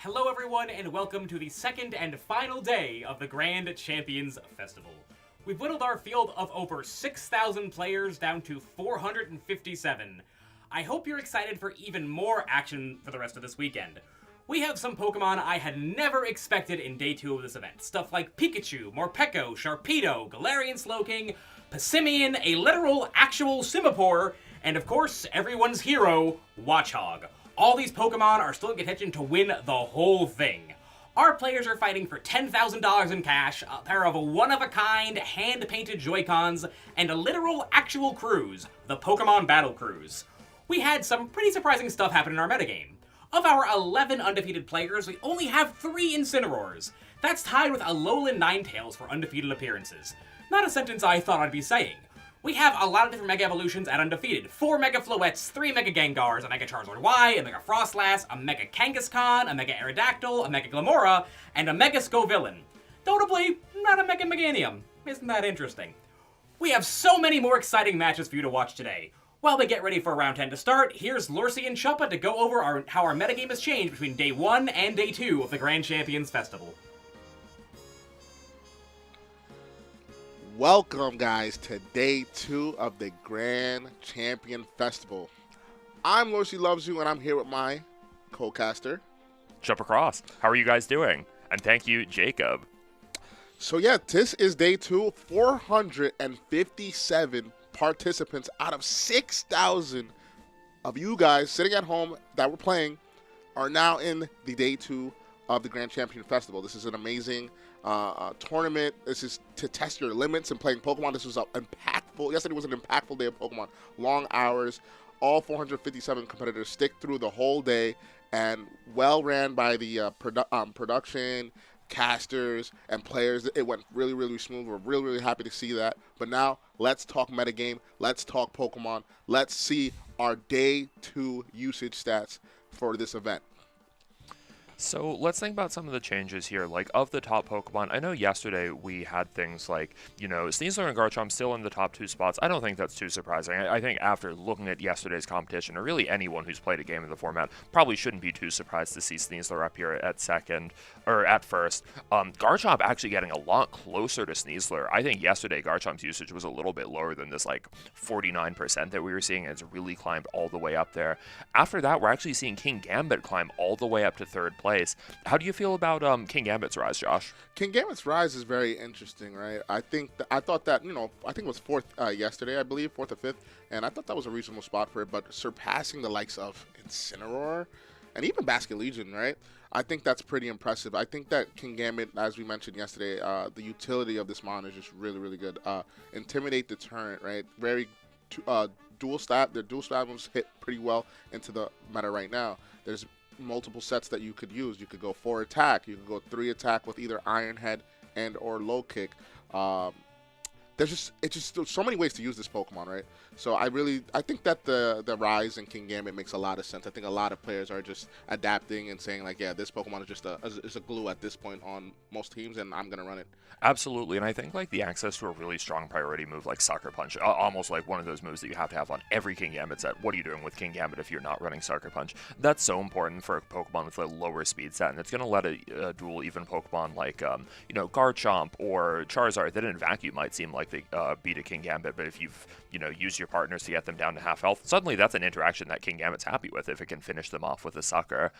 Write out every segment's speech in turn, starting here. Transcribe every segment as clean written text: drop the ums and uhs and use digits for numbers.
Hello everyone, and welcome to the second and final day of the Grand Champions Festival. We've whittled our field of over 6,000 players down to 457. I hope you're excited for even more action for the rest of this weekend. We have some Pokemon I had never expected in Day 2 of this event. Stuff like Pikachu, Morpeko, Sharpedo, Galarian Slowking, Passimian, a literal, actual Simipour, and of course, everyone's hero, Watchog. All these Pokemon are still in contention to win the whole thing. Our players are fighting for $10,000 in cash, a pair of one-of-a-kind, hand-painted Joy-Cons, and a literal, actual cruise, the Pokemon Battle Cruise. We had some pretty surprising stuff happen in our metagame. Of our 11 undefeated players, we only have 3 Incineroars. That's tied with Alolan Ninetales for undefeated appearances. Not a sentence I thought I'd be saying. We have a lot of different Mega Evolutions at undefeated. 4 Mega Floettes, 3 Mega Gengars, a Mega Charizard Y, a Mega Frostlass, a Mega Kangaskhan, a Mega Aerodactyl, a Mega Glamora, and a Mega Scovillain. Notably, not a Mega Meganium. Isn't that interesting? We have so many more exciting matches for you to watch today. While we get ready for round 10 to start, here's Lurcy and Chuppa to go over how our metagame has changed between Day 1 and Day 2 of the Grand Champions Festival. Welcome, guys, to Day 2 of the Grand Champion Festival. I'm Lurcy Loves You, and I'm here with my co-caster, Chuppa Cross. How are you guys doing? And thank you, Jacob. So yeah, this is Day 2, 457 participants out of 6,000 of you guys sitting at home that were playing are now in the Day 2 of the Grand Champion Festival. This is an amazing tournament. This is to test your limits in playing Pokemon. This was impactful. Yesterday was an impactful day of Pokemon. Long hours. All 457 competitors stick through the whole day, and well ran by the production, casters, and players. It went really, really smooth. We're really, really happy to see that. But now, let's talk metagame. Let's talk Pokemon. Let's see our Day 2 usage stats for this event. So let's think about some of the changes here. Like, of the top Pokemon, I know yesterday we had things like, Sneasler and Garchomp still in the top 2 spots. I don't think that's too surprising. I think after looking at yesterday's competition, or really anyone who's played a game in the format, probably shouldn't be too surprised to see Sneasler up here at second, or at first. Garchomp actually getting a lot closer to Sneasler. I think yesterday Garchomp's usage was a little bit lower than this, like, 49% that we were seeing. It's really climbed all the way up there. After that, we're actually seeing Kingambit climb all the way up to 3rd place. How do you feel about Kingambit's rise, Josh? Kingambit's rise is very interesting, right? I thought that, I think it was 4th yesterday, I believe, 4th or 5th, and I thought that was a reasonable spot for it, but surpassing the likes of Incineroar and even Basket Legion, right? I think that's pretty impressive. I think that Kingambit, as we mentioned yesterday, the utility of this mon is just really, really good. Intimidate Deterrent, right? Very dual stat. Their dual stat moves hit pretty well into the meta right now. There's multiple sets that you could use. You could go 4 attack. You could go 3 attack with either Iron Head and or Low Kick. There's so many ways to use this Pokemon, right? So I think that the rise in Kingambit makes a lot of sense. I think a lot of players are just adapting and saying, like, yeah, this Pokemon is just a glue at this point on most teams, and I'm gonna run it. Absolutely, and I think like the access to a really strong priority move like Sucker Punch, almost like one of those moves that you have to have on every Kingambit set. What are you doing with Kingambit if you're not running Sucker Punch? That's so important for a Pokemon with a lower speed set, and it's going to let a dual even Pokemon like Garchomp or Charizard that in vacuum might seem like they beat a Kingambit, but if you've used your partners to get them down to half health, suddenly that's an interaction that Kingambit's happy with if it can finish them off with a Sucker.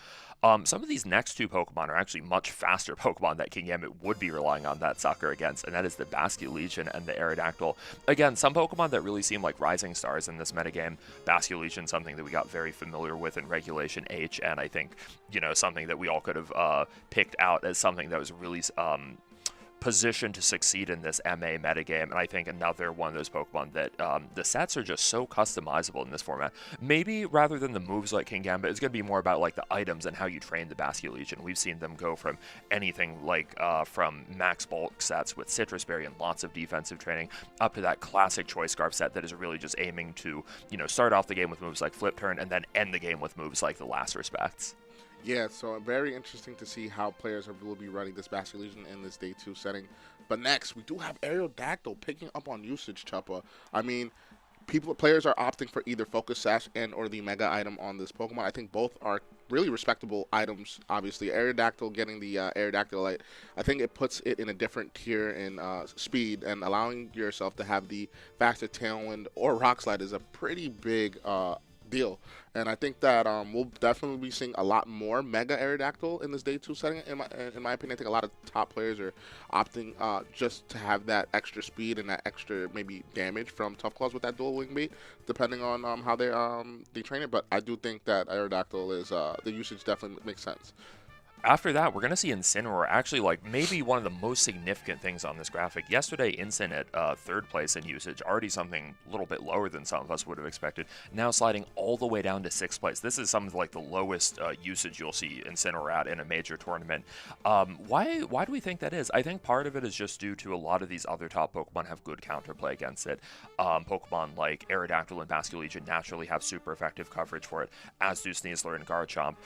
Some of these next 2 Pokemon are actually much faster Pokemon that Kingambit would be relying on that Sucker against, and that is the Basket Legion and the Aerodactyl. Again, some Pokemon that really seem like rising stars in this metagame. Basket Legion, something that we got very familiar with in Regulation H, and I think, something that we all could have picked out as something that was really positioned to succeed in this MA metagame, and I think another one of those Pokemon that the sets are just so customizable in this format. Maybe rather than the moves like Kingambit, it's going to be more about like the items and how you train the Basket Legion. We've seen them go from anything like from max bulk sets with Citrus Berry and lots of defensive training up to that classic Choice Scarf set that is really just aiming to start off the game with moves like Flip Turn and then end the game with moves like the Last Respects. Yeah, so very interesting to see how players will be running this Basket Legion in this Day 2 setting. But next, we do have Aerodactyl picking up on usage, Chuppa. I mean, players are opting for either Focus Sash and or the Mega item on this Pokemon. I think both are really respectable items. Obviously, Aerodactyl getting the Aerodactylite, I think it puts it in a different tier in speed, and allowing yourself to have the faster Tailwind or Rock Slide is a pretty big deal. And I think that we'll definitely be seeing a lot more Mega Aerodactyl in this day 2 setting. In my opinion, I think a lot of top players are opting just to have that extra speed and that extra maybe damage from Tough Claws with that dual wing bait, depending on how they train it. But I do think that Aerodactyl is the usage definitely makes sense. After that, we're going to see Incineroar actually, like, maybe one of the most significant things on this graphic. Yesterday, Incin at 3rd place in usage, already something a little bit lower than some of us would have expected, now sliding all the way down to 6th place. This is some of, like, the lowest usage you'll see Incineroar at in a major tournament. Why do we think that is? I think part of it is just due to a lot of these other top Pokemon have good counterplay against it. Pokemon like Aerodactyl and Basculegion naturally have super effective coverage for it, as do Sneasler and Garchomp.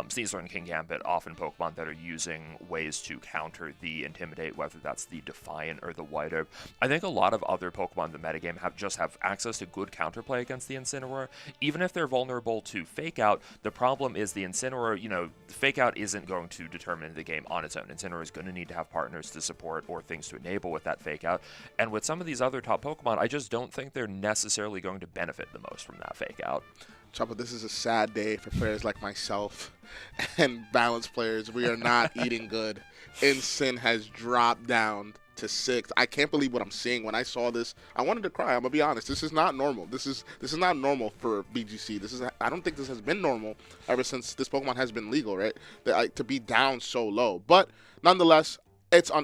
Sneasler and Kingambit often Pokemon that are using ways to counter the Intimidate, whether that's the Defiant or the White Herb. I think a lot of other Pokemon in the metagame have access to good counterplay against the Incineroar. Even if they're vulnerable to Fake Out, the problem is the Incineroar, you know, Fake Out isn't going to determine the game on its own. Incineroar is going to need to have partners to support or things to enable with that Fake Out. And with some of these other top Pokemon, I just don't think they're necessarily going to benefit the most from that Fake Out. Choppa, this is a sad day for players like myself and balanced players. We are not eating good. Incin has dropped down to 6th. I can't believe what I'm seeing. When I saw this, I wanted to cry. I'm gonna be honest. This is not normal. This is not normal for BGC. I don't think this has been normal ever since this Pokemon has been legal, right? To be down so low. But nonetheless,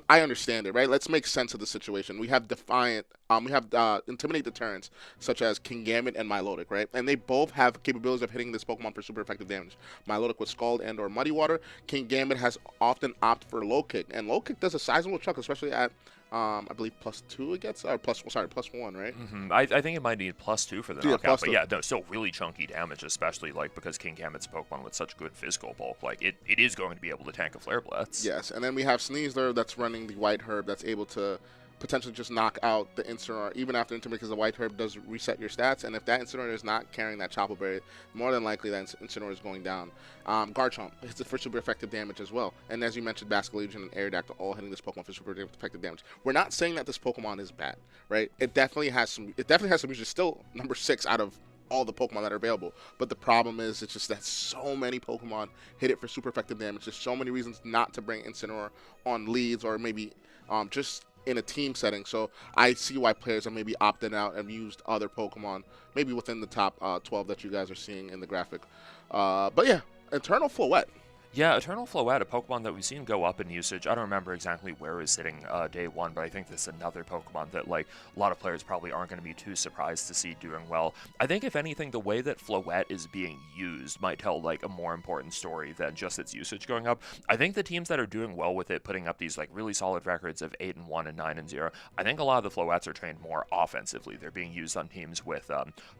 I understand it, right? Let's make sense of the situation. We have Defiant, we have Intimidate deterrents, such as Kingambit and Milotic, right? And they both have capabilities of hitting this Pokemon for super effective damage. Milotic with Scald and or Muddy Water. Kingambit has often opted for Low Kick, and Low Kick does a sizable chunk, especially at I believe +2 it gets, or +1, right? I think it might need +2 for the knockout, but yeah, no, still really chunky damage, especially like because Kingambit's a Pokemon with such good physical bulk. Like it is going to be able to tank a Flare Blitz. Yes, and then we have Sneasler that's running the White Herb that's able to potentially just knock out the Incineroar even after Intimidate, because the White Herb does reset your stats, and if that Incineroar is not carrying that Chopper Berry, more than likely that Incineroar is going down. Garchomp hits it for super effective damage as well, and as you mentioned, Basculegion and Aerodactyl all hitting this Pokemon for super effective damage. We're not saying that this Pokemon is bad, right? It definitely has some usage. It's still number 6 out of all the Pokemon that are available, but the problem is it's just that so many Pokemon hit it for super effective damage. There's so many reasons not to bring Incineroar on leads, or maybe just in a team setting. So I see why players are maybe opting out and used other Pokemon, maybe within the top 12 that you guys are seeing in the graphic. But yeah, Eternal Floette. Yeah, Eternal Floette, a Pokemon that we've seen go up in usage. I don't remember exactly where it was sitting day 1, but I think this is another Pokemon that, like, a lot of players probably aren't going to be too surprised to see doing well. I think, if anything, the way that Floette is being used might tell, like, a more important story than just its usage going up. I think the teams that are doing well with it, putting up these, like, really solid records of 8-1 and 9-0, I think a lot of the Floettes are trained more offensively. They're being used on teams with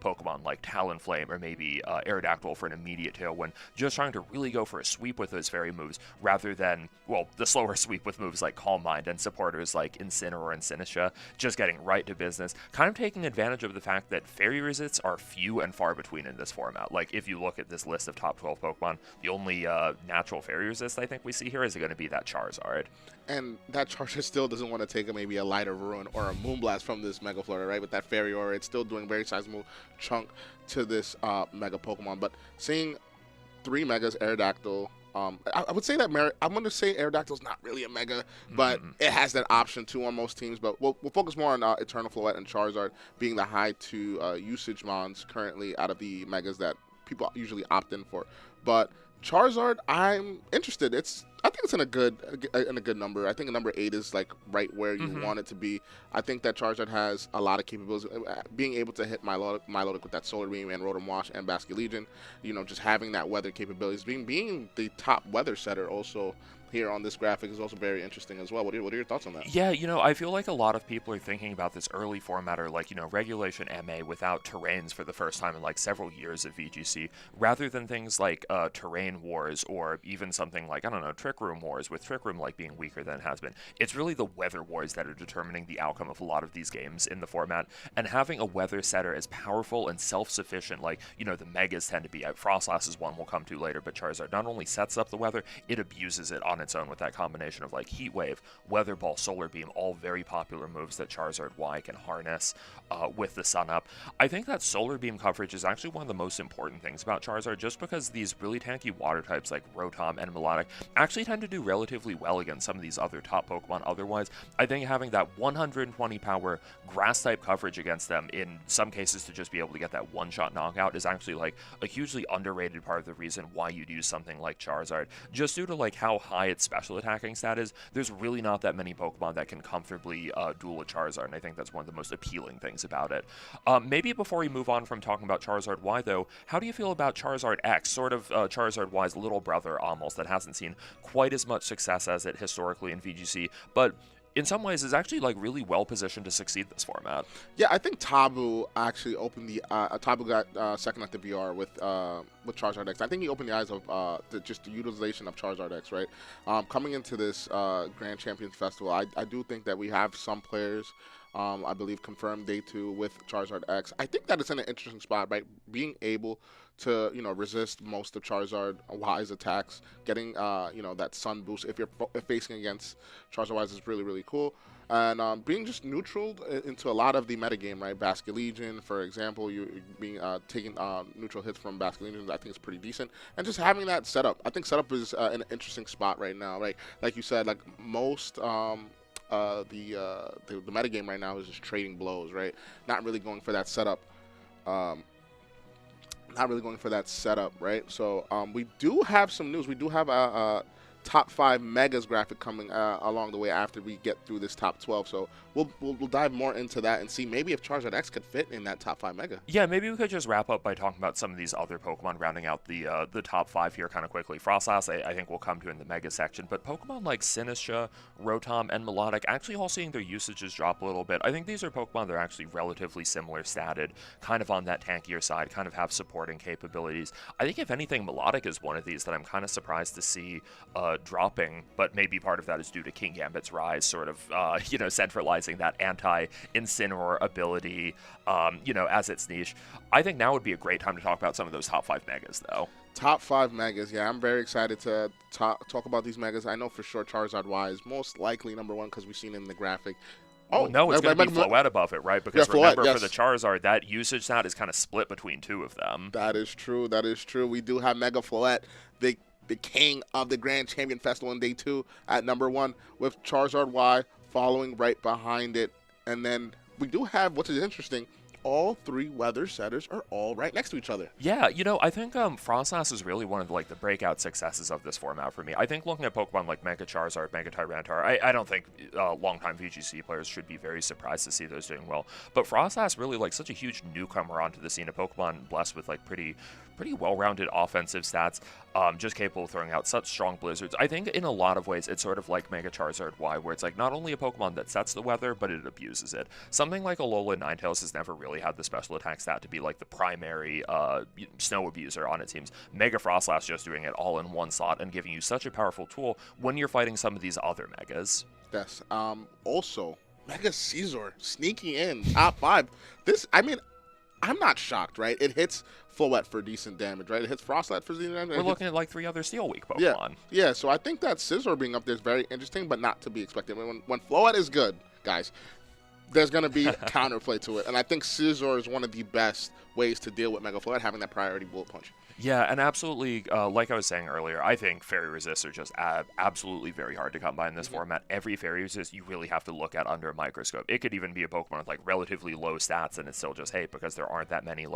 Pokemon like Talonflame or maybe Aerodactyl for an immediate Tailwind, just trying to really go for a sweep with those fairy moves, rather than, well, the slower sweep with moves like Calm Mind and supporters like Incineroar and Sinisha, just getting right to business, kind of taking advantage of the fact that fairy resists are few and far between in this format. Like, if you look at this list of top 12 Pokemon, the only natural fairy resist I think we see here is going to be that Charizard. And that Charizard still doesn't want to take maybe a Light of Ruin or a Moonblast from this Mega Flurry, right? With that Fairy Aura, it's still doing very sizable chunk to this Mega Pokemon. But seeing 3 Megas, Aerodactyl, I would say that I'm going to say Aerodactyl's not really a Mega, but it has that option too on most teams. But we'll focus more on Eternal Floette and Charizard being the high to usage mons currently out of the Megas that people usually opt in for. But Charizard, I'm interested. I think it's in a good number. I think number 8 is like right where you want it to be. I think that Charizard has a lot of capabilities. Being able to hit Milotic with that Solar Beam and Rotom Wash and Basculegion, just having that weather capabilities, being the top weather setter also here on this graphic is also very interesting as well. What are your thoughts on that? Yeah, I feel like a lot of people are thinking about this early format or like, Regulation MA without terrains for the first time in like several years of VGC, rather than things like Terrain Wars or even something like, I don't know, Trick Room Wars, with Trick Room like being weaker than it has been. It's really the weather wars that are determining the outcome of a lot of these games in the format, and having a weather setter as powerful and self-sufficient, like, the Megas tend to be. Frostlass is one we'll come to later, but Charizard not only sets up the weather, it abuses it on its own with that combination of like Heat Wave, Weather Ball, Solar Beam, all very popular moves that Charizard Y can harness with the Sun Up. I think that Solar Beam coverage is actually one of the most important things about Charizard, just because these really tanky water types like Rotom and Melodic actually tend to do relatively well against some of these other top Pokemon. Otherwise, I think having that 120 power grass type coverage against them, in some cases to just be able to get that one-shot knockout, is actually like a hugely underrated part of the reason why you'd use something like Charizard. Just due to like how high its special attacking stat is, there's really not that many Pokemon that can comfortably duel a Charizard, and I think that's one of the most appealing things about it. Maybe before we move on from talking about Charizard Y, though, how do you feel about Charizard X, sort of Charizard Y's little brother almost, that hasn't seen quite as much success as it historically in VGC, but in some ways is actually like really well positioned to succeed this format? Yeah, I think Tabu actually opened the Tabu got second at the VR with Charizard X. I think he opened the eyes of just the utilization of Charizard X, right? Coming into this Grand Champions Festival, I do think that we have some players, I believe, confirmed day 2 with Charizard X. I think that it's in an interesting spot, right? Being able to, resist most of Charizard Y's attacks, getting, that Sun boost if you're facing against Charizard Y's is really, really cool. And being just neutral into a lot of the metagame, right? Basket Legion, for example, you being taking neutral hits from Basket Legion, I think is pretty decent. And just having that setup, I think setup is in an interesting spot right now, right? Like you said, like most the metagame right now is just trading blows, right? Not really going for that setup. Right? So we do have some news. We do have a top 5 megas graphic coming along the way after we get through this top 12. So we'll dive more into that and see maybe if Charizard X could fit in that top 5 mega. Yeah, maybe we could just wrap up by talking about some of these other Pokemon, rounding out the top 5 here kind of quickly. Frostlass, I think we'll come to in the mega section, but Pokemon like Sinistcha, Rotom, and Melodic actually all seeing their usages drop a little bit. I think these are Pokemon that are actually relatively similar statted, kind of on that tankier side, kind of have supporting capabilities. I think if anything, Melodic is one of these that I'm kind of surprised to see dropping, but maybe part of that is due to King Gambit's rise, sort of, centralizing that anti-Incineroar ability, as its niche. I think now would be a great time to talk about some of those top 5 megas, though. Top 5 megas, yeah, I'm very excited to talk about these megas. I know for sure Charizard Y is most likely number 1 because we've seen it in the graphic. Oh, no, it's going to be Floette above it, right? Because remember, Floette, for the Charizard, that usage stat is kind of split between 2 of them. That is true. We do have Mega Floette, the king of the Grand Champion Festival in day 2 at number 1, with Charizard Y following right behind it. And then we do have, which is interesting, all 3 weather setters are all right next to each other. Yeah, I think Frostlass is really one of the breakout successes of this format for me. I think looking at Pokemon like Mega Charizard, Mega Tyranitar, I don't think longtime VGC players should be very surprised to see those doing well. But Frostlass really such a huge newcomer onto the scene, a Pokemon blessed with pretty well-rounded offensive stats, just capable of throwing out such strong blizzards. I think in a lot of ways it's sort of like Mega Charizard Y, where it's not only a Pokemon that sets the weather, but it abuses it. Something like Alola Ninetales has never really had the special attack stat to be the primary snow abuser on its teams. Mega Frostlass just doing it all in one slot and giving you such a powerful tool when you're fighting some of these other megas. Yes. Also, Mega Caesar sneaking in top 5. I'm not shocked, right? It hits Floette for decent damage, right? It hits Frostlass for decent damage. We're looking at 3 other Steel Week Pokemon. Yeah, so I think that Scizor being up there is very interesting, but not to be expected. When Floette is good, guys, there's going to be counterplay to it. And I think Scizor is one of the best ways to deal with Mega Floette, having that priority Bullet Punch. Yeah, and absolutely, like I was saying earlier, I think Fairy Resists are just absolutely very hard to come by in this format. Every Fairy Resist you really have to look at under a microscope. It could even be a Pokemon with relatively low stats, and it's still just hate because there aren't that many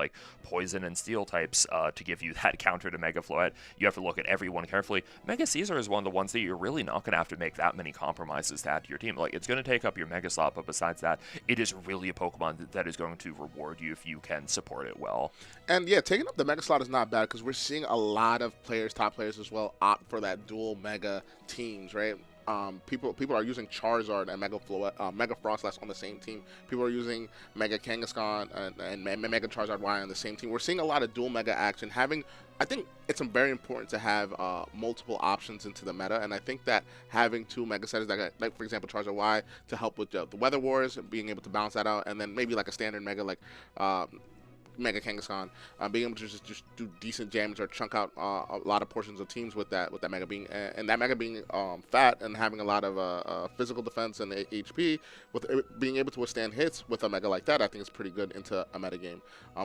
Poison and Steel types to give you that counter to Mega Floette. You have to look at every one carefully. Mega Caesar is one of the ones that you're really not going to have to make that many compromises to add to your team. It's going to take up your Mega slot, but besides that, it is really a Pokemon that is going to reward you if you can support it well. And yeah, taking up the Mega slot is not bad because we're seeing a lot of players, top players as well, opt for that dual Mega teams, right? People are using Charizard and Mega Frostlass on the same team. People are using Mega Kangaskhan and Mega Charizard Y on the same team. We're seeing a lot of dual Mega action. I think it's very important to have multiple options into the meta, and I think that having two Mega setters, like for example Charizard Y, to help with the Weather Wars, being able to balance that out, and then maybe like a standard Mega like Mega Kangaskhan, being able to just do decent damage or chunk out a lot of portions of teams with that Mega being and that Mega being fat and having a lot of physical defense and HP, with it being able to withstand hits with a Mega like that, I think is pretty good into a metagame.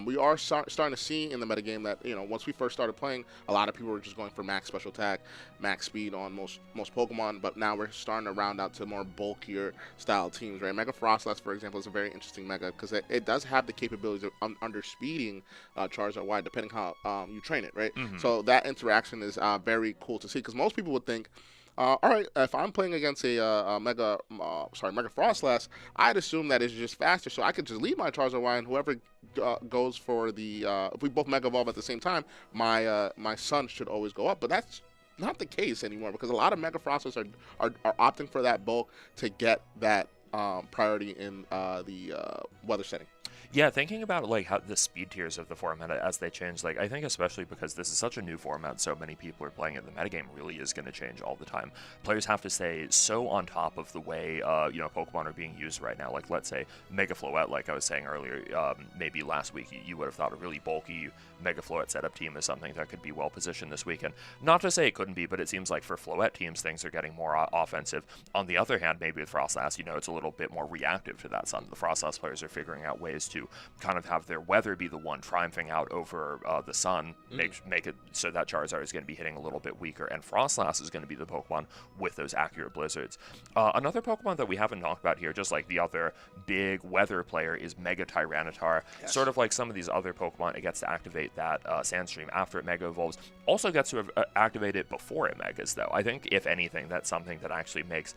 We are starting to see in the metagame that once we first started playing, a lot of people were just going for max special attack, max speed on most Pokemon, but now we're starting to round out to more bulkier style teams, right? Mega Frostlass, for example, is a very interesting Mega because it does have the capabilities of underspeeding Charizard Y depending how you train it, right? So that interaction is very cool to see because most people would think, all right, if I'm playing against a Mega Frostlass, I'd assume that it's just faster, so I could just leave my Charizard Y and whoever goes for the if we both Mega Evolve at the same time, my Sun should always go up, but that's not the case anymore because a lot of Mega Frostlass are opting for that bulk to get that priority in the weather setting. Yeah, thinking about like how the speed tiers of the format as they change, like I think especially because this is such a new format, so many people are playing it, the metagame really is going to change all the time. Players have to stay so on top of the way Pokemon are being used right now. Like let's say Mega Floette, like I was saying earlier, maybe last week you would have thought a really bulky Mega Floette setup team is something that could be well positioned this weekend. Not to say it couldn't be, but it seems like for Floette teams things are getting more offensive. On the other hand, maybe with Frostlass, it's a little bit more reactive to that Sun. The Frostlass players are figuring out ways to kind of have their weather be the one triumphing out over the Sun, make it so that Charizard is going to be hitting a little bit weaker, and Frostlass is going to be the Pokemon with those accurate blizzards. Another Pokemon that we haven't talked about here, just like the other big weather player, is Mega Tyranitar. Yes. Sort of like some of these other Pokemon, it gets to activate that Sandstream after it Mega Evolves. Also gets to activate it before it Megas, though. I think, if anything, that's something that actually makes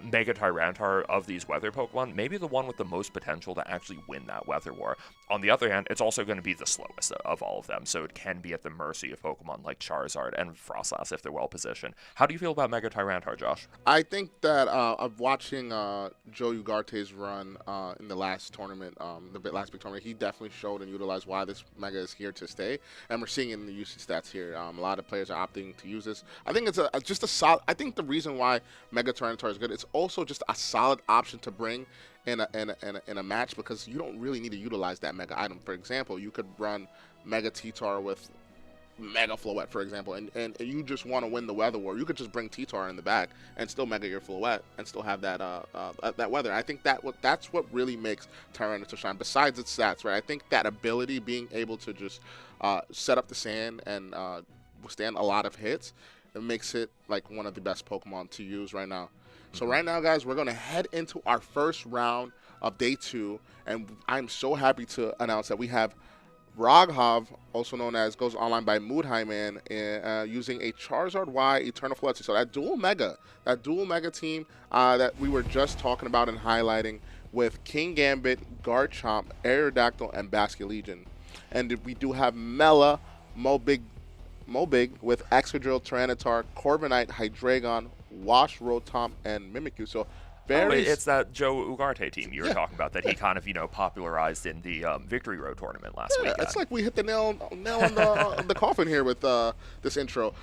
Mega Tyranitar of these weather Pokemon maybe the one with the most potential to actually win that weather war. On the other hand, it's also going to be the slowest of all of them, so it can be at the mercy of Pokemon like Charizard and Frostlass if they're well positioned. How do you feel about Mega Tyranitar, Josh? I think that of watching Joe Ugarte's run in the last tournament, last big tournament, he definitely showed and utilized why this Mega is here to stay, and we're seeing it in the usage stats here. A lot of players are opting to use this. I think it's just a solid. I think the reason why Mega Tyranitar is good, it's also just a solid option to bring in a match because you don't really need to utilize that Mega item. For example, you could run Mega T-Tar with Mega Floette, for example, and you just want to win the weather war. You could just bring T-Tar in the back and still Mega your Floette and still have that that weather. I think that's what really makes Tyranitar shine. Besides its stats, right? I think that ability, being able to just set up the sand and withstand a lot of hits, it makes it like one of the best Pokemon to use right now. So right now, guys, we're going to head into our first round of Day 2, and I'm so happy to announce that we have Roghov, also known as goes online by Moodheiman, using a Charizard Y Eternal Floetzy. So that dual Mega team that we were just talking about and highlighting with King Gambit, Garchomp, Aerodactyl, and Basculegion. And we do have Mela, Mobig with Excadrill, Tyranitar, Corviknight, Hydreigon, Wash, Rotom, and Mimikyu. So it's that Joe Ugarte team you were talking about that he kind of popularized in the Victory Road tournament last week. It's like we hit the nail on the coffin here with this intro.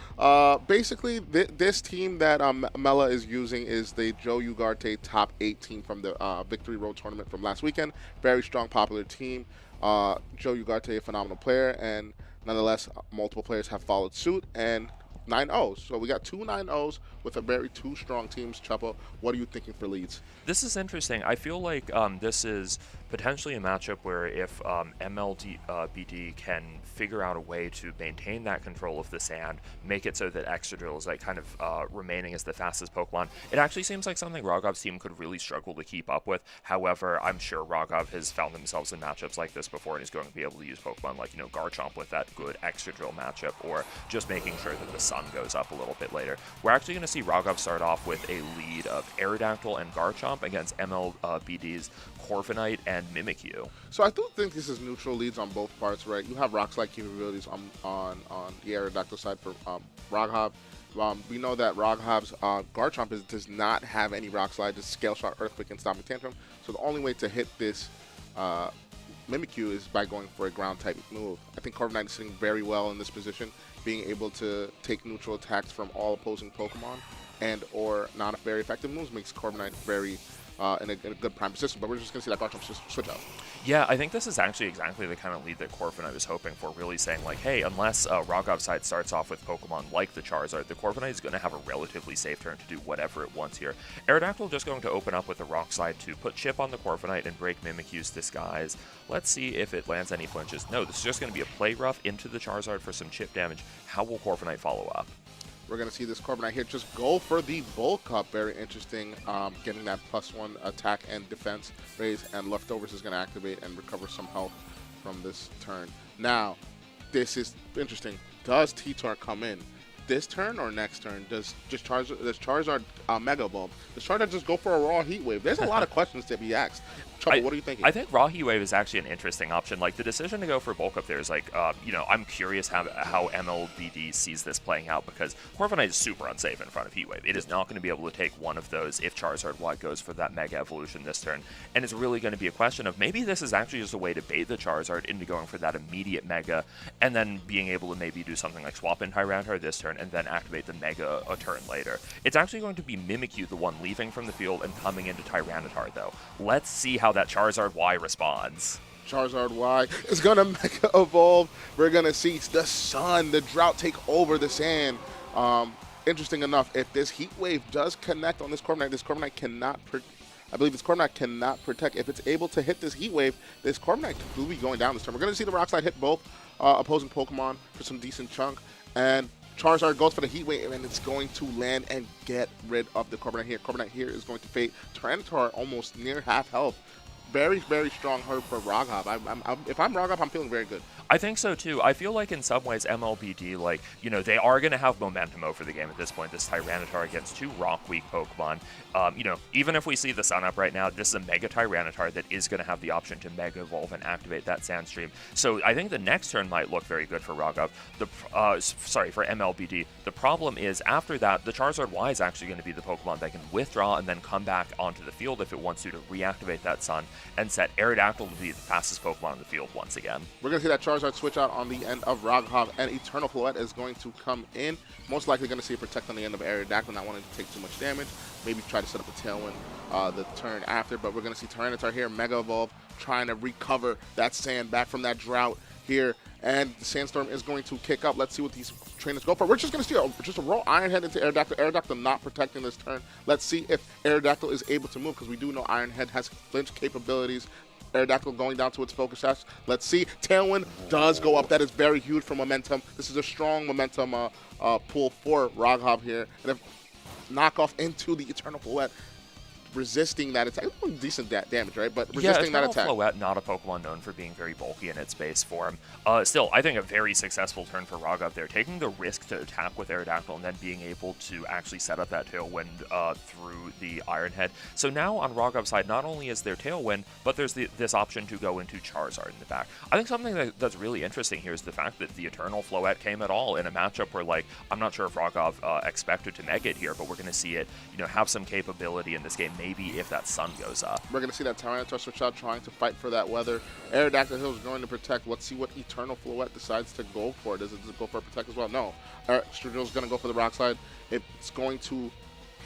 Basically, this team that Mela is using is the Joe Ugarte top 8 team from the Victory Road tournament from last weekend. Very strong, popular team. Joe Ugarte, a phenomenal player, and nonetheless, multiple players have followed suit and 9-0s. So we got 2 9-0s with two strong teams. Chuppa, what are you thinking for leads? This is interesting. I feel like this is potentially a matchup where if MLBD can figure out a way to maintain that control of the sand, make it so that Excadrill is like kind of remaining as the fastest Pokemon, it actually seems like something Rogov's team could really struggle to keep up with. However, I'm sure Rogov has found themselves in matchups like this before and is going to be able to use Pokemon like, Garchomp with that good Excadrill matchup, or just making sure that the sun goes up a little bit later. We're actually going to see Rogov start off with a lead of Aerodactyl and Garchomp against MLBD's Corviknight and Mimikyu. So I do think this is neutral leads on both parts, right? You have rock-slide capabilities on the Aerodactyl side for Roghov. We know that Roghov's Garchomp does not have any rock slide, just Scale Shot, Earthquake, and Stomping Tantrum. So the only way to hit this Mimikyu is by going for a ground type move. I think Corviknight is sitting very well in this position, being able to take neutral attacks from all opposing Pokemon and or not very effective moves makes Corviknight very in a good prime position. But we're just going to see that Garchomp switch out. Yeah, I think this is actually exactly the kind of lead that Corviknight was hoping for, really saying like, hey, unless Rogov's side starts off with Pokemon like the Charizard, the Corviknight is going to have a relatively safe turn to do whatever it wants here. Aerodactyl just going to open up with the Rock Slide to put Chip on the Corviknight and break Mimikyu's Disguise. Let's see if it lands any flinches. No, this is just going to be a Play Rough into the Charizard for some chip damage. How will Corviknight follow up? We're going to see this Corviknight here just go for the Bulk Up. Very interesting, getting that +1 attack and defense raise, and Leftovers is going to activate and recover some health from this turn. Now, this is interesting. Does T-Tar come in this turn or next turn? Does Charizard Mega Evolve? Does Charizard just go for a raw Heat Wave? There's a lot of questions to be asked. Trouble, what are you thinking? I think Raw Heat Wave is actually an interesting option. Like, the decision to go for Bulk Up there is like, I'm curious how MLBD sees this playing out, because Corviknight is super unsafe in front of Heat Wave. It is not going to be able to take one of those if Charizard Y goes for that Mega Evolution this turn. And it's really going to be a question of maybe this is actually just a way to bait the Charizard into going for that immediate Mega, and then being able to maybe do something like swap in Tyranitar this turn and then activate the Mega a turn later. It's actually going to be Mimikyu, the one leaving from the field and coming into Tyranitar, though. Let's see how that Charizard Y responds. Charizard Y is going to Mega Evolve. We're going to see the sun, the drought take over the sand. Interesting enough, if this Heat Wave does connect on this Corviknight cannot I believe this Corviknight cannot protect. If it's able to hit this Heat Wave, this Corviknight will be going down this turn. We're going to see the Rock Slide hit both opposing Pokemon for some decent chunk, and Charizard goes for the Heat Wave, and it's going to land and get rid of the Corviknight here. Corviknight here is going to fade. Tyranitar almost near half health. Very, very strong hurt for Roghov. If I'm Roghov, I'm feeling very good. I think so too. I feel like in some ways MLBD, like, they are going to have momentum over the game at this point. This Tyranitar against two rock-weak Pokemon. Even if we see the sun up right now, this is a Mega Tyranitar that is going to have the option to Mega Evolve and activate that Sandstream. So I think the next turn might look very good for Roghov. For MLBD. The problem is, after that, the Charizard Y is actually going to be the Pokemon that can withdraw and then come back onto the field if it wants to reactivate that sun and set Aerodactyl to be the fastest Pokemon on the field once again. We're going to see that Charizard switch out on the end of Roghov, and Eternal Floette is going to come in. Most likely going to see a Protect on the end of Aerodactyl, not wanting to take too much damage. Maybe try to set up a Tailwind the turn after, but we're going to see Tyranitar here, Mega Evolve, trying to recover that sand back from that drought here, and the Sandstorm is going to kick up. Let's see what these trainers go for. We're just going to see just a raw Iron Head into Aerodactyl. Aerodactyl not protecting this turn. Let's see if Aerodactyl is able to move, because we do know Iron Head has flinch capabilities. Aerodactyl going down to its focus shots. Let's see. Tailwind does go up. That is very huge for momentum. This is a strong momentum pull for Roghov here. And if knockoff into the Eternal Floette, resisting that attack. Decent damage, right? But resisting that attack. Floette, not a Pokemon known for being very bulky in its base form. Still, I think a very successful turn for Roghov there, taking the risk to attack with Aerodactyl and then being able to actually set up that Tailwind through the Iron Head. So now on Roghov's side, not only is there Tailwind, but there's this option to go into Charizard in the back. I think something that's really interesting here is the fact that the Eternal Floette came at all in a matchup where, like, I'm not sure if Roghov expected to Mega it here, but we're going to see it, have some capability in this game. Maybe if that sun goes up. We're going to see that Tyranitar switch out, trying to fight for that weather. Aerodactyl Hill is going to protect. Let's see what Eternal Floette decides to go for. Does it go for a protect as well? No. Strudel is going to go for the Rock Slide. It's going to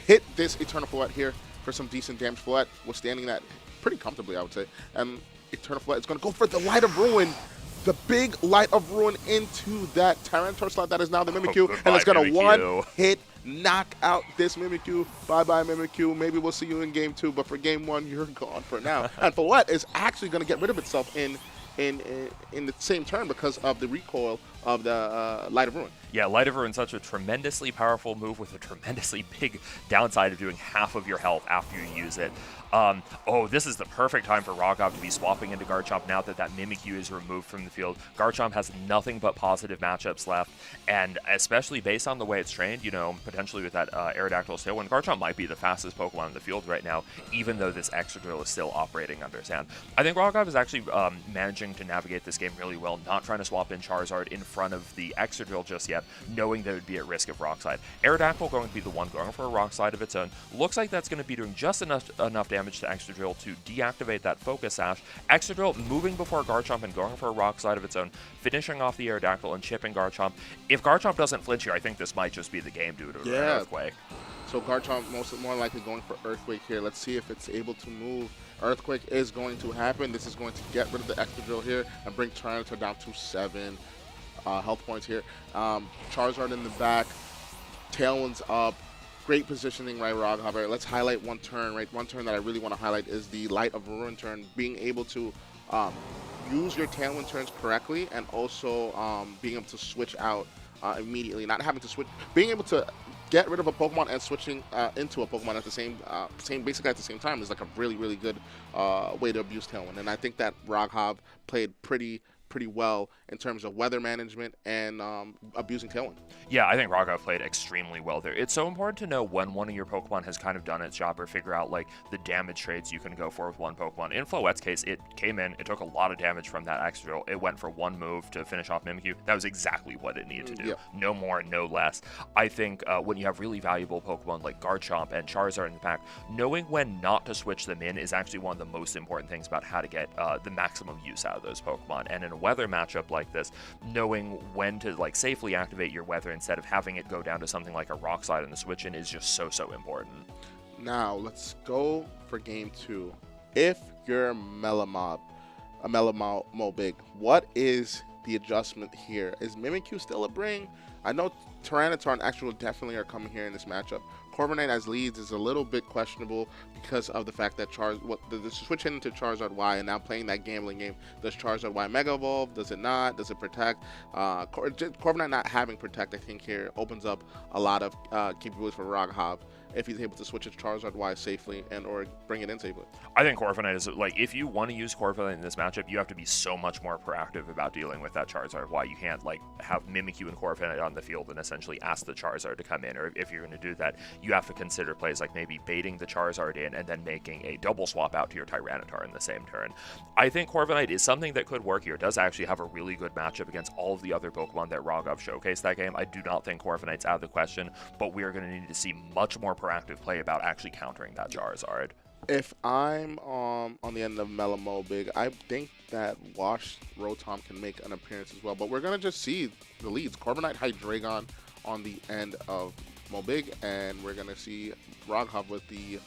hit this Eternal Floette here for some decent damage. Floette withstanding that pretty comfortably, I would say. And Eternal Floette is going to go for the Light of Ruin. the big Light of Ruin into that Tyranitar slot that is now the Mimikyu, goodbye, and it's going to Mimikyu. one-hit knock out this Mimikyu. Bye-bye, Mimikyu. Maybe we'll see you in Game 2, but for Game 1, you're gone for now. And for what is actually going to get rid of itself in the same turn because of the recoil of the Light of Ruin. Yeah, Light of Ruin, such a tremendously powerful move with a tremendously big downside of doing half of your health after you use it. Oh, this is the perfect time for Rogov to be swapping into Garchomp now that Mimikyu is removed from the field. Garchomp has nothing but positive matchups left, and especially based on the way it's trained, you know, potentially with that Aerodactyl Tailwind, Garchomp might be the fastest Pokemon in the field right now, even though this Excadrill is still operating under Sand. I think Rogov is actually managing to navigate this game really well, not trying to swap in Charizard in front of the Excadrill just yet, knowing that it would be at risk of Rock Slide. Aerodactyl going to be the one going for a Rock Slide of its own. Looks like that's going to be doing just enough damage to Excadrill to deactivate that Focus Sash. Excadrill moving before Garchomp and going for a Rock Slide of its own, finishing off the Aerodactyl and chipping Garchomp. If Garchomp doesn't flinch here, I think this might just be the game due to an Earthquake. So Garchomp more likely going for Earthquake here. Let's see if it's able to move. Earthquake is going to happen. This is going to get rid of the Excadrill here and bring Tyranitar down to 7 health points here. Charizard in the back. Tailwind's up. Great positioning, right, Rogov. Right, let's highlight one turn, right? One turn that I really want to highlight is the Light of Ruin turn. Being able to use your Tailwind turns correctly and also being able to switch out immediately. Not having to switch. Being able to get rid of a Pokemon and switching into a Pokemon at the basically at the same time is like a really, really good way to abuse Tailwind. And I think that Rogov played pretty well in terms of weather management and abusing Tailwind. Yeah, I think Rogov played extremely well there. It's so important to know when one of your Pokemon has kind of done its job or figure out like the damage trades you can go for with one Pokemon. In Floette's case, it came in, it took a lot of damage from that Excadrill. It went for one move to finish off Mimikyu. That was exactly what it needed to do. Yep. No more, no less. I think when you have really valuable Pokemon like Garchomp and Charizard in the pack, knowing when not to switch them in is actually one of the most important things about how to get the maximum use out of those Pokemon. And in a weather matchup like this, knowing when to like safely activate your weather instead of having it go down to something like a Rock Slide in the switch in is just so important. Now let's go for Game 2. If you're a Melamobig, what is the adjustment here? Is Mimikyu still a bring? I know Tyranitar and Excadrill definitely are coming here in this matchup. Corviknight as leads is a little bit questionable because of the fact that the switch into Charizard Y and now playing that gambling game. Does Charizard Y Mega Evolve? Does it not? Does it protect? Corviknight not having protect, I think, here opens up a lot of capabilities for Rogov if he's able to switch his Charizard Y safely and or bring it in safely. I think Corviknight is, like, if you want to use Corviknight in this matchup, you have to be so much more proactive about dealing with that Charizard Y. You can't, like, have Mimikyu and Corviknight on the field and essentially ask the Charizard to come in, or if you're going to do that, you have to consider plays like maybe baiting the Charizard in and then making a double swap out to your Tyranitar in the same turn. I think Corviknight is something that could work here. It does actually have a really good matchup against all of the other Pokemon that Rogov showcased that game. I do not think Corviknight's out of the question, but we are going to need to see much more proactive play about actually countering that Charizard. If I'm on the end of Melamobig, I think that Wash Rotom can make an appearance as well. But we're going to just see the leads. Corviknight, Hydreigon on the end of Mobig, and we're going to see Rogov with the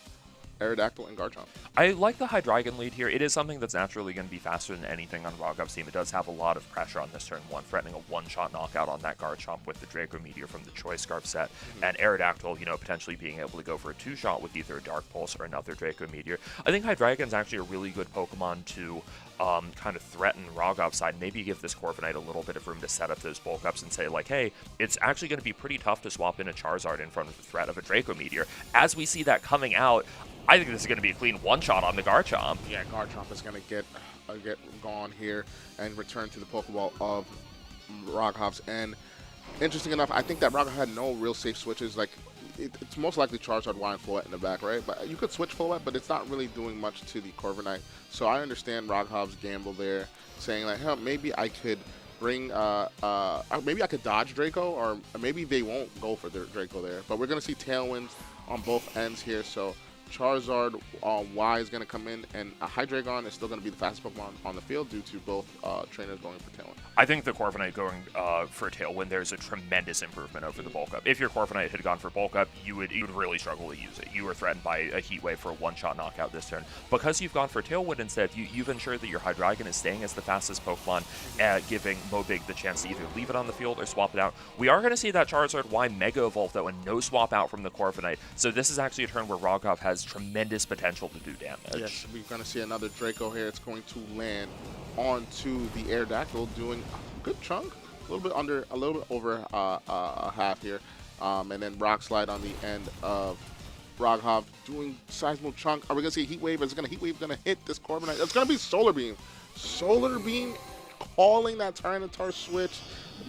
Aerodactyl and Garchomp. I like the Hydreigon lead here. It is something that's naturally going to be faster than anything on Rogov's team. It does have a lot of pressure on this turn one, threatening a one-shot knockout on that Garchomp with the Draco Meteor from the Choice Scarf set, and Aerodactyl, you know, potentially being able to go for a two-shot with either a Dark Pulse or another Draco Meteor. I think Hydreigon's actually a really good Pokemon to kind of threaten Rogov's side. Maybe give this Corviknight a little bit of room to set up those bulk ups and say, like, hey, it's actually going to be pretty tough to swap in a Charizard in front of the threat of a Draco Meteor. As we see that coming out, I think this is going to be a clean one-shot on the Garchomp. Yeah, Garchomp is going to get gone here and return to the Pokeball of Rogov's. And interesting enough, I think that Rogov had no real safe switches. Like, it's most likely Charizard Y and Floette in the back, right? But you could switch Floette, but it's not really doing much to the Corviknight. So I understand Rogov's gamble there, saying like, hell, maybe I could bring, maybe I could dodge Draco, or maybe they won't go for the Draco there. But we're going to see Tailwinds on both ends here, so Charizard Y is going to come in, and Hydreigon is still going to be the fastest Pokemon on the field due to both trainers going for Tailwind. I think the Corviknight going for Tailwind, there's a tremendous improvement over the Bulk Up. If your Corviknight had gone for Bulk Up, you'd really struggle to use it. You were threatened by a Heat Wave for a one-shot knockout this turn. Because you've gone for Tailwind instead, you've ensured that your Hydreigon is staying as the fastest Pokemon, giving Mobig the chance to either leave it on the field or swap it out. We are going to see that Charizard Y Mega Evolve, though, and no swap out from the Corviknight. So this is actually a turn where Rogov has tremendous potential to do damage. Yes, we're going to see another Draco here. It's going to land onto the Aerodactyl, doing a good chunk, a little bit over a half here, and then Rock Slide on the end of Rogov, doing sizable chunk. Are we going to see a Heat Wave? Is Heat Wave going to hit this Corviknight? It's going to be Solar Beam. Solar Beam calling that Tyranitar switch.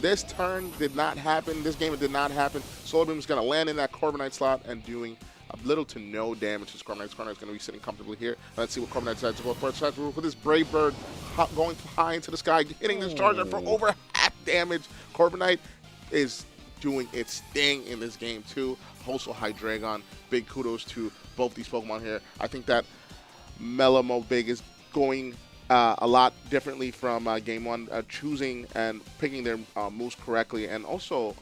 This turn did not happen. This game it did not happen. Solar Beam is going to land in that Corviknight slot and doing a little to no damage to Skraw. Skraw is going to be sitting comfortably here. Let's see what Corviknight decides to go for. Decides to move with this Brave Bird going high into the sky, hitting this Charizard for over half damage. Corviknight is doing its thing in this game too. Also Hydreigon. Big kudos to both these Pokemon here. I think that Mobig is going a lot differently from game one, choosing and picking their moves correctly, and also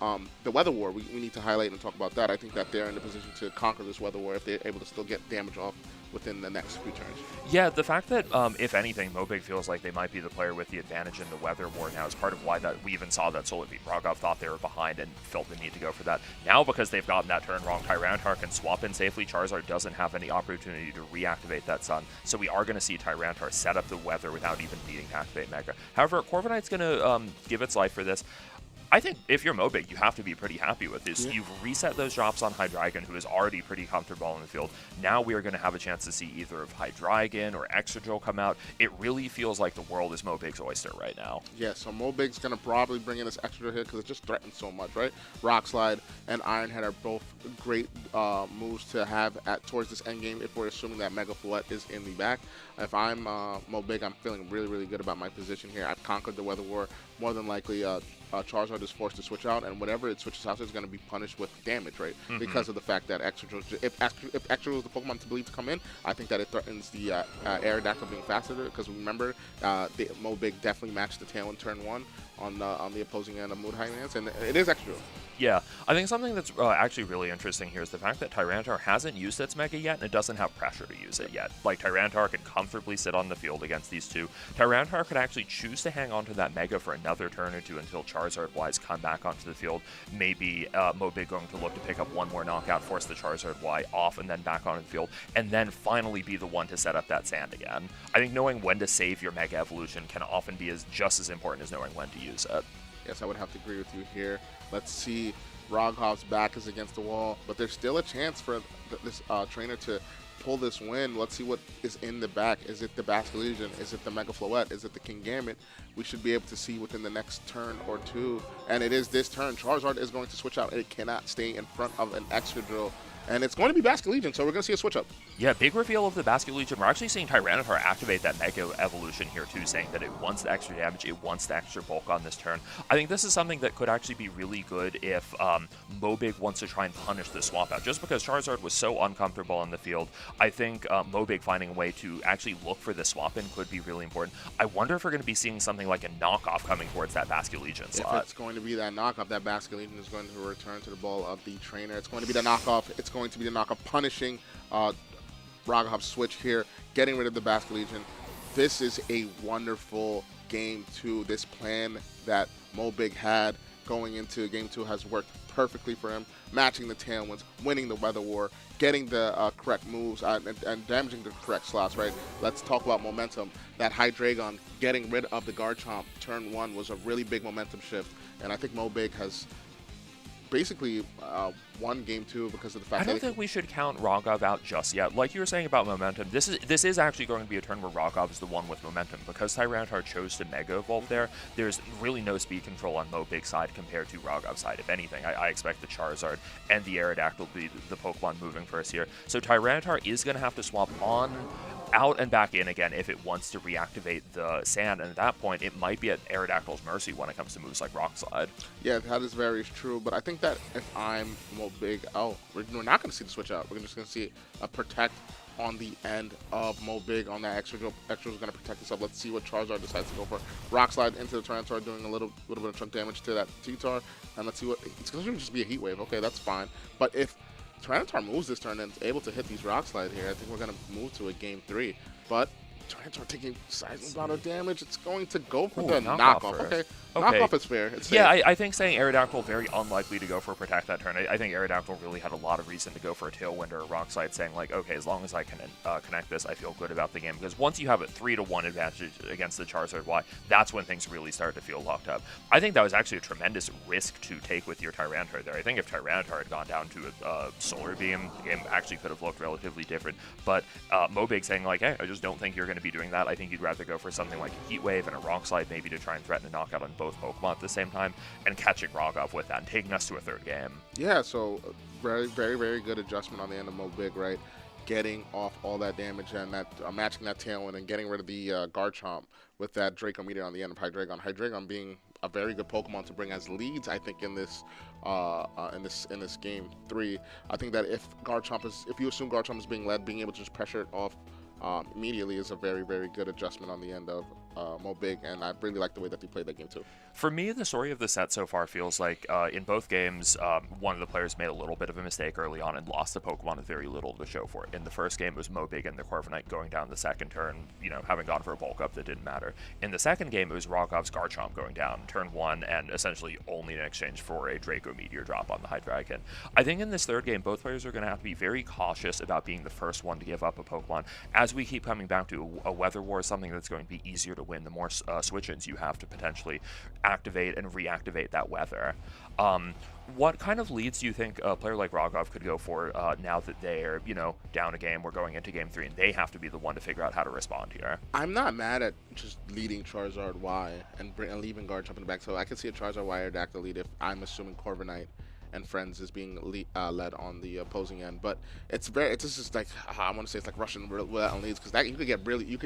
the Weather War. We need to highlight and talk about that. I think that they're in the position to conquer this Weather War if they're able to still get damage off within the next few turns. Yeah, the fact that, if anything, Mobig feels like they might be the player with the advantage in the Weather War now is part of why that we even saw that Solar Beam. Rogov thought they were behind and felt the need to go for that. Now, because they've gotten that turn wrong, Tyranitar can swap in safely. Charizard doesn't have any opportunity to reactivate that Sun, so we are going to see Tyranitar set up the Weather without even needing to activate Mega. However, Corviknight's going to give its life for this. I think if you're Mobig, you have to be pretty happy with this. Yeah. You've reset those drops on Hydreigon, who is already pretty comfortable in the field. Now we are going to have a chance to see either of Hydreigon or Excadrill come out. It really feels like the world is Mobig's oyster right now. Yeah, so Mobig's going to probably bring in this Excadrill here because it just threatens so much, right? Rock Slide and Iron Head are both great moves to have towards this endgame if we're assuming that Mega Floette is in the back. If I'm Mobig, I'm feeling really, really good about my position here. I've conquered the Weather War. More than likely, Charizard is forced to switch out, and whatever it switches out to is going to be punished with damage, right? Mm-hmm. Because of the fact that Excadrill, if Excadrill is the Pokemon to believe to come in, I think that it threatens the Aerodactyl being faster. Because remember, the Mobig definitely matched the tail in turn 1 on the opposing end of Mood Highlands, and it is Excadrill. Yeah, I think something that's actually really interesting here is the fact that Tyranitar hasn't used its Mega yet, and it doesn't have pressure to use it yet. Like, Tyranitar can comfortably sit on the field against these two. Tyranitar could actually choose to hang on to that Mega for another turn or two until Charizard-Y's come back onto the field. Maybe Mobig going to look to pick up one more knockout, force the Charizard-Y off, and then back onto the field, and then finally be the one to set up that sand again. I think knowing when to save your Mega Evolution can often be just as important as knowing when to use it. Yes, I would have to agree with you here. Let's see. Rogov's back is against the wall, but there's still a chance for this trainer to pull this win. Let's see what is in the back. Is it the Basculegion? Is it the Mega Floette? Is it the Kingambit? We should be able to see within the next turn or two. And it is this turn. Charizard is going to switch out. It cannot stay in front of an Excadrill. And it's going to be Basculegion, so we're going to see a switch up. Yeah, big reveal of the Basculegion. We're actually seeing Tyranitar activate that Mega Evolution here too, saying that it wants the extra damage, it wants the extra bulk on this turn. I think this is something that could actually be really good if Mobig wants to try and punish the swap out. Just because Charizard was so uncomfortable on the field, I think Mobig finding a way to actually look for the swap in could be really important. I wonder if we're going to be seeing something like a knockoff coming towards that Basculegion slot. If it's going to be that knockoff, that Basculegion is going to return to the ball of the trainer. It's going to be the knockoff. It's going to be the knockoff punishing Rogov's switch here, getting rid of the Basculegion. This is a wonderful game 2. This plan that Mobig had going into game 2 has worked perfectly for him, matching the Tailwinds, winning the Weather War, getting the correct moves, and damaging the correct slots, right? Let's talk about momentum. That Hydreigon getting rid of the Garchomp turn 1 was a really big momentum shift, and I think Mobig has basically won game 2 because of the fact I don't think we should count Rogov out just yet. Like you were saying about momentum, this is actually going to be a turn where Rogov is the one with momentum. Because Tyranitar chose to Mega Evolve there's really no speed control on Mobig's side compared to Rogov's side. If anything, I expect the Charizard and the Aerodactyl to be the Pokemon moving first here. So Tyranitar is going to have to swap out and back in again if it wants to reactivate the sand, and at that point it might be at Aerodactyl's mercy when it comes to moves like Rock Slide. Yeah, that is very true, but I think that if I'm Mobig, we're not going to see the switch out. We're just going to see a protect on the end of Mobig on that extra. Extra is going to protect itself. Let's see what Charizard decides to go for. Rock Slide into the Tyranitar, doing a little bit of chunk damage to that T-Tar. And let's see what, it's going to just be a Heat Wave. Okay, that's fine. But if Tyranitar moves this turn and is able to hit these Rock Slide here, I think we're going to move to a Game 3. But Tyranitar taking sizable amount of damage. It's going to go for the knockoff. Okay. Knockoff is fair. It's yeah, safe. I think saying Aerodactyl, very unlikely to go for Protect that turn. I think Aerodactyl really had a lot of reason to go for a Tailwind or a Rock Slide, saying like, okay, as long as I can connect this, I feel good about the game. Because once you have a 3-1 advantage against the Charizard Y, that's when things really start to feel locked up. I think that was actually a tremendous risk to take with your Tyranitar there. I think if Tyranitar had gone down to a Solar Beam, the game actually could have looked relatively different. But Mobig saying like, hey, I just don't think you're going to be doing that. I think you'd rather go for something like a Heat Wave and a Rock Slide, maybe to try and threaten a knockout on both Pokemon at the same time, and catching Rogoff with that and taking us to a third game. Yeah, so very, very, very good adjustment on the end of Mobig, right? Getting off all that damage and that matching that Tailwind and getting rid of the Garchomp with that Draco Meteor on the end of Hydreigon. Hydreigon being a very good Pokemon to bring as leads, I think, in this game 3. I think that if you assume Garchomp is being led, being able to just pressure it off immediately is a very, very good adjustment on the end of Mobig, and I really like the way that they played that game too. For me, the story of the set so far feels like in both games, one of the players made a little bit of a mistake early on and lost the Pokemon with very little to show for it. In the first game, it was Mobig and the Corviknight going down the second turn, having gone for a bulk up that didn't matter. In the second game, it was Rogov's Garchomp going down turn 1 and essentially only in exchange for a Draco Meteor drop on the Hydreigon. I think in this third game, both players are going to have to be very cautious about being the first one to give up a Pokemon. As we keep coming back to a Weather War, something that's going to be easier to win, the more switch-ins you have to potentially activate and reactivate that weather. What kind of leads do you think a player like Rogov could go for now that they're, down a game, we're going into game 3, and they have to be the one to figure out how to respond here? I'm not mad at just leading Charizard Y and leaving Garchomp in the back, so I could see a Charizard Y Aerodactyl lead if I'm assuming Corviknight and Friends is being led on the opposing end. But it's just like, I want to say it's like Russian roulette on leads, because you could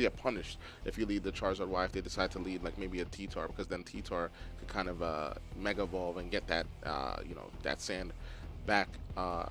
get punished if you lead the Charizard Y if they decide to lead like maybe a T-Tar, because then T-Tar could kind of Mega Evolve and get that that sand back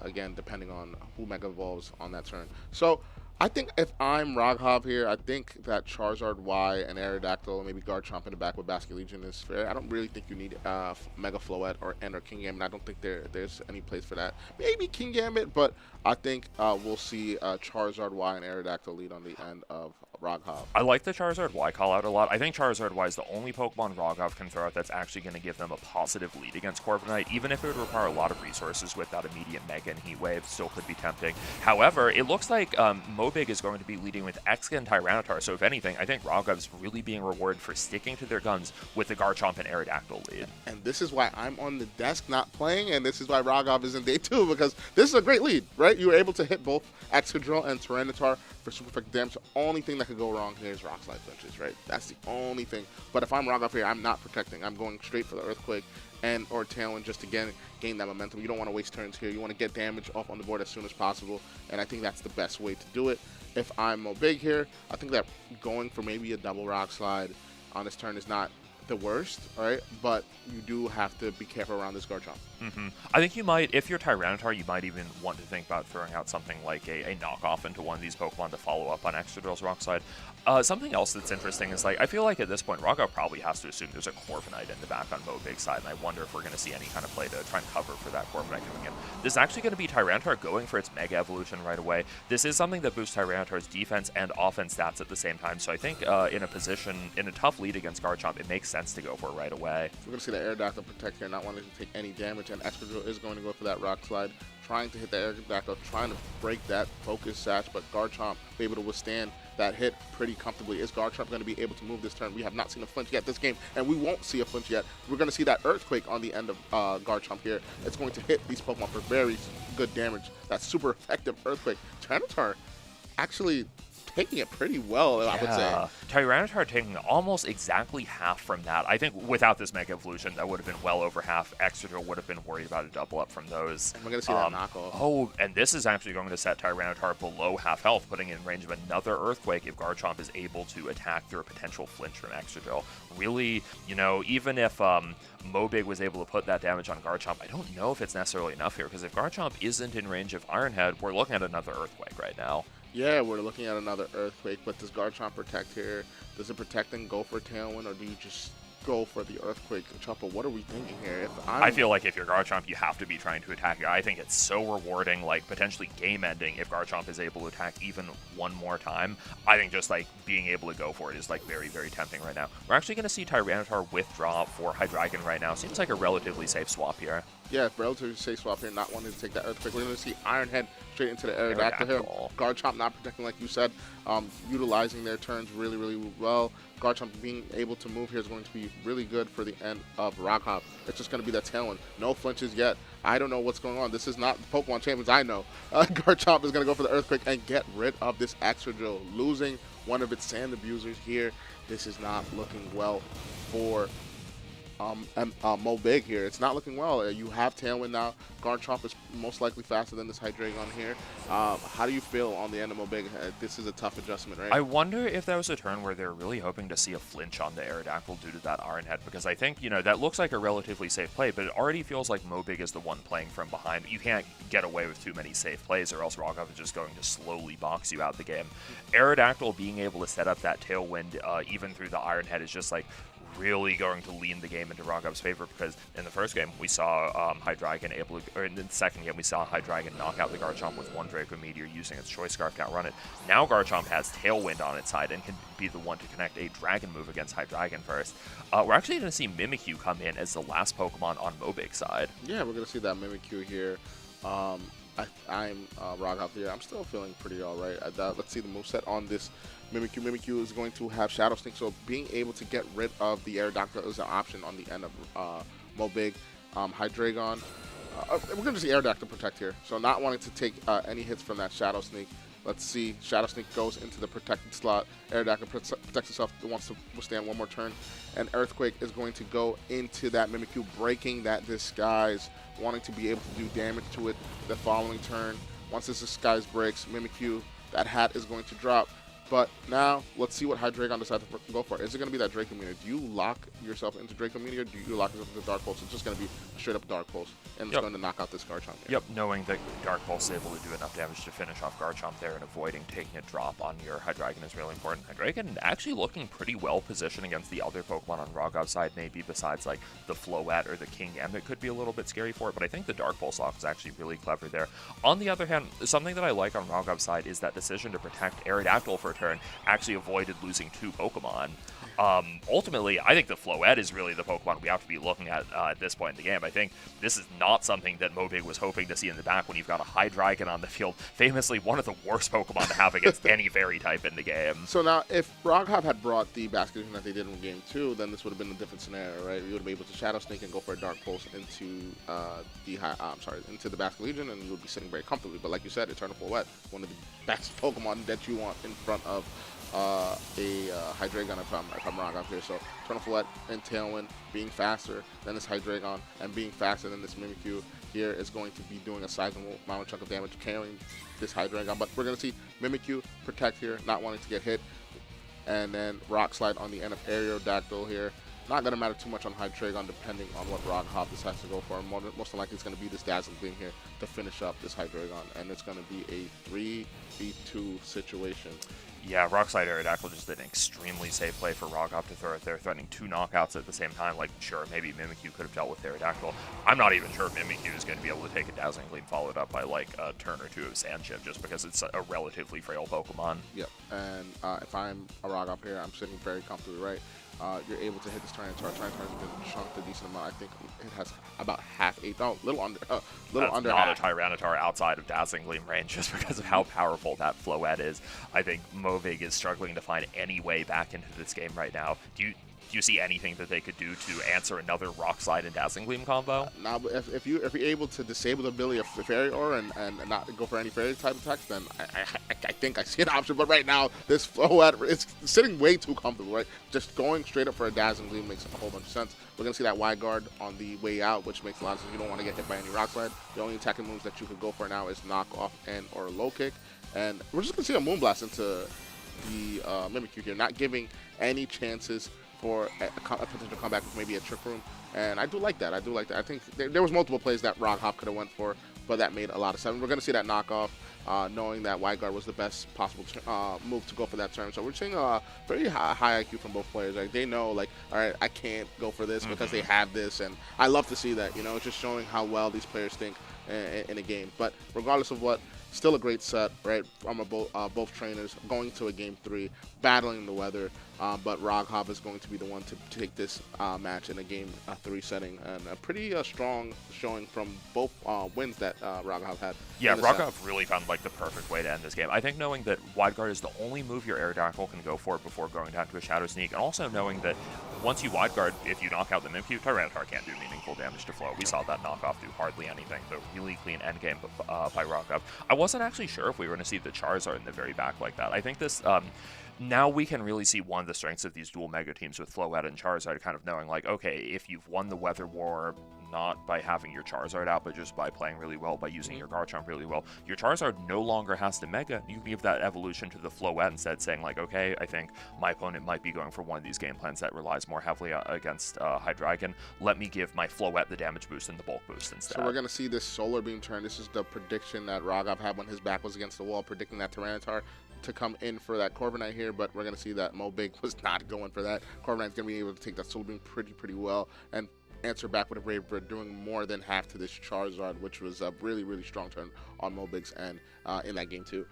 again, depending on who Mega Evolves on that turn. So I think if I'm Roghov here, I think that Charizard Y and Aerodactyl, maybe Garchomp in the back with Basket Legion is fair. I don't really think you need Mega Floette or King Gambit. I don't think there's any place for that. Maybe King Gambit, but I think we'll see Charizard Y and Aerodactyl lead on the end of Roghov. I like the Charizard Y call out a lot. I think Charizard Y is the only Pokemon Roghov can throw out that's actually going to give them a positive lead against Corviknight, even if it would require a lot of resources with that immediate Mega and Heat Wave. Still could be tempting. However, it looks like Mobig is going to be leading with Exca and Tyranitar, so if anything, I think Roghov's really being rewarded for sticking to their guns with the Garchomp and Aerodactyl lead. And this is why I'm on the desk not playing, and this is why Roghov is in day 2, because this is a great lead, right? You were able to hit both Excadrill and Tyranitar for super effective damage. The only thing that could go wrong here is Rock Slide flinches, right? That's the only thing. But if I'm Roghov here, I'm not protecting. I'm going straight for the Earthquake or Tailwind just to gain that momentum. You don't want to waste turns here. You want to get damage off on the board as soon as possible, and I think that's the best way to do it. If I'm Mobig here, I think that going for maybe a double Rock Slide on this turn is not the worst, all right? But you do have to be careful around this Garchomp. I think you might, if you're Tyranitar, you might even want to think about throwing out something like a knockoff into one of these Pokemon to follow up on Excadrill's Rock Slide. Something else that's interesting is, like, I feel like at this point, Roghov probably has to assume there's a Corviknight in the back on Mobig's side, and I wonder if we're going to see any kind of play to try and cover for that Corviknight coming in. This is actually going to be Tyranitar going for its Mega Evolution right away. This is something that boosts Tyranitar's defense and offense stats at the same time, so I think in a tough lead against Garchomp, it makes sense to go for it right away. We're going to see the Aerodactyl protect here, not wanting to take any damage, and Excadrill is going to go for that Rock Slide, trying to hit the Aerodactyl, trying to break that Focus Sash, but Garchomp be able to withstand that hit pretty comfortably. Is Garchomp going to be able to move this turn? We have not seen a flinch yet this game, and we won't see a flinch yet. We're going to see that Earthquake on the end of Garchomp here. It's going to hit these Pokemon for very good damage. That's super effective Earthquake. Tyranitar actually taking it pretty well, I would say. Tyranitar taking almost exactly half from that. I think without this Mega Evolution, that would have been well over half. Excadrill would have been worried about a double up from those. And we're going to see that knockoff. Oh, and this is actually going to set Tyranitar below half health, putting in range of another Earthquake if Garchomp is able to attack through a potential flinch from Excadrill. Really, even if Mobig was able to put that damage on Garchomp, I don't know if it's necessarily enough here, because if Garchomp isn't in range of Iron Head, we're looking at another Earthquake right now. Yeah, we're looking at another Earthquake, but does Garchomp protect here? Does it protect and go for Tailwind, or do you just go for the Earthquake? Chopper, what are we thinking here? I feel like if you're Garchomp, you have to be trying to attack here. I think it's so rewarding, like potentially game-ending, if Garchomp is able to attack even one more time. I think just like being able to go for it is like very, very tempting right now. We're actually going to see Tyranitar withdraw for Hydreigon right now. Seems like a relatively safe swap here. Yeah, relatively safe swap here, not wanting to take that Earthquake. We're going to see Iron Head straight into the Aerodactyl here. Garchomp not protecting, like you said, utilizing their turns really, really well. Garchomp being able to move here is going to be really good for the end of Rock Hop. It's just going to be that Tailwind. No flinches yet. I don't know what's going on. This is not the Pokemon Champions I know. Garchomp is going to go for the Earthquake and get rid of this Excadrill, losing one of its Sand Abusers here. This is not looking well for Mobig here. It's not looking well. You have Tailwind now. Garchomp is most likely faster than this Hydreigon here. How do you feel on the end of Mobig? This is a tough adjustment, right? I wonder if that was a turn where they're really hoping to see a flinch on the Aerodactyl due to that Iron Head, because I think, that looks like a relatively safe play, but it already feels like Mobig is the one playing from behind. You can't get away with too many safe plays, or else Rock Hop is just going to slowly box you out the game. Aerodactyl being able to set up that Tailwind even through the Iron Head is just like really going to lean the game into Rock Hop's favor, because in the first game we saw Hydreigon able to, or in the second game we saw Hydreigon knock out the Garchomp with one Draco Meteor using its Choice Scarf to outrun it. Now Garchomp has Tailwind on its side and can be the one to connect a Dragon move against Hydreigon first. We're actually going to see Mimikyu come in as the last Pokemon on Mobig's side. Yeah, we're going to see that Mimikyu here. I'm Rock Hop here. I'm still feeling pretty alright. Let's see the moveset on this Mimikyu. Mimikyu is going to have Shadow Sneak, so being able to get rid of the Aerodactyl is an option on the end of Mobig. Hydreigon. We're going to see Aerodactyl protect here, so not wanting to take any hits from that Shadow Sneak. Let's see. Shadow Sneak goes into the protected slot. Aerodactyl protects itself, wants to withstand one more turn. And Earthquake is going to go into that Mimikyu, breaking that Disguise, wanting to be able to do damage to it the following turn. Once this Disguise breaks, Mimikyu, that hat is going to drop. But now, let's see what Hydreigon decides to go for. Is it going to be that Draco Meteor? Do you lock yourself into Draco Meteor, or do you lock yourself into Dark Pulse? It's just going to be a straight-up Dark Pulse, and it's going to knock out this Garchomp here. Yep, knowing that Dark Pulse is able to do enough damage to finish off Garchomp there and avoiding taking a drop on your Hydreigon is really important. Hydreigon actually looking pretty well positioned against the other Pokemon on Rock Hop's side, maybe besides like the Floette or the King Gambit could be a little bit scary for it, but I think the Dark Pulse lock is actually really clever there. On the other hand, something that I like on Rock Hop's side is that decision to protect Aerodactyl for a turn actually avoided losing two Pokemon. Ultimately, I think the Floette is really the Pokemon we have to be looking at this point in the game. I think this is not something that Mobig was hoping to see in the back when you've got a Hydreigon on the field, famously one of the worst Pokemon to have against any fairy type in the game. So now, if Rock Hop had brought the Basket Legion that they did in Game 2, then this would have been a different scenario, right? You would have been able to Shadow Sneak and go for a Dark Pulse into into the Basket Legion, and you would be sitting very comfortably. But like you said, Eternal Floette, one of the best Pokemon that you want in front of a Hydreigon if I'm Rock Hop here. So Eternal Floette and Tailwind being faster than this Hydreigon and being faster than this Mimikyu here is going to be doing a sizable amount of chunk of damage carrying this Hydreigon. But we're going to see Mimikyu protect here, not wanting to get hit. And then Rock Slide on the end of Aerodactyl here. Not going to matter too much on Hydreigon depending on what Rock Hop decides to go for. Most likely it's going to be this Dazzling Gleam here to finish up this Hydreigon. And it's going to be a 3v2 situation. Yeah, Rock Slide Aerodactyl just did an extremely safe play for Rock Hop to throw it there, threatening two knockouts at the same time. Like, sure, maybe Mimikyu could have dealt with Aerodactyl. I'm not even sure if Mimikyu is going to be able to take a Dazzling Gleam followed up by, like, a turn or two of Sand Chip, just because it's a relatively frail Pokemon. Yep, and if I'm a Rock Hop here, I'm sitting very comfortably right. You're able to hit this Tyranitar. Tyranitar has been chunked a decent amount. I think it has about half a, no, little under not half. a Tyranitar outside of Dazzling Gleam range just because of how powerful that Floette is. I think Mobig is struggling to find any way back into this game right now. you see anything that they could do to answer another Rock Slide and Dazzling Gleam combo? Now, if you're able to disable the ability of Fairy Aura and not go for any Fairy type attacks, then I think I see an option. But right now, this flow it's sitting way too comfortable, right? Just going straight up for a Dazzling Gleam makes a whole bunch of sense. We're going to see that wide guard on the way out, which makes a lot of sense. You don't want to get hit by any Rock Slide. The only attacking moves that you could go for now is Knock Off and or Low Kick. And we're just going to see a Moonblast into the Mimikyu here, not giving any chances for a potential comeback with maybe a Trick Room. And I do like that. I think there was multiple plays that Rock could have went for, but that made a lot of sense. We're going to see that knockoff, knowing that Wide Guard was the best possible move to go for that turn. So we're seeing a very high IQ from both players. Like, they know, like, all right, I can't go for this because they have this. And I love to see that, you know, it's just showing how well these players think in a game. But regardless of what, still a great set, right, from both trainers going to a game 3, battling the weather. But Roghov is going to be the one to take this match in a game 3 setting, and a pretty strong showing from both wins that Roghov had. Yeah, Roghov really found like the perfect way to end this game. I think knowing that Wide Guard is the only move your Aerodactyl can go for before going down to a Shadow Sneak, and also knowing that once you Wide Guard, if you knock out the Mimikyu, Tyranitar can't do meaningful damage to Flow. We saw that knockoff do hardly anything, so really clean endgame by Roghov. I wasn't actually sure if we were going to see the Charizard in the very back like that. I think this... now we can really see one of the strengths of these dual mega teams with Floette and Charizard, kind of knowing like, okay, if you've won the Weather War not by having your Charizard out, but just by playing really well, by using your Garchomp really well, your Charizard no longer has to Mega. You can give that evolution to the Floette instead, saying like, okay, I think my opponent might be going for one of these game plans that relies more heavily against Hydreigon. Let me give my Floette the damage boost and the bulk boost instead. So we're going to see this Solar Beam turn. This is the prediction that Roghov had when his back was against the wall, predicting that Tyranitar to come in for that Corviknight here, but we're going to see that Mobig was not going for that. Corviknight's going to be able to take that Solar Beam pretty well and answer back with a Brave Bird, doing more than half to this Charizard, which was a really strong turn on Mobig's end in that game too.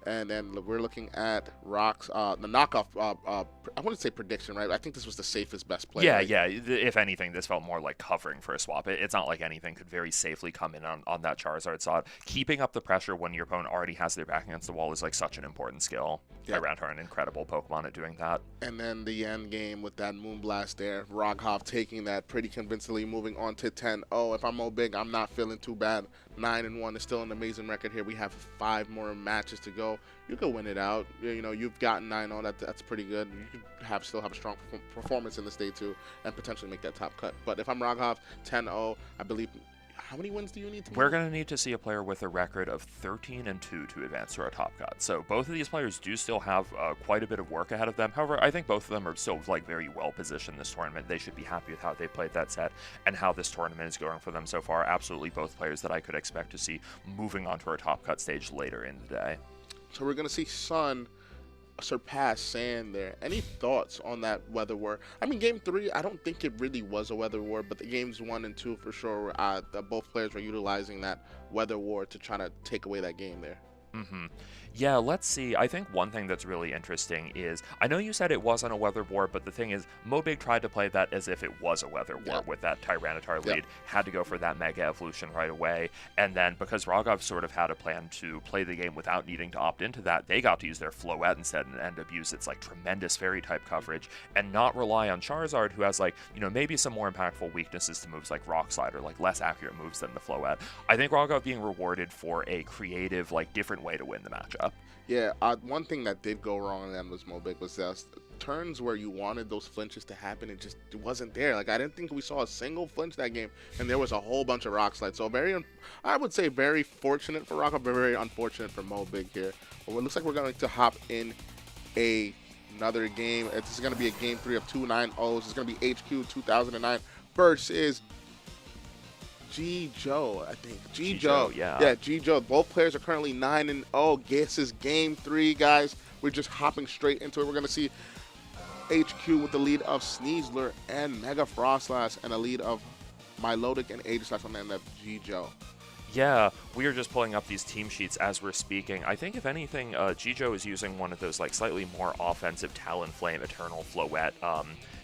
And then we're looking at Rock's the knockoff. I wouldn't say prediction, right? I think this was the safest best play. Yeah, right? yeah. If anything, this felt more like covering for a swap. It's not like anything could very safely come in on that Charizard side. Keeping up the pressure when your opponent already has their back against the wall is like such an important skill. Yeah. Tyranitar, an incredible Pokemon at doing that. And then the end game with that Moonblast there, Roghov taking that pretty convincingly, moving on to 10-0. If I'm Mobig, I'm not feeling too bad. 9-1 is still an amazing record here. We have 5 more matches to go. You could win it out. You know, you've gotten 9-0. That's pretty good. You could still have a strong performance in this day too, and potentially make that top cut. But if I'm Roghov, 10-0, I believe. How many wins do you need to We're going to need to see a player with a record of 13-2 to advance to our top cut. So both of these players do still have quite a bit of work ahead of them. However, I think both of them are still like very well positioned this tournament. They should be happy with how they played that set and how this tournament is going for them so far. Absolutely both players that I could expect to see moving on to our top cut stage later in the day. So we're going to see Sun surpass Sand there. Any thoughts on that Weather War? I mean, game 3, I don't think it really was a Weather War, but the games 1 and 2 for sure, both players were utilizing that Weather War to try to take away that game there. Yeah, let's see. I think one thing that's really interesting is, I know you said it wasn't a Weather War, but the thing is, Mobig tried to play that as if it was a Weather War with that Tyranitar lead, had to go for that Mega Evolution right away, and then because Roghov sort of had a plan to play the game without needing to opt into that, they got to use their Floette instead and abuse its like tremendous Fairy type coverage and not rely on Charizard, who has like, you know, maybe some more impactful weaknesses to moves like Rock Slide or like less accurate moves than the Floette. I think Roghov being rewarded for a creative, like different way to win the matchup. Yeah, one thing that did go wrong in them was Mobig was turns where you wanted those flinches to happen, it wasn't there. Like, I didn't think we saw a single flinch that game, and there was a whole bunch of Rock Slides. So I would say very fortunate for Rock, but very unfortunate for Mobig here. But it looks like we're going to hop in another game. This is going to be a game 3 of 2 9-0s. It's going to be HQ 2009 versus G-Joe, I think. G-Joe. Yeah, G-Joe. Both players are currently 9-0. This is game 3, guys. We're just hopping straight into it. We're going to see HQ with the lead of Sneasler and Mega Frostlass and a lead of Milotic and Aegislash on the end of G-Joe. Yeah, we are just pulling up these team sheets as we're speaking. I think, if anything, G-Joe is using one of those like slightly more offensive Talonflame, Eternal Floette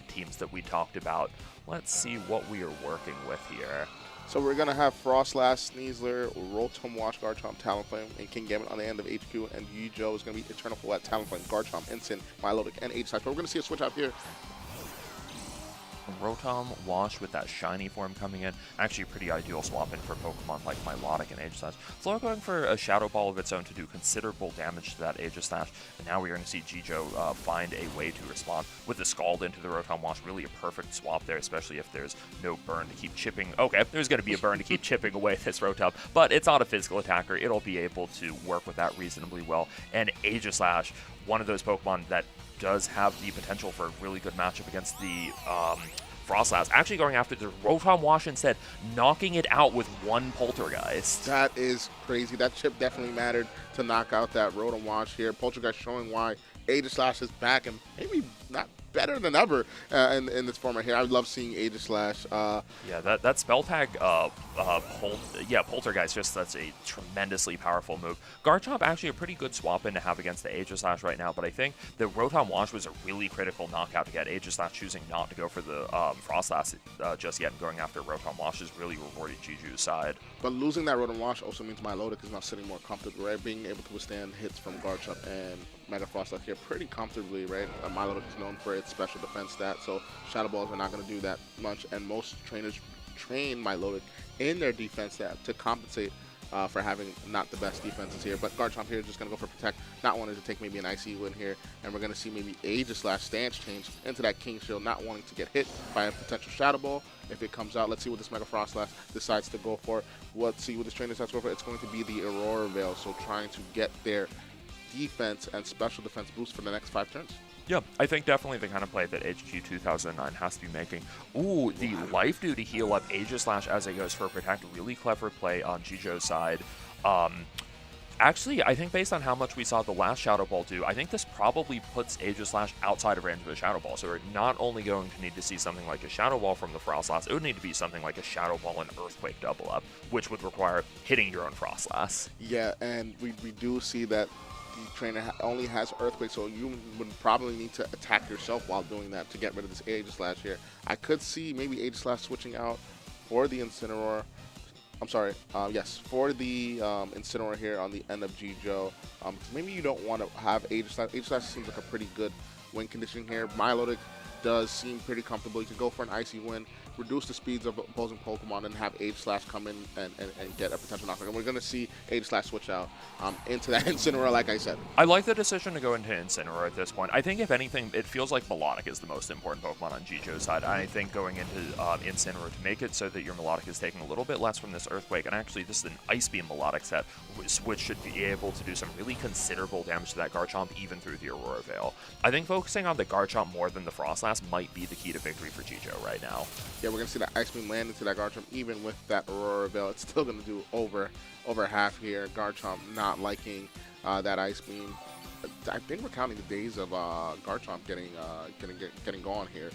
teams that we talked about. Let's see what we are working with here. So we're going to have Frostlass, Sneasler, Rotom, Wash, Garchomp, Talonflame, and Kingambit on the end of HQ, and G-Joe is going to be Eternal Floette, Talonflame, Garchomp, Ensign, Milotic, and Aegislash. But we're going to see a switch out here. Rotom Wash with that shiny form coming in, actually a pretty ideal swap in for Pokemon like Milotic and Aegislash. Floor going for a Shadow Ball of its own to do considerable damage to that Aegislash, and now we're going to see Jijo find a way to respond with the Scald into the Rotom Wash. Really a perfect swap there, especially if there's no burn to keep chipping. Okay, there's going to be a burn to keep chipping away this Rotom, but it's not a physical attacker. It'll be able to work with that reasonably well, and Aegislash, one of those Pokemon that does have the potential for a really good matchup against the Frostlass, actually going after the Rotom Wash instead, knocking it out with one Poltergeist. That is crazy. That chip definitely mattered to knock out that Rotom Wash here. Poltergeist showing why Aegislash is back and maybe not better than ever in this format here. I love seeing Aegislash. Yeah, that spell tag, Poltergeist, just that's a tremendously powerful move. Garchomp actually a pretty good swap in to have against the Aegislash right now, but I think the Rotom Wash was a really critical knockout to get. Aegislash choosing not to go for the Frostlass just yet and going after Rotom Wash is really rewarded Jiju's side. But losing that Rotom Wash also means Milotic is now sitting more comfortably, right? Being able to withstand hits from Garchomp and Mega Frostlass here pretty comfortably, right? Milotic is known for its special defense stat, so Shadow Balls are not going to do that much, and most trainers train Milotic in their defense stat to compensate for having not the best defenses here. But Garchomp here is just going to go for Protect, not wanting to take maybe an Icy win here, and we're going to see maybe Aegislash stance change into that King Shield, not wanting to get hit by a potential Shadow Ball. If it comes out, let's see what this Mega Frostlass decides to go for. Let's see what this trainer decides to go for. It's going to be the Aurora Veil, so trying to get their defense and special defense boost for the next 5 turns. Yeah, I think definitely the kind of play that HQ 2009 has to be making. Ooh, the Life Dew to heal up Aegislash as it goes for a Protect. Really clever play on Jijo's side. Actually, I think based on how much we saw the last Shadow Ball do, I think this probably puts Aegislash outside of range of a Shadow Ball. So we're not only going to need to see something like a Shadow Ball from the Frostlass, it would need to be something like a Shadow Ball and Earthquake double up, which would require hitting your own Frostlass. Yeah, and we do see that the trainer only has Earthquake, so you would probably need to attack yourself while doing that to get rid of this Aegislash here. I could see maybe Aegislash switching out for the Incineroar. I'm sorry, yes, for the Incineroar here on the end of Jijo. Maybe you don't want to have Aegislash. Aegislash seems like a pretty good win condition here. Milotic does seem pretty comfortable. You can go for an Icy win, reduce the speeds of opposing Pokemon, and have Aegislash come in and get a potential knockback. And we're going to see Aegislash switch out into that Incineroar, like I said. I like the decision to go into Incineroar at this point. I think, if anything, it feels like Melodic is the most important Pokemon on Jijo's side. I think going into Incineroar to make it so that your Melodic is taking a little bit less from this Earthquake, and actually this is an Ice Beam Melodic set, which should be able to do some really considerable damage to that Garchomp, even through the Aurora Veil. I think focusing on the Garchomp more than the Frostlass might be the key to victory for Jijo right now. Yeah, we're going to see that Ice Beam land into that Garchomp. Even with that Aurora Veil, it's still going to do over half here. Garchomp not liking that Ice Beam. I think we're counting the days of Garchomp getting gone here.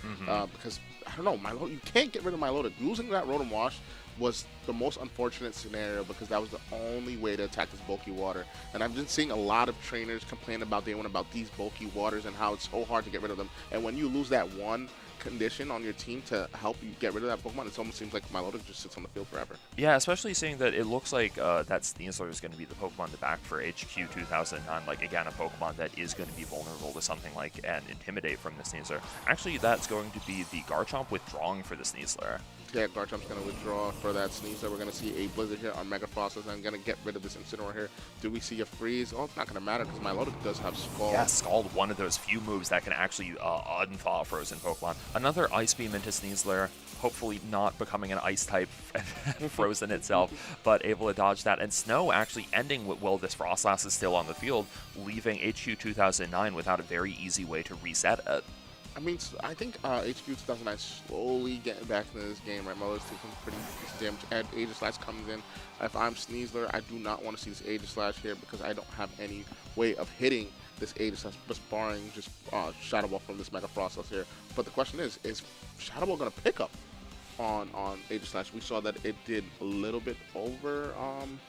Because, I don't know, you can't get rid of Milotic. Losing that Rotom Wash was the most unfortunate scenario because that was the only way to attack this bulky water. And I've been seeing a lot of trainers complain about day one about these bulky waters and how it's so hard to get rid of them. And when you lose that one condition on your team to help you get rid of that Pokemon, it almost seems like Milotic just sits on the field forever. Yeah, especially seeing that it looks like that Sneasler is going to be the Pokemon to back for HQ 2009. Like, again, a Pokemon that is going to be vulnerable to something like an Intimidate from the Sneasler. Actually, that's going to be the Garchomp withdrawing for the Sneasler. Yeah, Garchomp's going to withdraw for that Sneasler. We're going to see a Blizzard here on Mega Frostlass. I'm going to get rid of this Incineroar here. Do we see a Freeze? Oh, it's not going to matter because Milotic does have Scald. Yeah, Scald, one of those few moves that can actually unthaw frozen Pokemon. Another Ice Beam into Sneasler, hopefully not becoming an Ice type and frozen itself, but able to dodge that. And Snow actually ending with, well, this Frostlass is still on the field, leaving HQ 2009 without a very easy way to reset it. I mean, I think HQ 2009 slowly getting back into this game, right? Milotic's taking pretty decent damage. And Aegislash comes in. If I'm Sneasler, I do not want to see this Aegislash here because I don't have any way of hitting this Aegislash, just barring just Shadow Ball from this Mega Frostlass here. But the question is Shadow Ball going to pick up on Aegislash? We saw that it did a little bit over.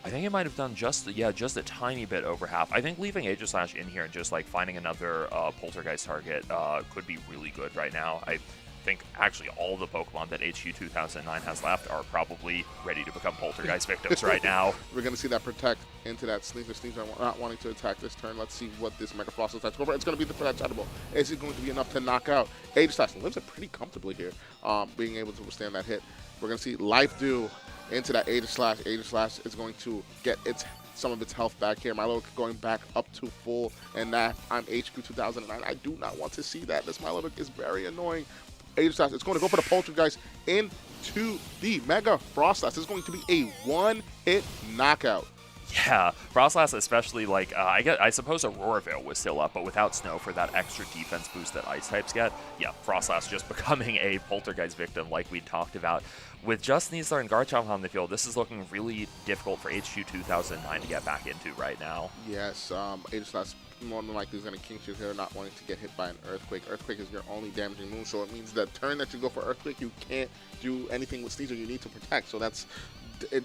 I think it might have done just a tiny bit over half. I think leaving Aegislash in here and just like finding another Poltergeist target could be really good right now. I think actually all the Pokemon that HQ 2009 has left are probably ready to become Poltergeist victims right now. We're going to see that Protect into that Sneasler. Sneasler not wanting to attack this turn. Let's see what this Mega Frost attacks over. It's going to be for that Shadow Ball. Is it going to be enough to knock out Aegislash? Lives it pretty comfortably here, being able to withstand that hit. We're going to see Life Dew into that Aegislash. Aegislash is going to get some of its health back here. Milotic going back up to full, and that I'm HQ 2009. I do not want to see that. This Milotic is very annoying. Aegislash, it's going to go for the Poltergeist into the Mega Frostlass. It's going to be a one-hit knockout. Yeah, Frostlass especially, like, I suppose Aurora Veil was still up, but without Snow for that extra defense boost that Ice types get, yeah, Frostlass just becoming a Poltergeist victim like we talked about. With just Sneasler and Garchomp on the field, this is looking really difficult for HQ 2009 to get back into right now. Yes, Aegislash more than likely is going to King Shield here, not wanting to get hit by an Earthquake. Earthquake is your only damaging move, so it means that turn that you go for Earthquake, you can't do anything with Sneasler. You need to protect, so it's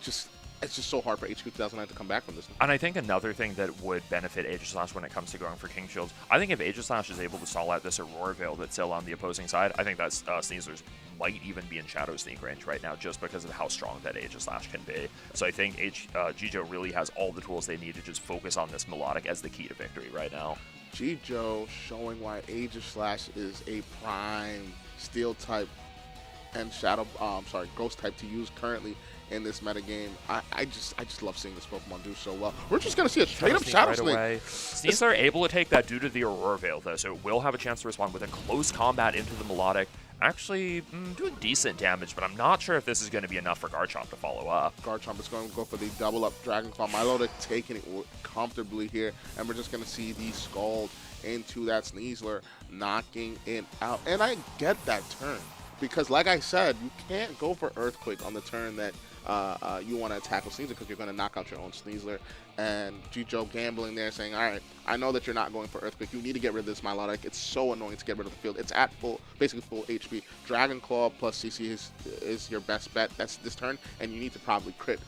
just so hard for HQ 2009 to come back from this. And I think another thing that would benefit Aegislash when it comes to going for King Shields, I think if Aegislash is able to stall out this Aurora Veil that's still on the opposing side, I think that Sneasler's might even be in Shadow Sneak range right now just because of how strong that Aegislash can be. So I think Jijo really has all the tools they need to just focus on this Melodic as the key to victory right now. Jijo showing why Aegislash is a prime Steel type and Ghost type to use currently in this metagame. I just love seeing this Pokemon do so well. We're just gonna see a straight up Shadow Sneak. Sneasler are able to take that due to the Aurora Veil though, so it will have a chance to respond with a close combat into the Melodic. Actually, doing decent damage, but I'm not sure if this is going to be enough for Garchomp to follow up. Garchomp is going to go for the double up Dragon Claw. Milotic taking it comfortably here, and we're just going to see the Scald into that Sneasler, knocking it out. And I get that turn, because like I said, you can't go for Earthquake on the turn that you want to attack with Sneasler, because you're going to knock out your own Sneasler. And Jijo gambling there, saying, all right, I know that you're not going for Earthquake. You need to get rid of this Milotic. It's so annoying to get rid of the field. It's at basically full HP. Dragon Claw plus CC is your best bet. That's this turn, and you need to probably crit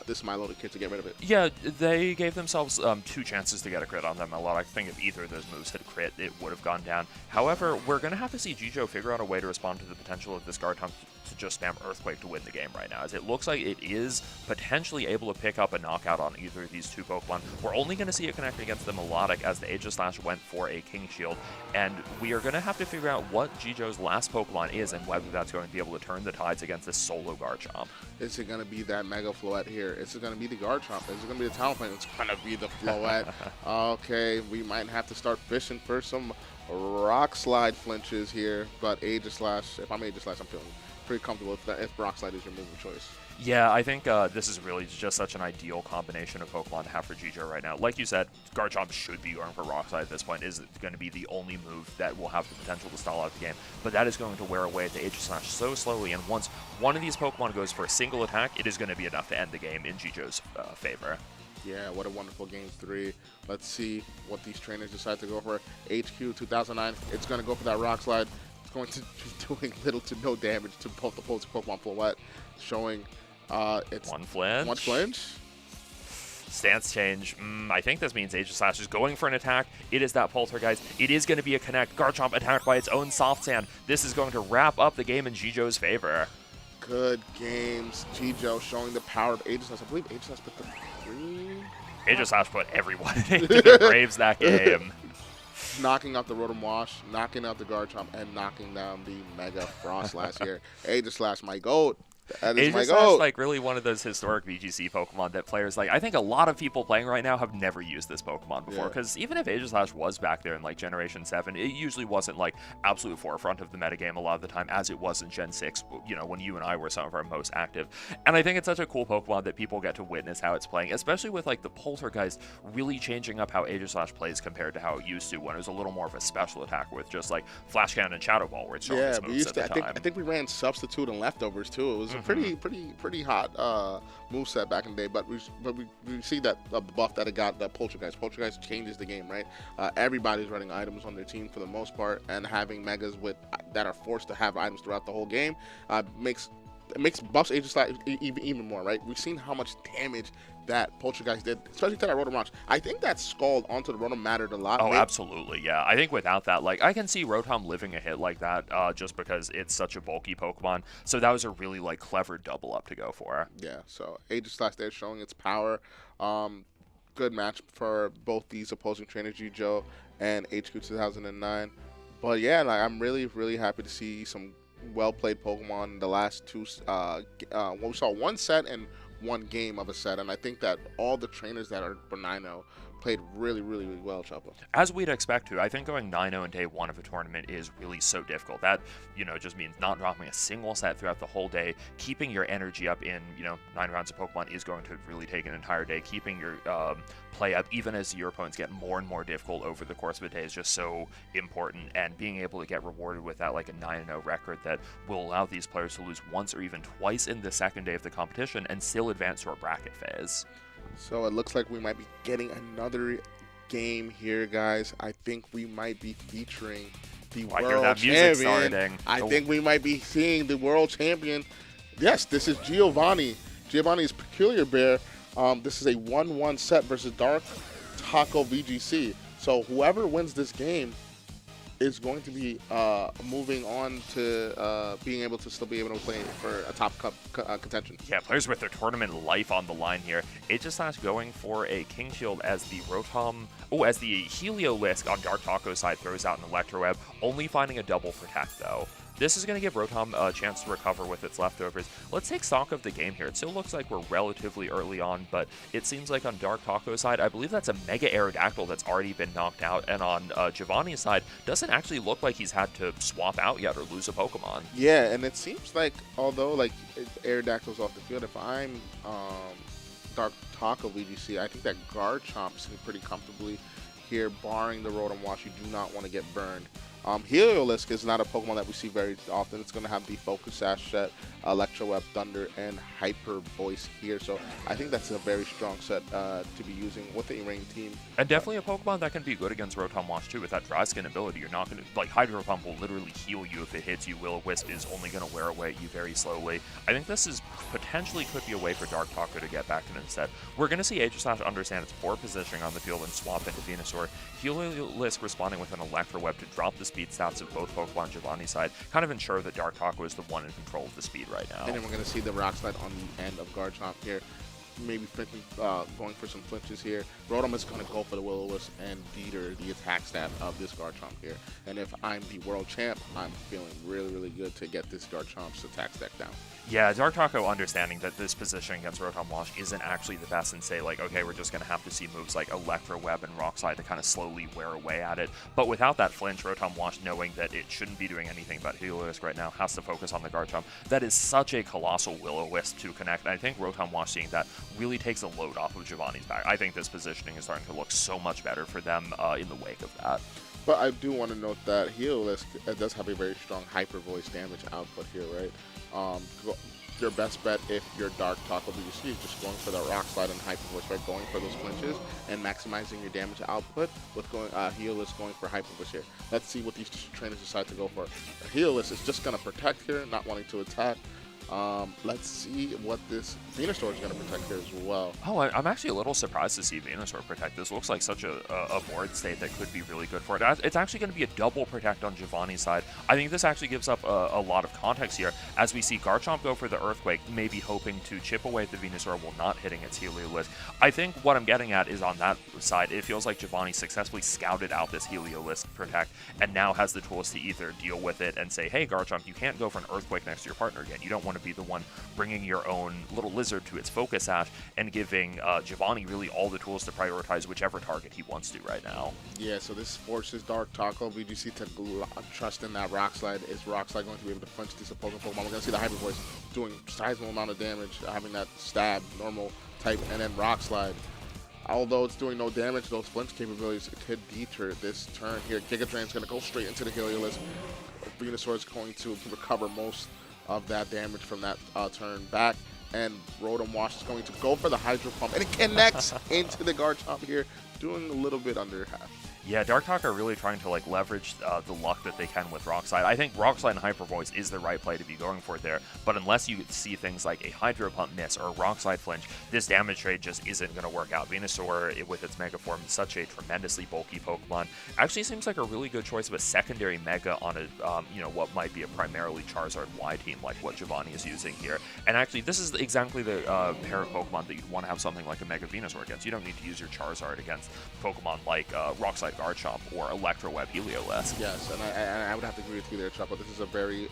this Milotic here to get rid of it. Yeah, they gave themselves 2 chances to get a crit on that Milotic. I think if either of those moves had crit, it would have gone down. However, we're going to have to see Jijo figure out a way to respond to the potential of this Garchomp to just spam Earthquake to win the game right now, as it looks like it is potentially able to pick up a knockout on either of these two Pokemon. We're only going to see it connect against the Melodic, as the Aegislash went for a King Shield, and we are going to have to figure out what Jijo's last Pokemon is and whether that's going to be able to turn the tides against this solo Garchomp. Is it going to be that Mega Floette here? Is it going to be the Garchomp? Is it going to be the Talonflame? It's going to be the Floette. Okay, we might have to start fishing for some Rock Slide flinches here, but Aegislash, if I'm Aegislash, I'm feeling pretty comfortable if Rock Slide is your move of choice. Yeah, I think this is really just such an ideal combination of Pokemon to have for Jijo right now. Like you said, Garchomp should be going for Rock Slide at this point. Is going to be the only move that will have the potential to stall out the game, but that is going to wear away at the Aegislash so slowly, and once one of these Pokemon goes for a single attack, it is going to be enough to end the game in Jijo's favor. Yeah, what a wonderful game 3. Let's see what these trainers decide to go for. HQ 2009, it's going to go for that Rock Slide. It's going to be doing little to no damage to both the opposing Pokemon Floette, showing it's one flinch. One flinch. Stance change. I think this means Aegislash is going for an attack. It is that Poltergeist. It is going to be a connect. Garchomp attacked by its own Soft Sand. This is going to wrap up the game in Jijo's favor. Good games. Jijo showing the power of Aegislash. I believe Aegislash put the 3. Aegislash put everyone into the Braves that game. Knocking out the Rotom Wash, knocking out the Garchomp, and knocking down the Mega Frostlass here. Aegislash, my GOAT. That is my GOAT. Like really one of those historic VGC Pokemon that players like. I think a lot of people playing right now have never used this Pokemon before, because even if Aegislash was back there in like Generation 7, it usually wasn't like absolute forefront of the metagame a lot of the time, as it was in Gen 6, you know, when you and I were some of our most active. And I think it's such a cool Pokemon that people get to witness how it's playing, especially with like the Poltergeist really changing up how Aegislash plays compared to how it used to, when it was a little more of a special attacker with just like Flash Cannon and Shadow Ball were its strongest moves at the time. I think we ran Substitute and Leftovers too. It was a pretty hot moveset back in the day, but we see that the buff that it got, that Poltergeist. Poltergeist changes the game, right? Everybody's running items on their team for the most part, and having Megas that are forced to have items throughout the whole game makes buffs Aegislash even more, right? We've seen how much damage that Poltergeist did, especially to that Rotom Launch. I think that Scald onto the Rotom mattered a lot. Oh, absolutely, yeah. I think without that, like, I can see Rotom living a hit like that just because it's such a bulky Pokemon. So that was a really, like, clever double up to go for. Yeah, so Aegislash there showing its power. good match for both these opposing trainers, Joe and HQ 2009. But yeah, like, I'm really, really happy to see some well-played Pokemon in the last two. We saw one set and one game of a set, and I think that all the trainers that are for 9-0 played really, really, really well, Choppa. As we'd expect to. I think going 9-0 in day one of a tournament is really so difficult. That, just means not dropping a single set throughout the whole day. Keeping your energy up in, 9 rounds of Pokemon is going to really take an entire day. Keeping your play up, even as your opponents get more and more difficult over the course of a day, is just so important. And being able to get rewarded with that, like a 9-0 record that will allow these players to lose once or even twice in the second day of the competition and still advance to a bracket phase. So it looks like we might be getting another game here, guys. I think we might be featuring the world champion. I think we might be seeing the world champion. Yes, this is Giovanni. Giovanni's Peculiar Bear. This is a 1-1 set versus Dark Taco VGC. So whoever wins this game is going to be moving on to being able to still be able to play for a top cup contention. Yeah, players with their tournament life on the line here. Aegislash going for a King Shield as the as the Heliolisk on Dark Taco's side throws out an Electroweb, only finding a double protect though. This is going to give Rotom a chance to recover with its leftovers. Let's take stock of the game here. It still looks like we're relatively early on, but it seems like on Dark Taco's side, I believe that's a Mega Aerodactyl that's already been knocked out, and on Giovanni's side, doesn't actually look like he's had to swap out yet or lose a Pokemon. Yeah, and it seems like, although like Aerodactyl's off the field, if I'm Dark Taco VGC, I think that Garchomp is pretty comfortably here, barring the Rotom Wash. You do not want to get burned. Heliolisk is not a Pokemon that we see very often. It's going to have the Focus Sash set, Electroweb, Thunder, and Hyper Voice here. So I think that's a very strong set to be using with the Rain team. And definitely a Pokemon that can be good against Rotom Wash too. With that Dry Skin ability, you're not going to, like, Hydro Pump will literally heal you if it hits you. Will-O-Wisp is only going to wear away at you very slowly. I think this is potentially could be a way for Dark Taco to get back to it instead. We're going to see Aegislash understand its poor positioning on the field and swap into Venusaur. Heliolisk responding with an Electroweb to drop the speed stats of both Pokemon Giovanni's side, kind of ensure that Dark Taco is the one in control of the speed right now. And then we're going to see the Rock Slide on the end of Garchomp here. Maybe going for some flinches here. Rotom is going to go for the Will-O-Wisp and deter the attack stat of this Garchomp here. And if I'm the world champ, I'm feeling really, really good to get this Garchomp's attack stat down. Yeah, Dark Taco understanding that this position against Rotom Wash isn't actually the best and say, like, okay, we're just going to have to see moves like Electroweb and Rock Slide to kind of slowly wear away at it. But without that flinch, Rotom Wash, knowing that it shouldn't be doing anything but Heliolisk right now, has to focus on the Garchomp. That is such a colossal Will-O-Wisp to connect. And I think Rotom Wash seeing that really takes a load off of Giovanni's back. I think this positioning is starting to look so much better for them in the wake of that. But I do want to note that Heliolisk does have a very strong Hyper Voice damage output here, right? Your best bet if you're Dark Taco VGC is just going for the Rock Slide and Hyper Voice, right? Going for those flinches and maximizing your damage output with going Heliolisk going for Hyper Voice here. Let's see what these trainers decide to go for. Heliolisk is just going to protect here, not wanting to attack. Let's see what this Venusaur is going to protect here as well. Oh, I'm actually a little surprised to see Venusaur protect. This looks like such a board state that could be really good for it. It's actually going to be a double protect on Giovanni's side. I think this actually gives up a lot of context here as we see Garchomp go for the Earthquake, maybe hoping to chip away at the Venusaur while not hitting its Heliolisk. I think what I'm getting at is on that side, it feels like Giovanni successfully scouted out this Heliolisk protect and now has the tools to either deal with it and say, hey, Garchomp, you can't go for an Earthquake next to your partner again. You don't want to be the one bringing your own little lizard to its Focus Sash and giving Giovanni really all the tools to prioritize whichever target he wants to right now. Yeah, so this forces Dark Taco VGC to trust in that Rock Slide. Is Rock Slide going to be able to punch these opposing Pokemon? We're going to see the Hyper Voice doing sizable amount of damage, having that stab, normal type, and then Rock Slide. Although it's doing no damage, those flinch capabilities could deter this turn here. Giga Drain's going to go straight into the Heliolisk. Venusaur is going to recover most of that damage from that turn back, and Rotom Wash is going to go for the Hydro Pump, and it connects into the Garchomp here, doing a little bit under half. Yeah, Dark Talk are really trying to like leverage the luck that they can with Rockslide. I think Rockslide and Hyper Voice is the right play to be going for there, but unless you see things like a Hydro Pump miss or a Rockslide flinch, this damage trade just isn't going to work out. Venusaur, with its Mega Form, is such a tremendously bulky Pokemon. Actually seems like a really good choice of a secondary Mega on a, what might be a primarily Charizard Y team like what Giovanni is using here. And actually, this is exactly the pair of Pokemon that you'd want to have something like a Mega Venusaur against. You don't need to use your Charizard against Pokemon like Rockslide Garchomp or Electroweb Heliolisk. Yes, and I would have to agree with you there, Chapo. This is a very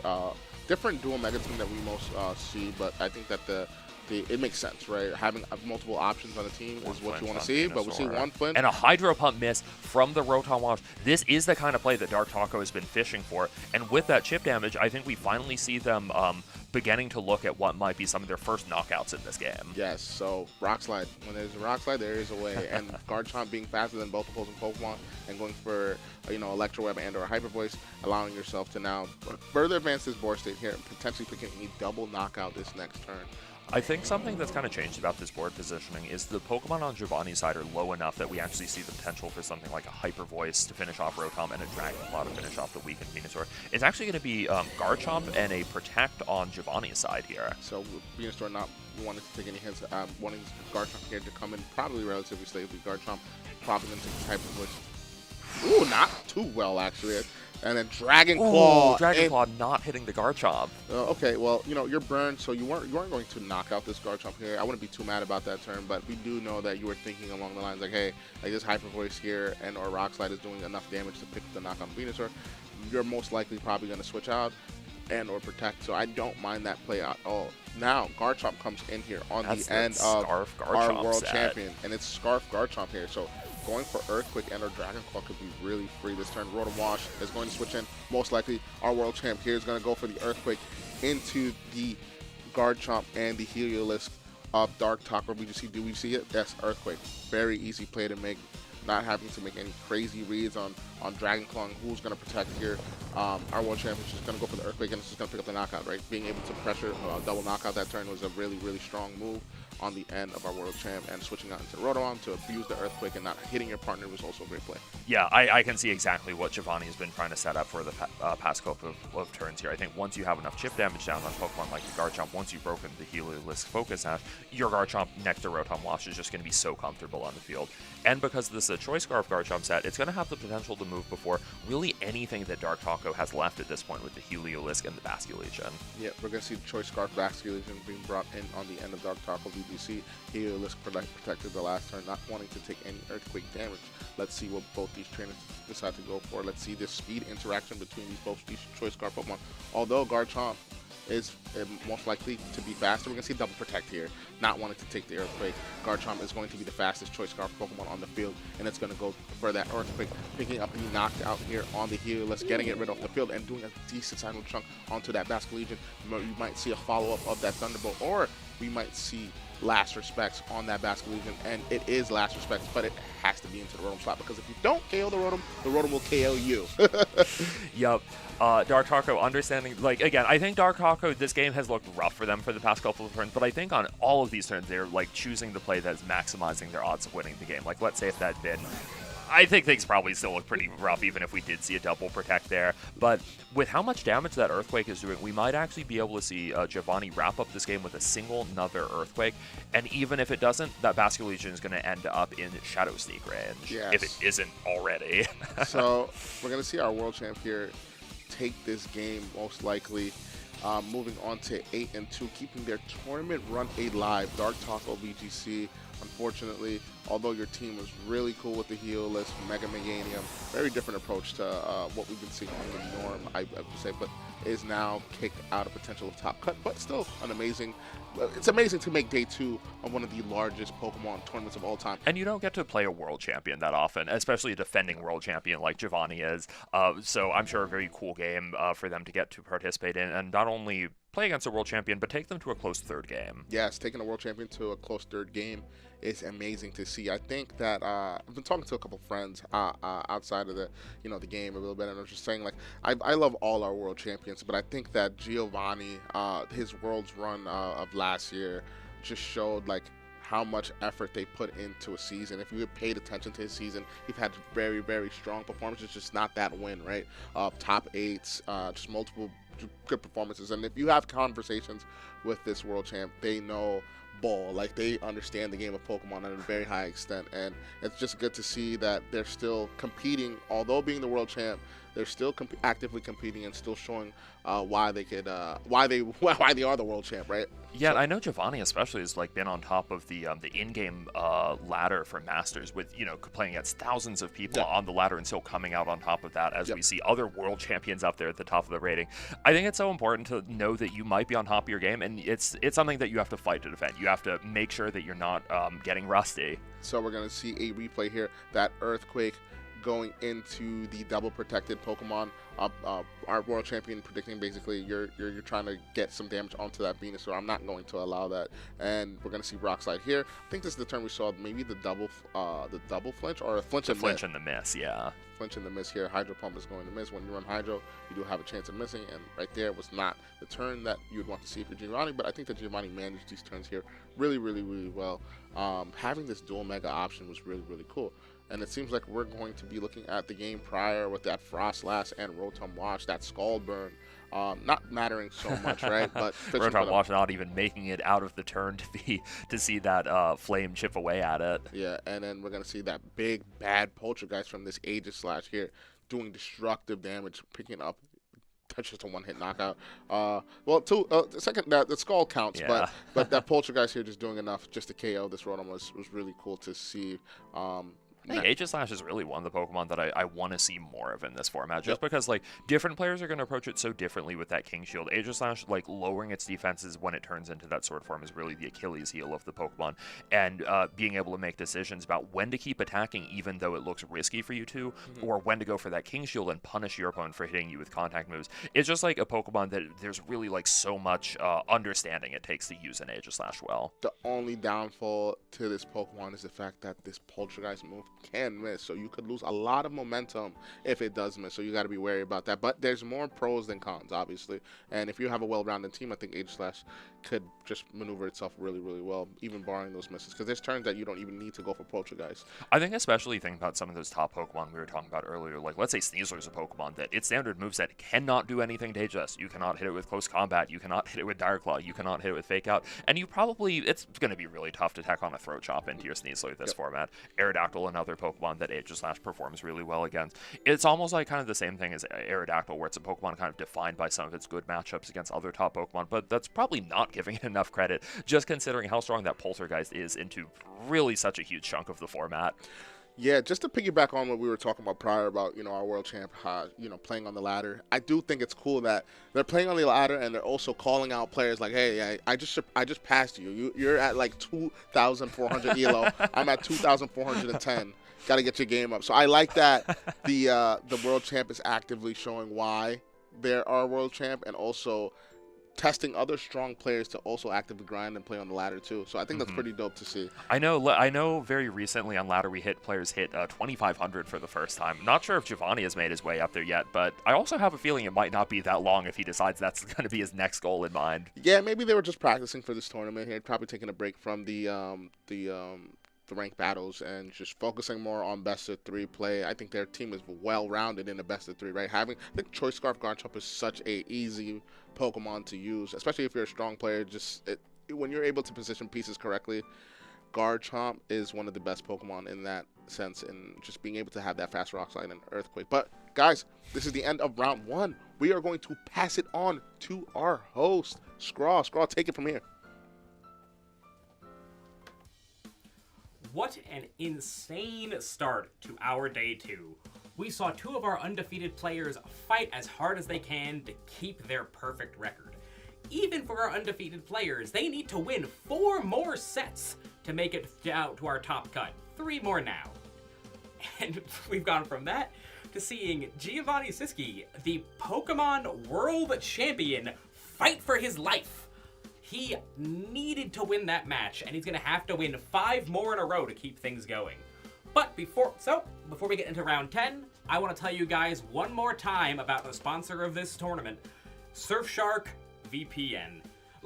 different dual Mega team that we most see, but I think that it makes sense, right? Having multiple options on the team is what you want to see, but we see one flinch. And a Hydro Pump miss from the Rotom Wash. This is the kind of play that Dark Taco has been fishing for, and with that chip damage, I think we finally see them beginning to look at what might be some of their first knockouts in this game. Yes, so Rockslide. When there's a Rockslide, there is a way. And Garchomp being faster than both opposing Pokemon and going for, Electroweb and or Hyper Voice, allowing yourself to now further advance this board state here and potentially picking a double knockout this next turn. I think something that's kind of changed about this board positioning is the Pokemon on Giovanni's side are low enough that we actually see the potential for something like a Hyper Voice to finish off Rotom and a Dragon Claw to finish off the weakened Venusaur. It's actually going to be Garchomp and a Protect on Giovanni's side here. So Venusaur not wanting to take any hits, wanting Garchomp here to come in probably relatively safely. Garchomp probably going to take Hyper Voice. Ooh, not too well, actually. And then Dragon Claw. Ooh, Dragon Claw not hitting the Garchomp. Okay, well, you're burned, so you weren't going to knock out this Garchomp here. I wouldn't be too mad about that turn, but we do know that you were thinking along the lines like, hey, like this Hyper Voice here and or Rockslide is doing enough damage to pick up the knock on Venusaur. You're most likely probably going to switch out and or Protect, so I don't mind that play at all. Now, Garchomp comes in here on the end of our World Champion, and it's Scarf Garchomp here, so going for Earthquake and or Dragon Claw could be really free this turn. Rotom Wash is going to switch in. Most likely, our World Champ here is going to go for the Earthquake into the Garchomp and the Heliolisk of Dark Taco. Do we see it? Yes, Earthquake. Very easy play to make. Not having to make any crazy reads on Dragon Claw and who's going to protect here. Our World Champ is just going to go for the Earthquake and it's just going to pick up the knockout, right? Being able to pressure double knockout that turn was a really, really strong move on the end of our World Champ, and switching out into Rotom to abuse the Earthquake and not hitting your partner was also a great play. Yeah, I can see exactly what Giovanni has been trying to set up for the past couple of turns here. I think once you have enough chip damage down on Pokemon like the Garchomp, once you've broken the Heliolisk Focus Sash, your Garchomp next to Rotom Wash is just going to be so comfortable on the field. And because this is a Choice Scarf Garchomp set, it's going to have the potential to move before really anything that Dark Taco has left at this point with the Heliolisk and the Basculegion. Yeah, we're going to see the Choice Scarf Basculegion being brought in on the end of Dark Taco VGC. Heliolisk protected the last turn, not wanting to take any Earthquake damage. Let's see what both these trainers decide to go for. Let's see this speed interaction between these Choice Scarf Pokemon. Although Garchomp is most likely to be faster, we're going to see double Protect here, not wanting to take the Earthquake. Garchomp is going to be the fastest Choice Scarf Pokemon on the field, and it's going to go for that Earthquake, picking up the knocked out here on the Heliolisk, getting it rid of the field, and doing a decent sizable chunk onto that Basculegion. You might see a follow-up of that Thunderbolt, or we might see Last Respects on that Basculegion, and it is Last Respects, but it has to be into the Rotom slot, because if you don't KO the Rotom will KO you. Yup. Dark Taco understanding, like, again, I think Dark Taco, this game has looked rough for them for the past couple of turns, but I think on all of these turns, they're, like, choosing the play that's maximizing their odds of winning the game. Like, let's say if that had been, I think things probably still look pretty rough, even if we did see a double Protect there. But with how much damage that Earthquake is doing, we might actually be able to see Giovanni wrap up this game with a single another Earthquake. And even if it doesn't, that Basculegion is going to end up in Shadow Sneak range, yes, if it isn't already. So we're going to see our World Champ here take this game most likely, moving on to 8-2, keeping their tournament run alive. Dark Taco VGC, unfortunately, although your team was really cool with the Heliolisk, Mega Meganium, very different approach to what we've been seeing on the norm, I would say, but is now kicked out of potential of top cut, but still an amazing. It's amazing to make day 2 of one of the largest Pokemon tournaments of all time. And you don't get to play a world champion that often, especially a defending world champion like Giovanni is. So I'm sure a very cool game for them to get to participate in, and not only play against a world champion, but take them to a close third game. Yes, taking a world champion to a close third game is amazing to see. I think that I've been talking to a couple friends outside of the the game a little bit, and I'm just saying, like, I love all our world champions, but I think that Giovanni, his world's run of last year, just showed like how much effort they put into a season. If you had paid attention to his season, he's had very, very strong performances, just not that win, right? Top 8s, just multiple good performances. And if you have conversations with this world champ, they know ball. Like, they understand the game of Pokemon at a very high extent, and it's just good to see that they're still competing. Although being the world champ, they're still actively competing and still showing why they are the world champ, right? Yeah, so, I know Giovanni especially has like been on top of the in-game ladder for Masters, with playing against thousands of people on the ladder and still coming out on top of that, as we see other world champions up there at the top of the rating. I think it's so important to know that you might be on top of your game, and it's something that you have to fight to defend. You have to make sure that you're not getting rusty. So we're gonna see a replay here. That Earthquake going into the double protected Pokemon. Our world champion predicting basically you're trying to get some damage onto that Venusaur. I'm not going to allow that, and we're going to see Rock Slide here. I think this is the turn we saw maybe the double flinch or a flinch and the miss. Yeah, flinch and the miss here. Hydro Pump is going to miss. When you run Hydro, you do have a chance of missing, and right there was not the turn that you would want to see for Giovanni, but I think that Giovanni managed these turns here really well. Having this dual Mega option was really cool. And it seems like we're going to be looking at the game prior with that Frostlass and Rotom Wash, that Scald Burn, not mattering so much, right? But Rotom Wash not even making it out of the turn to see that flame chip away at it. Yeah, and then we're gonna see that big bad Poltergeist from this Aegislash here doing destructive damage, picking up. That's just a one-hit knockout. The Skull counts, but that Poltergeist here just doing enough just to KO this Rotom was really cool to see. I think Aegislash is really one of the Pokemon that I want to see more of in this format, just because like different players are going to approach it so differently with that King Shield. Aegislash, like lowering its defenses when it turns into that sword form, is really the Achilles heel of the Pokemon, and being able to make decisions about when to keep attacking even though it looks risky for you to, or when to go for that King Shield and punish your opponent for hitting you with contact moves. It's just like a Pokemon that there's really like so much understanding it takes to use an Aegislash well. The only downfall to this Pokemon is the fact that this Poltergeist move can miss, so you could lose a lot of momentum if it does miss, so you got to be wary about that. But there's more pros than cons, obviously, and if you have a well-rounded team, I think Aegislash could just maneuver itself really well, even barring those misses, because there's turns that you don't even need to go for Poltergeist. I think especially think about some of those top Pokemon we were talking about earlier, like let's say Sneasler is a Pokemon that its standard moveset cannot do anything to Aegislash. You cannot hit it with Close Combat, you cannot hit it with Dire Claw, you cannot hit it with Fake Out, and it's going to be really tough to tack on a Throat Chop into your Sneasler this format. Aerodactyl, another Pokemon that Aegislash performs really well against. It's almost like kind of the same thing as Aerodactyl, where it's a Pokemon kind of defined by some of its good matchups against other top Pokemon, but that's probably not giving it enough credit, just considering how strong that Poltergeist is into really such a huge chunk of the format. Yeah, just to piggyback on what we were talking about prior about, our world champ, playing on the ladder. I do think it's cool that they're playing on the ladder and they're also calling out players like, hey, I just passed you. You're at like 2,400 elo. I'm at 2,410. Got to get your game up. So I like that the world champ is actively showing why they're our world champ, and also testing other strong players to also actively grind and play on the ladder too. So I think that's pretty dope to see. I know very recently on ladder players hit 2,500 for the first time. Not sure if Giovanni has made his way up there yet, but I also have a feeling it might not be that long if he decides that's going to be his next goal in mind. Yeah, maybe they were just practicing for this tournament here, probably taking a break from the ranked battles and just focusing more on best of 3 play. I think their team is well rounded in the best of 3, right? I think Choice Scarf Garchomp is such a easy Pokemon to use, especially if you're a strong player. When you're able to position pieces correctly, Garchomp is one of the best Pokemon in that sense, and just being able to have that fast Rock Slide and Earthquake. But guys, this is the end of round 1. We are going to pass it on to our host, Skraw. Skraw, take it from here. What an insane start to our day 2. We saw 2 of our undefeated players fight as hard as they can to keep their perfect record. Even for our undefeated players, they need to win 4 more sets to make it out to our top cut. 3 more now. And we've gone from that to seeing Giovanni Siski, the Pokemon World Champion, fight for his life. He needed to win that match, and he's going to have to win 5 more in a row to keep things going. But before we get into round 10, I want to tell you guys one more time about the sponsor of this tournament, Surfshark VPN.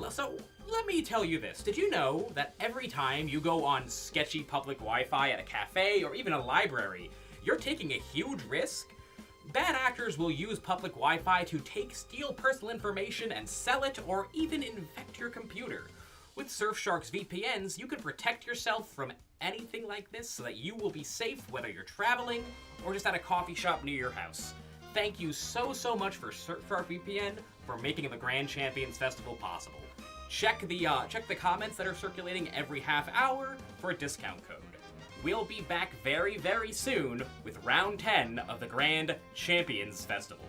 So, let me tell you this. Did you know that every time you go on sketchy public Wi-Fi at a cafe or even a library, you're taking a huge risk? Bad actors will use public Wi-Fi to steal personal information and sell it, or even infect your computer. With Surfshark's VPNs, you can protect yourself from anything like this so that you will be safe whether you're traveling or just at a coffee shop near your house. Thank you so much for Surfshark VPN for making the Grand Champions Festival possible. Check the comments that are circulating every half hour for a discount code. We'll be back very soon with round 10 of the Grand Champions Festival.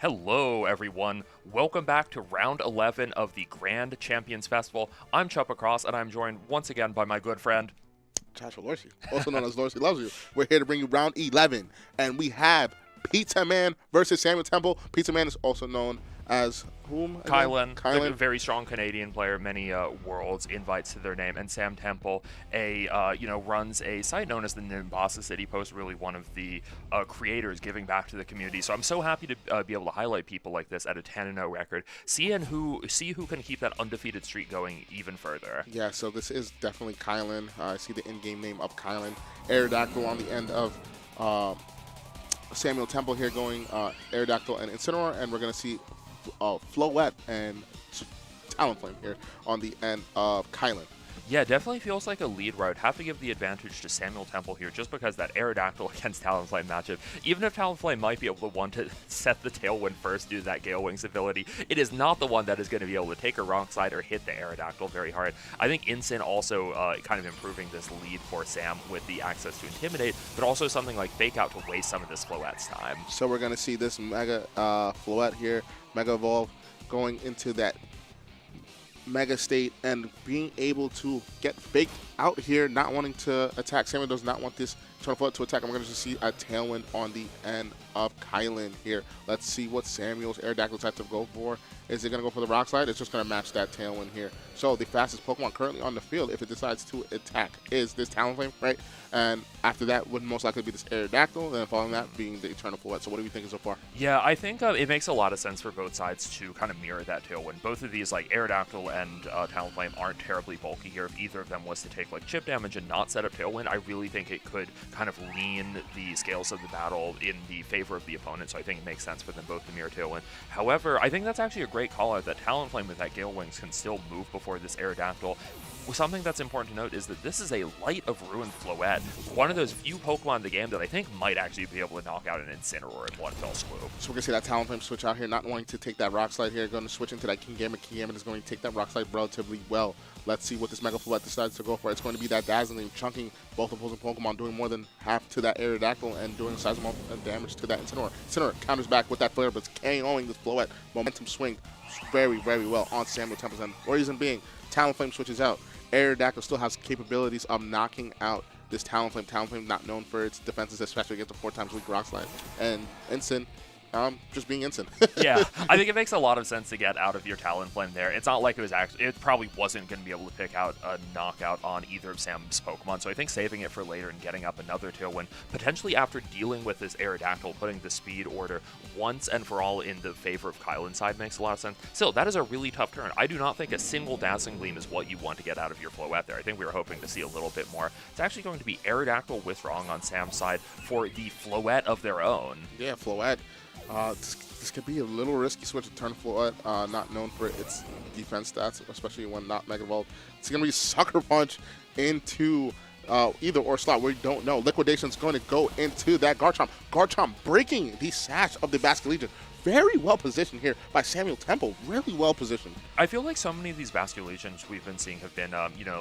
Hello, everyone. Welcome back to round 11 of the Grand Champions Festival. I'm Chuppa Cross, and I'm joined once again by my good friend Joshua Lorcy, also known as Lorcy Loves You. We're here to bring you round 11, and we have Pizza Man versus Samuel Temple. Pizza Man is also known as whom? Kylan, Kylan. a very strong Canadian player, many worlds invites to their name, and Sam Temple, runs a site known as the Nimbasa City Post, really one of the creators giving back to the community. So I'm so happy to be able to highlight people like this at a 10-0 record, see who can keep that undefeated streak going even further. Yeah, so this is definitely Kylan. I see the in-game name of Kylan. Aerodactyl on the end of Samuel Temple here going Aerodactyl and Incineroar, and we're going to see Floette and Talonflame here on the end of Kylan. Yeah, definitely feels like a lead route. Have to give the advantage to Samuel Temple here just because that Aerodactyl against Talonflame matchup, even if Talonflame might be able to want to set the Tailwind first due to that Gale Wings ability, it is not the one that is going to be able to take a Rock Slide or hit the Aerodactyl very hard. I think Incin also kind of improving this lead for Sam with the access to Intimidate, but also something like Fake Out to waste some of this Floette's time. So we're going to see this Mega Floette here, Mega Evolve, going into that Mega State and being able to get faked out here, not wanting to attack. Samuel does not want this Eternal Flood to attack. I'm going to just see a Tailwind on the end of Kylan here. Let's see what Samuel's Aerodactyl decides to go for. Is it going to go for the Rock Slide? It's just going to match that Tailwind here. So the fastest Pokemon currently on the field, if it decides to attack, is this Talonflame, right? And after that would most likely be this Aerodactyl, and then following that being the Eternal Flood. So what are we thinking so far? Yeah, I think it makes a lot of sense for both sides to kind of mirror that Tailwind. Both of these, like Aerodactyl and Talonflame, aren't terribly bulky here. If either of them was to take like chip damage and not set up Tailwind, I really think it could kind of lean the scales of the battle in the favor of the opponent. So I think it makes sense for them both to mirror Tailwind. However, I think that's actually a great call out that Talonflame with that Gale Wings can still move before this Aerodactyl. Something that's important to note is that this is a Light of Ruin Floette, one of those few Pokemon in the game that I think might actually be able to knock out an Incineroar in one fell swoop. So we're going to see that Talonflame switch out here, not wanting to take that Rock Slide here, going to switch into that Kingambit. Kingambit is going to take that Rock Slide relatively well. Let's see what this Mega Floette decides to go for. It's going to be that Dazzling, chunking both opposing Pokemon, doing more than half to that Aerodactyl and doing a sizable amount of damage to that Incineroar. Incineroar counters back with that Flare, but it's KOing this Floette. Momentum swing very, very well on Samuel 10%. Reason being, Talonflame switches out. Aerodactyl still has capabilities of knocking out this Talonflame. Talonflame not known for its defenses, especially against a 4 times weak Rock Slide. And Ensign, just being Ensign. Yeah, I think it makes a lot of sense to get out of your Talonflame there. It's not like it probably wasn't going to be able to pick out a knockout on either of Sam's Pokemon, so I think saving it for later and getting up another Tailwind, potentially after dealing with this Aerodactyl, putting the speed order once and for all in the favor of Kylan's side makes a lot of sense. Still, that is a really tough turn. I do not think a single Dazzling Gleam is what you want to get out of your Floette there. I think we were hoping to see a little bit more. It's actually going to be Aerodactyl withdrawing on Sam's side for the Floette of their own. Yeah, Floette. This could be a little risky switch to turn Floette, not known for its defense stats, especially when not Mega Evolved. It's going to be Sucker Punch into either or slot. We don't know. Liquidation's going to go into that Garchomp. Garchomp breaking the sash of the Basculegion. Very well positioned here by Samuel Temple. Really well positioned. I feel like so many of these Basculegions we've been seeing have been,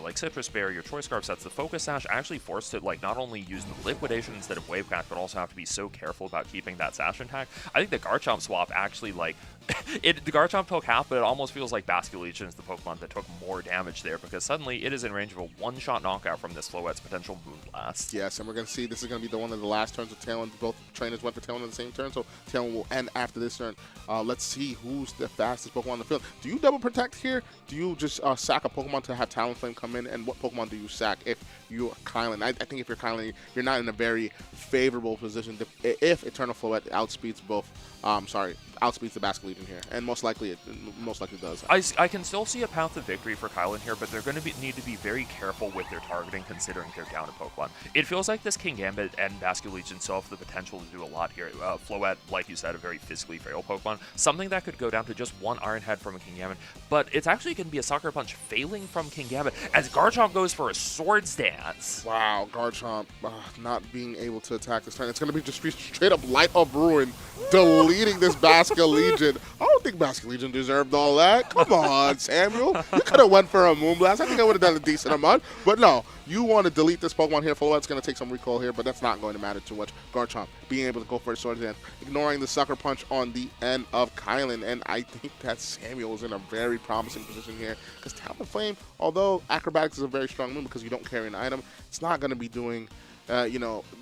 like Citrus Berry or Choice Scarf sets. The Focus Sash actually forced to, like, not only use the Liquidation instead of Wave Crack, but also have to be so careful about keeping that Sash intact. I think the Garchomp swap actually, like, the Garchomp took half, but it almost feels like Basculegion is the Pokemon that took more damage there, because suddenly it is in range of a one-shot knockout from this Floette's potential Moonblast. Yes, and we're going to see this is going to be the one of the last turns of Talon. Both trainers went for Talon on the same turn, so Talon will end after this turn. Let's see who's the fastest Pokemon on the field. Do you double protect here? Do you just sack a Pokemon to have Talonflame come in? And what Pokemon do you sack if you're Kylan? I think if you're Kylan, you're not in a very favorable position if Eternal Floette outspeeds both. Outspeeds the Basculegion here, and most likely it does. I can still see a path of victory for Kylan here, but they're going to need to be very careful with their targeting, considering they're down a Pokemon. It feels like this Kingambit and Basculegion still have the potential to do a lot here. Floette, like you said, a very physically frail Pokemon, something that could go down to just one Iron Head from a Kingambit, but it's actually going to be a Sucker Punch failing from Kingambit as Garchomp goes for a Swords Dance. Wow, Garchomp not being able to attack this turn. It's going to be just straight up Light of Ruin, deleting this Basculegion. I don't think Basculegion deserved all that. Come on, Samuel. You could have went for a Moonblast. I think I would have done a decent amount. But no, you want to delete this Pokemon here. Floette's going to take some recall here, but that's not going to matter too much. Garchomp being able to go for a Swords Dance, ignoring the Sucker Punch on the end of Kylan. And I think that Samuel is in a very promising position here, because Talonflame, although Acrobatics is a very strong move because you don't carry an item, it's not going to be doing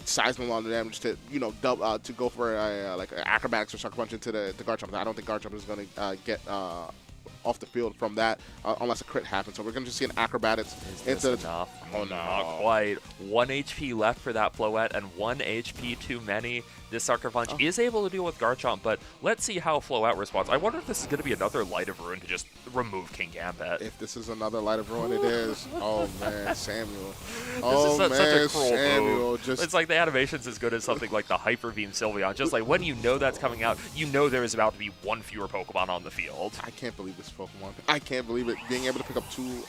sizable amount of damage to, to go for like Acrobatics or Sucker Punch into the Garchomp. I don't think Garchomp is going to get off the field from that unless a crit happens. So we're going to just see an Acrobatics into enough? Oh, no. Not quite. 1 HP left for that Floette and 1 HP too many. This Sucker Punch is able to deal with Garchomp, but let's see how Floette responds. I wonder if this is going to be another Light of Ruin to just remove Kingambit. If this is another Light of Ruin, it is. Oh, man, Samuel. This is such a cruel Samuel, move. It's like the animation's as good as something like the Hyper Beam Sylveon. Just like when you know that's coming out, you know there is about to be one fewer Pokemon on the field. I can't believe this Pokemon. I can't believe it. Being able to pick up 2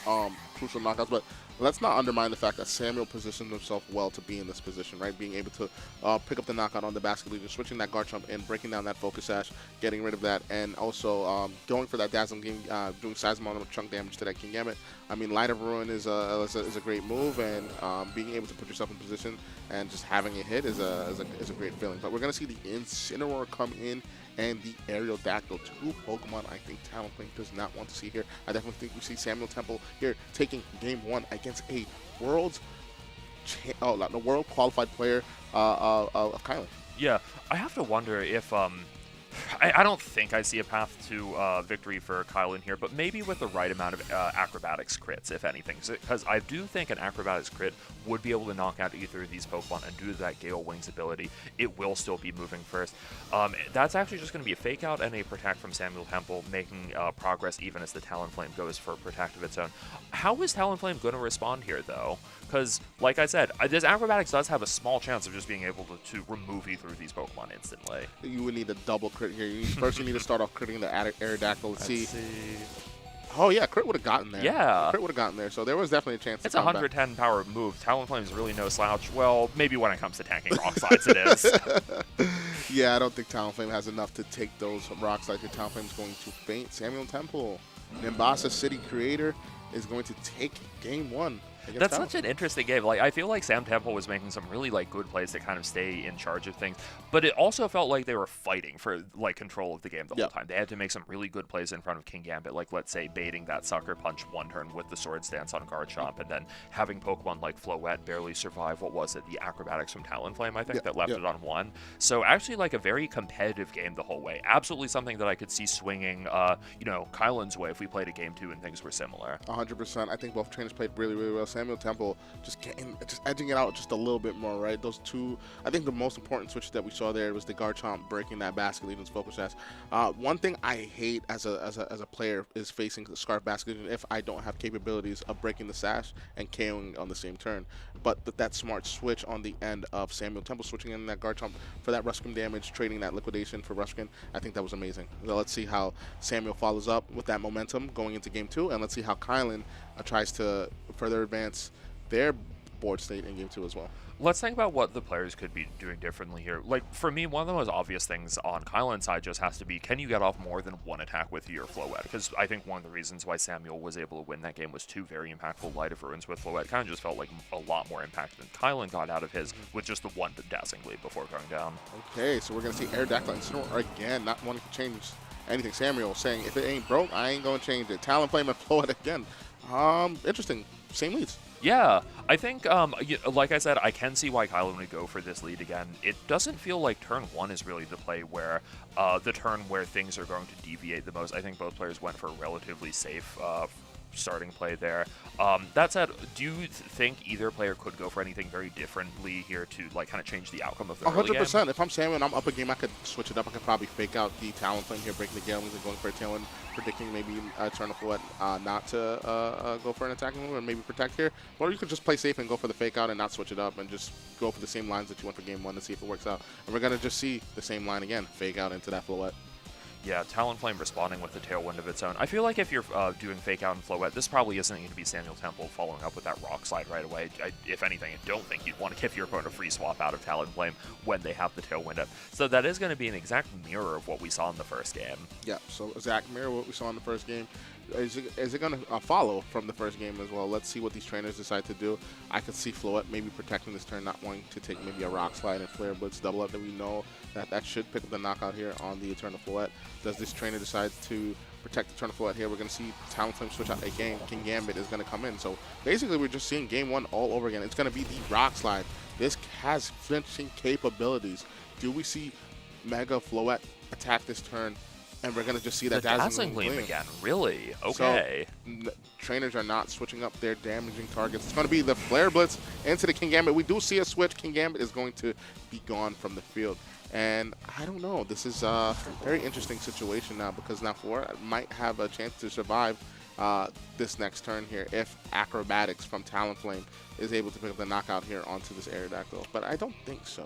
crucial knockouts, but let's not undermine the fact that Samuel positioned himself well to be in this position, right? Being able to pick up the knockout on the Basculegion, switching that Garchomp in, breaking down that Focus Sash, getting rid of that, and also going for that Dazzling Game, doing sizable amount of chunk damage to that Kingambit. I mean, Light of Ruin is a great move, and being able to put yourself in position and just having it hit is a great feeling. But we're going to see the Incineroar come in and the Aerodactyl. Two Pokemon I think Talonflame does not want to see here. I definitely think we see Samuel Temple here taking game 1 against a world qualified player of Kylan. Yeah, I have to wonder if I don't think I see a path to victory for Kylan here, but maybe with the right amount of acrobatics crits, if anything. Because I do think an acrobatics crit would be able to knock out either of these Pokemon, and due to that Gale Wings ability, it will still be moving first. That's actually just going to be a Fake Out and a Protect from Samuel Temple, making progress even as the Talonflame goes for Protect of its own. How is Talonflame going to respond here, though? Because, like I said, this acrobatics does have a small chance of just being able to remove either of these Pokemon instantly. You would need a double crit here. First, you need to start off critting the Aerodactyl. Let's see. Oh, yeah, crit would have gotten there. Yeah. Crit would have gotten there, so there was definitely a chance. It's a 110 power move. Talonflame is really no slouch. Well, maybe when it comes to tanking rock slides, it is. Yeah, I don't think Talonflame has enough to take those rock slides. Talonflame is going to faint. Samuel Temple, Nimbasa City creator, is going to take game 1. That's such an interesting game. Like, I feel like Sam Temple was making some really good plays to kind of stay in charge of things, but it also felt like they were fighting for control of the game the whole time. They had to make some really good plays in front of King Gambit, like let's say baiting that Sucker Punch one turn with the Sword Stance on Garchomp, and then having Pokemon like Floette barely survive the acrobatics from Talonflame, I think, that left it on 1. So actually a very competitive game the whole way. Absolutely something that I could see swinging Kylan's way if we played a game 2 and things were similar. 100%. I think both trainers played really, really well. Samuel Temple just edging it out just a little bit more, right? Those two, I think the most important switch that we saw there was the Garchomp breaking that basket lead in Focus Sash. One thing I hate as a player is facing the Scarf basket lead if I don't have capabilities of breaking the sash and KOing on the same turn. But that smart switch on the end of Samuel Temple switching in that Garchomp for that Ruskin damage, trading that liquidation for Ruskin, I think that was amazing. So let's see how Samuel follows up with that momentum going into game 2, and let's see how Kylan tries to further advance their board state in game 2 as well. Let's think about what the players could be doing differently here. For me, one of the most obvious things on Kylan's side just has to be, can you get off more than one attack with your Floette? Because I think one of the reasons why Samuel was able to win that game was 2 very impactful Light of Ruins with Floette. Kind of just felt like a lot more impact than Kylan got out of his with just the 1 dazzling lead before going down. Okay, so we're going to see Aerodactyl and Snow again, not wanting to change anything. Samuel saying, if it ain't broke, I ain't going to change it. Talonflame and Floette again. Interesting. Same leads. Yeah, I think, like I said, I can see why Kylan would go for this lead again. It doesn't feel like turn 1 is really the play where, the turn where things are going to deviate the most. I think both players went for a relatively safe starting play there. That said, do you think either player could go for anything very differently here to kind of change the outcome of the early game? 100%. If I'm Samuel and I'm up a game, I could switch it up. I could probably fake out the Talonflame here, breaking the Gale Wings and going for a Tailwind, predicting maybe turn of Floette not to go for an attacking move and maybe protect here. Or you could just play safe and go for the fake out and not switch it up and just go for the same lines that you went for game 1 to see if it works out. And we're going to just see the same line again, fake out into that Floette. Yeah, Talonflame responding with a Tailwind of its own. I feel like if you're doing Fake Out and Floette, this probably isn't going to be Samuel Temple following up with that Rock Slide right away. If anything, I don't think you'd want to give your opponent a free swap out of Talonflame when they have the Tailwind up. So that is going to be an exact mirror of what we saw in the first game. Yeah, so exact mirror of what we saw in the first game. Is it going to follow from the first game as well? Let's see what these trainers decide to do. I could see Floette maybe protecting this turn, not wanting to take maybe a Rock Slide and Flare Blitz double up that we know that should pick up the knockout here on the Eternal Floette. Does this trainer decide to protect the Eternal Floette here? We're going to see Talonflame switch out again. King Gambit is going to come in. So basically we're just seeing game 1 all over again. It's going to be the Rock Slide. This has flinching capabilities. Do we see Mega Floette attack this turn? And we're going to just see that Dazzling Gleam again. Really? Okay. So, trainers are not switching up their damaging targets. It's going to be the Flare Blitz into the King Gambit. We do see a switch. King Gambit is going to be gone from the field. And I don't know. This is a very interesting situation now because now Floette might have a chance to survive this next turn here if Acrobatics from Talonflame is able to pick up the knockout here onto this Aerodactyl. But I don't think so.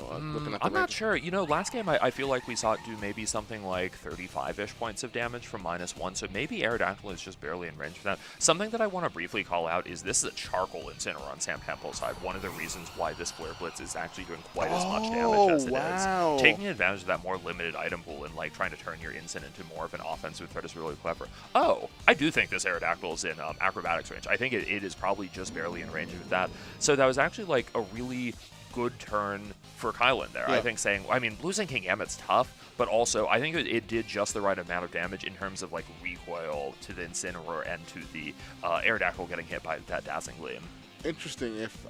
I'm not sure. Last game I feel like we saw it do maybe something like 35-ish points of damage from -1, so maybe Aerodactyl is just barely in range for that. Something that I want to briefly call out is this is a Charcoal Incineroar on Sam Temple's side. One of the reasons why this Flare Blitz is actually doing quite as much damage as it is. Taking advantage of that more limited item pool and trying to turn your Incin into more of an offensive threat is really clever. Oh, I do think this Aerodactyl is in Acrobatics range. I think it is probably just barely in range of that. So that was actually a really good turn for Kylan there. Yeah. I think losing King Gambit's tough, but also I think it did just the right amount of damage in terms of like recoil to the Incineroar and to the Aerodactyl getting hit by that Dazzling Gleam. Interesting. If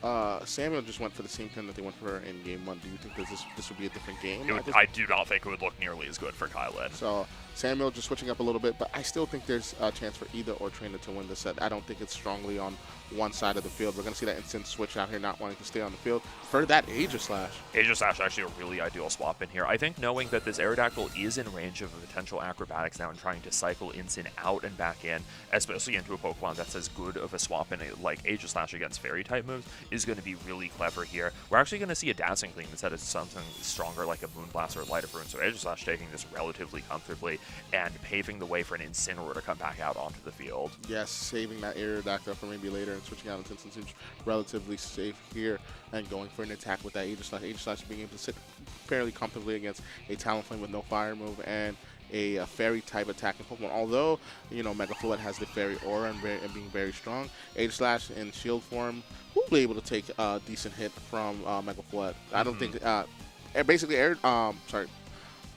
Samuel just went for the same turn that they went for in Game 1, do you think that this would be a different game? I do not think it would look nearly as good for Kylan. So Samuel just switching up a little bit, but I still think there's a chance for either or trainer to win the set. I don't think it's strongly on one side of the field. We're going to see that instant switch out here, not wanting to stay on the field for that Aegislash. Aegislash actually a really ideal swap in here. I think knowing that this Aerodactyl is in range of a potential acrobatics now and trying to cycle Incin out and back in, especially into a Pokemon that's as good of a swap in it like Aegislash against Fairy type moves, is going to be really clever here. We're actually going to see a Dazzling Gleam instead of something stronger like a Moonblast or a Light of Ruin. So Aegislash taking this relatively comfortably and paving the way for an Incineroar to come back out onto the field. Yes, saving that Aerodactyl for maybe later and switching out into Instant seems relatively safe here and going for an attack with that Aegislash. Aegislash being able to sit fairly comfortably against a Talonflame with no fire move and a Fairy type attacking Pokemon. Although, you know, Mega Fluid has the Fairy Aura and being very strong, Aegislash in shield form will be able to take a decent hit from Mega Fluid. I don't think basically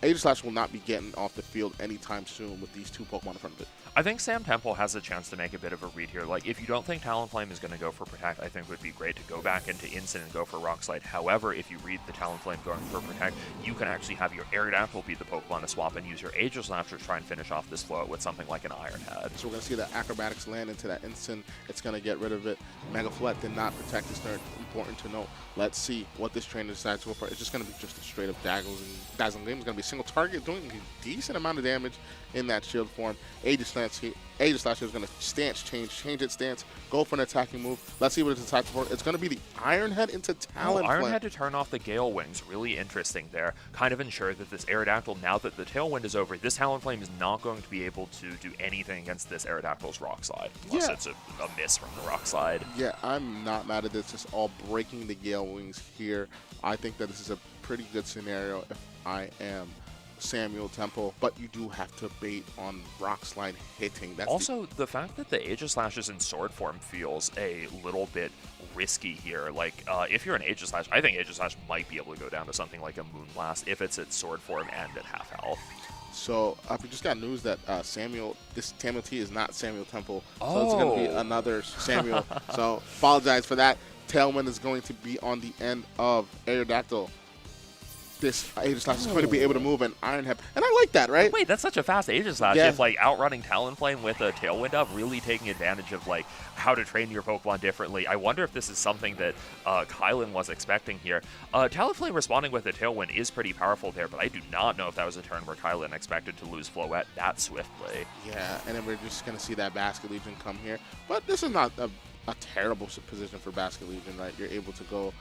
Aegislash will not be getting off the field anytime soon with these two Pokemon in front of it. I think Sam Temple has a chance to make a bit of a read here. Like, if you don't think Talonflame is going to go for Protect, I think it would be great to go back into Incin and go for Rock Slide. However, if you read the Talonflame going for Protect, you can actually have your Aerodactyl be the Pokemon to swap and use your Aegislash to try and finish off this flow with something like an Iron Head. So we're going to see that Acrobatics land into that Incin. It's going to get rid of it. Mega Fluid did not protect this turn. Important to note. Let's see what this trainer decides to go for. It's just going to be just a straight up Dazzling Gleam. It's going to be a single target doing a decent amount of damage in that shield form. Aegislash is going to change its stance, go for an attacking move. Let's see what it decides for. It's going to be the Iron Head into Talonflame. Iron Head to turn off the Gale Wings. Really interesting there. Kind of ensure that this Aerodactyl, now that the Tailwind is over, this Talonflame is not going to be able to do anything against this Aerodactyl's Rock Slide. Unless it's a miss from the Rock Slide. Yeah, I'm not mad at this. Just all breaking the Gale Wings here. I think that this is a pretty good scenario if I am Samuel Temple, but you do have to bait on Rock Slide hitting. That's also, the fact that the Aegislash is in sword form feels a little bit risky here. Like, if you're an Aegislash, I think Aegislash might be able to go down to something like a Moonblast if it's at sword form and at half health. So, we just got news that Samuel T is not Samuel Temple. So it's going to be another Samuel. So, apologize for that. Tailwind is going to be on the end of Aerodactyl. This Aegislash is going to be able to move an Iron Head. And I like that, right? Wait, that's such a fast Aegislash. Yeah. If, like, outrunning Talonflame with a Tailwind up, really taking advantage of, like, how to train your Pokemon differently. I wonder if this is something that Kylan was expecting here. Talonflame responding with a Tailwind is pretty powerful there, but I do not know if that was a turn where Kylan expected to lose Floette that swiftly. Yeah, and then we're just going to see that Basket Legion come here. But this is not a terrible position for Basket Legion, right? You're able to go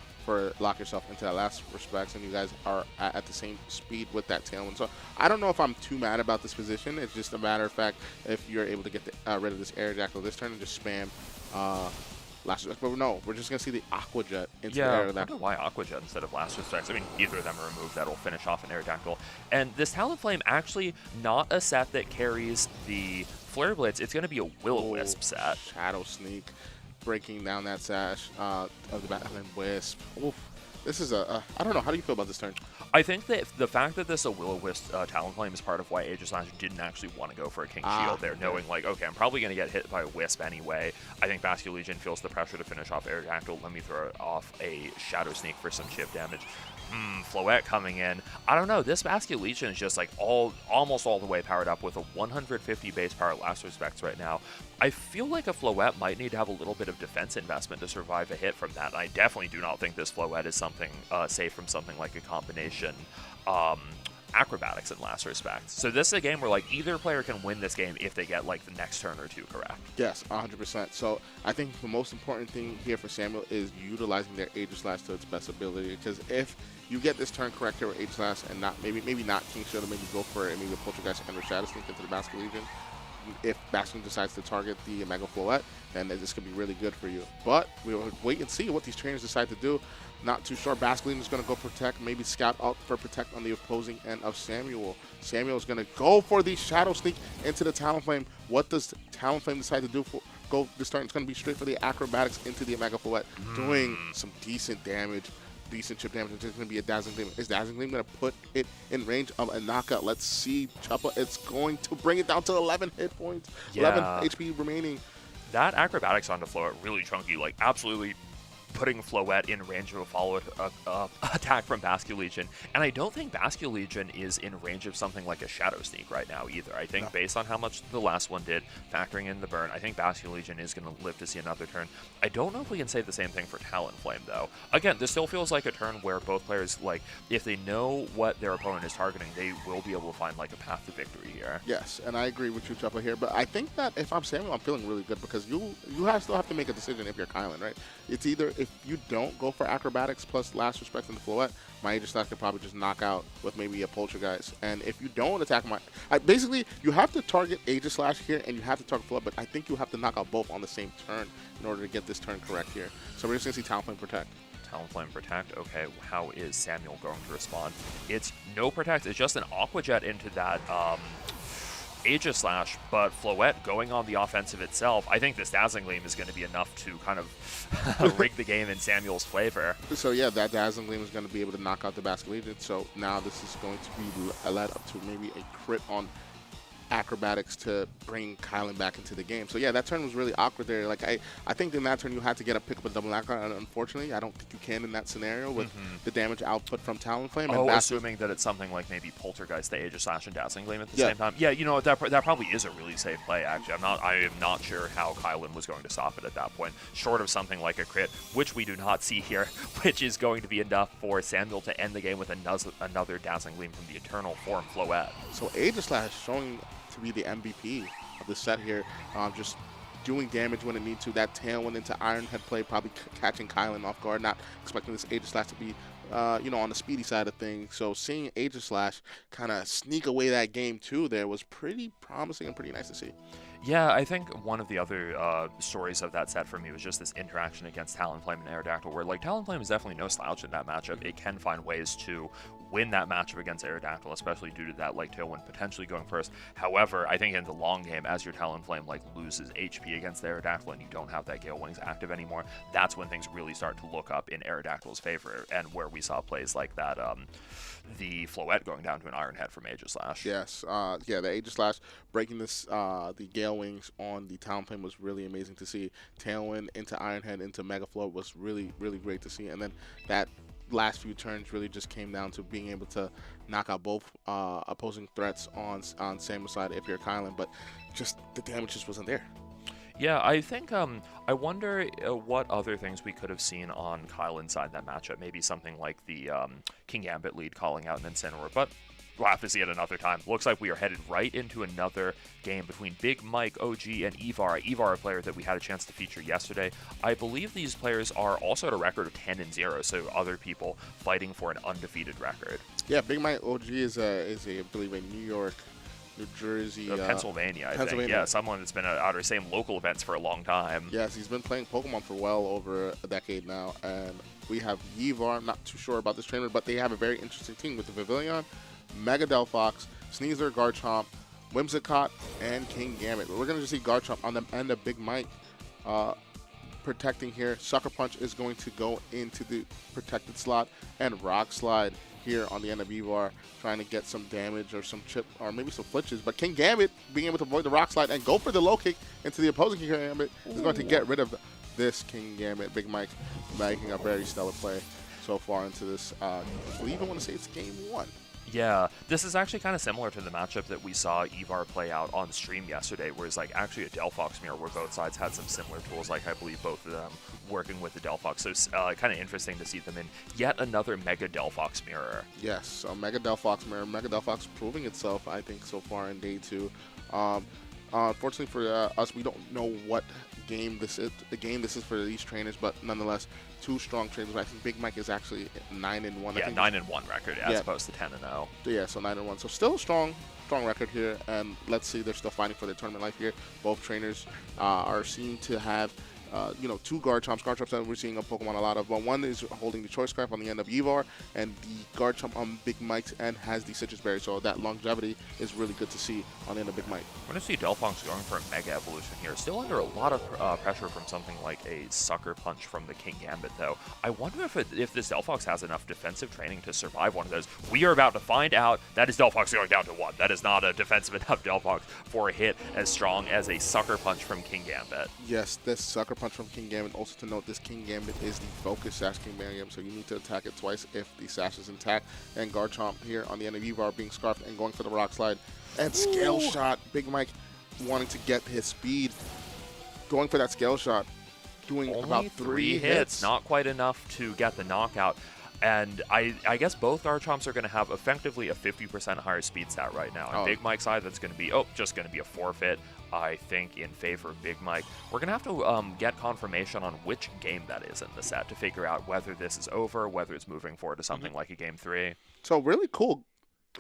lock yourself into that last respects, and you guys are at the same speed with that Tailwind. So I don't know if I'm too mad about this position. It's just a matter of fact if you're able to get rid of this Aerodactyl this turn and just spam last respect. But no, we're just going to see the Aqua Jet into the Aerodactyl. I don't know why Aqua Jet instead of last respects. I mean, either of them are removed. That'll finish off an Aerodactyl. And this Talonflame actually not a set that carries the Flare Blitz. It's going to be a Will-O-Wisp set. Shadow Sneak. Breaking down that sash of the Batman Wisp. Oof. This is I don't know. How do you feel about this turn? I think that the fact that this is a Will-O-Wisp Talonflame is part of why Aegislash didn't actually want to go for a King Shield there, knowing like, okay, I'm probably going to get hit by a Wisp anyway. I think Basket Legion feels the pressure to finish off Aerodactyl. Let me throw off a Shadow Sneak for some chip damage. Floette coming in. I don't know. This Basket Legion is just like almost all the way powered up with a 150 base power last respects right now. I feel like a Floette might need to have a little bit of defense investment to survive a hit from that. I definitely do not think this Floette is something safe from something like a combination acrobatics in last respect. So this is a game where like either player can win this game if they get like the next turn or two correct. Yes, 100%. So I think the most important thing here for Samuel is utilizing their Aegislash to its best ability, because if you get this turn correct here with Aegislash and not maybe not King Shield, or maybe go for it and maybe Poltergeist and Shadow Sneak into the Basket Legion. If Bastion decides to target the Mega Floette, then this could be really good for you. But we'll wait and see what these trainers decide to do. Not too sure. Basket Legion is going to go Protect, maybe Scout out for Protect on the opposing end of Samuel. Samuel is going to go for the Shadow Sneak into the Talonflame. What does Talonflame decide to do this turn? It's going to be straight for the Acrobatics into the Mega Floette, doing some decent damage. decent chip damage. It's going to be a Dazzling Gleam. Is Dazzling Gleam going to put it in range of a knockout? Let's see. Choppa, it's going to bring it down to 11 hit points. Yeah. 11 HP remaining. That acrobatics onto Floette really chunky, like absolutely putting Floette in range of a follow attack from Bascule Legion. And I don't think Bascule Legion is in range of something like a Shadow Sneak right now either. I think based on how much the last one did, factoring in the burn, I think Bascule Legion is going to live to see another turn. I don't know if we can say the same thing for Talonflame, though. Again, this still feels like a turn where both players, like, if they know what their opponent is targeting, they will be able to find, like, a path to victory here. Yes, and I agree with you, Choppa, here. But I think that if I'm Samuel, I'm feeling really good because you still have to make a decision if you're Kylan, right? It's either if you don't go for acrobatics plus last respect in the Floette, my Aegislash could probably just knock out with maybe a Poltergeist. And if you don't attack basically, you have to target Aegislash here and you have to target Floette, but I think you have to knock out both on the same turn in order to get this turn correct here. So we're just going to see Talonflame Protect. Talonflame Protect, okay, how is Samuel going to respond? It's no Protect, it's just an Aqua Jet into that Aegislash, but Floette going on the offensive itself. I think this Dazzling Gleam is going to be enough to kind of rig the game in Samuel's favor. So yeah, that Dazzling Gleam is going to be able to knock out the Bascule Legion. So now this is going to be led up to maybe a crit on acrobatics to bring Kylan back into the game. So yeah, that turn was really awkward there. Like I think in that turn you had to pick up a double knockout, and unfortunately I don't think you can in that scenario with the damage output from Talonflame. Oh, assuming that it's something like maybe Poltergeist, the Aegislash, and Dazzling Gleam at the same time. Yeah, you know what, that probably is a really safe play actually. I am not sure how Kylan was going to stop it at that point, short of something like a crit, which we do not see here, which is going to be enough for Samuel to end the game with another Dazzling Gleam from the Eternal Form Floette. So Aegislash showing to be the MVP of the set here, just doing damage when it needs to. That Tailwind into Ironhead play, probably catching Kylan off guard, not expecting this Aegislash to be, on the speedy side of things. So seeing Aegislash kind of sneak away that game too there was pretty promising and pretty nice to see. Yeah, I think one of the other stories of that set for me was just this interaction against Talonflame and Aerodactyl, where like Talonflame is definitely no slouch in that matchup. It can find ways to win that matchup against Aerodactyl, especially due to that like Tailwind potentially going first. However, I think in the long game, as your Talonflame like loses HP against Aerodactyl and you don't have that Gale Wings active anymore, that's when things really start to look up in Aerodactyl's favor, and where we saw plays like that, the Floette going down to an Ironhead from Aegislash. Yes, yeah, the Aegislash breaking this, the Gale Wings on the Talonflame was really amazing to see. Tailwind into Ironhead into Mega Float was really, really great to see, and then that last few turns really just came down to being able to knock out both opposing threats on Samuel's side if you're Kylan, but just the damage just wasn't there. Yeah, I think, I wonder what other things we could have seen on Kylan's side in that matchup. Maybe something like the King Gambit lead calling out an Incineroar, but we'll have to see it another time. Looks like we are headed right into another game between Big Mike, OG, and Ivar. Ivar, a player that we had a chance to feature yesterday. I believe these players are also at a record of 10-0, so other people fighting for an undefeated record. Yeah, Big Mike OG is I believe, a New York, New Jersey, Pennsylvania, I think. Yeah, someone that's been at our same local events for a long time. Yes, he's been playing Pokemon for well over a decade now, and we have Ivar. I'm not too sure about this trainer, but they have a very interesting team with the Pavilion, Mega Delphox, Sneasler, Garchomp, Whimsicott, and King Gambit. We're going to see Garchomp on the end of Big Mike protecting here. Sucker Punch is going to go into the protected slot, and Rock Slide here on the end of Ivar, trying to get some damage or some chip or maybe some flitches. But King Gambit being able to avoid the Rock Slide and go for the low kick into the opposing King Gambit is going to get rid of this King Gambit. Big Mike making a very stellar play so far into this. We even want to say it's game one. Yeah, this is actually kind of similar to the matchup that we saw Ivar play out on stream yesterday, where it's like actually a Delphox mirror where both sides had some similar tools, like I believe both of them working with the Delphox. So kind of interesting to see them in yet another Mega Delphox mirror. Yes, so Mega Delphox mirror. Mega Delphox proving itself, I think, so far in day two. Unfortunately for us, we don't know what game this is. The game this is for these trainers, but nonetheless, two strong trainers. I think Big Mike is actually 9-1. Yeah, 9-1 record as opposed to 10-0. Yeah, so 9-1. So still a strong record here, and let's see, they're still fighting for their tournament life here. Both trainers are seen to have two Garchomps that we're seeing a Pokemon a lot of. But one is holding the Choice Scarf on the end of Evar, and the Garchomp on Big Mike's end has the Citrus Berry. So that longevity is really good to see on the end of Big Mike. We're going to see Delphox going for a Mega Evolution here. Still under a lot of pressure from something like a Sucker Punch from the King Gambit, though. I wonder if this Delphox has enough defensive training to survive one of those. We are about to find out. That is Delphox going down to 1. That is not a defensive enough Delphox for a hit as strong as a Sucker Punch from King Gambit. Yes, this Sucker Punch from King Gambit. Also to note, this King Gambit is the focus Sash King Gambit, so you need to attack it twice if the Sash is intact. And Garchomp here on the end of Evar being scarfed and going for the Rock Slide. And Scale Shot. Big Mike wanting to get his speed. Going for that Scale Shot. Doing Only about 3 hits. Not quite enough to get the knockout. And I guess both Garchomps are going to have effectively a 50% higher speed stat right now. And Big Mike's side, that's going to be, just going to be a forfeit, I think, in favor of Big Mike. We're going to have to get confirmation on which game that is in the set to figure out whether this is over, whether it's moving forward to something like a Game 3. So really cool.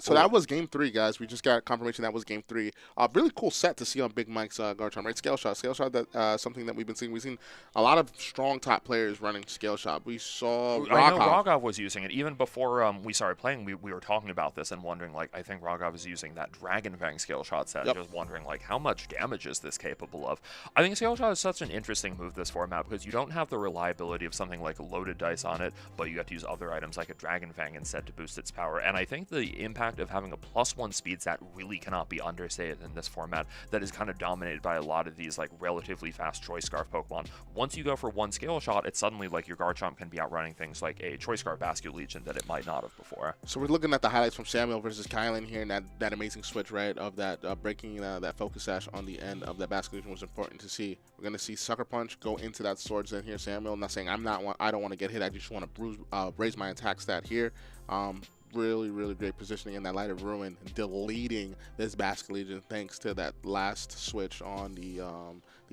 So that was Game 3, guys. We just got confirmation that was Game 3. Really cool set to see on Big Mike's Garchomp, right? Scale Shot. Scale Shot, that something that we've been seeing. We've seen a lot of strong top players running Scale Shot. We saw Rogov. I know Rogov was using it. Even before we started playing, we were talking about this and wondering, like, I think Rogov is using that Dragon Fang Scale Shot set. Just wondering, like, how much damage is this capable of? I think Scale Shot is such an interesting move this format because you don't have the reliability of something like Loaded Dice on it, but you have to use other items like a Dragon Fang instead to boost its power. And I think the impact of having a +1 speed stat really cannot be understated in this format that is kind of dominated by a lot of these like relatively fast Choice Scarf Pokemon. Once you go for one Scale Shot, it's suddenly like your Garchomp can be outrunning things like a Choice Scarf Basculate Legion that it might not have before. So we're looking at the highlights from Samuel versus Kylan here, and that amazing switch, right, of that breaking that Focus Sash on the end of that Basculate Legion was important to see. We're going to see Sucker Punch go into that Swords in here. Samuel not saying I don't want to get hit, I just want to raise my attack stat here. Really, really great positioning in that Light of Ruin, deleting this Basculate Legion thanks to that last switch on the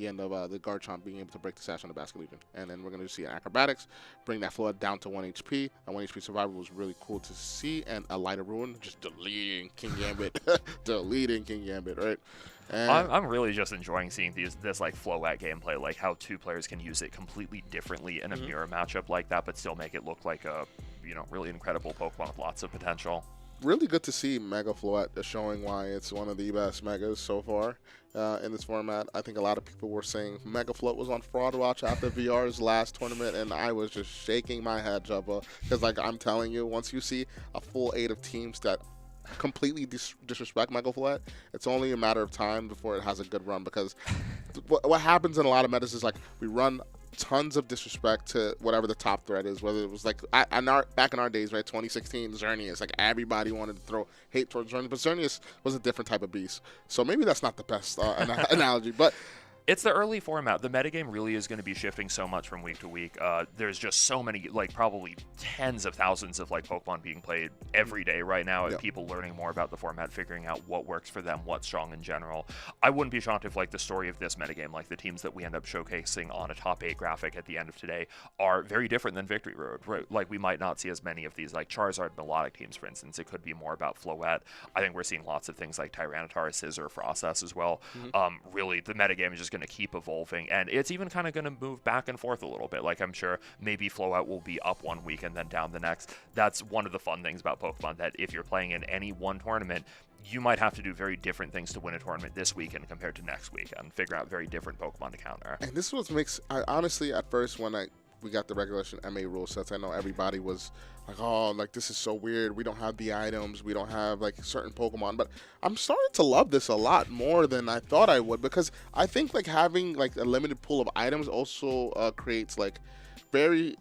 end of the Garchomp being able to break the Sash on the Basculate Legion. And then we're going to see an Acrobatics, bring that Flood down to 1 HP. And 1 HP survival was really cool to see. And a Light of Ruin, just deleting King Gambit. Deleting King Gambit, right? And I'm really just enjoying seeing this like flow-at gameplay, like how two players can use it completely differently in a mirror matchup like that, but still make it look like a really incredible Pokemon with lots of potential. Really good to see Mega Float showing why it's one of the best Megas so far in this format. I think a lot of people were saying Mega Float was on Fraud Watch after VR's last tournament, and I was just shaking my head, Jabba, because like I'm telling you, once you see a full 8 of teams that completely disrespect Mega Float, it's only a matter of time before it has a good run, because what happens in a lot of metas is like we run tons of disrespect to whatever the top threat is, whether it was like back in our days, right, 2016 Xerneas, like everybody wanted to throw hate towards Xerneas, but Xerneas was a different type of beast, so maybe that's not the best analogy, but it's the early format. The metagame really is going to be shifting so much from week to week. There's just so many, like probably tens of thousands of like Pokemon being played every day right now, and people learning more about the format, figuring out what works for them, what's strong in general. I wouldn't be shocked if like the story of this metagame, like the teams that we end up showcasing on a top 8 graphic at the end of today, are very different than Victory Road. Right? Like we might not see as many of these like Charizard melodic teams, for instance. It could be more about Floette. I think we're seeing lots of things like Tyranitar, Scissor, Frostas as well. Really, the metagame is just going to keep evolving, and it's even kind of going to move back and forth a little bit. Like I'm sure maybe Flowout will be up one week and then down the next. That's one of the fun things about Pokemon, that if you're playing in any one tournament, you might have to do very different things to win a tournament this weekend compared to next week, and figure out very different Pokemon to counter. And this is what makes, honestly, at first when we got the regulation MA rule sets, I know everybody was like, oh, like this is so weird. We don't have the items. We don't have like certain Pokemon. But I'm starting to love this a lot more than I thought I would, because I think like having like a limited pool of items also creates like very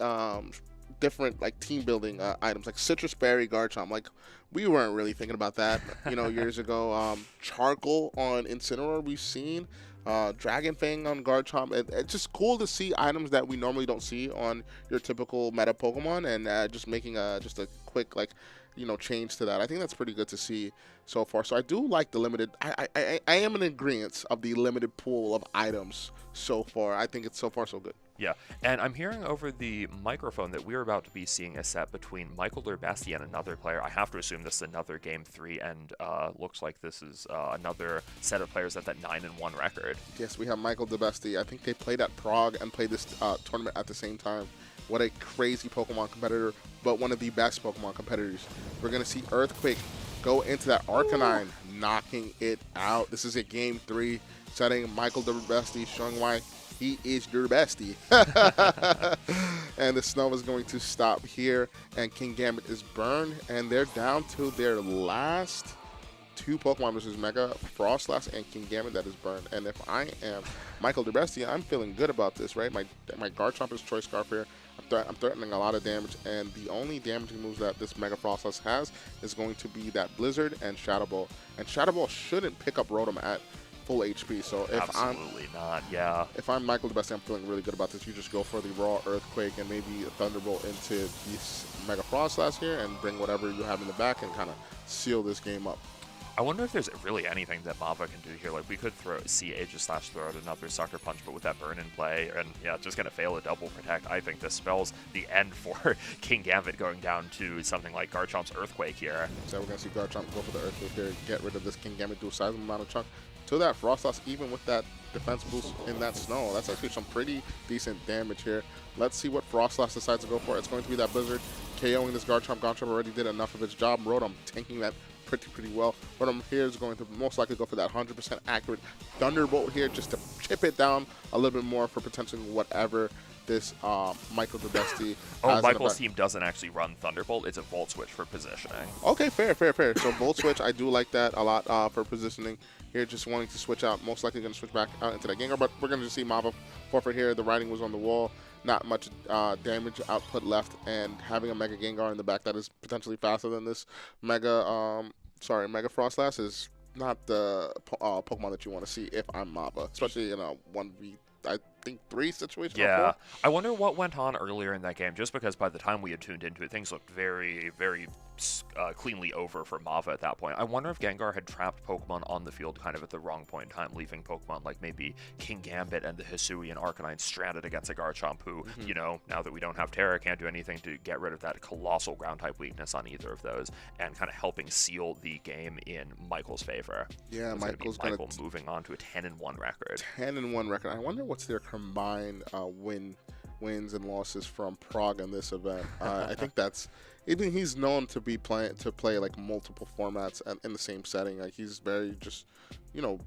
different like team building items, like Citrus Berry Garchomp. Like we weren't really thinking about that, years ago. Charcoal on Incineroar we've seen. Dragon Fang on Garchomp. It's just cool to see items that we normally don't see on your typical meta Pokemon, and just making just a quick change to that. I think that's pretty good to see so far. So I do like the limited. I am in agreement of the limited pool of items so far. I think it's so far so good. Yeah, and I'm hearing over the microphone that we're about to be seeing a set between Michael Durbesti and another player. I have to assume this is another Game 3, and looks like this is another set of players at that 9-1 record. Yes, we have Michael Durbesti. I think they played at Prague and played this tournament at the same time. What a crazy Pokemon competitor, but one of the best Pokemon competitors. We're going to see Earthquake go into that Arcanine, knocking it out. This is a Game 3 setting. Michael Durbesti showing why he is Durbesti. And the snow is going to stop here, and King Gambit is burned, and they're down to their last two Pokemon, which is Mega Frostlass and King Gambit that is burned. And if I am Michael Durbesti, I'm feeling good about this, right? My Garchomp is Choice Scarf here. I'm threatening a lot of damage, and the only damaging moves that this Mega Frostlass has is going to be that Blizzard and Shadow Ball. And Shadow Ball shouldn't pick up Rotom at full HP. So if Absolutely not, yeah. If I'm Michael Durbesti, I'm feeling really good about this. You just go for the raw Earthquake and maybe a Thunderbolt into this Mega Frostlass here and bring whatever you have in the back and kind of seal this game up. I wonder if there's really anything that Mava can do here. Like, we could see Aegis Slash throw out another Sucker Punch, but with that burn in play, and yeah, just going to fail a double protect. I think this spells the end for King Gambit going down to something like Garchomp's Earthquake here. So we're going to see Garchomp go for the Earthquake here, get rid of this King Gambit, do a sizable amount of chunk to that Frostlass, even with that defense boost in that snow. That's actually some pretty decent damage here. Let's see what Frostlass decides to go for. It's going to be that Blizzard KOing this Garchomp. Garchomp already did enough of its job. Rotom tanking that pretty well. Rotom here is going to most likely go for that 100% accurate Thunderbolt here just to chip it down a little bit more for potentially whatever this Michael Durbesti Oh, Michael's team doesn't actually run Thunderbolt. It's a Volt Switch for positioning. Okay, fair. So Volt Switch, I do like that a lot for positioning here, just wanting to switch out. Most likely going to switch back out into that Gengar, but we're going to see Mava forfeit here. The writing was on the wall. Not much damage output left, and having a Mega Gengar in the back that is potentially faster than this Mega Frostlass is not the Pokemon that you want to see if I'm Mava, especially in a 1v, I think, 3 situation. Yeah, I wonder what went on earlier in that game, just because by the time we had tuned into it, things looked very, very cleanly over for Mava at that point. I wonder if Gengar had trapped Pokemon on the field kind of at the wrong point in time, leaving Pokemon like maybe King Gambit and the Hisui and Arcanine stranded against a Garchomp who, you know, now that we don't have Terra, can't do anything to get rid of that colossal ground-type weakness on either of those, and kind of helping seal the game in Michael's favor. Yeah, Michael moving on to a 10-1 record. 10-1 record. I wonder what's their combined wins and losses from Prague in this event. I think that's, even he's known to play like multiple formats in the same setting. Like, he's very just, you know,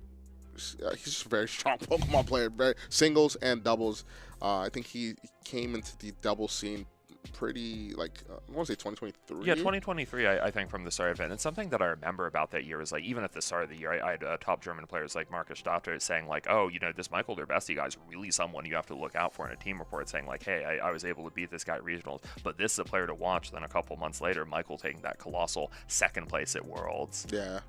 he's just a very strong Pokemon player, very singles and doubles. I think he came into the double scene pretty, like, I want to say 2023. Yeah, 2023, I think, from the start of it. And something that I remember about that year is, like, even at the start of the year, I had top German players like Marcus Stotter saying, like, oh, you know, this Michael Durbesti guy is really someone you have to look out for in a team report, saying, like, hey, I was able to beat this guy at regionals, but this is a player to watch. Then a couple months later, Michael taking that colossal second place at Worlds. Yeah,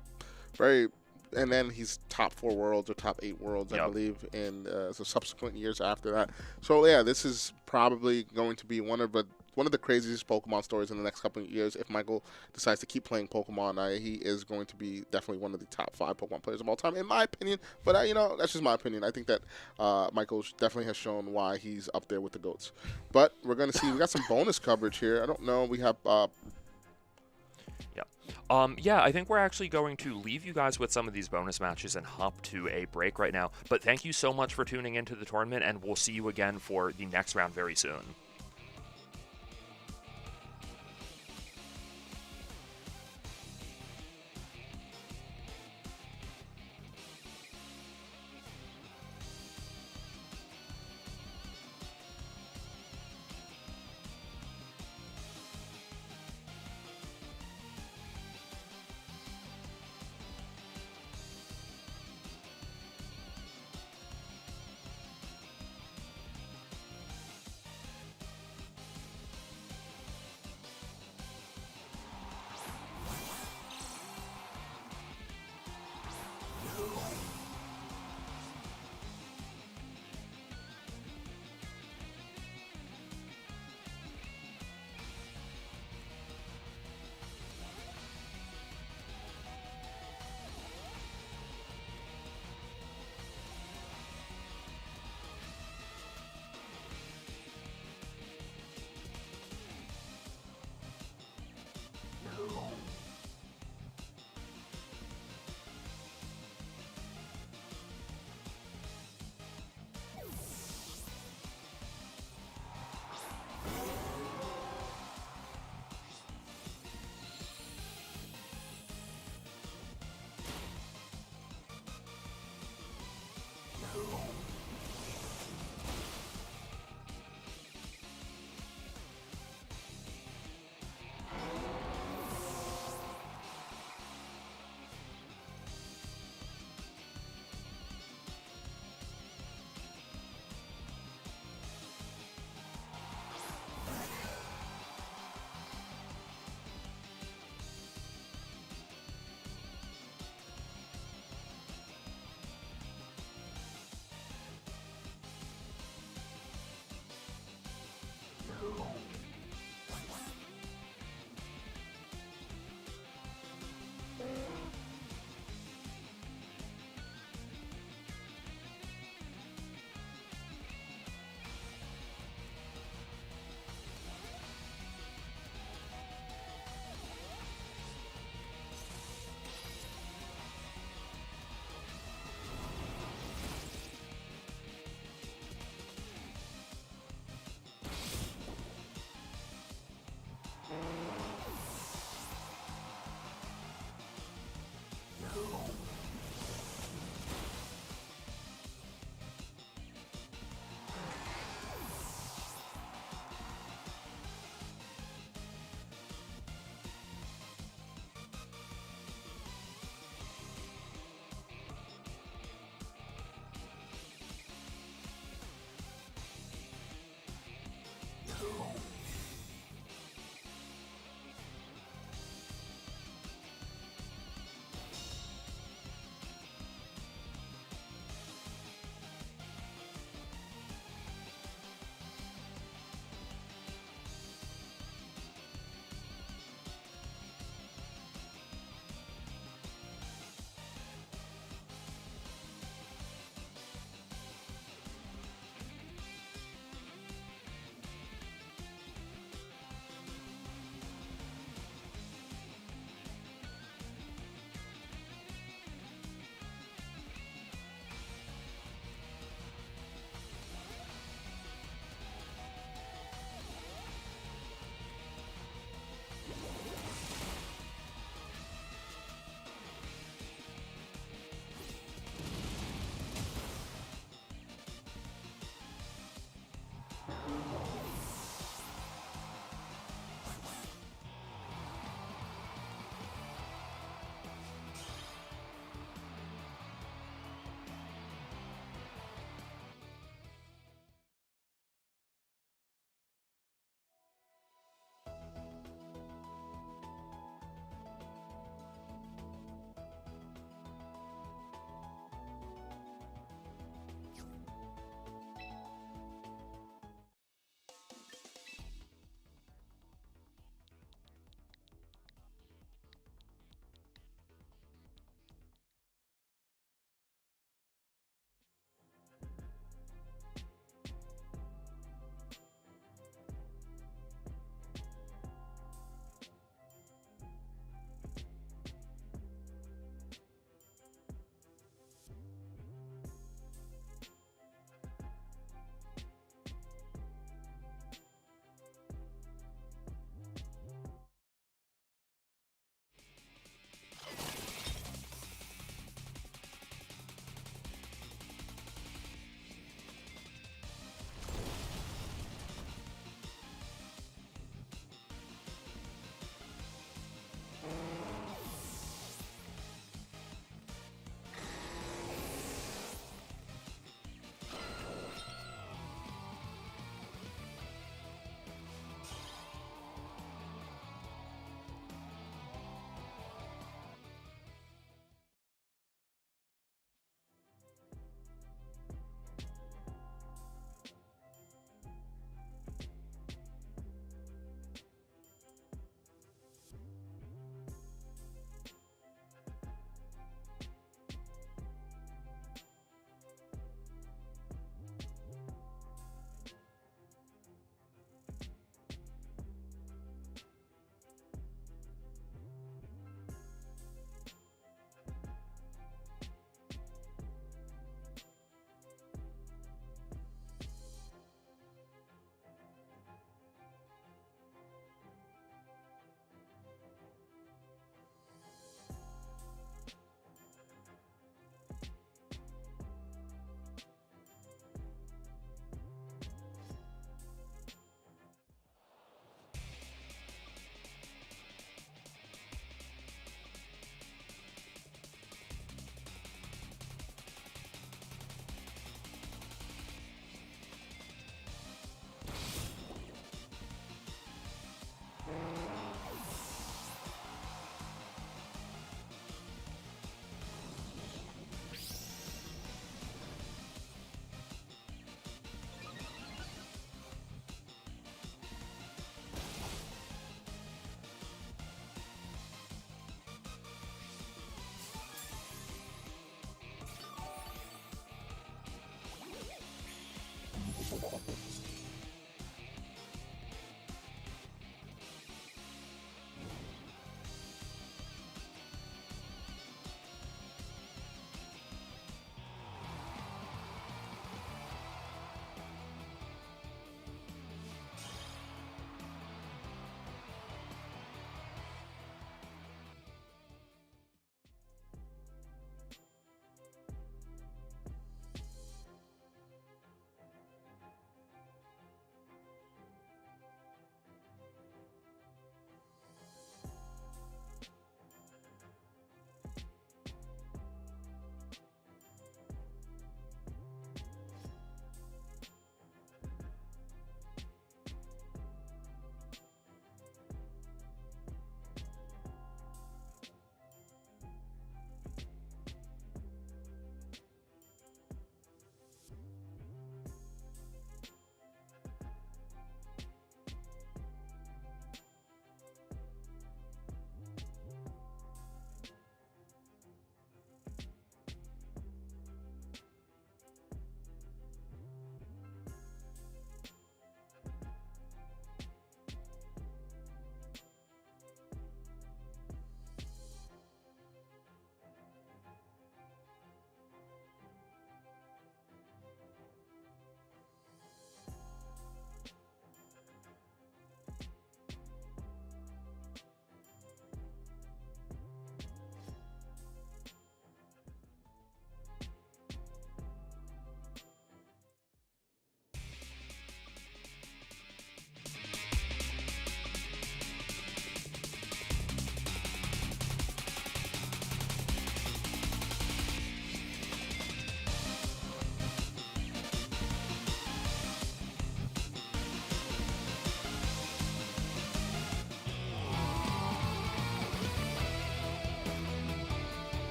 very. And then he's top 4 worlds or top 8 worlds, I believe, in so subsequent years after that. So yeah, this is probably going to be one of the craziest Pokemon stories in the next couple of years. If Michael decides to keep playing Pokemon, he is going to be definitely one of the top 5 Pokemon players of all time, in my opinion. But you know, that's just my opinion. I think that Michael definitely has shown why he's up there with the GOATs. But we're going to see, we got some bonus coverage here. I don't know. We have. Yeah, I think we're actually going to leave you guys with some of these bonus matches and hop to a break right now. But thank you so much for tuning into the tournament, and we'll see you again for the next round very soon.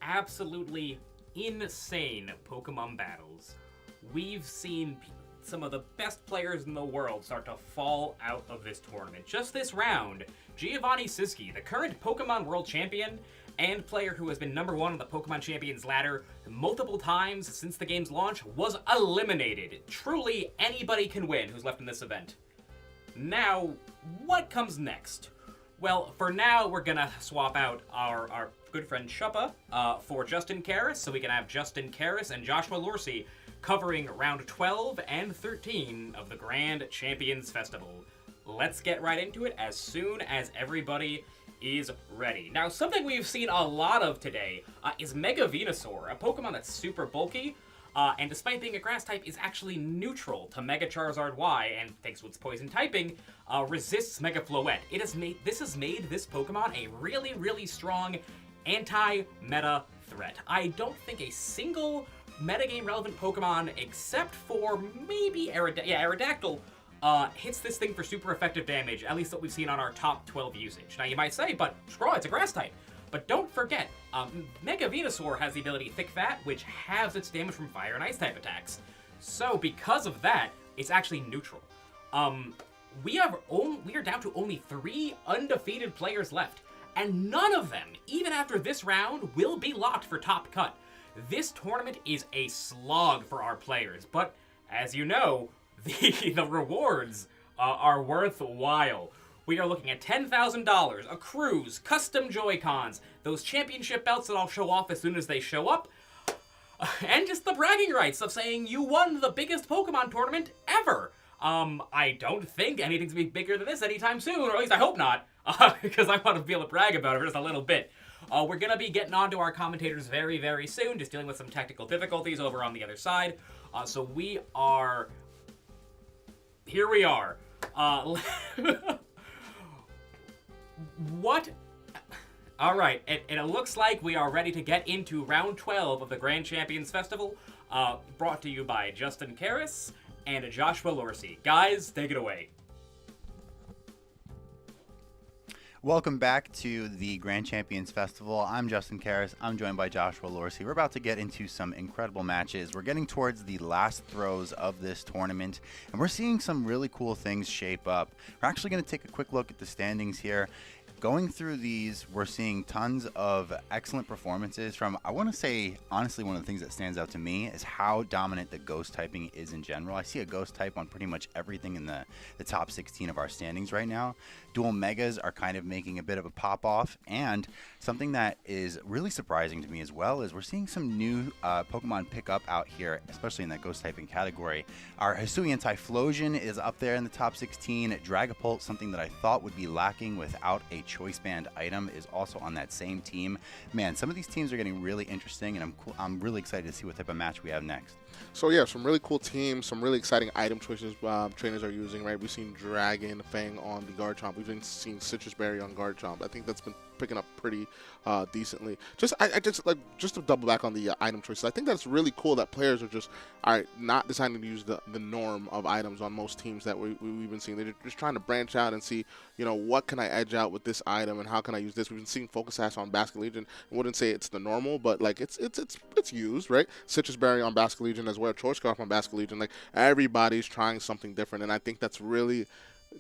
absolutely insane Pokemon battles. We've seen some of the best players in the world start to fall out of this tournament. Just this round, Giovanni Siski, the current Pokemon World Champion and player who has been #1 on the Pokemon Champions ladder multiple times since the game's launch, was eliminated. Truly, anybody can win who's left in this event. Now, what comes next? Well, for now, we're gonna swap out our good friend Shuppa for Justin Karras, so we can have Justin Karras and Joshua Lorsi covering round 12 and 13 of the Grand Champions Festival. Let's get right into it as soon as everybody is ready. Now, something we've seen a lot of today is Mega Venusaur, a Pokemon that's super bulky, and despite being a grass type, is actually neutral to Mega Charizard Y, and thanks to its poison typing, resists Mega Floette. This has made this Pokemon a really, really strong anti-meta threat. I don't think a single metagame relevant Pokemon, except for maybe Aerodactyl, hits this thing for super effective damage, at least what we've seen on our top 12 usage. Now you might say, but Skraw, it's a grass type. But don't forget, Mega Venusaur has the ability Thick Fat, which halves its damage from fire and ice type attacks. So because of that, it's actually neutral. We are down to only 3 undefeated players left, and none of them, even after this round, will be locked for top cut. This tournament is a slog for our players, but as you know, the rewards are worthwhile. We are looking at $10,000, a cruise, custom Joy-Cons, those championship belts that I'll show off as soon as they show up, and just the bragging rights of saying you won the biggest Pokemon tournament ever. I don't think anything's gonna be bigger than this anytime soon, or at least I hope not, because I want to be able to brag about it for just a little bit. We're gonna be getting on to our commentators very, very soon, just dealing with some technical difficulties over on the other side. So we are... Here we are. What? Alright, and it looks like we are ready to get into round 12 of the Grand Champions Festival, brought to you by Justin Karras and Joshua Lorsi. Guys, take it away. Welcome back to the Grand Champions Festival. I'm Justin Karras. I'm joined by Joshua Lorsi. We're about to get into some incredible matches. We're getting towards the last throws of this tournament, and we're seeing some really cool things shape up. We're actually going to take a quick look at the standings here. Going through these, we're seeing tons of excellent performances from, I want to say, honestly, one of the things that stands out to me is how dominant the ghost typing is in general. I see a ghost type on pretty much everything in the top 16 of our standings right now. Dual Megas are kind of making a bit of a pop-off, and something that is really surprising to me as well is we're seeing some new Pokemon pick up out here, especially in that ghost typing category. Our Hisuian Typhlosion is up there in the top 16. Dragapult, something that I thought would be lacking without a choice band item, is also on that same team. Man, some of these teams are getting really interesting, and I'm really excited to see what type of match we have next. So yeah, some really cool teams, some really exciting item choices trainers are using, right? We've seen Dragon Fang on the Garchomp. We've been seeing Citrus Berry on Garchomp. I think that's been picking up pretty decently. Just to double back on the item choices, I think that's really cool that players are not deciding to use the norm of items on most teams that we've been seeing. They're just trying to branch out and see, what can I edge out with this item and how can I use this. We've been seeing Focus Sash on Basket Legion. I wouldn't say it's the normal, but like it's used, right? Citrus Berry on Basket Legion as well, Choice Scarf on Basket Legion. Like everybody's trying something different, and I think that's really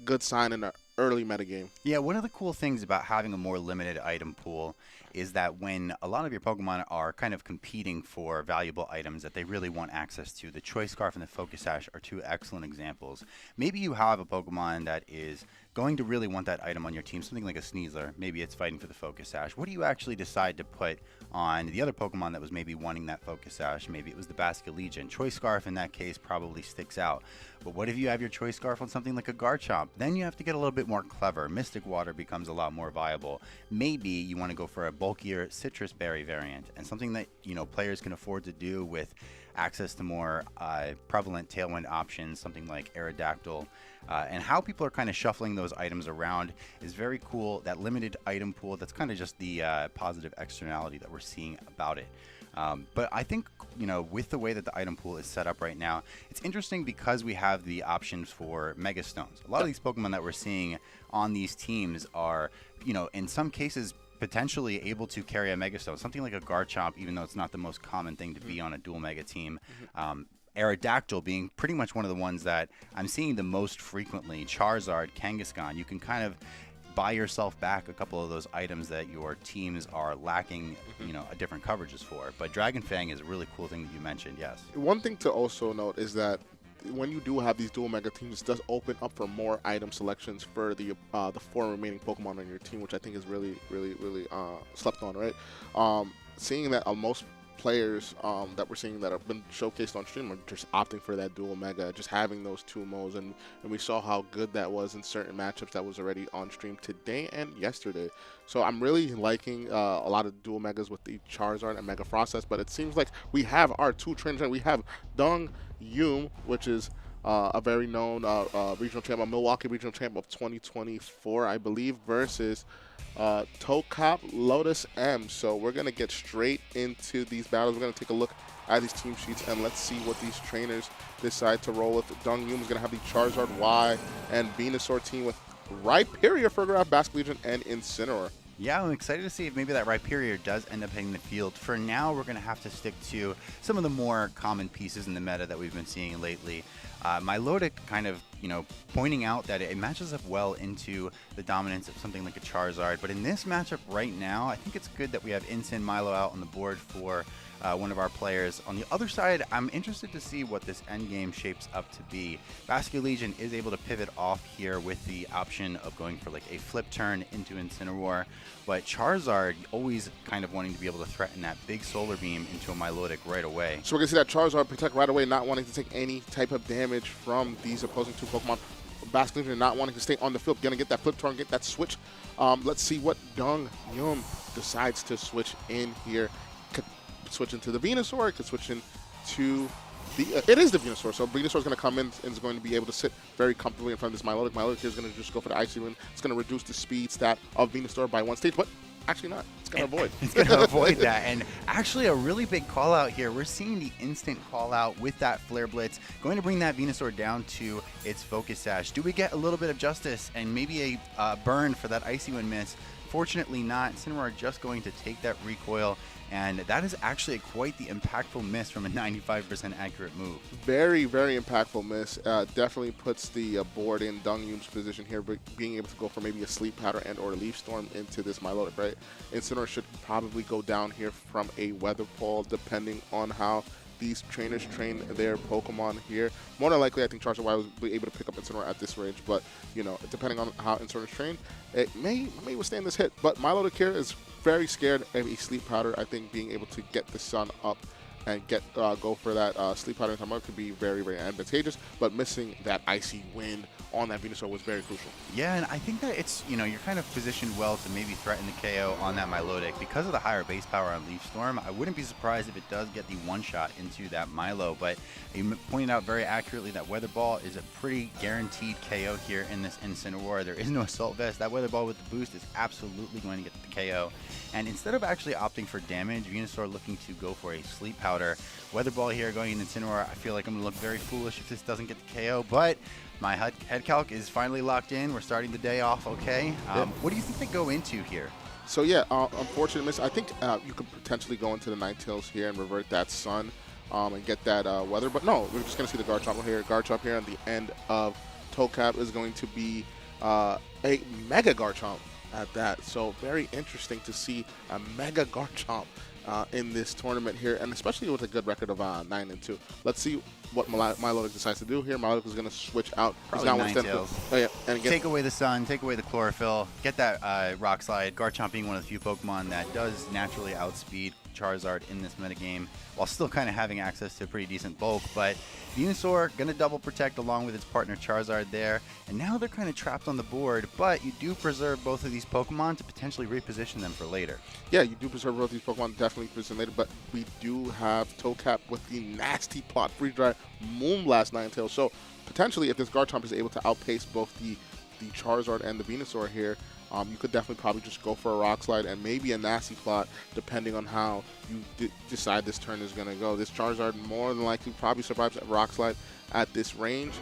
good sign in the early metagame. Yeah, one of the cool things about having a more limited item pool is that when a lot of your Pokemon are kind of competing for valuable items that they really want access to, the Choice Scarf and the Focus Sash are two excellent examples. Maybe you have a Pokemon that is going to really want that item on your team, something like a Sneasler. Maybe it's fighting for the Focus Sash. What do you actually decide to put on the other Pokemon that was maybe wanting that Focus Sash? Maybe it was the Basket Legion. Choice Scarf in that case probably sticks out. But what if you have your Choice Scarf on something like a Garchomp? Then you have to get a little bit more clever. Mystic Water becomes a lot more viable. Maybe you want to go for a bulkier Citrus Berry variant, and something that players can afford to do with access to more prevalent Tailwind options, something like Aerodactyl. And how people are kind of shuffling those items around is very cool. That limited item pool, that's kind of just the positive externality that we're seeing about it. But I think, with the way that the item pool is set up right now, it's interesting because we have the options for Mega Stones. A lot of these Pokemon that we're seeing on these teams are, in some cases, potentially able to carry a Mega Stone, something like a Garchomp, even though it's not the most common thing to be on a dual Mega team. Aerodactyl being pretty much one of the ones that I'm seeing the most frequently. Charizard, Kangaskhan, you can kind of buy yourself back a couple of those items that your teams are lacking, different coverages for. But Dragon Fang is a really cool thing that you mentioned, yes. One thing to also note is that when you do have these dual Mega teams, it does open up for more item selections for the 4 remaining Pokemon on your team, which I think is really slept on, right? Seeing that most players that we're seeing that have been showcased on stream are just opting for that dual Mega, just having those 2 modes, and we saw how good that was in certain matchups that was already on stream today and yesterday. So I'm really liking a lot of dual Megas with the Charizard and Mega Frostlass, but it seems like we have our 2 trainers, and we have Dung Yum, which is a very known regional champ, a Milwaukee regional champ of 2024, I believe, versus Tokap Lotus M. So we're going to get straight into these battles. We're going to take a look at these team sheets, and let's see what these trainers decide to roll with. Dung Yum is going to have the Charizard Y and Venusaur team with Rhyperior, Fergraph, Basculegion, and Incineroar. Yeah, I'm excited to see if maybe that Rhyperior does end up hitting the field. For now, we're going to have to stick to some of the more common pieces in the meta that we've been seeing lately. Milotic kind of, pointing out that it matches up well into the dominance of something like a Charizard. But in this matchup right now, I think it's good that we have Incin Milo out on the board for one of our players. On the other side, I'm interested to see what this end game shapes up to be. Basculegion is able to pivot off here with the option of going for like a flip turn into Incineroar, but Charizard always kind of wanting to be able to threaten that big Solar Beam into a Milotic right away. So we're going to see that Charizard protect right away, not wanting to take any type of damage from these opposing 2 Pokemon. Basculegion not wanting to stay on the field, going to get that flip turn, get that switch. Let's see what Dung Yum decides to switch in here. Could switch into the Venusaur, could switch into the... it is the Venusaur, so Venusaur is going to come in and is going to be able to sit very comfortably in front of this Milotic. Milotic here is going to just go for the Icy Wind. It's going to reduce the speed stat of Venusaur by 1 stage, but actually not. It's going to avoid. It's going to avoid that. And actually a really big call out here. We're seeing the instant call out with that Flare Blitz, going to bring that Venusaur down to its Focus Sash. Do we get a little bit of justice and maybe a burn for that Icy Wind miss? Fortunately not. Incineroar just going to take that recoil, and that is actually quite the impactful miss from a 95% accurate move. Very, very impactful miss. Definitely puts the board in Dung Yum's position here, but being able to go for maybe a Sleep Powder and or Leaf Storm into this Milotic, right? Incineroar should probably go down here from a Weather Ball, depending on how these trainers train their Pokemon here. More than likely, I think Charizard Y will be able to pick up Incineroar at this range, but, depending on how Incineroar is trained, it may withstand this hit. But Milotic here is very scared of a Sleep Powder. I think being able to get the Sun up and go for that Sleep Powder in time could be very, very advantageous, but missing that Icy Wind on that Venusaur was very crucial. Yeah, and I think that it's, you're kind of positioned well to maybe threaten the KO on that Milotic. Because of the higher base power on Leaf Storm, I wouldn't be surprised if it does get the one-shot into that Milo, but you pointed out very accurately that Weather Ball is a pretty guaranteed KO here in this Incineroar. There is no Assault Vest. That Weather Ball with the boost is absolutely going to get the KO. And instead of actually opting for damage, Venusaur looking to go for a Sleep Powder. Weather Ball here going in Incineroar, I feel like I'm going to look very foolish if this doesn't get the KO, but my head calc is finally locked in. We're starting the day off okay. What do you think they go into here? So yeah, unfortunate miss. I think you could potentially go into the Ninetales here and revert that Sun and get that Weather, but no, we're just going to see the Garchomp here. Garchomp here on the end of Tokap is going to be a Mega Garchomp at that. So very interesting to see a Mega Garchomp in this tournament here, and especially with a good record of 9-2. Let's see what Milotic decides to do here. Milotic is going to switch out. Probably Ninetales. Oh, yeah, and take away the Sun, take away the Chlorophyll, get that Rock Slide. Garchomp being one of the few Pokemon that does naturally outspeed Charizard in this metagame, while still kind of having access to a pretty decent bulk. But Venusaur going to double protect along with its partner Charizard there, and now they're kind of trapped on the board, but you do preserve both of these Pokemon to potentially reposition them for later. Yeah, you do preserve both these Pokemon, definitely position later, but we do have Tokap with the nasty plot Freeze Dry Moonblast Ninetales. So potentially if this Garchomp is able to outpace both the Charizard and the Venusaur here, You could definitely probably just go for a Rock Slide and maybe a Nasty Plot, depending on how you decide this turn is going to go. This Charizard more than likely probably survives a Rock Slide at this range,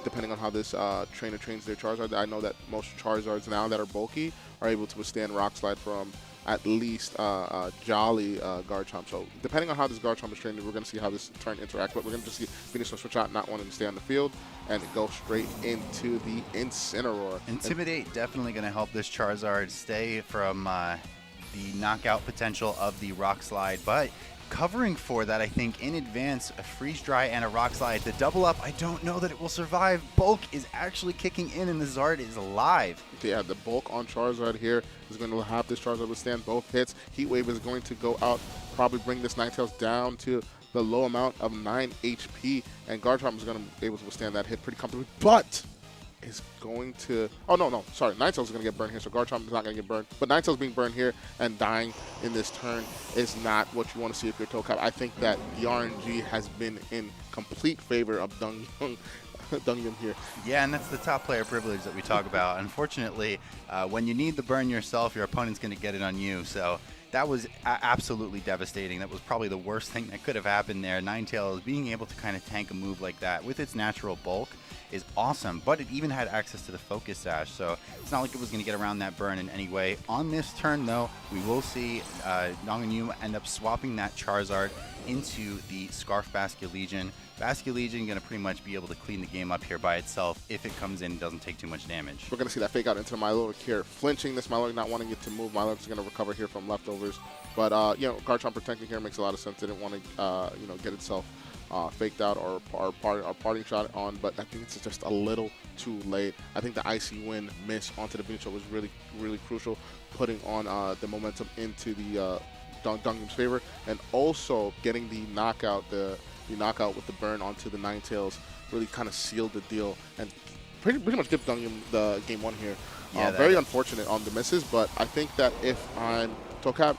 depending on how this trainer trains their Charizard. I know that most Charizards now that are bulky are able to withstand Rock Slide from at least Jolly Garchomp. So depending on how this Garchomp is trained, we're going to see how this turn interacts. But we're going to just see Venusaur switch out, not wanting to stay on the field, and go straight into the Incineroar. Intimidate definitely going to help this Charizard stay from the knockout potential of the Rock Slide, but covering for that, I think, in advance, a Freeze Dry and a Rock Slide. The double up, I don't know that it will survive. Bulk is actually kicking in, and the Zard is alive. Yeah, the bulk on Charizard here is going to have this Charizard withstand both hits. Heat Wave is going to go out, probably bring this Ninetales down to the low amount of 9 HP, and Garchomp is going to be able to withstand that hit pretty comfortably, but is going to... Oh, no, sorry. Ninetales is going to get burned here, so Garchomp is not going to get burned. But Ninetales being burned here and dying in this turn is not what you want to see if you're Tokap. I think that the RNG has been in complete favor of Dungyum here. Yeah, and that's the top player privilege that we talk about. Unfortunately, when you need the burn yourself, your opponent's going to get it on you. So that was absolutely devastating. That was probably the worst thing that could have happened there. Ninetales being able to kind of tank a move like that with its natural bulk is awesome, but it even had access to the Focus Sash, so it's not like it was going to get around that burn in any way. On this turn, though, we will see Dongyum end up swapping that Charizard into the Scarf Basculegion. Basculegion going to pretty much be able to clean the game up here by itself if it comes in and doesn't take too much damage. We're going to see that fake out into the Milotic here, flinching this Milotic, not wanting it to move. Milotic is going to recover here from leftovers, but Garchomp protecting here makes a lot of sense. It didn't want to get itself faked out or parting shot on, but I think it's just a little too late. I think the Icy Wind miss onto the Venusaur was really, really crucial, putting on the momentum into the Dungyum's favor, and also getting the knockout, the knockout with the burn onto the Ninetales really kind of sealed the deal and pretty much give Dungyum the game one here. Yeah, very unfortunate on the misses, but I think that if I'm Tokap,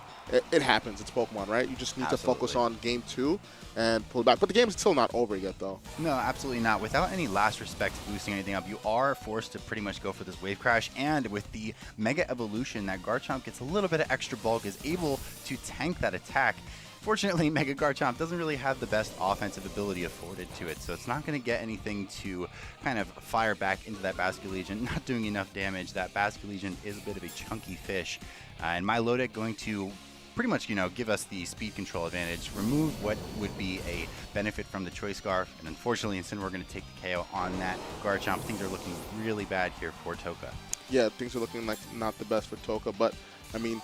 it happens. It's Pokemon, right? You just need to focus on game 2 and pull it back. But the game is still not over yet, though. No, absolutely not. Without any last respect boosting anything up, you are forced to pretty much go for this Wave Crash. And with the Mega Evolution, that Garchomp gets a little bit of extra bulk, is able to tank that attack. Fortunately, Mega Garchomp doesn't really have the best offensive ability afforded to it, so it's not going to get anything to kind of fire back into that Basculegion, not doing enough damage. That Basculegion is a bit of a chunky fish, and Milotic going to pretty much, give us the speed control advantage, remove what would be a benefit from the Choice Scarf, and unfortunately, instead we're going to take the KO on that Garchomp. Things are looking really bad here for Toka. Yeah, things are looking like not the best for Toka, but, I mean,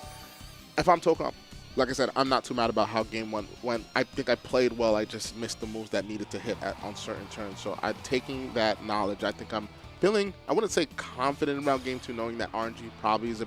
if I'm Toka, like I said, I'm not too mad about how game one went. I think I played well. I just missed the moves that needed to hit on certain turns. So I'm taking that knowledge. I think I'm feeling, I wouldn't say confident about game 2, knowing that RNG probably is a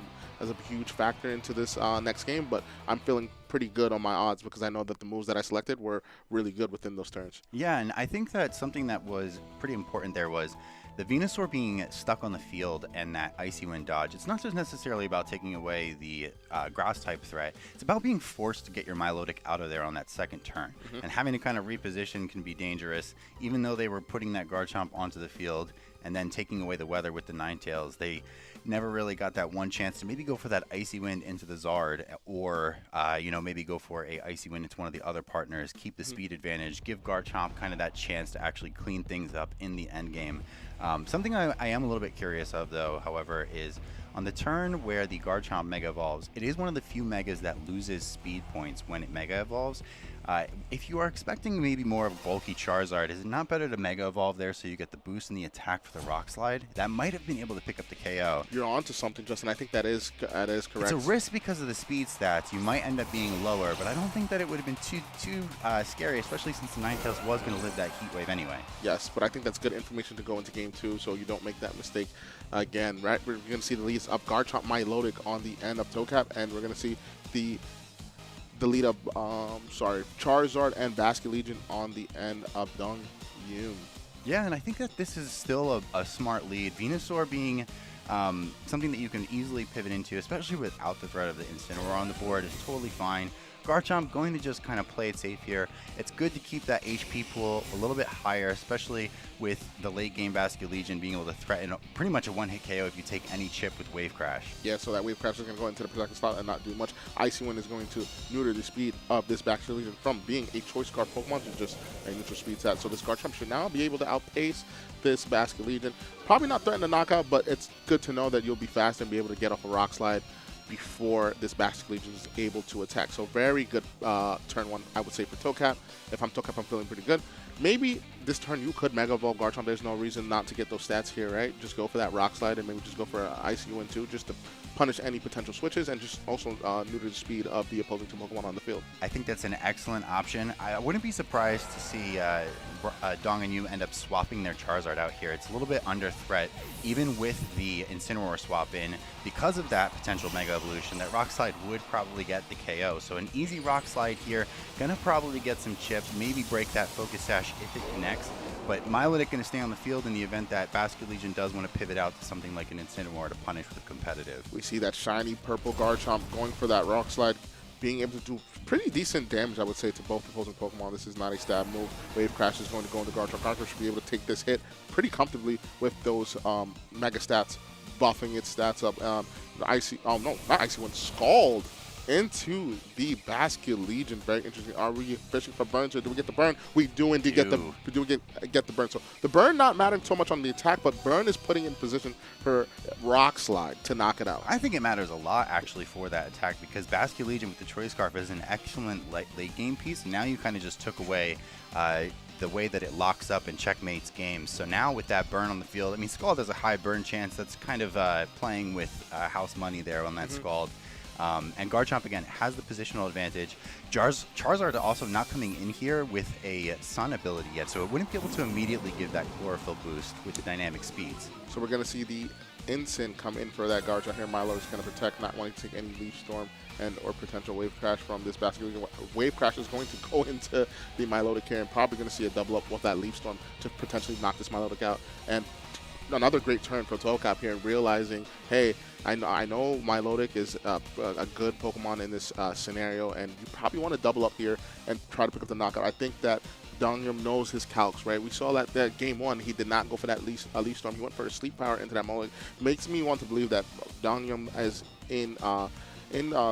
huge factor into this next game, but I'm feeling pretty good on my odds because I know that the moves that I selected were really good within those turns. Yeah, and I think that something that was pretty important there was the Venusaur being stuck on the field and that Icy Wind dodge. It's not just necessarily about taking away the grass type threat. It's about being forced to get your Milotic out of there on that second turn. And having to kind of reposition can be dangerous. Even though they were putting that Garchomp onto the field and then taking away the weather with the Ninetales, they never really got that one chance to maybe go for that Icy Wind into the Zard, or maybe go for a Icy Wind into one of the other partners, keep the speed advantage, give Garchomp kind of that chance to actually clean things up in the end game. Something I am a little bit curious of, though, however, is on the turn where the Garchomp Mega Evolves, it is one of the few Megas that loses speed points when it Mega Evolves. If you are expecting maybe more of a bulky Charizard, is it not better to Mega Evolve there so you get the boost and the attack for the Rock Slide? That might have been able to pick up the KO. You're onto something, Justin. I think that is correct. It's a risk because of the speed stats. You might end up being lower, but I don't think that it would have been too scary, especially since the Ninetales was going to live that Heat Wave anyway. Yes, but I think that's good information to go into game 2 so you don't make that mistake again, right? We're going to see the leads of Garchomp Milotic on the end of Tokap, and we're going to see the lead of Charizard and Basculegion on the end of Dungyum. Yeah, and I think that this is still a smart lead. Venusaur being something that you can easily pivot into, especially without the threat of the Incineroar on the board, is totally fine. Garchomp going to just kind of play it safe here. It's good to keep that HP pool a little bit higher, especially with the late game Basket Legion being able to threaten pretty much a one-hit KO if you take any chip with Wave Crash. Yeah, so that Wave Crash is going to go into the protected slot and not do much. Icy Wind is going to neuter the speed of this Basket Legion from being a Choice Scarf Pokemon to just a neutral speed set. So this Garchomp should now be able to outpace this Basket Legion. Probably not threaten the knockout, but it's good to know that you'll be fast and be able to get off a Rock Slide before this Basket Legion is able to attack. So very good turn one, I would say, for Tokat. If I'm Tokat, I'm feeling pretty good. Maybe this turn you could Mega Evolve Garchomp. There's no reason not to get those stats here, right? Just go for that Rock Slide and maybe just go for an Icy Wind too, just to punish any potential switches and just also neuter the speed of the opposing two Pokemon on the field. I think that's an excellent option. I wouldn't be surprised to see Dong and Yu end up swapping their Charizard out here. It's a little bit under threat, even with the Incineroar swap in. Because of that potential Mega Evolution, that Rock Slide would probably get the KO. So an easy Rock Slide here, gonna probably get some chips, maybe break that Focus Sash if it connects. But Milotic going to stay on the field in the event that Basket Legion does want to pivot out to something like an Incineroar to punish with competitive. We see that shiny purple Garchomp going for that Rock Slide, being able to do pretty decent damage, I would say, to both opposing Pokemon. This is not a stab move. Wave Crash is going to go into Garchomp. Garchomp should be able to take this hit pretty comfortably with those Mega Stats, buffing its stats up. Not Icy Wind, Scald into the Basket Legion. Very interesting. Are we fishing for burns or do we get the burn? We do indeed get the burn. So the burn not mattering so much on the attack, but burn is putting in position for Rock Slide to knock it out. I think it matters a lot actually for that attack because Basket Legion with the Choice Scarf is an excellent late game piece. Now you kind of just took away the way that it locks up and checkmates games. So now with that burn on the field, I mean, Scald has a high burn chance. That's kind of playing with house money there on that Scald. And Garchomp, again, has the positional advantage. Charizard also not coming in here with a Sun ability yet, so it wouldn't be able to immediately give that Chlorophyll boost with the dynamic speeds. So we're going to see the Incin come in for that Garchomp here. Milo is going to protect, not wanting to take any Leaf Storm and or potential Wave Crash from this Basket Legion. Wave Crash is going to go into the Milotic here and probably going to see a double up with that Leaf Storm to potentially knock this Milotic out. And another great turn for Togepi here and realizing, hey, I know Milotic is a good Pokemon in this scenario, and you probably want to double up here and try to pick up the knockout. I think that Dongyum knows his calcs, right? We saw that game one, he did not go for that Leaf Storm. He went for a Sleep Power into that Milotic. Makes me want to believe that Dongyum is in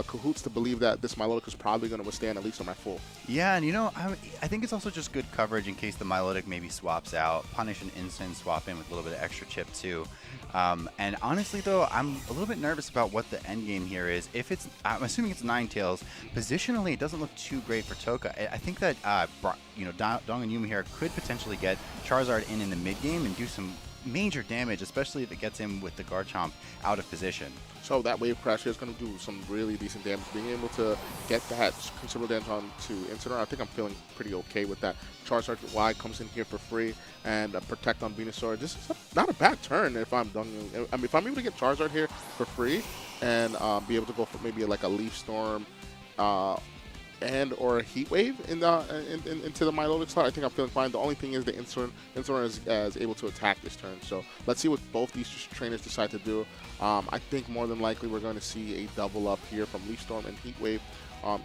cahoots to believe that this Milotic is probably going to withstand at least on my full. Yeah, and you know, I think it's also just good coverage in case the Milotic maybe swaps out, punish an instant swap in with a little bit of extra chip too. And honestly though, I'm a little bit nervous about what the end game here is. If it's, I'm assuming it's Ninetales, positionally it doesn't look too great for Toka. I think that Dong and Yuma here could potentially get Charizard in the mid game and do some major damage, especially if it gets him with the Garchomp out of position. So that Wave Crash here is going to do some really decent damage. Being able to get that considerable damage on to Incineroar, I think I'm feeling pretty okay with that. Charizard Y comes in here for free and protect on Venusaur. This is not a bad turn if I'm done. I mean, if I'm able to get Charizard here for free and be able to go for maybe like a Leaf Storm and or a Heat Wave into the Milotic slot, I think I'm feeling fine. The only thing is the Incineroar is able to attack this turn. So let's see what both these trainers decide to do. I think more than likely we're going to see a double up here from Leaf Storm and Heat Wave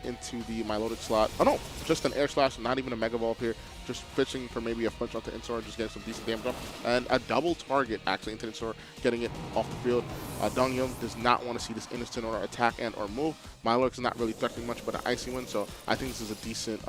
into the Milotic slot. Oh no, just an Air Slash, not even a Mega Evolve here. Just fishing for maybe a flinch onto Incineroar, just getting some decent damage off. And a double target actually into Incineroar, getting it off the field. Dongyum does not want to see this Incineroar attack and or move. Milotic is not really threatening much but an Icy Wind, so I think this is a decent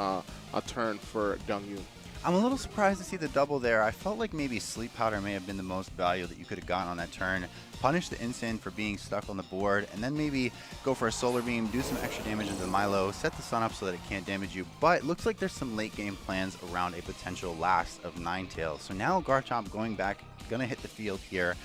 turn for Dongyum. I'm a little surprised to see the double there. I felt like maybe Sleep Powder may have been the most value that you could have gotten on that turn. Punish the Incin for being stuck on the board, and then maybe go for a Solar Beam, do some extra damage into the Milo, set the Sun up so that it can't damage you. But it looks like there's some late game plans around a potential last of Ninetales. So now Garchomp going back, gonna hit the field here.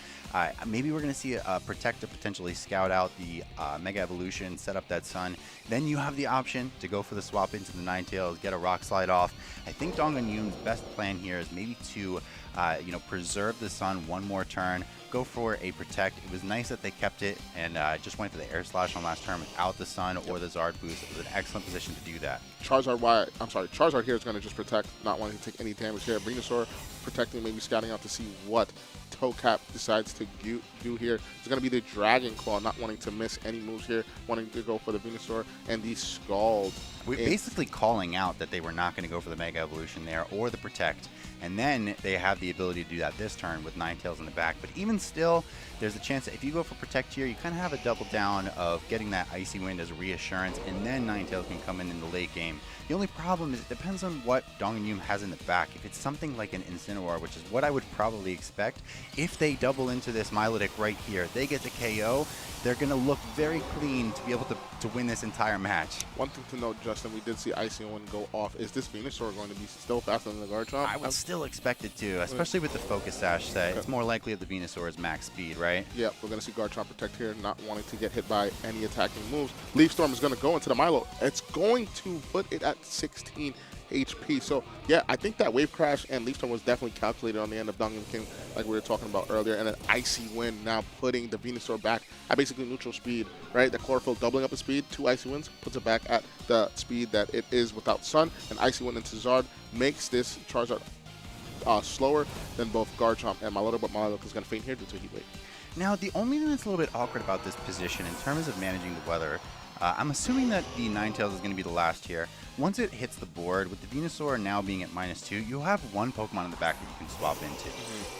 Maybe we're going to see a Protector potentially scout out the Mega Evolution, set up that Sun. Then you have the option to go for the swap into the Ninetales, get a Rock Slide off. I think Dongyum's best plan here is maybe to preserve the Sun one more turn, go for a Protect. It was nice that they kept it and just went for the Air Slash on last turn without the Sun or the Zard boost. It was an excellent position to do that. Charizard here is going to just protect, not wanting to take any damage here. Venusaur protecting, maybe scouting out to see what ToeCap decides to do here. It's going to be the Dragon Claw, not wanting to miss any moves here, wanting to go for the Venusaur and the Scald. We're basically calling out that they were not going to go for the Mega Evolution there or the Protect, and then they have the ability to do that this turn with Ninetales in the back. But even still, there's a chance that if you go for Protect here, you kind of have a double down of getting that Icy Wind as a reassurance, and then Ninetales can come in the late game. The only problem is it depends on what Dongyum has in the back. If it's something like an Incineroar, which is what I would probably expect, if they double into this Milotic right here, they get the KO, they're going to look very clean to be able to win this entire match. One thing to note, Justin, we did see Icy Wind go off. Is this Venusaur going to be still faster than the Garchomp? I would still expect it to, especially with the Focus Sash set. It's more likely that the Venusaur is max speed, right? Yeah, we're going to see Garchomp Protect here, not wanting to get hit by any attacking moves. Leaf Storm is going to go into the Milo. It's going to put it at 16 HP. So, yeah, I think that Wave Crash and Leaf Storm was definitely calculated on the end of Dongyum King, like we were talking about earlier. And an Icy Wind now putting the Venusaur back at basically neutral speed, right? The Chlorophyll doubling up its speed, 2 Icy Winds, puts it back at the speed that it is without Sun. And Icy Wind into Zard makes this Charizard slower than both Garchomp and Milotic, but Milotic is going to faint here due to Heat Wave. Now, the only thing that's a little bit awkward about this position in terms of managing the weather, I'm assuming that the Ninetales is going to be the last here. Once it hits the board, with the Venusaur now being at -2, you'll have one Pokemon in the back that you can swap into.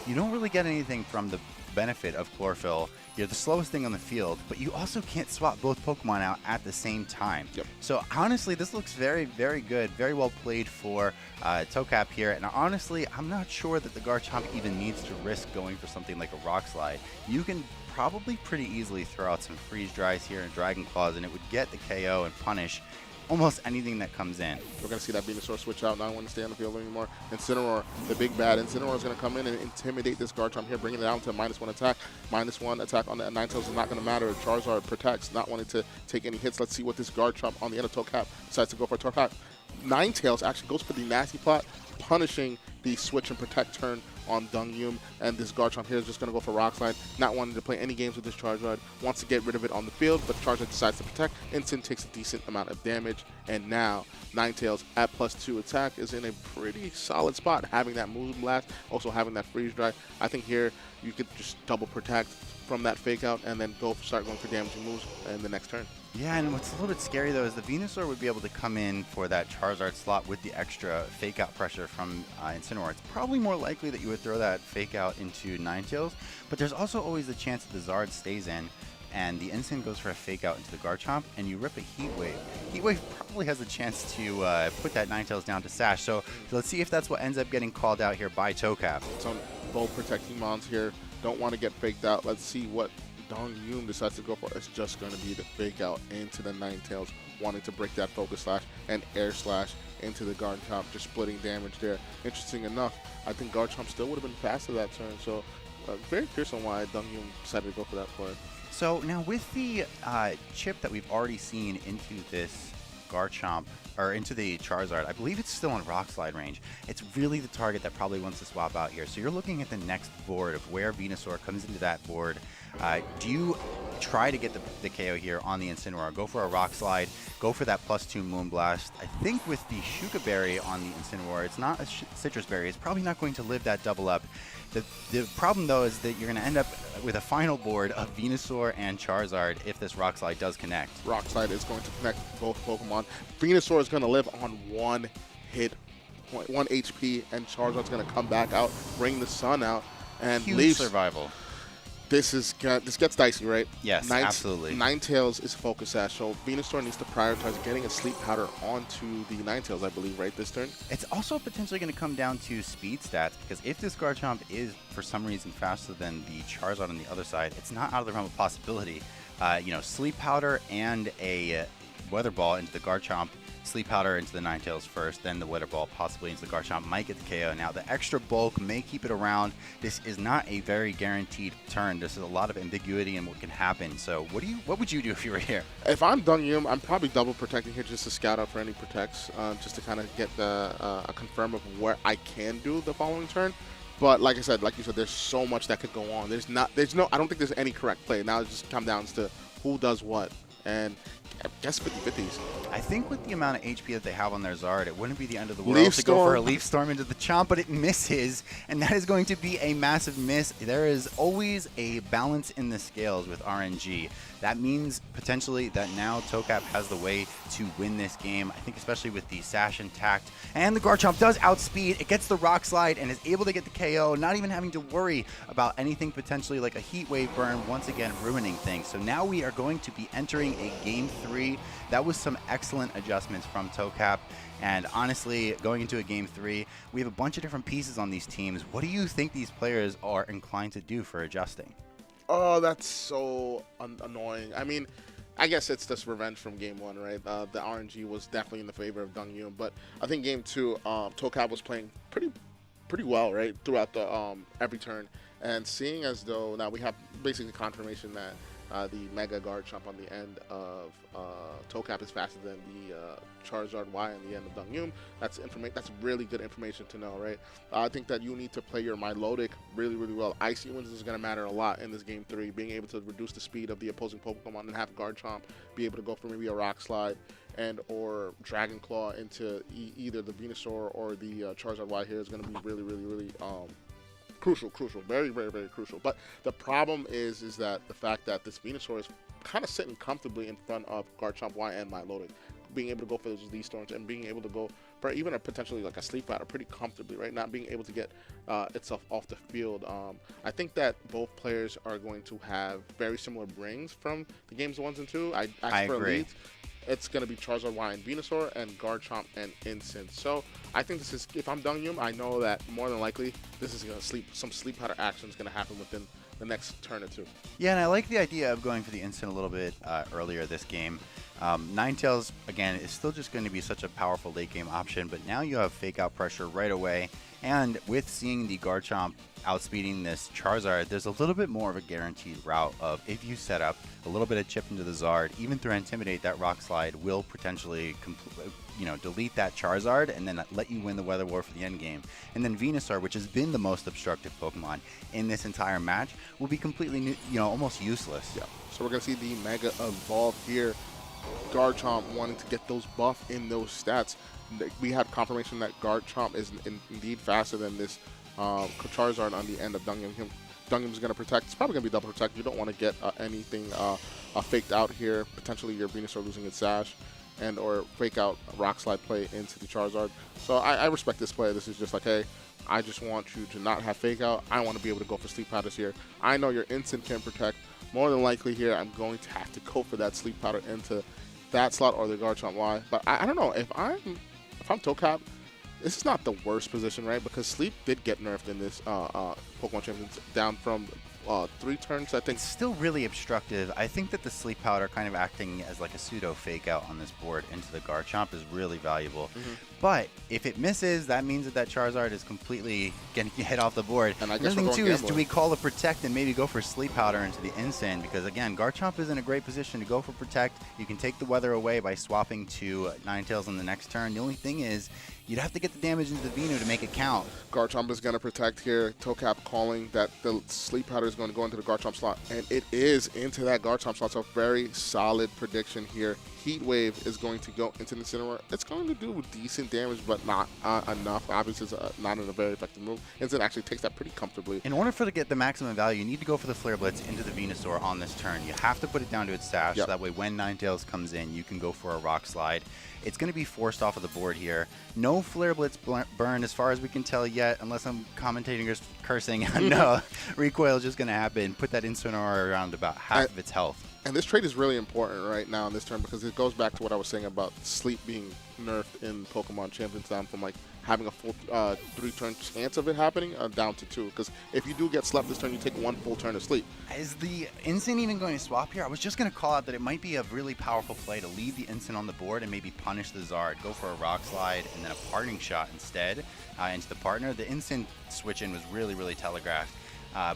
You don't really get anything from the benefit of Chlorophyll. You're the slowest thing on the field, but you also can't swap both Pokemon out at the same time. Yep. So honestly, this looks very, very good. Very well played for ToeCap here. And honestly, I'm not sure that the Garchomp even needs to risk going for something like a Rock Slide. You can probably pretty easily throw out some Freeze Dries here and Dragon Claws, and it would get the KO and punish almost anything that comes in. We're going to see that Venusaur switch out, not want to stay on the field anymore. Incineroar, the big bad. Incineroar is going to come in and intimidate this Garchomp here, bringing it down to a -1 attack. -1 attack on the Ninetales is not going to matter. Charizard protects, not wanting to take any hits. Let's see what this Garchomp on the end of ToeCap decides to go for. ToeCap. Ninetales actually goes for the nasty plot, punishing the switch and protect turn on Dongyum, and this Garchomp here is just going to go for Rock Slide, not wanting to play any games with this Charizard, wants to get rid of it on the field, but Charizard decides to protect. Instant takes a decent amount of damage, and now Ninetales at +2 attack is in a pretty solid spot, having that Moon Blast, also having that Freeze Dry. I think here you could just double protect from that fake out and then start going for damaging moves in the next turn. Yeah, and what's a little bit scary though is the Venusaur would be able to come in for that Charizard slot with the extra fake out pressure from Incineroar. It's probably more likely that you would throw that fake out into Ninetales, but there's also always the chance that the Zard stays in and the Incin goes for a fake out into the Garchomp and you rip a Heat Wave. Heat Wave probably has a chance to put that Ninetales down to Sash. So let's see if that's what ends up getting called out here by ToeCap. So both protecting mons here don't want to get faked out. Let's see what Dongyum decides to go for. It's just going to be the fake out into the Ninetales, wanting to break that Focus Slash and Air Slash into the Garchomp, just splitting damage there. Interesting enough, I think Garchomp still would have been faster that turn, so very curious on why Dongyum decided to go for that play. So now with the chip that we've already seen into this Garchomp, or into the Charizard, I believe it's still in Rock Slide range. It's really the target that probably wants to swap out here. So you're looking at the next board of where Venusaur comes into that board. Do you try to get the KO here on the Incineroar? Go for a Rock Slide, go for that +2 Moonblast. I think with the Shuka Berry on the Incineroar, it's not a Citrus Berry. It's probably not going to live that double up. The problem, though, is that you're going to end up with a final board of Venusaur and Charizard if this Rock Slide does connect. Rock Slide is going to connect both Pokemon. Venusaur is going to live on 1 hit, 1 HP, and Charizard's going to come back out, bring the sun out, and Huge survival. This gets dicey, right? Yes, absolutely. Ninetales is Focus Sash, so Venusaur needs to prioritize getting a Sleep Powder onto the Ninetales, I believe, right, this turn? It's also potentially going to come down to speed stats, because if this Garchomp is, for some reason, faster than the Charizard on the other side, it's not out of the realm of possibility. Sleep Powder and a Weather Ball into the Garchomp, Sleep Powder into the Ninetales first, then the Weather Ball possibly into the Garchomp, might get the KO. Now, the extra bulk may keep it around. This is not a very guaranteed turn. There's a lot of ambiguity in what can happen. So what would you do if you were here? If I'm Dongyum, I'm probably double protecting here just to scout out for any protects, just to kind of get a confirm of where I can do the following turn. But like you said, there's so much that could go on. I don't think there's any correct play. Now it just comes down to who does what. And I guess 50-50s. I think with the amount of HP that they have on their Zard, it wouldn't be the end of the world Leaf to go for a Storm. Leaf Storm into the Chomp, but it misses, and that is going to be a massive miss. There is always a balance in the scales with RNG. That means potentially that now Tocap has the way to win this game. I think especially with the Sash intact. And the Garchomp does outspeed. It gets the Rock Slide and is able to get the KO, not even having to worry about anything potentially like a Heat Wave burn, once again ruining things. So now we are going to be entering a Game 3. That was some excellent adjustments from Tocap. And honestly, going into a Game 3, we have a bunch of different pieces on these teams. What do you think these players are inclined to do for adjusting? Oh, that's so annoying. I mean, I guess it's just revenge from Game 1, right? The RNG was definitely in the favor of Dongyun, but I think Game 2, Tocap was playing pretty well, right, throughout the every turn. And seeing as though now we have basically confirmation that the Mega Garchomp on the end of Tocap is faster than the Charizard Y on the end of Dongyun. That's really good information to know, right? I think that you need to play your Milotic really, really well. Icy Winds is going to matter a lot in this Game 3, being able to reduce the speed of the opposing Pokemon and have Garchomp be able to go for maybe a Rock Slide and or Dragon Claw into either the Venusaur or the Charizard Y here is going to be really, really, really crucial, very, very, very crucial. But the problem is that the fact that this Venusaur is kind of sitting comfortably in front of Garchomp Y and Milotic, being able to go for those Leaf Storms and being able to go for even a potentially like a Sleep Powder pretty comfortably, right? Not being able to get itself off the field. I think that both players are going to have very similar brings from the games 1 and 2. I agree. Leads, it's going to be Charizard Y and Venusaur and Garchomp and Incin. So I think this is, if I'm Dongyun, I know that more than likely this is going to some Sleep Powder action is going to happen within the next turn or two. Yeah, and I like the idea of going for the Incin a little bit earlier this game. Ninetales, again, is still just going to be such a powerful late game option, but now you have Fake Out pressure right away. And with seeing the Garchomp outspeeding this Charizard, there's a little bit more of a guaranteed route of if you set up a little bit of chip into the Zard, even through Intimidate, that Rock Slide will potentially delete that Charizard and then let you win the Weather War for the end game. And then Venusaur, which has been the most obstructive Pokemon in this entire match, will be completely, almost useless. Yeah. So we're going to see the Mega Evolve here. Garchomp wanting to get those buff in those stats. We had confirmation that Garchomp is indeed faster than this Charizard on the end of Dongyun. Dongyun's going to protect. It's probably going to be double protect. You don't want to get anything faked out here. Potentially your Venusaur losing its Sash and or fake out Rock Slide play into the Charizard. So I respect this play. This is just like, hey, I just want you to not have fake out. I want to be able to go for Sleep Powders here. I know your Instant can protect. More than likely here, I'm going to have to go for that Sleep Powder into that slot or the Garchomp Y. But I don't know, if I'm Tocap, this is not the worst position, right? Because Sleep did get nerfed in this Pokemon Champions down from 3 turns, I think. It's still really obstructive. I think that the Sleep Powder kind of acting as like a pseudo fake out on this board into the Garchomp is really valuable. But if it misses, that means that Charizard is completely getting hit off the board. And I guess the thing too is, gambling. do we call a Protect and maybe go for Sleep Powder into the Incin? Because again, Garchomp is in a great position to go for Protect. You can take the weather away by swapping to Ninetales on the next turn. The only thing is, you'd have to get the damage into the Venu to make it count. Garchomp is going to protect here. Tocap calling that the Sleep Powder is going to go into the Garchomp slot, and it is into that Garchomp slot. So very solid prediction here. Heat Wave is going to go into the Incineroar. It's going to do decent damage, but not enough. Obviously, it's not a very effective move. Incin actually takes that pretty comfortably. In order for to get the maximum value, you need to go for the Flare Blitz into the Venusaur on this turn. You have to put it down to its Sash, so that way when Ninetales comes in, you can go for a Rock Slide. It's going to be forced off of the board here. No Flare Blitz burn as far as we can tell yet, unless I'm commentating or cursing. No, recoil is just going to happen. Put that Incineroar around about half of its health. And this trade is really important right now in this turn because it goes back to what I was saying about Sleep being nerfed in Pokemon Champions down from like having a full 3-turn chance of it happening down to 2. Because if you do get slept this turn, you take 1 full turn of sleep. Is the Incin even going to swap here? I was just going to call out that it might be a really powerful play to leave the Incin on the board and maybe punish the Zard. Go for a Rock Slide and then a Parting Shot instead into the partner. The Incin switch in was really, really telegraphed.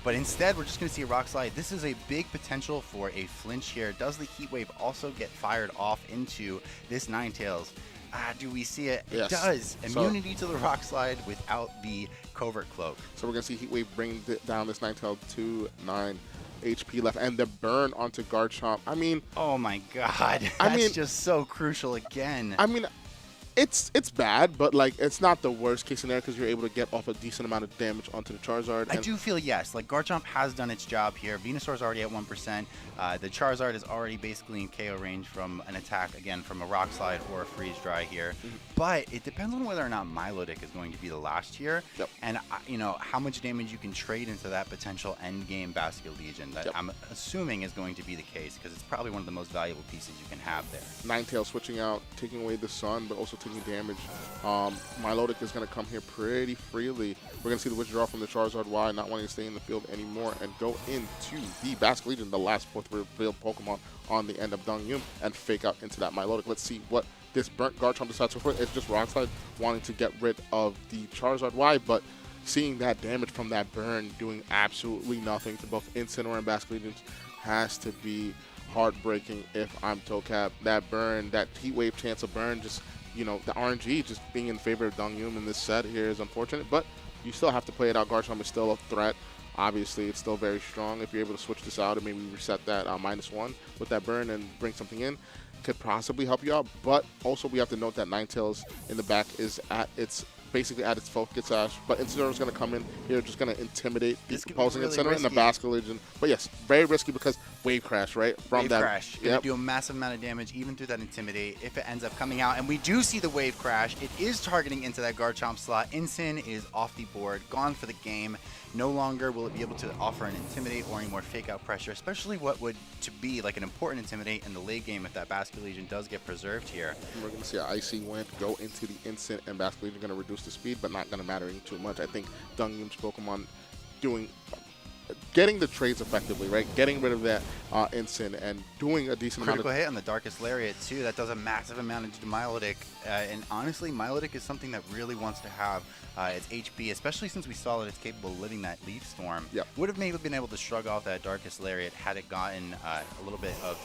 But instead, we're just going to see a Rock Slide. This is a big potential for a flinch here. Does the Heat Wave also get fired off into this Ninetales? Do we see it? Yes. It does. Immunity to the Rock Slide without the Covert Cloak. So we're going to see Heat Wave bring down this Ninetales to 9. HP left, and the burn onto Garchomp. I mean, oh my God, that's just so crucial again. I mean, it's bad, but like it's not the worst case scenario because you're able to get off a decent amount of damage onto the Charizard. I do feel yes, like Garchomp has done its job here. Venusaur's already at 1%. The Charizard is already basically in KO range from an attack, again, from a Rock Slide or a Freeze Dry here. But it depends on whether or not Milotic is going to be the last here, and you know how much damage you can trade into that potential end game Basculegion that I'm assuming is going to be the case because it's probably one of the most valuable pieces you can have there. Ninetales switching out, taking away the Sun, but also taking damage. Milotic is going to come here pretty freely. We're going to see the withdraw from the Charizard Y, not wanting to stay in the field anymore, and go into the Basculegion, the last fourth revealed Pokemon on the end of Dongyun, and fake out into that Milotic. Let's see what this burnt Garchomp decides to put. It's just Rock Slide wanting to get rid of the Charizard Y, but seeing that damage from that burn doing absolutely nothing to both Incineroar and Basculegion has to be heartbreaking if I'm Tokap. That burn, that Heat Wave chance of burn, just, you know, the RNG just being in favor of Dongyun in this set here is unfortunate, but you still have to play it out. Garchomp is still a threat. Obviously, it's still very strong. If you're able to switch this out and maybe reset that -1 with that burn and bring something in, could possibly help you out. But also, we have to note that Ninetales in the back is at its basically at its focus sash, but Incineroar is going to come in here, just going to intimidate the opposing Incineroar in the Basculegion. But yes, very risky because Wave Crash, right? From Wave Crash, going to do a massive amount of damage, even through that Intimidate, if it ends up coming out. And we do see the Wave Crash. It is targeting into that Garchomp slot. Incin is off the board, gone for the game. No longer will it be able to offer an Intimidate or any more fake out pressure, especially what would to be like an important Intimidate in the late game if that Basculegion does get preserved here. We're going to see an Icy Wind go into the Incin, and Basculegion going to reduce the speed, but not going to matter too much. I think Dongyun's Pokemon getting the trades effectively, right? Getting rid of that Incin and doing a decent amount of... Critical hit on the Darkest Lariat, too. That does a massive amount into Milotic. And honestly, Milotic is something that really wants to have its HP, especially since we saw that it's capable of living that Leaf Storm. Would have maybe been able to shrug off that Darkest Lariat had it gotten a little bit of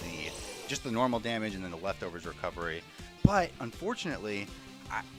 just the normal damage and then the leftovers recovery. But unfortunately,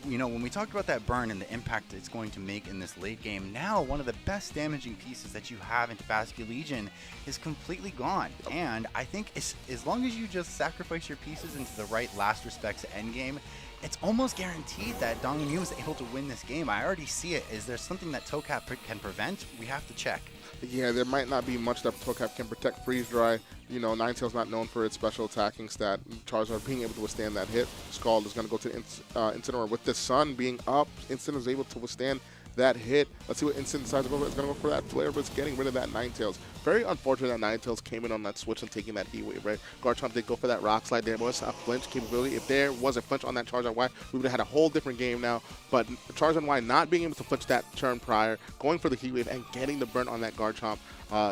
you know, when we talked about that burn and the impact it's going to make in this late game, now one of the best damaging pieces that you have into Basculegion is completely gone. And I think as long as you just sacrifice your pieces into the right last respects endgame, it's almost guaranteed that Dongyun is able to win this game. I already see it. Is there something that Tokap can prevent? We have to check. Yeah, there might not be much that Tokap can protect. Freeze Dry, you know, Ninetales not known for its special attacking stat. Charizard being able to withstand that hit. Scald is going to go to Incineroar. With the Sun being up, Incin is able to withstand that hit. Let's see what Incin decides to go for. It's going to go for that Flare, but it's getting rid of that Ninetales. Very unfortunate that Ninetales came in on that switch and taking that Heat Wave, right? Garchomp did go for that Rock Slide. There was a flinch capability. If there was a flinch on that Charizard Y, we would have had a whole different game now. But Charizard Y not being able to flinch that turn prior, going for the Heat Wave and getting the burn on that Garchomp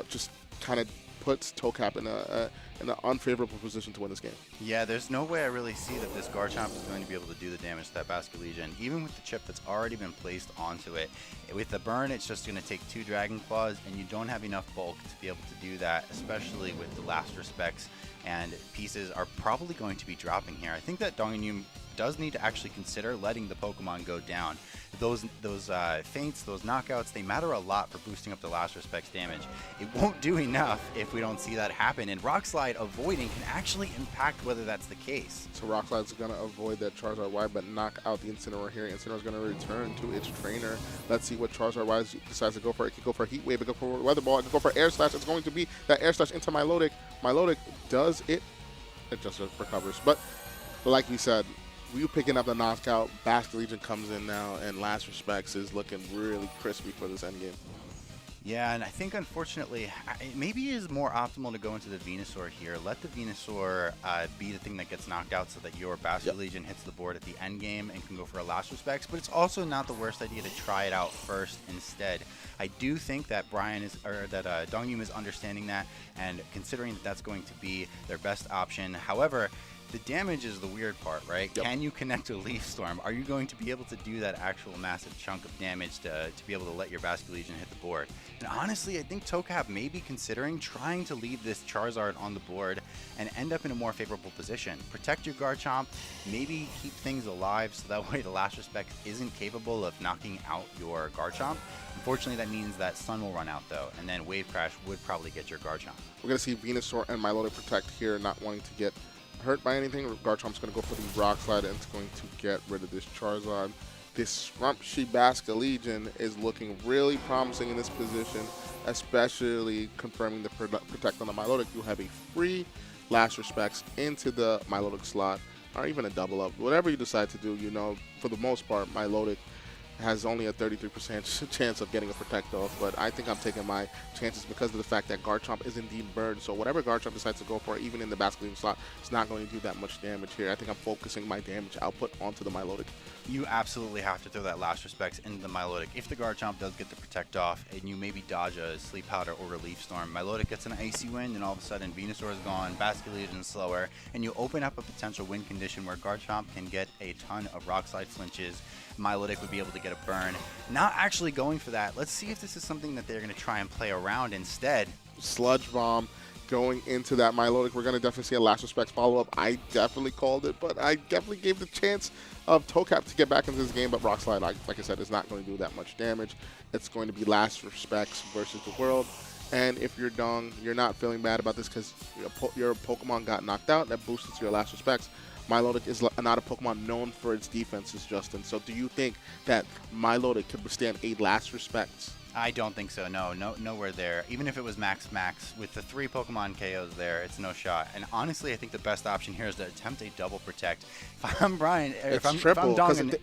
just kind of puts Tokap in an unfavorable position to win this game. Yeah, there's no way I really see that this Garchomp is going to be able to do the damage to that Basculegion, even with the chip that's already been placed onto it. With the burn, it's just going to take 2 Dragon Claws, and you don't have enough bulk to be able to do that, especially with the last respects, and pieces are probably going to be dropping here. I think that Dongyun does need to actually consider letting the Pokemon go down. Those feints, those knockouts, they matter a lot for boosting up the last respects damage. It won't do enough if we don't see that happen, and Rock Slide avoiding can actually impact whether that's the case. So Rock Slide's going to avoid that Charizard Y, but knock out the Incineroar here. Incineroar's going to return to its trainer. Let's see what Charizard Y decides to go for. It could go for a Heat Wave, it could go for a Weather Ball, it could go for Air Slash. It's going to be that Air Slash into Milotic. Milotic does it. It just recovers. But like we said, you picking up the knockout, Basculegion comes in now, and last respects is looking really crispy for this endgame. Yeah, and I think unfortunately, maybe it is more optimal to go into the Venusaur here. Let the Venusaur be the thing that gets knocked out so that your Basculegion hits the board at the end game and can go for a last respects. But it's also not the worst idea to try it out first instead. I do think that Dongyun is understanding that and considering that that's going to be their best option. However, the damage is the weird part, right? Can you connect a Leaf Storm? Are you going to be able to do that actual massive chunk of damage to be able to let your Basculegion hit the board? And honestly, I think Tokap may be considering trying to leave this Charizard on the board and end up in a more favorable position. Protect your Garchomp, maybe keep things alive so that way the last respect isn't capable of knocking out your Garchomp, Unfortunately, that means that Sun will run out, though, and then Wave Crash would probably get your Garchomp. We're going to see Venusaur and Milotic Protect here, not wanting to get hurt by anything. Garchomp's going to go for the Rock Slide, and it's going to get rid of this Charizard. This Scrumpshy Basculegion is looking really promising in this position, especially confirming the Protect on the Milotic. You have a free Last Respects into the Milotic slot, or even a double up. Whatever you decide to do, you know, for the most part, Milotic has only a 33% chance of getting a Protect off, but I think I'm taking my chances because of the fact that Garchomp is indeed burned. So whatever Garchomp decides to go for, even in the Basculegion slot, it's not going to do that much damage here. I think I'm focusing my damage output onto the Milotic. You absolutely have to throw that Last Respects into the Milotic. If the Garchomp does get the Protect off, and you maybe dodge a Sleep Powder or a Leaf Storm, Milotic gets an Icy Wind, and all of a sudden Venusaur is gone, Basculegion is slower, and you open up a potential win condition where Garchomp can get a ton of Rock Slide flinches. Milotic would be able to get a burn. Not actually going for that. Let's see if this is something that they're going to try and play around instead. Sludge Bomb going into that Milotic. We're going to definitely see a Last Respects follow-up. I definitely called it, but I definitely gave the chance of Tocap to get back into this game, but Rock Slide, like I said, is not going to do that much damage. It's going to be Last Respects versus the world. And if you're Dung, you're not feeling bad about this because your Pokemon got knocked out. That boosted to your Last Respects. Milotic is not a Pokemon known for its defenses, Justin. So do you think that Milotic could withstand a Last Respects? I don't think so. No, nowhere there. Even if it was max with the 3 Pokemon KOs there, it's no shot. And honestly, I think the best option here is to attempt a double Protect. If I'm Brian, it's triple.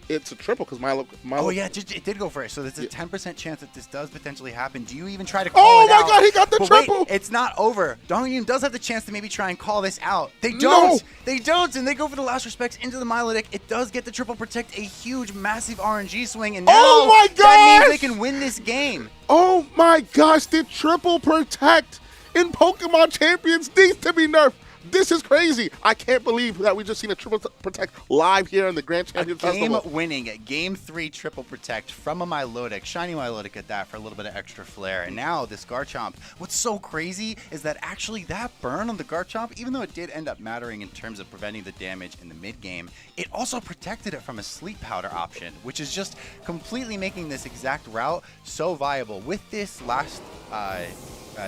It's a triple because Milotic. Oh yeah, it did go for it. So there's a 10% chance that this does potentially happen. Do you even try to call it out? Oh my God, he got the triple! Wait, it's not over. Dongyun does have the chance to maybe try and call this out. They don't. No. They don't, and they go for the Last Respects into the Milotic. It does get the triple Protect, a huge, massive RNG swing, and now that means they can win this game. Oh my gosh, the triple Protect in Pokemon Champions needs to be nerfed. This is crazy. I can't believe that we just seen a triple Protect live here in the Grand Champions Festival. Game-winning Game 3 triple Protect from a Milotic, shiny Milotic at that for a little bit of extra flair. And now this Garchomp. What's so crazy is that actually that burn on the Garchomp, even though it did end up mattering in terms of preventing the damage in the mid-game, it also protected it from a Sleep Powder option, which is just completely making this exact route so viable. With this last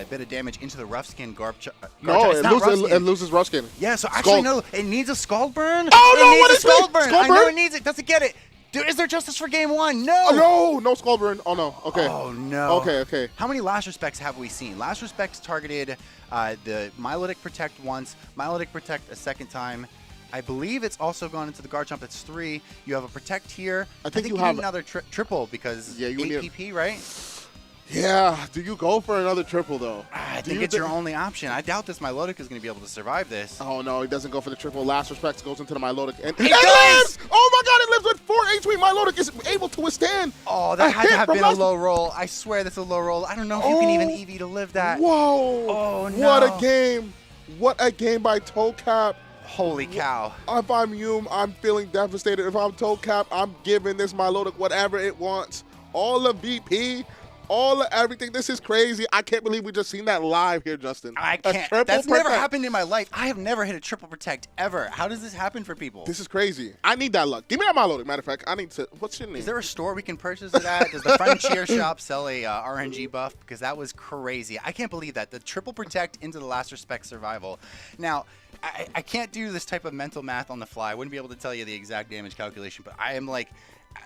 bit of damage into the Rough Skin Garchomp. No, it loses Rough Skin. Yeah, so actually, no, it needs a Scald Burn. Oh, no, what is it? Scald Burn. I know it needs it. Doesn't get it. Dude, is there justice for game 1? No. Oh, no Scald Burn. Oh, no. Okay. Oh, no. Okay. How many Last Respects have we seen? Last Respects targeted the Milotic Protect once, Milotic Protect a second time. I believe it's also gone into the Garchomp. That's 3. You have a Protect here. I think you have need another triple because APP, right? Yeah, do you go for another triple, though? I think it's your only option. I doubt this Milotic is going to be able to survive this. Oh, no, he doesn't go for the triple. Last Respects goes into the Milotic. And it lives! Oh, my God, it lives with 4 HP. Milotic is able to withstand. Oh, that had to have been a low roll. I swear that's a low roll. I don't know if you can even EV to live that. Whoa. Oh, no. What a game. What a game by Tocap. Holy cow. If I'm Hume, I'm feeling devastated. If I'm Tocap, I'm giving this Milotic whatever it wants. All the VP. All of everything. This is crazy. I can't believe we just seen that live here, Justin. I can't. That's never happened in my life. I have never hit a triple Protect ever. How does this happen for people? This is crazy. I need that luck. Give me that Milotic. Matter of fact, I need to. What's your name? Is there a store we can purchase it at? Does the Frontier shop sell a RNG buff? Because that was crazy. I can't believe that. The triple Protect into the Last Respect survival. Now, I can't do this type of mental math on the fly. I wouldn't be able to tell you the exact damage calculation, but I am like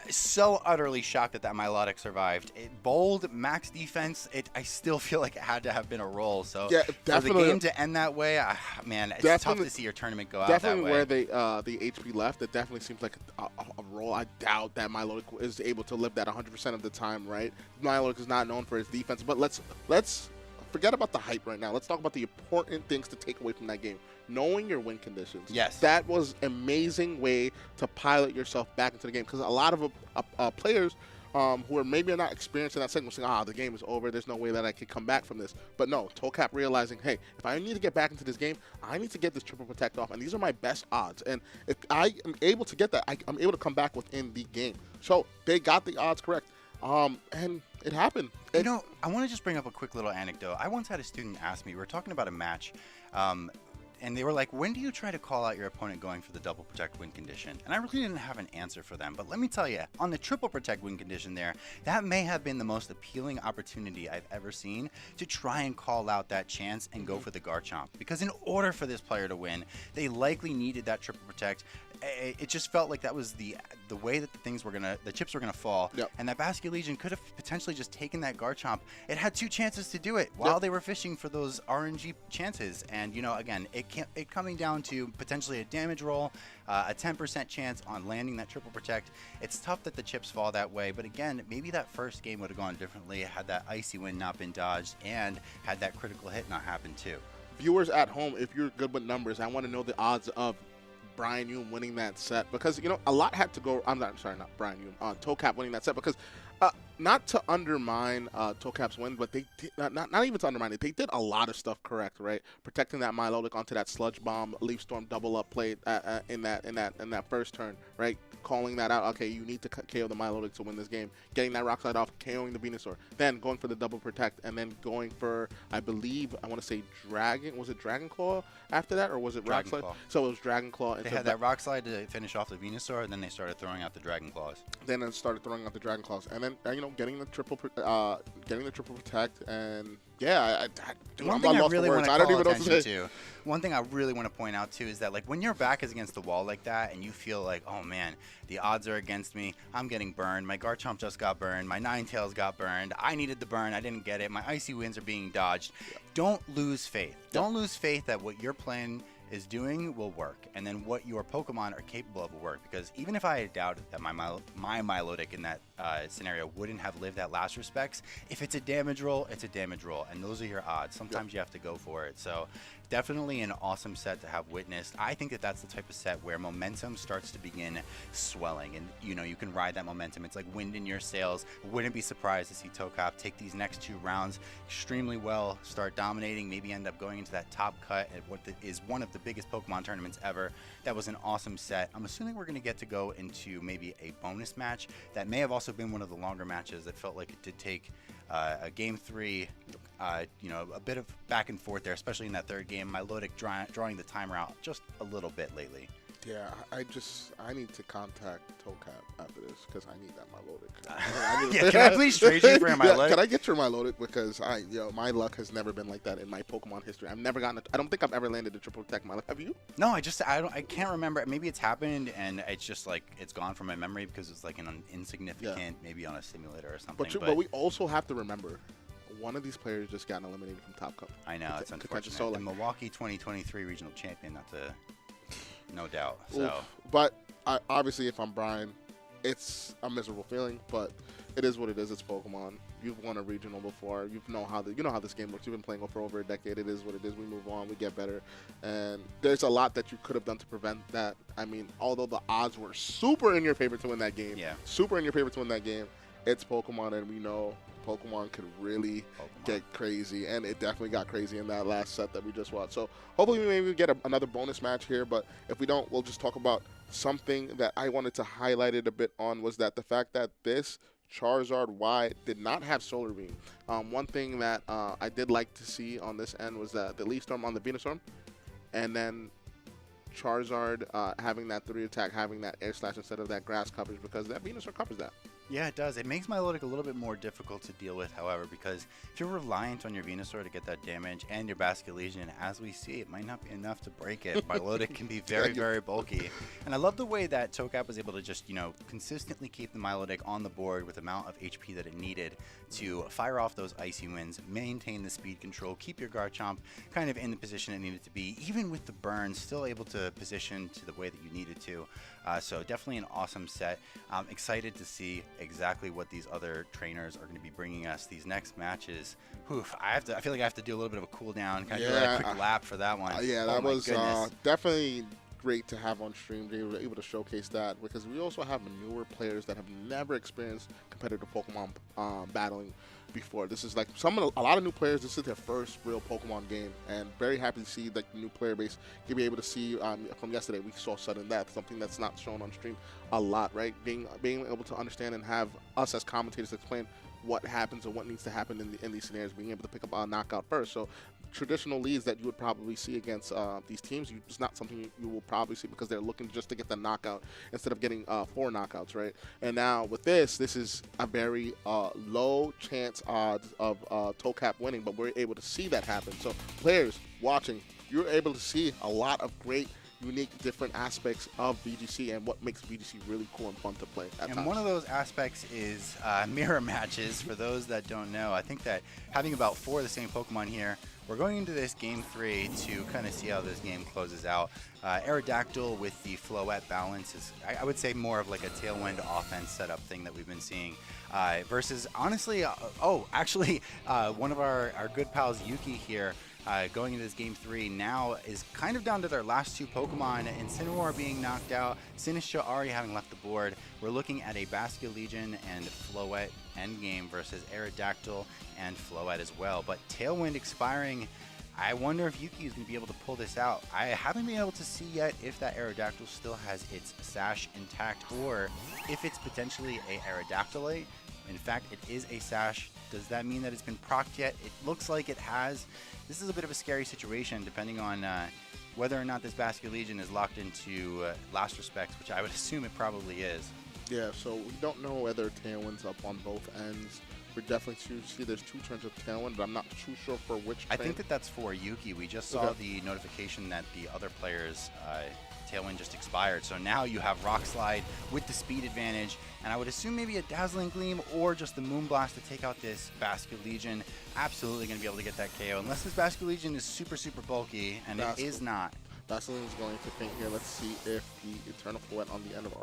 so utterly shocked that Milotic survived. Bold, max defense, I still feel like it had to have been a roll. So yeah, for the game to end that way, man, it's tough to see your tournament go out that way. Definitely where the HP left, it definitely seems like a roll. I doubt that Milotic is able to live that 100% of the time, right? Milotic is not known for his defense, but let's forget about the hype right now. Let's talk about the important things to take away from that game. Knowing your win conditions. Yes. That was an amazing way to pilot yourself back into the game because a lot of players who are maybe not experiencing that segment saying, the game is over. There's no way that I could come back from this. But no, Tocap realizing, hey, if I need to get back into this game, I need to get this triple Protect off. And these are my best odds. And if I am able to get that, I'm able to come back within the game. So they got the odds correct. And it happened. You know, I want to just bring up a quick little anecdote. I once had a student ask me, we were talking about a match. and they were like, when do you try to call out your opponent going for the double protect win condition? And I really didn't have an answer for them. But let me tell you, on the triple protect win condition there, that may have been the most appealing opportunity I've ever seen to try and call out that chance and go for the Garchomp. Because in order for this player to win, they likely needed that triple protect. It just felt like that was the way that the chips were gonna fall, and that Basket Legion could have potentially just taken that Garchomp. It had 2 chances to do it while they were fishing for those RNG chances, and again, it coming down to potentially a damage roll, a 10% chance on landing that triple protect. It's tough that the chips fall that way, but again, maybe that first game would have gone differently had that icy wind not been dodged and had that critical hit not happened too. Viewers at home, if you're good with numbers, I want to know the odds of Brian Hume winning that set, because a lot had to go. Not Brian Hume, ToeCap winning that set, because not to undermine ToeCap's win, but they did, not even to undermine it. They did a lot of stuff correct, right? Protecting that Milotic onto that Sludge Bomb, Leaf Storm double up play in that first turn, right? Calling that out. Okay, you need to KO the Milotic to win this game. Getting that Rock Slide off, KOing the Venusaur, then going for the double protect, and then going for, I want to say Dragon. Was it Dragon Claw after that, or was it Rock Slide? So it was Dragon Claw. They had that Rock Slide to finish off the Venusaur, and then they started throwing out the Dragon Claws. Then it started throwing out the Dragon Claws, and then getting the triple protect, and yeah, one thing I really want to call attention to. One thing I really want to point out too is that when your back is against the wall like that, and you feel like, oh man, the odds are against me. I'm getting burned. My Garchomp just got burned. My Ninetales got burned. I needed the burn. I didn't get it. My Icy Winds are being dodged. Don't lose faith. Don't lose faith that what you're playing is doing will work, and then what your Pokemon are capable of will work. Because even if I had doubted that my Milotic in that scenario wouldn't have lived that last respects, if it's a damage roll, it's a damage roll, and those are your odds. Sometimes you have to go for it. So definitely an awesome set to have witnessed. I think that that's the type of set where momentum starts to begin swelling, and you can ride that momentum. It's like wind in your sails. Wouldn't be surprised to see ToeCap take these next 2 rounds extremely well, start dominating, maybe end up going into that top cut at what is one of the biggest Pokemon tournaments ever. That was an awesome set. I'm assuming we're going to get to go into maybe a bonus match that may have also been one of the longer matches that felt like it did take a game 3, a bit of back and forth there, especially in that third game. Milotic drawing the timer out just a little bit lately. Yeah, I need to contact ToeCap after this, because I need that Milotic. Can I please trade you for a Milotic? Can I get your Milotic, because my luck has never been like that in my Pokemon history. I've never gotten I don't think I've ever landed a triple protect Milotic. Have you? No, I can't remember. Maybe it's happened and it's just it's gone from my memory because it's an insignificant, maybe on a simulator or something. But we also have to remember, one of these players just got eliminated from Top Cup. I know, it's unfortunate. The Milwaukee 2023 regional champion, no doubt. So, but obviously, if I'm Brian, it's a miserable feeling, but it is what it is. It's Pokemon. You've won a regional before. You know how this game works. You've been playing for over a decade. It is what it is. We move on. We get better, and there's a lot that you could have done to prevent that. I mean, although the odds were super in your favor to win that game, it's Pokemon, and we know Pokemon could really get crazy, and it definitely got crazy in that last set that we just watched. So hopefully we maybe get another bonus match here, but if we don't, we'll just talk about something that I wanted to highlight it a bit on, was that the fact that this Charizard Y did not have Solar Beam. One thing that I did like to see on this end was that the Leaf Storm on the Venusaur, and then Charizard having that 3 attack, having that Air Slash instead of that Grass coverage, because that Venusaur covers that. Yeah, it does. It makes Milotic a little bit more difficult to deal with, however, because if you're reliant on your Venusaur to get that damage and your Basket Legion, as we see, it might not be enough to break it. Milotic can be very, very bulky. And I love the way that ToeCap was able to just, consistently keep the Milotic on the board with the amount of HP that it needed to fire off those Icy Winds, maintain the speed control, keep your Garchomp kind of in the position it needed to be, even with the burn, still able to position to the way that you needed to. So definitely an awesome set. I'm excited to see exactly what these other trainers are going to be bringing us these next matches. I feel like I have to do a little bit of a cool down, kind of do a quick lap for that one. That was definitely great to have on stream, being able to showcase that, because we also have newer players that have never experienced competitive Pokemon battling before. This is a lot of new players. This is their first real Pokemon game, and very happy to see the new player base. You'll be able to see from yesterday, we saw sudden death, something that's not shown on stream a lot, right? Being able to understand and have us as commentators explain what happens or what needs to happen in these scenarios, being able to pick up a knockout first. So traditional leads that you would probably see against these teams. It's not something you will probably see because they're looking just to get the knockout instead of getting 4 knockouts, right? And now with this is a very low chance odds of toe cap winning, but we're able to see that happen. So players watching, you're able to see a lot of great, unique, different aspects of BGC and what makes BGC really cool and fun to play at times. One of those aspects is mirror matches. For those that don't know, I think that having about 4 of the same Pokemon here, we're going into this game 3 to kind of see how this game closes out. Aerodactyl with the Floette balance is, I would say, more of like a Tailwind offense setup thing that we've been seeing. Versus, honestly, one of our good pals, Yuki here, going into this game 3 now is kind of down to their last 2 Pokemon, Incineroar being knocked out, Sinistcha already having left the board. We're looking at a Basculegion and Floette endgame versus Aerodactyl and Floette as well. But Tailwind expiring, I wonder if Yuki is going to be able to pull this out. I haven't been able to see yet if that Aerodactyl still has its sash intact or if it's potentially a Aerodactylite. In fact, it is a sash. Does that mean that it's been procced yet? It looks like it has. This is a bit of a scary situation depending on whether or not this Basculegion is locked into Last Respects, which I would assume it probably is. Yeah, so we don't know whether Tailwind's up on both ends. We're definitely see there's 2 turns of Tailwind, but I'm not too sure for which I think that that's for Yuki. We just saw the notification that the other player's Tailwind just expired. So now you have Rock Slide with the speed advantage, and I would assume maybe a Dazzling Gleam or just the Moonblast to take out this Basculegion. Absolutely going to be able to get that KO, unless this Basculegion is super, super bulky, and it is not. Basculegion is going to think here. Let's see if the Eternal Floette on the end of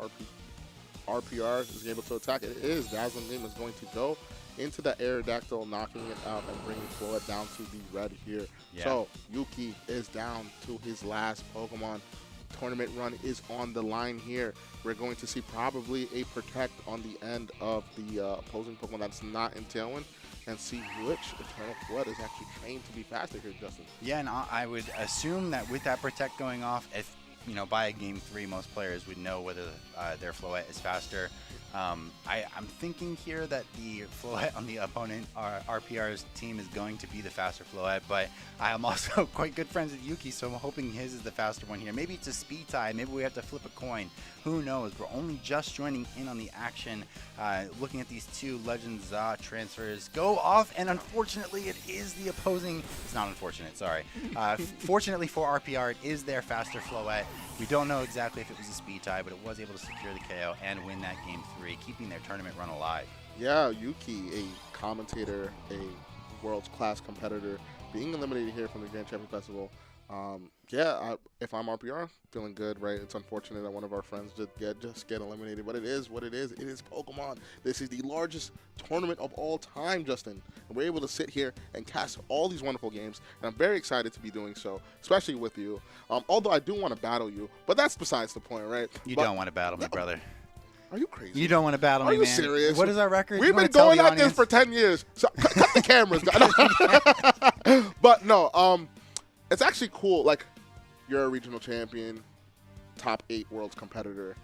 RPR is able to attack. It is. Dazzling Gleam is going to go into the Aerodactyl, knocking it out and bringing Floette down to the red here. Yeah. So Yuki is down to his last Pokemon. Tournament run is on the line here. We're going to see probably a Protect on the end of the opposing Pokemon that's not in Tailwind, and see which Eternal Floette is actually trained to be faster here, Justin. Yeah, and I would assume that with that Protect going off, if by game 3, most players would know whether their Floette is faster. I'm thinking here that the Floette on the opponent, RPR's team, is going to be the faster Floette, but I am also quite good friends with Yuki, so I'm hoping his is the faster one here. Maybe it's a speed tie. Maybe we have to flip a coin. Who knows? We're only just joining in on the action, looking at these 2 Legends transfers go off, and unfortunately it is the opposing. It's not unfortunate, sorry. Fortunately for RPR, it is their faster Floette. We don't know exactly if it was a speed tie, but it was able to secure the KO and win that game 3, keeping their tournament run alive. Yeah, Yuki, a commentator, a world's class competitor, being eliminated here from the Grand Champion Festival. If I'm RPR, feeling good, right? It's unfortunate that one of our friends just get eliminated, but it is what it is. It is Pokemon. This is the largest tournament of all time, Justin. And we're able to sit here and cast all these wonderful games, and I'm very excited to be doing so, especially with you. Although I do want to battle you, but that's besides the point, right? You don't want to battle me, brother. Are you crazy? You don't want to battle me, man. Are you serious? What is our record? We've been going at this for 10 years. So cut the cameras. But no, it's actually cool. Like, you're a regional champion, top 8 world's competitor.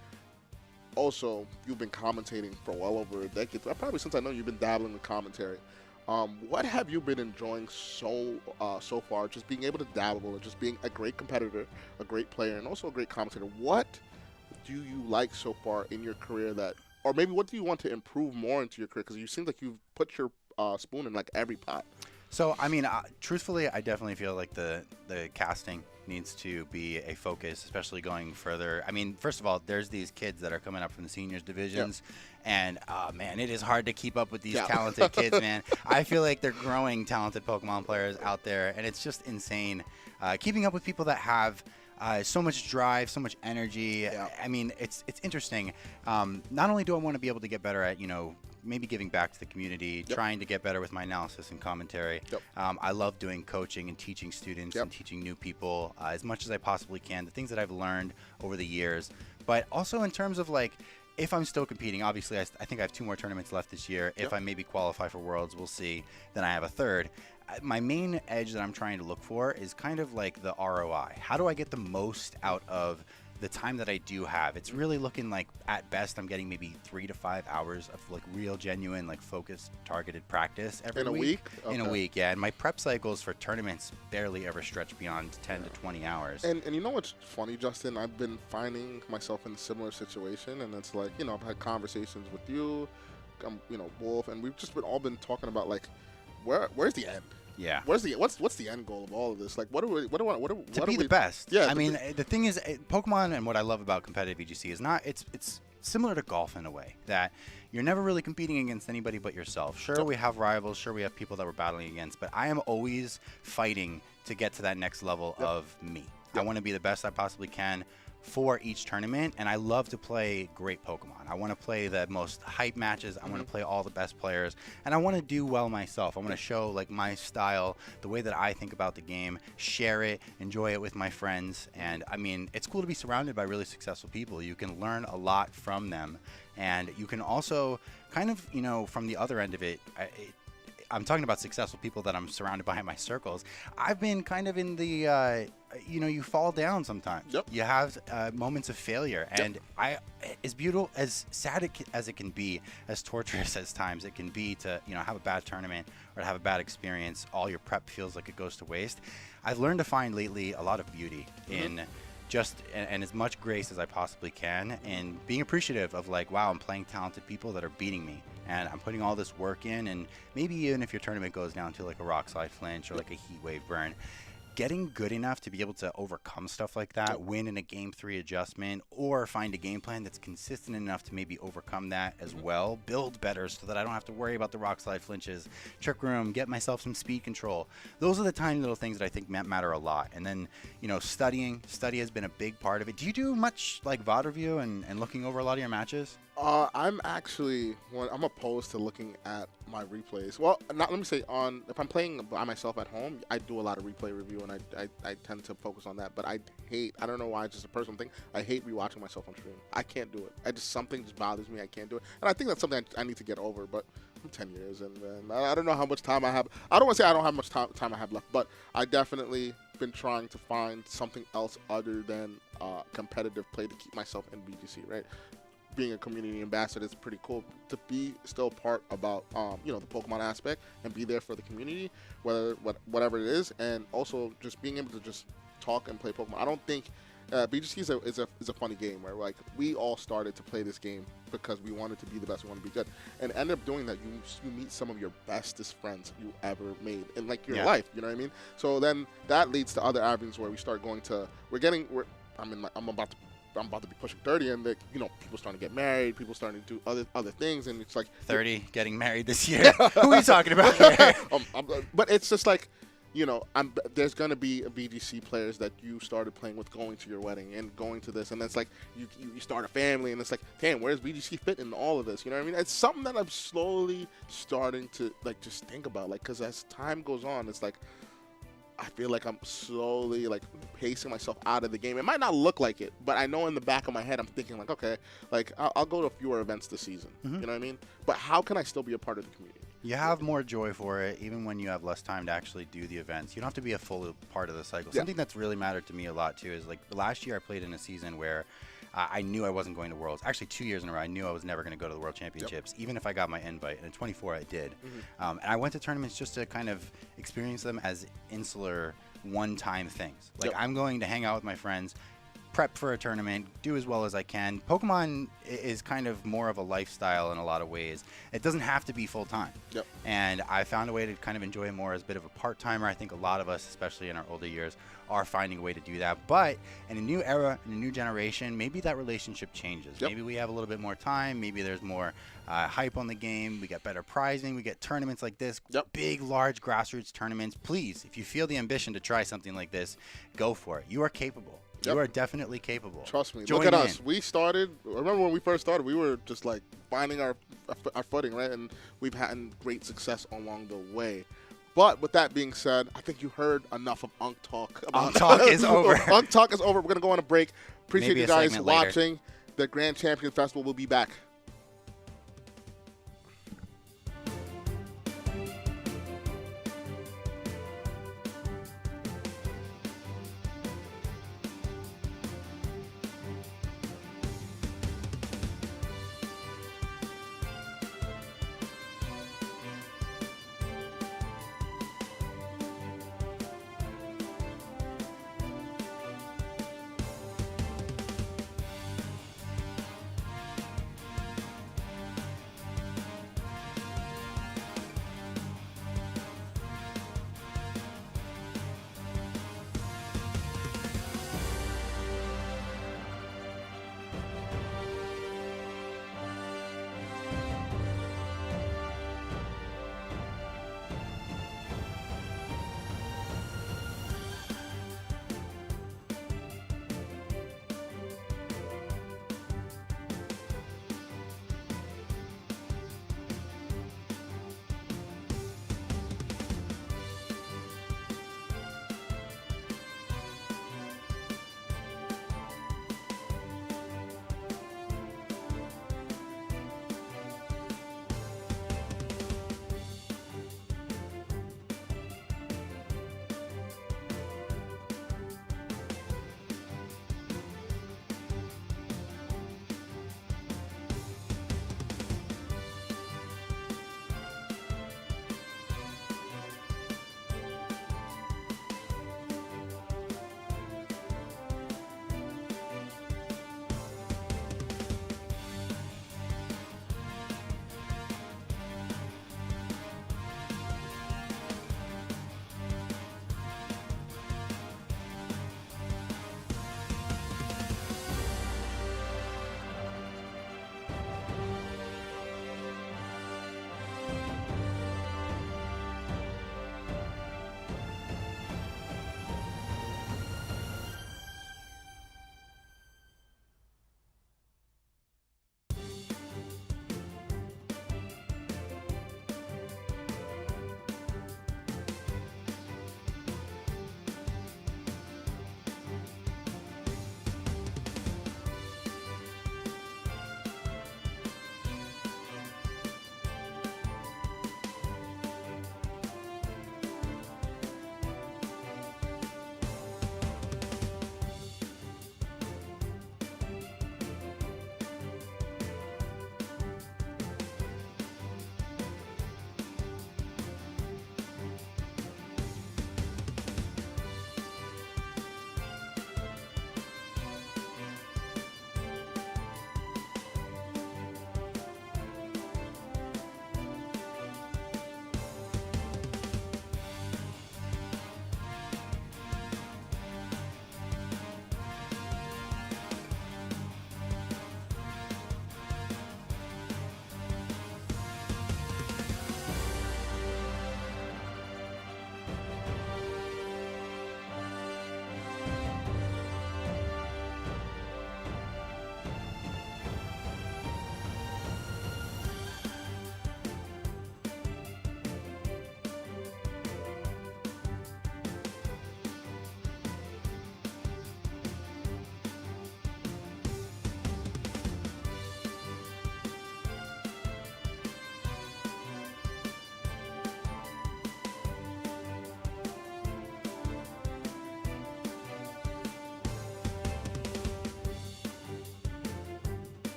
Also, you've been commentating for well over a decade. Probably since I know you've been dabbling with commentary. What have you been enjoying so far? Just being able to dabble and just being a great competitor, a great player, and also a great commentator. What do you like so far in your career or maybe what do you want to improve more into your career? Because you seem like you've put your spoon in like every pot. So, I mean, truthfully, I definitely feel like the casting needs to be a focus, especially going further. I mean, first of all, there's these kids that are coming up from the seniors divisions, and man, it is hard to keep up with these talented kids, man. I feel like they're growing talented Pokemon players out there, and it's just insane. Keeping up with people that have so much drive, so much energy. I mean, it's interesting. Not only do I want to be able to get better at, maybe giving back to the community, trying to get better with my analysis and commentary. I love doing coaching and teaching students and teaching new people as much as I possibly can, the things that I've learned over the years. But also in terms of like, if I'm still competing, obviously I think I have 2 more tournaments left this year. If I maybe qualify for Worlds, we'll see. Then I have a 3rd. My main edge that I'm trying to look for is kind of like the ROI. How do I get the most out of the time that I do have, it's really looking like at best I'm getting maybe 3 to 5 hours of like real, genuine, like focused, targeted practice every In a week? In a Okay. week, yeah. And my prep cycles for tournaments barely ever stretch beyond 10 to 20 hours. And you know what's funny, Justin? I've been finding myself in a similar situation, and it's like, you know, I've had conversations with you, you know, Wolf, and we've just been talking about like, where's the end? Yeah. What's the end goal of all of this? Like, what are To be the best. Yeah. I mean, the thing is, Pokemon and what I love about competitive VGC is not, it's similar to golf in a way that you're never really competing against anybody but yourself. Sure, we have rivals. Sure, we have people that we're battling against, but I am always fighting to get to that next level of me. I want to be the best I possibly can for each tournament, and I love to play great Pokemon. I want to play the most hype matches. I want to play all the best players, and I want to do well myself. I want to show like my style, the way that I think about the game, share it, enjoy it with my friends. And I mean, it's cool to be surrounded by really successful people. You can learn a lot from them, and you can also kind of, you know, from the other end of it, I'm talking about successful people that I'm surrounded by in my circles. I've been kind of in the, you know, you fall down sometimes. Yep. You have moments of failure. And as beautiful, as sad as it can be, as torturous as times it can be to, you know, have a bad tournament or to have a bad experience, all your prep feels like it goes to waste. I've learned to find lately a lot of beauty in just and as much grace as I possibly can, and being appreciative of like, wow, I'm playing talented people that are beating me, and I'm putting all this work in. And maybe even if your tournament goes down to like a rock slide flinch or like a heat wave burn, getting good enough to be able to overcome stuff like that, win in a game 3 adjustment, or find a game plan that's consistent enough to maybe overcome that as well, build better so that I don't have to worry about the rock slide flinches, trick room, get myself some speed control. Those are the tiny little things that I think matter a lot. And then, you know, study has been a big part of it. Do you do much like VOD review and looking over a lot of your matches? I'm actually I'm opposed to looking at my replays. Well, let me say if I'm playing by myself at home, I do a lot of replay review, and I tend to focus on that. But I don't know why, it's just a personal thing. I hate rewatching myself on stream. I can't do it. Something just bothers me. I can't do it, and I think that's something I need to get over. But I'm 10 years, and I don't know how much time I have. I don't want to say I don't have much time I have left, but I definitely been trying to find something else other than competitive play to keep myself in BGC, right? Being a community ambassador is pretty cool to be still part about you know, the Pokemon aspect and be there for the community, whatever it is, and also just being able to just talk and play Pokemon. I don't think BGC is a funny game where like we all started to play this game because we wanted to be the best, we want to be good, and end up doing that. You meet some of your bestest friends you ever made in like your life. You know what I mean? So then that leads to other avenues where we start going to. I'm about to be pushing 30, and you know, people starting to get married, people starting to do other things, and it's like 30 getting married this year. Who are you talking about here? But it's just like, you know, there's gonna be BGC players that you started playing with going to your wedding and going to this, and it's like you start a family, and it's like, damn, where's BGC fit in all of this? You know what I mean? It's something that I'm slowly starting to like just think about, like, because as time goes on, it's like I feel like I'm slowly like pacing myself out of the game. It might not look like it, but I know in the back of my head I'm thinking like, okay, like I'll go to fewer events this season. You know what I mean? But how can I still be a part of the community? You have more joy for it, even when you have less time to actually do the events. You don't have to be a full part of the cycle. Something that's really mattered to me a lot too is like last year I played in a season where I knew I wasn't going to Worlds. Actually, 2 years in a row, I knew I was never going to go to the World Championships, even if I got my invite. And in 24, I did. And I went to tournaments just to kind of experience them as insular, one-time things. Like, I'm going to hang out with my friends, prep for a tournament, do as well as I can. Pokemon is kind of more of a lifestyle in a lot of ways. It doesn't have to be full-time. And I found a way to kind of enjoy it more as a bit of a part-timer. I think a lot of us, especially in our older years, are finding a way to do that. But in a new era, in a new generation, maybe that relationship changes. Maybe we have a little bit more time. Maybe there's more hype on the game. We get better prizing. We get tournaments like this, big, large grassroots tournaments. Please, if you feel the ambition to try something like this, go for it. You are capable. You are definitely capable. Trust me. Join Look at in. us. We started. Remember when we first started? We were just like finding our footing, right? And we've had great success along the way. But with that being said, I think you heard enough of Unk Talk. Unk Talk is over. Unk Talk is over. We're gonna go on a break. Appreciate Maybe you a guys segment later. watching the Grand Champion Festival. We'll be back.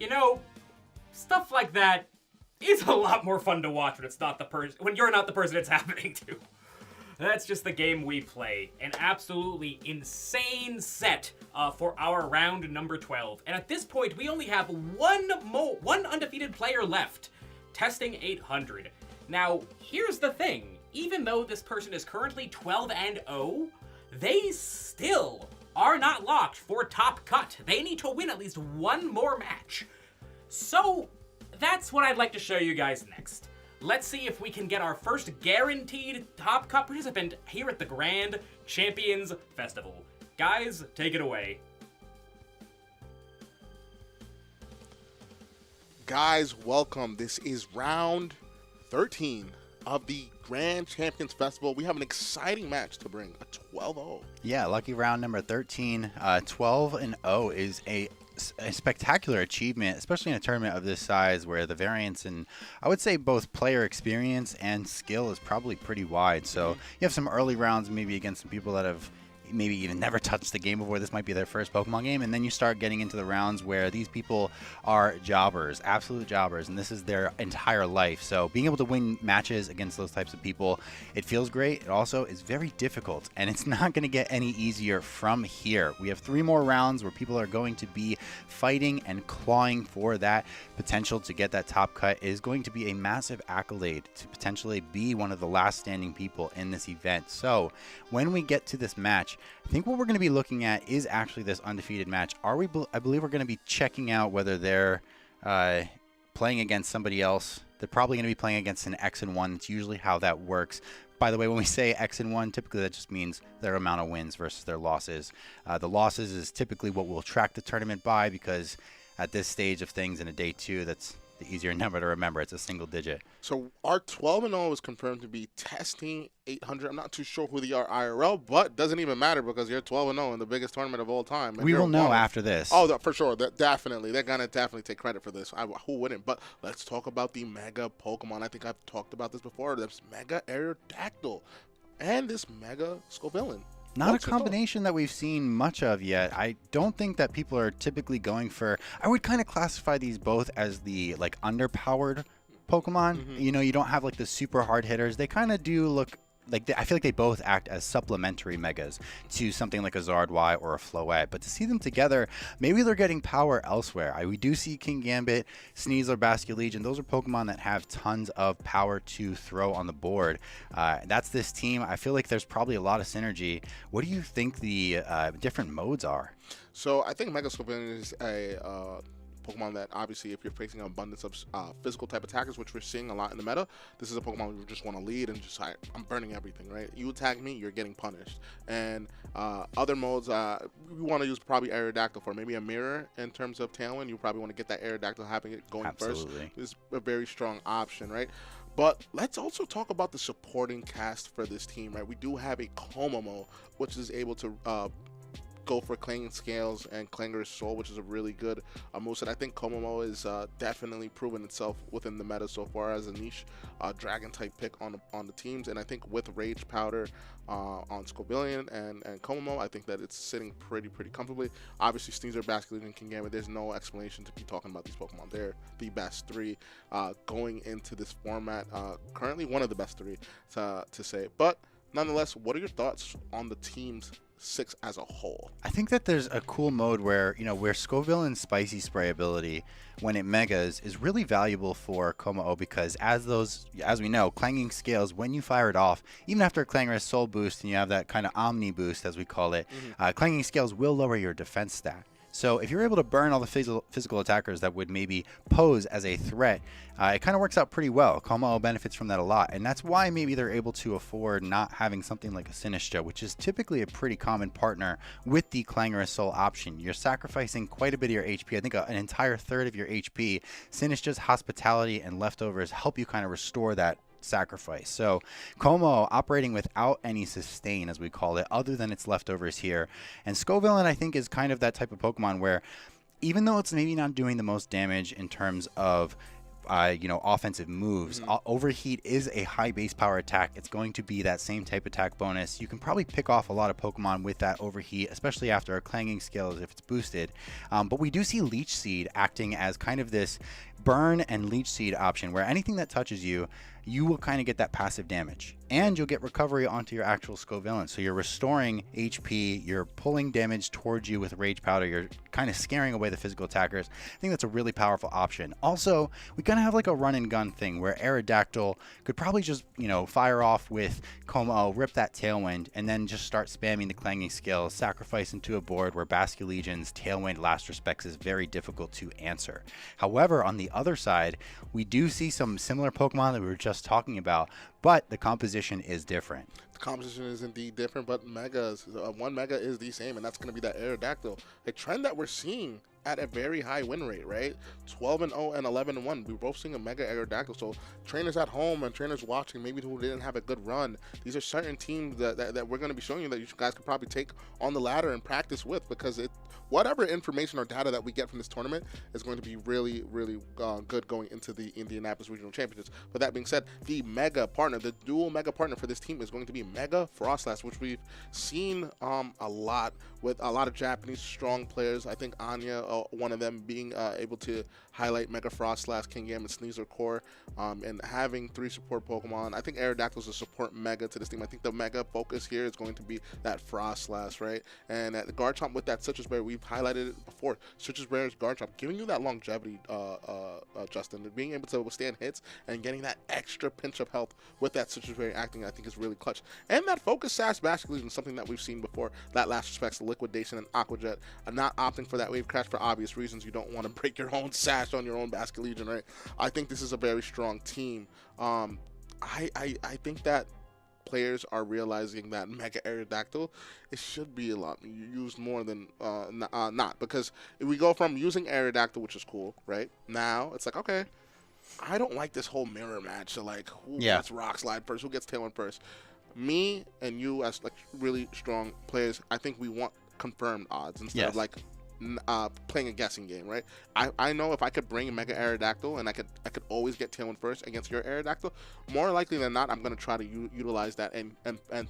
you know, stuff like that is a lot more fun to watch when it's not the person, when you're not the person it's happening to. That's just the game we play. An absolutely insane set for our round number 12. And at this point, we only have one undefeated player left, testing 800. Now, here's the thing. Even though this person is currently 12-0, they still are not locked for top cut. They need to win at least one more match. So, that's what I'd like to show you guys next. Let's see if we can get our first guaranteed top cut participant here at the Grand Champions Festival. Guys, take it away. Guys, welcome. This is round 13 of the Grand Champions Festival. We have an exciting match to bring, a 12-0. Yeah, lucky round number 13. 12-0 is a spectacular achievement, especially in a tournament of this size where the variance in, I would say, both player experience and skill is probably pretty wide. So you have some early rounds maybe against some people that have maybe even never touched the game before. This might be their first Pokemon game, and then you start getting into the rounds where these people are jobbers, absolute jobbers, and this is their entire life. So being able to win matches against those types of people, it feels great. It also is very difficult, and it's not going to get any easier from here. We have 3 more rounds where people are going to be fighting and clawing for that potential to get that top cut. It is going to be a massive accolade to potentially be one of the last standing people in this event. So when we get to this match, I think what we're going to be looking at is actually this undefeated match. I believe we're going to be checking out whether they're playing against somebody else. They're probably going to be playing against an X and 1. It's usually how that works. By the way, when we say X and 1, typically that just means their amount of wins versus their losses. The losses is typically what we'll track the tournament by, because at this stage of things in a day 2, that's the easier number to remember. It's a single digit. So our 12-0 is confirmed to be testing 800. I'm not too sure who they are IRL, but doesn't even matter because you're 12-0 in the biggest tournament of all time. We will know after this. Oh, for sure. Definitely. They're going to definitely take credit for this. Who wouldn't? But let's talk about the Mega Pokemon. I think I've talked about this before. There's Mega Aerodactyl and this Mega Scovillain. Not a combination that we've seen much of yet. I don't think that people are typically going for... I would kind of classify these both as the like underpowered Pokemon. You know, you don't have like the super hard hitters. They kind of do look like... I feel like they both act as supplementary megas to something like a Zardwai or a Floette. But to see them together, maybe they're getting power elsewhere. We do see King Gambit, Sneasler, Basculegion. Those are Pokemon that have tons of power to throw on the board. That's this team. I feel like there's probably a lot of synergy. What do you think the different modes are? So I think Mega Scovillain is a Pokemon that obviously, if you're facing an abundance of physical type attackers, which we're seeing a lot in the meta, this is a Pokemon you just want to lead and just I'm burning everything, right? You attack me, you're getting punished. And other modes, we want to use probably Aerodactyl for maybe a mirror in terms of Tailwind. You probably want to get that Aerodactyl, having it going first. It's a very strong option, right? But let's also talk about the supporting cast for this team, right? We do have a Komomo, which is able to go for Clanging Scales and Clangorous Soul, which is a really good moveset. I think Komomo is definitely proven itself within the meta so far as a niche dragon type pick on the teams, and I think with Rage Powder on Scovillain and Komomo, I think that it's sitting pretty comfortably. Obviously, Sneasler, Basculegion, and King Gambit, there's no explanation to be talking about these Pokemon. They're the best 3 going into this format. Currently one of the best 3 to say. But nonetheless, what are your thoughts on the team's 6 as a whole? I think that there's a cool mode where, you know, where Scovillain's Spicy Spray ability, when it megas, is really valuable for Komo-O, because as we know, Clanging Scales, when you fire it off, even after a Clangorous Soul boost and you have that kind of Omni boost, as we call it, Clanging Scales will lower your defense stat. So if you're able to burn all the physical attackers that would maybe pose as a threat, it kind of works out pretty well. Komo benefits from that a lot, and that's why maybe they're able to afford not having something like a Sinistcha, which is typically a pretty common partner with the Clangorous Soul option. You're sacrificing quite a bit of your HP, I think an entire third of your HP. Sinistcha's Hospitality and Leftovers help you kind of restore that sacrifice. So Komo operating without any sustain, as we call it, other than its leftovers here. And Scovillain, I think, is kind of that type of Pokemon where even though it's maybe not doing the most damage in terms of offensive moves. Overheat is a high base power attack. It's going to be that same type attack bonus. You can probably pick off a lot of Pokemon with that Overheat, especially after a Clanging Scales if it's boosted. But we do see Leech Seed acting as kind of this burn and Leech Seed option where anything that touches you, you will kind of get that passive damage. And you'll get recovery onto your actual Scovillain. So you're restoring HP, you're pulling damage towards you with Rage Powder, you're kind of scaring away the physical attackers. I think that's a really powerful option. Also, we kind of have like a run and gun thing where Aerodactyl could probably just, fire off with Como, rip that Tailwind, and then just start spamming the Clanging Scales, sacrifice into a board where Basculegion's Tailwind Last Respects is very difficult to answer. However, on the other side, we do see some similar Pokemon that we were just talking about, but the composition is different. The composition is indeed different, but one Mega is the same, and that's going to be that Aerodactyl. A trend that we're seeing at a very high win rate, right? 12-0 and 11-1. We're both seeing a Mega Aerodactyl. So trainers at home and trainers watching, maybe who didn't have a good run, these are certain teams that we're going to be showing you that you guys could probably take on the ladder and practice with, because whatever information or data that we get from this tournament is going to be really, really good going into the Indianapolis Regional Championships. But that being said, the Mega partner, the dual Mega partner for this team is going to be Mega Frostlass, which we've seen a lot with a lot of Japanese strong players. I think Anya, one of them, being able to highlight Mega Frostlass, Kingambit, Sneasel Core, and having 3 support Pokemon. I think Aerodactyl is a support Mega to this team. I think the Mega focus here is going to be that Frostlass, right? And at the Garchomp with that Citrus Berry, we've highlighted it before. Citrus Berry's Garchomp, giving you that longevity, Justin, being able to withstand hits and getting that extra pinch of health with that Citrus Berry acting, I think is really clutch. And that Focus Sash Basculegion is something that we've seen before. That Last Respects, Liquidation, and Aqua Jet. I'm not opting for that Wave Crash for obvious reasons. You don't want to break your own Sash on your own Basculegion, right? I think this is a very strong team. I think that players are realizing that Mega Aerodactyl, it should be a lot used more than not, because if we go from using Aerodactyl, which is cool, right? Now it's like, okay, I don't like this whole mirror match. So like, who gets Rock Slide first? Who gets Tailwind first? Me and you as like really strong players, I think we want confirmed odds instead of like playing a guessing game, right? I know if I could bring a Mega Aerodactyl and I could always get Tailwind first against your Aerodactyl, more likely than not, I'm going to try to utilize that and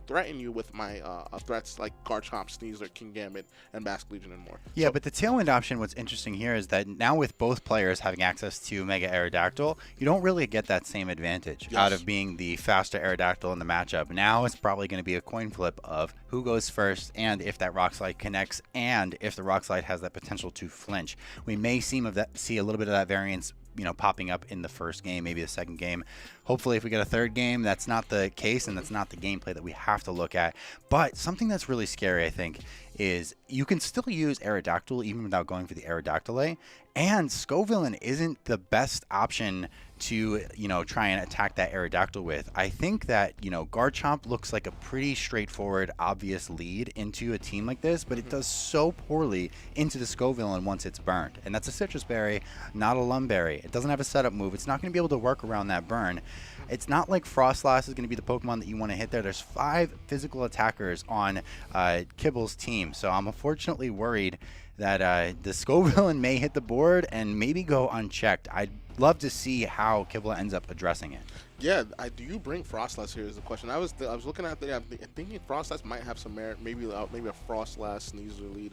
threaten you with my threats like Garchomp, Sneasler, Kingambit, and Basculegion and more. Yeah, but the Tailwind option, what's interesting here is that now with both players having access to Mega Aerodactyl, you don't really get that same advantage out of being the faster Aerodactyl in the matchup. Now it's probably going to be a coin flip of who goes first, and if that Rock Slide connects, and if the Rock Slide has that potential to flinch. We may see a little bit of that variance, popping up in the first game, maybe the second game. Hopefully, if we get a third game, that's not the case, and that's not the gameplay that we have to look at. But something that's really scary, I think, is you can still use Aerodactyl even without going for the Aerodactyl, and Scovillain isn't the best option to, try and attack that Aerodactyl with. I think that, Garchomp looks like a pretty straightforward, obvious lead into a team like this, but it does so poorly into the Scovillain once it's burned. And that's a Citrus Berry, not a Lumberry. It doesn't have a setup move. It's not going to be able to work around that burn. It's not like Frostlass is going to be the Pokemon that you want to hit there. There's 5 physical attackers on Kibble's team, so I'm unfortunately worried that the Scovillain may hit the board and maybe go unchecked. I'd love to see how Kibble ends up addressing it. Yeah, do you bring Frostlass here is the question. I was looking at I'm thinking Frostlass might have some merit, maybe a Frostlass Sneasler lead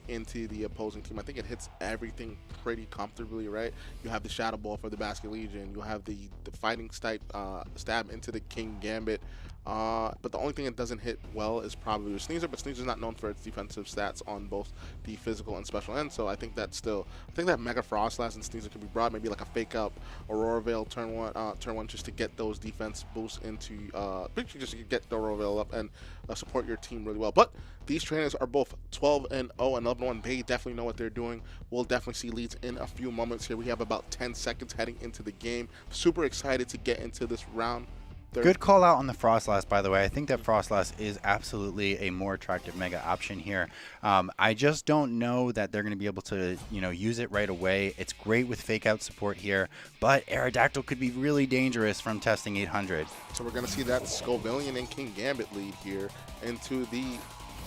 into the opposing team. I think it hits everything pretty comfortably, right? You have the Shadow Ball for the Basculegion. You have the Fighting Type stab into the Kingambit. But the only thing it doesn't hit well is probably the Sneasler, but Sneaser's not known for its defensive stats on both the physical and special end, so I think that Mega Frostlass and Sneasler could be brought, maybe like a fake up Aurora Veil turn one just to get those defense boosts into, basically just to get the Aurora Veil up and support your team really well. But these trainers are both 12-0 and 11-1. They definitely know what they're doing. We'll definitely see leads in a few moments here. We have about 10 seconds heading into the game. Super excited to get into this round. Good call out on the Frostlass, by the way. I think that Frostlass is absolutely a more attractive Mega option here. I just don't know that they're going to be able to, use it right away. It's great with fake out support here, but Aerodactyl could be really dangerous from testing 800. So we're going to see that Scovillain and Kingambit lead here into the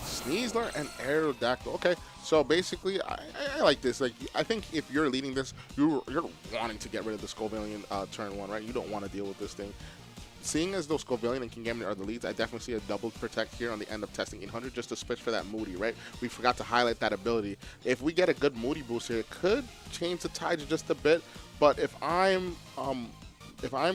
Sneasler and Aerodactyl. Okay, so basically, I like this. Like, I think if you're leading this, you're wanting to get rid of the Scovillian turn 1, right? You don't want to deal with this thing. Seeing as though Scovillian and Kingambit are the leads, I definitely see a double protect here on the end of testing 800 just to switch for that Moody, right? We forgot to highlight that ability. If we get a good Moody boost here, it could change the tides just a bit. But if I'm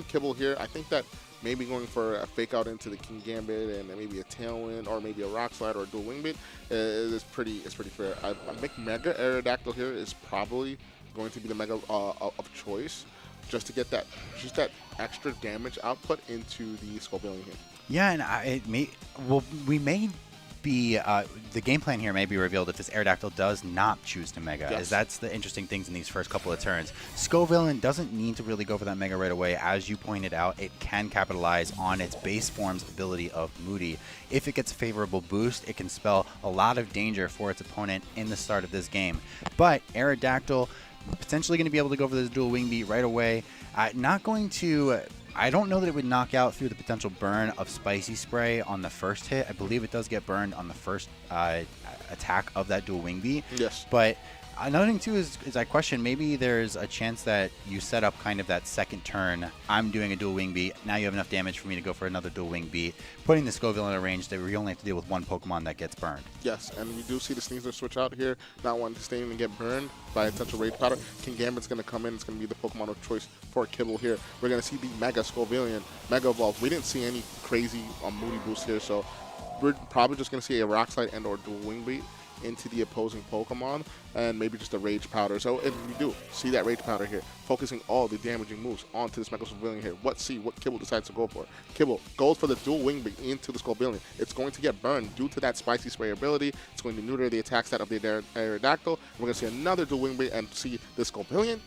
Kibble here, I think that maybe going for a fake out into the Kingambit and maybe a Tailwind or maybe a Rock Slide or a dual Wing Beat is pretty fair. I think Mega Aerodactyl here is probably going to be the Mega of choice, just to get that extra damage output into the Scovillian here. Yeah, and we may be the game plan here may be revealed if this Aerodactyl does not choose to Mega, Yes. as that's the interesting things in these first couple of turns. Scovillian doesn't need to really go for that Mega right away. As you pointed out, it can capitalize on its base form's ability of Moody. If it gets a favorable boost, it can spell a lot of danger for its opponent in the start of this game. But Aerodactyl potentially going to be able to go for this dual Wing Beat right away. Not going to... I don't know that it would knock out through the potential burn of Spicy Spray on the first hit. I believe it does get burned on the first attack of that dual Wing Beat. Yes. But another thing, too, is I question maybe there's a chance that you set up kind of that second turn. I'm doing a dual Wing Beat. Now you have enough damage for me to go for another dual Wing Beat, putting the Scovillian in a range that we only have to deal with one Pokemon that gets burned. Yes, and we do see the Sneasler switch out here, not wanting to stay in and get burned by a potential Rage Powder. Kingambit's going to come in. It's going to be the Pokemon of choice for Kibble here. We're going to see the Mega Scovillian, Mega Evolve. We didn't see any crazy Moody boost here, so we're probably just going to see a Rock Slide and or dual Wing Beat into the opposing Pokemon, and maybe just a Rage Powder. So if we do see that Rage Powder here, focusing all the damaging moves onto this Mega Scovillian here, what Kibble decides to go for. Kibble goes for the dual Wing Beat into the Scovillian. It's going to get burned due to that Spicy Spray ability. It's going to neuter the attack stat of the Aerodactyl. We're going to see another dual Wing Beat and see the Scovillian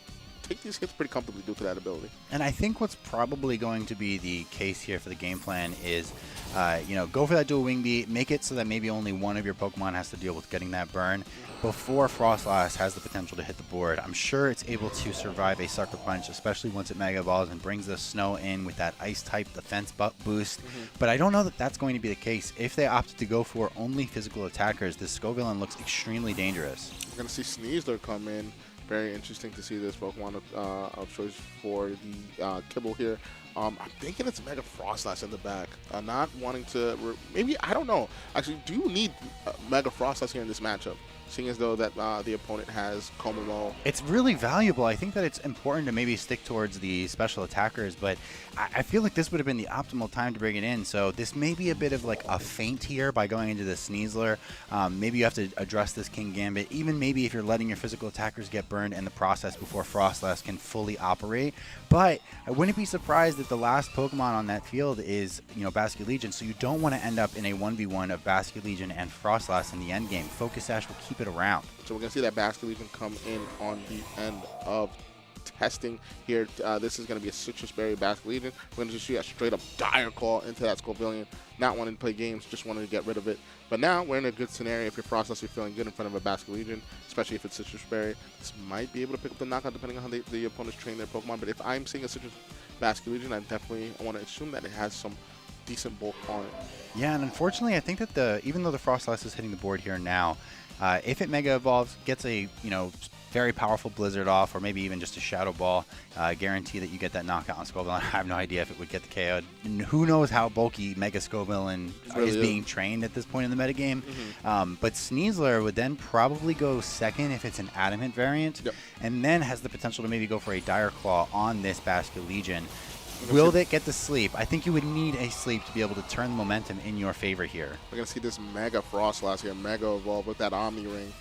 take these hits pretty comfortably due to that ability. And I think what's probably going to be the case here for the game plan is, go for that dual Wing Beat, make it so that maybe only one of your Pokemon has to deal with getting that burn before Frostlass has the potential to hit the board. I'm sure it's able to survive a Sucker Punch, especially once it Mega Evolves and brings the Snow in with that Ice-type defense boost. But I don't know that that's going to be the case. If they opted to go for only physical attackers, this Scovillian looks extremely dangerous. We're going to see Sneasler come in. Very interesting to see this Pokemon of choice for the Kibble here. I'm thinking it's Mega Frostlass in the back. Not wanting to... maybe, I don't know. Actually, do you need Mega Frostlass here in this matchup? Seeing as though that the opponent has Komomo. It's really valuable. I think that it's important to maybe stick towards the special attackers, but I feel like this would have been the optimal time to bring it in. So this may be a bit of like a feint here by going into the Sneasler. Maybe you have to address this Kingambit. Even maybe if you're letting your physical attackers get burned in the process before Frostlass can fully operate. But I wouldn't be surprised if the last Pokemon on that field is, Basculegion. So you don't want to end up in a 1v1 of Basculegion and Frostlass in the end game. Focus Sash will keep it around. So we're going to see that Basculegion come in on the end of testing here. This is going to be a Citrus Berry Basculegion. We're going to just see a straight up Dire Claw into that Scovillian. Not wanting to play games, just wanting to get rid of it. But now we're in a good scenario. If you're Frostlass, you're feeling good in front of a Basculegion, especially if it's Citrus Berry. This might be able to pick up the knockout depending on how the opponents train their Pokemon. But if I'm seeing a Citrus Basculegion, I want to assume that it has some decent bulk on it. Yeah, and unfortunately, I think that even though the Frostlass is hitting the board here now, if it Mega Evolves, gets a very powerful Blizzard off, or maybe even just a Shadow Ball, guarantee that you get that knockout on Scovillian. I have no idea if it would get the KO. And who knows how bulky Mega Scovillian is being trained at this point in the metagame. But Sneasler would then probably go second if it's an Adamant variant, and then has the potential to maybe go for a Dire Claw on this Basculegion. Will it get the sleep? I think you would need a sleep to be able to turn the momentum in your favor here. We're going to see this Mega Frostlass here, Mega Evolve with that Omni Ring.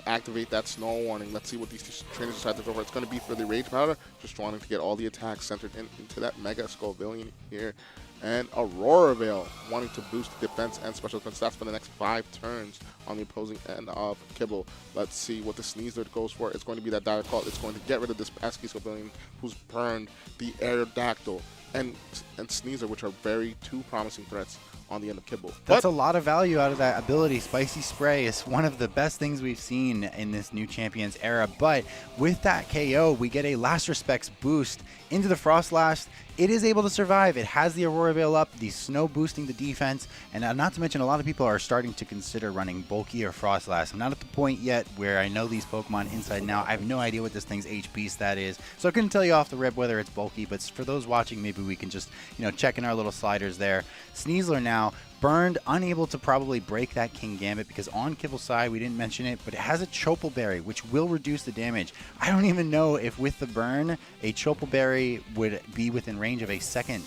Activate that Snow Warning. Let's see what these trainers decide to go for. It's going to be for the Rage Powder, just wanting to get all the attacks centered into that Mega Scovillian here. And Aurora Veil, wanting to boost defense and special defense. That's for the next 5 turns on the opposing end of Kibble. Let's see what the Sneasler goes for. It's going to be that Dire Claw. It's going to get rid of this pesky Scovillian who's burned the Aerodactyl and Sneasler, which are two promising threats on the end of Kibble. That's a lot of value out of that ability. Spicy Spray is one of the best things we've seen in this new Champions era, but with that KO, we get a Last Respects boost into the Frostlass. it is able to survive. It has the Aurora Veil up, the snow boosting the defense, and not to mention a lot of people are starting to consider running Bulky or Frostlass. I'm not at the point yet where I know these Pokemon inside and out. I have no idea what this thing's HP stat is, so I couldn't tell you off the rip whether it's Bulky, but for those watching, maybe we can just, check in our little sliders there. Sneasler now burned, unable to probably break that Kingambit because on Kibble's side, we didn't mention it, but it has a Chople Berry, which will reduce the damage. I don't even know if with the burn, a Chople Berry would be within range of a second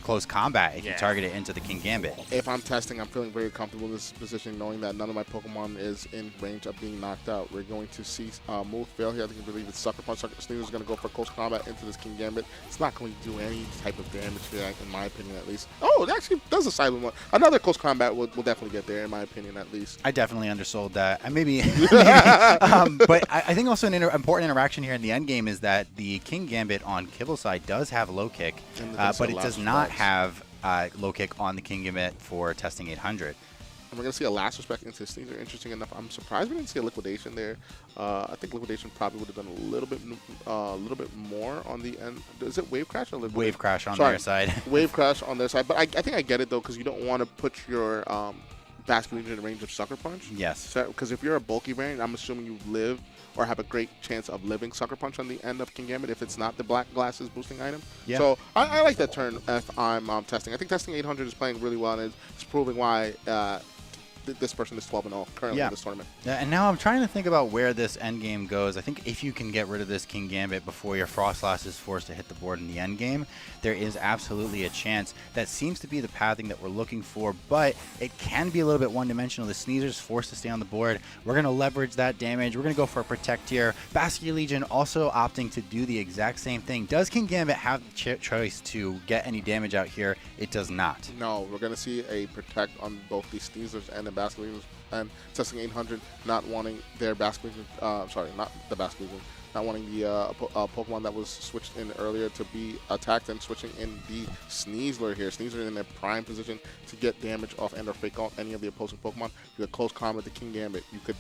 close combat if you target it into the Kingambit. If I'm testing, I'm feeling very comfortable in this position, knowing that none of my Pokemon is in range of being knocked out. We're going to see move fail here. I think I believe it's Sucker Punch. Sneasler's going to go for close combat into this Kingambit. It's not going to do any type of damage here, in my opinion, at least. Oh, it actually does a silent one. Another close combat will definitely get there, in my opinion, at least. I definitely undersold that. And maybe, but I think also an important interaction here in the end game is that the Kingambit on Kibble's side does have low kick, but it does not have low kick on the Kingambit for testing 800. And we're going to see a last respect into Sneasler. Interesting enough, I'm surprised we didn't see a liquidation there. I think liquidation probably would have done a little bit more on the end. Is it wave crash or liquidation? Wave crash on their side. Wave crash on their side, but I think I get it though, because you don't want to put your Basculegion in range of Sucker Punch. Yes. Because if you're a bulky variant, I'm assuming you live or have a great chance of living Sucker Punch on the end of Kingambit if it's not the Black Glasses boosting item. Yeah. So I like that turn if I'm testing. I think testing 800 is playing really well, and it's proving why this person is 12-0 currently in this tournament. Yeah, and now I'm trying to think about where this end game goes. I think if you can get rid of this Kingambit before your Frostlass is forced to hit the board in the end game, there is absolutely a chance. That seems to be the pathing that we're looking for, but it can be a little bit one-dimensional. The Sneaser's forced to stay on the board. We're going to leverage that damage. We're going to go for a Protect here. Basculegion also opting to do the exact same thing. Does Kingambit have the choice to get any damage out here? It does not. No, we're going to see a Protect on both the Sneasers and the Basculegion, and testing 800, not wanting their Basculegion, sorry, not the Basculegion, not wanting the Pokemon that was switched in earlier to be attacked, and switching in the Sneasler here. Sneasler in their prime position to get damage off and or fake out any of the opposing Pokemon. You could close combat the Kingambit. You could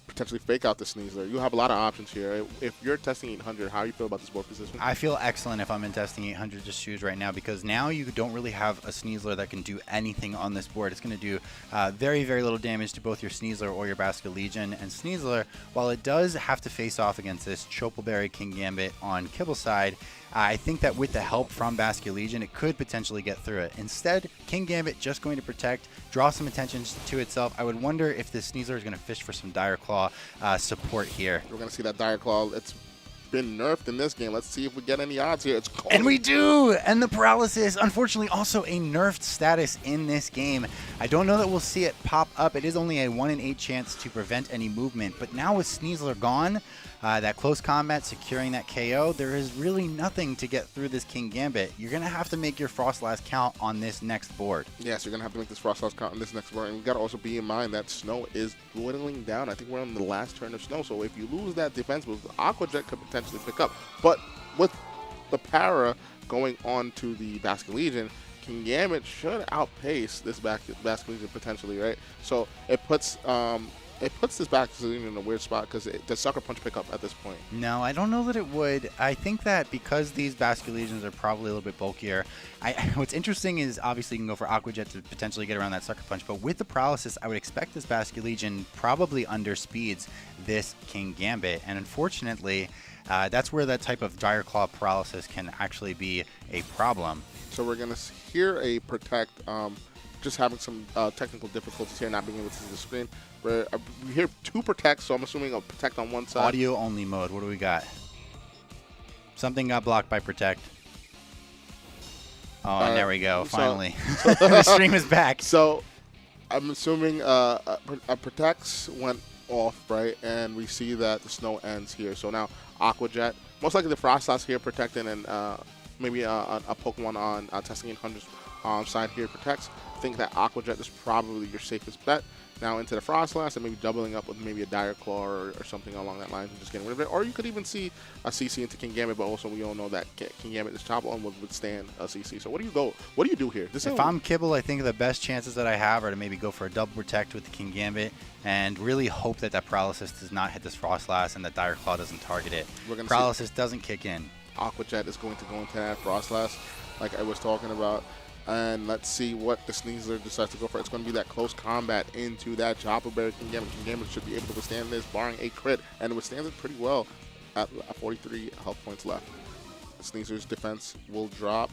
potentially fake out the Sneasler. You have a lot of options here. If you're testing 800, how do you feel about this board position? I feel excellent if I'm in testing 800 just shoes right now, because now you don't really have a Sneasler that can do anything on this board. It's going to do very, very little damage to both your Sneasler or your Basculegion. And Sneasler, while it does have to face off against this Chople Berry Kingambit on Kibble's side, I think that with the help from Basculegion, it could potentially get through it. Instead, Kingambit just going to Protect, draw some attention to itself. I would wonder if this Sneasler is going to fish for some Dire Claw support here. We're going to see that Dire Claw. It's been nerfed in this game. Let's see if we get any odds here. It's cold. And we do! And the Paralysis, unfortunately, also a nerfed status in this game. I don't know that we'll see it pop up. It is only a 1 in 8 chance to prevent any movement. But now with Sneasler gone, that close combat securing that KO, there is really nothing to get through this Kingambit. You're going to have to make your Frostlass count on this next board. Yes, you're going to have to make this Frostlass count on this next board. And you've got to also be in mind that snow is dwindling down. I think we're on the last turn of snow. So if you lose that defense boost, Aqua Jet could potentially pick up. But with the para going on to the Basculegion, Kingambit should outpace this Basculegion potentially, right? So it puts this Basculegion in a weird spot, because does Sucker Punch pick up at this point? No, I don't know that it would. I think that because these Basculegions are probably a little bit bulkier, what's interesting is obviously you can go for Aqua Jet to potentially get around that Sucker Punch, but with the Paralysis, I would expect this Basculegion probably underspeeds this Kingambit, and unfortunately, that's where that type of Dire Claw Paralysis can actually be a problem. So we're going to hear a Protect, just having some technical difficulties here, not being able to see the screen. We hear 2 Protects, so I'm assuming a Protect on one side. Audio only mode. What do we got? Something got blocked by Protect. Oh, and there we go. Finally. The stream is back. So I'm assuming a Protects went off, right? And we see that the snow ends here. So now Aqua Jet, most likely the Frostlass here protecting, and maybe a Pokemon on testing 800's side here protects. I think that Aqua Jet is probably your safest bet. Now into the Frostlass, and maybe doubling up with maybe a Dire Claw or something along that line and just getting rid of it. Or you could even see a CC into Kingambit, but also we all know that Kingambit is choppable and would withstand a CC. So what do you do here? If I'm Kibble, I think the best chances that I have are to maybe go for a double Protect with the Kingambit and really hope that Paralysis does not hit this Frostlass and that Dire Claw doesn't target it. Paralysis doesn't kick in. Aqua Jet is going to go into that Frostlass, like I was talking about. And let's see what the Sneasler decides to go for. It's going to be that close combat into that Chopper Berry. King Gambit should be able to withstand this, barring a crit, and it withstands it pretty well at 43 health points left. The Sneasler's defense will drop,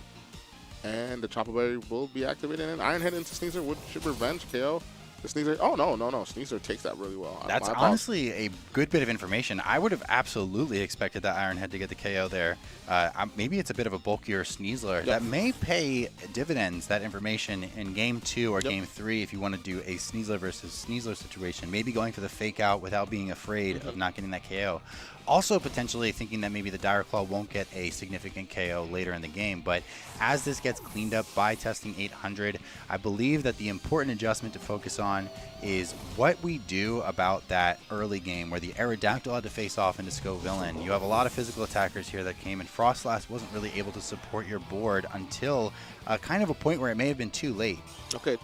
and the Chopper Berry will be activated, and Iron Head into Sneasler should revenge KO. The Sneasler, oh no, Sneasler takes that really well. That's honestly a good bit of information. I would have absolutely expected that Iron Head to get the KO there. Maybe it's a bit of a bulkier Sneasler. That may pay dividends, that information, in Game 2 or Game 3 if you want to do a Sneasler versus Sneasler situation. Maybe going for the fake out without being afraid of not getting that KO. Also potentially thinking that maybe the Dire Claw won't get a significant KO later in the game, but as this gets cleaned up by testing 800, I believe that the important adjustment to focus on is what we do about that early game where the Aerodactyl had to face off into Skraw. You have a lot of physical attackers here that came, and Frostlass wasn't really able to support your board until kind of a point where it may have been too late. Okay.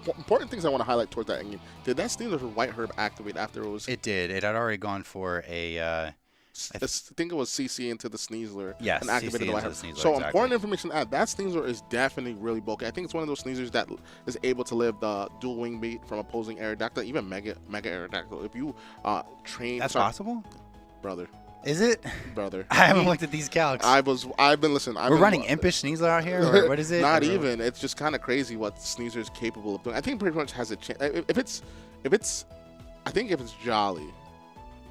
Important things I want to highlight towards that endgame. Did that Sneasler White Herb activate after it was? It did. It had already gone for a. I think it was CC into the Sneasler. Yes, and activated CC the White into Herb. the Sneasler, So exactly. important information to add. That Sneasler is definitely really bulky. I think it's one of those Sneasers that is able to live the dual wing beat from opposing Aerodactyl, even Mega Aerodactyl. If you train, That's possible, brother. Is it? Brother. I haven't looked at these calcs. I've been listening. We're running Impish Sneasler out here, or what is it? Not even. It's just kind of crazy what Sneasler is capable of doing. I think pretty much has a chance. If it's Jolly,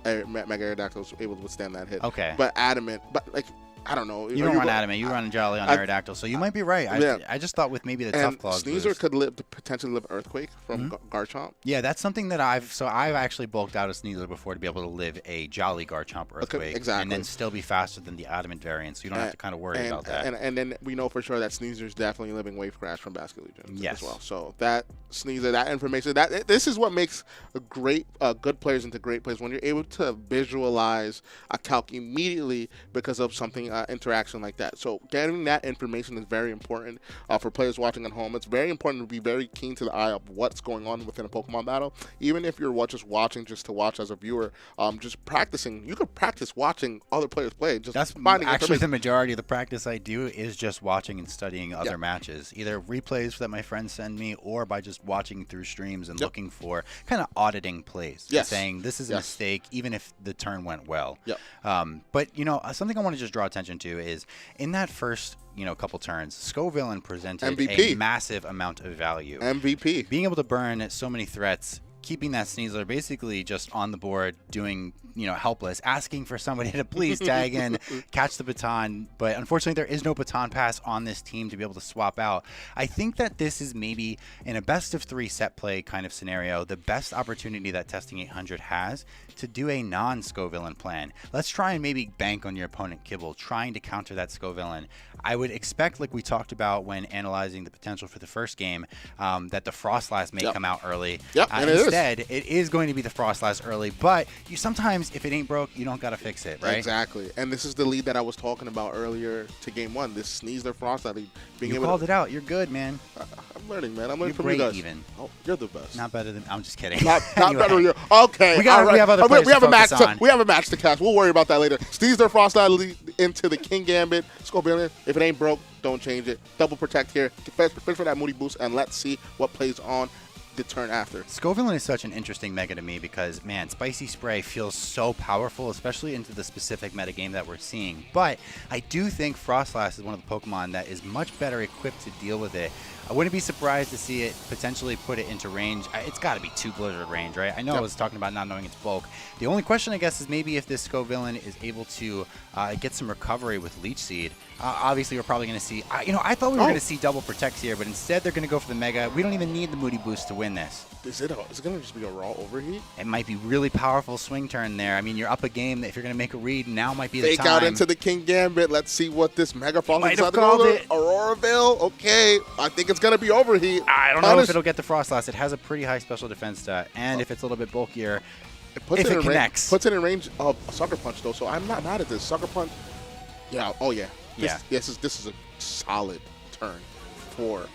Mega Aerodactyl is able to withstand that hit. Okay. But Adamant, but like, I don't know. You don't run Adamant. You run Jolly on Aerodactyl, so you might be right. I just thought with maybe the Tough Claws Sneasler boost. could potentially live Earthquake from Garchomp. Yeah, that's something that I've actually bulked out a Sneasler before to be able to live a Jolly Garchomp Earthquake, exactly, and then still be faster than the Adamant variant, so you don't have to kind of worry about that. And then we know for sure that Sneasler's definitely living Wave Crash from Basket Legion yes. as well. So that Sneasler, that information, this is what makes good players into great players, when you're able to visualize a calc immediately because of something interaction like that. So getting that information is very important for players watching at home. It's very important to be very keen to the eye of what's going on within a Pokemon battle. Even if you're just watching just to watch as a viewer, just practicing. You could practice watching other players play. That's actually the majority of the practice I do is just watching and studying other matches, either replays that my friends send me or by just watching through streams and looking for kind of auditing plays, saying this is a mistake even if the turn went well. But something I want to just draw attention to is in that first couple turns, Skraw presented a massive amount of value. MVP. Being able to burn so many threats, keeping that Sneasler basically just on the board, doing, helpless, asking for somebody to please tag in, catch the baton. But unfortunately, there is no baton pass on this team to be able to swap out. I think that this is maybe in a best of 3 set play kind of scenario, the best opportunity that Testing 800 has to do a non-Skraw plan. Let's try and maybe bank on your opponent Kibble, trying to counter that Skraw. I would expect, like we talked about when analyzing the potential for the first game, that the Frostlass may come out early. And instead, it is going to be the Frostlass early, but you sometimes, if it ain't broke, you don't got to fix it, right? Exactly. And this is the lead that I was talking about earlier to Game 1, this Sneasler Frostlass lead. You called it out. You're good, man. I'm learning, man. I'm learning from great you guys. Even. Oh, you're the best. Not better than, I'm just kidding. Not Anyway. better than you. Okay. We have other players we have to a match focus on. We have a match to catch. We'll worry about that later. Sneasler Frostlass lead into the King Gambit. Skraw. If it ain't broke, don't change it. Double protect here. Fish for that Moody boost, and let's see what plays on the turn after. Skraw is such an interesting mega to me because, man, Spicy Spray feels so powerful, especially into the specific metagame that we're seeing. But I do think Frostlass is one of the Pokemon that is much better equipped to deal with it. I wouldn't be surprised to see it potentially put it into range. It's got to be 2 Blizzard range, right? I know I was talking about not knowing its bulk. The only question, I guess, is maybe if this Skraw is able to get some recovery with Leech Seed. Obviously, we're probably going to see... I thought we were going to see double protect here, but instead they're going to go for the Mega. We don't even need the Moody Boost to win this. Is it going to just be a raw overheat? It might be really powerful swing turn there. I mean, you're up a game. If you're going to make a read, now might be the Fake time. out into the King Gambit. Let's see what this Mega Fall might have called it. Auroraville. Okay. I think it's going to be overheat. I don't know if it'll get the Frostlass. It has a pretty high special defense stat, and if it's a little bit bulkier, if it connects. Puts it in range of Sucker Punch, though, so I'm not mad at this. Sucker Punch. Yeah. Oh, yeah. This is a solid turn for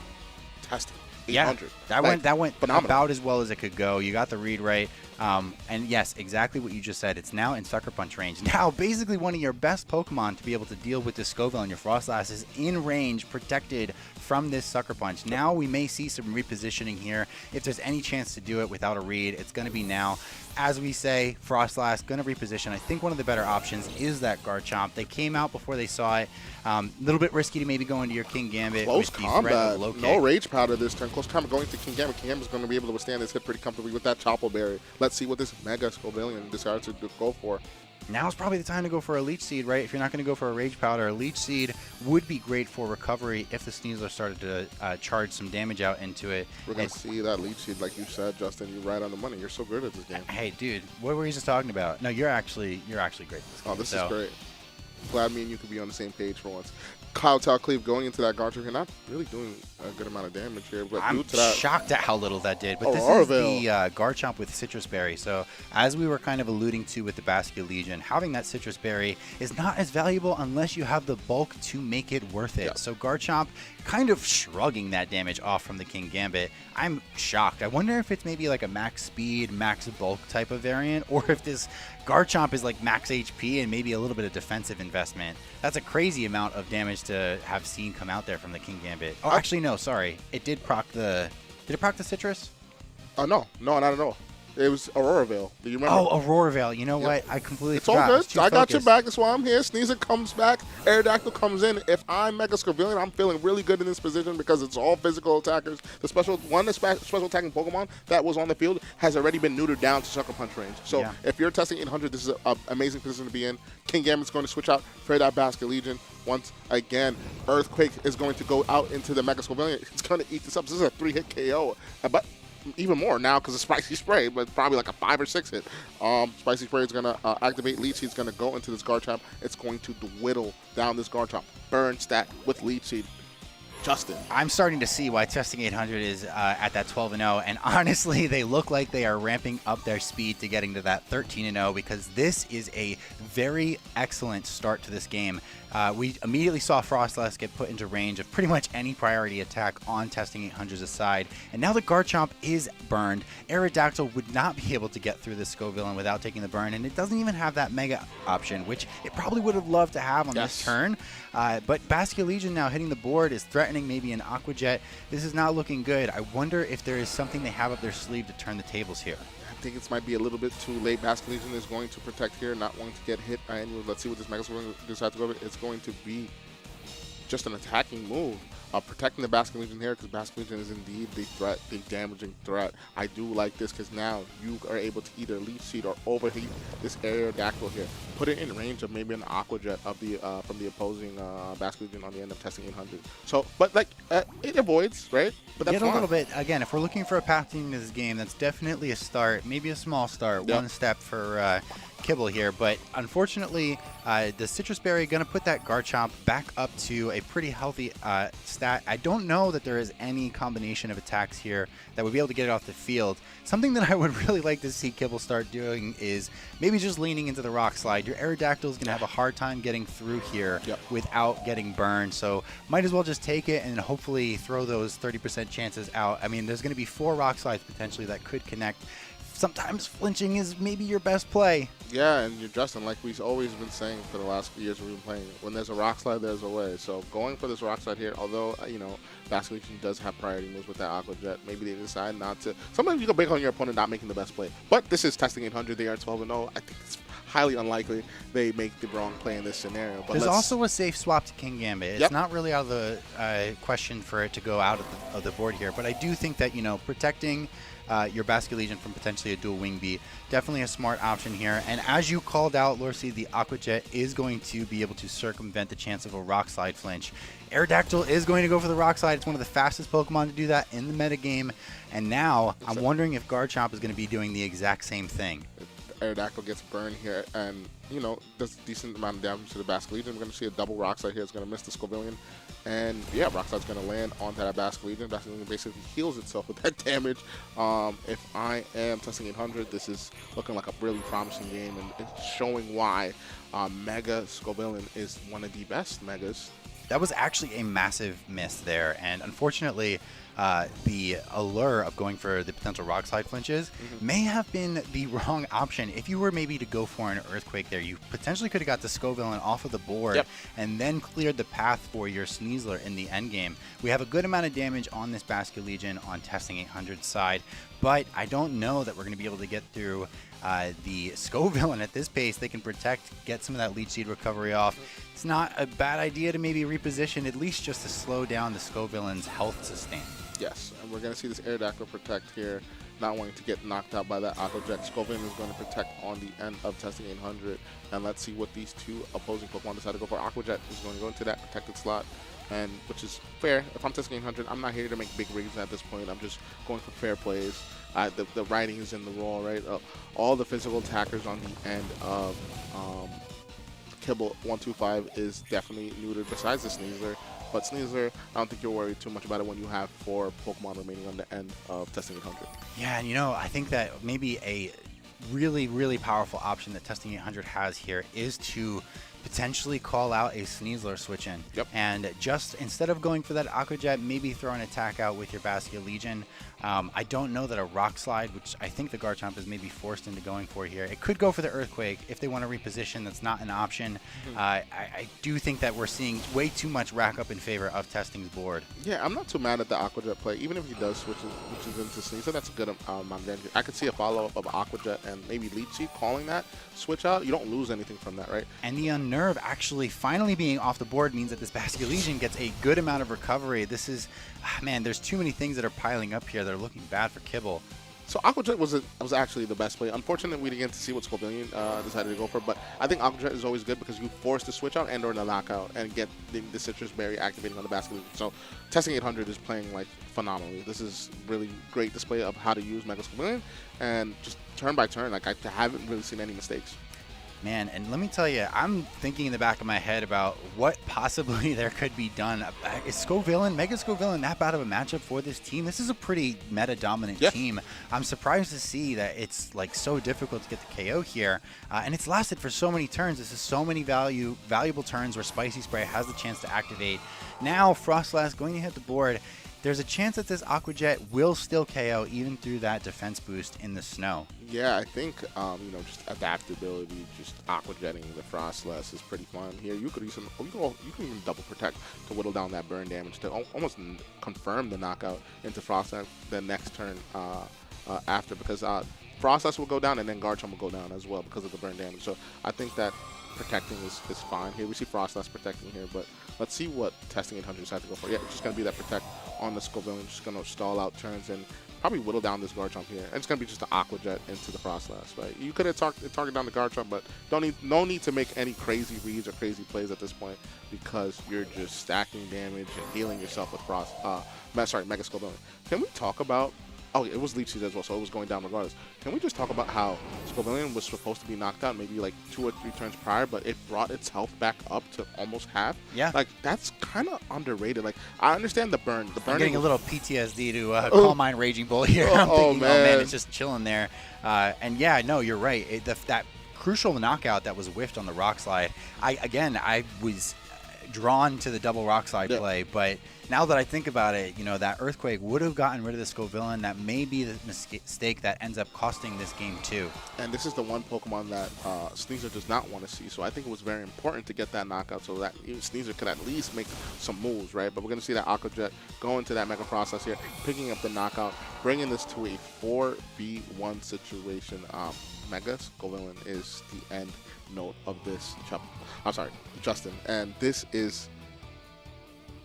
testing. 800. That went phenomenal. about as well as it could go. You got the read right. And yes, exactly what you just said. It's now in Sucker Punch range. Now, basically one of your best Pokemon to be able to deal with this Scoville and your Frostlass is in range, protected from this Sucker Punch. Now we may see some repositioning here. If there's any chance to do it without a read, it's going to be now. As we say, Frostlass going to reposition. I think one of the better options is that Garchomp. They came out before they saw it. A little bit risky to maybe go into your King Gambit. Close with the threat combat. of low kick. No Rage Powder this turn. Close combat going to King Gambit. King Gambit is going to be able to withstand this hit pretty comfortably with that Chople Berry. Let's see what this Mega Scovillian decides to go for. Now's probably the time to go for a Leech Seed, right? If you're not going to go for a Rage Powder, a Leech Seed would be great for recovery if the Sneasler started to charge some damage out into it. We're going to see that Leech Seed, like you said, Justin. You're right on the money. You're so good at this game. Hey, dude, what were you just talking about? No, you're actually great at this game. Oh, this is great. Glad me and you could be on the same page for once. Kyle Cleave going into that Garchomp here, not really doing a good amount of damage here. But I'm due to that, shocked at how little that did. But this is the Garchomp with Citrus Berry. So as we were kind of alluding to with the Basket Legion, having that Citrus Berry is not as valuable unless you have the bulk to make it worth it. Yeah. So Garchomp kind of shrugging that damage off from the King Gambit. I'm shocked. I wonder if it's maybe like a max speed, max bulk type of variant, or if this Garchomp is like max HP and maybe a little bit of defensive investment. That's a crazy amount of damage to have seen come out there from the King Gambit. Oh, actually, no, sorry. It did proc the... Did it proc the Citrus? No, not at all. It was Aurora Veil. Do you remember? Oh, Aurora Veil. You know what? I completely forgot. It's all good. I got your back. That's why I'm here. Sneasler comes back. Aerodactyl comes in. If I'm Mega Scovillian, I'm feeling really good in this position because it's all physical attackers. The special attacking Pokemon that was on the field has already been neutered down to Sucker Punch range. So if you're testing 800, this is an amazing position to be in. King Gambit's going to switch out for that Basket Legion. Once again, Earthquake is going to go out into the Mega Scovillian. It's going to eat this up. This is a 3-hit KO. But even more now because of Spicy Spray, but probably like a 5 or 6 hit. Spicy Spray is going to activate Leech Seed. It's going to go into this Garchomp. It's going to whittle down this Garchomp. Burn stat with Leech Seed. Justin. I'm starting to see why testing 800 is at that 12-0, and honestly, they look like they are ramping up their speed to getting to that 13-0 because this is a very excellent start to this game. We immediately saw Frostlass get put into range of pretty much any priority attack on testing 800s aside, and now the Garchomp is burned. Aerodactyl would not be able to get through this Scovillian without taking the burn, and it doesn't even have that Mega option, which it probably would have loved to have on this turn. But Basket Legion now hitting the board is threatening maybe an Aqua Jet. This is not looking good. I wonder if there is something they have up their sleeve to turn the tables here. I think it might be a little bit too late. Basket Legion is going to protect here, not wanting to get hit. And let's see what this Mega Scovillian decides to go with. It's going to be just an attacking move. Protecting the Basket Legion here because Basket Legion is indeed the threat, the damaging threat. I do like this because now you are able to either Leech Seed or overheat this Aerodactyl here. Put it in range of maybe an Aqua Jet of the from the opposing Basket Legion on the end of testing 800. So, but like it avoids, right? But that's a little bit. Again, if we're looking for a path into this game, that's definitely a start, maybe a small start, one step for Kibble here, but unfortunately the Citrus Berry going to put that Garchomp back up to a pretty healthy stat. I don't know that there is any combination of attacks here that would be able to get it off the field. Something that I would really like to see Kibble start doing is maybe just leaning into the Rock Slide. Your Aerodactyl is going to have a hard time getting through here without getting burned, so might as well just take it and hopefully throw those 30% chances out. I mean, there's going to be 4 Rock Slides potentially that could connect. Sometimes flinching is maybe your best play. Yeah, and you're Justin, like we've always been saying for the last few years we've been playing, when there's a Rock Slide, there's a way. So going for this Rock Slide here, although, you know, Basket Legion does have priority moves with that Aqua Jet, maybe they decide not to. Sometimes you can bank on your opponent not making the best play. But this is testing 800, they are 12-0. I think it's highly unlikely they make the wrong play in this scenario. But there's also a safe swap to King Gambit. It's not really out of the question for it to go out of the board here, but I do think that, you know, protecting your Basket Legion from potentially a dual wing beat, definitely a smart option here. And as you called out, Lorsi, the Aqua Jet is going to be able to circumvent the chance of a Rock Slide flinch. Aerodactyl is going to go for the Rock Slide. It's one of the fastest Pokemon to do that in the metagame. And now I'm wondering if Garchomp is going to be doing the exact same thing. Aerodactyl gets burned here and, you know, does a decent amount of damage to the Basket Legion. We're going to see a double Rock Slide here. It's going to miss the Scovillian. And, yeah, Rock Slide's going to land onto that Basket Legion. Basket Legion basically heals itself with that damage. If I am testing 800, this is looking like a really promising game. And it's showing why Mega Scovillian is one of the best Megas. That was actually a massive miss there. And, unfortunately, the allure of going for the potential rock slide flinches may have been the wrong option. If you were maybe to go for an Earthquake there, you potentially could have got the Scovillain off of the board and then cleared the path for your Sneasler in the end game. We have a good amount of damage on this Basket Legion on testing 800 side, but I don't know that we're going to be able to get through the Scovillain at this pace. They can protect, get some of that Leech Seed recovery off. It's not a bad idea to maybe reposition, at least just to slow down the Scovillain's health sustain. Yes, and we're going to see this Aerodactyl protect here, not wanting to get knocked out by that Aqua Jet. Scovillain is going to protect on the end of testing 800, and let's see what these two opposing Pokemon decide to go for. Aqua Jet is going to go into that protected slot, and which is fair. If I'm testing 800, I'm not here to make big rigs at this point. I'm just going for fair plays. The writing is in the wall, right? All the physical attackers on the end of Kibble 125 is definitely neutered besides the Sneasler. But Sneasler, I don't think you're worried too much about it when you have 4 Pokemon remaining on the end of testing 800. Yeah, and I think that maybe a really, really powerful option that testing 800 has here is to potentially call out a Sneasler switch in. And just instead of going for that Aqua Jet, maybe throw an attack out with your Basket Legion. I don't know that a Rock Slide, which I think the Garchomp is maybe forced into going for here. It could go for the Earthquake if they want to reposition. That's not an option. I do think that we're seeing way too much rack up in favor of Testing's board. Yeah, I'm not too mad at the Aqua Jet play. Even if he does switches into Sneasler, that's a good amount of damage. I could see a follow-up of Aqua Jet and maybe Leech Seed calling that switch out. You don't lose anything from that, right? And the Unnerve actually finally being off the board means that this Basket Legion gets a good amount of recovery. This is, man, there's too many things that are piling up here that are looking bad for Kibble. So Aqua Jet was actually the best play. Unfortunately, we didn't get to see what Scovillain decided to go for, but I think Aqua Jet is always good because you force the switch out and or the knockout and get the Citrus Berry activating on the Basket Legion. So testing 800 is playing like phenomenally. This is really great display of how to use Mega Scovillain, and just turn by turn, like I haven't really seen any mistakes. Man, and let me tell you, I'm thinking in the back of my head about what possibly there could be done. Is Scovillain, Mega Scovillain, that bad of a matchup for this team? This is a pretty meta-dominant team. I'm surprised to see that it's like so difficult to get the KO here, and it's lasted for so many turns. This is so many valuable turns where Spicy Spray has the chance to activate. Now, Frostlass going to hit the board. There's a chance that this Aqua Jet will still KO even through that defense boost in the snow. Yeah, I think just adaptability, just Aqua Jetting the Frostlass is pretty fun here. You could even double protect to whittle down that burn damage to almost confirm the knockout into Frostlass the next turn after, because Frostlass will go down and then Garchomp will go down as well because of the burn damage. So I think that protecting is fine here. We see Frostlass protecting here, but let's see what testing 800 decides to go for. Yeah, it's just going to be that protect on the Scovillain, just going to stall out turns and probably whittle down this Garchomp here. And it's going to be just an Aqua Jet into the Frostlass, right? You could have targeted down the Garchomp, but no need to make any crazy reads or crazy plays at this point because you're just stacking damage and healing yourself with Mega Scovillain. Can we talk about... Oh, it was Leech Seed as well, so it was going down regardless. Can we just talk about how Scovillain was supposed to be knocked out maybe like 2 or 3 turns prior, but it brought its health back up to almost half? Yeah. Like, that's kind of underrated. Like, I understand the burn. I'm getting a little PTSD to Calm Mind Raging Bull here. I'm thinking, man, it's just chilling there. And yeah, no, you're right. That crucial knockout that was whiffed on the Rock Slide, I was drawn to the double Rock Slide play, but now that I think about it, that Earthquake would have gotten rid of the Scovillain. That may be the mistake that ends up costing this game too. And this is the one Pokemon that Sneasler does not want to see, so I think it was very important to get that knockout so that Sneasler could at least make some moves, right? But we're going to see that Aqua Jet go into that Mega Process here, picking up the knockout, bringing this to a 4v1 situation. Mega Scovillain is the end note of this. I'm sorry, Justin. And this is,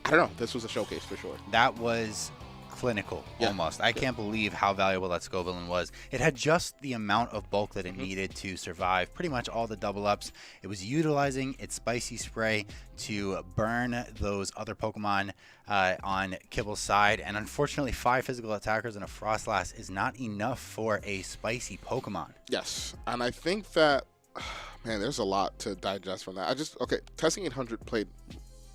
I don't know, this was a showcase for sure. That was clinical, almost. I can't believe how valuable that Scovillain was. It had just the amount of bulk that it needed to survive pretty much all the double ups. It was utilizing its Spicy Spray to burn those other Pokemon on Kibble's side, and unfortunately 5 physical attackers and a Frostlass is not enough for a spicy Pokemon. Yes, and I think that, man, there's a lot to digest from that. Testing 800 played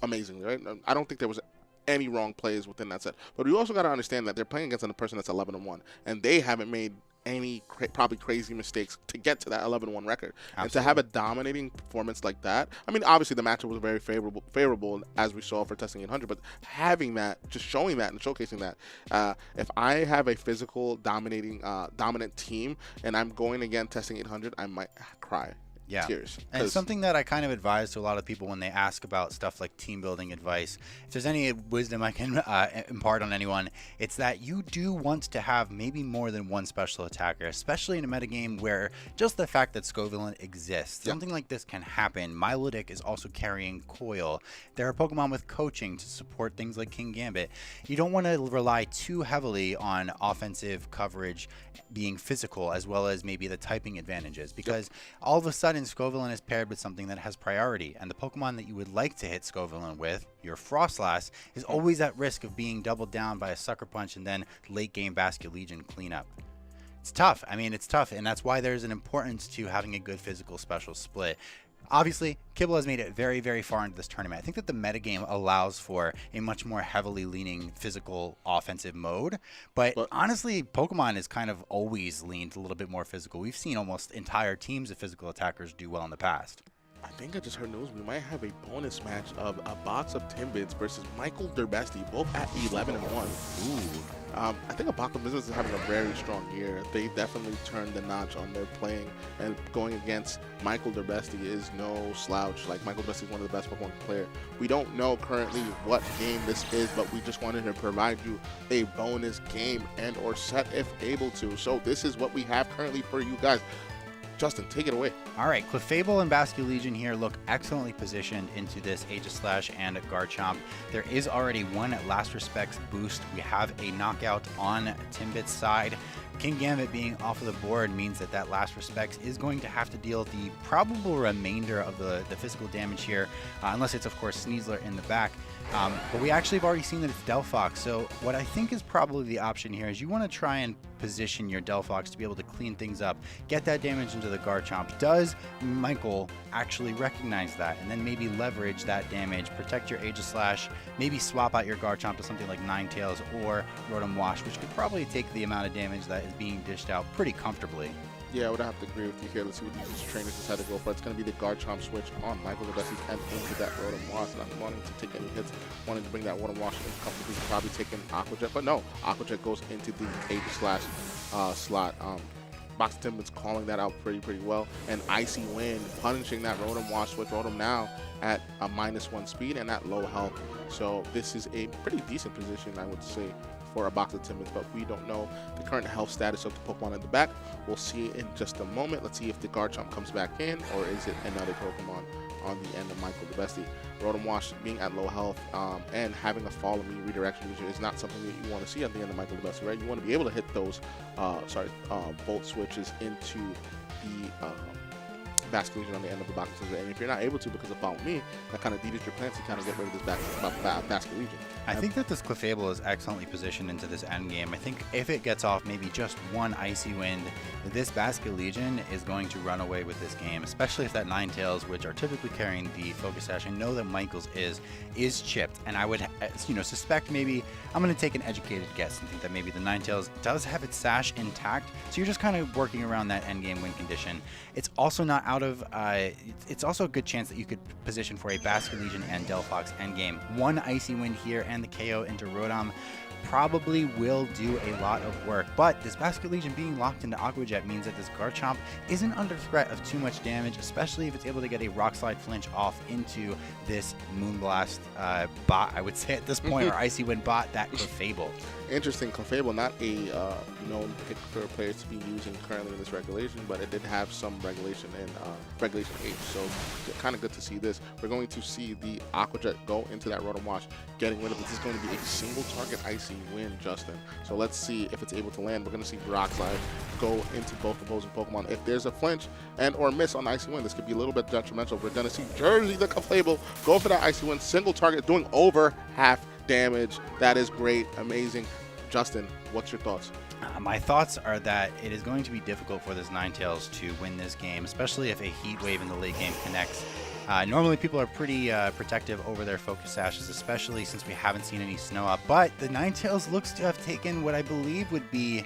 amazingly, right? I don't think there was any wrong plays within that set. But you also got to understand that they're playing against a person that's 11-1, and they haven't made any probably crazy mistakes to get to that 11-1 record. Absolutely. And to have a dominating performance like that, I mean, obviously the matchup was very favorable as we saw for testing 800, but having that, just showing that and showcasing that, if I have a physical dominant team and I'm going again testing 800, I might cry. Yeah, Tears. and something that I kind of advise to a lot of people when they ask about stuff like team building advice, if there's any wisdom I can impart on anyone, it's that you do want to have maybe more than one special attacker, especially in a metagame where just the fact that Scovillain exists, something like this can happen. Milotic is also carrying Coil. There are Pokemon with coaching to support things like King Gambit. You don't want to rely too heavily on offensive coverage being physical as well as maybe the typing advantages, because all of a sudden Scovillain is paired with something that has priority, and the Pokemon that you would like to hit Scovillain with, your Frostlass, is always at risk of being doubled down by a Sucker Punch and then late game Basculegion cleanup. It's tough. I mean, it's tough, and that's why there's an importance to having a good physical special split. Obviously, Kibble has made it very, very far into this tournament. I think that the metagame allows for a much more heavily leaning physical offensive mode. But honestly, Pokemon has kind of always leaned a little bit more physical. We've seen almost entire teams of physical attackers do well in the past. I think I just heard news. We might have a bonus match of a box of Timbits versus Michael Derbesti, both at 11-1. Ooh. I think a box of Business is having a very strong year. They definitely turned the notch on their playing, and going against Michael Derbesti is no slouch. Like, Michael Derbesti is one of the best Pokemon players. We don't know currently what game this is, but we just wanted to provide you a bonus game and or set if able to. So this is what we have currently for you guys. Justin, take it away. All right, Clefable and Basculegion here look excellently positioned into this Aegislash and Garchomp. There is already one Last Respects boost. We have a knockout on Timbit's side. King Gambit being off of the board means that that Last Respects is going to have to deal the probable remainder of the physical damage here, unless it's, of course, Sneasler in the back. But we actually have already seen that it's Delphox, so what I think is probably the option here is you want to try and position your Delphox to be able to clean things up, get that damage into the Garchomp. Does Michael actually recognize that, and then maybe leverage that damage, protect your Aegislash, maybe swap out your Garchomp to something like Ninetales or Rotom Wash, which could probably take the amount of damage that is being dished out pretty comfortably. Yeah, I would have to agree with you here. Let's see what these trainers decide to go for. It's going to be the Garchomp switch on Michael Derbesti and into that Rotom Wash. Not wanting to take any hits, wanting to bring that Rotom Wash in comfortably, probably taking Aqua Jet. But no, Aqua Jet goes into the Aegislash slot. Box of Timbits calling that out pretty well. And Icy Wind punishing that Rotom Wash switch. Rotom now at a -1 speed and at low health. So this is a pretty decent position, I would say, for a box of Timbits, but we don't know the current health status of the Pokemon in the back. We'll see in just a moment. Let's see if the Garchomp comes back in, or is it another Pokemon on the end of Michael Derbesti. Rotom Wash being at low health and having a Follow Me redirection user is not something that you want to see at the end of Michael Derbesti, right? You want to be able to hit those Volt switches into the Basculegion on the end of the box. And if you're not able to because of Follow Me, that kind of defeats your plans to kind of get rid of this Basculegion. I think that this Clefable is excellently positioned into this endgame. I think if it gets off maybe just one Icy Wind, this Basculegion is going to run away with this game, especially if that Ninetales, which are typically carrying the Focus Sash, I know that Michael's is chipped, and I would suspect, maybe I'm going to take an educated guess and think that maybe the Ninetales does have its Sash intact, so you're just kind of working around that endgame win condition. It's also not out of it's also a good chance that you could position for a Basculegion and Delphox endgame. One Icy Wind here and the KO into Rotom probably will do a lot of work, but this Basculegion being locked into Aqua Jet means that this Garchomp isn't under threat of too much damage, especially if it's able to get a Rock Slide flinch off into this Moonblast bot, I would say at this point, or Icy Wind bot, that Clefable. Interesting, Clefable, not a known pick for players to be using currently in this regulation, but it did have some regulation in Regulation H, so kind of good to see this. We're going to see the Aqua Jet go into that Rotom Wash, getting rid of this. Is going to be a single target Icy Wind, Justin. So let's see if it's able to land. We're going to see Rock Slide go into both opposing Pokemon. If there's a flinch and or miss on Icy Wind, this could be a little bit detrimental. We're going to see Jersey, the Clefable, go for that Icy Wind, single target, doing over half damage. That is great, amazing. Justin, what's your thoughts? My thoughts are that it is going to be difficult for this Ninetales to win this game, especially if a Heat Wave in the late game connects. Normally people are pretty protective over their Focus Sashes, especially since we haven't seen any snow up, but the Ninetales looks to have taken what I believe would be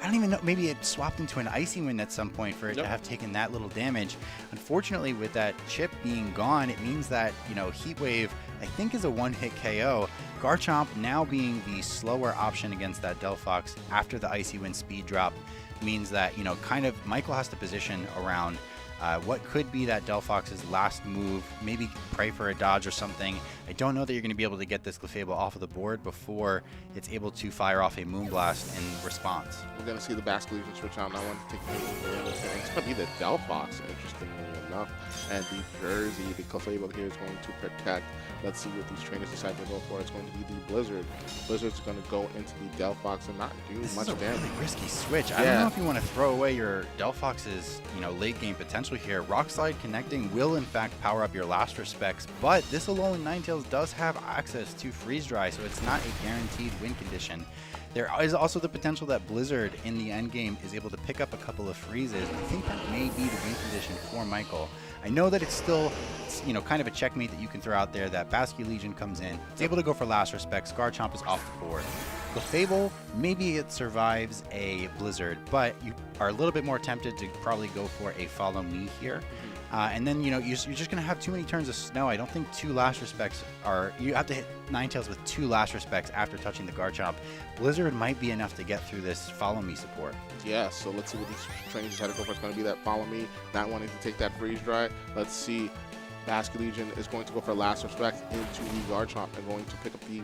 I don't even know, maybe it swapped into an Icy Wind at some point for it to have taken that little damage. Unfortunately, with that chip being gone, it means that, Heat Wave, I think, is a one-hit KO. Garchomp now being the slower option against that Delphox after the Icy Wind speed drop means that, kind of Michael has to position around what could be that Delphox's last move, maybe pray for a dodge or something. I don't know that you're going to be able to get this Clefable off of the board before it's able to fire off a Moonblast in response. We're going to see the Basculegion switch out. And I want to take it's going to be the Delphox, interestingly enough. And the Jersey, the Clefable here is going to protect. Let's see what these trainers decide to go for. It's going to be the Blizzard. Blizzard's going to go into the Delphox and not do much damage. This is a really risky switch. I don't know if you want to throw away your Delphox's, late game potential here. Rock Slide connecting will in fact power up your last respects, but this Alolan Ninetales does have access to Freeze Dry, so it's not a guaranteed win condition. There is also the potential that Blizzard in the end game is able to pick up a couple of freezes. I think that may be the win condition for Michael. I know that it's still, kind of a checkmate that you can throw out there, that Basculegion comes in, it's able to go for last respects, Garchomp is off the board. Clefable, maybe it survives a Blizzard, but you are a little bit more tempted to probably go for a Follow Me here. And then, you're just going to have too many turns of Snow. I don't think 2 last respects you have to hit Ninetales with 2 last respects after touching the Garchomp. Blizzard might be enough to get through this Follow Me support. Yeah, so let's see what these trainers decide to go for. It's going to be that Follow Me, not wanting to take that Freeze Dry. Let's see. Basculegion is going to go for last respect into the Garchomp and going to pick up the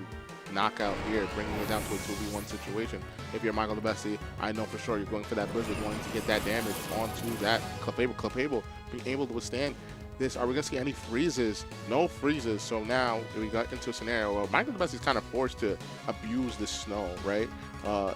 knockout here, bringing it down to a 2v1 situation. If you're Michael DeBessie, I know for sure you're going for that Blizzard, wanting to get that damage onto that Clefable. Clefable being able to withstand this. Are we going to see any freezes? No freezes. So now we got into a scenario where Michael DeBessie is kind of forced to abuse the Snow, right? To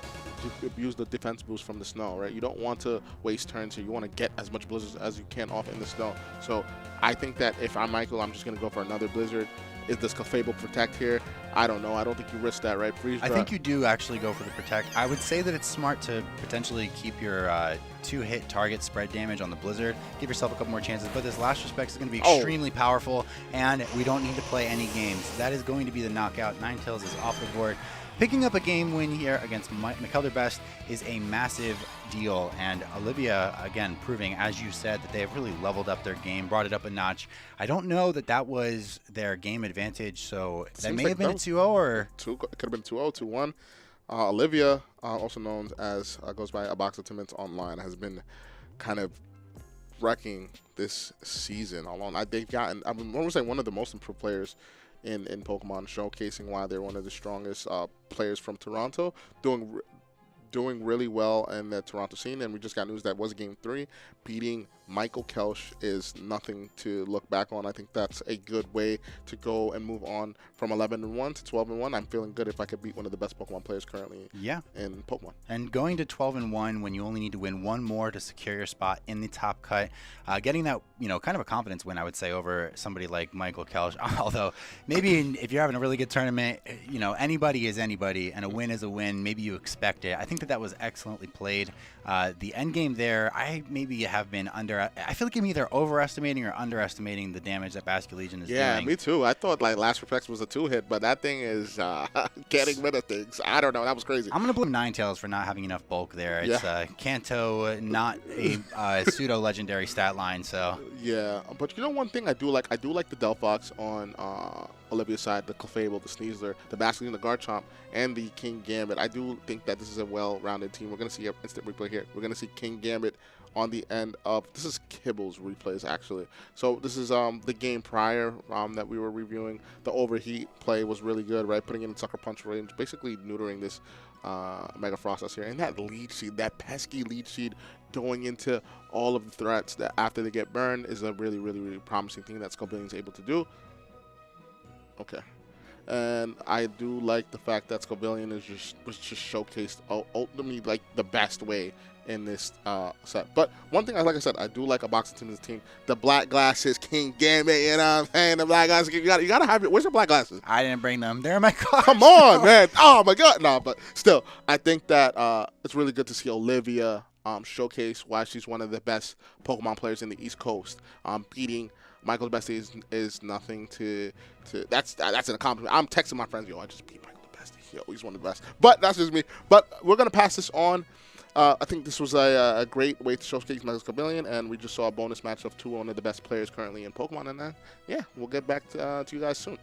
abuse the defense boost from the Snow, right? You don't want to waste turns here. You want to get as much Blizzards as you can off in the Snow. So I think that if I'm Michael, I'm just going to go for another Blizzard. Is this Clefable protect here? I don't know. I don't think you risk that, right? Freeze Dry. I think you do actually go for the protect. I would say that it's smart to potentially keep your 2-hit target spread damage on the Blizzard. Give yourself a couple more chances, but this last respect is going to be extremely powerful, and we don't need to play any games. That is going to be the knockout. Ninetales is off the board. Picking up a game win here against Michael DeBest is a massive deal, and Olivia, again, proving, as you said, that they have really leveled up their game, brought it up a notch. I don't know that that was their game advantage, so that may have been a 2-0 or... It could have been 2-0, 2-1. Olivia, also known as, goes by A Box of Timmins Online, has been kind of wrecking this season alone. They've gotten, I'm going to say, one of the most improved players in Pokemon, showcasing why they're one of the strongest players from Toronto, doing really well in the Toronto scene. And we just got news that was Game 3. Beating Michael Kelsch is nothing to look back on. I think that's a good way to go and move on from 11-1 to 12-1. I'm feeling good if I could beat one of the best Pokemon players currently in Pokemon. And going to 12-1 when you only need to win one more to secure your spot in the top cut, getting that, kind of a confidence win, I would say, over somebody like Michael Kelsch. Although maybe if you're having a really good tournament, anybody is anybody, and a win is a win. Maybe you expect it. I think that was excellently played. The end game there, I maybe have been I feel like I'm either overestimating or underestimating the damage that Basculegion is doing. Yeah, me too. I thought Last Reflex was a 2-hit, but that thing is getting rid of things. I don't know. That was crazy. I'm going to blame Ninetales for not having enough bulk there. It's Kanto, not a pseudo-legendary stat line, so... Yeah, but one thing I do like the Delphox on Olivia's side, the Clefable, the Sneasler, the Basculegion, the Garchomp, and the King Gambit. I do think that this is a well-rounded team. We're going to see an instant replay here. We're going to see King Gambit on the end of, this is Kibble's replays actually. So this is the game prior that we were reviewing. The overheat play was really good, right? Putting it in Sucker Punch range, basically neutering this Mega Frostus here. And that lead seed, that pesky lead seed going into all of the threats that after they get burned is a really, really, really promising thing that Scobilion's able to do. Okay. And I do like the fact that Scobilion was just showcased ultimately like the best way in this set. But one thing, like I said, I do like A Box of Timmins' team. The black glasses, King Gambit, you know what I'm saying? The black glasses, you gotta have it. Where's your black glasses? I didn't bring them. They're in my car. Come on, man. Oh my God. No, but still, I think that it's really good to see Olivia showcase why she's one of the best Pokemon players in the East Coast. Beating Michael DeBestie is nothing to that's an accomplishment. I'm texting my friends, yo, I just beat Michael DeBestie. Yo, he's one of the best. But that's just me. But we're gonna pass this on I think this was a great way to showcase Mexico Billion, and we just saw a bonus match of one of the best players currently in Pokemon. And yeah, we'll get back to you guys soon.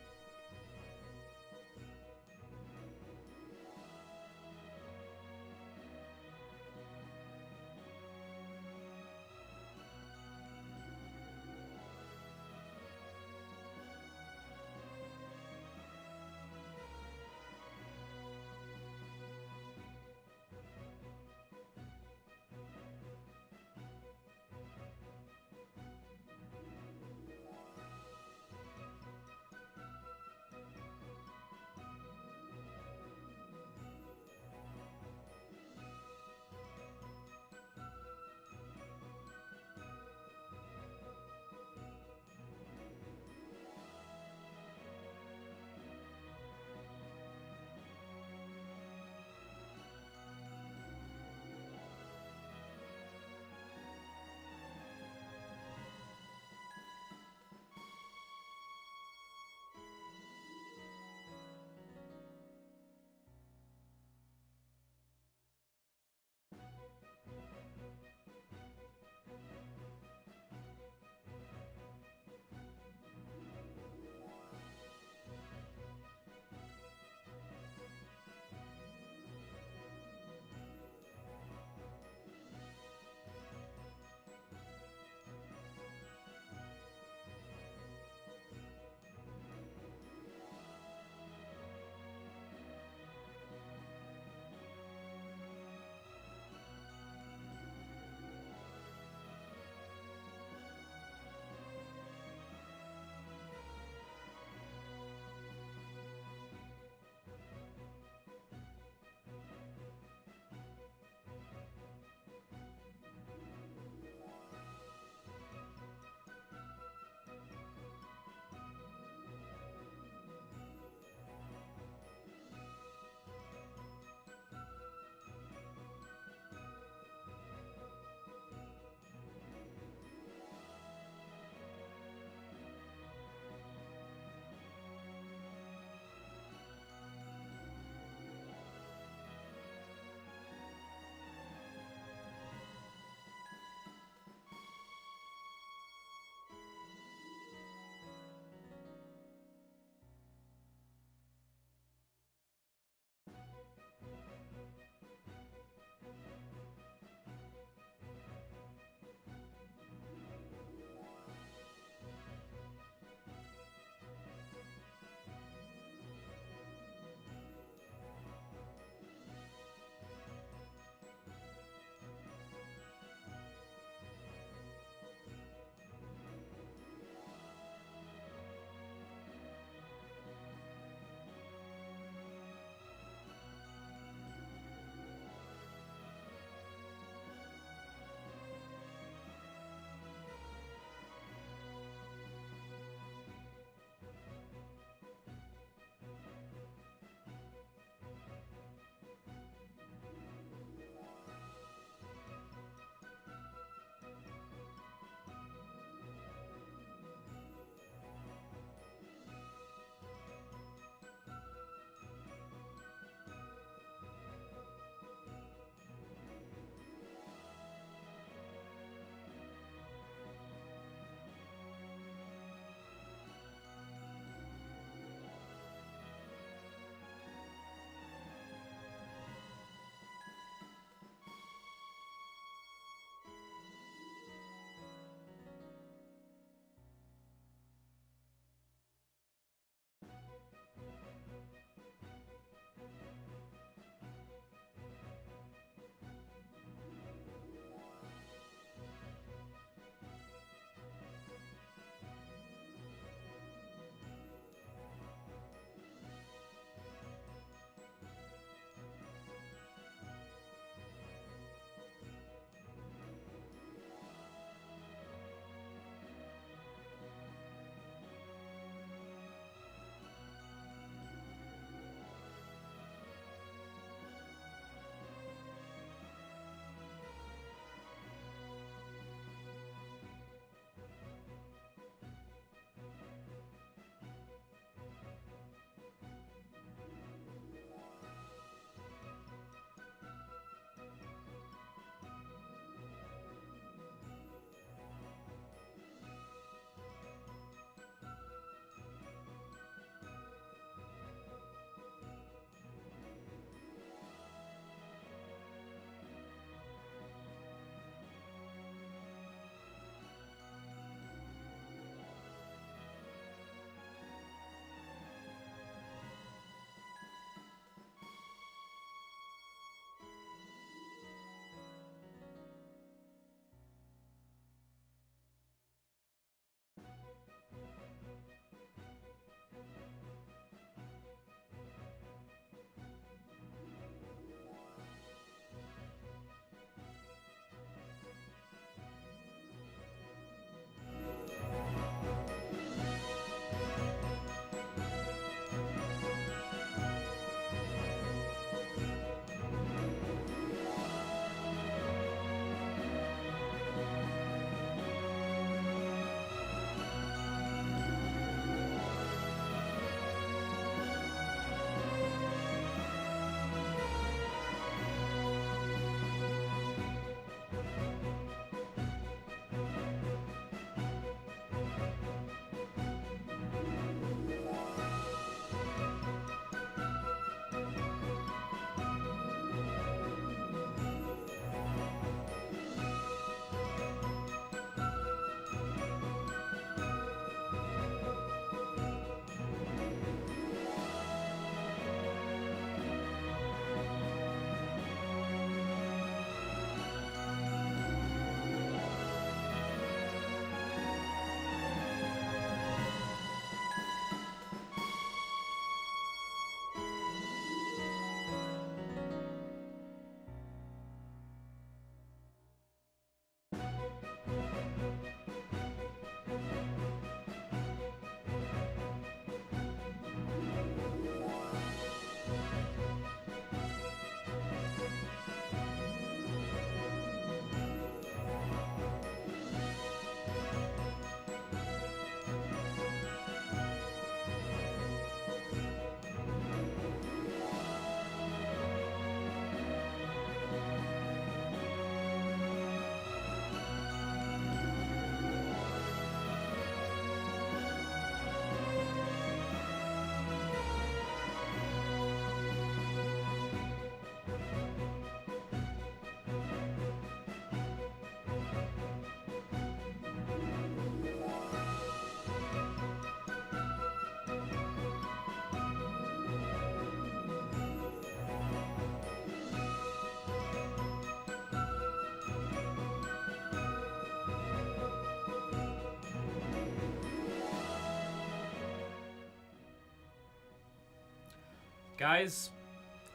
Guys,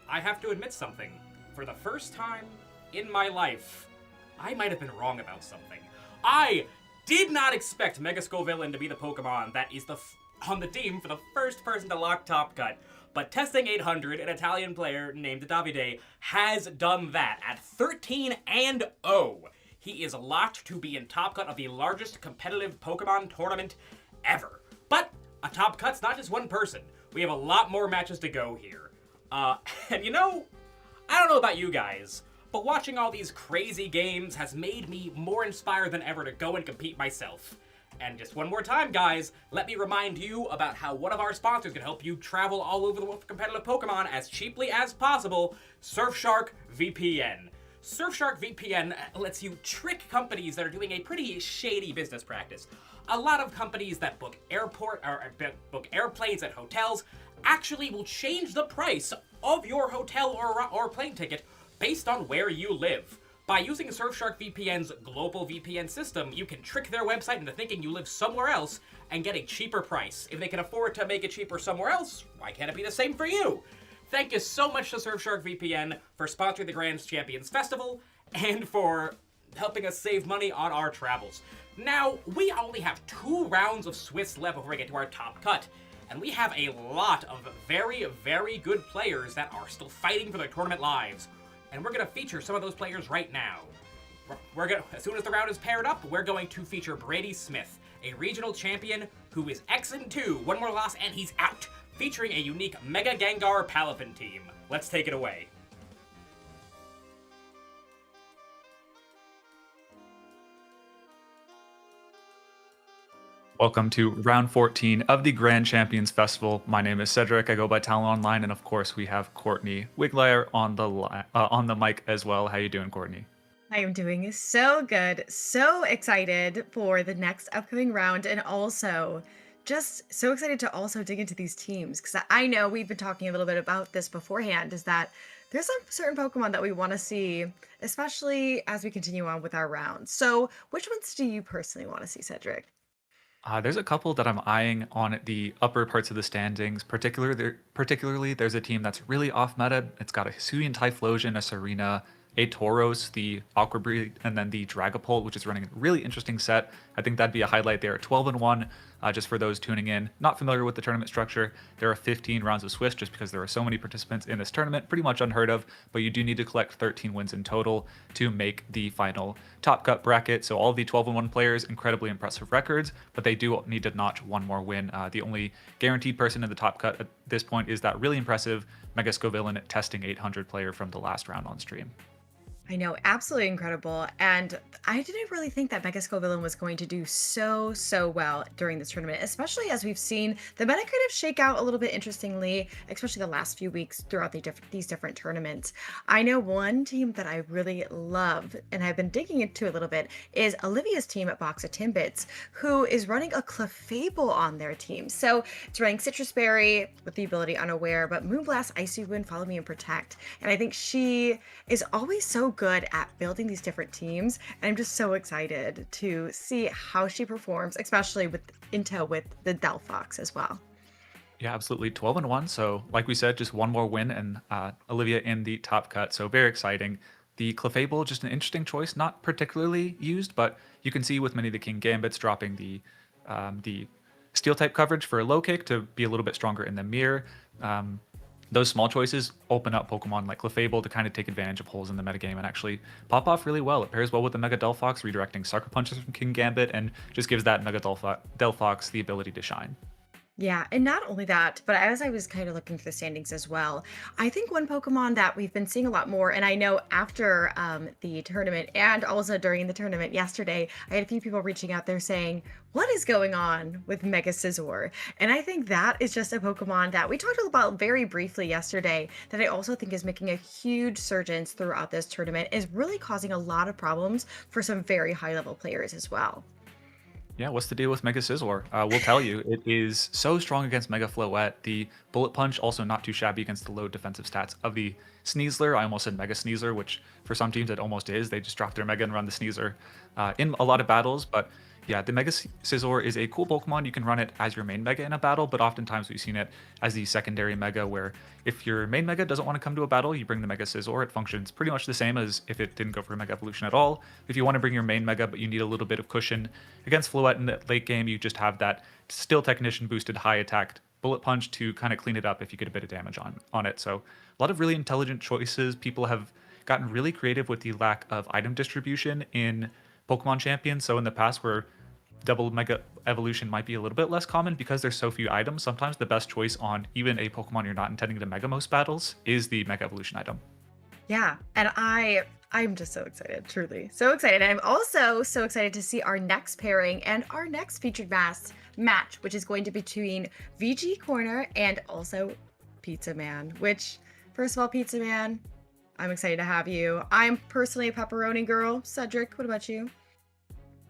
I have to admit something. For the first time in my life, I might have been wrong about something. I did not expect Mega Scovillain to be the Pokemon that is on the team for the first person to lock Top Cut. But Testing 800, an Italian player named Davide, has done that at 13-0. He is locked to be in Top Cut of the largest competitive Pokemon tournament ever. But a Top Cut's not just one person. We have a lot more matches to go here. And you know, I don't know about you guys, but watching all these crazy games has made me more inspired than ever to go and compete myself. And just one more time, guys, let me remind you about how one of our sponsors can help you travel all over the world for competitive Pokemon as cheaply as possible, Surfshark VPN. Surfshark VPN lets you trick companies that are doing a pretty shady business practice. A lot of companies that book airplanes at hotels actually will change the price of your hotel or plane ticket based on where you live. By using Surfshark VPN's global VPN system, you can trick their website into thinking you live somewhere else and get a cheaper price. If they can afford to make it cheaper somewhere else, why can't it be the same for you? Thank you so much to Surfshark VPN for sponsoring the Grand Champions Festival and for helping us save money on our travels. Now, we only have 2 rounds of Swiss left before we get to our Top Cut, and we have a lot of very, very good players that are still fighting for their tournament lives. And we're going to feature some of those players right now. As soon as the round is paired up, we're going to feature Brady Smith, a regional champion who is X-2, 1 more loss and he's out, featuring a unique Mega Gengar Palafin team. Let's take it away. Welcome to round 14 of the Grand Champions Festival. My name is Cedric. I go by Talon Online, and of course we have Courtney Wiglayer on the mic as well. How you doing, Courtney? I am doing so good. So excited for the next upcoming round, and also just so excited to also dig into these teams, because I know we've been talking a little bit about this beforehand, is that there's some certain Pokemon that we want to see, especially as we continue on with our rounds. So which ones do you personally want to see, Cedric? There's a couple that I'm eyeing on the upper parts of the standings. Particularly, there's a team that's really off meta. It's got a Hisuian Typhlosion, a Serena, a Tauros, the Aqua Breed, and then the Dragapult, which is running a really interesting set. I think that'd be a highlight there. 12-1, just for those tuning in. Not familiar with the tournament structure, there are 15 rounds of Swiss just because there are so many participants in this tournament. Pretty much unheard of, but you do need to collect 13 wins in total to make the final Top Cut bracket. So all of the 12-1 players, incredibly impressive records, but they do need to notch 1 more win. The only guaranteed person in the Top Cut at this point is that really impressive Mega Scovillain Testing 800 player from the last round on stream. I know, absolutely incredible. And I didn't really think that Mega Scovillain was going to do so well during this tournament, especially as we've seen the meta kind of shake out a little bit interestingly, especially the last few weeks throughout these different tournaments. I know one team that I really love, and I've been digging into a little bit, is Olivia's team at Box of Timbits, who is running a Clefable on their team. So it's running Citrus Berry with the ability Unaware, but Moonblast, Icy Wind, Follow Me, and Protect. And I think she is always so good at building these different teams, and I'm just so excited to see how she performs, especially with intel with the Delphox as well. Yeah, absolutely. 12-1. So like we said, just 1 more win and Olivia in the Top Cut. So very exciting. The Clefable, just an interesting choice, not particularly used, but you can see with many of the King Gambits dropping the Steel type coverage for a low kick to be a little bit stronger in the mirror. Those small choices open up Pokemon like Clefable to kind of take advantage of holes in the metagame and actually pop off really well. It pairs well with the Mega Delphox, redirecting Sucker Punches from King Gambit, and just gives that Mega Delphox the ability to shine. Yeah, and not only that, but as I was kind of looking through the standings as well, I think one Pokemon that we've been seeing a lot more, and I know after the tournament and also during the tournament yesterday, I had a few people reaching out there saying, what is going on with Mega Scizor? And I think that is just a Pokemon that we talked about very briefly yesterday that I also think is making a huge surgence throughout this tournament, is really causing a lot of problems for some very high level players as well. Yeah, what's the deal with Mega Scizor? We'll tell you. It is so strong against Mega Floette. The Bullet Punch also not too shabby against the low defensive stats of the Sneasler. I almost said Mega Sneasler, which for some teams it almost is. They just drop their Mega and run the Sneasler in a lot of battles. But Yeah, the Mega Scizor is a cool Pokemon. You can run it as your main Mega in a battle, but oftentimes we've seen it as the secondary Mega, where if your main Mega doesn't want to come to a battle, you bring the Mega Scizor. It functions pretty much the same as if it didn't go for a Mega Evolution at all. If you want to bring your main Mega, but you need a little bit of cushion against Floette in the late game, you just have that Steel Technician boosted high attack Bullet Punch to kind of clean it up if you get a bit of damage on it. So a lot of really intelligent choices. People have gotten really creative with the lack of item distribution in Pokemon Champions. So in the past, where double Mega Evolution might be a little bit less common because there's so few items, sometimes the best choice on even a Pokemon you're not intending to Mega most battles is the Mega Evolution item. Yeah, and I'm just so excited, truly so excited. And I'm also so excited to see our next pairing and our next featured match, which is going to be between VG Corner and also Pizza Man. Which, first of all, Pizza Man, I'm excited to have you. I'm personally a pepperoni girl. Cedric, what about you?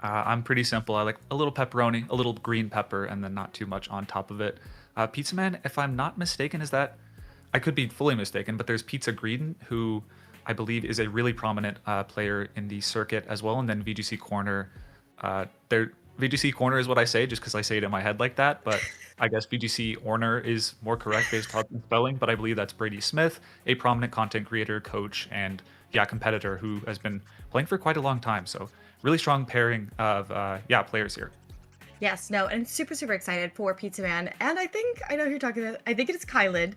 I'm pretty simple. I like a little pepperoni, a little green pepper, and then not too much on top of it. Pizza Man, if I'm not mistaken, is that... I could be fully mistaken, but there's Pizza Greedon, who I believe is a really prominent player in the circuit as well, and then VGC Corner. VGC Corner is what I say, just because I say it in my head like that, but I guess VGC Orner is more correct based on spelling, but I believe that's Brady Smith, a prominent content creator, coach, and competitor who has been playing for quite a long time. So really strong pairing of players here. Yes, no, and super, super excited for Pizza Man. And I think I know who you're talking about. I think it is Kylan.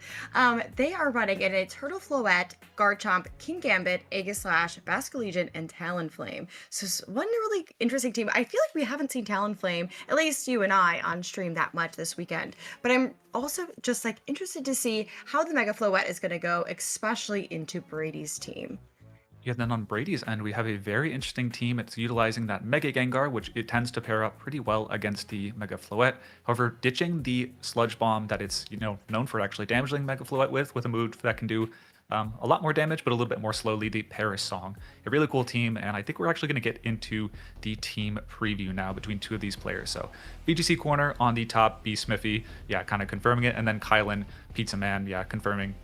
They are running in a Turtle Floette, Garchomp, King Gambit, Aegislash, Basculegion, and Talonflame. So it's one really interesting team. I feel like we haven't seen Talonflame, at least you and I, on stream that much this weekend. But I'm also just like interested to see how the Mega Floette is going to go, especially into Brady's team. Yeah, then on Brady's end, we have a very interesting team. It's utilizing that Mega Gengar, which it tends to pair up pretty well against the Mega Floette. However, ditching the Sludge Bomb that it's known for actually damaging Mega Floette with a move that can do a lot more damage, but a little bit more slowly, the Paris Song. A really cool team, and I think we're actually going to get into the team preview now between two of these players. So VGC Corner on the top, B Smithy, kind of confirming it, and then Kylan, Pizza Man, confirming.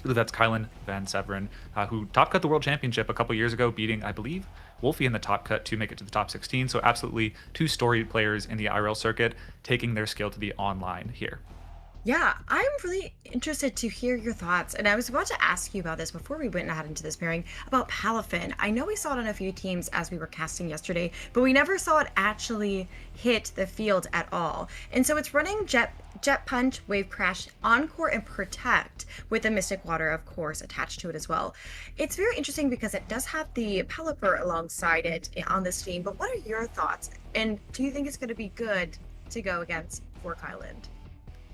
That's Kylan Van Severin, who top cut the World Championship a couple years ago, beating, I believe, Wolfie in the top cut to make it to the top 16. So absolutely two storied players in the IRL circuit taking their skill to the online here. Yeah, I'm really interested to hear your thoughts. And I was about to ask you about this before we went ahead into this pairing about Palafin. I know we saw it on a few teams as we were casting yesterday, but we never saw it actually hit the field at all. And so it's running Jet Punch, Wave Crash, Encore, and Protect with the Mystic Water, of course, attached to it as well. It's very interesting because it does have the Pelipper alongside it on this team. But what are your thoughts? And do you think it's going to be good to go against for Kyland?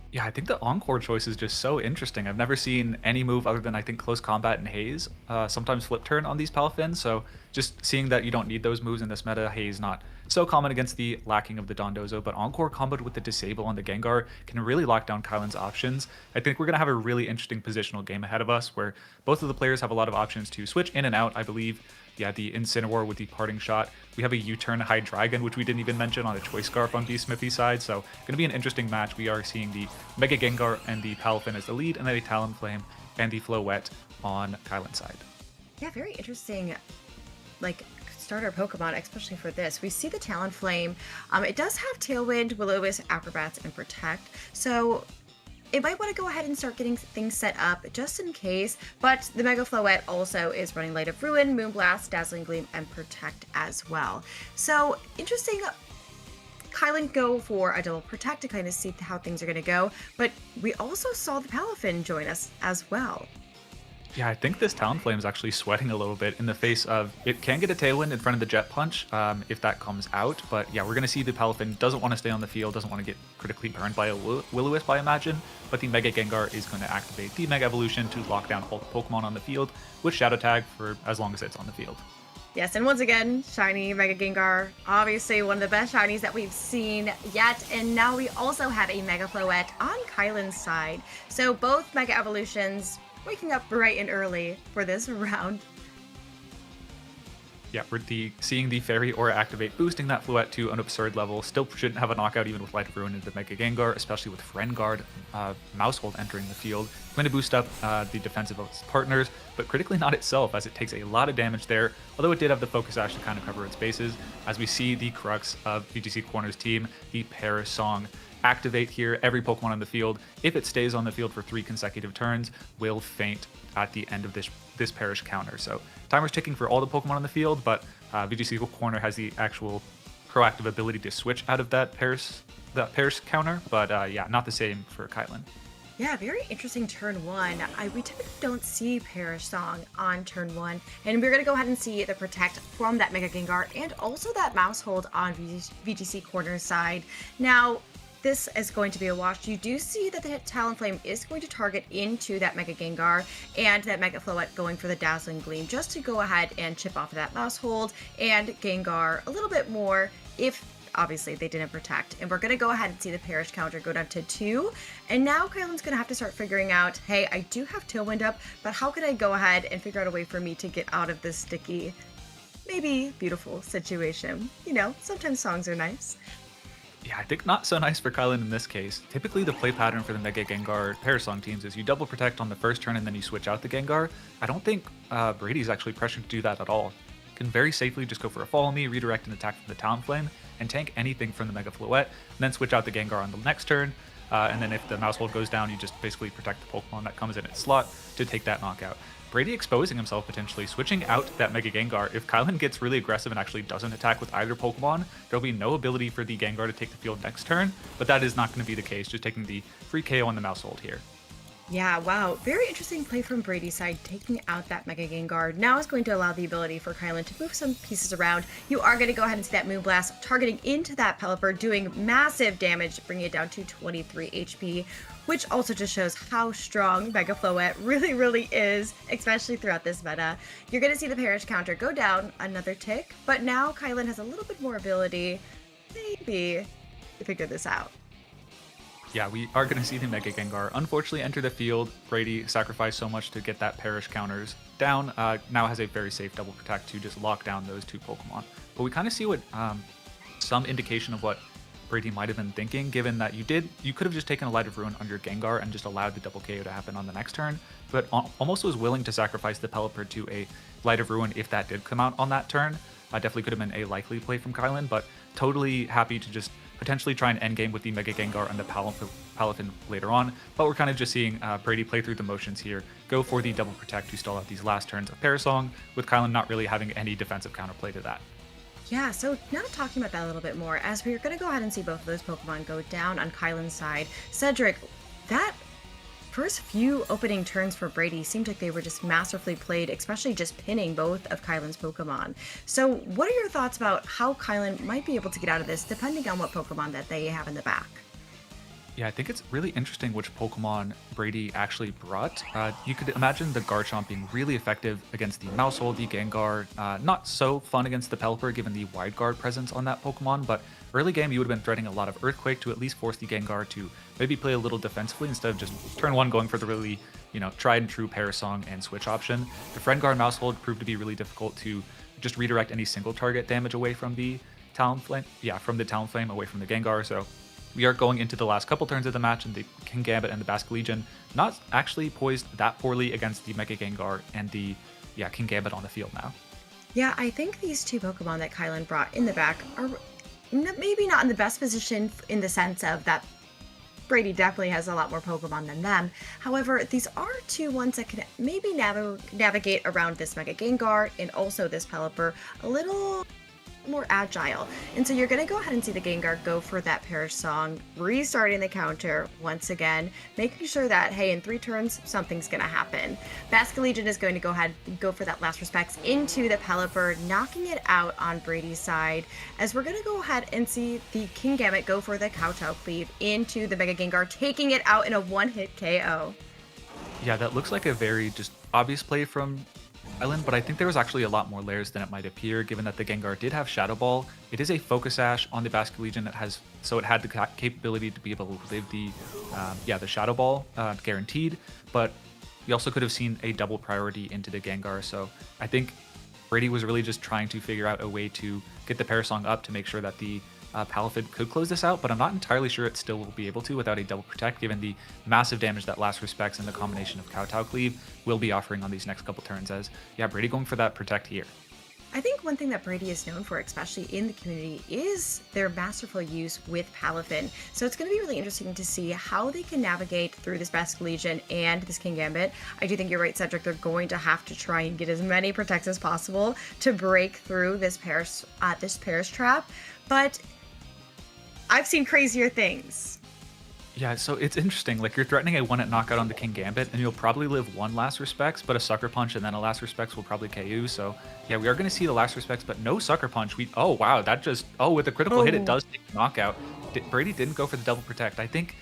Yeah, I think the Encore choice is just so interesting. I've never seen any move other than, I think, Close Combat and Haze, sometimes Flip Turn on these Palafins, so just seeing that you don't need those moves in this meta, Haze not so common against the lacking of the Dondozo, but Encore comboed with the Disable on the Gengar can really lock down Kylan's options. I think we're going to have a really interesting positional game ahead of us, where both of the players have a lot of options to switch in and out, I believe. Yeah, the Incineroar with the Parting Shot. We have a U-turn Hydreigon, which we didn't even mention, on a Choice Scarf on D Smithy's side, so going to be an interesting match. We are seeing the Mega Gengar and the Palafin as the lead, and then a Talonflame and the Floette on Kylan's side. Yeah, very interesting, like, starter Pokemon, especially for this. We see the Talonflame. It does have Tailwind, Will-O-Wisp, Acrobats, and Protect, so it might want to go ahead and start getting things set up just in case, but the Mega Floette also is running Light of Ruin, Moonblast, Dazzling Gleam, and Protect as well. So interesting. Kylan go for a double Protect to kind of see how things are going to go, but we also saw the Palafin join us as well. Yeah, I think this Talonflame is actually sweating a little bit in the face of, it can get a Tailwind in front of the Jet Punch if that comes out, but yeah, we're going to see the Palafin doesn't want to stay on the field, doesn't want to get critically burned by a Will-O-Wisp, I imagine, but the Mega Gengar is going to activate the Mega Evolution to lock down all the Pokemon on the field with Shadow Tag for as long as it's on the field. Yes, and once again, shiny Mega Gengar, obviously one of the best shinies that we've seen yet, and now we also have a Mega Floette on Kylan's side, so both Mega Evolutions waking up bright and early for this round. Yeah, seeing the Fairy Aura activate, boosting that Fluette to an absurd level. Still shouldn't have a knockout even with Light of Ruin into Mega Gengar, especially with Friend Guard, Mousehold entering the field. Going to boost up the defensive of its partners, but critically not itself, as it takes a lot of damage there, although it did have the Focus Sash to kind of cover its bases, as we see the crux of VGC Corner's team, the Perish Song, activate here. Every Pokemon on the field, if it stays on the field for 3 consecutive turns, will faint at the end of this Perish counter. So timer's ticking for all the Pokemon on the field, but VGC Corner has the actual proactive ability to switch out of that Perish counter, but yeah, not the same for Kylan. Yeah, very interesting turn 1. We typically don't see Perish Song on turn 1, and we're going to go ahead and see the Protect from that Mega Gengar and also that Mousehold on VGC Corner's side. Now, this is going to be a wash. You do see that the Talonflame is going to target into that Mega Gengar and that Mega Floette going for the Dazzling Gleam just to go ahead and chip off of that Mousehold and Gengar a little bit more if obviously they didn't protect. And we're going to go ahead and see the Perish counter go down to 2. And now Kylan's going to have to start figuring out, hey, I do have Tailwind up, but how can I go ahead and figure out a way for me to get out of this sticky, maybe beautiful situation? You know, sometimes songs are nice. Yeah, I think not so nice for Kylan in this case. Typically, the play pattern for the Mega Gengar Perish Song teams is you double protect on the first turn and then you switch out the Gengar. I don't think Brady's actually pressured to do that at all. Can very safely just go for a Follow Me, redirect an attack from the Talonflame, and tank anything from the Mega Floette, and then switch out the Gengar on the next turn. And then if the Mousehold goes down, you just basically protect the Pokemon that comes in its slot to take that knockout. Brady exposing himself potentially, switching out that Mega Gengar. If Kylan gets really aggressive and actually doesn't attack with either Pokemon, there'll be no ability for the Gengar to take the field next turn, but that is not going to be the case, just taking the free KO on the Mousehold here. Yeah, wow. Very interesting play from Brady's side, taking out that Mega Gengar. Now is going to allow the ability for Kylan to move some pieces around. You are going to go ahead and see that Moonblast targeting into that Pelipper, doing massive damage, bringing it down to 23 HP, which also just shows how strong Mega Floette really is, especially throughout this meta. You're going to see the Perish counter go down another tick, but now Kylan has a little bit more ability, maybe, to figure this out. Yeah, we are going to see the Mega Gengar unfortunately enter the field. Brady sacrificed so much to get that Perish counters down. Now has a very safe double protect to just lock down those 2 Pokemon. But we kind of see what some indication of what Brady might have been thinking, given that you could have just taken a Light of Ruin on your Gengar and just allowed the double KO to happen on the next turn, but almost was willing to sacrifice the Pelipper to a Light of Ruin if that did come out on that turn. Definitely could have been a likely play from Kylan, but totally happy to just potentially try and endgame with the Mega Gengar and the Palafin later on, but we're kind of just seeing Brady play through the motions here, go for the double protect to stall out these last turns of Perish Song, with Kylan not really having any defensive counterplay to that. Yeah, so now talking about that a little bit more, as we're going to go ahead and see both of those Pokemon go down on Kylan's side. Cedric, that first few opening turns for Brady seemed like they were just masterfully played, especially just pinning both of Kylan's Pokemon. So what are your thoughts about how Kylan might be able to get out of this, depending on what Pokemon that they have in the back? Yeah, I think it's really interesting which Pokemon Brady actually brought. You could imagine the Garchomp being really effective against the Mousehold, the Gengar. Not so fun against the Pelipper given the Wide Guard presence on that Pokemon, but early game you would have been threading a lot of Earthquake to at least force the Gengar to maybe play a little defensively instead of just turn 1 going for the really, tried and true Perish Song and switch option. The Friend Guard Mousehold proved to be really difficult to just redirect any single target damage away from the Talonflame. Yeah, from the Talonflame away from the Gengar, so we are going into the last couple turns of the match, and the Kingambit and the Basculegion not actually poised that poorly against the Mega Gengar and the Kingambit on the field now. Yeah, I think these 2 Pokemon that Kylan brought in the back are maybe not in the best position in the sense of that Brady definitely has a lot more Pokemon than them. However, these are 2 ones that can maybe navigate around this Mega Gengar and also this Pelipper a little more agile. And so you're going to go ahead and see the Gengar go for that Perish Song, restarting the counter once again, making sure that, hey, in 3 turns, something's going to happen. Basculegion is going to go ahead and go for that last respects into the Pelipper, knocking it out on Brady's side, as we're going to go ahead and see the Kingambit go for the Kowtow Cleave into the Mega Gengar, taking it out in a 1-hit KO. Yeah, that looks like a very just obvious play from Island, but I think there was actually a lot more layers than it might appear, given that the Gengar did have Shadow Ball. It is a Focus Sash on the Basculegion that has, so it had the capability to be able to live the Shadow Ball guaranteed, but we also could have seen a double priority into the Gengar, so I think Brady was really just trying to figure out a way to get the Parasong up to make sure that the Palafin could close this out, but I'm not entirely sure it still will be able to without a double protect, given the massive damage that Last Respects and the combination of Kowtow Cleave will be offering on these next couple turns. As yeah, Brady going for that protect here. I think one thing that Brady is known for, especially in the community, is their masterful use with Palafin. So it's going to be really interesting to see how they can navigate through this Basque Legion and this King Gambit. I do think you're right, Cedric. They're going to have to try and get as many protects as possible to break through this Paris trap. But I've seen crazier things. Yeah, so it's interesting. Like, you're threatening a 1-hit knockout on the King Gambit, and you'll probably live one Last Respects, but a Sucker Punch and then a Last Respects will probably KO you. So, yeah, we are going to see the Last Respects, but no Sucker Punch. Oh, wow, that just... Oh, with the critical hit, it does take a knockout. Brady didn't go for the double protect. I think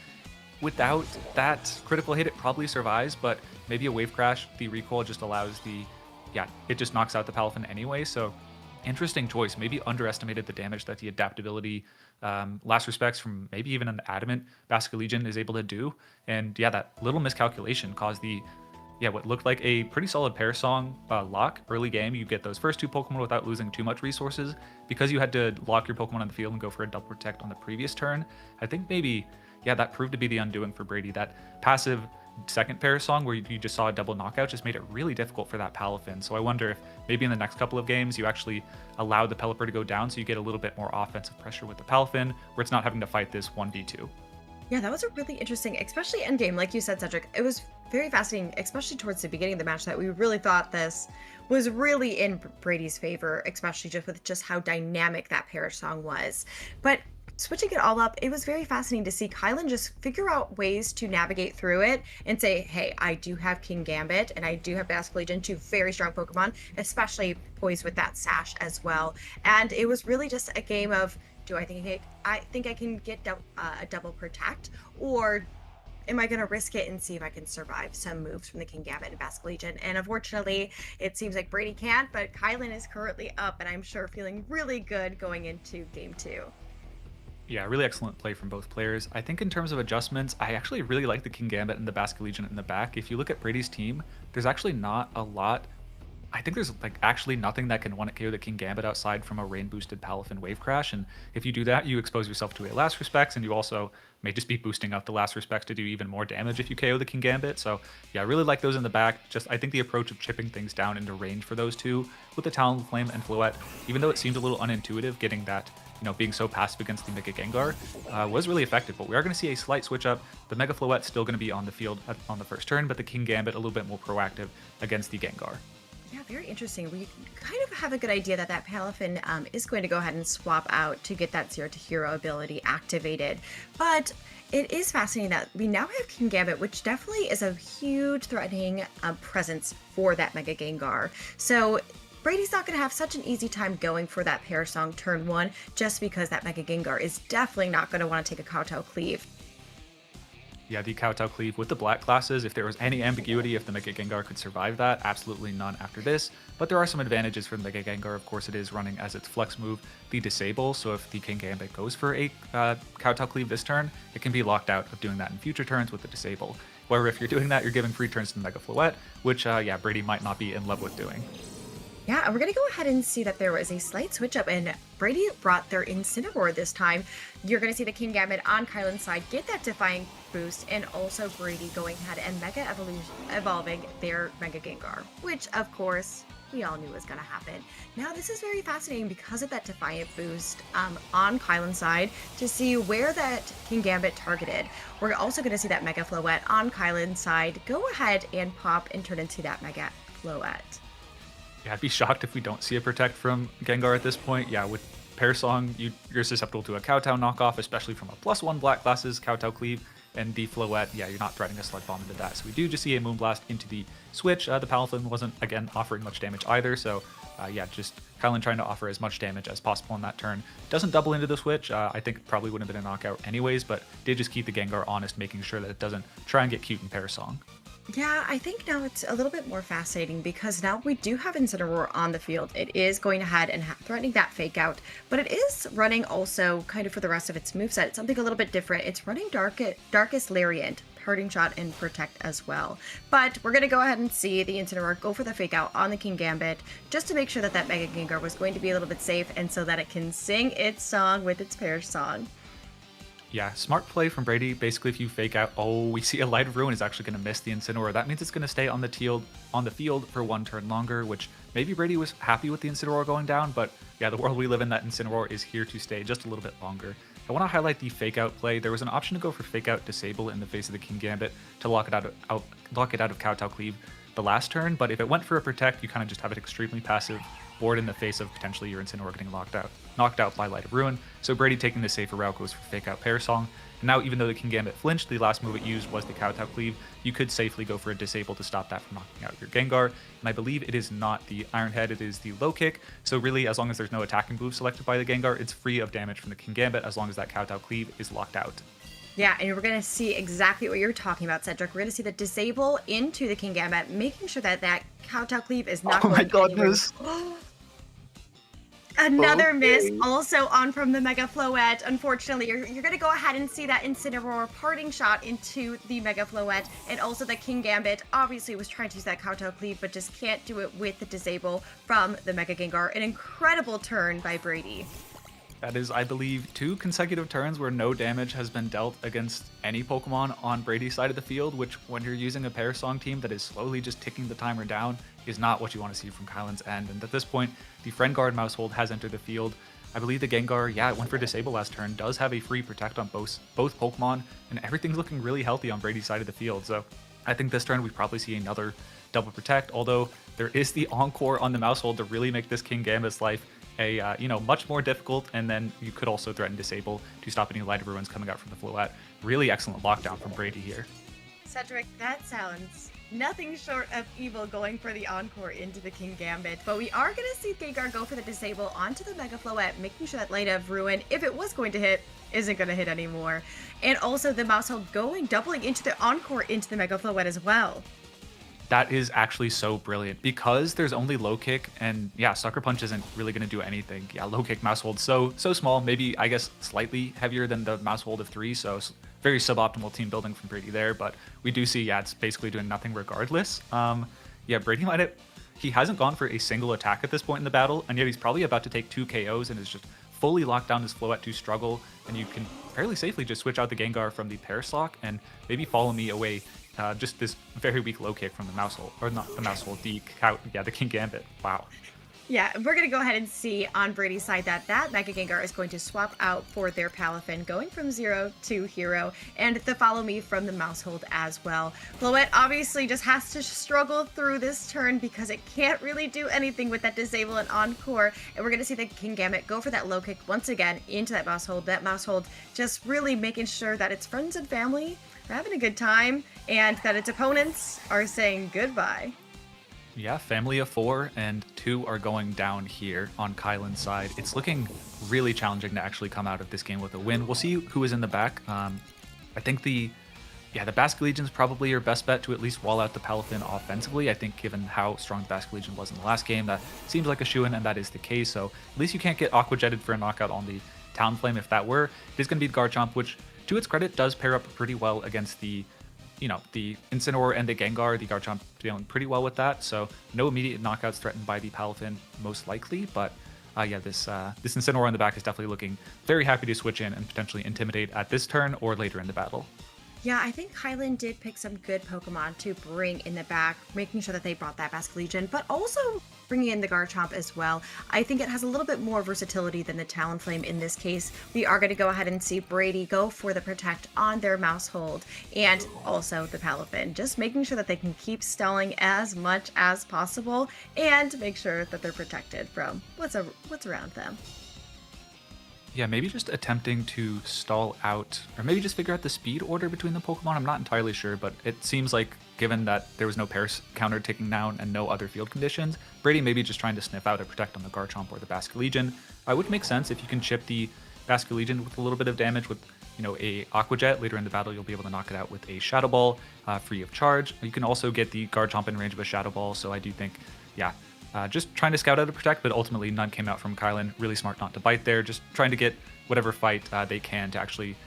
without that critical hit, it probably survives, but maybe a Wave Crash, the recoil just allows the... Yeah, it just knocks out the Palafin anyway, so... Interesting choice. Maybe underestimated the damage that the adaptability, Last Respects from maybe even an Adamant Basque Legion is able to do. And yeah, that little miscalculation caused the, what looked like a pretty solid Parasong lock early game. You get those first two Pokemon without losing too much resources. Because you had to lock your Pokemon on the field and go for a double protect on the previous turn, I think maybe, that proved to be the undoing for Brady. That passive second Parasong where you just saw a double knockout just made it really difficult for that Palafin. So I wonder if maybe in the next couple of games you actually allow the Pelipper to go down so you get a little bit more offensive pressure with the Palafin where it's not having to fight this 1v2. Yeah, that was a really interesting, especially endgame, like you said, Cedric. It was very fascinating, especially towards the beginning of the match, that we really thought this was really in Brady's favor, especially just with just how dynamic that Parasong was. But switching it all up, it was very fascinating to see Kylan just figure out ways to navigate through it and say, hey, I do have King Gambit and I do have Basque Legion, two very strong Pokemon, especially poised with that Sash as well. And it was really just a game of, do I think I can get a double protect, or am I going to risk it and see if I can survive some moves from the King Gambit and Basque Legion? And unfortunately, it seems like Brady can't, but Kylan is currently up and I'm sure feeling really good going into game 2. Yeah, really excellent play from both players. I think in terms of adjustments, I actually really like the King Gambit and the Basque Legion in the back. If you look at Brady's team, there's actually not a lot. I think there's actually nothing that can 1-hit KO the King Gambit outside from a rain boosted Palafin Wave Crash. And if you do that, you expose yourself to a Last Respects, and you also may just be boosting up the Last Respects to do even more damage if you KO the King Gambit. So yeah, I really like those in the back. I think the approach of chipping things down into range for those two with the Talonflame and Floette, even though it seemed a little unintuitive getting that, being so passive against the Mega Gengar, was really effective. But we are going to see a slight switch up. The Mega Floette still going to be on the field on the first turn, but the King Gambit a little bit more proactive against the Gengar. Yeah, very interesting. We kind of have a good idea that Palafin is going to go ahead and swap out to get that Zero to Hero ability activated. But it is fascinating that we now have King Gambit, which definitely is a huge threatening presence for that Mega Gengar. So Brady's not going to have such an easy time going for that Parasong turn 1, just because that Mega Gengar is definitely not going to want to take a Kowtow Cleave. Yeah, the Kowtow Cleave with the black classes, if there was any ambiguity if the Mega Gengar could survive that, absolutely none after this. But there are some advantages for the Mega Gengar. Of course, it is running as its flex move, the Disable, so if the King Gambit goes for a Kowtow Cleave this turn, it can be locked out of doing that in future turns with the Disable. However, if you're doing that, you're giving free turns to the Mega Floette, which, Brady might not be in love with doing. Yeah, and we're going to go ahead and see that there was a slight switch up, and Brady brought their Incineroar this time. You're going to see the King Gambit on Kylan's side get that Defiant boost, and also Brady going ahead and Mega Evolving their Mega Gengar, which, of course, we all knew was going to happen. Now, this is very fascinating because of that Defiant boost on Kylan's side to see where that King Gambit targeted. We're also going to see that Mega Floette on Kylan's side go ahead and pop and turn into that Mega Floette. Yeah, I'd be shocked if we don't see a Protect from Gengar at this point. Yeah, with Parasong, you're susceptible to a Kowtow knockoff, especially from a +1 Black Classes Kowtow Cleave, and the Floette, yeah, you're not threatening a Sludge Bomb into that. So we do just see a Moonblast into the switch. The Palafin wasn't, again, offering much damage either, so just Kylan trying to offer as much damage as possible on that turn. Doesn't double into the switch. I think it probably wouldn't have been a knockout anyways, but did just keep the Gengar honest, making sure that it doesn't try and get cute in Parasong. Yeah, I think now it's a little bit more fascinating because now we do have Incineroar on the field. It is going ahead and threatening that Fake Out, but it is running also kind of for the rest of its moveset something a little bit different. It's running Darkest Lariat, parting shot and protect as well. But we're going to go ahead and see the Incineroar go for the fake out on the King Gambit just to make sure that that Mega Gengar was going to be a little bit safe and so that it can sing its song with its pair song. Yeah, smart play from Brady. Basically, if you fake out, oh, we see a Light of Ruin is actually going to miss the Incineroar. That means it's going to stay on the field for one turn longer, which maybe Brady was happy with the Incineroar going down, but yeah, the world we live in, that Incineroar is here to stay just a little bit longer. I want to highlight the fake out play. There was an option to go for fake out disable in the face of the King Gambit to lock it out of Kowtow Cleave the last turn, but if it went for a protect, you kind of just have it extremely passive board in the face of potentially your Incineroar getting knocked out by Light of Ruin. So Brady, taking the safer route, goes for fake out pair song. And now, even though the King Gambit flinched, the last move it used was the Kowtow Cleave. You could safely go for a disable to stop that from knocking out your Gengar. And I believe it is not the Iron Head, it is the low kick. So really, as long as there's no attacking move selected by the Gengar, it's free of damage from the King Gambit as long as that Kowtow Cleave is locked out. Yeah, and we're going to see exactly what you're talking about, Cedric. We're going to see the disable into the King Gambit, making sure that that Kowtow Cleave is not going anywhere. Another miss, also on from the Mega Floette. Unfortunately, you're going to go ahead and see that Incineroar parting shot into the Mega Floette, and also the King Gambit obviously was trying to use that Kowtow Cleave, but just can't do it with the disable from the Mega Gengar. An incredible turn by Brady. That is, I believe, 2 consecutive turns where no damage has been dealt against any Pokemon on Brady's side of the field, which, when you're using a pair song team that is slowly just ticking the timer down, is not what you want to see from Kylan's end. And at this point, the Friend Guard Mousehold has entered the field. I believe the Gengar, yeah, it went for Disable last turn, does have a free Protect on both Pokemon, and everything's looking really healthy on Brady's side of the field. So I think this turn we probably see another double Protect, although there is the Encore on the Mousehold to really make this King Gambit's life much more difficult, and then you could also threaten Disable to stop any Light of Ruins coming out from the Floette. Really excellent lockdown from Brady here. Cedric, that sounds nothing short of evil, going for the Encore into the King Gambit, but we are going to see Gengar go for the Disable onto the Mega Floette, making sure that Light of Ruin, if it was going to hit, isn't going to hit anymore. And also the Mousehold doubling into the Encore into the Mega Floette as well. That is actually so brilliant because there's only low kick, and yeah, Sucker Punch isn't really going to do anything. Yeah, low kick Mousehold so small, maybe I guess slightly heavier than the Mousehold of 3, so very suboptimal team building from Brady there, but we do see, yeah, it's basically doing nothing regardless. Yeah, Brady he hasn't gone for a single attack at this point in the battle, and yet he's probably about to take 2 KOs and is just fully locked down his Floette to struggle, and you can fairly safely just switch out the Gengar from the Parasock and maybe follow me away. Just this very weak low kick from the Mousehold, or not the Mousehold, the King Gambit. Wow. Yeah, we're going to go ahead and see on Brady's side that Mega Gengar is going to swap out for their Palafin, going from 0 to hero, and the Follow Me from the Mousehold as well. Floette obviously just has to struggle through this turn because it can't really do anything with that Disable and Encore, and we're going to see the King Gambit go for that low kick once again into that Mousehold. That Mousehold just really making sure that its friends and family are having a good time, and that its opponents are saying goodbye. Yeah, family of 4 and 2 are going down here on Kylan's side. It's looking really challenging to actually come out of this game with a win. We'll see who is in the back. I think the Basque Legion's probably your best bet to at least wall out the Palafin offensively. I think given how strong the Basque Legion was in the last game, that seems like a shoo-in, and that is the case. So at least you can't get Aqua Jetted for a knockout on the Talonflame. If that were, it is going to be the Garchomp, which, to its credit, does pair up pretty well against the Incineroar and the Gengar. The Garchomp dealing pretty well with that, so no immediate knockouts threatened by the Palafin, most likely, but this Incineroar in the back is definitely looking very happy to switch in and potentially intimidate at this turn or later in the battle. Yeah, I think Kylan did pick some good Pokemon to bring in the back, making sure that they brought that Basque Legion, but also bringing in the Garchomp as well. I think it has a little bit more versatility than the Talonflame in this case. We are going to go ahead and see Brady go for the Protect on their Mousehold and also the Palafin, just making sure that they can keep stalling as much as possible and make sure that they're protected from what's around them. Yeah, maybe just attempting to stall out, or maybe just figure out the speed order between the Pokemon. I'm not entirely sure, but it seems like, given that there was no Paris counter ticking down and no other field conditions, Brady maybe just trying to sniff out a Protect on the Garchomp or the Basque Legion. It would make sense if you can chip the Basque Legion with a little bit of damage with, a Aqua Jet. Later in the battle, you'll be able to knock it out with a Shadow Ball, free of charge. You can also get the Garchomp in range of a Shadow Ball, so I do think, just trying to scout out a Protect, but ultimately none came out from Kylan. Really smart not to bite there, just trying to get whatever fight they can to actually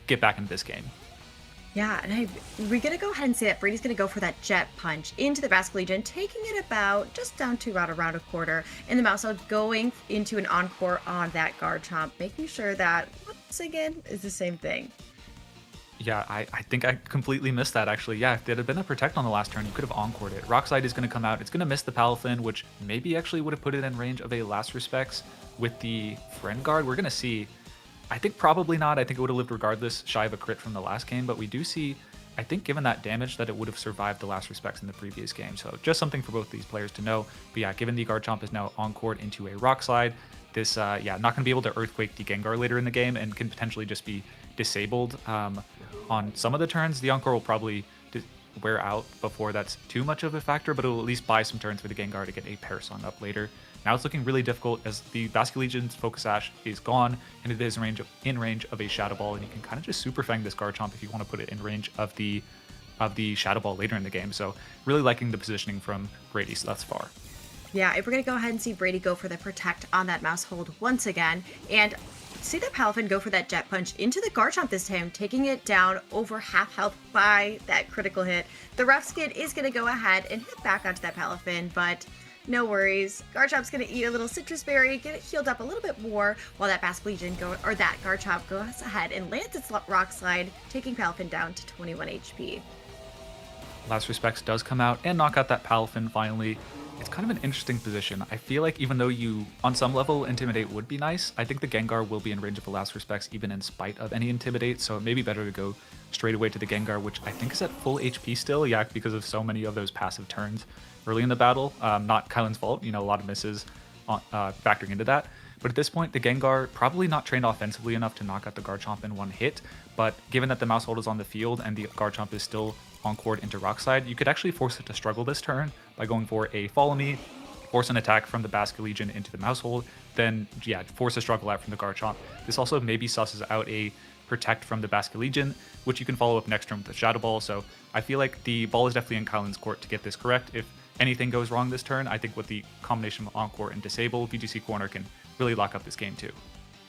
get back into this game. Yeah, and we're gonna go ahead and say that Brady's gonna go for that jet punch into the Basque Legion, taking it about just down to about around a quarter, and the mouse out going into an encore on that guard chomp, making sure that once again is the same thing. Yeah, I think I completely missed that actually. Yeah, if it had been a protect on the last turn, you could have encored it. Rockslide is going to come out. It's going to miss the Palafin, which maybe actually would have put it in range of a Last Respects with the Friend Guard. We're going to see. I think probably not. I think it would have lived regardless, shy of a crit from the last game. But we do see, I think given that damage, that it would have survived the Last Respects in the previous game. So just something for both these players to know. But yeah, given the Garchomp is now encored into a Rockslide, this, yeah, not going to be able to Earthquake the Gengar later in the game and can potentially just be disabled on some of the turns. The Encore will probably wear out before that's too much of a factor, but it'll at least buy some turns for the Gengar to get a Parasong up later. Now it's looking really difficult as the Basque Legion's Focus Sash is gone, and it is in range of a Shadow Ball, and you can kind of just Super Fang this Garchomp if you want to put it in range of the Shadow Ball later in the game. So really liking the positioning from Brady thus far. Yeah, if we're going to go ahead and see Brady go for the Protect on that mouse hold once again, and see that Palafin go for that Jet Punch into the Garchomp this time, taking it down over half health by that critical hit. The Rough Skin is going to go ahead and hit back onto that Palafin, but no worries. Garchomp's going to eat a little Citrus Berry, get it healed up a little bit more, while that Basque Legion that Garchomp goes ahead and lands its Rock Slide, taking Palafin down to 21 HP. Last Respects does come out and knock out that Palafin finally. It's kind of an interesting position. I feel like even though you, on some level, Intimidate would be nice, I think the Gengar will be in range of the Last Respects even in spite of any Intimidate, so it may be better to go straight away to the Gengar, which I think is at full HP still, yeah, because of so many of those passive turns early in the battle. Not Kylan's fault, a lot of misses factoring into that. But at this point, the Gengar probably not trained offensively enough to knock out the Garchomp in one hit, but given that the Mousehold is on the field and the Garchomp is still encored into Rockslide, you could actually force it to struggle this turn by going for a Follow Me, force an attack from the Basque Legion into the Mousehold, then, yeah, force a struggle out from the Garchomp. This also maybe susses out a Protect from the Basque Legion, which you can follow up next turn with the Shadow Ball, so I feel like the ball is definitely in Kylan's court to get this correct. If anything goes wrong this turn, I think with the combination of Encore and Disable, VGC Corner can really lock up this game too.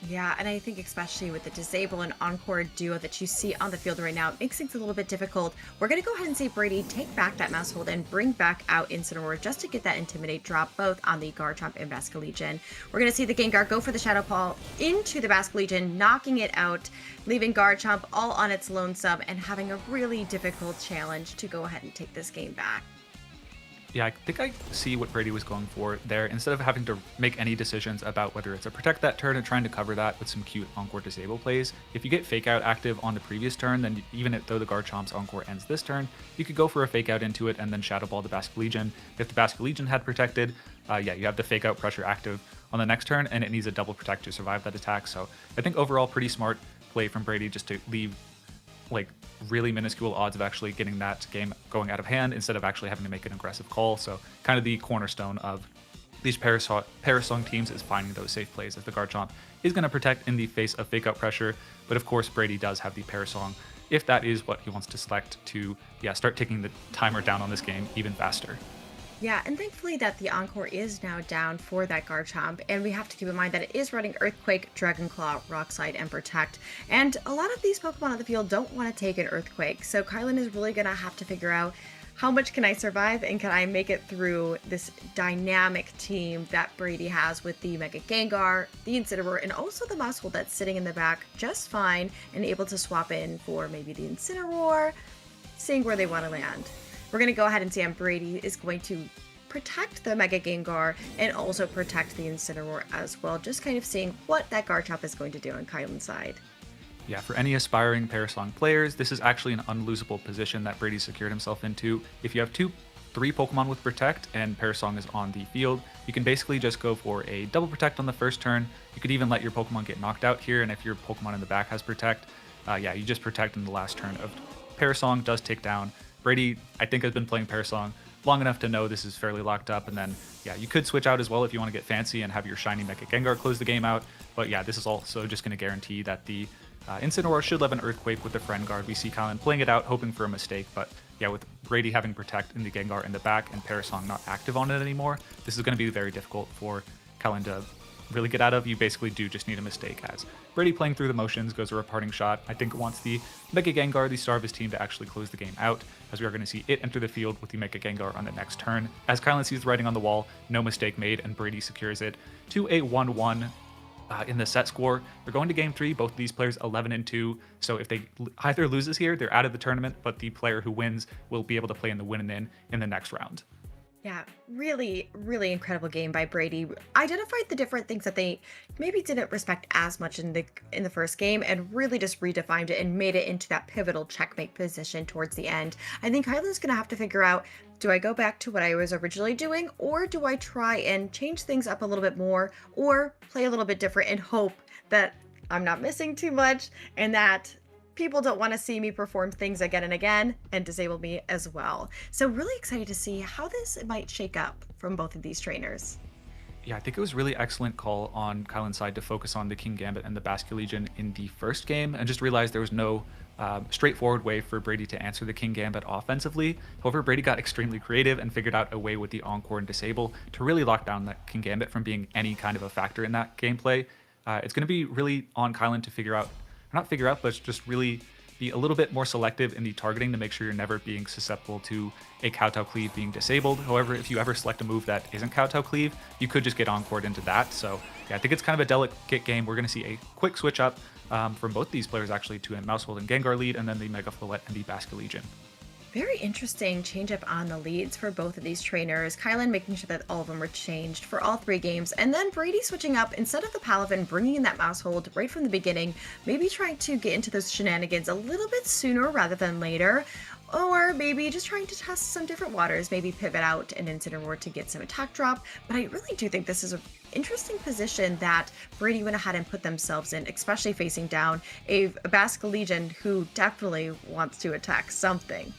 Yeah, and I think especially with the Disable and Encore duo that you see on the field right now, it makes things a little bit difficult. We're going to go ahead and see Brady take back that Mousehold and bring back out Incineroar just to get that Intimidate drop both on the Garchomp and Basque Legion. We're going to see the Gengar go for the Shadow Ball into the Basque Legion, knocking it out, leaving Garchomp all on its lonesome and having a really difficult challenge to go ahead and take this game back. Yeah, I think I see what Brady was going for there. Instead of having to make any decisions about whether it's a Protect that turn and trying to cover that with some cute Encore Disable plays, if you get Fake Out active on the previous turn, then even though the Garchomp's Encore ends this turn, you could go for a Fake Out into it and then Shadow Ball the Basque Legion. If the Basque Legion had Protected, yeah, you have the Fake Out pressure active on the next turn, and it needs a double Protect to survive that attack. So I think overall pretty smart play from Brady just to leave like really minuscule odds of actually getting that game going out of hand instead of actually having to make an aggressive call. So kind of the cornerstone of these Parasong teams is finding those safe plays, as the Garchomp is going to Protect in the face of Fake Out pressure. But of course, Brady does have the Parasong if that is what he wants to select to, yeah, start taking the timer down on this game even faster. Yeah, and thankfully that the Encore is now down for that Garchomp, and we have to keep in mind that it is running Earthquake, Dragon Claw, Rockslide, and Protect, and a lot of these Pokemon on the field don't want to take an Earthquake, so Kylan is really going to have to figure out how much can I survive and can I make it through this dynamic team that Brady has with the Mega Gengar, the Incineroar, and also the Mousehold that's sitting in the back just fine and able to swap in for maybe the Incineroar, seeing where they want to land. We're going to go ahead and see Brady is going to protect the Mega Gengar and also protect the Incineroar as well, just kind of seeing what that Garchomp is going to do on Kylan's side. Yeah, for any aspiring Parasong players, this is actually an unlosable position that Brady secured himself into. If you have 3 Pokemon with Protect and Parasong is on the field, you can basically just go for a double Protect on the first turn. You could even let your Pokemon get knocked out here, and if your Pokemon in the back has Protect, yeah, you just Protect in the last turn of Parasong does take down. Brady, I think, has been playing Parasong long enough to know this is fairly locked up, and then, yeah, you could switch out as well if you want to get fancy and have your shiny Mega Gengar close the game out, but yeah, this is also just going to guarantee that the Incineroar should have an Earthquake with the Friend Guard. We see Kylan playing it out, hoping for a mistake, but yeah, with Brady having Protect in the Gengar in the back and Parasong not active on it anymore, this is going to be very difficult for Kylan to really get out of, you basically do just need a mistake, as Brady playing through the motions goes for a parting shot. I think it wants the Mega Gengar, the star of his team, to actually close the game out, as we are going to see it enter the field with the Mega Gengar on the next turn. As Kylan sees the writing on the wall, no mistake made, and Brady secures it to a 1-1 in the set score. They're going to game 3, both of these players 11-2, so if they either loses here, they're out of the tournament, but the player who wins will be able to play in the win-and-in in the next round. Yeah, really, really incredible game by Brady. Identified the different things that they maybe didn't respect as much in the first game, and really just redefined it and made it into that pivotal checkmate position towards the end. I think Kylan's going to have to figure out, do I go back to what I was originally doing, or do I try and change things up a little bit more, or play a little bit different and hope that I'm not missing too much and that people don't want to see me perform things again and again and disable me as well. So really excited to see how this might shake up from both of these trainers. Yeah, I think it was really excellent call on Kylan's side to focus on the King Gambit and the Basculegion in the first game, and just realized there was no straightforward way for Brady to answer the King Gambit offensively. However, Brady got extremely creative and figured out a way with the Encore and Disable to really lock down that King Gambit from being any kind of a factor in that gameplay. It's going to be really on Kylan to but just really be a little bit more selective in the targeting to make sure you're never being susceptible to a Kowtow Cleave being disabled. However, if you ever select a move that isn't Kowtow Cleave, you could just get Encored into that. So yeah, I think it's kind of a delicate game. We're going to see a quick switch up from both these players actually to a Mousehold and Gengar lead, and then the Mega Floette and the Basculegion. Very interesting change up on the leads for both of these trainers. Kylan making sure that all of them were changed for all 3 games, and then Brady switching up instead of the Palavin, bringing in that Mousehold right from the beginning, maybe trying to get into those shenanigans a little bit sooner rather than later, or maybe just trying to test some different waters, maybe pivot out an Incineroar to get some attack drop. But I really do think this is an interesting position that Brady went ahead and put themselves in, especially facing down a Basculegion who definitely wants to attack something.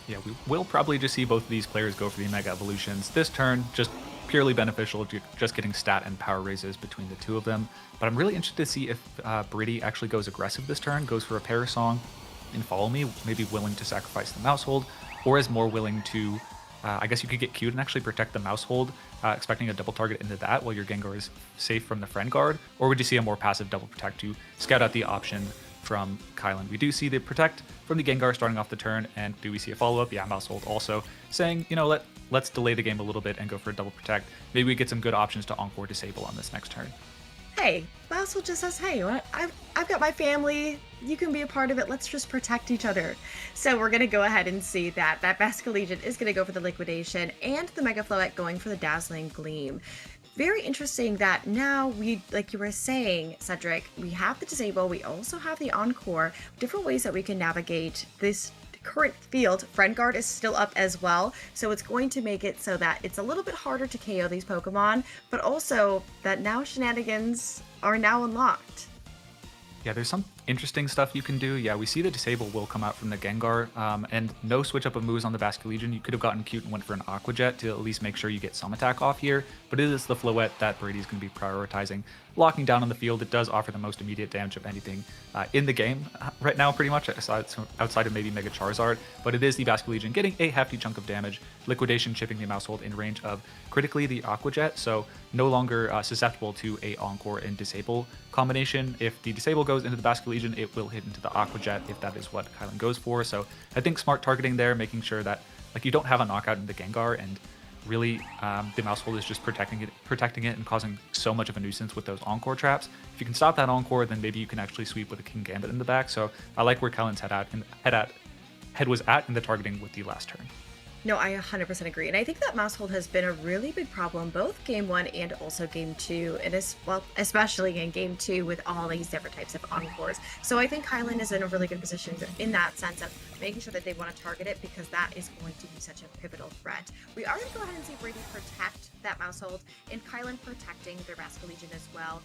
Yeah, we will probably just see both of these players go for the Mega Evolutions this turn, just purely beneficial, just getting stat and power raises between the two of them. But I'm really interested to see if Brady actually goes aggressive this turn, goes for a Parasong and Follow Me, maybe willing to sacrifice the Mousehold, or is more willing to, I guess you could get cute and actually protect the Mousehold, expecting a double target into that while your Gengar is safe from the Friend Guard, or would you see a more passive double protect to scout out the option from Kylan? We do see the protect from the Gengar starting off the turn, and do we see a follow-up? Yeah, Mousehold also saying, you know, let's delay the game a little bit and go for a double protect. Maybe we get some good options to Encore Disable on this next turn. Hey, Mousehold just says, hey, I've got my family, you can be a part of it, let's just protect each other. So we're going to go ahead and see that Basculegion is going to go for the Liquidation, and the Mega Floette going for the Dazzling Gleam. Very interesting that now we, like you were saying, Cedric, we have the Disable, we also have the Encore, different ways that we can navigate this current field. Friend Guard is still up as well, so it's going to make it so that it's a little bit harder to KO these Pokemon, but also that now shenanigans are now unlocked. Yeah, there's some interesting stuff you can do. Yeah, we see the Disable will come out from the Gengar, and no switch up of moves on the Basculegion. You could have gotten cute and went for an Aqua Jet to at least make sure you get some attack off here, but it is the Floette that Brady's going to be prioritizing. Locking down on the field, it does offer the most immediate damage of anything in the game right now, pretty much, outside of maybe Mega Charizard, but it is the Basculegion getting a hefty chunk of damage. Liquidation chipping the Mousehold in range of critically the Aqua Jet, so no longer susceptible to a Encore and Disable combination. If the Disable goes into the Basculegion, it will hit into the Aqua Jet if that is what Kylan goes for. So I think smart targeting there, making sure that you don't have a knockout in the Gengar, and really the Mousehold is just protecting it and causing so much of a nuisance with those Encore traps. If you can stop that Encore, then maybe you can actually sweep with a King Gambit in the back. So I like where Kylan's head was at in the targeting with the last turn. No, I 100% agree. And I think that Mousehold has been a really big problem, both Game 1 and also Game 2, and especially in Game 2 with all these different types of Encores. So I think Kylan is in a really good position in that sense of making sure that they want to target it, because that is going to be such a pivotal threat. We are going to go ahead and see Brady protect that Mousehold, and Kylan protecting their Basculegion as well.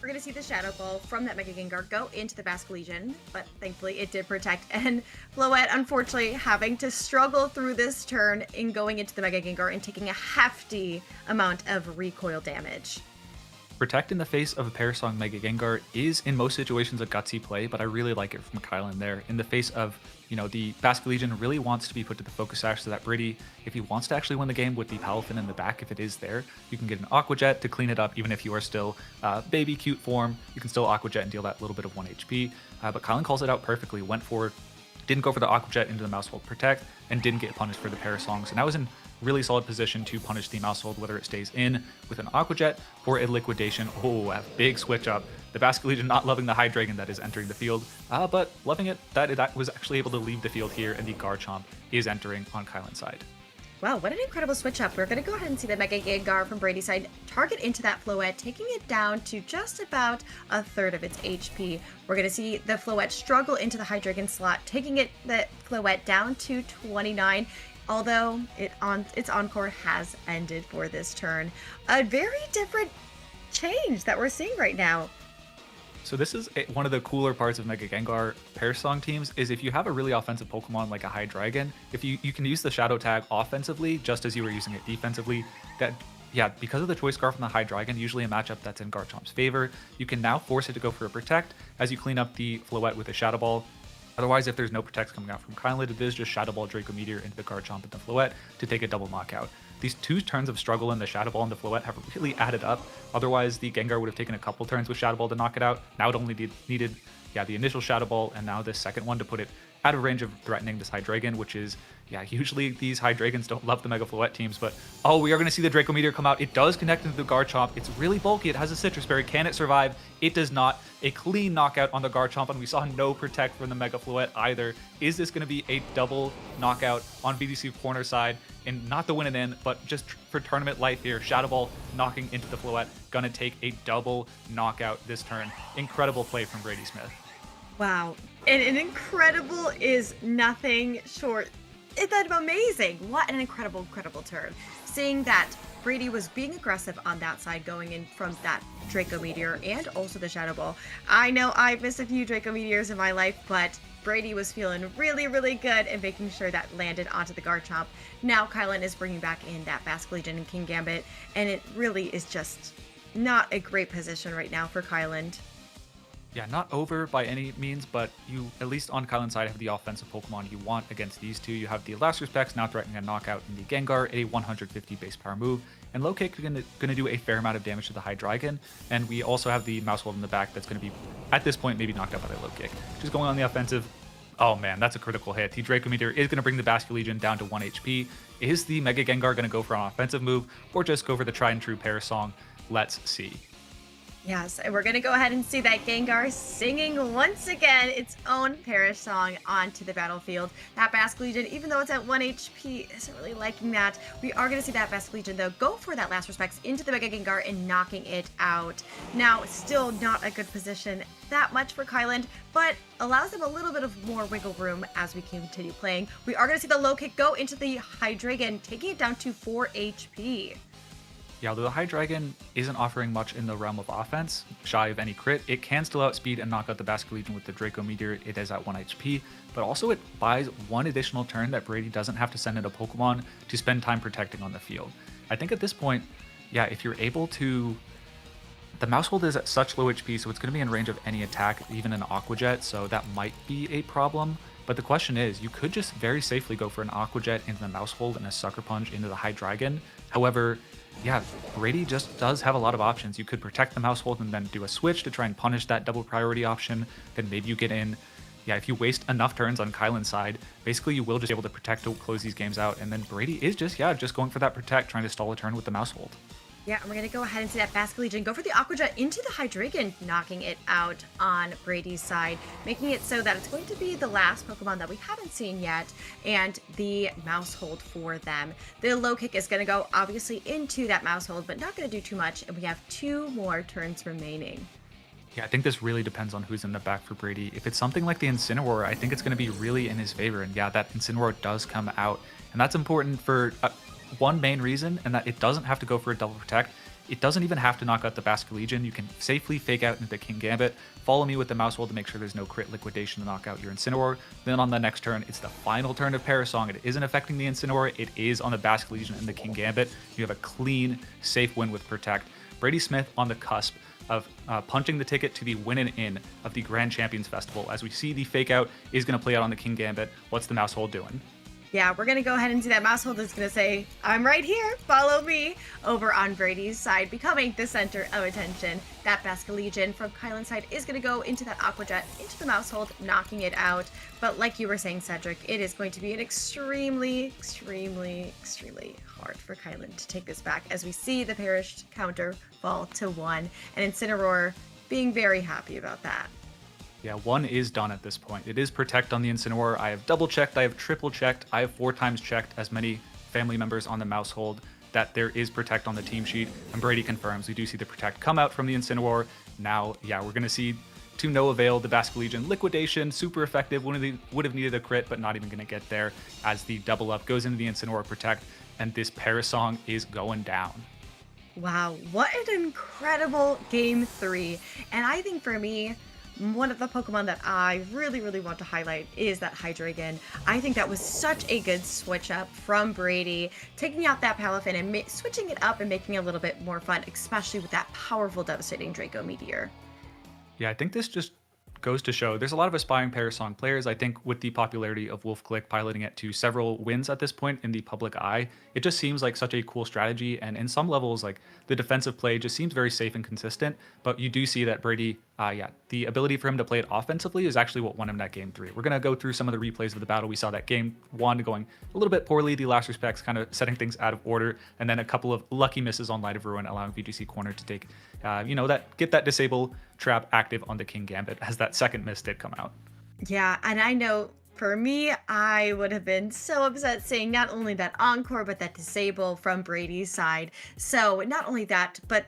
We're going to see the Shadow Ball from that Mega Gengar go into the Basculegion, but thankfully it did protect. And Floette, unfortunately, having to struggle through this turn in going into the Mega Gengar and taking a hefty amount of recoil damage. Protect in the face of a Parasong Mega Gengar is in most situations a gutsy play, but I really like it from Kylan there. In the face of, the Basque Legion really wants to be put to the Focus Sash so that Brady, if he wants to actually win the game with the Palafin in the back, if it is there, you can get an Aqua Jet to clean it up. Even if you are still baby cute form, you can still Aqua Jet and deal that little bit of 1 HP. But Kylan calls it out perfectly, went forward, didn't go for the Aqua Jet into the Mousehold Protect, and didn't get punished for the Parasongs. And that was in really solid position to punish the Mousehold, whether it stays in with an Aqua Jet or a Liquidation. Oh, a big switch up. The Basque Legion not loving the Hydreigon that is entering the field, but loving it that it was actually able to leave the field here, and the Garchomp is entering on Kylan's side. Wow, what an incredible switch up. We're going to go ahead and see the Mega Gengar from Brady's side target into that Floette, taking it down to just about a third of its HP. We're going to see the Floette struggle into the Hydreigon slot, taking the Floette down to 29, although its encore has ended for this turn. A very different change that we're seeing right now. So this is one of the cooler parts of Mega Gengar Parasong teams, is if you have a really offensive Pokemon like a Hydreigon, if you can use the Shadow Tag offensively just as you were using it defensively, because of the Choice Scarf from the Hydreigon, usually a matchup that's in Garchomp's favor, you can now force it to go for a Protect as you clean up the Floette with a Shadow Ball. Otherwise, if there's no Protects coming out from Kylan, it is just Shadow Ball Draco Meteor into the Garchomp and the Floette to take a double knockout. These 2 turns of struggle in the Shadow Ball and the Floette have really added up. Otherwise, the Gengar would have taken a couple turns with Shadow Ball to knock it out. Now it only needed the initial Shadow Ball and now this second one to put it out of range of threatening this Hydreigon, which is, usually these Hydreigons don't love the Mega Floette teams, but we are going to see the Draco Meteor come out. It does connect into the Garchomp. It's really bulky. It has a Citrus Berry. Can it survive? It does not. A clean knockout on the Garchomp, and we saw no Protect from the Mega Floette either. Is this going to be a double knockout on VDC corner side? And not the win and in, but just for tournament life here. Shadow Ball knocking into the Floette. Gonna take a double knockout this turn. Incredible play from Brady Smith. Wow. And an incredible is nothing short. It's amazing. What an incredible turn. Seeing that Brady was being aggressive on that side, going in from that Draco Meteor and also the Shadow Ball. I know I've missed a few Draco Meteors in my life, but Brady was feeling really, really good and making sure that landed onto the Garchomp. Now Kylan is bringing back in that Basque Legion and King Gambit, and it really is just not a great position right now for Kylan. Yeah, not over by any means, but you, at least on Kylan's side, have the offensive Pokemon you want against these two. You have the Last Respects now threatening a knockout in the Gengar, a 150 base power move, and Low Kick going to do a fair amount of damage to the Hydreigon. And we also have the Mousehold in the back that's going to be, at this point, maybe knocked out by the Low Kick. Just going on the offensive. Oh man, that's a critical hit. The Draco Meteor is going to bring the Basque Legion down to 1 HP. Is the Mega Gengar going to go for an offensive move or just go for the tried and true Parasong? Let's see. Yes, and we're going to go ahead and see that Gengar singing once again its own Parasong onto the battlefield. That Basque Legion, even though it's at 1 HP, isn't really liking that. We are going to see that Basque Legion, though, go for that Last Respects into the Mega Gengar and knocking it out. Now, still not a good position that much for Kylan, but allows them a little bit of more wiggle room as we continue playing. We are going to see the Low Kick go into the Hydreigon, taking it down to 4 HP. Yeah, although the Hydreigon isn't offering much in the realm of offense, shy of any crit, it can still outspeed and knock out the Basque Legion with the Draco Meteor. It is at 1 HP, but also it buys one additional turn that Brady doesn't have to send in a Pokemon to spend time protecting on the field. I think at this point, if you're able to... The Mousehold is at such low HP, so it's going to be in range of any attack, even an Aqua Jet, so that might be a problem. But the question is, you could just very safely go for an Aqua Jet into the Mousehold and a Sucker Punch into the Hydreigon. However, Brady just does have a lot of options. You could protect the Mousehold and then do a switch to try and punish that double priority option. Then maybe you get in. If you waste enough turns on Kylan's side, basically you will just be able to protect to close these games out. And then Brady is just going for that protect, trying to stall a turn with the Mousehold. Yeah, and we're going to go ahead and see that Basque Legion go for the Aqua Jet into the Hydreigon, knocking it out on Brady's side, making it so that it's going to be the last Pokemon that we haven't seen yet, and the Mousehold for them. The Low Kick is going to go, obviously, into that Mousehold, but not going to do too much, and we have 2 more turns remaining. Yeah, I think this really depends on who's in the back for Brady. If it's something like the Incineroar, I think it's going to be really in his favor, and that Incineroar does come out, and that's important for... one main reason, and that it doesn't have to go for a double protect. It doesn't even have to knock out the Basque Legion. You can safely fake out into the King Gambit, follow me with the Mousehold to make sure there's no crit liquidation to knock out your Incineroar. Then on the next turn, it's the final turn of Parasong. It isn't affecting the Incineroar, it is on the Basque Legion and the King Gambit. You have a clean, safe win with Protect. Brady Smith on the cusp of punching the ticket to the win and in of the Grand Champions Festival. As we see, the fake out is going to play out on the King Gambit. What's the mouse hold doing? Yeah, we're going to go ahead and see that Mousehold is going to say, I'm right here, follow me, over on Brady's side, becoming the center of attention. That Basque Legion from Kylan's side is going to go into that Aqua Jet, into the Mousehold, knocking it out. But like you were saying, Cedric, it is going to be an extremely hard for Kylan to take this back, as we see the perished counter fall to 1, and Incineroar being very happy about that. Yeah, 1 is done at this point. It is Protect on the Incineroar. I have double checked, I have triple checked, I have 4 times checked as many family members on the Mousehold that there is Protect on the team sheet, and Brady confirms we do see the Protect come out from the Incineroar. Now, yeah, we're going to see, to no avail, the Basque Legion Liquidation, super effective, would have needed a crit, but not even going to get there, as the double up goes into the Incineroar Protect, and this Parasong is going down. Wow, what an incredible Game 3. And I think for me, one of the Pokemon that I really want to highlight is that Hydreigon. I think that was such a good switch up from Brady, taking out that Palafin and switching it up and making it a little bit more fun, especially with that powerful, devastating Draco Meteor. Yeah, I think this just goes to show there's a lot of aspiring Parasong players. I think with the popularity of Wolf Click piloting it to several wins at this point in the public eye, it just seems like such a cool strategy. And in some levels, like the defensive play just seems very safe and consistent. But you do see that Brady, the ability for him to play it offensively is actually what won him that Game 3. We're going to go through some of the replays of the battle. We saw that Game 1 going a little bit poorly, the last respects kind of setting things out of order, and then a couple of lucky misses on Light of Ruin, allowing VGC Corner to take, get that disable trap active on the King Gambit, as that second miss did come out. Yeah, and I know for me, I would have been so upset seeing not only that encore, but that disable from Brady's side. So not only that, but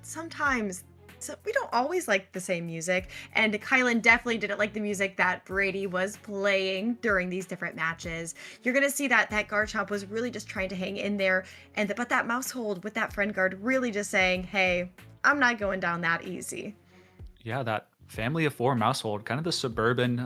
sometimes we don't always like the same music, and Kylan definitely didn't like the music that Brady was playing during these different matches. You're gonna see that Garchomp was really just trying to hang in there, but that Mousehold with that friend guard really just saying, hey, I'm not going down that easy. Yeah, that family of 4 Mousehold, kind of the suburban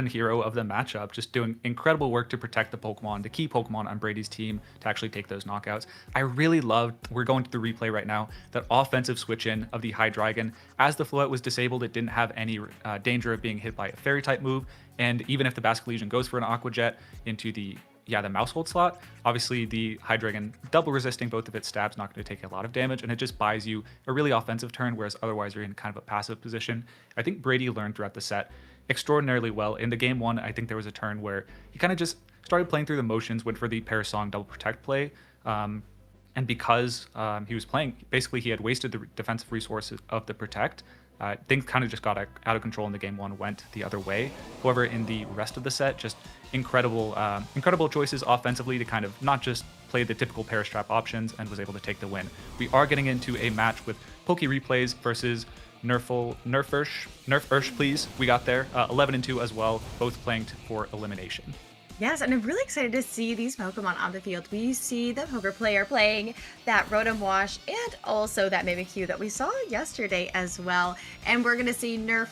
hero of the matchup, just doing incredible work to protect the Pokemon, the key Pokemon on Brady's team to actually take those knockouts. I really loved, we're going to the replay right now, that offensive switch in of the Hydreigon. As the Float was disabled, it didn't have any danger of being hit by a Fairy type move, and even if the Basque Legion goes for an Aqua Jet into the Mousehold slot, obviously the Hydreigon double resisting both of its stabs, not going to take a lot of damage, and it just buys you a really offensive turn, whereas otherwise you're in kind of a passive position. I think Brady learned throughout the set extraordinarily well. In the Game 1, I think there was a turn where he kind of just started playing through the motions, went for the Parasong double protect play, and because he was playing, basically he had wasted the defensive resources of the protect, things kind of just got out of control in the Game 1, went the other way. However, in the rest of the set, just incredible choices offensively to kind of not just play the typical Perish Trap options, and was able to take the win. We are getting into a match with Poke Replays versus Nerf please. We got there 11-2 as well, both playing for elimination. Yes, and I'm really excited to see these Pokemon on the field. We see the poker player playing that Rotom Wash and also that Mimikyu that we saw yesterday as well. And we're going to see Nerf,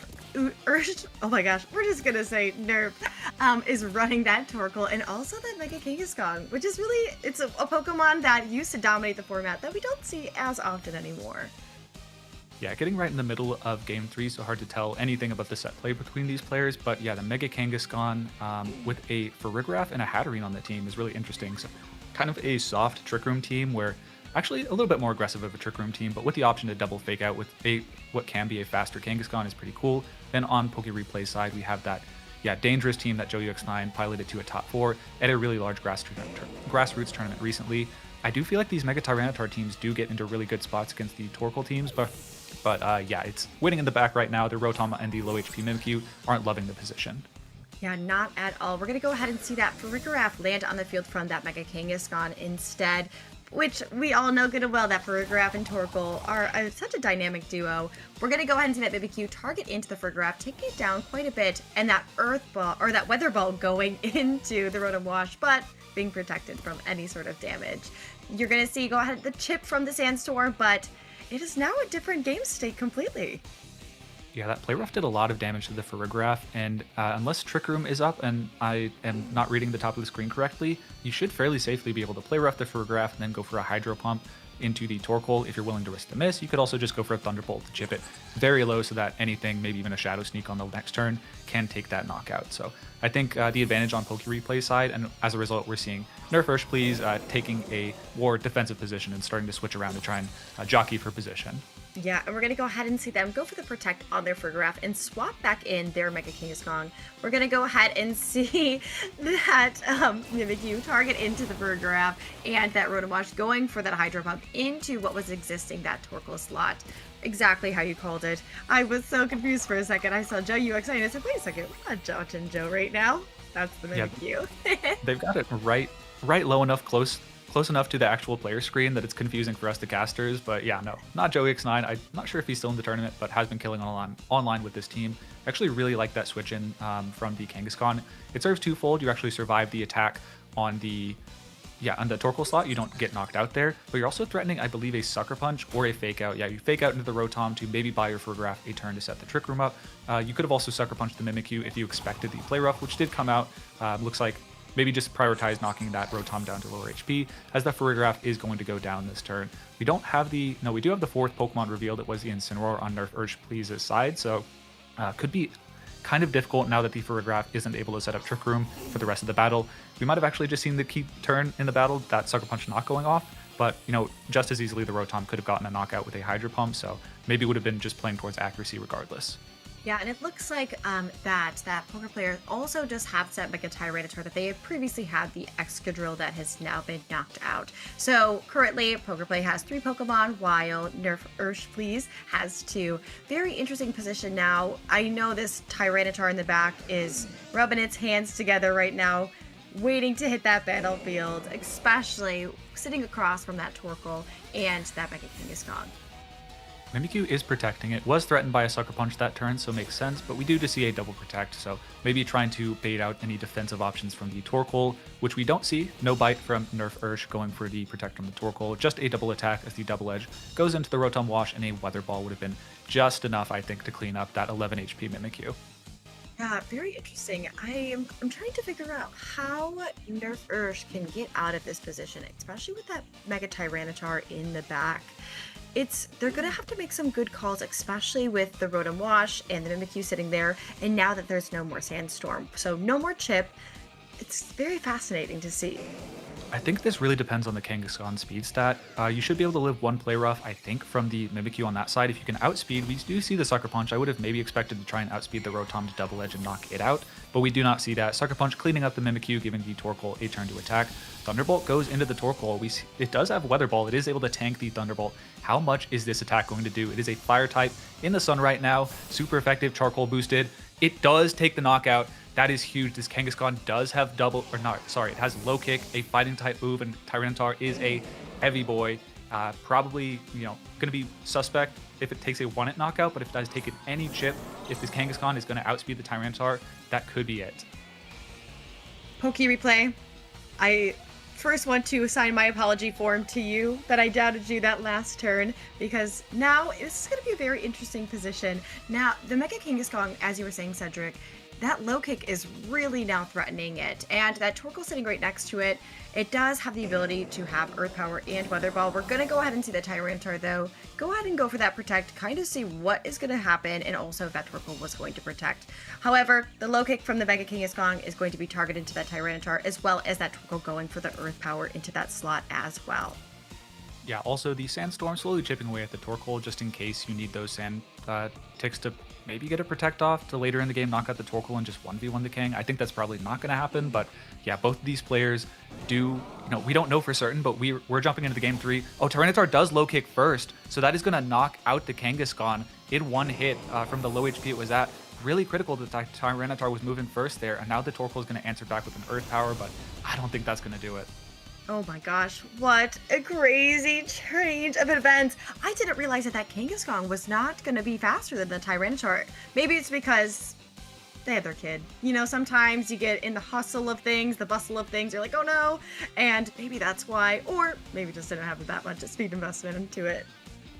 oh my gosh, we're just going to say Nerf is running that Torkoal and also that Mega Kangaskhan, which is really, it's a Pokemon that used to dominate the format that we don't see as often anymore. Yeah, getting right in the middle of Game 3, so hard to tell anything about the set play between these players. But yeah, the Mega Kangaskhan with a Farigiraf and a Hatterene on the team is really interesting. So kind of a soft Trick Room team, where actually a little bit more aggressive of a Trick Room team, but with the option to double fake out with what can be a faster Kangaskhan is pretty cool. Then on Poke Replay side, we have that dangerous team that JoeUX9 piloted to a top 4 at a really large grassroots tournament recently. I do feel like these Mega Tyranitar teams do get into really good spots against the Torkoal teams, but it's winning in the back right now. The Rotom and the low HP Mimikyu aren't loving the position. Yeah, not at all. We're going to go ahead and see that Farigiraf land on the field from that Mega Kangaskhan instead, which we all know good and well that Farigiraf and Torkoal are such a dynamic duo. We're going to go ahead and see that Mimikyu target into the Farigiraf, taking it down quite a bit, and that Earth Ball, or that Weather Ball going into the Rotom Wash, but being protected from any sort of damage. You're going to see go ahead the chip from the Sandstorm, but it is now a different game state completely. Yeah, that Play Rough did a lot of damage to the Farigiraf, and unless Trick Room is up and I am not reading the top of the screen correctly, you should fairly safely be able to Play Rough the Farigiraf and then go for a Hydro Pump. into the Torkoal. If you're willing to risk the miss, you could also just go for a Thunderbolt to chip it very low so that anything, maybe even a Shadow Sneak on the next turn, can take that knockout. So I think the advantage on Poke Replay side, and as a result, we're seeing Nerf Ursh Please taking a more defensive position and starting to switch around to try and jockey for position. Yeah, and we're going to go ahead and see them go for the Protect on their Farigiraf and swap back in their Mega Kangaskhan. We're going to go ahead and see that Mimikyu target into the Farigiraf and that Rotom Wash going for that Hydro Pump into what was existing, that Torkoal slot. Exactly how you called it. I was so confused for a second. I saw Joe UXI and I said, wait a second, we're not dodging Joe right now. That's the Mimikyu. Yeah, they've got it right low enough, close enough to the actual player screen that it's confusing for us, the casters. But yeah, no, not Joey X9. I'm not sure if he's still in the tournament, but has been killing online with this team. I actually really like that switch in from the Kangaskhan. It serves twofold. You actually survive the attack on the Torkoal slot. You don't get knocked out there, but you're also threatening, I believe, a Sucker Punch or a Fake Out. Yeah, you Fake Out into the Rotom to maybe buy your Farigiraf a turn to set the Trick Room up. You could have also Sucker Punched the Mimikyu if you expected the Play Rough, which did come out. Looks like maybe just prioritize knocking that Rotom down to lower HP, as the Farigiraf is going to go down this turn. We don't have we do have the fourth Pokemon revealed. It was the Incineroar on Nerf Ursh Please's side, so could be kind of difficult now that the Farigiraf isn't able to set up Trick Room for the rest of the battle. We might have actually just seen the key turn in the battle, that Sucker Punch not going off, but just as easily the Rotom could have gotten a knockout with a Hydro Pump, so maybe it would have been just playing towards accuracy regardless. Yeah, and it looks like that poker player also just has that Mega Tyranitar that they have previously had, the Excadrill, that has now been knocked out. So currently, Poker Play has 3 Pokemon, while Nerf Ursh Please has 2. Very interesting position now. I know this Tyranitar in the back is rubbing its hands together right now, waiting to hit that battlefield, especially sitting across from that Torkoal and that Mega Kangaskhan. Mimikyu is protecting it. Was threatened by a Sucker Punch that turn, so makes sense, but we do just see a double protect, so maybe trying to bait out any defensive options from the Torkoal, which we don't see. No bite from Nerf Ursh going for the protect on the Torkoal, just a double attack as the double edge goes into the Rotom Wash, and a Weather Ball would have been just enough, I think, to clean up that 11 HP Mimikyu. Yeah, very interesting. I'm trying to figure out how Nerf Ursh can get out of this position, especially with that Mega Tyranitar in the back. They're gonna have to make some good calls, especially with the Rotom Wash and the Mimikyu sitting there, and now that there's no more Sandstorm, so no more chip. It's very fascinating to see. I think this really depends on the Kangaskhan speed stat. You should be able to live 1 Play Rough, I think, from the Mimikyu on that side. If you can outspeed, we do see the Sucker Punch. I would have maybe expected to try and outspeed the Rotom to double edge and knock it out, but we do not see that. Sucker Punch cleaning up the Mimikyu, giving the Torkoal a turn to attack. Thunderbolt goes into the Torkoal. It does have Weather Ball. It is able to tank the Thunderbolt. How much is this attack going to do? It is a Fire type in the sun right now. Super effective, Charcoal boosted. It does take the knockout. That is huge. This Kangaskhan does have it has low kick, a fighting type move, and Tyranitar is a heavy boy. Probably, going to be suspect if it takes a 1-hit knockout, but if it does take any chip, if this Kangaskhan is going to outspeed the Tyranitar, that could be it. Poke Replay, I first want to assign my apology form to you that I doubted you that last turn, because now this is going to be a very interesting position. Now, the Mega Kangaskhan, as you were saying, Cedric, that low kick is really now threatening it, and that Torkoal sitting right next to it, it does have the ability to have Earth Power and Weather Ball. We're going to go ahead and see the Tyranitar, though. Go ahead and go for that Protect, kind of see what is going to happen, and also if that Torkoal was going to Protect. However, the low kick from the Mega Kangaskhan is going to be targeted to that Tyranitar, as well as that Torkoal going for the Earth Power into that slot as well. Yeah, also the Sandstorm slowly chipping away at the Torkoal, just in case you need those Sand ticks to maybe get a Protect off to later in the game knock out the Torkoal and just 1v1 the Kang. I think that's probably not going to happen, but yeah, both of these players do, we don't know for certain, but we're jumping into the game 3. Oh, Tyranitar does low kick first, so that is going to knock out the Kangaskhan in 1 hit from the low HP it was at. Really critical that Tyranitar was moving first there, and now the Torkoal is going to answer back with an Earth Power, but I don't think that's going to do it. Oh my gosh, what a crazy change of events. I didn't realize that Kangaskhan was not going to be faster than the Tyranitar. Maybe it's because they had their kid. Sometimes you get in the hustle of things, the bustle of things, you're like, oh no, and maybe that's why, or maybe just didn't have that much speed investment into it.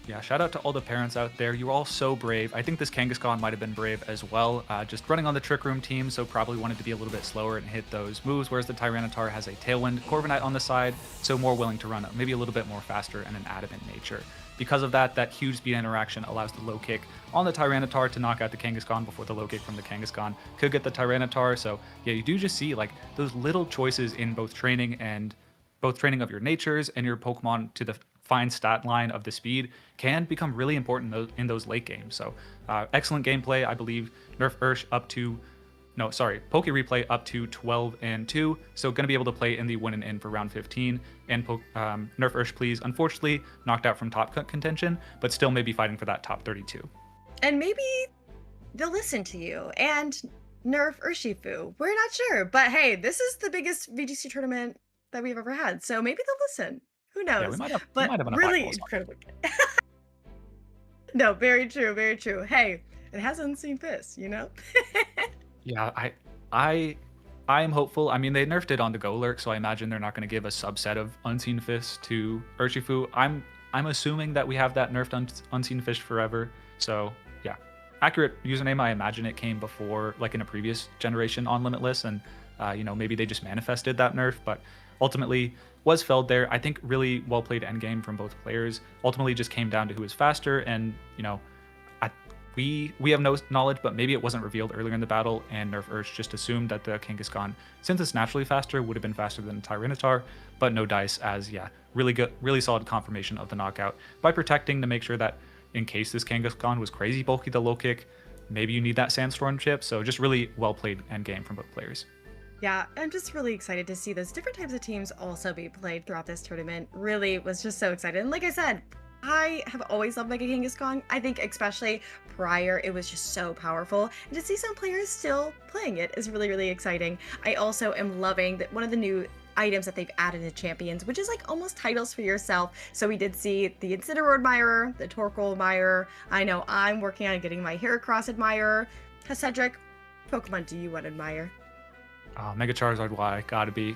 Yeah, shout out to all the parents out there. You were all so brave. I think this Kangaskhan might have been brave as well. Just running on the Trick Room team, so probably wanted to be a little bit slower and hit those moves, whereas the Tyranitar has a Tailwind Corviknight on the side, so more willing to run maybe a little bit more faster and an adamant nature. Because of that, that huge speed interaction allows the low kick on the Tyranitar to knock out the Kangaskhan before the low kick from the Kangaskhan could get the Tyranitar. So yeah, you do just see like those little choices in both training of your natures and your Pokemon to the fine stat line of the speed can become really important in those late games. So excellent gameplay. I believe Nerf Ursh Poke Replay up to 12 and 2. So going to be able to play in the win and in for round 15. And Nerf Ursh, please, unfortunately knocked out from top contention, but still maybe fighting for that top 32. And maybe they'll listen to you and nerf Urshifu. We're not sure, but hey, this is the biggest VGC tournament that we've ever had, so maybe they'll listen. Who knows? Yeah, we might have enough really eyeballs. incredible. No, very true, very true. Hey, it has unseen fists, you know? Yeah, I am hopeful. I mean, they nerfed it on the Go Lurk, so I imagine they're not going to give a subset of Unseen Fist to Urshifu. I'm assuming that we have that nerfed Unseen Fist forever. So yeah, accurate username. I imagine it came before, like in a previous generation on Limitless, and maybe they just manifested that nerf, but ultimately was felled there. I think really well played endgame from both players. Ultimately just came down to who is faster, and we have no knowledge, but maybe it wasn't revealed earlier in the battle, and Nerf Urge just assumed that the Kangaskhan, since it's naturally faster, would have been faster than Tyranitar, but no dice, as yeah, really good, really solid confirmation of the knockout by protecting to make sure that in case this Kangaskhan was crazy bulky the low kick, maybe you need that Sandstorm chip. So just really well played endgame from both players. Yeah, I'm just really excited to see those different types of teams also be played throughout this tournament. Really was just so excited. And like I said, I have always loved Mega Kangaskhan. I think especially prior, it was just so powerful. And to see some players still playing it is really, really exciting. I also am loving that one of the new items that they've added to Champions, which is like almost titles for yourself. So we did see the Incineroar Admirer, the Torkoal Admirer. I know I'm working on getting my Heracross Admirer. Cedric, Pokemon do you want to admire? Mega Charizard Y, gotta be.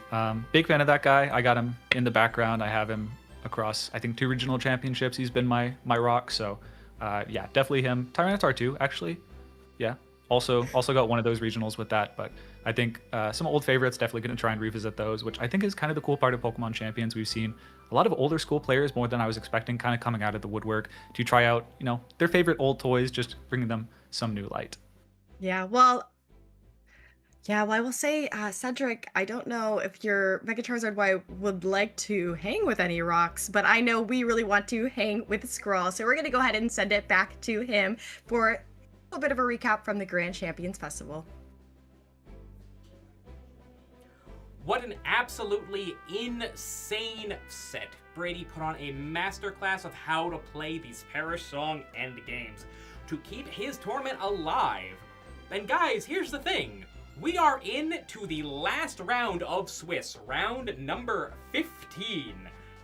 Big fan of that guy. I got him in the background. I have him across, I think, 2 regional championships. He's been my rock. So yeah, definitely him. Tyranitar too, actually. Yeah. Also got one of those regionals with that, but I think some old favorites, definitely going to try and revisit those, which I think is kind of the cool part of Pokemon Champions. We've seen a lot of older school players, more than I was expecting, kind of coming out of the woodwork to try out, their favorite old toys, just bringing them some new light. Yeah, well, I will say, Cedric, I don't know if your Mega Charizard Y would like to hang with any rocks, but I know we really want to hang with Skraw, so we're going to go ahead and send it back to him for a little bit of a recap from the Grand Champions Festival. What an absolutely insane set. Brady put on a masterclass of how to play these Perish Song endgames to keep his tournament alive. And guys, here's the thing. We are in to the last round of Swiss, round number 15.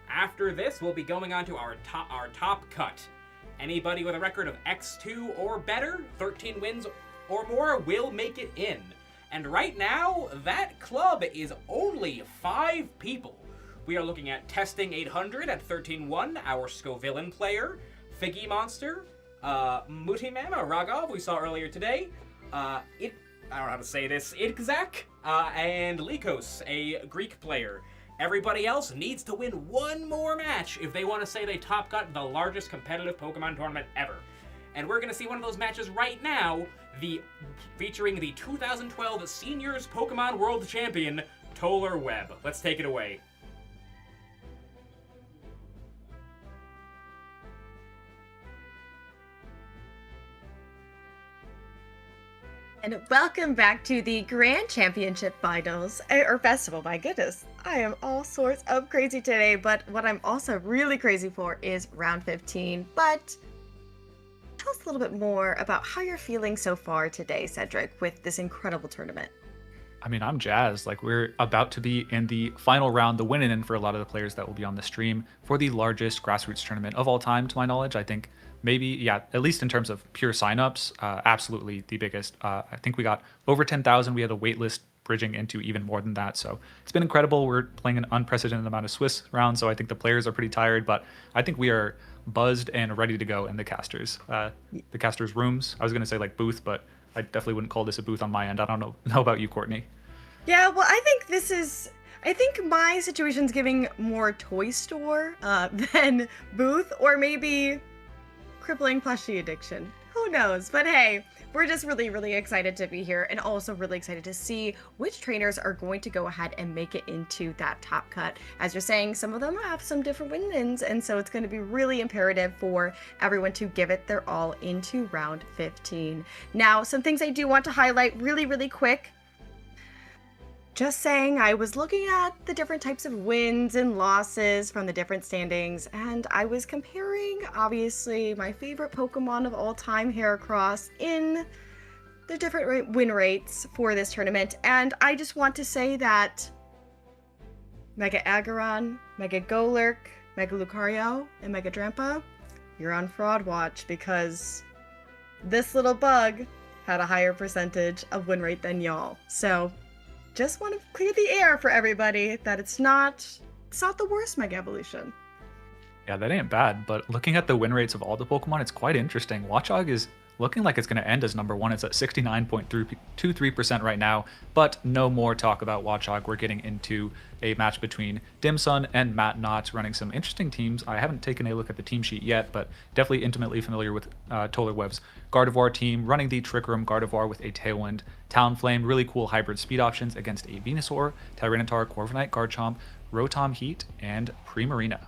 After this, we'll be going on to our top cut. Anybody with a record of X2 or better, 13 wins or more, will make it in. And right now, that club is only 5 people. We are looking at Testing 800 at 13-1, our Scovillain player, Figgy Monster, Mutimam, Ragov, we saw earlier today, I don't know how to say this, Idzak, and Likos, a Greek player. Everybody else needs to win one more match if they want to say they top cut the largest competitive Pokemon tournament ever. And we're going to see one of those matches right now, featuring the 2012 Seniors Pokemon World Champion, Toller Webb. Let's take it away. And welcome back to the Grand Championship Finals, or Festival, my goodness. I am all sorts of crazy today, but what I'm also really crazy for is round 15. But tell us a little bit more about how you're feeling so far today, Cedric, with this incredible tournament. I mean, I'm jazzed. Like, we're about to be in the final round, the win-in for a lot of the players that will be on the stream for the largest grassroots tournament of all time, to my knowledge. I think maybe, yeah, at least in terms of pure signups, absolutely the biggest. I think we got over 10,000. We had a wait list bridging into even more than that. So it's been incredible. We're playing an unprecedented amount of Swiss rounds, so I think the players are pretty tired, but I think we are buzzed and ready to go in the casters rooms. I was gonna say like booth, but I definitely wouldn't call this a booth on my end. I don't know about you, Courtney. Yeah, well, I think my situation's giving more toy store than booth, or maybe crippling plushie addiction. Who knows? But hey, we're just really, really excited to be here, and also really excited to see which trainers are going to go ahead and make it into that top cut. As you're saying, some of them have some different win-ins, and so it's going to be really imperative for everyone to give it their all into round 15. Now, some things I do want to highlight really, really quick. Just saying, I was looking at the different types of wins and losses from the different standings, and I was comparing, obviously, my favorite Pokemon of all time, Heracross, in the different win rates for this tournament, and I just want to say that Mega Aggron, Mega Golurk, Mega Lucario, and Mega Drampa, you're on fraud watch, because this little bug had a higher percentage of win rate than y'all. So just want to clear the air for everybody that it's not the worst Mega Evolution. Yeah, that ain't bad, but looking at the win rates of all the Pokemon, it's quite interesting. Watchog is looking like it's going to end as number one. It's at 69.23% right now, but no more talk about Watchog. We're getting into a match between Dimsun and Matt Knott, running some interesting teams. I haven't taken a look at the team sheet yet, but definitely intimately familiar with Tolerweb's Gardevoir team, running the Trick Room Gardevoir with a Tailwind, Talonflame, really cool hybrid speed options against a Venusaur, Tyranitar, Corviknight, Garchomp, Rotom Heat, and Primarina.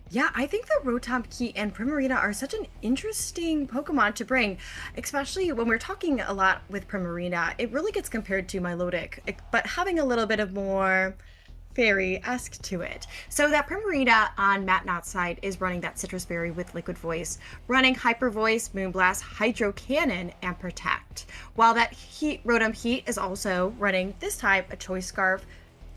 Yeah, I think the Rotom Heat and Primarina are such an interesting Pokemon to bring, especially when we're talking a lot with Primarina. It really gets compared to Milotic, but having a little bit of more fairy-esque to it. So that Primarina on Matt Knott's side is running that Citrus Berry with Liquid Voice, running Hyper Voice, Moonblast, Hydro Cannon, and Protect. While that Rotom Heat is also running, this time, a Choice Scarf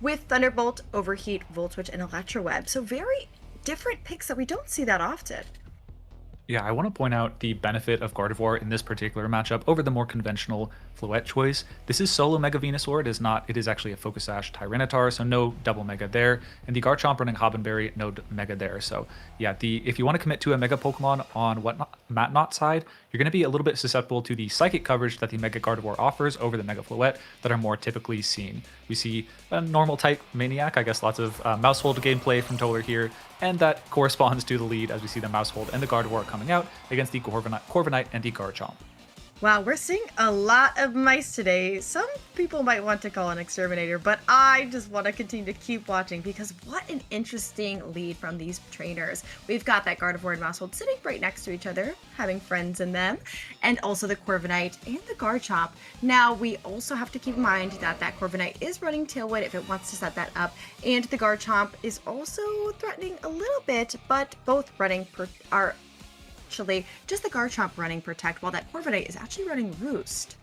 with Thunderbolt, Overheat, Volt Switch, and Electroweb. So very different picks that we don't see that often. Yeah, I want to point out the benefit of Gardevoir in this particular matchup over the more conventional Floette choice. This is solo Mega Venusaur. It is actually a Focus Sash Tyranitar, so no double Mega there. And the Garchomp running Hobbenberry, no Mega there. So yeah, if you want to commit to a Mega Pokemon on Matt Knott's side, you're going to be a little bit susceptible to the Psychic coverage that the Mega Gardevoir offers over the Mega Floette that are more typically seen. We see a normal type Maniac, I guess lots of Mousehold gameplay from Toller here, and that corresponds to the lead as we see the Mousehold and the Gardevoir coming out against the Corviknight and the Garchomp. Wow, we're seeing a lot of mice today. Some people might want to call an exterminator, but I just want to continue to keep watching because what an interesting lead from these trainers. We've got that Gardevoir and Mousehold sitting right next to each other, having friends in them, and also the Corviknight and the Garchomp. Now, we also have to keep in mind that that Corviknight is running Tailwind if it wants to set that up, and the Garchomp is also threatening a little bit, but both running actually just the Garchomp running Protect, while that Corviknight is actually running Roost.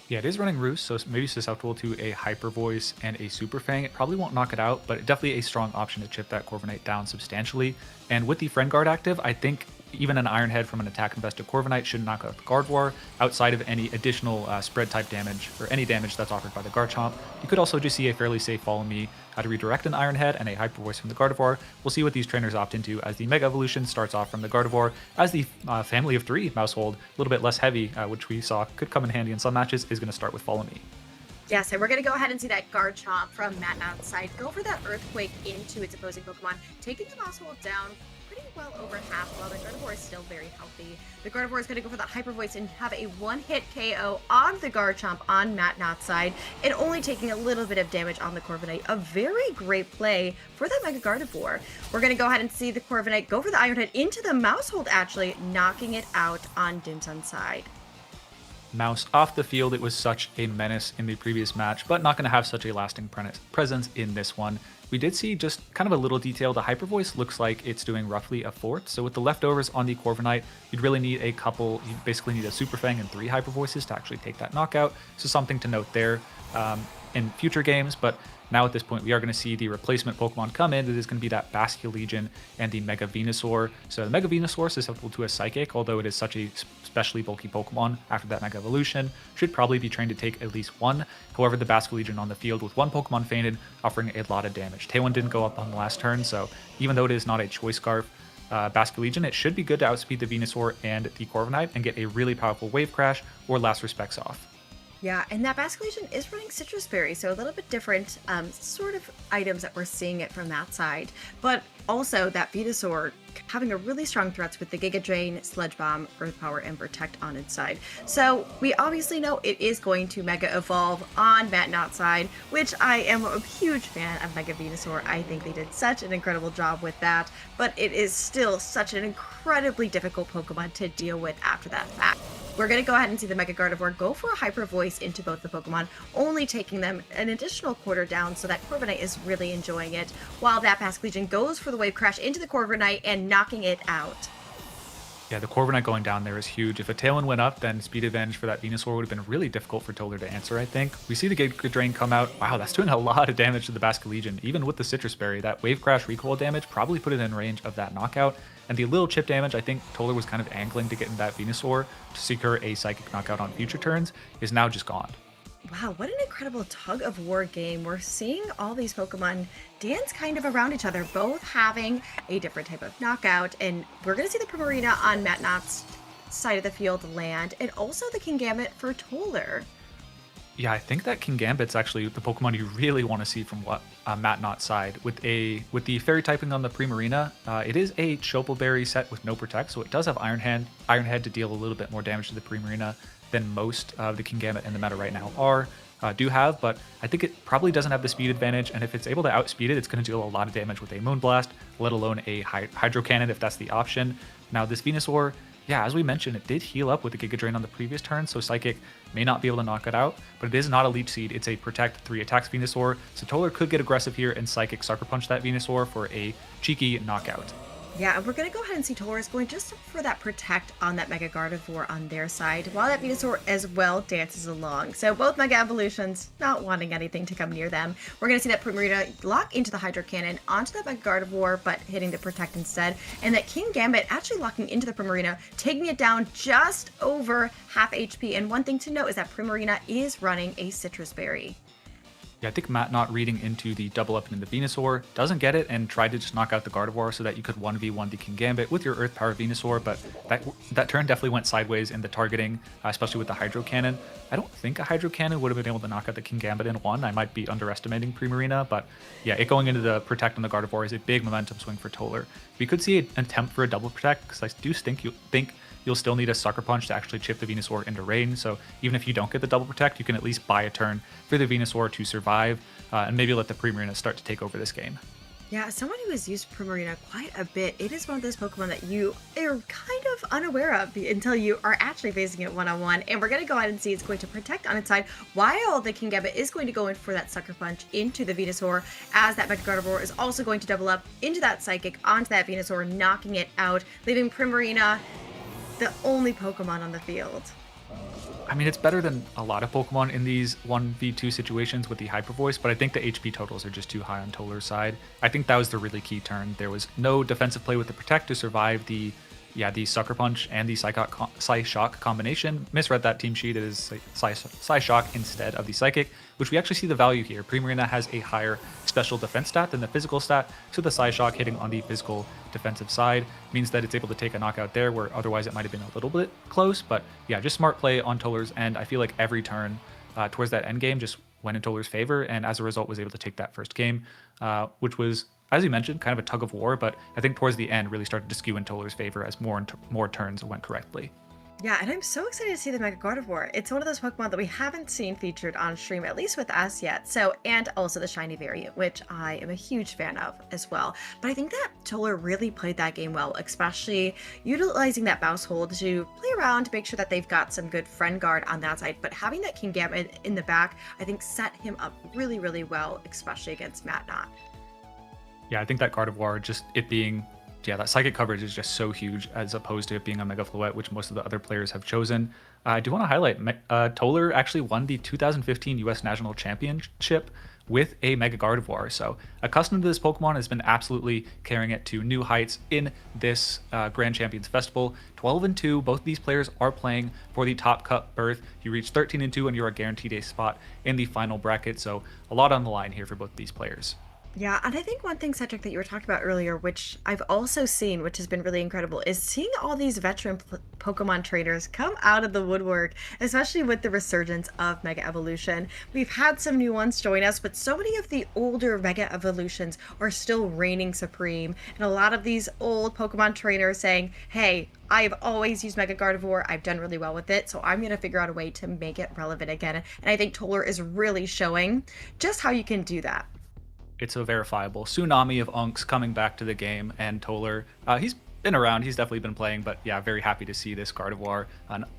Yeah, it is running Roost, so it's maybe susceptible to a Hyper Voice and a Super Fang. It probably won't knock it out, but definitely a strong option to chip that Corviknight down substantially. And with the Friend Guard active, I think even an Iron Head from an attack-invested Corviknight should knock out the Gardevoir outside of any additional spread-type damage or any damage that's offered by the Garchomp. You could also just see a fairly safe Follow Me, how to redirect an Iron Head and a Hyper Voice from the Gardevoir. We'll see what these trainers opt into as the Mega Evolution starts off from the Gardevoir, as the family of 3 Mousehold, a little bit less heavy, which we saw could come in handy in some matches, is going to start with Follow Me. Yes, and we're going to go ahead and see that Garchomp from Matt Knott's side go for that Earthquake into its opposing Pokemon, taking the Mousehold down pretty well over half, while the Gardevoir is still very healthy. The Gardevoir is going to go for that Hyper Voice and have a one-hit KO on the Garchomp on Matt Knott's side, and only taking a little bit of damage on the Corviknight. A very great play for that Mega Gardevoir. We're going to go ahead and see the Corviknight go for the Iron Head into the Mousehold, actually knocking it out on Dimsun's side. Mouse off the field, it was such a menace in the previous match, but not going to have such a lasting presence in this one. We did see just kind of a little detail. The Hyper Voice looks like it's doing roughly a fourth. So with the leftovers on the Corviknight, you'd really need a couple. You basically need a Super Fang and 3 Hyper Voices to actually take that knockout. So something to note there in future games. But now at this point, we are going to see the replacement Pokemon come in. It is going to be that Basculegion and the Mega Venusaur. So the Mega Venusaur is susceptible to a Psychic, although it is such a especially bulky Pokemon after that Mega Evolution. Should probably be trained to take at least one. However, the Basculegion on the field with one Pokemon fainted, offering a lot of damage. Tailwind didn't go up on the last turn, so even though it is not a Choice Scarf, Basculegion, it should be good to outspeed the Venusaur and the Corviknight and get a really powerful Wave Crash or Last Respects off. Yeah, and that Basculegion is running Citrus Berry, so a little bit different sort of items that we're seeing it from that side. But also that Venusaur having a really strong threats with the Giga Drain, Sludge Bomb, Earth Power, and Protect on its side. So we obviously know it is going to Mega Evolve on Matnot's side, which I am a huge fan of Mega Venusaur. I think they did such an incredible job with that, but it is still such an incredibly difficult Pokemon to deal with after that fact. We're going to go ahead and see the Mega Gardevoir go for a Hyper Voice into both the Pokemon, only taking them an additional quarter down, so that Corviknight is really enjoying it, while that Basculegion goes for the Wave Crash into the Corviknight and knocking it out. Yeah, the Corviknight going down there is huge. If a Tailwind went up, then speed advantage for that Venusaur would have been really difficult for Toller to answer, I think. We see the Giga Drain come out. Wow, that's doing a lot of damage to the Basculegion. Even with the Citrus Berry, that Wave Crash recoil damage probably put it in range of that knockout. And the little chip damage, I think Toller was kind of angling to get in that Venusaur to secure a Psychic knockout on future turns, is now just gone. Wow, what an incredible tug of war game. We're seeing all these Pokemon dance kind of around each other, both having a different type of knockout. And we're going to see the Primarina on Matnot's side of the field land, and also the Kingambit for Toller. Yeah, I think that Kingambit's actually the Pokemon you really want to see from what Matnot's side. With the Fairy typing on the Primarina, it is a Chople Berry set with no Protect, so it does have Iron Head to deal a little bit more damage to the Primarina than most of the Kingambit in the meta right now do have, but I think it probably doesn't have the speed advantage, and if it's able to outspeed it, it's going to deal a lot of damage with a Moonblast, let alone a Hydro Cannon if that's the option. Now this Venusaur, yeah, as we mentioned, it did heal up with the Giga Drain on the previous turn, so Psychic may not be able to knock it out, but it is not a Leech Seed. It's a Protect 3 attacks Venusaur, so Toller could get aggressive here and Psychic Sucker Punch that Venusaur for a cheeky knockout. Yeah, and we're going to go ahead and see Toller is going just for that Protect on that Mega Gardevoir on their side, while that Venusaur as well dances along. So both Mega Evolutions not wanting anything to come near them. We're going to see that Primarina lock into the Hydro Cannon onto that Mega Gardevoir, but hitting the Protect instead. And that Kingambit actually locking into the Primarina, taking it down just over half HP. And one thing to note is that Primarina is running a Citrus Berry. Yeah, I think Matt not reading into the double up into the Venusaur doesn't get it and tried to just knock out the Gardevoir so that you could 1v1 the Kingambit with your Earth Power Venusaur, but that turn definitely went sideways in the targeting, especially with the Hydro Cannon. I don't think a Hydro Cannon would have been able to knock out the Kingambit in one. I might be underestimating Primarina, but yeah, it going into the Protect on the Gardevoir is a big momentum swing for Toller. We could see an attempt for a double Protect, because I do think you'll still need a Sucker Punch to actually chip the Venusaur into range, so even if you don't get the double Protect, you can at least buy a turn for the Venusaur to survive, and maybe let the Primarina start to take over this game. Yeah, as someone who has used Primarina quite a bit, it is one of those Pokemon that you are kind of unaware of until you are actually facing it one-on-one. And we're going to go ahead and see it's going to Protect on its side, while the Kingambit is going to go in for that Sucker Punch into the Venusaur, as that Mega Gardevoir is also going to double up into that Psychic onto that Venusaur, knocking it out, leaving Primarina the only Pokemon on the field. I mean, it's better than a lot of Pokemon in these 1v2 situations with the Hyper Voice, but I think the HP totals are just too high on Toller's side. I think that was the really key turn. There was no defensive play with the Protect to survive the Sucker Punch and the Psy-Shock combination. Misread that team sheet. It is Psy-Shock instead of the Psychic, which we actually see the value here. Primarina has a higher special defense stat than the physical stat, so the Psy-Shock hitting on the physical defensive side means that it's able to take a knockout there, where otherwise it might have been a little bit close. But yeah, just smart play on Toller's end. I feel like every turn towards that end game just went in Toller's favor, and as a result was able to take that first game, which was, as you mentioned, kind of a tug of war, but I think towards the end really started to skew in Toller's favor as more turns went correctly. Yeah, and I'm so excited to see the Mega Gardevoir. It's one of those Pokemon that we haven't seen featured on stream, at least with us yet. So, and also the shiny variant, which I am a huge fan of as well. But I think that Toller really played that game well, especially utilizing that Mouse Hold to play around to make sure that they've got some good friend guard on that side. But having that Kingambit in the back, I think set him up really, really well, especially against Matnot. Yeah, I think that Gardevoir, just it being, that Psychic coverage is just so huge as opposed to it being a Mega Floette, which most of the other players have chosen. I do want to highlight, Toller actually won the 2015 US National Championship with a Mega Gardevoir, so accustomed to this Pokemon, has been absolutely carrying it to new heights in this Grand Champions Festival. 12-2, both of these players are playing for the top cut berth. You reach 13-2 and you are guaranteed a spot in the final bracket, so a lot on the line here for both of these players. Yeah, and I think one thing, Cedric, that you were talking about earlier, which I've also seen, which has been really incredible, is seeing all these veteran Pokemon trainers come out of the woodwork, especially with the resurgence of Mega Evolution. We've had some new ones join us, but so many of the older Mega Evolutions are still reigning supreme. And a lot of these old Pokemon trainers saying, hey, I've always used Mega Gardevoir. I've done really well with it, so I'm going to figure out a way to make it relevant again. And I think Toller is really showing just how you can do that. It's a verifiable tsunami of Unks coming back to the game, and Toller, he's been around, he's definitely been playing, but yeah, very happy to see this Gardevoir,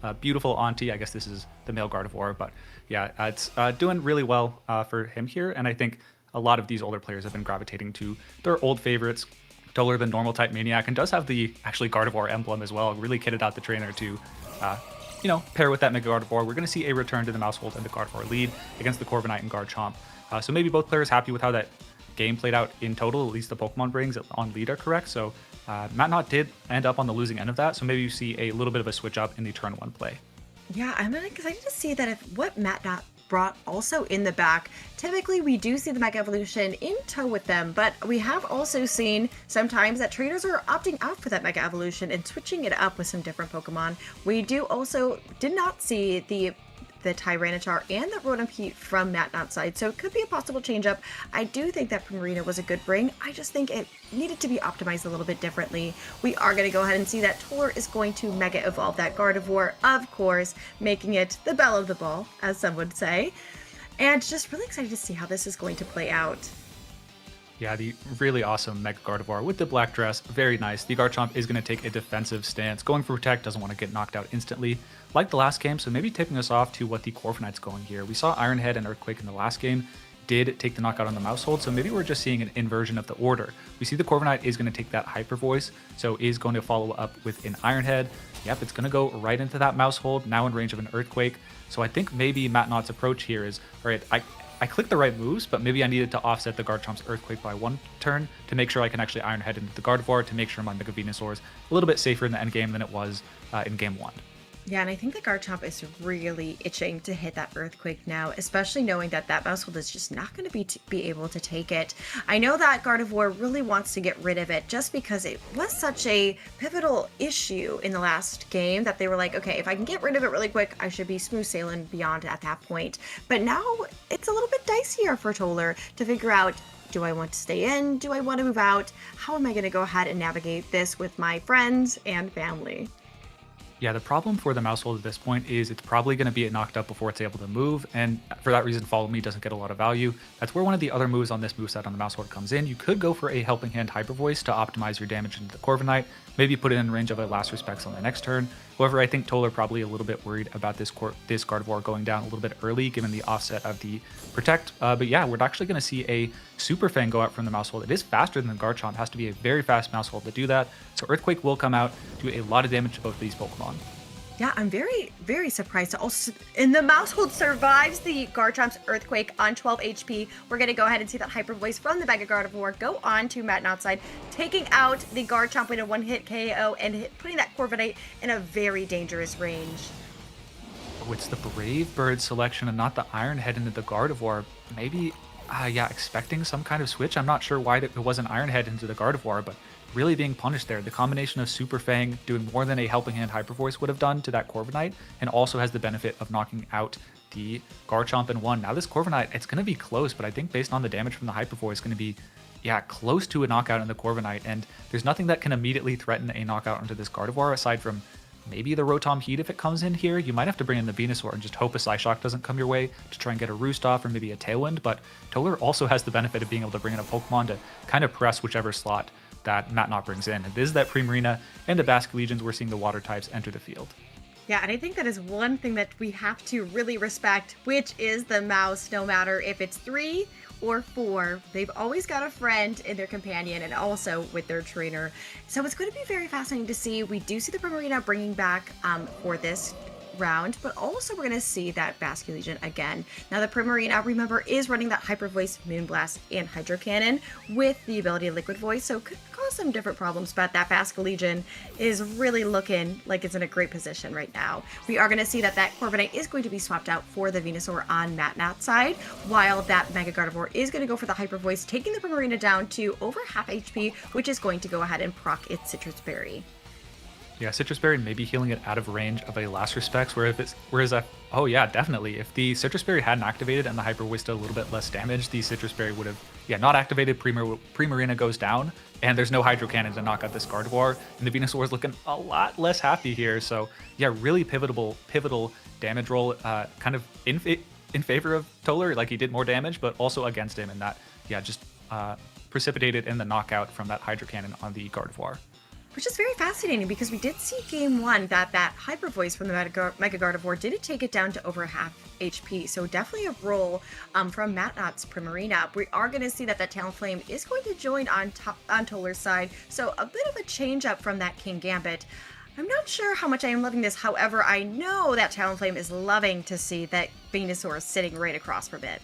a beautiful auntie. I guess this is the male Gardevoir, but yeah, it's doing really well for him here, and I think a lot of these older players have been gravitating to their old favorites. Toller, the normal type maniac, and does have the actually Gardevoir emblem as well, really kitted out the trainer to pair with that Mega Gardevoir. We're going to see a return to the Mousehold and the Gardevoir lead against the Corviknight and Garchomp. So maybe both players happy with how that game played out in total, at least the Pokemon brings on lead are correct. So Matt did end up on the losing end of that. So maybe you see a little bit of a switch up in the turn one play. Yeah, I'm excited to see that if what Matt brought also in the back. Typically, we do see the Mega Evolution in tow with them, but we have also seen sometimes that traders are opting out for that Mega Evolution and switching it up with some different Pokemon. We did not see the Tyranitar and the Rotom from Matt side, so it could be a possible change-up. I do think that Primarina was a good bring. I just think it needed to be optimized a little bit differently. We are going to go ahead and see that Toller is going to Mega Evolve that Gardevoir, of course, making it the belle of the ball, as some would say. And just really excited to see how this is going to play out. Yeah, the really awesome Mega Gardevoir with the black dress, very nice. The Garchomp is going to take a defensive stance, going for Protect, doesn't want to get knocked out instantly, like the last game, so maybe tipping us off to what the Corviknight's going here. We saw Iron Head and Earthquake in the last game, did take the knockout on the Mousehold, so maybe we're just seeing an inversion of the order. We see the Corviknight is going to take that Hyper Voice, so is going to follow up with an Iron Head. Yep, it's going to go right into that Mousehold, now in range of an Earthquake. So I think maybe Matt Nott's approach here is, all right, I clicked the right moves, but maybe I needed to offset the Garchomp's Earthquake by one turn to make sure I can actually Iron Head into the Gardevoir to make sure my Mega Venusaur is a little bit safer in the end game than it was in game one. Yeah, and I think the Garchomp is really itching to hit that Earthquake now, especially knowing that that Mousehold is just not going to be able to take it. I know that Gardevoir really wants to get rid of it just because it was such a pivotal issue in the last game that they were like, okay, if I can get rid of it really quick, I should be smooth sailing beyond at that point. But now it's a little bit dicier for Toller to figure out, do I want to stay in? Do I want to move out? How am I going to go ahead and navigate this with my friends and family? Yeah, the problem for the Mousehold at this point is it's probably going to be knocked up before it's able to move, and for that reason, Follow Me doesn't get a lot of value. That's where one of the other moves on this moveset on the Mousehold comes in. You could go for a Helping Hand Hyper Voice to optimize your damage into the Corviknight, maybe put it in range of a Last Respects on the next turn. However, I think Toller probably a little bit worried about this Gardevoir going down a little bit early, given the offset of the Protect. But yeah, we're actually going to see a Super Fang go out from the Mousehold. It is faster than the Garchomp, has to be a very fast Mousehold to do that. So Earthquake will come out, do a lot of damage to both of these Pokemon. Yeah, I'm very, very surprised to also. And the Mousehold survives the Garchomp's Earthquake on 12 HP. We're going to go ahead and see that Hyper Voice from the Mega Gardevoir go on to Matt Nott's side, taking out the Garchomp with a one-hit KO and putting that Corviknight in a very dangerous range. Oh, it's the Brave Bird selection and not the Iron Head into the Gardevoir. Maybe, expecting some kind of switch. I'm not sure why it wasn't Iron Head into the Gardevoir, but really being punished there. The combination of Super Fang doing more than a Helping Hand Hyper Voice would have done to that Corviknight, and also has the benefit of knocking out the Garchomp in one. Now this Corviknight, it's going to be close, but I think based on the damage from the Hyper Voice, going to be, close to a knockout in the Corviknight, and there's nothing that can immediately threaten a knockout into this Gardevoir aside from maybe the Rotom Heat if it comes in here. You might have to bring in the Venusaur and just hope a Psyshock doesn't come your way to try and get a Roost off or maybe a Tailwind, but Toller also has the benefit of being able to bring in a Pokemon to kind of press whichever slot that Matt Nott brings in. It is that Primarina and the Basque Legions, we're seeing the water types enter the field. Yeah, and I think that is one thing that we have to really respect, which is the mouse, no matter if it's 3 or 4. They've always got a friend in their companion and also with their trainer. So it's going to be very fascinating to see. We do see the Primarina bringing back for this round, but also we're going to see that Basque Legion again. Now the Primarina, remember, is running that Hyper Voice, Moonblast, and Hydro Cannon with the ability of Liquid Voice, so could cause cause some different problems, but that Basque Legion is really looking like it's in a great position right now. We are going to see that Corviknight is going to be swapped out for the Venusaur on MatNat's side, while that Mega Gardevoir is going to go for the Hyper Voice, taking the Primarina down to over half HP, which is going to go ahead and proc its Citrus Berry. Yeah, Citrus Berry may be healing it out of range of a Last Respects, oh yeah, definitely. If the Citrus Berry hadn't activated and the Hyper Voice did a little bit less damage, the Citrus Berry would have, not activated, Primarina goes down, and there's no Hydro Cannon to knock out this Gardevoir, and the Venusaur is looking a lot less happy here, so yeah, really pivotal damage roll, kind of in favor of Toller, like he did more damage, but also against him, and that, just precipitated in the knockout from that Hydro Cannon on the Gardevoir. Which is very fascinating because we did see game one that Hyper Voice from the Mega Gardevoir did take it down to over half HP. So definitely a roll from MatNat's Primarina. We are going to see that Talonflame is going to join on Toller's side. So a bit of a change up from that King Gambit. I'm not sure how much I am loving this. However, I know that Talonflame is loving to see that Venusaur sitting right across from it.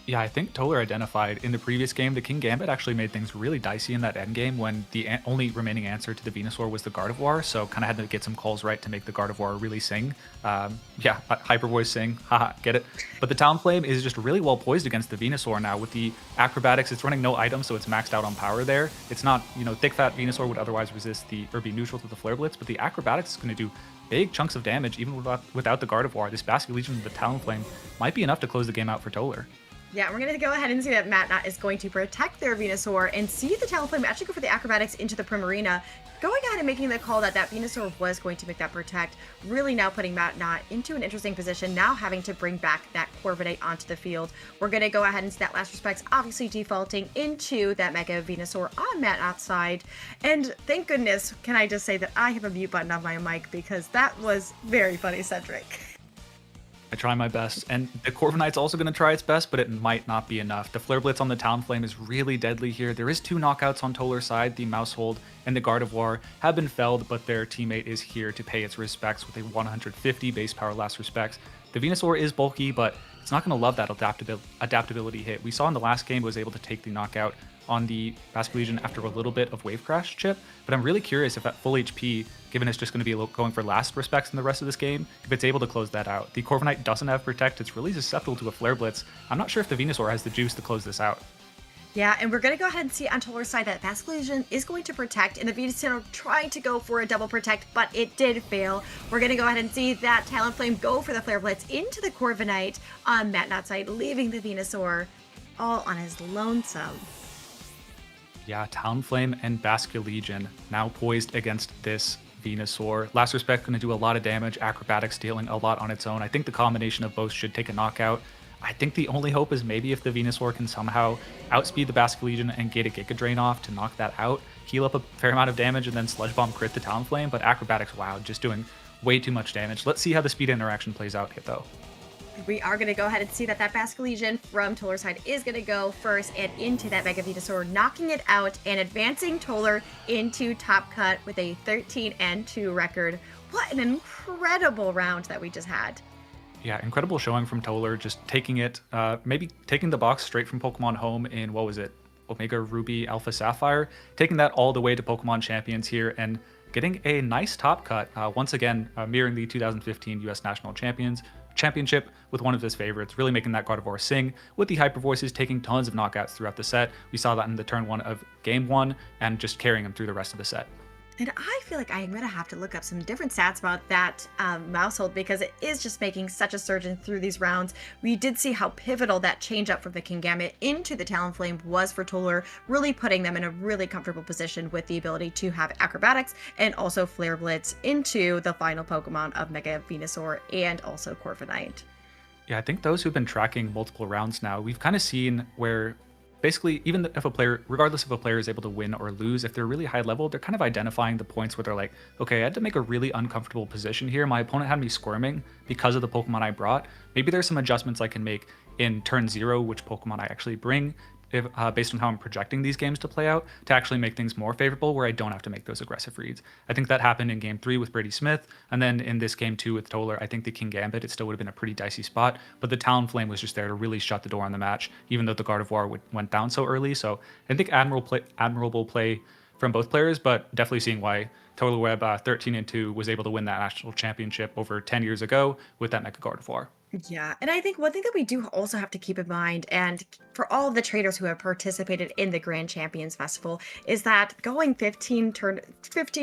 Yeah, I think Toller identified in the previous game, the King Gambit actually made things really dicey in that endgame when the only remaining answer to the Venusaur was the Gardevoir, so kind of had to get some calls right to make the Gardevoir really sing. Hyper Voice sing, haha, get it. But the Talonflame is just really well poised against the Venusaur now. With the Acrobatics, it's running no items, so it's maxed out on power there. It's not, thick fat Venusaur would otherwise resist or be neutral to the Flare Blitz, but the Acrobatics is going to do big chunks of damage even without the Gardevoir. This Basque Legion with the Talonflame might be enough to close the game out for Toller. Yeah, we're going to go ahead and see that MatNat is going to protect their Venusaur and see the Talonflame actually go for the Acrobatics into the Primarina, going ahead and making the call that Venusaur was going to make that protect, really now putting MatNat into an interesting position, now having to bring back that Corviknight onto the field. We're going to go ahead and see that Last Respects obviously defaulting into that Mega Venusaur on MatNat's side. And thank goodness, can I just say that I have a mute button on my mic because that was very funny, Cedric. I try my best, and the Corviknight's also going to try its best, but it might not be enough. The Flare Blitz on the Talonflame is really deadly here. There is 2 knockouts on Toller's side. The Mousehold and the Gardevoir have been felled, but their teammate is here to pay its respects with a 150 base power Last Respects. The Venusaur is bulky, but it's not going to love that adaptability hit. We saw in the last game it was able to take the knockout on the Basque Legion after a little bit of Wave Crash chip, but I'm really curious if at full HP, given it's just going to be going for Last Respects in the rest of this game, if it's able to close that out. The Corviknight doesn't have Protect, it's really susceptible to a Flare Blitz. I'm not sure if the Venusaur has the juice to close this out. Yeah, and we're going to go ahead and see on Toller's side that Basque Legion is going to protect, and the Venusaur trying to go for a double protect, but it did fail. We're going to go ahead and see that Talonflame go for the Flare Blitz into the Corviknight on MatNat's side, leaving the Venusaur all on his lonesome. Yeah, Talonflame and Basque Legion now poised against this Venusaur. Last Respect going to do a lot of damage, Acrobatics dealing a lot on its own. I think the combination of both should take a knockout. I think the only hope is maybe if the Venusaur can somehow outspeed the Basque Legion and get a Giga Drain off to knock that out, heal up a fair amount of damage, and then Sludge Bomb crit the Talonflame, but Acrobatics, wow, just doing way too much damage. Let's see how the speed interaction plays out here, though. We are going to go ahead and see that Basque Legion from Toller's side is going to go first and into that Mega Venusaur, knocking it out and advancing Toller into top cut with a 13-2 record. What an incredible round that we just had. Yeah, incredible showing from Toller, just taking it, maybe taking the box straight from Pokemon Home in, what was it, Omega Ruby Alpha Sapphire, taking that all the way to Pokemon Champions here and getting a nice top cut, once again mirroring the 2015 US National Championship with one of his favorites, really making that Gardevoir sing, with the Hyper Voices taking tons of knockouts throughout the set. We saw that in the turn 1 of game 1 and just carrying him through the rest of the set. And I feel like I'm going to have to look up some different stats about that Mousehold because it is just making such a surge through these rounds. We did see how pivotal that change up from the King Gambit into the Talonflame was for Toller, really putting them in a really comfortable position with the ability to have Acrobatics and also Flare Blitz into the final Pokemon of Mega Venusaur and also Corviknight. Yeah, I think those who've been tracking multiple rounds now, we've kind of seen where basically, even if a player, regardless if a player is able to win or lose, if they're really high level, they're kind of identifying the points where they're like, okay, I had to make a really uncomfortable position here. My opponent had me squirming because of the Pokemon I brought. Maybe there's some adjustments I can make in turn 0, which Pokemon I actually bring, based on how I'm projecting these games to play out, to actually make things more favorable where I don't have to make those aggressive reads. I think that happened in game 3 with Brady Smith, and then in this game 2 with Toller, I think the King Gambit, it still would have been a pretty dicey spot, but the Talonflame was just there to really shut the door on the match, even though the Gardevoir went down so early. So I think admirable play from both players, but definitely seeing why Total Web 13-2 was able to win that national championship over 10 years ago with that Mega Gardevoir. Yeah, and I think one thing that we do also have to keep in mind, and for all of the traders who have participated in the Grand Champions Festival, is that going 15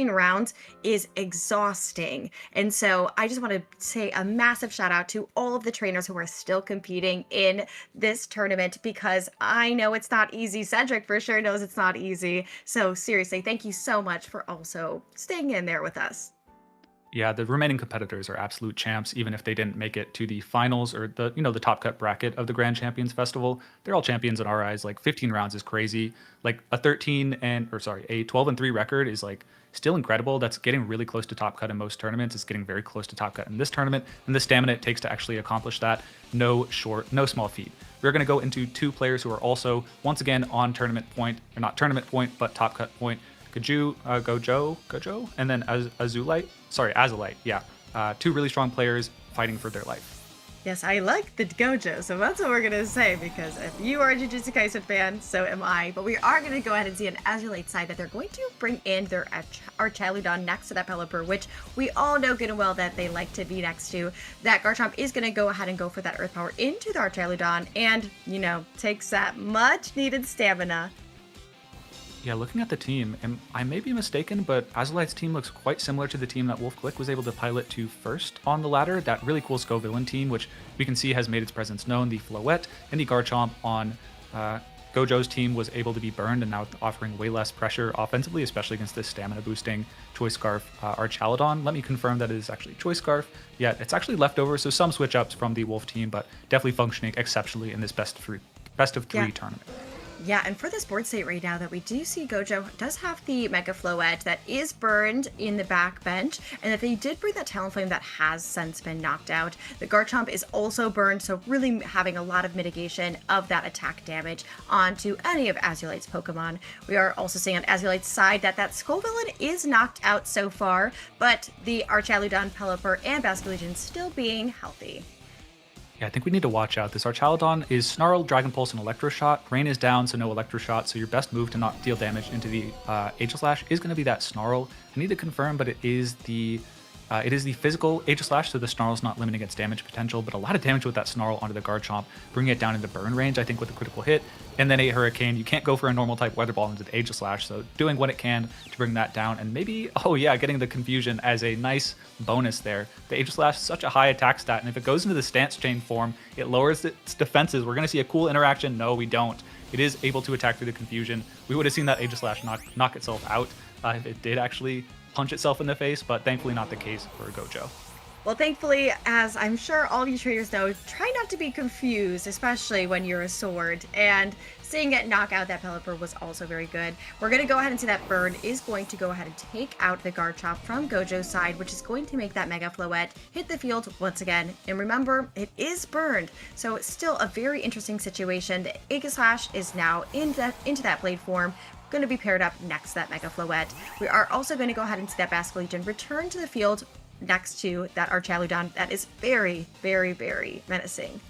rounds is exhausting. And so I just want to say a massive shout out to all of the trainers who are still competing in this tournament, because I know it's not easy. Cedric for sure knows it's not easy. So seriously, thank you so much for also staying in there with us. Yeah, the remaining competitors are absolute champs, even if they didn't make it to the finals or the top cut bracket of the Grand Champions Festival. They're all champions in our eyes. Like 15 rounds is crazy. Like a 12-3 record is like still incredible. That's getting really close to top cut in most tournaments. It's getting very close to top cut in this tournament. And the stamina it takes to actually accomplish that, no small feat. We're going to go into two players who are also once again on tournament point, or not tournament point, but top cut point. Gojo, and then Azulite. Yeah, two really strong players fighting for their life. Yes, I like the Gojo, so that's what we're going to say, because if you are a Jujutsu Kaisen fan, so am I. But we are going to go ahead and see an Azulite side that they're going to bring in their Archaludon next to that Pelipper, which we all know good and well that they like to be next to. That Garchomp is going to go ahead and go for that Earth Power into the Archaludon and, takes that much needed stamina. Yeah, looking at the team, and I may be mistaken, but Azulite's team looks quite similar to the team that Wolf Glick was able to pilot to first on the ladder. That really cool Skraw villain team, which we can see has made its presence known. The Floette and the Garchomp on Gojo's team was able to be burned and now offering way less pressure offensively, especially against this stamina boosting Choice Scarf Archaludon. Let me confirm that it is actually Choice Scarf. Yeah, it's actually leftover, so some switch ups from the Wolf team, but definitely functioning exceptionally in this best of three tournament. Yeah, and for this board state right now that we do see Gojo does have the Mega Floette that is burned in the back bench, and that they did bring that Talonflame that has since been knocked out. The Garchomp is also burned, so really having a lot of mitigation of that attack damage onto any of Azulite's Pokemon. We are also seeing on Azulite's side that Skull Villain is knocked out so far, but the Archaludon, Pelipper, and Basculegion still being healthy. Yeah, I think we need to watch out. This Archaludon is Snarl, Dragon Pulse, and Electro Shot. Rain is down, so no Electro Shot, so your best move to not deal damage into the Aegislash is going to be that Snarl. I need to confirm, but it is the physical Aegislash, so the Snarl's not limiting its damage potential, but a lot of damage with that Snarl onto the Garchomp, bringing it down into burn range, I think, with a critical hit. And then 8 Hurricane, you can't go for a normal type Weather Ball into the Aegislash, so doing what it can to bring that down, and maybe, getting the Confusion as a nice bonus there. The Aegislash is such a high attack stat, and if it goes into the Stance Chain form, it lowers its defenses. We're going to see a cool interaction. No, we don't. It is able to attack through the Confusion. We would have seen that Aegislash knock itself out if it did actually punch itself in the face, but thankfully not the case for Gojo. Well, thankfully, as I'm sure all of you traders know, try not to be confused, especially when you're a sword. And seeing it knock out that Pelipper was also very good. We're going to go ahead and see that burn is going to go ahead and take out the Garchomp from Gojo's side, which is going to make that Mega Floette hit the field once again. And remember, it is burned, so it's still a very interesting situation. The Aegislash is now into that blade form, going to be paired up next to that Mega Floette. We are also going to go ahead and see that Basculegion return to the field next to that Archaludon that is very, very, very menacing.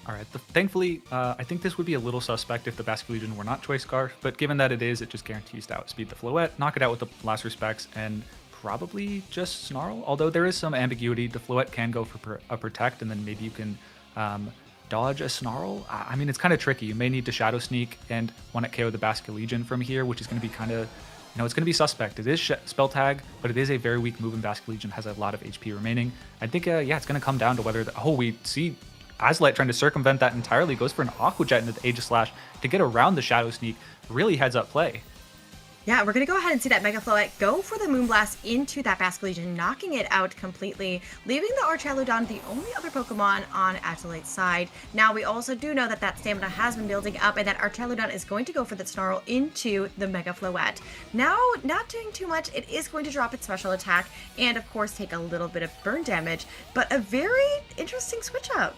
All right, thankfully, I think this would be a little suspect if the Basculegion were not Choice Scarf, but given that it is, it just guarantees to outspeed the Floette, knock it out with the last respects, and probably just Snarl. Although there is some ambiguity, the Floette can go for a Protect, and then maybe you can dodge a Snarl. I mean, it's kind of tricky. You may need to Shadow Sneak and want to KO the Basculegion from here, which is going to be kind of, it's going to be suspect. It is Spell Tag, but it is a very weak move, and Basculegion has a lot of HP remaining. I think, it's going to come down to whether, we see Azulite trying to circumvent that entirely, goes for an Aqua Jet into the Aegislash to get around the Shadow Sneak. Really heads up play. Yeah, we're going to go ahead and see that Mega Floette go for the Moonblast into that Basculegion, knocking it out completely, leaving the Archaludon the only other Pokemon on Azulite's side. Now, we also do know that stamina has been building up, and that Archaludon is going to go for the Snarl into the Mega Floette. Now, not doing too much, it is going to drop its special attack, and of course take a little bit of burn damage, but a very interesting switch up.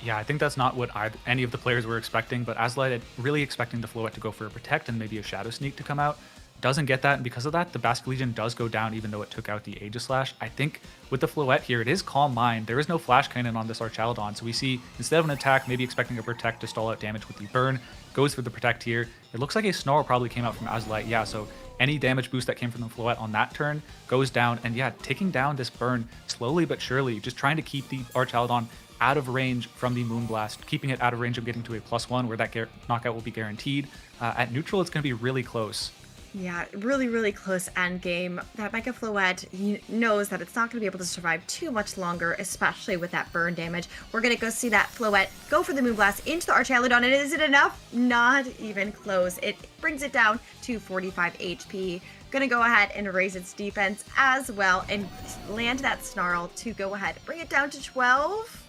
Yeah, I think that's not what any of the players were expecting, but Azulite really expecting the Floette to go for a Protect and maybe a Shadow Sneak to come out. doesn't get that, and because of that, the Basque Legion does go down even though it took out the Aegislash. I think with the Floette here, it is Calm Mind. There is no Flash Cannon on this Archaludon, so we see instead of an attack, maybe expecting a Protect to stall out damage with the Burn, goes for the Protect here. It looks like a Snarl probably came out from Azulite, yeah, so any damage boost that came from the Floette on that turn goes down, and yeah, taking down this Burn slowly but surely, just trying to keep the Archaludon out of range from the Moonblast, keeping it out of range of getting to a +1 where that knockout will be guaranteed. At neutral, it's going to be really close. Yeah, really, really close end game. That Mega Floette knows that it's not going to be able to survive too much longer, especially with that burn damage. We're going to go see that Floette go for the Moonblast into the Archaludon, and is it enough? Not even close. It brings it down to 45 HP. Going to go ahead and raise its defense as well and land that Snarl to go ahead, bring it down to 12.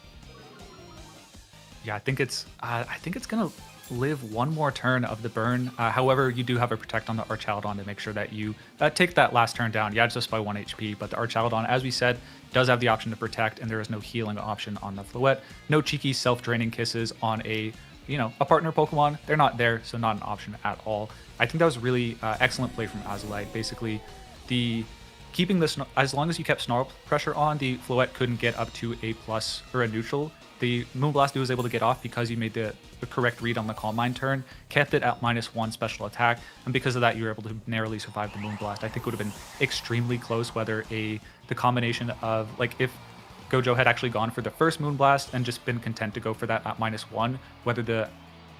Yeah, I think it's gonna live one more turn of the burn. However, you do have a Protect on the Archaludon to make sure that you take that last turn down. Yeah, just by 1 HP, but the Archaludon, as we said, does have the option to Protect, and there is no healing option on the Floette. No cheeky self-draining kisses on a partner Pokemon. They're not there, so not an option at all. I think that was really excellent play from Azulite. Basically, keeping this, as long as you kept Snarl pressure on, the Floette couldn't get up to a plus or a neutral. The Moonblast was able to get off because you made the correct read on the Calm Mind turn, kept it at -1 special attack, and because of that, you were able to narrowly survive the Moonblast. I think it would have been extremely close whether the combination of, like, if Gojo had actually gone for the first Moonblast and just been content to go for that at -1, whether the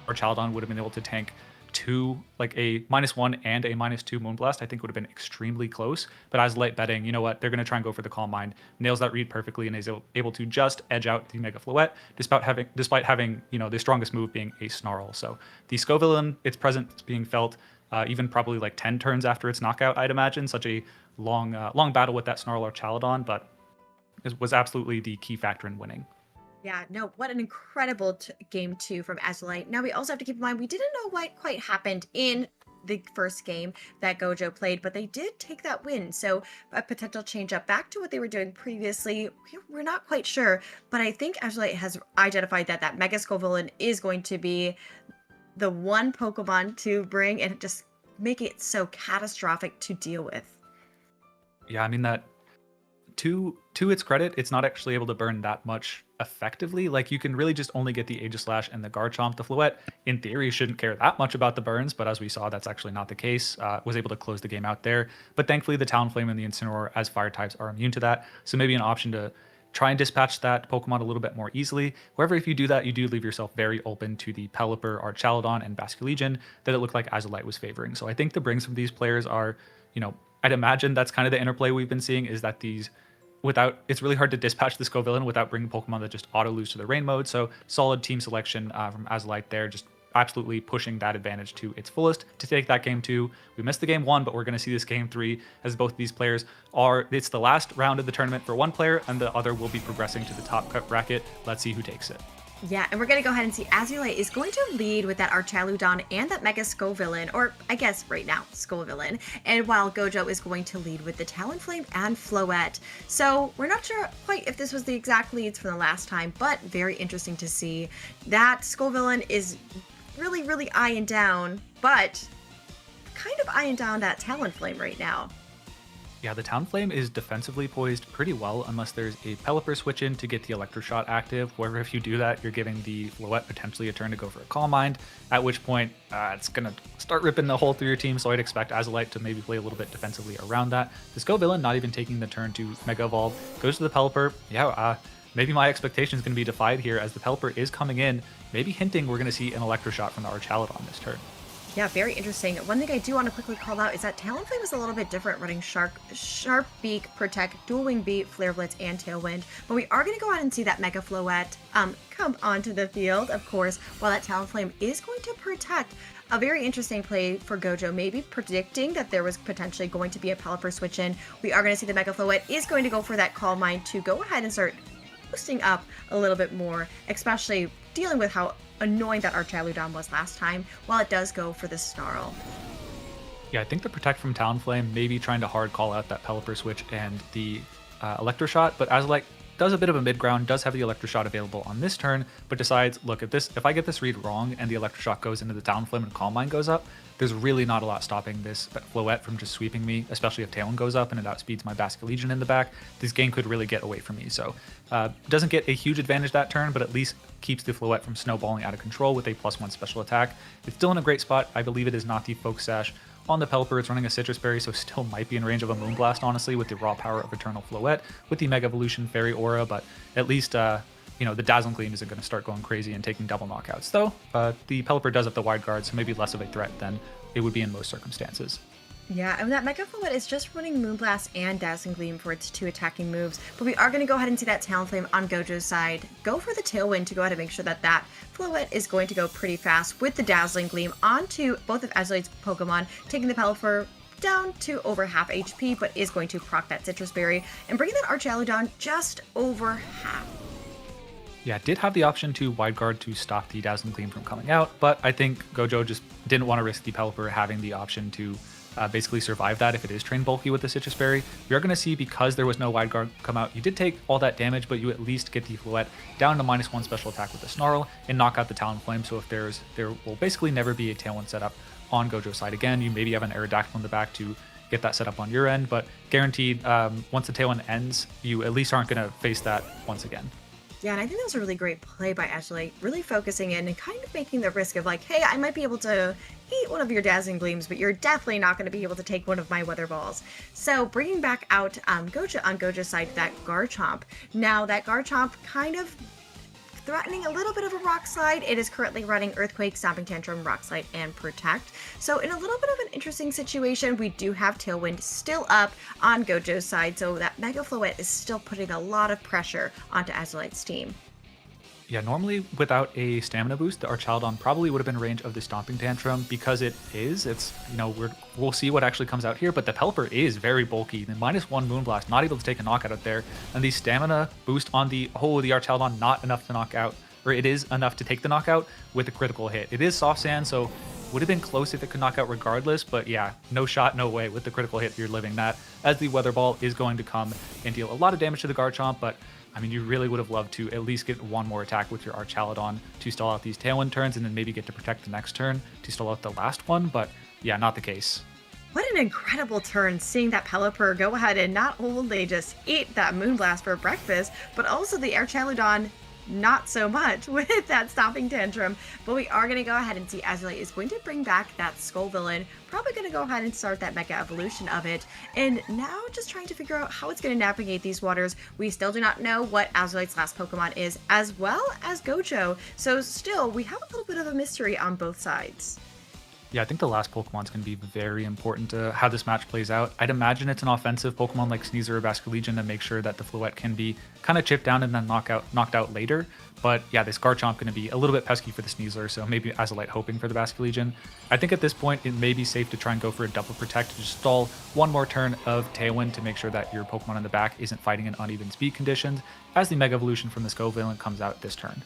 Archaludon would have been able to tank two, like a -1 and a -2 Moonblast. I think would have been extremely close. But as light betting, you know what? They're going to try and go for the Calm Mind. Nails that read perfectly and is able to just edge out the Mega Floette, despite having the strongest move being a Snarl. So the Scovillain, its presence being felt even probably like 10 turns after its knockout, I'd imagine. Such a long battle with that Snarl Archaludon, but it was absolutely the key factor in winning. Yeah, no, what an incredible game two from Azulite. Now, we also have to keep in mind, we didn't know what quite happened in the first game that Gojo played, but they did take that win. So a potential change up back to what they were doing previously, we're not quite sure. But I think Azulite has identified that Mega Scovillain is going to be the one Pokemon to bring and just make it so catastrophic to deal with. Yeah, I mean that to its credit, it's not actually able to burn that much effectively. Like, you can really just only get the Aegislash and the Garchomp. The Floette, in theory, shouldn't care that much about the burns, but as we saw, that's actually not the case. Was able to close the game out there. But thankfully, the Talonflame and the Incineroar, as fire types, are immune to that. So maybe an option to try and dispatch that Pokemon a little bit more easily. However, if you do that, you do leave yourself very open to the Pelipper, Archaludon, and Basque Legion that it looked like Azulite was favoring. So I think the brings from these players are, I'd imagine that's kind of the interplay we've been seeing, is that it's really hard to dispatch the Scovillain without bringing Pokemon that just auto lose to the rain mode. So solid team selection from Azulite there, just absolutely pushing that advantage to its fullest to take that game 2. We missed the game 1, but we're going to see this game 3 as both of these players it's the last round of the tournament for one player, and the other will be progressing to the top cut bracket. Let's see who takes it. Yeah, and we're going to go ahead and see Azulite is going to lead with that Archaludon and that Mega Scovillain, or I guess right now, Scovillain, and while Gojo is going to lead with the Talonflame and Floette. So we're not sure quite if this was the exact leads from the last time, but very interesting to see. That Scovillain is really, really eyeing down, but kind of eyeing down that Talonflame right now. Yeah, the Talonflame is defensively poised pretty well unless there's a Pelipper switch in to get the Electroshot active. However, if you do that, you're giving the Floette potentially a turn to go for a Calm Mind, at which point it's going to start ripping the hole through your team, so I'd expect Azulite to maybe play a little bit defensively around that. The Scovillain not even taking the turn to Mega Evolve, goes to the Pelipper. Yeah, maybe my expectation is going to be defied here as the Pelipper is coming in, maybe hinting we're going to see an Electroshock from the Archaludon this turn. Yeah, very interesting. One thing I do want to quickly call out is that Talonflame is a little bit different, running Sharp Beak, Protect, Dual Wing Beat, Flare Blitz, and Tailwind. But we are going to go ahead and see that Mega Floette come onto the field, of course, while that Talonflame is going to Protect. A very interesting play for Gojo, maybe predicting that there was potentially going to be a Pelipper switch in. We are going to see the Mega Floette is going to go for that Calm Mind to go ahead and start boosting up a little bit more, especially dealing with how annoying that Archaludon was last time, while it does go for the Snarl. Yeah, I think the Protect from Talonflame, maybe trying to hard call out that Pelipper switch and the Electroshock, but Azulite does a bit of a mid-ground, does have the Electroshock available on this turn, but decides, look, if I get this read wrong and the Electroshock goes into the Talonflame and Calm Mind goes up, there's really not a lot stopping this Floette from just sweeping me, especially if Talon goes up and it outspeeds my Basculegion in the back. This game could really get away from me, so doesn't get a huge advantage that turn, but at least keeps the Floette from snowballing out of control with a +1 special attack. It's still in a great spot. I believe it is not the Focus Sash. On the Pelipper, it's running a Citrus Berry, so still might be in range of a Moonblast, honestly, with the raw power of Eternal Floette, with the Mega Evolution Fairy Aura, but at least, the Dazzling Gleam isn't going to start going crazy and taking double knockouts. Though, the Pelipper does have the wide guard, so maybe less of a threat than it would be in most circumstances. Yeah, and that Mega Floette is just running Moonblast and Dazzling Gleam for its 2 attacking moves, but we are going to go ahead and see that Talonflame on Gojo's side. Go for the Tailwind to go ahead and make sure that that Floette is going to go pretty fast with the Dazzling Gleam onto both of Azulate's Pokemon, taking the Pelipper down to over half HP, but is going to proc that Citrus Berry and bringing that Archaludon just over half. Yeah, did have the option to wide guard to stop the Dazzling Gleam from coming out, but I think Gojo just didn't want to risk the Pelipper having the option to basically survive that if it is trained bulky with the Citrus Berry. We are going to see, because there was no wide guard come out, you did take all that damage, but you at least get the Floette down to -1 special attack with the Snarl and knock out the Talonflame. So if there will basically never be a Tailwind setup on Gojo's side again. You maybe have an Aerodactyl in the back to get that set up on your end, but guaranteed, once the Tailwind ends, you at least aren't going to face that once again. Yeah, and I think that was a really great play by Azulate, really focusing in and kind of making the risk of like, hey, I might be able to eat one of your Dazzling Gleams, but you're definitely not going to be able to take one of my Weather Balls. So bringing back out Gojo on Gojo's side, that Garchomp. Now that Garchomp kind of threatening a little bit of a Rock Slide. It is currently running Earthquake, Stomping Tantrum, Rock Slide, and Protect. So in a little bit of an interesting situation, we do have Tailwind still up on Gojo's side, so that Mega Floette is still putting a lot of pressure onto Azulate's team. Yeah, normally without a stamina boost, the Archaludon probably would have been in range of the Stomping Tantrum because it's, we'll see what actually comes out here, but the Pelipper is very bulky. The -1 Moonblast, not able to take a knockout out there, and the stamina boost on the Archaludon, not enough to knock out, or it is enough to take the knockout with a critical hit. It is Soft Sand, so would have been close if it could knock out regardless, but yeah, no shot, no way. With the critical hit, you're living that, as the Weather Ball is going to come and deal a lot of damage to the Garchomp, but I mean, you really would have loved to at least get one more attack with your Archaludon to stall out these Tailwind turns and then maybe get to protect the next turn to stall out the last one, but yeah, not the case. What an incredible turn, seeing that Pelipper go ahead and not only just eat that Moonblast for breakfast, but also the Archaludon not so much with that Stomping Tantrum. But we are going to go ahead and see Azulate is going to bring back that Skull Villain, probably going to go ahead and start that Mega Evolution of it, and now just trying to figure out how it's going to navigate these waters. We still do not know what Azulate's last Pokemon is, as well as Gojo, so still, we have a little bit of a mystery on both sides. Yeah, I think the last Pokemon's going to be very important to how this match plays out. I'd imagine it's an offensive Pokemon like Sneasel or Basculegion to make sure that the Floette can be kind of chipped down and then knocked out later. But yeah, this Garchomp going to be a little bit pesky for the Sneasler, so maybe Azulate hoping for the Basculegion. I think at this point, it may be safe to try and go for a double protect to just stall one more turn of Tailwind to make sure that your Pokemon in the back isn't fighting in uneven speed conditions as the Mega Evolution from the Scovillain comes out this turn.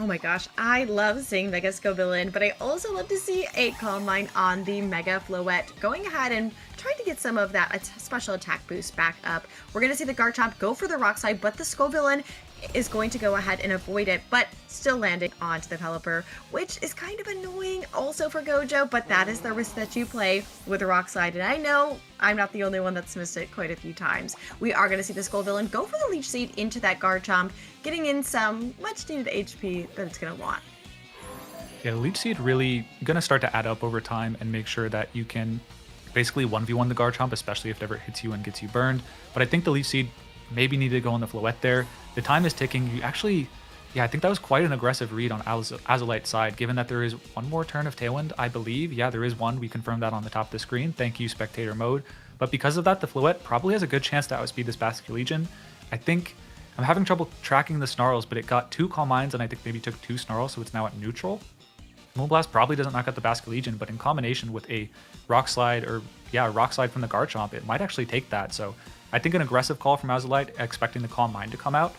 Oh my gosh, I love seeing Mega Scovillain, but I also love to see a Calm Mind on the Mega Floette going ahead and trying to get some of that special attack boost back up. We're going to see the Garchomp go for the Rock Slide, but the Scovillain is going to go ahead and avoid it, but still landing onto the Pelipper, which is kind of annoying also for Gojo, but that is the risk that you play with the Rock Slide, and I know I'm not the only one that's missed it quite a few times. We are going to see the Scovillain go for the Leech Seed into that Garchomp, getting in some much needed HP that it's going to want. Yeah, the Leech Seed really going to start to add up over time and make sure that you can basically 1v1 the Garchomp, especially if it ever hits you and gets you burned. But I think the Leech Seed maybe need to go on the Floette there. The time is ticking. You actually, yeah, I think that was quite an aggressive read on Azulate's side, given that there is one more turn of Tailwind, I believe. Yeah, there is one. We confirmed that on the top of the screen. Thank you, spectator mode. But because of that, the Floette probably has a good chance to outspeed this Basculegion. I think I'm having trouble tracking the Snarls, but it got 2 Calm Minds and I think maybe took 2 Snarls, so it's now at neutral. Moonblast probably doesn't knock out the Basculegion, but in combination with a Rock Slide or, yeah, Rock Slide from the Garchomp, it might actually take that. So I think an aggressive call from Azulate, expecting the Calm Mind to come out.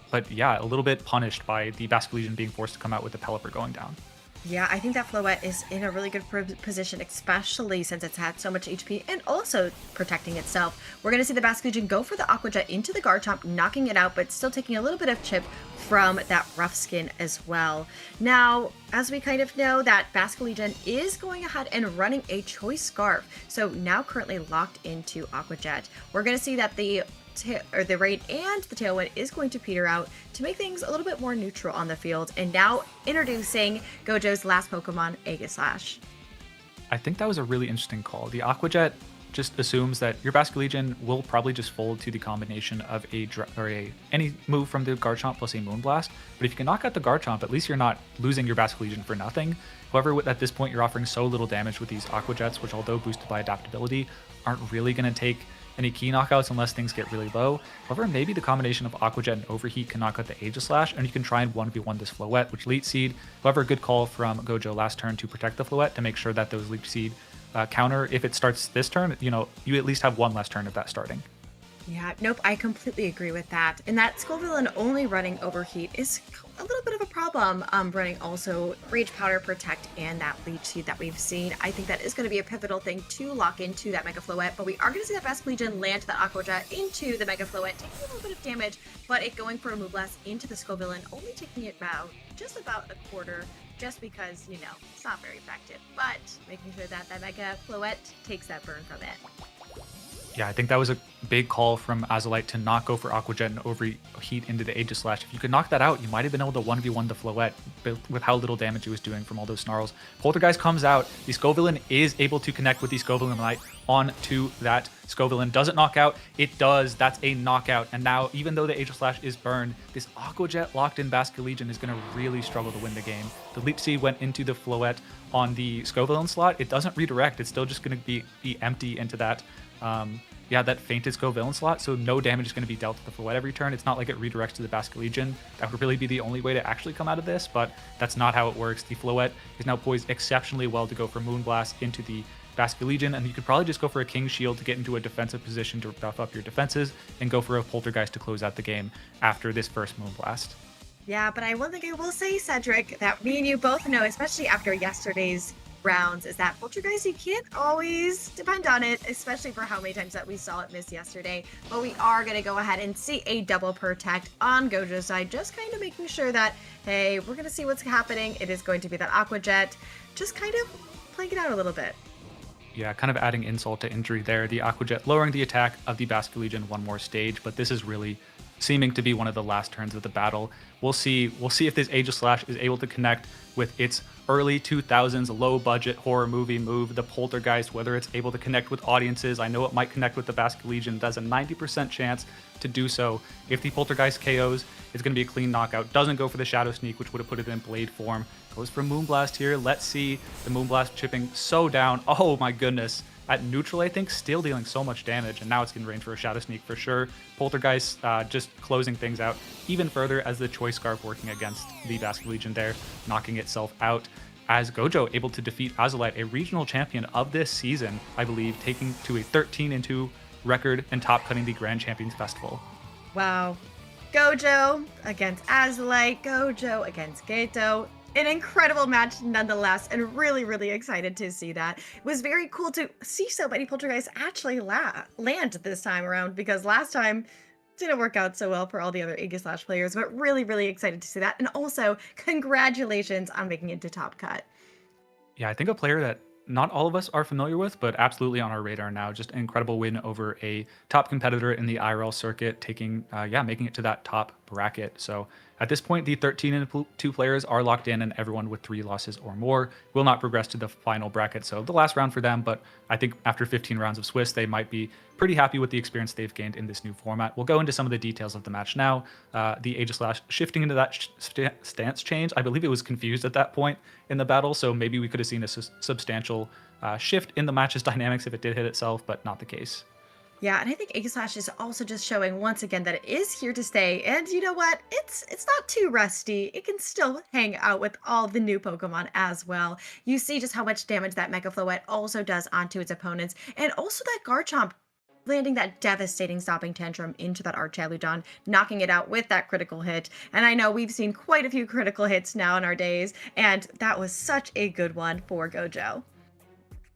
But yeah, a little bit punished by the Basculegion being forced to come out with the Pelipper going down. Yeah, I think that Floette is in a really good position, especially since it's had so much HP and also protecting itself. We're going to see the Basque Legion go for the Aqua Jet into the Garchomp, knocking it out, but still taking a little bit of chip from that rough skin as well. Now, as we kind of know, that Basque Legion is going ahead and running a Choice Scarf. So now currently locked into Aqua Jet. We're going to see that the raid and the tailwind is going to peter out to make things a little bit more neutral on the field. And now introducing Gojo's last Pokemon, Aegislash. I think that was a really interesting call. The Aqua Jet just assumes that your Basque Legion will probably just fold to the combination of any move from the Garchomp plus a Moonblast. But if you can knock out the Garchomp, at least you're not losing your Basque Legion for nothing. However, at this point, you're offering so little damage with these Aqua Jets, which although boosted by adaptability, aren't really going to take any key knockouts unless things get really low. However, maybe the combination of Aqua Jet and Overheat can knock out the Aegislash, and you can try and 1v1 this Floette, which Leech Seed. However, good call from Gojo last turn to protect the Floette to make sure that those Leech Seed counter, if it starts this turn, you at least have one less turn of that starting. Yeah, nope, I completely agree with that. And that Skullvillain only running Overheat is a little bit of a problem. Running also Rage Powder, Protect, and that Leech Seed that we've seen. I think that is going to be a pivotal thing to lock into that Mega Floette, but we are going to see that Basque Legion land that Aqua Jet into the Mega Floette, taking a little bit of damage, but it going for a Moonblast into the Skullvillain, only taking it just about a quarter, just because, it's not very effective, but making sure that that Mega Floette takes that burn from it. Yeah, I think that was a big call from Azalite to not go for Aqua Jet and Overheat into the Aegislash. If you could knock that out, you might have been able to 1v1 the Floette with how little damage it was doing from all those snarls. Poltergeist comes out. The Skullvillain is able to connect with the Skullvillain Light onto that Skullvillain. Does it knock out? It does. That's a knockout. And now, even though the Aegislash is burned, this Aqua Jet locked in Basque Legion is going to really struggle to win the game. The Leech Seed went into the Floette on the Skullvillain slot. It doesn't redirect. It's still just going to be empty into that that fainted Skullvillain slot, so no damage is going to be dealt to the Floette every turn. It's not like it redirects to the Basque Legion. That would really be the only way to actually come out of this, but that's not how it works. The Floette is now poised exceptionally well to go for Moonblast into the Basque Legion, and you could probably just go for a King Shield to get into a defensive position to buff up your defenses, and go for a Poltergeist to close out the game after this first Moonblast. Yeah, but one thing I will say, Cedric, that me and you both know, especially after yesterday's rounds, is that Poltergeist, you can't always depend on it, especially for how many times that we saw it miss yesterday. But we are going to go ahead and see a double protect on Gojo's side, just kind of making sure that, hey, we're going to see what's happening. It is going to be that Aqua Jet, just kind of playing it out a little bit. Yeah, kind of adding insult to injury there. The Aqua Jet lowering the attack of the Basque Legion one more stage, but this is really seeming to be one of the last turns of the battle. We'll see if this Aegislash is able to connect with its early 2000s low budget horror movie move, the Poltergeist, whether it's able to connect with audiences. I know it might connect with the Basque Legion. There's a 90% chance to do so. If the Poltergeist KOs, it's going to be a clean knockout. Doesn't go for the Shadow Sneak, which would have put it in Blade form. Goes for Moonblast here. Let's see the Moonblast chipping so down. Oh my goodness. At neutral, I think, still dealing so much damage, and now it's in range for a Shadow Sneak for sure. Poltergeist just closing things out even further as the Choice Scarf working against the Basque Legion there, knocking itself out. As Gojo able to defeat Azalite, a regional champion of this season, I believe, taking to a 13-2 record and top cutting the Grand Champions Festival. Wow. Gojo against Azalite, Gojo against Geto. An incredible match nonetheless, and really, really excited to see that. It was very cool to see so many Poltergeists actually land this time around, because last time didn't work out so well for all the other Aegislash players, but really, really excited to see that. And also, congratulations on making it to Top Cut. Yeah, I think a player that not all of us are familiar with, but absolutely on our radar now. Just an incredible win over a top competitor in the IRL circuit, making it to that top bracket. So at this point, the 13-2 players are locked in, and everyone with 3 losses or more will not progress to the final bracket. So the last round for them, but I think after 15 rounds of Swiss, they might be pretty happy with the experience they've gained in this new format. We'll go into some of the details of the match now. The Aegislash shifting into that stance change. I believe it was confused at that point in the battle, so maybe we could have seen a substantial shift in the match's dynamics if it did hit itself, but not the case. Yeah, and I think Aegislash is also just showing once again that it is here to stay. And you know what? It's not too rusty. It can still hang out with all the new Pokemon as well. You see just how much damage that Mega Floette also does onto its opponents. And also that Garchomp landing that devastating stopping tantrum into that Archaludon, knocking it out with that critical hit. And I know we've seen quite a few critical hits now in our days, and that was such a good one for Gojo.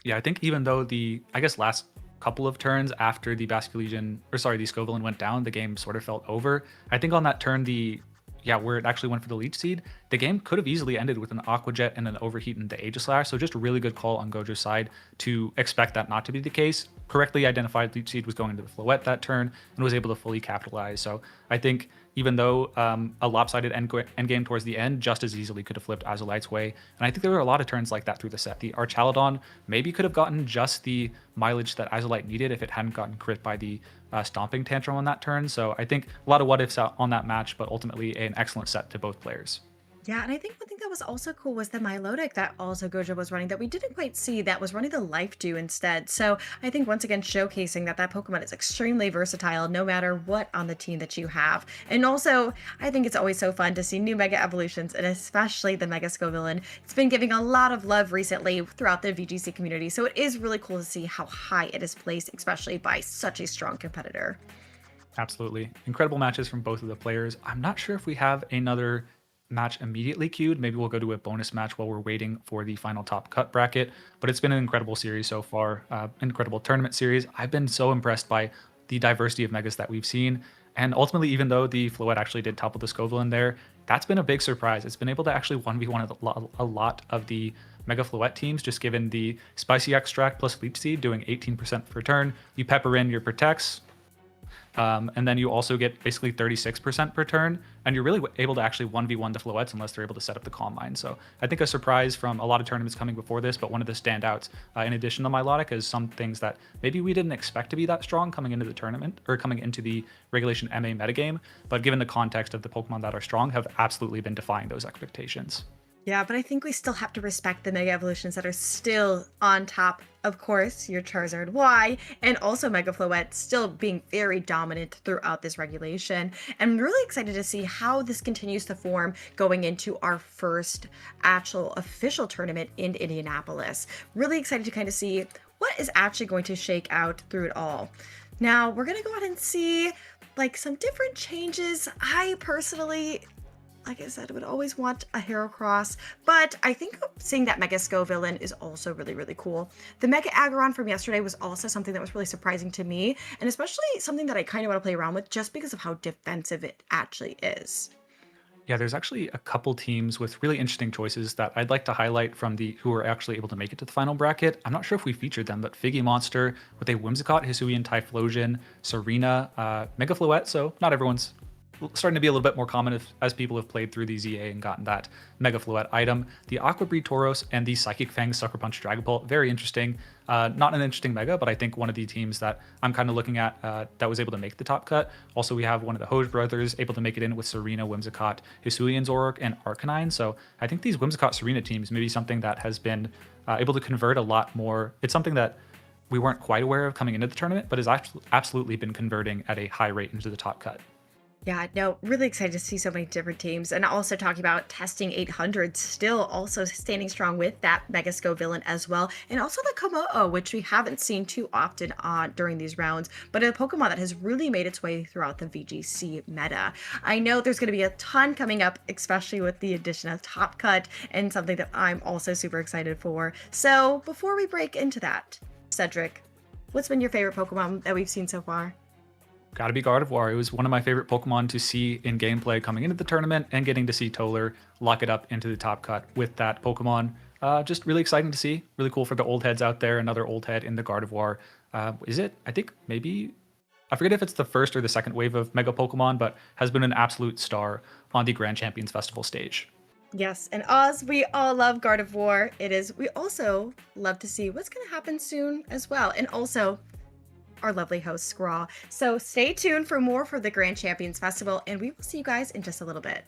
Yeah, I think even though I guess last couple of turns after the Basculegion, or sorry, the Scovillain went down, the game sort of felt over. I think on that turn, where it actually went for the Leech Seed, the game could have easily ended with an Aqua Jet and an Overheat into Aegislash. So just a really good call on Gojo's side to expect that not to be the case. Correctly identified Leech Seed was going into the Floette that turn and was able to fully capitalize. So I think even though a lopsided end game towards the end just as easily could have flipped Azulite's way. And I think there were a lot of turns like that through the set. The Archaludon maybe could have gotten just the mileage that Azulite needed if it hadn't gotten crit by the Stomping Tantrum on that turn. So I think a lot of what ifs on that match, but ultimately an excellent set to both players. Yeah, and I think one thing that was also cool was the Milotic that also Gojo was running that we didn't quite see, that was running the Life Dew instead. So I think once again showcasing that Pokemon is extremely versatile no matter what on the team that you have. And also, I think it's always so fun to see new Mega Evolutions, and especially the Mega Scovillain. It's been giving a lot of love recently throughout the VGC community, so it is really cool to see how high it is placed, especially by such a strong competitor. Absolutely. Incredible matches from both of the players. I'm not sure if we have another match immediately queued. Maybe we'll go to a bonus match while we're waiting for the final top cut bracket. But it's been an incredible series so far, incredible tournament series. I've been so impressed by the diversity of megas that we've seen. And ultimately, even though the Floette actually did topple the Scovillain there, that's been a big surprise. It's been able to actually 1v1 a lot of the Mega Floette teams, just given the Spicy Extract plus Leech Seed doing 18% per turn. You pepper in your Protects, and then you also get basically 36% per turn, and you're really able to actually 1v1 the Floettes unless they're able to set up the Calm Mind. So I think a surprise from a lot of tournaments coming before this, but one of the standouts in addition to Milotic is some things that maybe we didn't expect to be that strong coming into the tournament or coming into the Regulation MA metagame, but given the context of the Pokemon that are strong, have absolutely been defying those expectations. Yeah, but I think we still have to respect the Mega Evolutions that are still on top. Of course, your Charizard Y, and also Mega Floette still being very dominant throughout this regulation. I'm really excited to see how this continues to form going into our first actual official tournament in Indianapolis. Really excited to kind of see what is actually going to shake out through it all. Now, we're going to go ahead and see like some different changes. I personally, like I said, would always want a Heracross, but I think seeing that Mega Scovillain is also really, really cool. The Mega Aggron from yesterday was also something that was really surprising to me, and especially something that I kind of want to play around with just because of how defensive it actually is. Yeah, there's actually a couple teams with really interesting choices that I'd like to highlight from who were actually able to make it to the final bracket. I'm not sure if we featured them, but Figgy Monster with a Whimsicott, Hisuian Typhlosion, Serena, Mega Floette, so not everyone's starting to be a little bit more common as people have played through the ZA and gotten that Mega Floette item. The Aqua Breed Tauros and the Psychic Fang Sucker Punch Dragapult, very interesting. Not an interesting Mega, but I think one of the teams that I'm kind of looking at that was able to make the top cut. Also, we have one of the Hoj brothers able to make it in with Serena, Whimsicott, Hisuian Zoroark, and Arcanine. So I think these Whimsicott Serena teams may be something that has been able to convert a lot more. It's something that we weren't quite aware of coming into the tournament, but has absolutely been converting at a high rate into the top cut. Yeah, no, really excited to see so many different teams, and also talking about testing 800, still also standing strong with that Mega Scovillain as well, and also the Komodo, which we haven't seen too often during these rounds, but a Pokemon that has really made its way throughout the VGC meta. I know there's going to be a ton coming up, especially with the addition of Top Cut, and something that I'm also super excited for. So before we break into that, Cedric, what's been your favorite Pokemon that we've seen so far? Gotta be Gardevoir. It was one of my favorite Pokemon to see in gameplay coming into the tournament, and getting to see Toller lock it up into the top cut with that Pokemon. Just really exciting to see. Really cool for the old heads out there. Another old head in the Gardevoir. Is it? I think maybe, I forget if it's the first or the second wave of Mega Pokemon, but has been an absolute star on the Grand Champions Festival stage. Yes, and Oz, we all love Gardevoir. It is. We also love to see what's going to happen soon as well. And also, our lovely host, Skraw. So stay tuned for more for the Grand Champions Festival, and we will see you guys in just a little bit.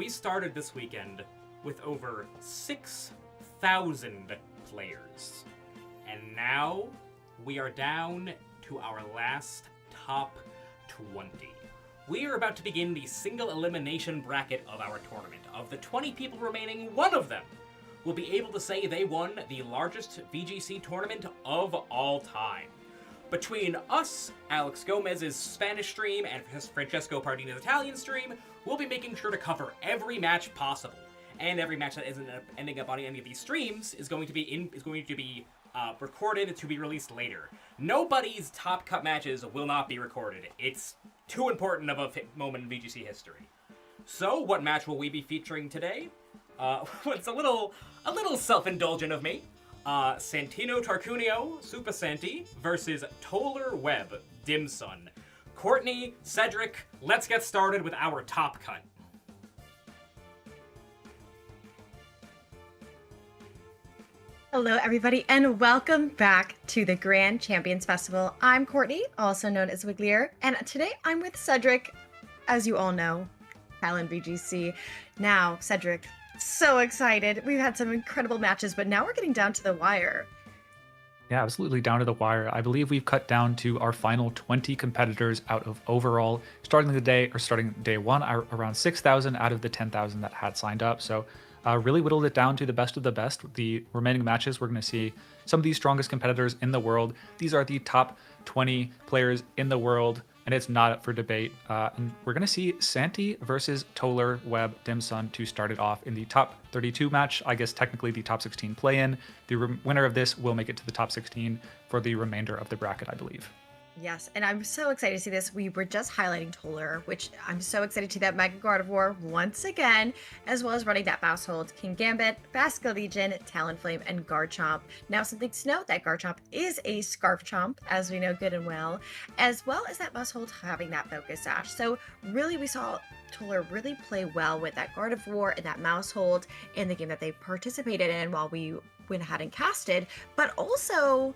we started this weekend with over 6,000 players. And now we are down to our last top 20. We are about to begin the single elimination bracket of our tournament. Of the 20 people remaining, one of them will be able to say they won the largest VGC tournament of all time. Between us, Alex Gomez's Spanish stream, and Francesco Pardina's Italian stream, we'll be making sure to cover every match possible. And every match that isn't ending up on any of these streams is going to be recorded to be released later. Nobody's top cut matches will not be recorded. It's too important of a moment in VGC history. So, what match will we be featuring today? It's a little self-indulgent of me. Santino Tarcunio, Super Santi, versus Toller Webb, Dimsun. Courtney, Cedric, let's get started with our top cut. Hello, everybody, and welcome back to the Grand Champions Festival. I'm Courtney, also known as Wiglier, and today I'm with Cedric, as you all know, Talon VGC. Now, Cedric, so excited. We've had some incredible matches, but now we're getting down to the wire. Yeah, absolutely down to the wire. I believe we've cut down to our final 20 competitors out of overall, starting day one, around 6,000 out of the 10,000 that had signed up. So really whittled it down to the best of the best. The remaining matches, we're going to see some of the strongest competitors in the world. These are the top 20 players in the world, and it's not up for debate. And we're going to see Santi versus Toller Webb Dimsun to start it off in the top 32 match. I guess technically the top 16 play-in. The winner of this will make it to the top 16 for the remainder of the bracket, I believe. Yes, and I'm so excited to see this. We were just highlighting Toller, which I'm so excited to see that Mega Gardevoir once again, as well as running that Mousehold, King Gambit, Basca Legion, Talonflame, and Garchomp. Now, something to note that Garchomp is a Scarf Chomp, as we know good and well as that Mousehold having that Focus Sash. So really, we saw Toller really play well with that Gardevoir and that Mousehold in the game that they participated in while we went ahead and casted, but also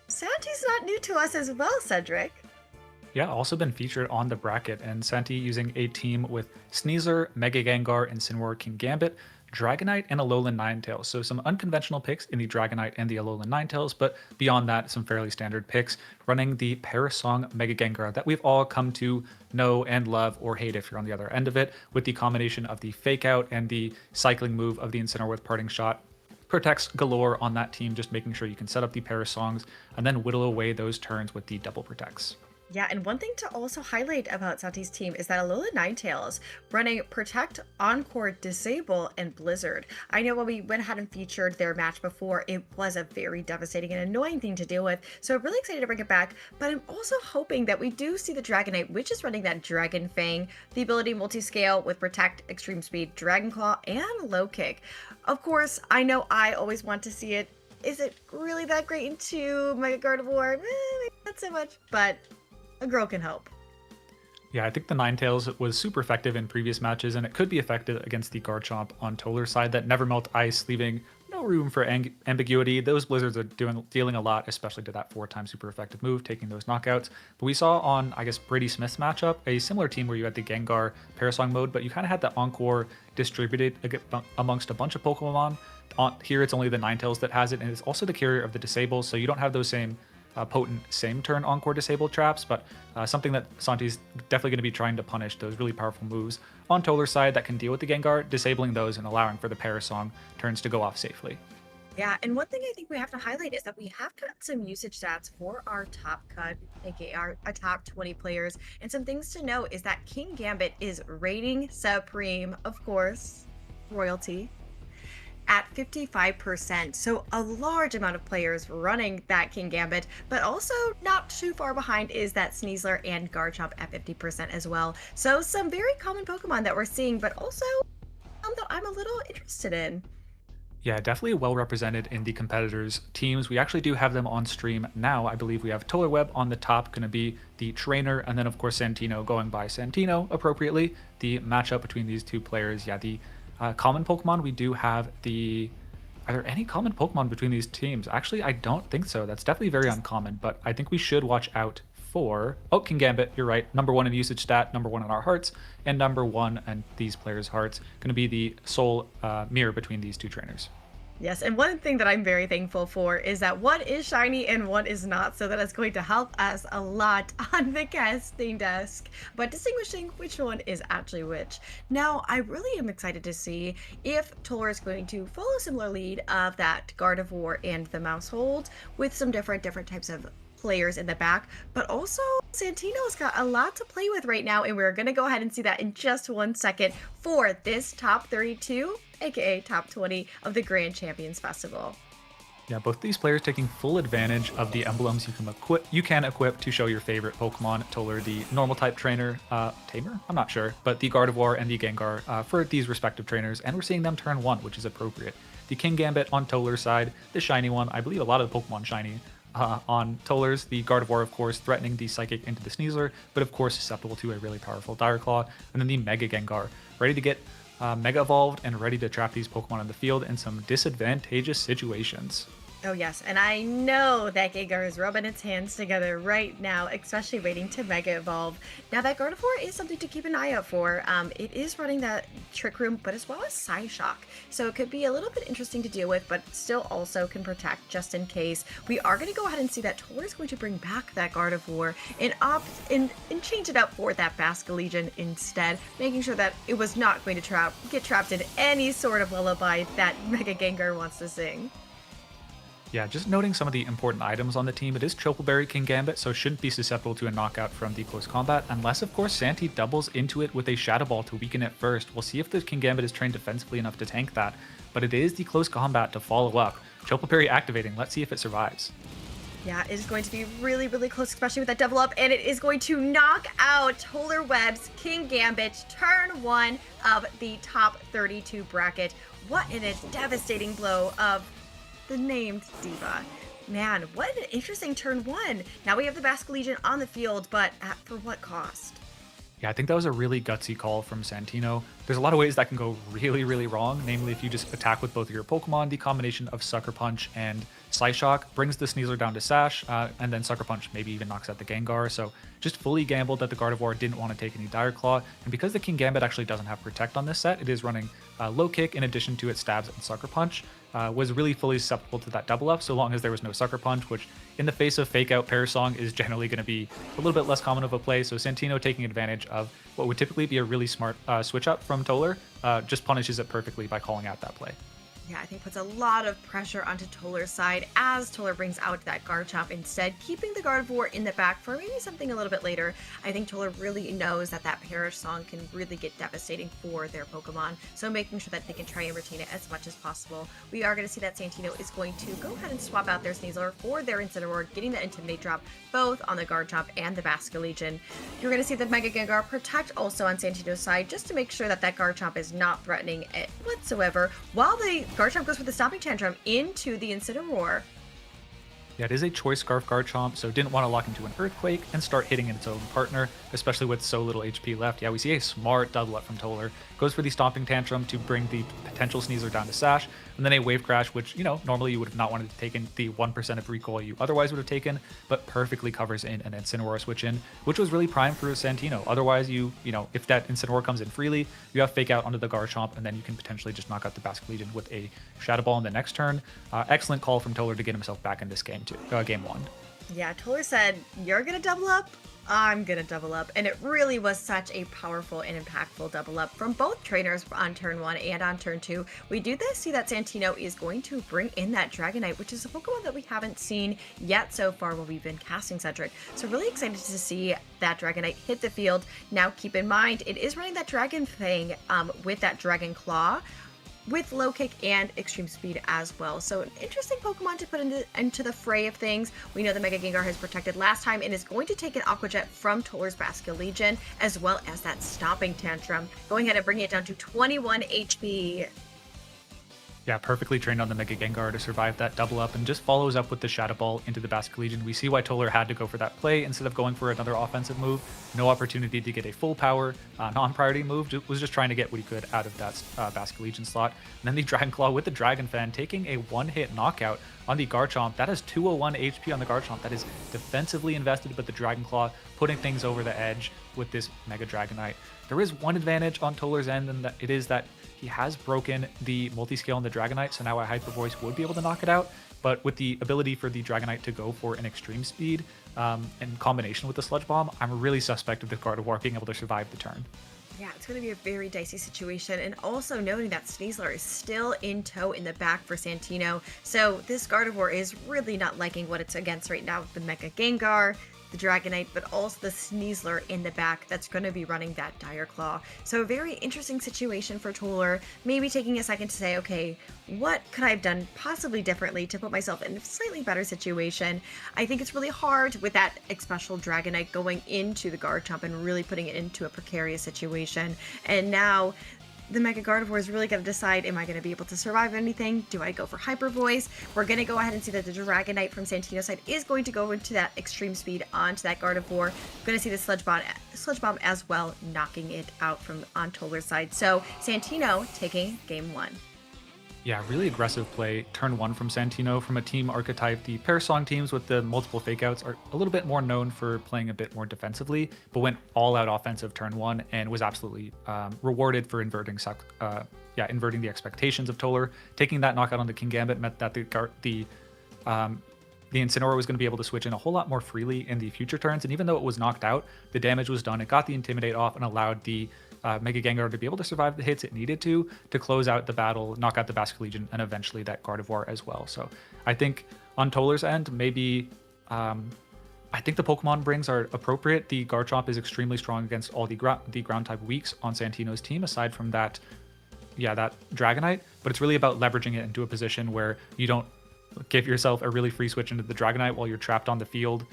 Santi's not new to us as well, Cedric. Yeah, also been featured on the bracket, and Santi using a team with Sneasler, Mega Gengar, Incineroar, King Gambit, Dragonite, and Alolan Ninetales. So some unconventional picks in the Dragonite and the Alolan Ninetales, but beyond that, some fairly standard picks, running the Parasong Mega Gengar that we've all come to know and love, or hate if you're on the other end of it, with the combination of the Fake Out and the cycling move of the Incineroar with Parting Shot. Protects galore on that team, just making sure you can set up the Parasongs and then whittle away those turns with the double protects. Yeah, and one thing to also highlight about Santi's team is that Alolan Ninetales running Protect, Encore, Disable, and Blizzard. I know when we went ahead and featured their match before, it was a very devastating and annoying thing to deal with, so I'm really excited to bring it back, but I'm also hoping that we do see the Dragonite, which is running that Dragon Fang, the ability multi-scale with Protect, Extreme Speed, Dragon Claw, and Low Kick. Of course, I know I always want to see it. Is it really that great in 2 Mega Gardevoir? Maybe not so much, but a girl can hope. Yeah, I think the Ninetales was super effective in previous matches, and it could be effective against the Garchomp on Toller's side that never melt ice, leaving no room for ambiguity. Those Blizzards are dealing a lot, especially to that 4-time super effective move, taking those knockouts. But we saw on, I guess, Brady Smith's matchup, a similar team where you had the Gengar Parasong mode, but you kind of had the Encore distributed amongst a bunch of Pokemon. Here, it's only the Ninetales that has it, and it's also the carrier of the Disable, so you don't have those same potent same turn Encore Disable traps, but something that Santi's definitely going to be trying to punish, those really powerful moves on Toller's side that can deal with the Gengar, disabling those and allowing for the Parasong turns to go off safely. Yeah, and one thing I think we have to highlight is that we have got some usage stats for our top cut, aka our top 20 players, and some things to note is that King Gambit is reigning supreme, of course, royalty, at 55%. So a large amount of players running that King Gambit, but also not too far behind is that Sneasler and Garchomp at 50% as well. So some very common Pokemon that we're seeing, but also that I'm a little interested in. Yeah, definitely well represented in the competitors' teams. We actually do have them on stream now. I believe we have Toller Webb on the top, going to be the trainer, and then of course Santino going by Santino appropriately. The matchup between these two players, yeah, the common Pokemon, we do have the... Are there any common Pokemon between these teams? Actually, I don't think so. That's definitely very uncommon, but I think we should watch out for, King Gambit, you're right, number 1 in usage stat, number 1 in our hearts, and number 1 in these players' hearts, going to be the sole mirror between these two trainers. Yes, and one thing that I'm very thankful for is that one is shiny and one is not, so that is going to help us a lot on the casting desk, but distinguishing which one is actually which. Now, I really am excited to see if Toller is going to follow a similar lead of that Gardevoir and the Mousehold with some different types of players in the back, but also Santino's got a lot to play with right now, and we're going to go ahead and see that in just 1 second for this top 32, aka top 20 of the Grand Champions Festival. Yeah, both these players taking full advantage of the emblems you can equip to show your favorite Pokemon. Toller, the normal type trainer, Tamer? I'm not sure, but the Gardevoir and the Gengar for these respective trainers, and we're seeing them turn 1, which is appropriate. The King Gambit on Toller's side, the shiny one, I believe a lot of the Pokemon shiny on Toller's, the Gardevoir, of course, threatening the Psychic into the Sneasler, but of course susceptible to a really powerful Dire Claw, and then the Mega Gengar, ready to get Mega Evolved and ready to trap these Pokemon in the field in some disadvantageous situations. Oh yes, and I know that Gengar is rubbing its hands together right now, especially waiting to Mega Evolve. Now that Gardevoir is something to keep an eye out for. It is running that Trick Room, but as well as Psyshock. So it could be a little bit interesting to deal with, but still also can protect just in case. We are going to go ahead and see that Toller is going to bring back that Gardevoir and opt and change it up for that Basculegion instead, making sure that it was not going to get trapped in any sort of lullaby that Mega Gengar wants to sing. Yeah, just noting some of the important items on the team. It is Chocoberry King Gambit, so shouldn't be susceptible to a knockout from the close combat, unless of course Santi doubles into it with a Shadow Ball to weaken it first. We'll see if the King Gambit is trained defensively enough to tank that, but it is the close combat to follow up. Chocoberry activating, let's see if it survives. Yeah, it is going to be really, really close, especially with that double up, and it is going to knock out Toller Web's King Gambit, turn 1 of the top 32 bracket. What a devastating blow of the named diva. Man, what an interesting turn 1. Now we have the Basculegion on the field, but for what cost? Yeah, I think that was a really gutsy call from Santino. There's a lot of ways that can go really, really wrong. Namely, if you just attack with both of your Pokemon, the combination of Sucker Punch and Psyshock brings the Sneasler down to Sash, and then Sucker Punch maybe even knocks out the Gengar. So just fully gambled that the Gardevoir didn't want to take any Dire Claw. And because the King Gambit actually doesn't have Protect on this set, it is running Low Kick in addition to its Stabs and Sucker Punch. Was really fully susceptible to that double up so long as there was no Sucker Punch, which in the face of Fake Out Pair Song is generally going to be a little bit less common of a play. So Santino taking advantage of what would typically be a really smart switch up from Toller just punishes it perfectly by calling out that play. Yeah, I think puts a lot of pressure onto Toller's side as Toller brings out that Garchomp instead, keeping the Gardevoir in the back for maybe something a little bit later. I think Toller really knows that that Perish Song can really get devastating for their Pokemon, so making sure that they can try and retain it as much as possible. We are going to see that Santino is going to go ahead and swap out their Sneasler for their Incineroar, getting that Intimidate drop both on the Garchomp and the Basculegion. You're going to see the Mega Gengar protect also on Santino's side, just to make sure that that Garchomp is not threatening it whatsoever, while the Garchomp goes for the Stomping Tantrum into the Incineroar. Yeah, it is a Choice Scarf Garchomp, so didn't want to lock into an Earthquake and start hitting its own partner, especially with so little HP left. Yeah, we see a smart double up from Toller. Goes for the Stomping Tantrum to bring the potential Sneasler down to Sash, and then a Wave Crash, which, you know, normally you would have not wanted to take in the 1% of recoil you otherwise would have taken, but perfectly covers in an Incineroar switch in, which was really prime for Santino. Otherwise, you know, if that Incineroar comes in freely, you have Fake Out onto the Garchomp, and then you can potentially just knock out the Basculegion with a Shadow Ball in the next turn. Excellent call from Toller to get himself back in this game, game 1. Yeah, Toller said, you're going to double up? I'm going to double up. And it really was such a powerful and impactful double up from both trainers on turn 1 and on turn 2. We do see that Santino is going to bring in that Dragonite, which is a Pokemon that we haven't seen yet so far while we've been casting Cedric. So really excited to see that Dragonite hit the field. Now keep in mind, it is running that Dragon Fang with that Dragon Claw, with Low Kick and Extreme Speed as well. So an interesting Pokemon to put into the fray of things. We know the Mega Gengar has protected last time and is going to take an Aqua Jet from Toller's Basculegion, as well as that Stomping Tantrum, going ahead and bringing it down to 21 HP. Yeah, perfectly trained on the Mega Gengar to survive that double up and just follows up with the Shadow Ball into the Basket Legion. We see why Toller had to go for that play instead of going for another offensive move. No opportunity to get a full power non-priority move. Was just trying to get what he could out of that Basket Legion slot. And then the Dragon Claw with the Dragon Fan taking a one-hit knockout on the Garchomp. That has 201 HP on the Garchomp. That is defensively invested, but the Dragon Claw putting things over the edge with this Mega Dragonite. There is one advantage on Toller's end, and that it is that he has broken the multi-scale on the Dragonite, so now a Hyper Voice would be able to knock it out. But with the ability for the Dragonite to go for an extreme speed in combination with the Sludge Bomb, I'm really suspect of the Gardevoir being able to survive the turn. Yeah, it's going to be a very dicey situation. And also noting that Sneasler is still in tow in the back for Santino. So this Gardevoir is really not liking what it's against right now with the Mega Gengar, the Dragonite, but also the Sneasler in the back that's going to be running that Dire Claw. So a very interesting situation for Toller, maybe taking a second to say, okay, what could I have done possibly differently to put myself in a slightly better situation? I think it's really hard with that special Dragonite going into the Garchomp and really putting it into a precarious situation. And now the Mega Gardevoir is really going to decide, am I going to be able to survive anything? Do I go for Hyper Voice? We're going to go ahead and see that the Dragonite from Santino's side is going to go into that extreme speed onto that Gardevoir. We're going to see the Sludge Bomb as well, knocking it out from on Toller's side. So Santino taking game 1. Yeah, really aggressive play. Turn 1 from Santino from a team archetype. The Parasong teams with the multiple fakeouts are a little bit more known for playing a bit more defensively, but went all out offensive turn 1 and was absolutely rewarded for inverting the expectations of Toller. Taking that knockout on the King Gambit meant that the Incineroar was going to be able to switch in a whole lot more freely in the future turns, and even though it was knocked out, the damage was done. It got the Intimidate off and allowed the Mega Gengar to be able to survive the hits it needed to close out the battle, knock out the Basket Legion, and eventually that Gardevoir as well. So I think on Toller's end, maybe I think the Pokemon brings are appropriate. The Garchomp is extremely strong against all the ground type weaks on Santino's team, aside from that Dragonite, but it's really about leveraging it into a position where you don't give yourself a really free switch into the Dragonite while you're trapped on the field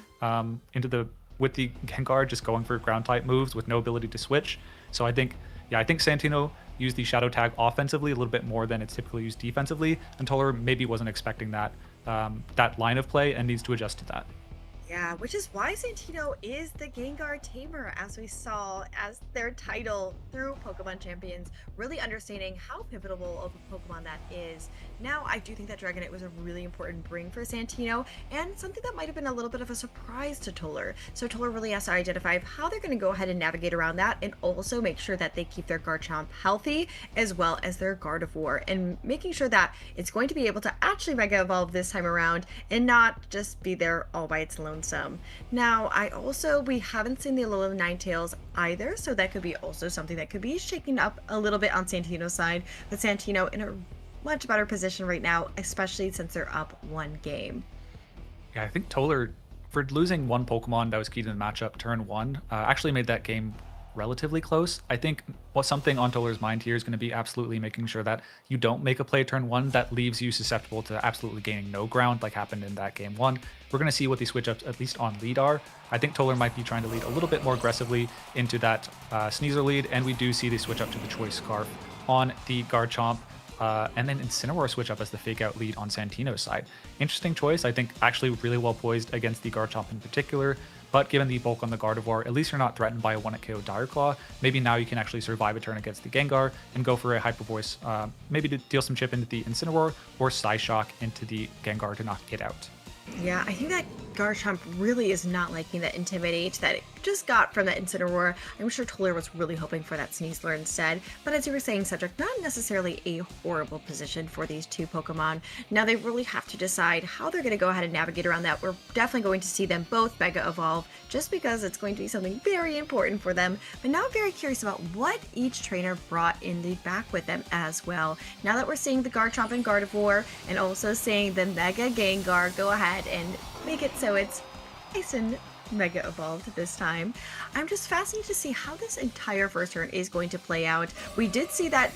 with the Gengar just going for ground type moves with no ability to switch. So I think Santino used the Shadow Tag offensively a little bit more than it's typically used defensively, and Toller maybe wasn't expecting that line of play and needs to adjust to that. Yeah, which is why Santino is the Gengar Tamer, as we saw as their title through Pokemon Champions, really understanding how pivotal of a Pokemon that is. Now, I do think that Dragonite was a really important bring for Santino, and something that might have been a little bit of a surprise to Toller. So Toller really has to identify how they're going to go ahead and navigate around that, and also make sure that they keep their Garchomp healthy, as well as their Gardevoir, and making sure that it's going to be able to actually Mega Evolve this time around, and not just be there all by its lonesome. Now, we haven't seen the Alolan Ninetales either, so that could be also something that could be shaking up a little bit on Santino's side, but Santino in a much better position right now, especially since they're up 1 game. Yeah, I think Toller, for losing one Pokemon that was key to the matchup turn 1, actually made that game relatively close. I think something on Toller's mind here is going to be absolutely making sure that you don't make a play turn 1 that leaves you susceptible to absolutely gaining no ground like happened in that game 1. We're going to see what the switch ups, at least on lead, are. I think Toller might be trying to lead a little bit more aggressively into that Sneasler lead, and we do see the switch up to the Choice Scarf on the Garchomp. And then Incineroar switch up as the fake out lead on Santino's side. Interesting choice. I think actually really well poised against the Garchomp in particular. But given the bulk on the Gardevoir, at least you're not threatened by a 1-hit KO Dire Claw. Maybe now you can actually survive a turn against the Gengar and go for a Hyper Voice, maybe to deal some chip into the Incineroar or Psyshock into the Gengar to knock it out. Yeah, I think that Garchomp really is not liking that Intimidate that it just got from that Incineroar. I'm sure Toller was really hoping for that Sneasler instead, but as you were saying, Cedric, not necessarily a horrible position for these two Pokemon. Now they really have to decide how they're going to go ahead and navigate around that. We're definitely going to see them both Mega Evolve, just because it's going to be something very important for them, but now I'm very curious about what each trainer brought in the back with them as well. Now that we're seeing the Garchomp and Gardevoir, and also seeing the Mega Gengar go ahead and make it so it's nice and Mega Evolved this time, I'm just fascinated to see how this entire first turn is going to play out. We did see that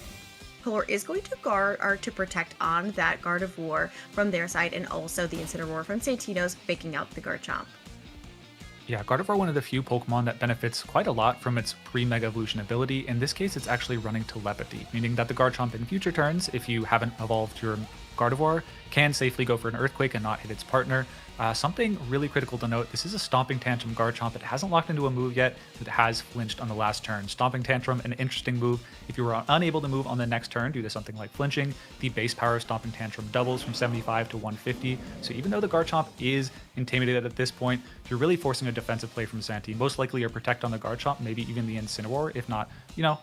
Toller is going to guard or to protect on that Gardevoir from their side, and also the Incineroar from Santino's faking out the Garchomp. Yeah, Gardevoir, one of the few Pokemon that benefits quite a lot from its pre-Mega Evolution ability. In this case, it's actually running Telepathy, meaning that the Garchomp in future turns, if you haven't evolved your Gardevoir, can safely go for an Earthquake and not hit its partner. Something really critical to note, this is a Stomping Tantrum Garchomp. It hasn't locked into a move yet, but it has flinched on the last turn. Stomping Tantrum, an interesting move. If you were unable to move on the next turn due to something like flinching, the base power of Stomping Tantrum doubles from 75 to 150. So even though the Garchomp is intimidated at this point, you're really forcing a defensive play from Santee. Most likely a Protect on the Garchomp, maybe even the Incineroar, if not,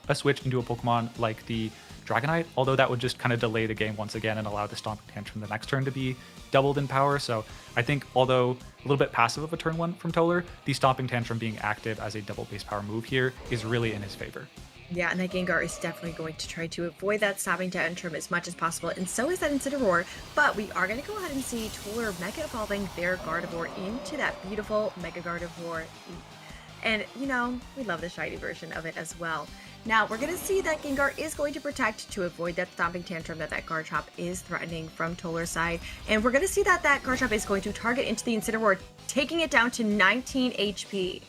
a switch into a Pokemon like the Dragonite, although that would just kind of delay the game once again and allow the Stomping Tantrum the next turn to be doubled in power. So I think, although a little bit passive of a turn one from Toller, the Stomping Tantrum being active as a double base power move here is really in his favor. Yeah, and that Gengar is definitely going to try to avoid that Stomping Tantrum as much as possible, and so is that Incineroar, but we are going to go ahead and see Toller Mega Evolving their Gardevoir into that beautiful Mega Gardevoir. And, we love the shiny version of it as well. Now, we're going to see that Gengar is going to protect to avoid that Stomping Tantrum that Garchomp is threatening from Toller's side. And we're going to see that Garchomp is going to target into the Incineroar, taking it down to 19 HP.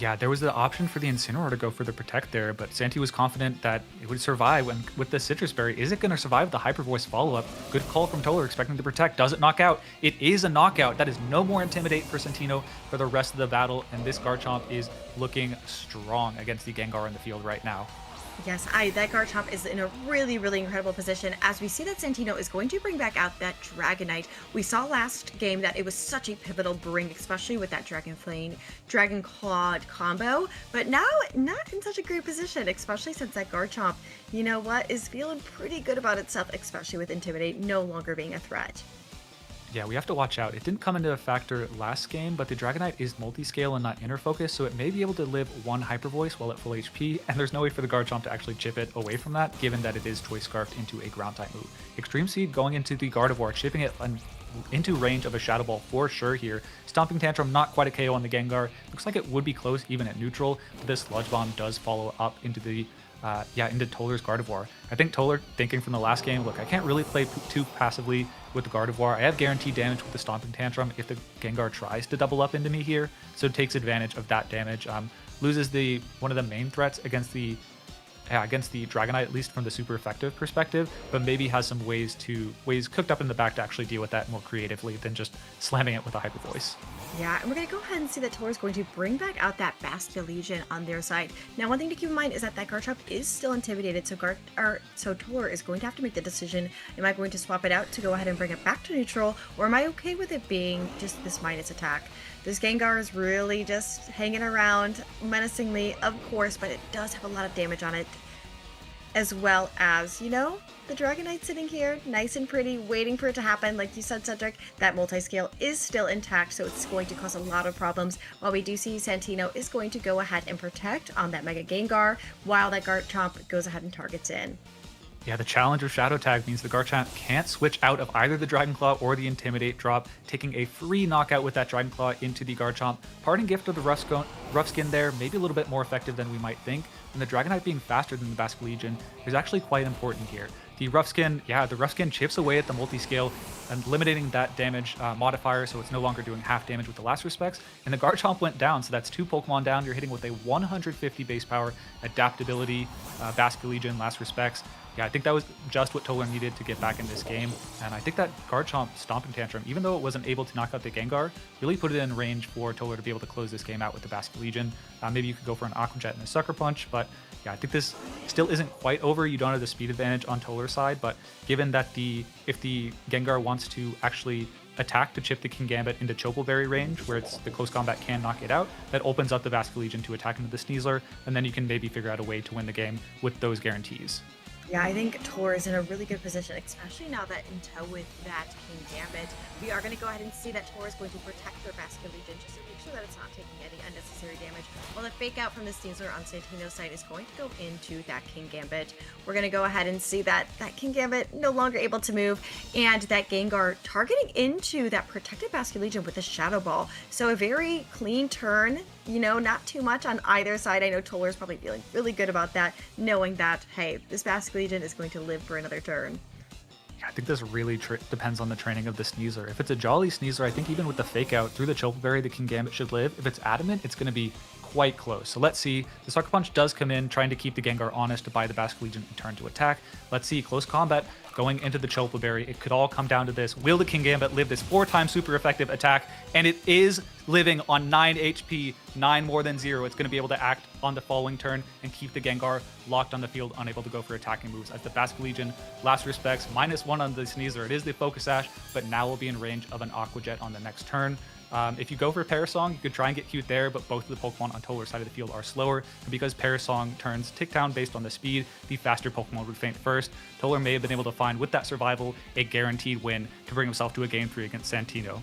Yeah, there was the option for the Incineroar to go for the Protect there, but Santee was confident that it would survive with the Citrus Berry. Is it going to survive the Hyper Voice follow-up? Good call from Toller, expecting to Protect. Does it knock out? It is a knockout. That is no more Intimidate for Santino for the rest of the battle, and this Garchomp is looking strong against the Gengar in the field right now. Yes, that Garchomp is in a really, really incredible position as we see that Santino is going to bring back out that Dragonite. We saw last game that it was such a pivotal bring, especially with that Dragon Flame, Dragon Claw combo, but now not in such a great position, especially since that Garchomp, is feeling pretty good about itself, especially with Intimidate no longer being a threat. Yeah, we have to watch out. It didn't come into a factor last game, but the Dragonite is multi-scale and not inner focus, so it may be able to live one Hyper Voice while at full HP, and there's no way for the Garchomp to actually chip it away from that, given that it is Choice Scarfed into a ground type move. Extreme Seed going into the Gardevoir, chipping it into range of a Shadow Ball for sure here. Stomping Tantrum, not quite a KO on the Gengar. Looks like it would be close even at neutral, but this Sludge Bomb does follow up into the into Toller's Gardevoir. I think Toller thinking from the last game, look, I can't really play too passively with the Gardevoir. I have guaranteed damage with the Stomping Tantrum if the Gengar tries to double up into me here, so it takes advantage of that damage. Loses one of the main threats against the Dragonite, at least from the super effective perspective, but maybe has some ways cooked up in the back to actually deal with that more creatively than just slamming it with a Hyper Voice. Yeah, and we're going to go ahead and see that Toller is going to bring back out that Basculegion on their side. Now, one thing to keep in mind is that Garchomp is still intimidated, so Toller is going to have to make the decision, am I going to swap it out to go ahead and bring it back to neutral, or am I okay with it being just this minus attack? This Gengar is really just hanging around menacingly, of course, but it does have a lot of damage on it, as well as, the Dragonite sitting here, nice and pretty, waiting for it to happen. Like you said, Cedric, that multi-scale is still intact, so it's going to cause a lot of problems. While we do see Santino is going to go ahead and protect on that Mega Gengar, while that Garchomp goes ahead and targets in. Yeah, the challenge of Shadow Tag means the Garchomp can't switch out of either the Dragon Claw or the Intimidate drop, taking a free knockout with that Dragon Claw into the Garchomp. Parting Gift of the Rough Skin there, maybe a little bit more effective than we might think, and the Dragonite being faster than the Basculegion is actually quite important here. The Rough Skin chips away at the multi-scale and eliminating that damage modifier, so it's no longer doing half damage with the last respects, and the Garchomp went down, so that's 2 Pokemon down. You're hitting with a 150 base power, adaptability, Basculegion, last respects. Yeah, I think that was just what Toller needed to get back in this game, and I think that Garchomp Stomping Tantrum, even though it wasn't able to knock out the Gengar, really put it in range for Toller to be able to close this game out with the Basculegion. Maybe you could go for an Aqua Jet and a Sucker Punch, but yeah, I think this still isn't quite over. You don't have the speed advantage on Toller's side, but given that if the Gengar wants to actually attack to chip the Kingambit into Chople Berry range, where the close combat can knock it out, that opens up the Basculegion to attack into the Sneasler, and then you can maybe figure out a way to win the game with those guarantees. Yeah, I think Toller is in a really good position, especially now that in tow with that Kingambit. We are going to go ahead and see that Toller is going to protect their Basculegion just to make sure that it's not taking any unnecessary damage. While the fake out from the Sneasler on Santino's side is going to go into that Kingambit. We're going to go ahead and see that Kingambit no longer able to move, and that Gengar targeting into that protected Basculegion with a Shadow Ball. So a very clean turn, not too much on either side. I know Toller's probably feeling really good about that, knowing that, hey, this Basculegion is going to live for another turn. I think this really depends on the training of the Sneasler. If it's a Jolly Sneasler, I think even with the fake out through the Chokeberry, the King Gambit should live. If it's Adamant, it's going to be quite close. So let's see. The Sucker Punch does come in, trying to keep the Gengar honest to buy the Basque Legion and turn to attack. Let's see. Close combat going into the Chokeberry. It could all come down to this. Will the King Gambit live this 4-time super effective attack? And it is living on 9 HP, 9 more than 0. It's going to be able to act on the following turn and keep the Gengar locked on the field, unable to go for attacking moves. As the Basque Legion, last respects, -1 on the Sneasler. It is the Focus Sash, but now will be in range of an Aqua Jet on the next turn. If you go for Parasong, you could try and get cute there, but both of the Pokemon on Tolar's side of the field are slower. And because Parasong turns tick down based on the speed, the faster Pokemon would faint first. Tolar may have been able to find, with that survival, a guaranteed win to bring himself to a Game 3 against Santino.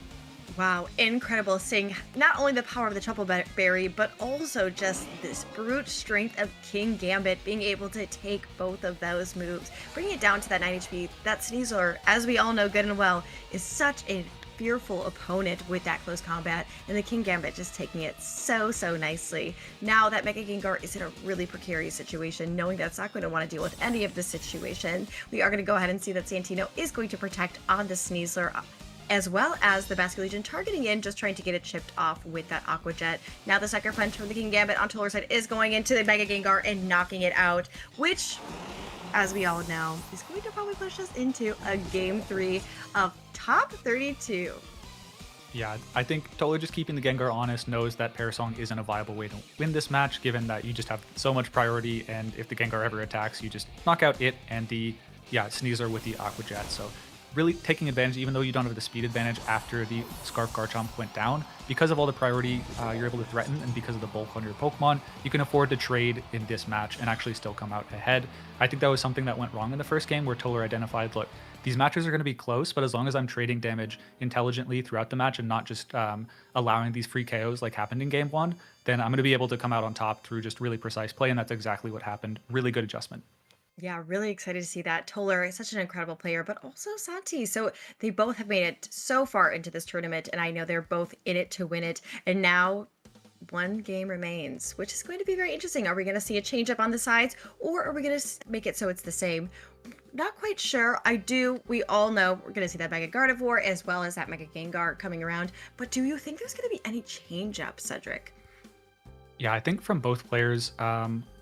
Wow, incredible seeing not only the power of the Chokeberry, but also just this brute strength of King Gambit being able to take both of those moves, bringing it down to that 9 HP. That Sneasler, as we all know good and well, is such a fearful opponent with that close combat, and the King Gambit just taking it so nicely. Now that Mega Gengar is in a really precarious situation, knowing that it's not going to want to deal with any of this situation. We are going to go ahead and see that Santino is going to protect on the Sneasler, as well as the Basque Legion targeting in, just trying to get it chipped off with that Aqua Jet. Now the Sucker Punch from the King Gambit on Tolar's side is going into the Mega Gengar and knocking it out, which, as we all know, is going to probably push us into a Game 3 of top 32. Yeah, I think Tolar just keeping the Gengar honest knows that Parasong isn't a viable way to win this match, given that you just have so much priority, and if the Gengar ever attacks, you just knock out it and the Sneasler with the Aqua Jet. So really taking advantage, even though you don't have the speed advantage after the Scarf Garchomp went down. Because of all the priority you're able to threaten, and because of the bulk on your Pokemon, you can afford to trade in this match and actually still come out ahead. I think that was something that went wrong in the first game, where Tolar identified, look, these matches are going to be close, but as long as I'm trading damage intelligently throughout the match and not just allowing these free KOs like happened in Game 1, then I'm going to be able to come out on top through just really precise play, and that's exactly what happened. Really good adjustment. Yeah, really excited to see that. Tolar is such an incredible player, but also Santi. So they both have made it so far into this tournament, and I know they're both in it to win it. And now one game remains, which is going to be very interesting. Are we going to see a change up on the sides, or are we going to make it so it's the same? Not quite sure. We all know we're going to see that Mega Gardevoir as well as that Mega Gengar coming around. But do you think there's going to be any change up, Cedric? Yeah, I think from both players,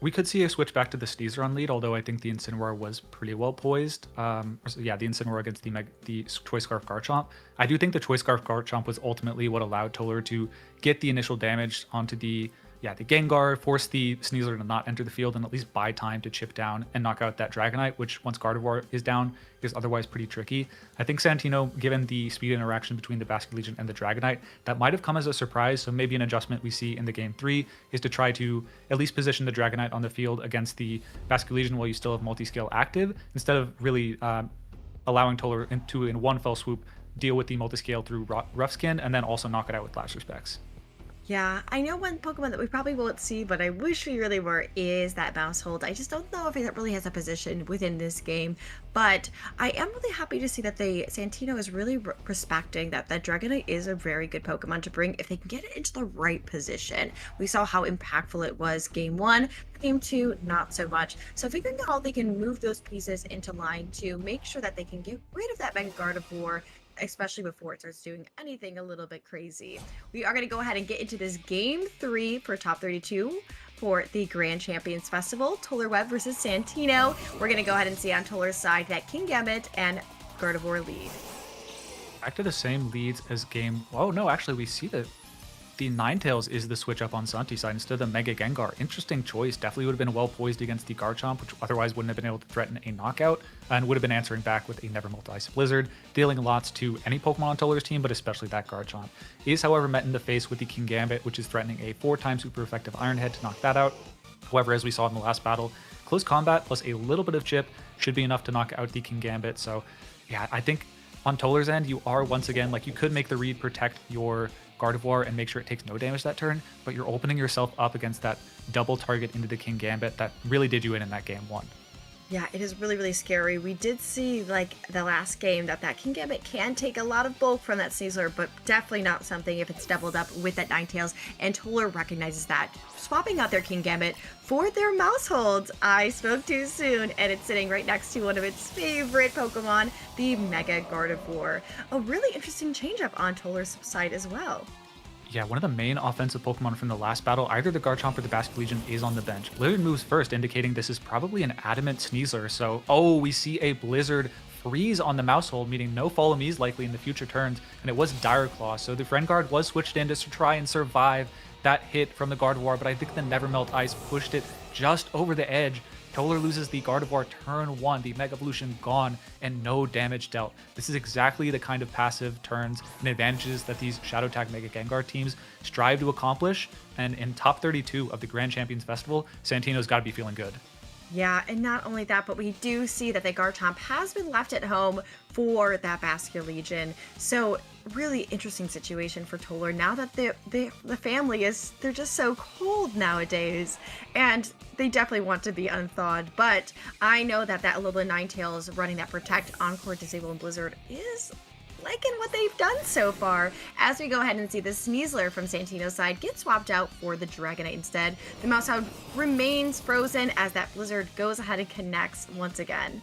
we could see a switch back to the Sneasler on lead, although I think the Incineroar was pretty well poised. The Incineroar against the Choice Scarf Garchomp. I do think the Choice Scarf Garchomp was ultimately what allowed Tolar to get the initial damage onto the Gengar, force the Sneasler to not enter the field, and at least buy time to chip down and knock out that Dragonite, which once Gardevoir is down, is otherwise pretty tricky. I think Santino, given the speed interaction between the Basque Legion and the Dragonite, that might have come as a surprise, so maybe an adjustment we see in the Game 3 is to try to at least position the Dragonite on the field against the Basque Legion while you still have multi-scale active, instead of really allowing Tolar to, in one fell swoop, deal with the multi-scale through Rough Skin, and then also knock it out with Last Respects. Yeah, I know one Pokemon that we probably won't see, but I wish we really were, is that Mousehold. I just don't know if it really has a position within this game, but I am really happy to see that Santino is really respecting that Dragonite is a very good Pokemon to bring if they can get it into the right position. We saw how impactful it was Game 1, Game 2, not so much. So figuring out how they can move those pieces into line to make sure that they can get rid of that Mega Gardevoir, especially before it starts doing anything a little bit crazy. We are going to go ahead and get into this Game 3 for Top 32 for the Grand Champions Festival. Tolar Web versus Santino. We're going to go ahead and see on Tolar's side that King Gambit and Gardevoir lead. Back to the same leads as game... Oh, no, actually, we see that the Ninetales is the switch up on Santi's side instead of the Mega Gengar. Interesting choice. Definitely would have been well poised against the Garchomp, which otherwise wouldn't have been able to threaten a knockout, and would have been answering back with a Never Multi-Ice Blizzard, dealing lots to any Pokemon on Tolar's team, but especially that Garchomp. He is, however, met in the face with the King Gambit, which is threatening a 4-time super effective Iron Head to knock that out. However, as we saw in the last battle, close combat plus a little bit of chip should be enough to knock out the King Gambit. So yeah, I think on Tolar's end, you are once again, like, you could make the read protect your Gardevoir and make sure it takes no damage that turn, but you're opening yourself up against that double target into the King Gambit that really did you in that Game 1. Yeah, it is really, really scary. We did see, like, the last game that King Gambit can take a lot of bulk from that Sneasler, but definitely not something if it's doubled up with that Ninetales, and Toller recognizes that, swapping out their King Gambit for their Mousehold. I spoke too soon, and it's sitting right next to one of its favorite Pokemon, the Mega Gardevoir. A really interesting change-up on Toller's side as well. Yeah, one of the main offensive Pokemon from the last battle, either the Garchomp or the Basculegion, is on the bench. Blizzard moves first, indicating this is probably an Adamant Sneasler. So, we see a Blizzard freeze on the Mousehold, meaning no Follow Me's likely in the future turns, and it was Dire Claw. So the Friend Guard was switched in to try and survive that hit from the Gardevoir, but I think the Nevermelt Ice pushed it just over the edge. Toller loses the Gardevoir turn 1, the Mega Evolution gone, and no damage dealt. This is exactly the kind of passive turns and advantages that these Shadow Tag Mega Gengar teams strive to accomplish, and in top 32 of the Grand Champions Festival, Santino's got to be feeling good. Yeah, and not only that, but we do see that the Garchomp has been left at home for that Basculegion. So really interesting situation for Toller now that the family they're just so cold nowadays, and they definitely want to be unthawed. But I know that Alola Ninetales running that Protect, Encore, Disable, and Blizzard is liking what they've done so far. As we go ahead and see the Sneasler from Santino's side get swapped out for the Dragonite instead. The Mousehound remains frozen as that Blizzard goes ahead and connects once again.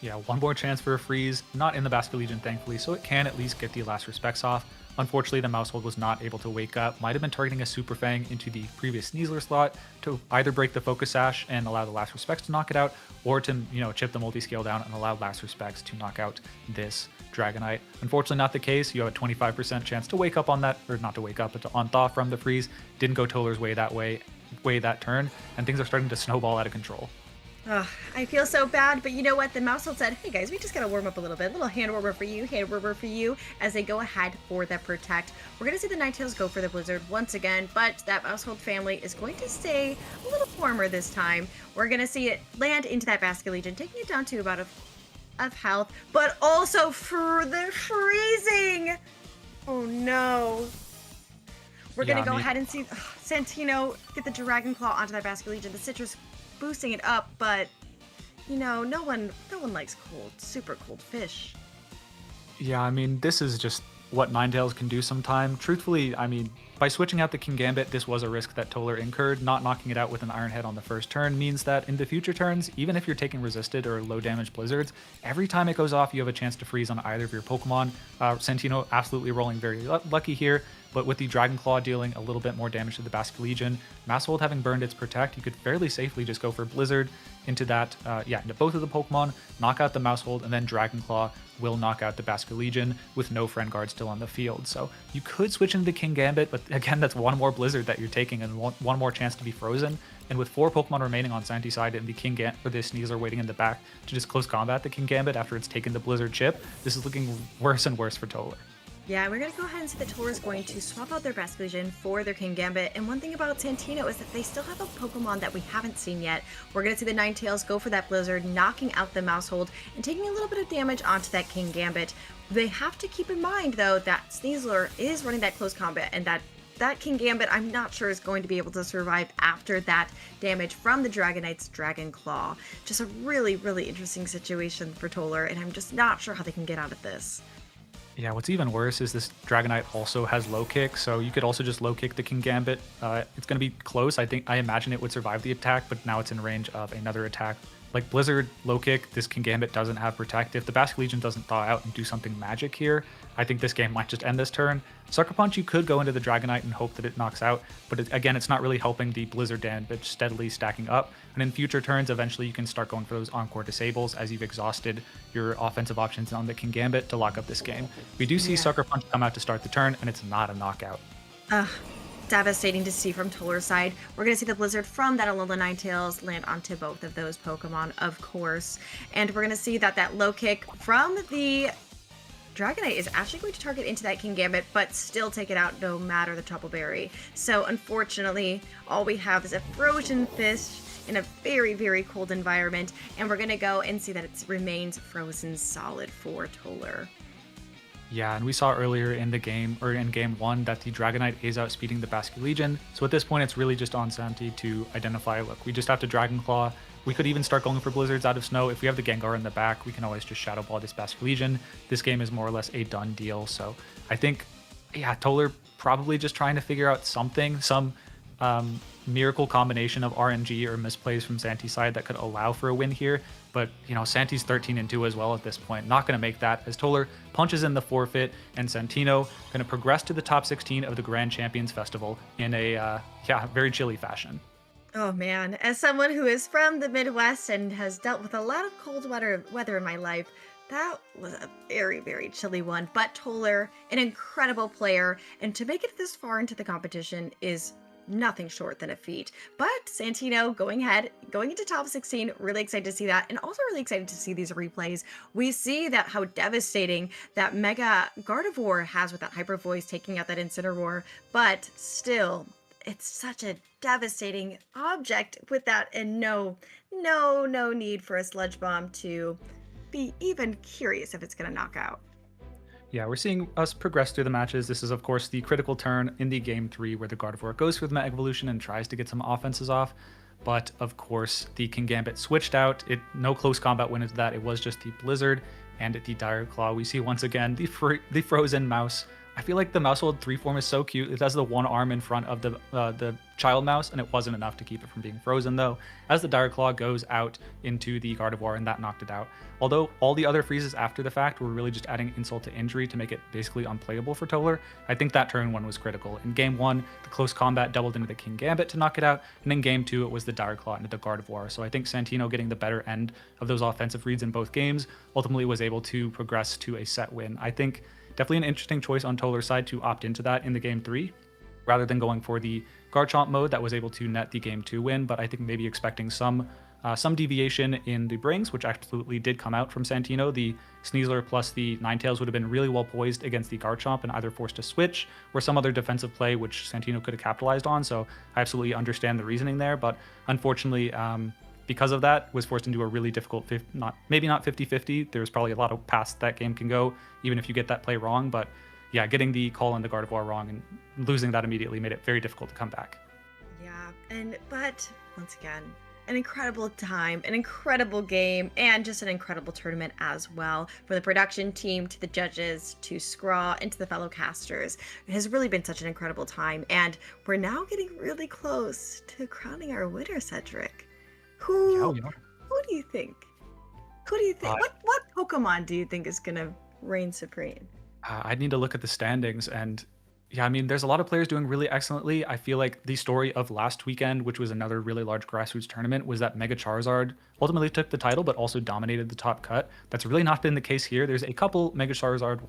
Yeah, one more chance for a freeze, not in the Basculegion thankfully, so it can at least get the last respects off. Unfortunately, the Mousehold was not able to wake up, might have been targeting a Super Fang into the previous Sneasler slot to either break the Focus Sash and allow the last respects to knock it out, or to, chip the multi-scale down and allow last respects to knock out this Dragonite. Unfortunately, not the case. You have a 25% chance to wake up on that, or not to wake up, but to unthaw from the freeze. Didn't go Toller's way that turn, and things are starting to snowball out of control. Ugh, I feel so bad, but you know what? The Mousehold said, hey guys, we just gotta warm up a little bit. A little hand warmer for you, as they go ahead for that Protect. We're gonna see the Ninetales go for the Blizzard once again, but that Mousehold family is going to stay a little warmer this time. We're gonna see it land into that Basculegion, taking it down to about of health, but also for the freezing. Oh no. We're gonna go ahead and see Santino get the Dragon Claw onto that Basculegion. The Citrus boosting it up, but no one likes super cold fish. Yeah, I mean, this is just what Ninetales can do sometime. Truthfully, I mean, by switching out the King Gambit, this was a risk that Toller incurred. Not knocking it out with an Iron Head on the first turn means that in the future turns, even if you're taking resisted or low damage Blizzards, every time it goes off, you have a chance to freeze on either of your Pokemon. Santino absolutely rolling very lucky here, but with the Dragon Claw dealing a little bit more damage to the Basculegion, Mousehold having burned its Protect, you could fairly safely just go for Blizzard into that, into both of the Pokemon, knock out the Mousehold, and then Dragon Claw will knock out the Basculegion with no Friend Guard still on the field. So you could switch into the King Gambit, but again, that's one more Blizzard that you're taking and one more chance to be frozen. And with 4 Pokemon remaining on Santi's side and the King Gambit or the Sneasler waiting in the back to just close combat the King Gambit after it's taken the Blizzard chip, this is looking worse and worse for Toller. Yeah, we're going to go ahead and see that Toller is going to swap out their Basculegion for their King Gambit. And one thing about Santino is that they still have a Pokemon that we haven't seen yet. We're going to see the Ninetales go for that Blizzard, knocking out the Mousehold and taking a little bit of damage onto that King Gambit. They have to keep in mind, though, that Sneasler is running that close combat, and that King Gambit, I'm not sure is going to be able to survive after that damage from the Dragonite's Dragon Claw. Just a really, really interesting situation for Toller, and I'm just not sure how they can get out of this. Yeah, what's even worse is this Dragonite also has low kick, so you could also just low kick the King Gambit. It's going to be close. I imagine it would survive the attack, but now it's in range of another attack. Like Blizzard, low kick, this King Gambit doesn't have Protect. If the Basculegion doesn't thaw out and do something magic here, I think this game might just end this turn. Sucker Punch, you could go into the Dragonite and hope that it knocks out, but again, it's not really helping the Blizzard damage steadily stacking up. And in future turns, eventually you can start going for those Encore Disables as you've exhausted your offensive options on the King Gambit to lock up this game. We do see Sucker Punch come out to start the turn, and it's not a knockout. Devastating to see from Toller's side. We're going to see the Blizzard from that Alola Ninetales land onto both of those Pokemon, of course. And we're going to see that low kick from the Dragonite is actually going to target into that King Gambit, but still take it out no matter the Trouble Berry. So unfortunately, all we have is a frozen fish in a very, very cold environment, and we're going to go and see that it remains frozen solid for Toller. Yeah, and we saw earlier in the game, or in game 1, that the Dragonite is outspeeding the Basculegion. So at this point, it's really just on Santi to identify, look, we just have to Dragon Claw, We could even start going for Blizzards out of Snow. If we have the Gengar in the back, we can always just Shadow Ball this Bastard Legion. This game is more or less a done deal. So I think, yeah, Toller probably just trying to figure out something, some miracle combination of RNG or misplays from Santi's side that could allow for a win here. But, you know, Santi's 13-2 as well at this point. Not going to make that as Toller punches in the forfeit, and Santino going to progress to the top 16 of the Grand Champions Festival in a, very chilly fashion. Oh man, as someone who is from the Midwest and has dealt with a lot of cold weather in my life, that was a very, very chilly one. But Toller, an incredible player, and to make it this far into the competition is nothing short than a feat. But Santino going into top 16, really excited to see that, and also really excited to see these replays. We see that how devastating that Mega Gardevoir has with that Hyper Voice taking out that Incineroar, but still, it's such a devastating object with that, and no need for a Sludge Bomb to be even curious if it's going to knock out. Yeah, we're seeing us progress through the matches. This is, of course, the critical turn in the Game 3 where the Gardevoir goes for the Mega Evolution and tries to get some offenses off. But, of course, the Kingambit switched out. No close combat went into that. It was just the Blizzard and the Dire Claw. We see, once again, the frozen mouse. I feel like the Mousehold 3 form is so cute. It has the one arm in front of the child mouse, and it wasn't enough to keep it from being frozen, though, as the Dire Claw goes out into the Gardevoir, and that knocked it out. Although all the other freezes after the fact were really just adding insult to injury to make it basically unplayable for Toller, I think that turn 1 was critical. In Game 1, the close combat doubled into the Kingambit to knock it out, and in Game 2, it was the Dire Claw into the Gardevoir. So I think Santino getting the better end of those offensive reads in both games ultimately was able to progress to a set win. I think definitely an interesting choice on Toller's side to opt into that in the Game 3, rather than going for the Garchomp mode that was able to net the Game 2 win, but I think maybe expecting some deviation in the brings, which absolutely did come out from Santino. The Sneasler plus the Ninetales would have been really well poised against the Garchomp and either forced to switch or some other defensive play which Santino could have capitalized on, so I absolutely understand the reasoning there, but unfortunately, because of that, was forced into a really difficult, maybe not 50-50. There's probably a lot of paths that game can go, even if you get that play wrong. But yeah, getting the call on the Gardevoir wrong and losing that immediately made it very difficult to come back. Yeah, but once again, an incredible time, an incredible game, and just an incredible tournament as well. For the production team, to the judges, to Skraw, and to the fellow casters. It has really been such an incredible time, and we're now getting really close to crowning our winner, Cedric. Who do you think? What Pokemon do you think is going to reign supreme? I'd need to look at the standings, and yeah, I mean, there's a lot of players doing really excellently. I feel like the story of last weekend, which was another really large grassroots tournament, was that Mega Charizard ultimately took the title, but also dominated the top cut. That's really not been the case here. There's a couple Mega Charizard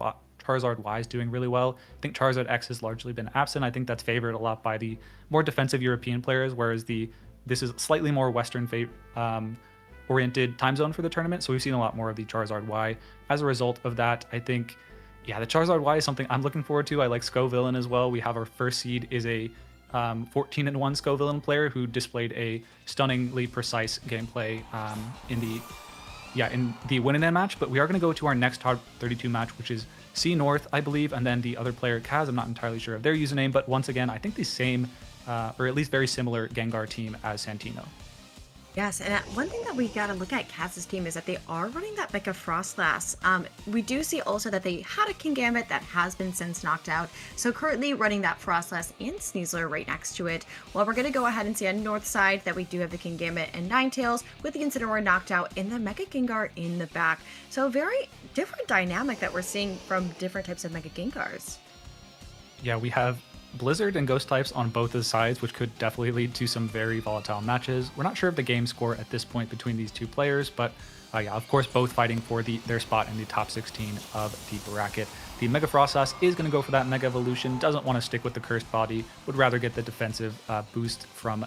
Ys doing really well. I think Charizard X has largely been absent. I think that's favored a lot by the more defensive European players, whereas this is slightly more Western oriented time zone for the tournament, so we've seen a lot more of the Charizard Y. As a result of that, I think, yeah, the Charizard Y is something I'm looking forward to. I like Scovillain as well. We have our first seed is a 14-1 Scovillain player who displayed a stunningly precise gameplay in the win-in match, but we are going to go to our next top 32 match, which is C North, I believe, and then the other player, Kaz, I'm not entirely sure of their username, but once again, I think the same or at least very similar Gengar team as Santino. Yes, and one thing that we got to look at Kaz's team is that they are running that Mecha Frostlass. We do see also that they had a Kingambit that has been since knocked out, so currently running that Frostlass and Sneasler right next to it. Well, we're going to go ahead and see on north side that we do have the Kingambit and Ninetales with the Incineroar knocked out and the Mega Gengar in the back. So very different dynamic that we're seeing from different types of Mega Gengars. Yeah, we have Blizzard and Ghost types on both the sides, which could definitely lead to some very volatile matches. We're not sure of the game score at this point between these two players, but yeah, of course, both fighting for their spot in the top 16 of the bracket. The Mega Frostlass is going to go for that Mega Evolution, doesn't want to stick with the Cursed Body, would rather get the defensive boost from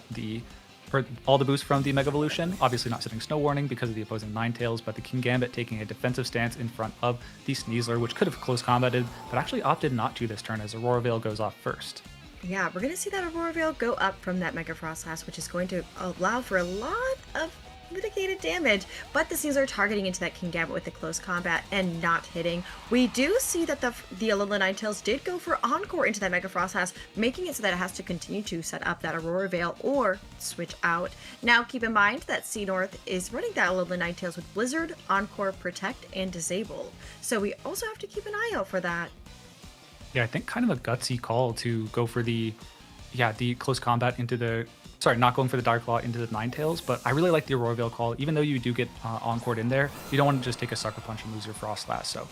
all the boost from the Mega Evolution. Obviously not setting Snow Warning because of the opposing Ninetales, but the Kingambit taking a defensive stance in front of the Sneasler, which could have close combated, but actually opted not to this turn as Aurora Veil goes off first. Yeah, we're going to see that Aurora Veil go up from that Mega Frostlass, which is going to allow for a lot of mitigated damage, but the Caesar targeting into that King Gambit with the close combat and not hitting. We do see that the Alola Ninetales did go for Encore into that Mega Frost House, making it so that it has to continue to set up that Aurora Veil or switch out. Now keep in mind that C North is running that Alola Ninetales with Blizzard, Encore, Protect, and Disable. So we also have to keep an eye out for that. Yeah, I think kind of a gutsy call to go for the close combat into the, sorry, not going for the Dire Claw into the Ninetales, but I really like the Aurora Veil call. Even though you do get Encored in there, you don't want to just take a Sucker Punch and lose your Frost Blast. So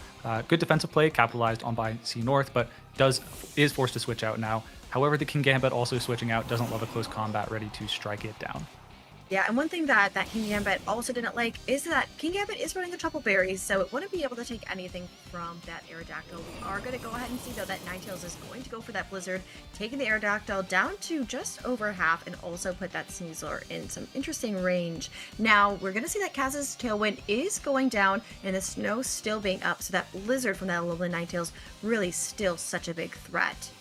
good defensive play, capitalized on by C North, but is forced to switch out now. However, the King Gambit also switching out, doesn't love a close combat, ready to strike it down. Yeah, and one thing that King Gambit also didn't like is that King Gambit is running the Triple Berries, so it wouldn't be able to take anything from that Aerodactyl. We are going to go ahead and see, though, that Ninetales is going to go for that Blizzard, taking the Aerodactyl down to just over half, and also put that Sneasler in some interesting range. Now, we're going to see that Kaz's Tailwind is going down, and the snow still being up, so that Blizzard from that Alola Ninetales really still such a big threat.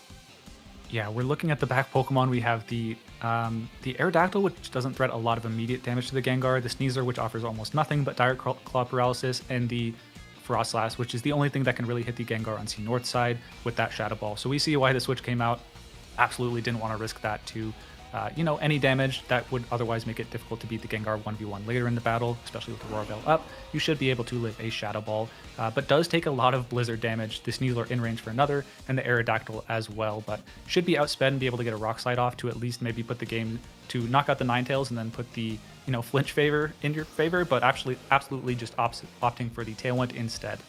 Yeah, we're looking at the back Pokemon. We have the Aerodactyl, which doesn't threat a lot of immediate damage to the Gengar, the Sneasler, which offers almost nothing but Dire Claw Paralysis, and the Frostlass, which is the only thing that can really hit the Gengar on C North side with that Shadow Ball. So we see why the switch came out. Absolutely didn't want to risk that to, any damage that would otherwise make it difficult to beat the Gengar 1v1 later in the battle, especially with the Aurora Veil up. You should be able to live a Shadow Ball, but does take a lot of Blizzard damage. The Sneasler in range for another, and the Aerodactyl as well, but should be outsped and be able to get a Rock Slide off to at least maybe put the game to knock out the Ninetales and then put the flinch favor in your favor, but actually absolutely just opting for the Tailwind instead.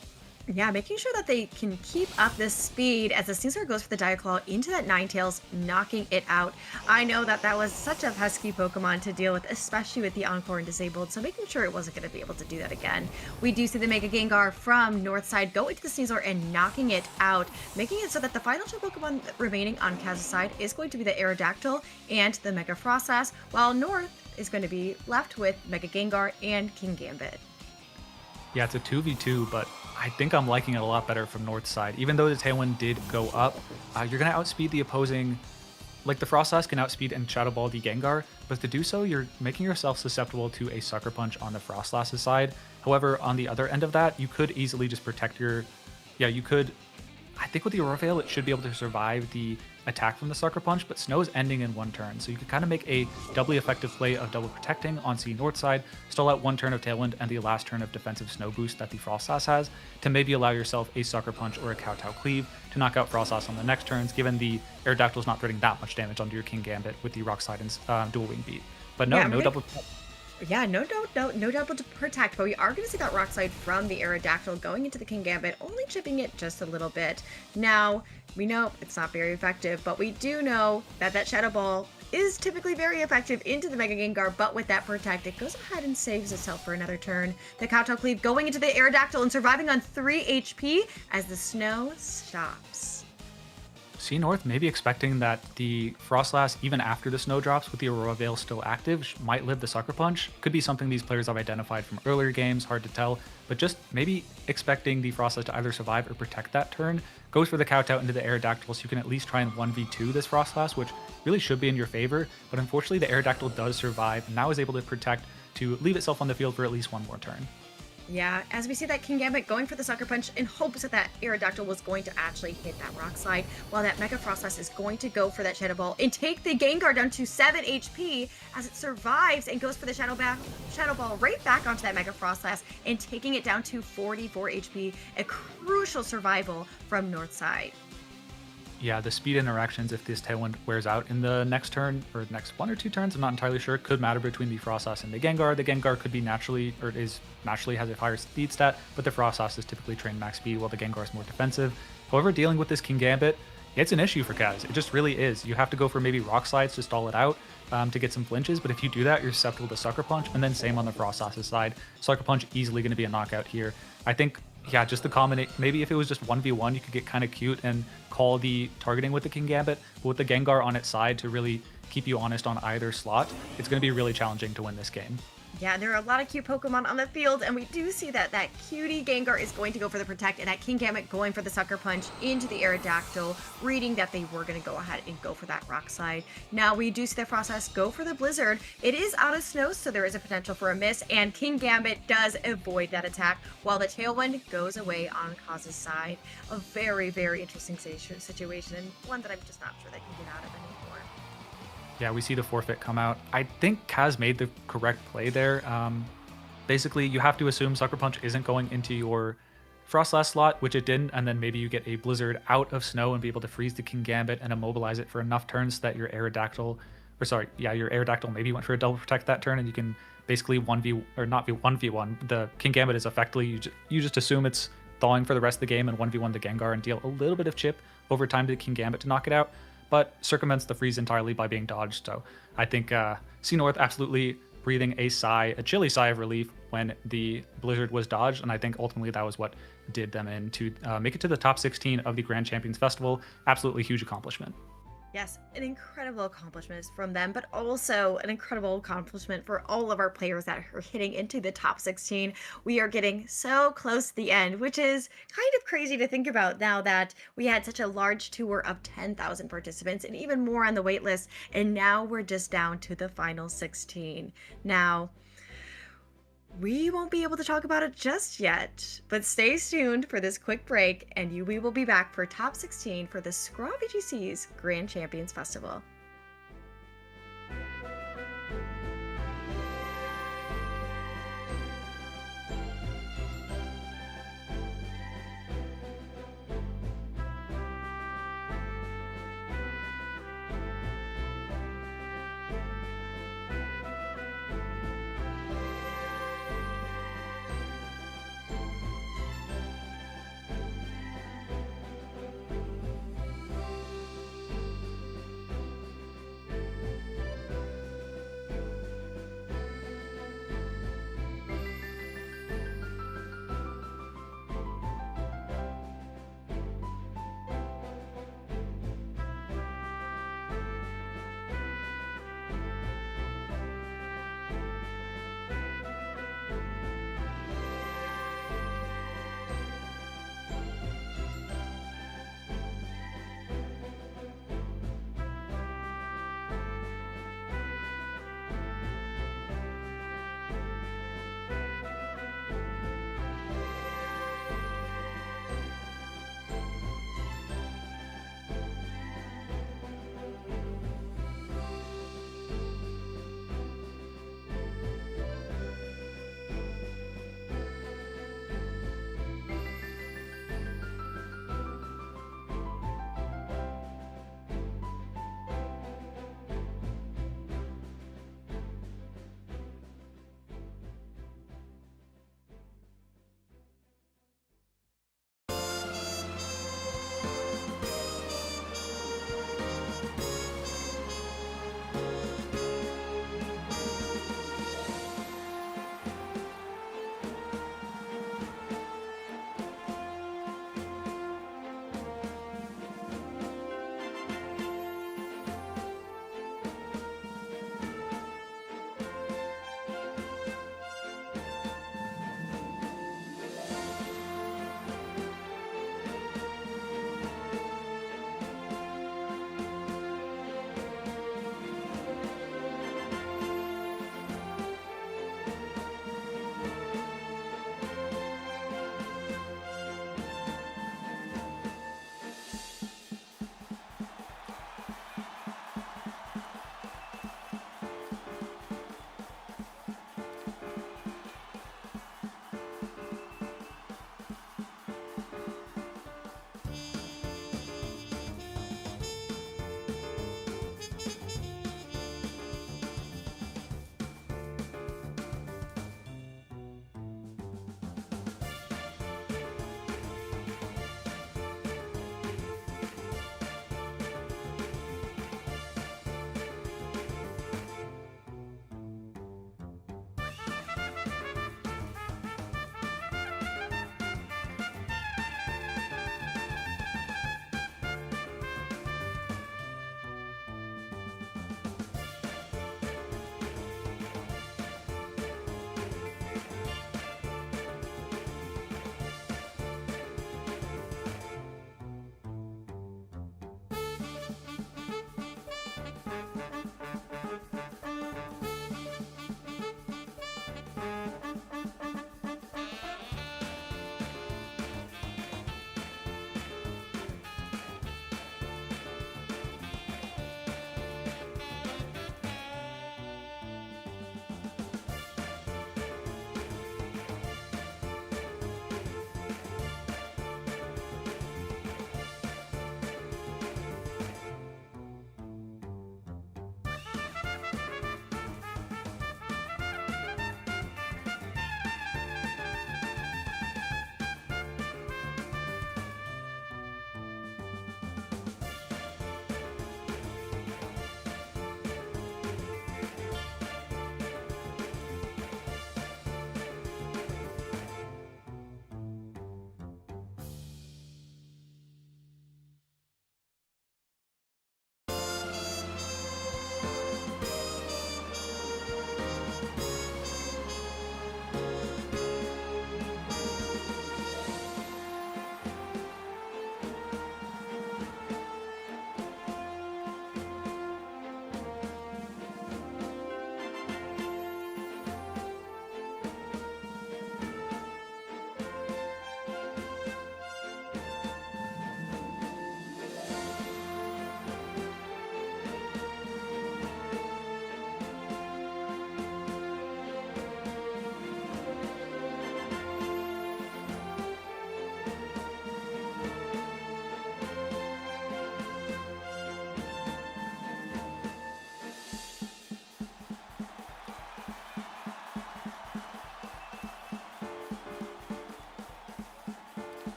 Yeah, making sure that they can keep up this speed as the Caesar goes for the Dire Claw into that Ninetales, knocking it out. I know that was such a pesky Pokemon to deal with, especially with the Encore and Disabled, so making sure it wasn't going to be able to do that again. We do see the Mega Gengar from North side go into the Caesar and knocking it out, making it so that the final two Pokemon remaining on Kaz's side is going to be the Aerodactyl and the Mega Frostlass, while North is going to be left with Mega Gengar and King Gambit. Yeah, it's a 2v2, but I think I'm liking it a lot better from North side. Even though the Tailwind did go up, you're going to outspeed the opposing, like the Frostlass can outspeed and Shadow Ball the Gengar, but to do so, you're making yourself susceptible to a Sucker Punch on the Frostlass's side. However, on the other end of that, you could easily just protect your, I think with the Aurora Veil, it should be able to survive the attack from the Sucker Punch, but Snow is ending in one turn, so you could kind of make a doubly effective play of double protecting on C North side, stall out one turn of Tailwind and the last turn of defensive Snow Boost that the Frostlass has, to maybe allow yourself a Sucker Punch or a Kowtow Cleave to knock out Frostlass on the next turns, given the Aerodactyl's not threatening that much damage onto your King Gambit with the Rock Slide and Dual Wing Beat. But no double... Yeah, no double to protect, but we are going to see that Rock Slide from the Aerodactyl going into the King Gambit, only chipping it just a little bit. Now, we know it's not very effective, but we do know that Shadow Ball is typically very effective into the Mega Gengar, but with that Protect, it goes ahead and saves itself for another turn. The Kowtow Cleave going into the Aerodactyl and surviving on 3 HP as the snow stops. C North maybe expecting that the Frostlass, even after the snow drops with the Aurora Veil still active, might live the Sucker Punch. Could be something these players have identified from earlier games, hard to tell, but just maybe expecting the Frostlass to either survive or protect that turn. Goes for the Kowtow into the Aerodactyl, so you can at least try and 1v2 this Frostlass, which really should be in your favor, but unfortunately the Aerodactyl does survive and now is able to protect to leave itself on the field for at least one more turn. Yeah, as we see that King Gambit going for the Sucker Punch in hopes that Aerodactyl was going to actually hit that Rock Slide, while that Mega Frostlass is going to go for that Shadow Ball and take the Gengar down to 7 HP as it survives and goes for the Shadow Ball right back onto that Mega Frostlass and taking it down to 44 HP, a crucial survival from North side. Yeah, the speed interactions, if this Tailwind wears out in the next turn, or next 1 or 2 turns, I'm not entirely sure, could matter between the Frostlass and the Gengar. The Gengar could be naturally has a higher speed stat, but the Frostlass is typically trained max speed, while the Gengar is more defensive. However, dealing with this King Gambit, it's an issue for Kaz. It just really is. You have to go for maybe Rock Slides to stall it out to get some flinches, but if you do that, you're susceptible to Sucker Punch, and then same on the Frostlass's side. Sucker Punch easily going to be a knockout here. I think, yeah, just the combination. Maybe if it was just 1v1, you could get kind of cute and call the targeting with the King Gambit, but with the Gengar on its side to really keep you honest on either slot, it's going to be really challenging to win this game. Yeah, there are a lot of cute Pokemon on the field, and we do see that cutie Gengar is going to go for the Protect, and that Kingambit going for the Sucker Punch into the Aerodactyl, reading that they were going to go ahead and go for that Rock Slide. Now we do see the Frostlass go for the Blizzard. It is out of snow, so there is a potential for a miss, and Kingambit does avoid that attack, while the Tailwind goes away on Kaz's side. A very, very interesting situation, and one that I'm just not sure they can get out of anymore. Yeah, we see the forfeit come out. I think Kaz made the correct play there. Basically, you have to assume Sucker Punch isn't going into your Frostlass slot, which it didn't, and then maybe you get a Blizzard out of snow and be able to freeze the Kingambit and immobilize it for enough turns that your Aerodactyl, your Aerodactyl maybe went for a double protect that turn, and you can basically 1v, or not 1v1. The Kingambit is effectively, you just assume it's thawing for the rest of the game and 1v1 the Gengar and deal a little bit of chip over time to the Kingambit to knock it out, but circumvents the freeze entirely by being dodged. So I think C North absolutely breathing a chilly sigh of relief when the Blizzard was dodged, and I think ultimately that was what did them in to make it to the top 16 of the Grand Champions Festival. Absolutely huge accomplishment. Yes, an incredible accomplishment from them, but also an incredible accomplishment for all of our players that are hitting into the top 16. We are getting so close to the end, which is kind of crazy to think about now that we had such a large tour of 10,000 participants and even more on the wait list, and now we're just down to the final 16. Now, we won't be able to talk about it just yet, but stay tuned for this quick break, and we will be back for top 16 for the Skraw VGC's Grand Champions Festival.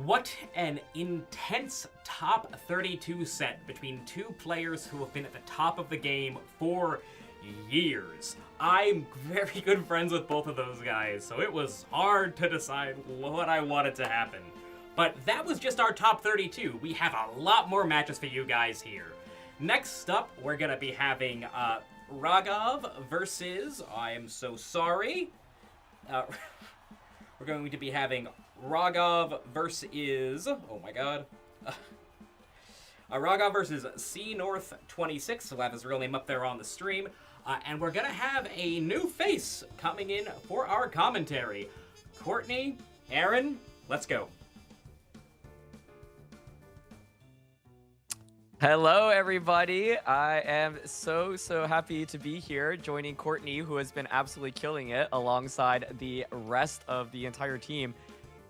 What an intense top 32 set between two players who have been at the top of the game for years. I'm very good friends with both of those guys, so it was hard to decide what I wanted to happen. But that was just our top 32. We have a lot more matches for you guys here. Next up, we're going to be having Raghav versus... I am so sorry. We're going to be having Raghav versus... Oh my god. Raghav versus C North 26. We'll have his real name up there on the stream. And we're going to have a new face coming in for our commentary. Courtney, Aaron, let's go. Hello, everybody. I am so happy to be here joining Courtney, who has been absolutely killing it alongside the rest of the entire team.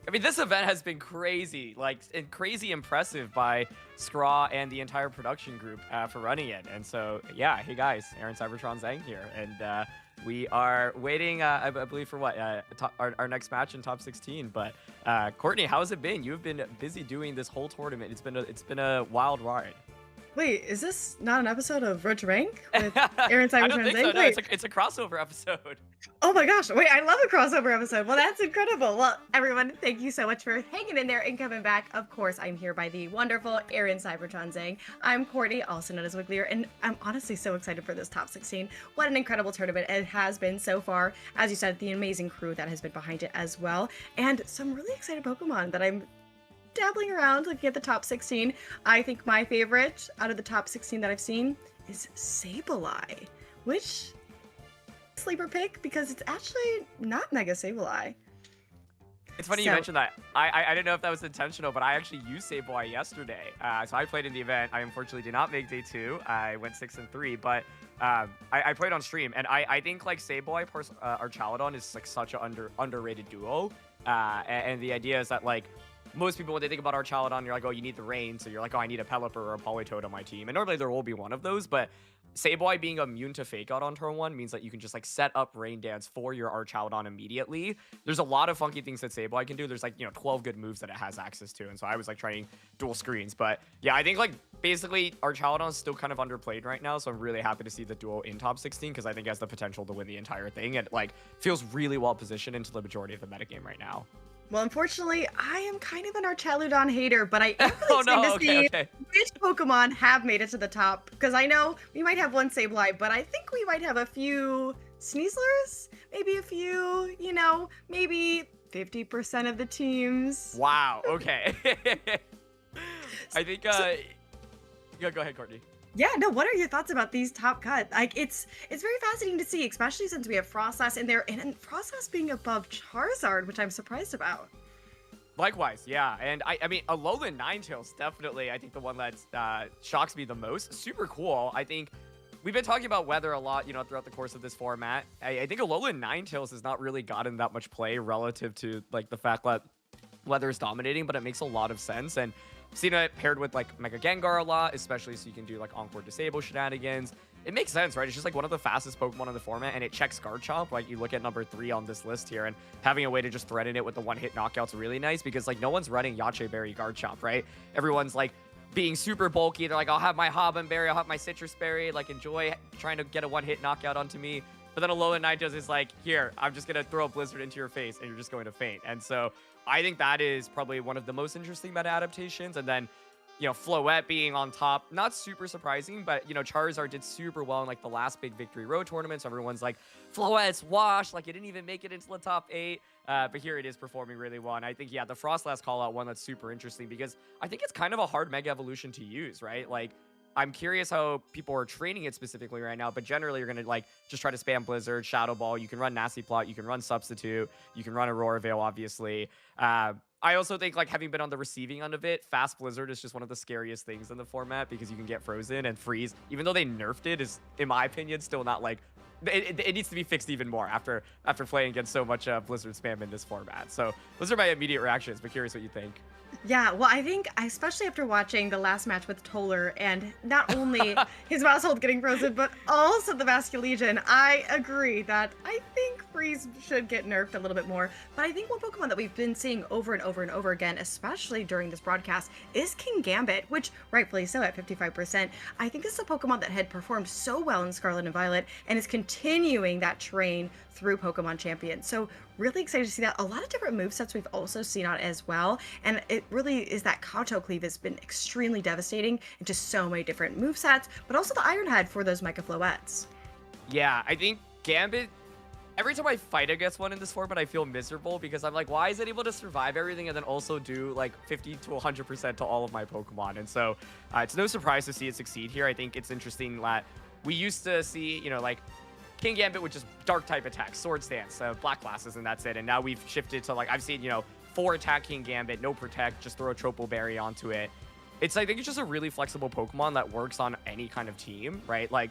I mean, this event has been crazy, and crazy impressive by Skraw and the entire production group for running it. And so, yeah, hey guys, Aaron Cybertron Zhang here. And we are waiting, I believe, for what? Our next match in top 16. But Courtney, how has it been? You've been busy doing this whole tournament. It's been a wild ride. Wait, is this not an episode of Road to Rank with Aaron Cybertron? I don't think so. No, it's a crossover episode. Oh my gosh, wait, I love a crossover episode. Well, that's incredible. Well, everyone, thank you so much for hanging in there and coming back. Of course, I'm here by the wonderful Aaron Cybertron Zhang. I'm Courtney, also known as Wiggler, and I'm honestly so excited for this top 16. What an incredible tournament it has been so far. As you said, the amazing crew that has been behind it as well, and some really excited Pokemon that I'm dabbling around looking at the top 16. I think my favorite out of the top 16 that I've seen is Sableye, which sleeper pick because it's actually not Mega Sableye. It's funny you mentioned that. I didn't know if that was intentional, but I actually used Sableye yesterday. So I played in the event. I unfortunately did not make day 2. I went 6-3, but I played on stream, and I think like Sableye Archaludon is like such an underrated duo. And the idea is that like most people, when they think about Archaludon, you're like, oh, you need the rain, so you're like, oh, I need a Pelipper or a Politoed on my team. And normally there will be one of those, but Sableye being immune to Fake Out on turn 1 means that you can just like set up Rain Dance for your Archaludon immediately. There's a lot of funky things that Sableye can do. There's like, 12 good moves that it has access to, and so I was like trying dual screens. But yeah, I think like basically Archaludon is still kind of underplayed right now, so I'm really happy to see the duo in top 16 because I think it has the potential to win the entire thing, and like feels really well positioned into the majority of the metagame right now. Well, unfortunately, I am kind of an Archaludon hater, but I am really excited to see which Pokemon have made it to the top. Because I know we might have one Sableye, but I think we might have a few Sneaslers, maybe a few, maybe 50% of the teams. Wow, okay. I think, go ahead, Courtney. Yeah, no, what are your thoughts about these top cuts? Like, it's very fascinating to see, especially since we have Frostlass in there, and Frostlass being above Charizard, which I'm surprised about. Likewise, yeah, and I mean, Alolan Ninetales definitely, I think the one that shocks me the most. Super cool. I think we've been talking about weather a lot, throughout the course of this format. I think Alolan Ninetales has not really gotten that much play relative to, like, the fact that weather is dominating, but it makes a lot of sense, and seen it paired with like Mega Gengar a lot, especially so you can do like Encore Disable shenanigans. It makes sense, right? It's just like one of the fastest Pokemon in the format, and it checks Garchomp. Like you look at number 3 on this list here, and having a way to just threaten it with the one-hit knockout's really nice because like no one's running Yache Berry Garchomp, right? Everyone's like being super bulky. They're like, I'll have my Hobbin Berry, I'll have my Citrus Berry, like enjoy trying to get a one-hit knockout onto me. But then Alolan Ninetales is like, here, I'm just gonna throw a Blizzard into your face, and you're just going to faint. And so I think that is probably one of the most interesting meta adaptations. And then, Floette being on top, not super surprising, but, Charizard did super well in, like, the last big Victory Road tournament. So everyone's like, Floette's washed. Like, it didn't even make it into the top 8. But here it is performing really well. And I think, yeah, the Frostlass call-out one that's super interesting because I think it's kind of a hard Mega Evolution to use, right? Like, I'm curious how people are training it specifically right now, but generally you're going to like just try to spam Blizzard, Shadow Ball. You can run Nasty Plot, you can run Substitute, you can run Aurora Veil, obviously. I also think like having been on the receiving end of it, Fast Blizzard is just one of the scariest things in the format because you can get frozen and freeze. Even though they nerfed it, is in my opinion still not like it needs to be fixed even more after playing against so much Blizzard spam in this format. So those are my immediate reactions, but curious what you think. Yeah, well, I think, especially after watching the last match with Toller, and not only his Maushold getting frozen, but also the Vasculegion, I agree that I think freeze should get nerfed a little bit more. But I think one Pokemon that we've been seeing over and over and over again, especially during this broadcast, is Kingambit, which rightfully so at 55%. I think this is a Pokemon that had performed so well in Scarlet and Violet and is continuing that train through Pokemon Champions. So really excited to see that. A lot of different movesets we've also seen on it as well. And it really is that Kato Cleave has been extremely devastating into so many different movesets, but also the Iron Head for those Mega Floettes. Yeah, I think Gambit, every time I fight against one in this format, I feel miserable because I'm like, why is it able to survive everything and then also do like 50 to 100% to all of my Pokemon? And so it's no surprise to see it succeed here. I think it's interesting that we used to see, you know, like Kingambit with just dark type attacks, Sword Stance, Black Glasses, and that's it. And now we've shifted to like, I've seen, you know, 4 attack Kingambit, no protect, just throw a Tropo Berry onto it. I think it's just a really flexible Pokemon that works on any kind of team, right? Like,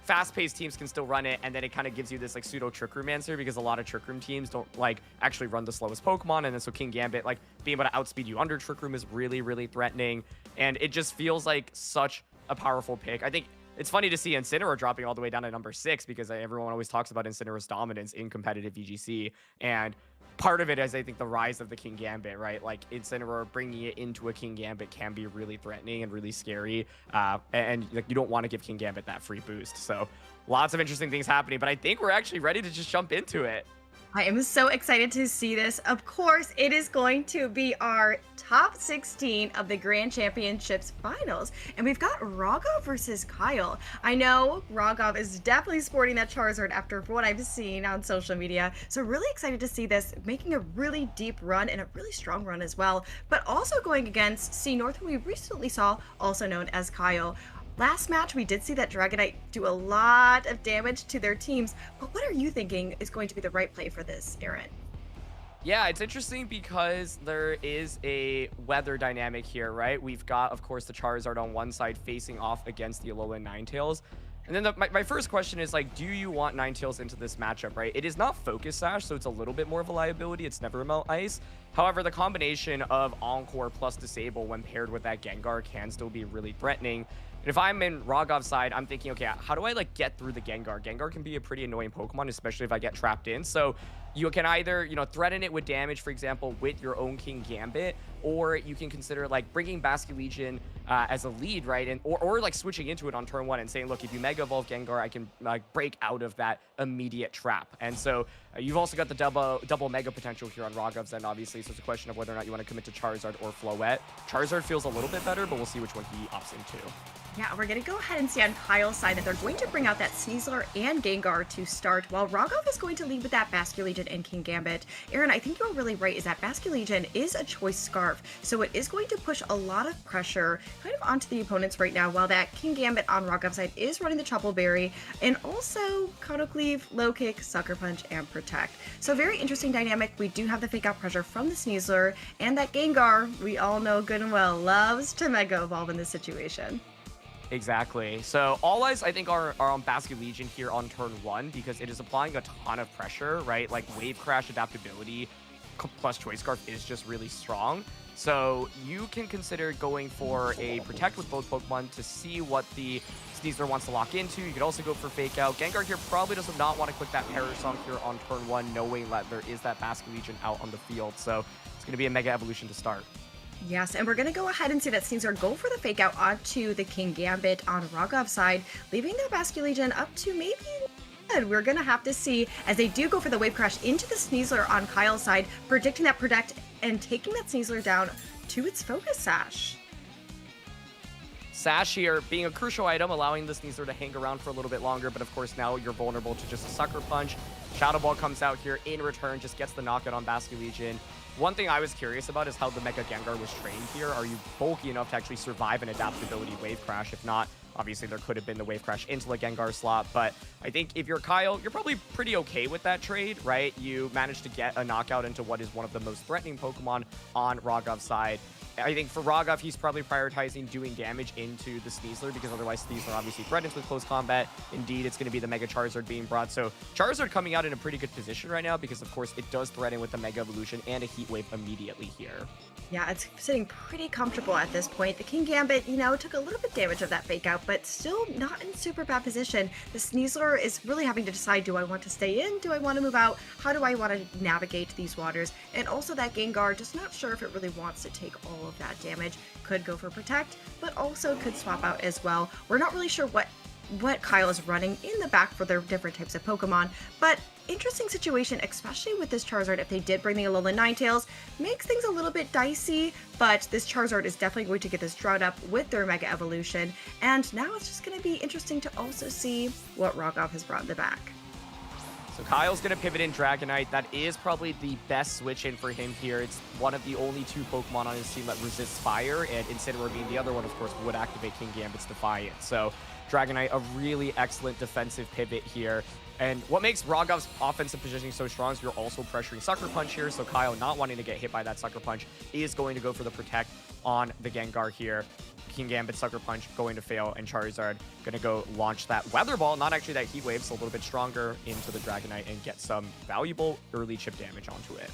fast-paced teams can still run it, and then it kind of gives you this like pseudo Trick Room answer because a lot of Trick Room teams don't like actually run the slowest Pokemon, and then so Kingambit like being able to outspeed you under Trick Room is really, really threatening, and it just feels like such a powerful pick. I think it's funny to see Incineroar dropping all the way down to number 6 because everyone always talks about Incineroar's dominance in competitive VGC, and part of it is, I think, the rise of the Kingambit, right? Like, Incineroar bringing it into a Kingambit can be really threatening and really scary, and like, you don't want to give Kingambit that free boost. So lots of interesting things happening, but I think we're actually ready to just jump into it. I am so excited to see this. Of course, it is going to be our top 16 of the Grand Championships finals. And we've got Rogov versus Kyle. I know Rogov is definitely sporting that Charizard after what I've seen on social media. So really excited to see this making a really deep run and a really strong run as well. But also going against C North, who we recently saw, also known as Kyle. Last match, we did see that Dragonite do a lot of damage to their teams, but what are you thinking is going to be the right play for this, Aaron? Yeah, it's interesting because there is a weather dynamic here, right? We've got, of course, the Charizard on one side facing off against the Alolan Ninetales. And then my first question is, like, do you want Ninetales into this matchup, right? It is not Focus Sash, so it's a little bit more of a liability. It's never Melt Ice. However, the combination of Encore plus Disable when paired with that Gengar can still be really threatening. And if I'm in Rogov's side, I'm thinking, okay, how do I like get through the Gengar? Gengar can be a pretty annoying Pokemon, especially if I get trapped in. So you can either, you know, threaten it with damage, for example, with your own Kingambit, or you can consider like bringing Basculegion as a lead, right? And or like switching into it on turn 1 and saying, look, if you Mega Evolve Gengar, I can like break out of that immediate trap. And so you've also got the double Mega potential here on Rogov's end, obviously. So it's a question of whether or not you want to commit to Charizard or Floette. Charizard feels a little bit better, but we'll see which one he opts into. Yeah, we're going to go ahead and see on Kyle's side that they're going to bring out that Sneasler and Gengar to start, while Rogov is going to lead with that Basculegion and Kingambit. Aaron, I think you're really right, is that Basculegion is a choice Scarf, so it is going to push a lot of pressure kind of onto the opponents right now, while that Kingambit on Rogov's side is running the Trouble Berry, and also Kato Cleave, Low Kick, Sucker Punch, and Protect. So very interesting dynamic. We do have the fake out pressure from the Sneasler, and that Gengar, we all know good and well, loves to Mega Evolve in this situation. Exactly. So all eyes, I think, are on Basculegion here on turn 1 because it is applying a ton of pressure, right? Like Wave Crash adaptability plus Choice Scarf is just really strong. So you can consider going for a Protect with both Pokemon to see what the Sneasler wants to lock into. You could also go for Fake Out. Gengar here probably does not want to click that Parasong here on turn 1, knowing that there is that Basculegion out on the field. So it's going to be a Mega Evolution to start. Yes, and we're going to go ahead and see that Sneasler go for the fake out onto the Kingambit on Rogov's side, leaving the Basculegion up to maybe we're going to have to see as they do go for the Wave Crash into the Sneasler on Kyle's side, predicting that Protect and taking that Sneasler down to its Focus Sash. Sash here being a crucial item, allowing the Sneasler to hang around for a little bit longer, but of course now you're vulnerable to just a Sucker Punch. Shadow Ball comes out here in return, just gets the knockout on Basculegion. One thing I was curious about is how the Mega Gengar was trained here. Are you bulky enough to actually survive an adaptability Wave Crash? If not, obviously there could have been the Wave Crash into the Gengar slot, but I think if you're Kyle, you're probably pretty okay with that trade, right? You managed to get a knockout into what is one of the most threatening Pokemon on Rogov's side. I think for Rogov, he's probably prioritizing doing damage into the Sneasler because otherwise Sneasler obviously threatens with close combat. Indeed, it's going to be the Mega Charizard being brought. So Charizard coming out in a pretty good position right now because, of course, it does threaten with the Mega Evolution and a Heat Wave immediately here. Yeah, it's sitting pretty comfortable at this point. The Kingambit, you know, took a little bit damage of that fake out, up, but still not in super bad position. The Sneasler is really having to decide, do I want to stay in? Do I want to move out? How do I want to navigate these waters? And also that Gengar, just not sure if it really wants to take all of that damage. Could go for Protect, but also could swap out as well. We're not really sure what Kyle is running in the back for their different types of Pokemon, but interesting situation, especially with this Charizard. If they did bring the Alolan Ninetales, makes things a little bit dicey, but this Charizard is definitely going to get this drought up with their Mega Evolution, and now it's just going to be interesting to also see what Rogov has brought in the back. So Kyle's going to pivot in Dragonite. That is probably the best switch in for him here. It's one of the only 2 Pokemon on his team that resists fire, and Incineroar being the other one, of course, would activate King Gambit's Defiance. So Dragonite, a really excellent defensive pivot here. And what makes Rogov's offensive positioning so strong is you're also pressuring Sucker Punch here, so Kyle, not wanting to get hit by that Sucker Punch, is going to go for the Protect on the Gengar here. King Gambit Sucker Punch going to fail, and Charizard going to go launch that Weather Ball, not actually that Heat Wave, so a little bit stronger into the Dragonite and get some valuable early chip damage onto it.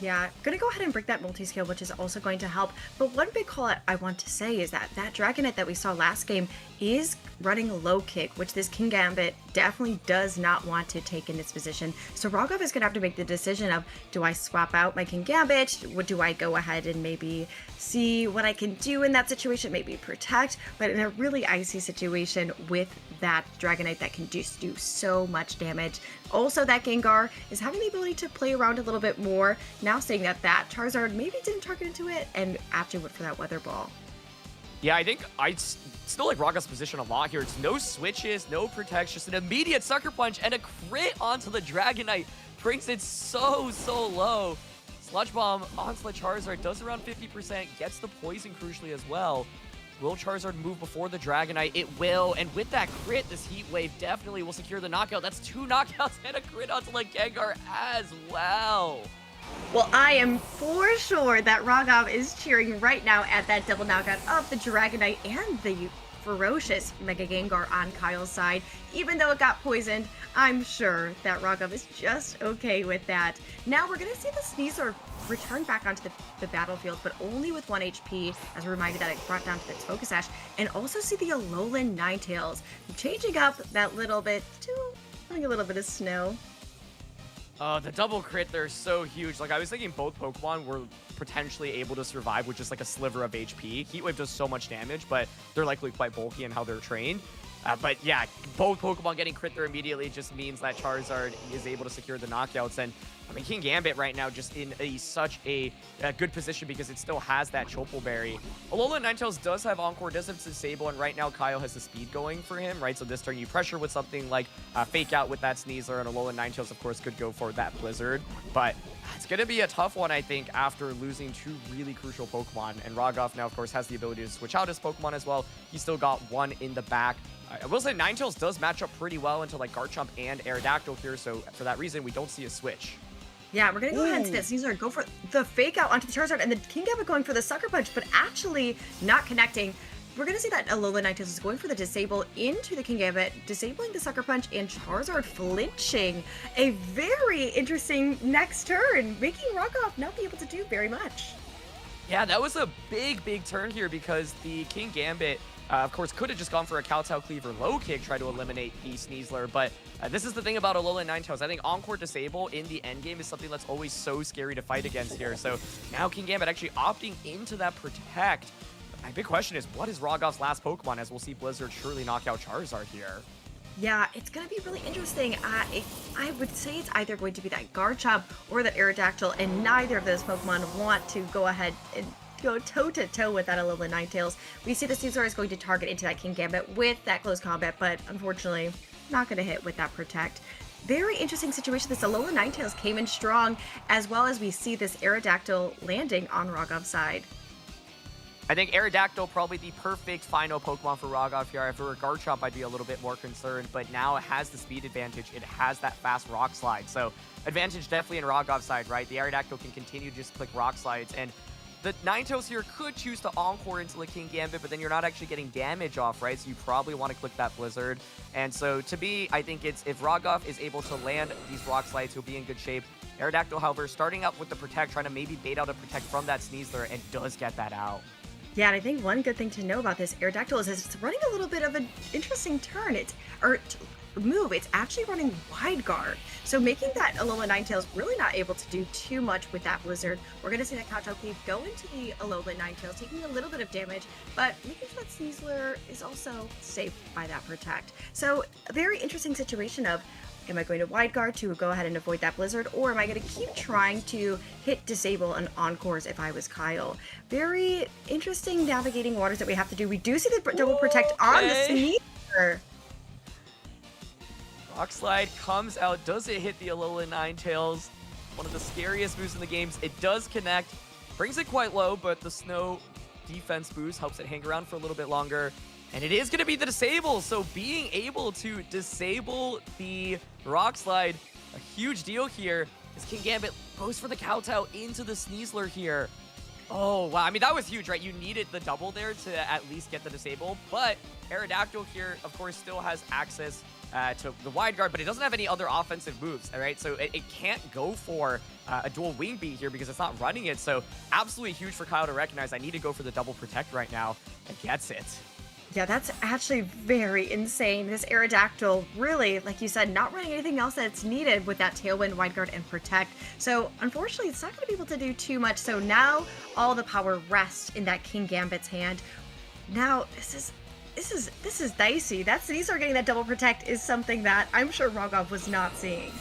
Yeah, gonna go ahead and break that multi-scale, which is also going to help. But one big call I want to say is that Dragonite that we saw last game is running low kick, which this King Gambit definitely does not want to take in this position. So Rogov is gonna have to make the decision of, do I swap out my King Gambit? Do I go ahead and maybe see what I can do in that situation? Maybe Protect, but in a really icy situation with that Dragonite that can just do so much damage. Also, that Gengar is having the ability to play around a little bit more. Now saying that Charizard maybe didn't target into it and after went for that Weather Ball. Yeah, I think I still like Rogov's position a lot here. It's no switches, no protects, just an immediate Sucker Punch and a crit onto the Dragonite. Brings it so low. Sludge Bomb onto the Charizard, does around 50%, gets the poison crucially as well. Will Charizard move before the Dragonite? It will, and with that crit, this Heat Wave definitely will secure the knockout. That's 2 knockouts and a crit onto the Gengar as well. Well, I am for sure that Rogov is cheering right now at that double knockout of the Dragonite and the ferocious Mega Gengar on Kyle's side. Even though it got poisoned, I'm sure that Rogov is just okay with that. Now we're going to see the Sneasler return back onto the battlefield, but only with 1 HP, as a reminder that it brought down to its Focus Sash, and also see the Alolan Ninetales changing up that little bit to having a little bit of snow. The double crit, they're so huge. Like, I was thinking both Pokemon were potentially able to survive with just like a sliver of HP. Heat Wave does so much damage, but they're likely quite bulky in how they're trained. But yeah, both Pokemon getting crit there immediately just means that Charizard is able to secure the knockouts. And I mean, King Gambit right now just in such a good position because it still has that Chople Berry. Alolan Ninetales does have Encore, does have Disable, and right now Kyle has the speed going for him, right? So this turn you pressure with something like Fake Out with that Sneasler, and Alolan Ninetales, of course, could go for that Blizzard. But it's going to be a tough one, I think, after losing 2 really crucial Pokemon. And Rogov now, of course, has the ability to switch out his Pokemon as well. He's still got 1 in the back. I will say Ninetales does match up pretty well into like Garchomp and Aerodactyl here, so for that reason, we don't see a switch. Yeah, we're going to go ahead and see that Sneasler go for the Fake Out onto the Charizard, and the King Gambit going for the Sucker Punch, but actually not connecting. We're going to see that Alolan Ninetales is going for the Disable into the King Gambit, disabling the Sucker Punch, and Charizard flinching. A very interesting next turn, making Rogov not be able to do very much. Yeah, that was a big turn here because the King Gambit, of course, could have just gone for a Kowtow Cleaver low kick, try to eliminate the Sneasler, but this is the thing about Alolan Ninetales. I think Encore Disable in the endgame is something that's always so scary to fight against here. So now King Gambit actually opting into that Protect. My big question is, what is Rogov's last Pokemon, as we'll see Blizzard surely knock out Charizard here? Yeah, it's going to be really interesting. I would say it's either going to be that Garchomp or that Aerodactyl, and neither of those Pokemon want to go ahead and go toe-to-toe with that Alolan Ninetales. We see the Sneasler is going to target into that King Gambit with that close combat, but unfortunately, not going to hit with that Protect. Very interesting situation. This Alolan Ninetales came in strong, as well as we see this Aerodactyl landing on Rogov's side. I think Aerodactyl probably the perfect final Pokemon for Rogov here. If it were Garchomp, I'd be a little bit more concerned, but now it has the speed advantage. It has that fast Rock Slide, so advantage definitely in Rogov's side, right? The Aerodactyl can continue to just click Rock Slides, and the Ninetales here could choose to Encore into the King Gambit, but then you're not actually getting damage off, right? So you probably want to click that Blizzard. And so to me, I think it's if Rogov is able to land these Rock Slides, he'll be in good shape. Aerodactyl, however, starting up with the Protect, trying to maybe bait out a Protect from that Sneasler, and does get that out. Yeah, and I think one good thing to know about this Aerodactyl is it's running a little bit of an interesting turn. Move. It's actually running wide guard. So making that Alola Ninetales really not able to do too much with that Blizzard. We're going to see that Kowtow Cleave go into the Alola Ninetales, taking a little bit of damage, but making sure that Sneasler is also safe by that Protect. So a very interesting situation of, am I going to wide guard to go ahead and avoid that Blizzard, or am I going to keep trying to hit disable and encores if I was Kyle? Very interesting navigating waters that we have to do. We do see the double Protect on the Sneasler. Rock Slide comes out. Does it hit the Alola Ninetales? One of the scariest moves in the games. It does connect. Brings it quite low, but the Snow defense boost helps it hang around for a little bit longer. And it is going to be the disable. So being able to disable the Rock Slide, a huge deal here. As Kingambit goes for the Kowtow into the Sneasler here. Oh, wow. I mean, that was huge, right? You needed the double there to at least get the disable. But Aerodactyl here, of course, still has access to the wide guard, but it doesn't have any other offensive moves, all right? So it can't go for a dual wing beat here because it's not running it. So absolutely huge for Kyle to recognize, I need to go for the double protect right now, and gets it. Yeah, that's actually very insane. This Aerodactyl really, like you said, not running anything else that's needed with that Tailwind, Wide Guard, and Protect. So unfortunately, it's not going to be able to do too much. So now all the power rests in that Kingambit's hand. Now, this is dicey. These are getting that double protect is something that I'm sure Rogov was not seeing.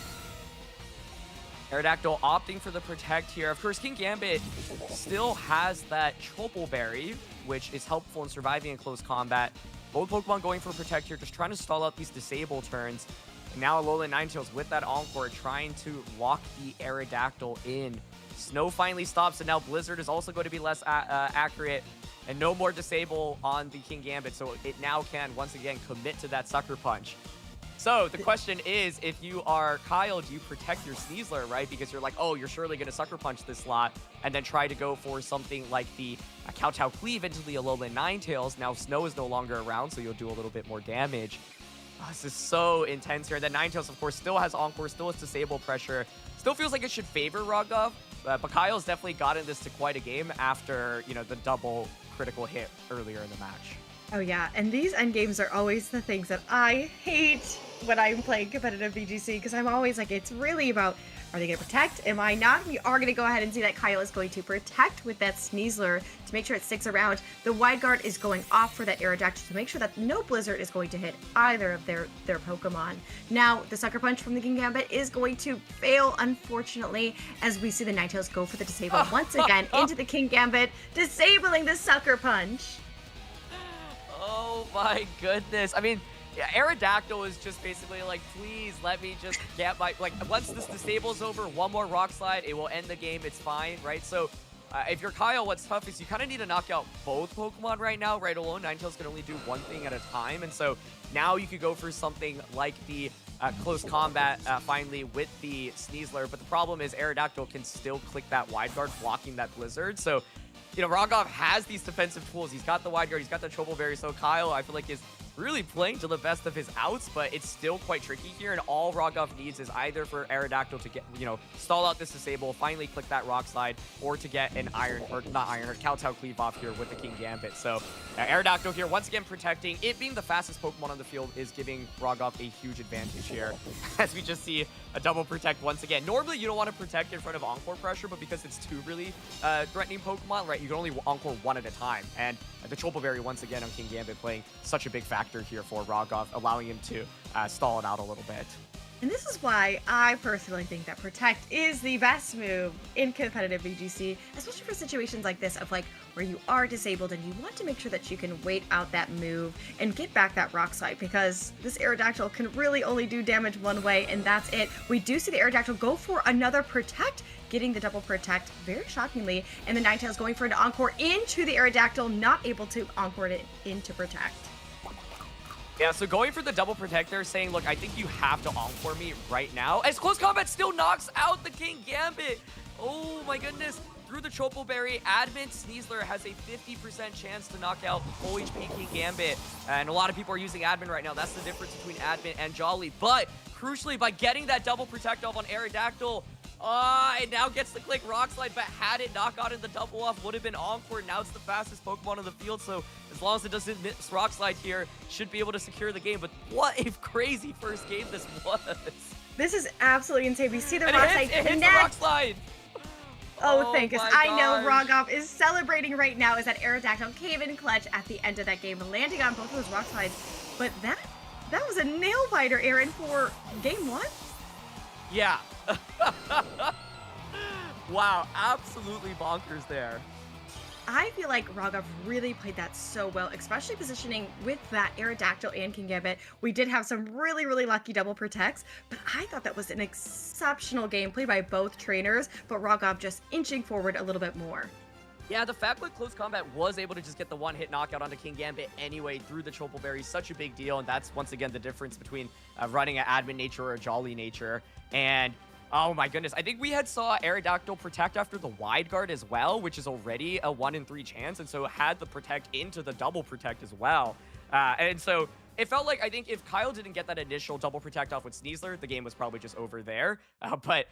Aerodactyl opting for the protect here. Of course, Kingambit still has that Troupple Berry, which is helpful in surviving in close combat. Both Pokemon going for protect here, just trying to stall out these disable turns. And now Alola Ninetales with that Encore trying to lock the Aerodactyl in. Snow finally stops, and now Blizzard is also going to be less accurate. And no more disable on the Kingambit, so it now can, once again, commit to that Sucker Punch. So the question is, if you are Kyle, do you protect your Sneasler, right? Because you're like, oh, you're surely going to Sucker Punch this slot, and then try to go for something like the Kowtow Cleave into the Alola Ninetales. Now Snow is no longer around, so you'll do a little bit more damage. Oh, this is so intense here. And then Ninetales, of course, still has Encore, still has Disable Pressure. Still feels like it should favor Rogov, but Kyle's definitely gotten this to quite a game after, you know, the double critical hit earlier in the match. Oh yeah, and these end games are always the things that I hate when I'm playing competitive VGC, because I'm always like, it's really about, are they going to protect? Am I not? We are going to go ahead and see that Kyle is going to protect with that Sneasler to make sure it sticks around. The Wide Guard is going off for that Aerodactyl to make sure that no Blizzard is going to hit either of their Pokemon. Now, the Sucker Punch from the Kingambit is going to fail, unfortunately, as we see the Ninetales go for the Disable once again into the Kingambit, disabling the Sucker Punch. Oh my goodness. I mean, yeah, Aerodactyl is just basically like, please let me just get my, like, once this disable's over, one more Rock Slide, it will end the game, it's fine, right? So if you're Kyle, what's tough is you kind of need to knock out both Pokemon right now, right? Alone, Ninetales can only do one thing at a time, and so now you could go for something like the close combat finally with the Sneasler, but the problem is Aerodactyl can still click that Wide Guard, blocking that Blizzard, so you know, Rogov has these defensive tools. He's got the Wide Guard, he's got the Troupple Berry, so Kyle, I feel like, is really playing to the best of his outs, but it's still quite tricky here, and all Rogov needs is either for Aerodactyl to get, you know, stall out this disable, finally click that Rock Slide, or to get an Kowtow Cleave off here with the Kingambit. So Aerodactyl here, once again protecting. It being the fastest Pokemon on the field is giving Rogov a huge advantage here, as we just see a double protect once again. Normally, you don't want to protect in front of Encore pressure, but because it's two really threatening Pokemon, right, you can only Encore one at a time, and the Troupple Berry once again on Kingambit playing such a big factor here for Rogov, allowing him to stall it out a little bit. And this is why I personally think that Protect is the best move in competitive VGC, especially for situations like this of like where you are disabled and you want to make sure that you can wait out that move and get back that Rock Slide, because this Aerodactyl can really only do damage one way, and that's it. We do see the Aerodactyl go for another Protect, getting the double Protect very shockingly, and the Ninetales going for an Encore into the Aerodactyl, not able to Encore it into Protect. Yeah, so going for the double protect there, saying, look, I think you have to Encore me right now. As close combat still knocks out the Kingambit. Oh my goodness. Through the Troupple Berry, Admin Sneasler has a 50% chance to knock out full HP Kingambit. And a lot of people are using Admin right now. That's the difference between Admin and Jolly. But crucially, by getting that double protect off on Aerodactyl, It now gets the click Rock Slide, but had it not gotten the double off, would have been Encore. Now it's the fastest Pokemon on the field, so as long as it doesn't miss Rock Slide here, should be able to secure the game. But what a crazy first game this was. This is absolutely insane. We see the And Rock it Slide hits the connect. Rock Slide. Oh, thank goodness. my I know gosh. Rogov is celebrating right now as that Aerodactyl came in clutch at the end of that game, landing on both of those Rock Slides. But that was a nail biter, Aaron, for game 1. Yeah. Wow, absolutely bonkers there. I feel like Rogov really played that so well, especially positioning with that Aerodactyl and Kingambit. We did have some really, really lucky double protects, but I thought that was an exceptional game played by both trainers, but Rogov just inching forward a little bit more. Yeah, the fact that Close Combat was able to just get the one-hit knockout onto Kingambit anyway through the Tropical Berry is such a big deal, and that's, once again, the difference between running an admin nature or a jolly nature. And oh my goodness, I think we had saw Aerodactyl protect after the wide guard as well, which is already a 1 in 3 chance, and so had the protect into the double protect as well. And so it felt like, I think if Kyle didn't get that initial double protect off with Sneasler, the game was probably just over there. But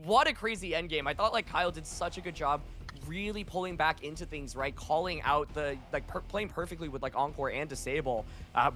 what a crazy end game. I thought like Kyle did such a good job really pulling back into things, right? Calling out the, playing perfectly with like Encore and Disable.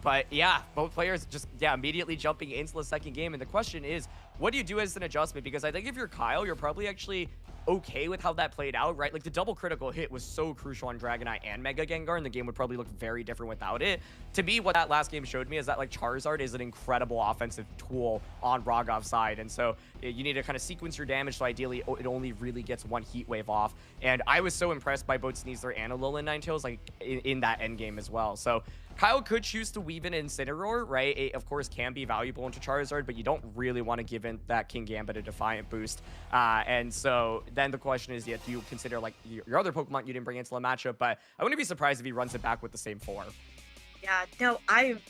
But yeah, both players just, immediately jumping into the second game. And the question is, what do you do as an adjustment? Because I think if you're Kyle, you're probably actually okay with how that played out, right? Like the double critical hit was so crucial on Dragonite and Mega Gengar, and the game would probably look very different without it. To me, what that last game showed me is that like Charizard is an incredible offensive tool on Rogov's side, and so you need to kind of sequence your damage, so ideally it only really gets one Heat Wave off. And I was so impressed by both Sneasler and Alolan Ninetales like in that end game as well. So Kyle could choose to weave in Incineroar, right? It, of course, can be valuable into Charizard, but you don't really want to give in that Kingambit a Defiant boost. And so then the question is, do you consider like your other Pokemon you didn't bring into the matchup? But I wouldn't be surprised if he runs it back with the same 4. Yeah, no, I'm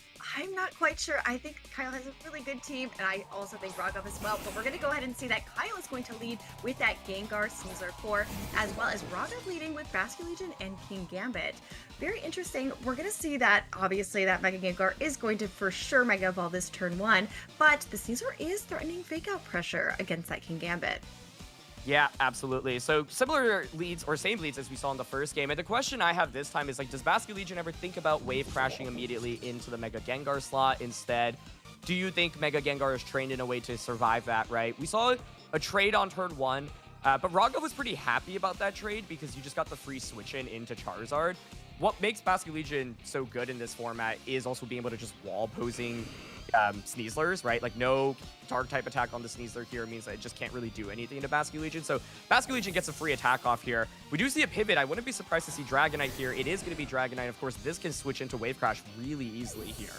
not quite sure. I think Kyle has a really good team, and I also think Rogov as well. But we're going to go ahead and see that Kyle is going to lead with that Gengar Sneasler core, as well as Rogov leading with Basculegion and Kingambit. Very interesting. We're going to see that, obviously, that Mega Gengar is going to for sure Mega Evolve this turn 1, but the Sneasler is threatening Fake Out pressure against that Kingambit. Yeah, absolutely. So similar leads or same leads as we saw in the first game. And the question I have this time is like, does Basculegion ever think about wave crashing immediately into the Mega Gengar slot instead? Do you think Mega Gengar is trained in a way to survive that, right? We saw a trade on turn 1, but Rogov was pretty happy about that trade because you just got the free switch in into Charizard. What makes Basculegion so good in this format is also being able to just wall posing Sneaslers, right? Like no dark type attack on the Sneasler here means that it just can't really do anything to Basculegion. So Basculegion gets a free attack off here. We do see a pivot. I wouldn't be surprised to see Dragonite here. It is going to be Dragonite. Of course, this can switch into Wave Crash really easily here.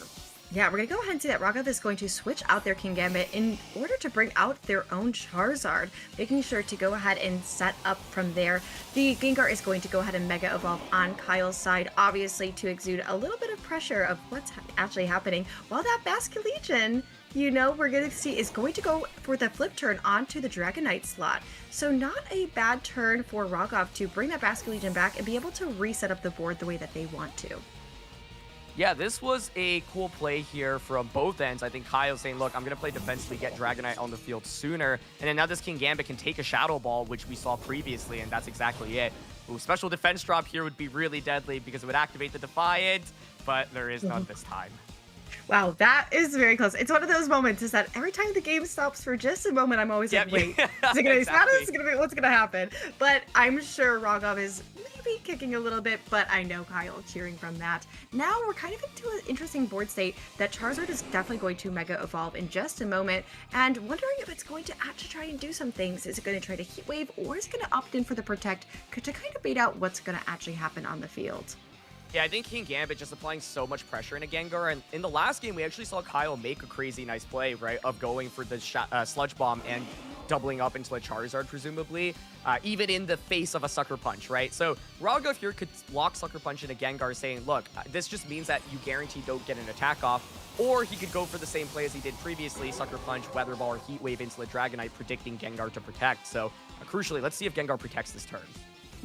Yeah, we're going to go ahead and see that Rogov is going to switch out their Kingambit in order to bring out their own Charizard, making sure to go ahead and set up from there. The Gengar is going to go ahead and Mega Evolve on Kyle's side, obviously to exude a little bit of pressure of what's actually happening, while that Basculegion, you know, we're going to see is going to go for the flip turn onto the Dragonite slot. So not a bad turn for Rogov to bring that Basculegion back and be able to reset up the board the way that they want to. Yeah, this was a cool play here from both ends. I think Kyle's saying, look, I'm going to play defensively, get Dragonite on the field sooner. And then now this Kingambit can take a Shadow Ball, which we saw previously, and that's exactly it. Ooh, special defense drop here would be really deadly because it would activate the Defiant, but there is none this time. Wow, that is very close. It's one of those moments is that every time the game stops for just a moment, I'm always like, wait, is it going to be Spatus? What's going to happen? But I'm sure Rogov is maybe kicking a little bit, but I know Kyle cheering from that. Now we're kind of into an interesting board state that Charizard is definitely going to Mega Evolve in just a moment, and wondering if it's going to actually try and do some things. Is it going to try to Heat Wave, or is it going to opt in for the Protect to kind of bait out what's going to actually happen on the field? Yeah, I think Kingambit just applying so much pressure into Gengar, and in the last game, we actually saw Kyle make a crazy nice play, right, of going for the Sludge Bomb and doubling up into a Charizard, presumably, even in the face of a Sucker Punch, right? So Rogov here could lock Sucker Punch into Gengar, saying, look, this just means that you guarantee don't get an attack off, or he could go for the same play as he did previously, Sucker Punch, Weather Ball, or Heat Wave into the Dragonite, predicting Gengar to protect. So crucially, let's see if Gengar protects this turn.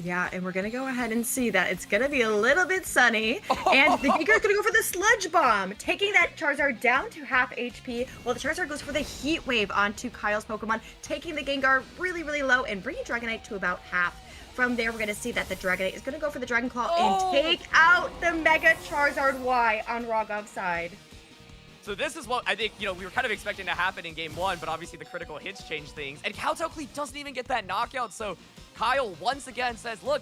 Yeah, and we're going to go ahead and see that it's going to be a little bit sunny. And the Gengar's going to go for the Sludge Bomb, taking that Charizard down to half HP, while the Charizard goes for the Heat Wave onto Kyle's Pokemon, taking the Gengar really, really low and bringing Dragonite to about half. From there, we're going to see that the Dragonite is going to go for the Dragon Claw and take out the Mega Charizard Y on Rogov's side. So this is what I think, we were kind of expecting to happen in game 1, but obviously the critical hits changed things. And Kowtow Cleave doesn't even get that knockout, so Kyle once again says, look,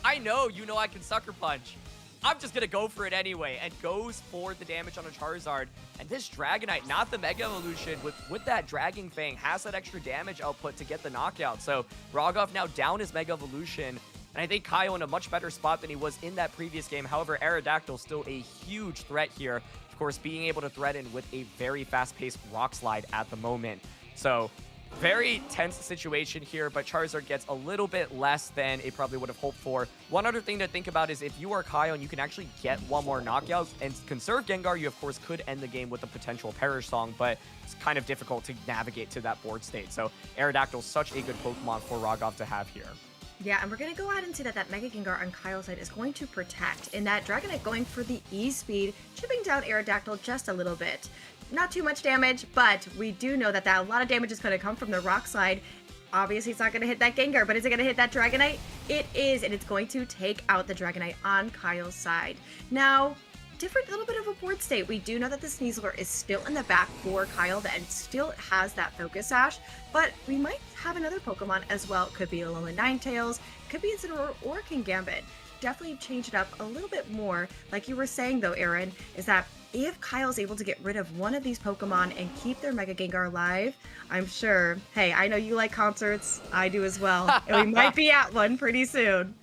I know I can Sucker Punch. I'm just going to go for it anyway, and goes for the damage on a Charizard. And this Dragonite, not the Mega Evolution, with that Dragon Fang, has that extra damage output to get the knockout. So Rogov now down his Mega Evolution, and I think Kyle in a much better spot than he was in that previous game. However, Aerodactyl still a huge threat here. Of course, being able to threaten with a very fast-paced Rock Slide at the moment. So very tense situation here, but Charizard gets a little bit less than it probably would have hoped for. One other thing to think about is if you are Kyle and you can actually get one more knockout and conserve Gengar, you of course could end the game with a potential Perish Song, but it's kind of difficult to navigate to that board state. So Aerodactyl is such a good Pokemon for Rogov to have here. Yeah, and we're going to go ahead and see that Mega Gengar on Kyle's side is going to protect, and that Dragonite going for the E-Speed, chipping down Aerodactyl just a little bit. Not too much damage, but we do know that a lot of damage is going to come from the Rock Slide. Obviously, it's not going to hit that Gengar, but is it going to hit that Dragonite? It is, and it's going to take out the Dragonite on Kyle's side. Now, little bit of a board state. We do know that the Sneasler is still in the back for Kyle and still has that Focus Sash, but we might have another Pokemon as well. It could be Alolan Ninetales, could be Incineroar or Kingambit. Definitely change it up a little bit more. Like you were saying though, Aaron, is that if Kyle's able to get rid of one of these Pokemon and keep their Mega Gengar alive, I'm sure, hey, I know you like concerts, I do as well, and we might be at one pretty soon.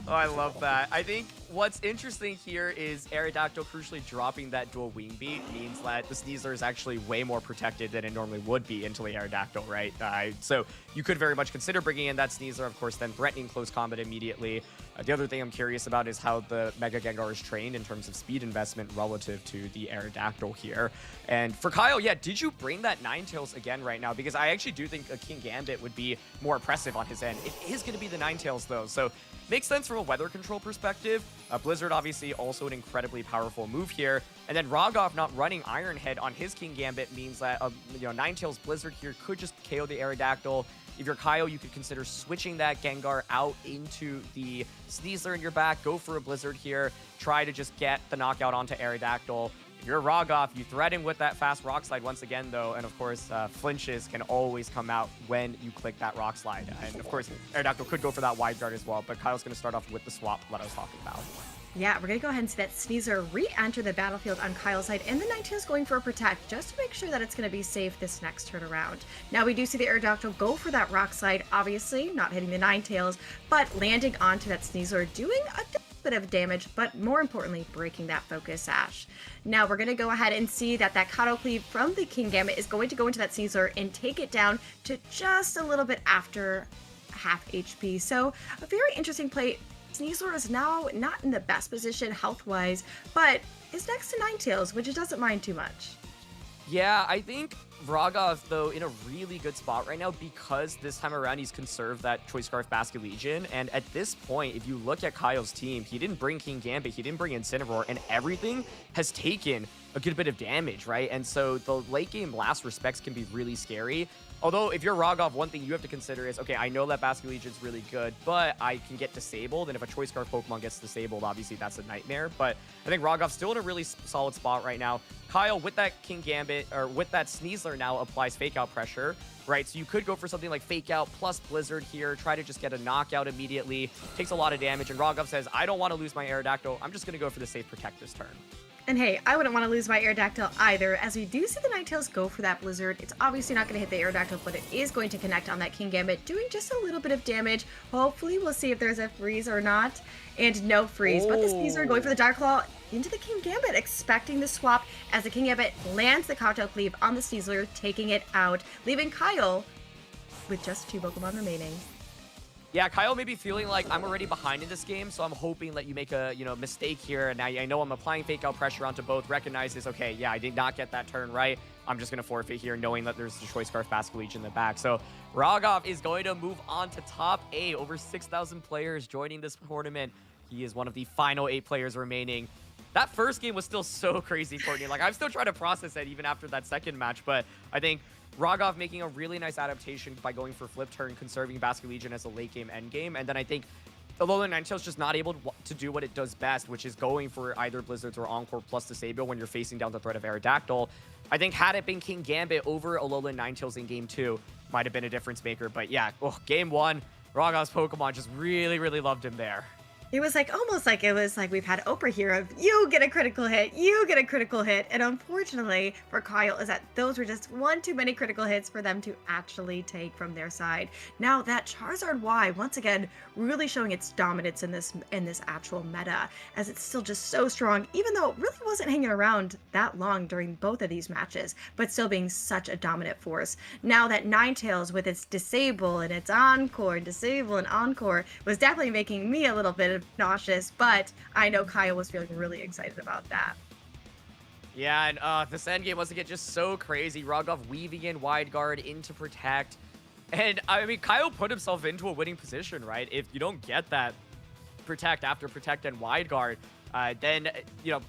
Oh, I love that. I think what's interesting here is Aerodactyl crucially dropping that dual Wing Beat means that the Sneasler is actually way more protected than it normally would be into the Aerodactyl, right? So you could very much consider bringing in that Sneasler, of course, then threatening close combat immediately. The other thing I'm curious about is how the Mega Gengar is trained in terms of speed investment relative to the Aerodactyl here. And for Kyle, yeah, did you bring that Ninetales again right now? Because I actually do think a Kingambit would be more oppressive on his end. It is going to be the Ninetales, though, so makes sense from a weather control perspective. Blizzard, obviously, also an incredibly powerful move here. And then Rogov not running Iron Head on his Kingambit means that, Ninetales Blizzard here could just KO the Aerodactyl. If you're Kyle, you could consider switching that Gengar out into the Sneasler in your back, go for a Blizzard here, try to just get the knockout onto Aerodactyl. If you're Rogov, you threaten with that fast Rock Slide once again, though, and of course, flinches can always come out when you click that Rock Slide. And of course, Aerodactyl could go for that Wide Guard as well, but Kyle's going to start off with the swap that I was talking about. Yeah, we're going to go ahead and see that Sneasler re-enter the battlefield on Kyle's side, and the Ninetales going for a Protect, just to make sure that it's going to be safe this next turn around. Now, we do see the Aerodactyl go for that Rock Slide, obviously, not hitting the Ninetales, but landing onto that Sneasler, doing a bit of damage, but more importantly, breaking that Focus Sash. Now, we're going to go ahead and see that Kowtow Cleave from the Kingambit is going to go into that Sneasler and take it down to just a little bit after half HP. So, a very interesting play. Sneasler is now not in the best position health-wise, but is next to Ninetales, which it doesn't mind too much. Yeah, I think Rogov, though, in a really good spot right now because this time around he's conserved that Choice Scarf Basket Legion. And at this point, if you look at Kyle's team, he didn't bring Kingambit, he didn't bring Incineroar, and everything has taken a good bit of damage, right? And so the late game last respects can be really scary. Although, if you're Rogov, one thing you have to consider is, okay, I know that Basket Legion's really good, but I can get disabled, and if a Choice Scarf Pokemon gets disabled, obviously that's a nightmare. But I think Rogov's still in a really solid spot right now. Kyle, with that Kingambit, or with that Sneasler now, applies Fake Out pressure, right? So you could go for something like Fake Out plus Blizzard here, try to just get a knockout immediately. Takes a lot of damage, and Rogov says, I don't want to lose my Aerodactyl. I'm just going to go for the safe Protect this turn. And hey, I wouldn't want to lose my Aerodactyl either, as we do see the Ninetales go for that Blizzard. It's obviously not going to hit the Aerodactyl, but it is going to connect on that Kingambit, doing just a little bit of damage. Hopefully, we'll see if there's a freeze or not. And no freeze, but the Sneasler going for the Dark Claw into the Kingambit, expecting the swap as the Kingambit lands the Kowtow Cleave on the Sneasler, taking it out, leaving Kyle with just 2 Pokemon remaining. Yeah, Kyle may be feeling like I'm already behind in this game, so I'm hoping that you make a mistake here. And I know I'm applying fake out pressure onto both. Recognizes, okay, yeah, I did not get that turn right. I'm just gonna forfeit here, knowing that there's the Choice Scarf Basket Leech in the back. So Rogov is going to move on to top 8. Over 6,000 players joining this tournament. He is one of the final 8 players remaining. That first game was still so crazy, Courtney. Like, I'm still trying to process it even after that second match, but I think Rogov making a really nice adaptation by going for flip turn, conserving Basket Legion as a late game end game, and then I think Alolan Ninetales just not able to do what it does best, which is going for either Blizzards or Encore plus Disable when you're facing down the threat of Aerodactyl. I think had it been King Gambit over Alolan Ninetales in game 2, might have been a difference maker, but yeah, game 1, Rogov's Pokemon just really, really loved him there. It was like almost like it was like we've had Oprah here of you get a critical hit, you get a critical hit. And unfortunately for Kyle is that those were just one too many critical hits for them to actually take from their side. Now that Charizard Y once again really showing its dominance in this actual meta, as it's still just so strong, even though it really wasn't hanging around that long during both of these matches, but still being such a dominant force. Now that Ninetales with its Disable and its Encore, Disable and Encore was definitely making me a little bit nauseous, but I know Kyle was feeling really excited about that. Yeah, and this endgame was to get just so crazy. Rogov weaving in Wide Guard into Protect. And, I mean, Kyle put himself into a winning position, right? If you don't get that Protect after Protect and Wide Guard, then,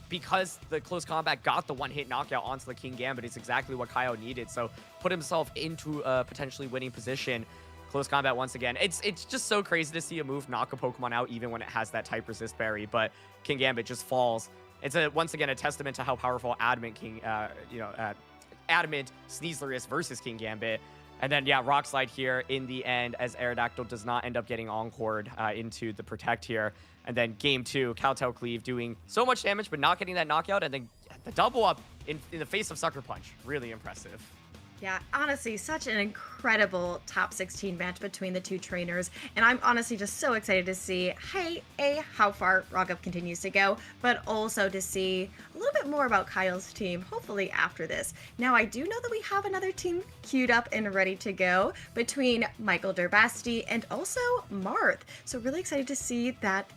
because the close combat got the one-hit knockout onto the King Gambit, it's exactly what Kyle needed. So, put himself into a potentially winning position. Close combat once again. It's just so crazy to see a move knock a Pokemon out even when it has that type resist berry, but King Gambit just falls. It's once again a testament to how powerful Adamant Adamant Sneasler is versus King Gambit. And then yeah, Rock Slide here in the end as Aerodactyl does not end up getting encored into the Protect here. And then game 2, Cowtail Cleave doing so much damage but not getting that knockout, and then the double up in the face of Sucker Punch. Really impressive. Yeah, honestly, such an incredible top 16 match between the two trainers. And I'm honestly just so excited to see, how far Rogov continues to go, but also to see a little bit more about Kyle's team, hopefully after this. Now, I do know that we have another team queued up and ready to go between Michael Durbasti and also Marth. So really excited to see that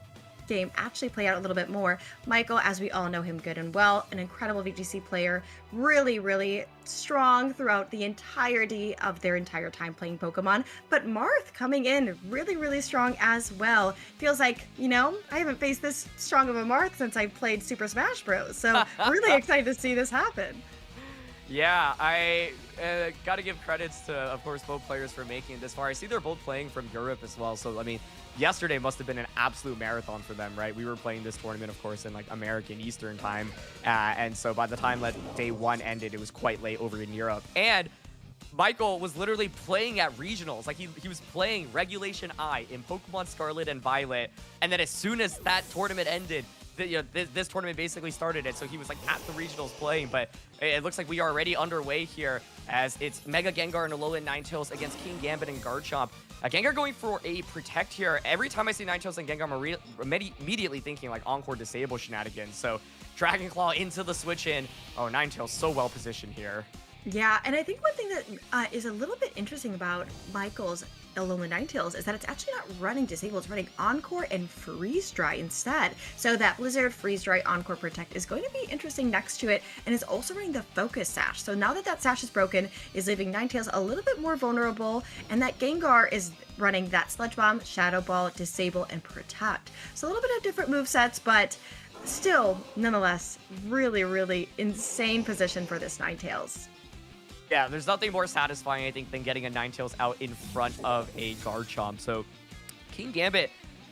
game actually play out a little bit more. Michael, as we all know him good and well, an incredible VGC player, really, really strong throughout the entirety of their entire time playing Pokemon. But Marth coming in really, really strong as well. Feels like, I haven't faced this strong of a Marth since I played Super Smash Bros. So really excited to see this happen. Yeah, I got to give credits to, of course, both players for making it this far. I see they're both playing from Europe as well. So, I mean, yesterday must have been an absolute marathon for them, right? We were playing this tournament, of course, in like American Eastern time. And so by the time that day 1 ended, it was quite late over in Europe. And Michael was literally playing at regionals. Like he was playing Regulation I in Pokemon Scarlet and Violet. And then as soon as that tournament ended, this tournament basically started it, so he was like at the regionals playing. But it looks like we are already underway here as it's Mega Gengar and Alolan Ninetales against King Gambit and Garchomp. Gengar going for a Protect here. Every time I see Ninetales and Gengar, I'm immediately thinking like Encore Disable shenanigans. So Dragon Claw into the switch in. Oh, Ninetales so well positioned here. Yeah, and I think one thing that is a little bit interesting about Michael's Alolan Ninetales is that it's actually not running Disable, it's running Encore and Freeze Dry instead. So that Blizzard Freeze Dry Encore Protect is going to be interesting next to it, and is also running the Focus Sash. So now that sash is broken, is leaving Ninetales a little bit more vulnerable, and that Gengar is running that Sludge Bomb, Shadow Ball, Disable, and Protect. So a little bit of different movesets, but still, nonetheless, really, really insane position for this Ninetales. Yeah, there's nothing more satisfying, I think, than getting a Ninetales out in front of a Garchomp. So King Gambit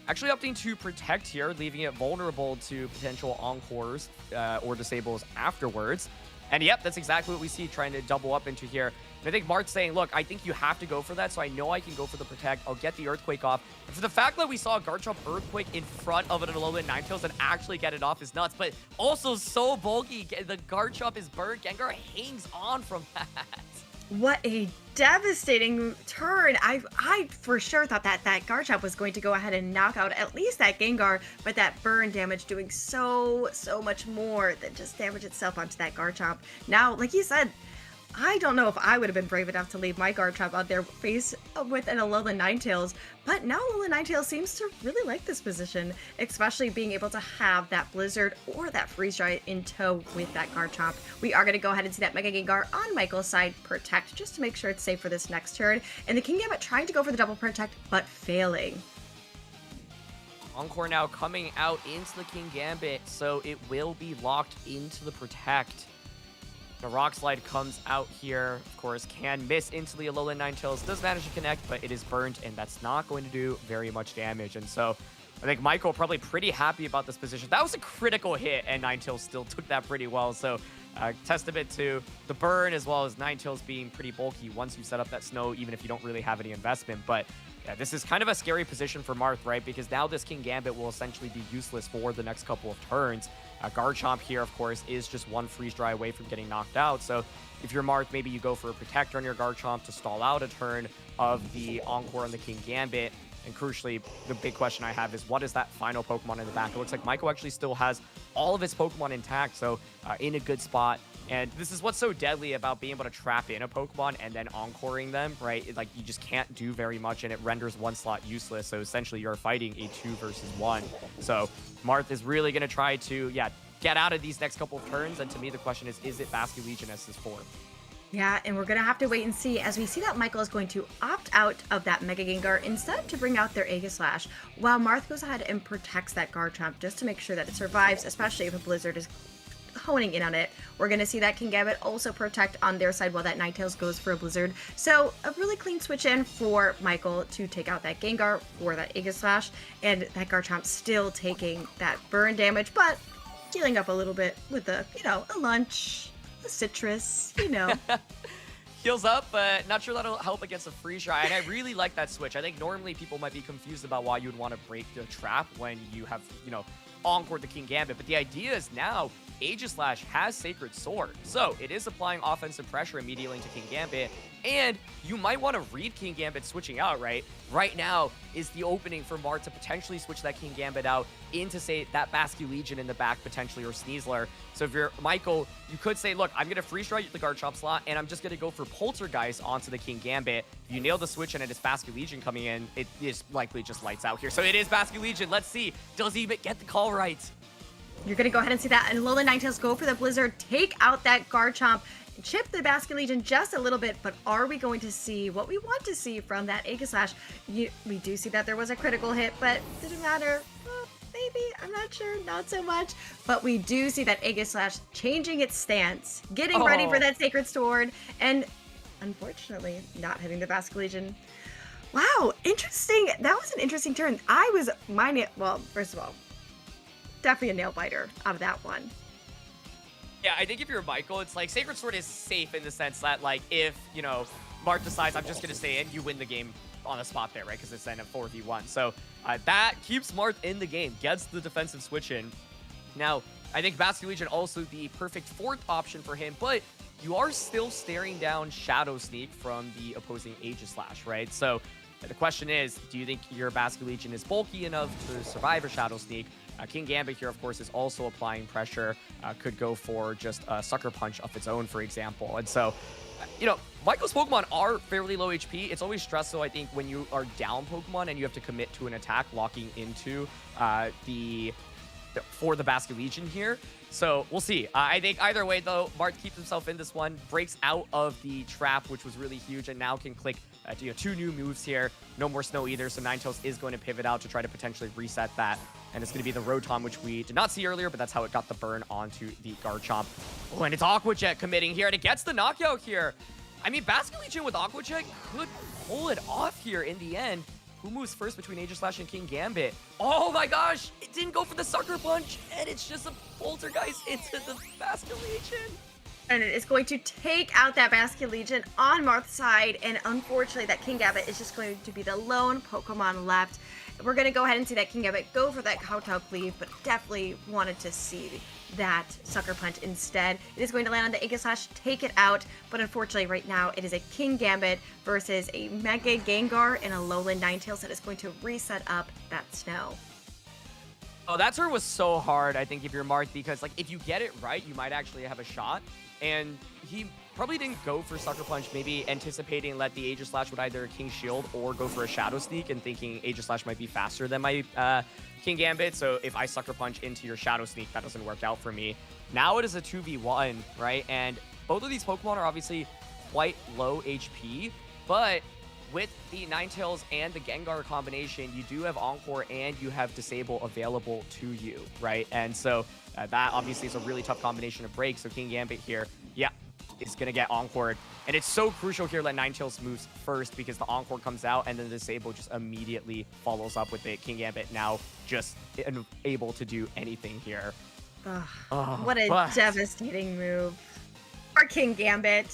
actually opting to Protect here, leaving it vulnerable to potential Encores or Disables afterwards. And yep, that's exactly what we see trying to double up into here. And I think Mart's saying, look, I think you have to go for that, so I know I can go for the Protect. I'll get the Earthquake off. And for the fact that we saw a Garchomp Earthquake in front of an Alolan Ninetales and actually get it off is nuts, but also so bulky. The Garchomp is burnt. Gengar hangs on from that. What a devastating turn. I for sure thought that Garchomp was going to go ahead and knock out at least that Gengar, but that burn damage doing so much more than just damage itself onto that Garchomp. Now, like you said, I don't know if I would have been brave enough to leave my guard trap out there face with an Alolan Ninetales, but now Alolan Ninetales seems to really like this position, especially being able to have that Blizzard or that Freeze Dry in tow with that guard trap. We are going to go ahead and see that Mega Gengar on Michael's side protect just to make sure it's safe for this next turn, and the Kingambit trying to go for the double protect, but failing. Encore now coming out into the Kingambit, so it will be locked into the protect. The Rock Slide comes out here, of course, can miss into the Alolan Ninetales, does manage to connect, but it is burnt, and that's not going to do very much damage. And so I think Michael probably pretty happy about this position. That was a critical hit, and Ninetales still took that pretty well. So testament to the burn, as well as Ninetales being pretty bulky once you set up that snow, even if you don't really have any investment. But yeah, this is kind of a scary position for Marth, right? Because now this Kingambit will essentially be useless for the next couple of turns. Garchomp here, of course, is just one Freeze Dry away from getting knocked out. So if you're Marth, maybe you go for a Protector on your Garchomp to stall out a turn of the Encore on the Kingambit. And crucially, the big question I have is, what is that final Pokemon in the back? It looks like Michael actually still has all of his Pokemon intact, so in a good spot. And this is what's so deadly about being able to trap in a Pokemon and then encoring them, right? Like, you just can't do very much, and it renders one slot useless. So essentially, you're fighting a 2 versus 1. So Marth is really going to try to, get out of these next couple of turns. And to me, the question is it Basculegion as his 4th? Yeah, and we're going to have to wait and see as we see that Michael is going to opt out of that Mega Gengar instead to bring out their Aegislash, while Marth goes ahead and protects that Garchomp just to make sure that it survives, especially if a Blizzard is honing in on it. We're going to see that Kingambit also protect on their side while that Ninetales goes for a Blizzard. So a really clean switch in for Michael to take out that Gengar for that Aegislash, and that Garchomp still taking that burn damage, but healing up a little bit with a lunch, a citrus, Heals up, but not sure that'll help against a Freeze Dry. And I really like that switch. I think normally people might be confused about why you would want to break the trap when you have, Encore the Kingambit. But the idea is now Aegislash has Sacred Sword. So it is applying offensive pressure immediately into Kingambit. And you might want to read Kingambit switching out, right? Right now is the opening for Marth to potentially switch that Kingambit out into, say, that Basculegion in the back, potentially, or Sneasler. So if you're Michael, you could say, look, I'm going to Freeze Dry the Garchomp slot, and I'm just going to go for Poltergeist onto the Kingambit. If you nail the switch and it is Basculegion coming in, it is likely just lights out here. So it is Basculegion. Let's see. Does he get the call right? You're going to go ahead and see that, and Alolan Ninetales go for the Blizzard, take out that Garchomp, chip the Basculegion just a little bit, but are we going to see what we want to see from that Aegislash? We do see that there was a critical hit, but didn't matter. Maybe, I'm not sure, not so much. But we do see that Aegislash changing its stance, getting ready for that Sacred Sword, and unfortunately not hitting the Basculegion. Wow, interesting. That was an interesting turn. First of all, definitely a nail biter out of that one. Yeah, I think if you're Michael, it's like Sacred Sword is safe in the sense that, like, if, Marth decides I'm just going to stay in, you win the game on the spot there, right? Because it's then a 4v1. So that keeps Marth in the game, gets the defensive switch in. Now, I think Basculegion also the perfect 4th option for him, but you are still staring down Shadow Sneak from the opposing Aegislash, right? So the question is, do you think your Basculegion is bulky enough to survive a Shadow Sneak? Kingambit here, of course, is also applying pressure. Could go for just a Sucker Punch of its own, for example. And so, Michael's Pokemon are fairly low HP. It's always stressful, I think, when you are down Pokemon and you have to commit to an attack, locking into for the Basculegion here. So we'll see. I think either way, though, Marth keeps himself in this one, breaks out of the trap, which was really huge, and now can click 2 new moves here. No more snow either, so Ninetales is going to pivot out to try to potentially reset that. And it's going to be the Rotom, which we did not see earlier, but that's how it got the burn onto the Garchomp. Oh, and it's Aqua Jet committing here, and it gets the knockout here. I mean, Basculegion with Aqua Jet could pull it off here in the end. Who moves first between Aegislash and Kingambit? Oh my gosh, it didn't go for the Sucker Punch, and it's just a Poltergeist into the Basculegion. And it is going to take out that Basculegion on Marth's side, and unfortunately that Kingambit is just going to be the lone Pokemon left. We're going to go ahead and see that Kingambit go for that Kowtow Cleave, but definitely wanted to see that Sucker Punch instead. It is going to land on the Aegislash, take it out, but unfortunately right now it is a Kingambit versus a Mega Gengar and a Alolan Ninetales that is going to reset up that snow. Oh, that turn was so hard, I think, if you're Marth, because, like, if you get it right, you might actually have a shot. And he probably didn't go for Sucker Punch, maybe anticipating that the Aegis Slash would either King Shield or go for a Shadow Sneak and thinking Aegis Slash might be faster than my King Gambit. So if I Sucker Punch into your Shadow Sneak, that doesn't work out for me. Now it is a 2v1, right? And both of these Pokemon are obviously quite low HP, but with the Ninetales and the Gengar combination, you do have Encore and you have Disable available to you, right? And so that obviously is a really tough combination to break. So King Gambit here, yeah, is going to get Encored. And it's so crucial here that Ninetales moves first because the Encore comes out and then the Disable just immediately follows up with it. King Gambit now just able to do anything here. What a devastating move for King Gambit.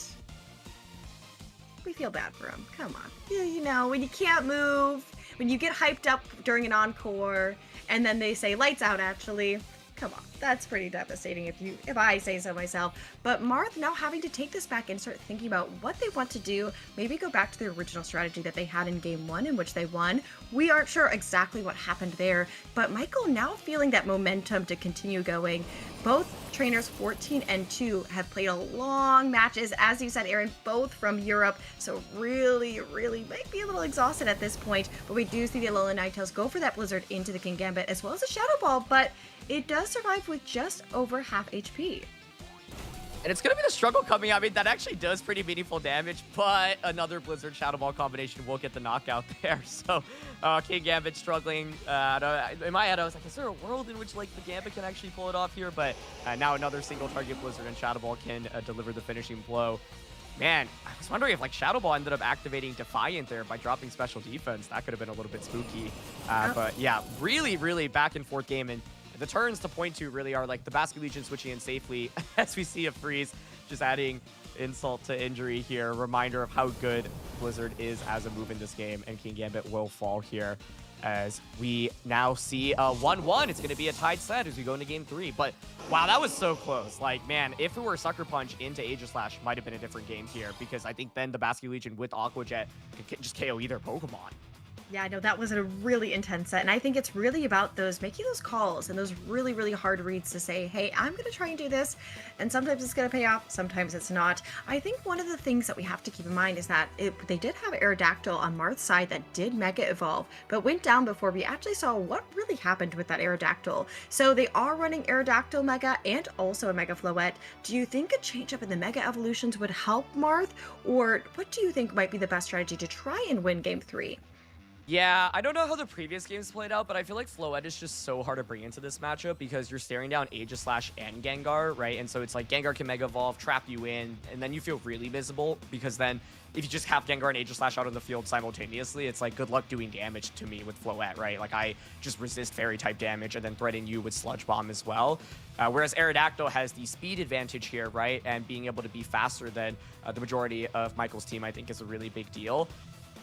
We feel bad for him. Come on. You know, when you can't move, when you get hyped up during an encore, and then they say lights out, actually. Come on. That's pretty devastating if I say so myself. But Marth now having to take this back and start thinking about what they want to do, maybe go back to the original strategy that they had in game 1 in which they won. We aren't sure exactly what happened there, but Michael now feeling that momentum to continue going. Both trainers 14 and 2 have played a long matches, as you said, Aaron, both from Europe, so really might be a little exhausted at this point, but we do see the Alolan Ninetales go for that Blizzard into the King Gambit as well as a Shadow Ball, but it does survive with just over half HP. And it's going to be the struggle coming out. I mean, that actually does pretty meaningful damage, but another Blizzard Shadow Ball combination will get the knockout there. So, King Gambit struggling. In my head, I was like, is there a world in which, like, the Gambit can actually pull it off here? But now another single target Blizzard and Shadow Ball can deliver the finishing blow. Man, I was wondering if, like, Shadow Ball ended up activating Defiant there by dropping special defense. That could have been a little bit spooky. But, yeah, really back and forth game. And the turns to point to really are like the Basket Legion switching in safely as we see a freeze, just adding insult to injury here. Reminder of how good Blizzard is as a move in this game, and King Gambit will fall here as we now see a 1-1. It's going to be a tied set as we go into game 3. But wow, that was so close. Like, man, if it were Sucker Punch into Aegis Slash, might have been a different game here because I think then the Basket Legion with Aqua Jet could just KO either Pokemon. Yeah, I know that was a really intense set, and I think it's really about making those calls and those really hard reads to say, hey, I'm going to try and do this, and sometimes it's going to pay off, sometimes it's not. I think one of the things that we have to keep in mind is that they did have Aerodactyl on Marth's side that did Mega Evolve, but went down before we actually saw what really happened with that Aerodactyl. So they are running Aerodactyl Mega and also a Mega Floette. Do you think a change up in the Mega Evolutions would help Marth, or what do you think might be the best strategy to try and win Game 3? Yeah, I don't know how the previous games played out, but I feel like Floette is just so hard to bring into this matchup because you're staring down Aegis Slash and Gengar, right? And so it's like Gengar can Mega Evolve, trap you in, and then you feel really visible because then if you just have Gengar and Aegis Slash out on the field simultaneously, it's like good luck doing damage to me with Floette, right? Like I just resist Fairy type damage and then threaten you with Sludge Bomb as well. Whereas Aerodactyl has the speed advantage here, right? And being able to be faster than the majority of Michael's team, I think is a really big deal.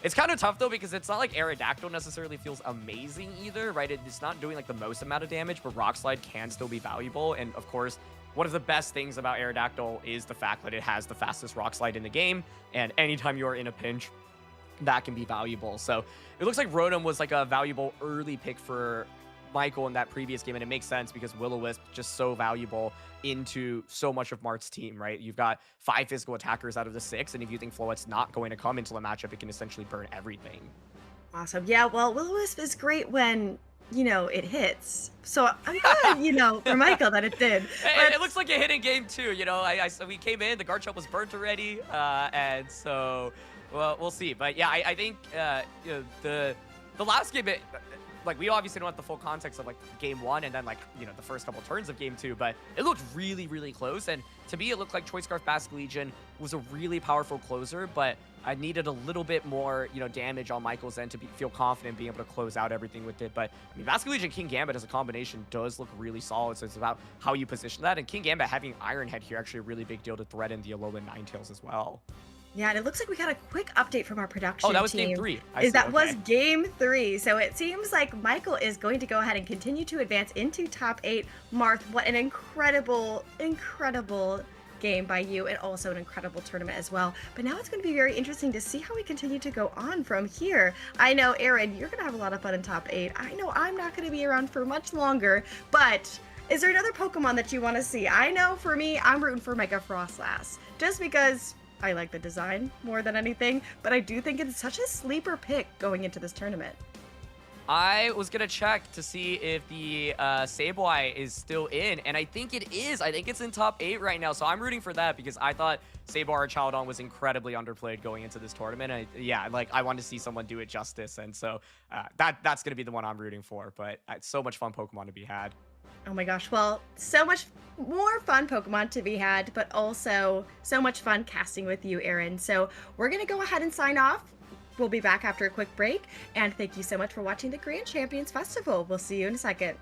It's kind of tough, though, because it's not like Aerodactyl necessarily feels amazing either, right? It's not doing, like, the most amount of damage, but Rock Slide can still be valuable. And, of course, one of the best things about Aerodactyl is the fact that it has the fastest Rock Slide in the game. And anytime you're in a pinch, that can be valuable. So it looks like Rotom was, like, a valuable early pick for Michael in that previous game, and it makes sense because Will-O-Wisp just so valuable into so much of Marth's team, right? You've got 5 physical attackers out of the 6, and if you think Floette's not going to come into the matchup, it can essentially burn everything. Awesome. Yeah, well, Will-O-Wisp is great when, it hits. So I'm glad, for Michael that it did. But it looks like it hit in game 2, so we came in, the Garchomp was burnt already, and so, well, we'll see. But yeah, I think, the last game, like, we obviously don't have the full context of, like, game 1 and then, like, the first couple turns of game 2, but it looked really close. And to me, it looked like Choice Scarf Basket Legion was a really powerful closer, but I needed a little bit more, damage on Michael's end to feel confident being able to close out everything with it. But, I mean, Basket Legion King Gambit as a combination does look really solid, so it's about how you position that. And King Gambit having Iron Head here, actually a really big deal to threaten the Alolan Ninetales as well. Yeah, and it looks like we got a quick update from our production team. Oh, that was game 3. Was game 3. So it seems like Michael is going to go ahead and continue to advance into top 8. Marth, what an incredible game by you, and also an incredible tournament as well. But now it's going to be very interesting to see how we continue to go on from here. I know, Aaron, you're going to have a lot of fun in top 8. I know I'm not going to be around for much longer, but Is there another Pokemon that you want to see? I know for me, I'm rooting for Mega Frostlass, just because I like the design more than anything, but I do think it's such a sleeper pick going into this tournament. I was gonna check to see if the Sableye is still in, and I think it is. I think it's in top 8 right now, so I'm rooting for that because I thought Sableye Chowdon was incredibly underplayed going into this tournament. And I wanted to see someone do it justice, and so that's gonna be the one I'm rooting for. But it's so much fun Pokemon to be had. Oh my gosh, well, so much more fun Pokemon to be had, but also so much fun casting with you, Aaron. So we're gonna go ahead and sign off. We'll be back after a quick break, and thank you so much for watching the Grand Champions Festival. We'll see you in a second.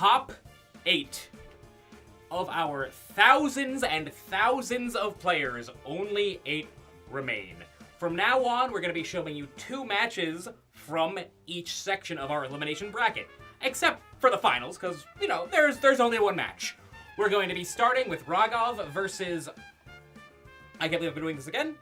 top 8 of our thousands and thousands of players, only 8 remain. From now on, we're going to be showing you 2 matches from each section of our elimination bracket. Except for the finals, because, you know, there's only 1 match. We're going to be starting with Rogov versus... I can't believe I've been doing this again.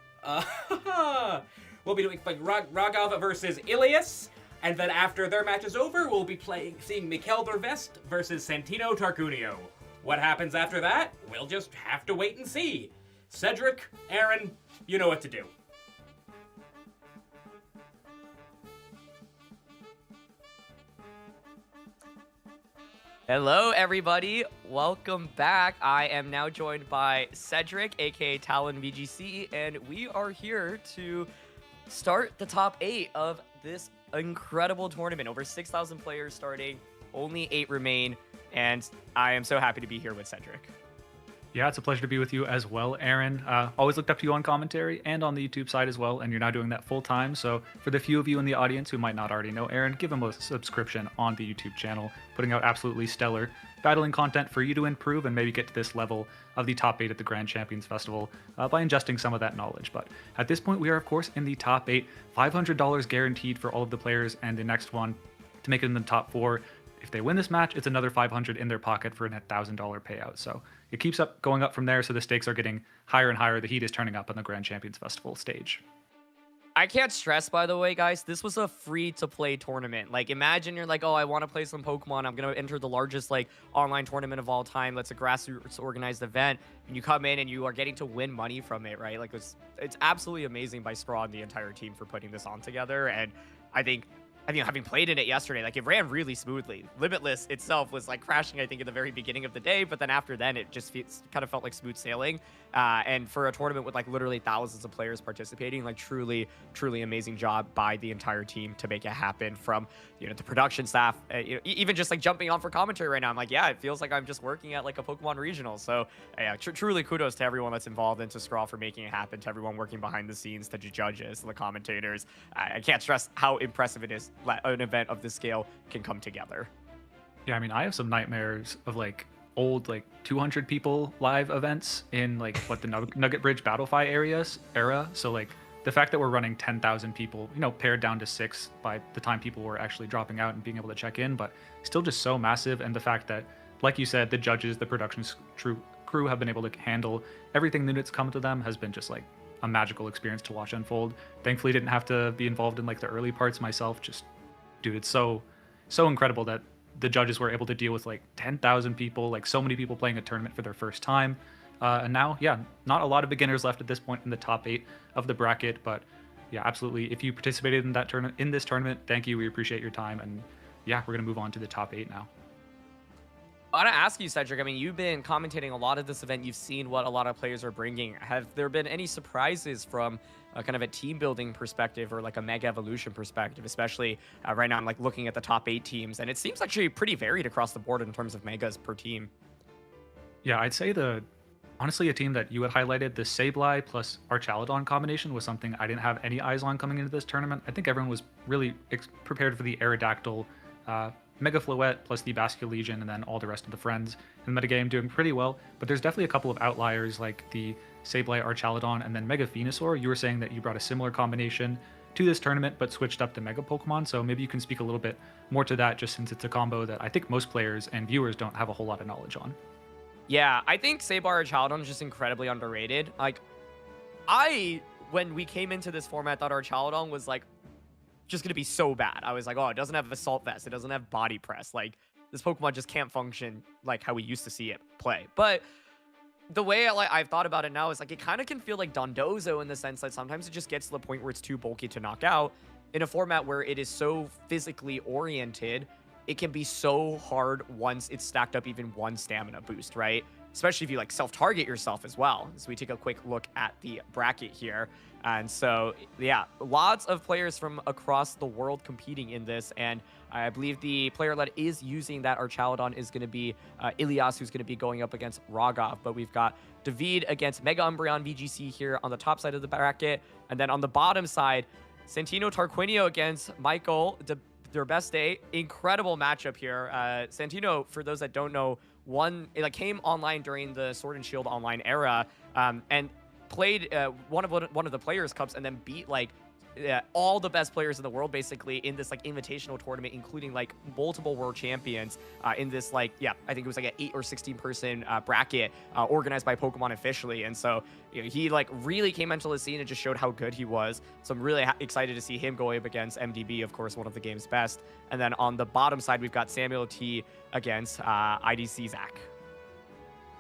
We'll be doing Rogov versus Ilias, and then after their match is over, we'll be seeing Mikkel Dervest versus Santino Tarcunio. What happens after that? We'll just have to wait and see. Cedric, Aaron, you know what to do. Hello, everybody. Welcome back. I am now joined by Cedric, aka Talon VGC, and we are here to start the top 8 of this incredible tournament. Over 6,000 players starting, only 8 remain, and I am so happy to be here with Cedric. Yeah, it's a pleasure to be with you as well, Aaron. Always looked up to you on commentary and on the YouTube side as well, and you're now doing that full time. So for the few of you in the audience who might not already know Aaron, give him a subscription on the YouTube channel, putting out absolutely stellar battling content for you to improve and maybe get to this level of the top 8 at the Grand Champions Festival by ingesting some of that knowledge. But at this point, we are, of course, in the top 8, $500 guaranteed for all of the players, and the next one to make it in the top 4. If they win this match, it's another $500 in their pocket for a $1,000 payout. So it keeps up going up from there. So the stakes are getting higher and higher. The heat is turning up on the Grand Champions Festival stage. I can't stress, by the way, guys, this was a free-to-play tournament. Like, imagine you're like, oh, I want to play some Pokemon. I'm going to enter the largest, like, online tournament of all time. That's a grassroots organized event. And you come in and you are getting to win money from it, right? Like, it's absolutely amazing by Skraw and the entire team for putting this on together. And I think, having played in it yesterday, like, it ran really smoothly. Limitless itself was, like, crashing, I think, at the very beginning of the day, but then after then, it just kind of felt like smooth sailing. And for a tournament with, like, literally thousands of players participating, like, truly, truly amazing job by the entire team to make it happen, from, you know, the production staff, even just, like, jumping on for commentary right now. I'm like, yeah, it feels like I'm just working at, like, a Pokemon regional. So, yeah, truly kudos to everyone that's involved and to Skraw for making it happen, to everyone working behind the scenes, to the judges, to the commentators. I can't stress how impressive it is an event of this scale can come together. Yeah, I mean, I have some nightmares of, like, old, like, 200 people live events in, like, what, the Nugget Bridge Battlefy era. So, like, the fact that we're running 10,000 people, you know, pared down to 6 by the time people were actually dropping out and being able to check in, but still just so massive. And the fact that, like you said, the judges, the production crew have been able to handle everything new that's come to them has been just, like, a magical experience to watch unfold. Thankfully, didn't have to be involved in, like, the early parts myself. Just, dude, it's so incredible that the judges were able to deal with, like, 10,000 people, like, so many people playing a tournament for their first time. And now, yeah, not a lot of beginners left at this point in the top 8 of the bracket, but yeah, absolutely. If you participated in that this tournament, thank you. We appreciate your time. And yeah, we're going to move on to the top 8 now. I want to ask you, Cedric, I mean, you've been commentating a lot of this event. You've seen what a lot of players are bringing. Have there been any surprises from kind of a team building perspective or like a mega evolution perspective, especially right now I'm like looking at the top 8 teams, and it seems actually pretty varied across the board in terms of megas per team. Yeah, I'd say honestly, a team that you had highlighted, the Sableye plus Archaladon combination, was something I didn't have any eyes on coming into this tournament. I think everyone was really prepared for the Aerodactyl, Mega Floette plus the Basculegion, and then all the rest of the friends in the metagame doing pretty well. But there's definitely a couple of outliers like the Sableye, Archaladon, and then Mega Venusaur. You were saying that you brought a similar combination to this tournament, but switched up to Mega Pokemon. So maybe you can speak a little bit more to that, just since it's a combo that I think most players and viewers don't have a whole lot of knowledge on. Yeah, I think Sableye Archaladon is just incredibly underrated. Like, when we came into this format, thought Archaladon was like just gonna be so bad. I was like, oh, it doesn't have Assault Vest, it doesn't have Body Press. Like, this Pokemon just can't function like how we used to see it play. But the way I've thought about it now is like it kind of can feel like Dondozo in the sense that sometimes it just gets to the point where it's too bulky to knock out. In a format where it is so physically oriented, it can be so hard once it's stacked up even one stamina boost, right? Especially if you like self-target yourself as well. So we take a quick look at the bracket here. And so, yeah, lots of players from across the world competing in this. And I believe the player that is using that Archaladon is going to be Ilias, who's going to be going up against Rogov. But we've got David against Mega Umbreon VGC here on the top side of the bracket. And then on the bottom side, Santino Tarquinio against Michael their best day. Incredible matchup here. Santino, for those that don't know, came online during the Sword and Shield online era, and played one of the Players Cups, and then beat like all the best players in the world basically in this like invitational tournament, including like multiple world champions in this like, I think it was like an 8 or 16 person bracket organized by Pokemon officially. And so he like really came into the scene and just showed how good he was. So I'm really excited to see him go up against MDB, of course, one of the game's best. And then on the bottom side, we've got Samuel T against IDC Zach.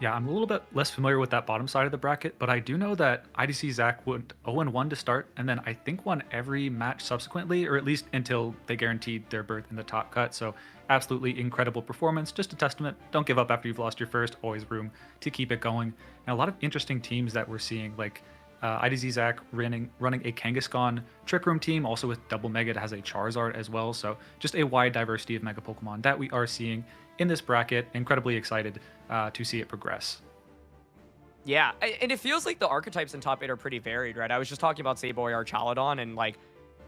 Yeah, I'm a little bit less familiar with that bottom side of the bracket, but I do know that IDC Zach went 0-1 to start, and then I think won every match subsequently, or at least until they guaranteed their berth in the top cut. So absolutely incredible performance. Just a testament. Don't give up after you've lost your first. Always room to keep it going. And a lot of interesting teams that we're seeing, like IDZ Zach running a Kangaskhan Trick Room team, also with Double Mega. It has a Charizard as well. So just a wide diversity of Mega Pokemon that we are seeing in this bracket. Incredibly excited to see it progress. Yeah, and it feels like the archetypes in top 8 are pretty varied, right? I was just talking about Saboy Archaladon, and like,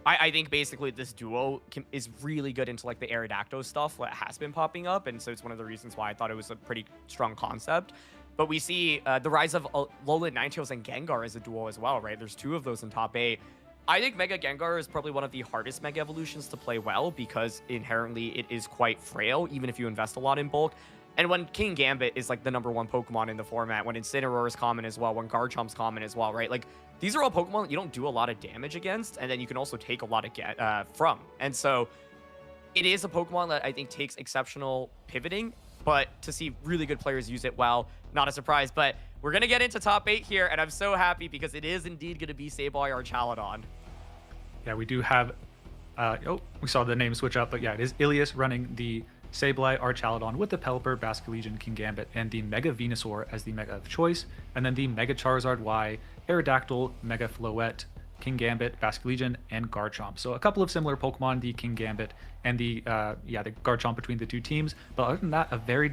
I think basically this duo is really good into like the Aerodactyl stuff that has been popping up, and so it's one of the reasons why I thought it was a pretty strong concept. But we see the rise of Alolan Ninetales and Gengar as a duo as well, right? There's 2 of those in top 8. I think Mega Gengar is probably one of the hardest Mega Evolutions to play well because inherently it is quite frail, even if you invest a lot in bulk. And when King Gambit is like the #1 Pokemon in the format, when Incineroar is common as well, when Garchomp's common as well, right? Like, these are all Pokemon that you don't do a lot of damage against, and then you can also take a lot of from. And so it is a Pokemon that I think takes exceptional pivoting, but to see really good players use it well, not a surprise. But we're going to get into top 8 here, and I'm so happy because it is indeed going to be Saboy Archaladon. Yeah, we do have, we saw the name switch up, but yeah, it is Ilias running the Sableye Archaladon with the Pelipper, Basculegion, Kingambit, and the Mega Venusaur as the Mega of choice, and then the Mega Charizard Y, Aerodactyl, Mega Floette, Kingambit, Basculegion, and Garchomp. So a couple of similar Pokemon, the Kingambit and the Garchomp between the 2 teams, but other than that, a very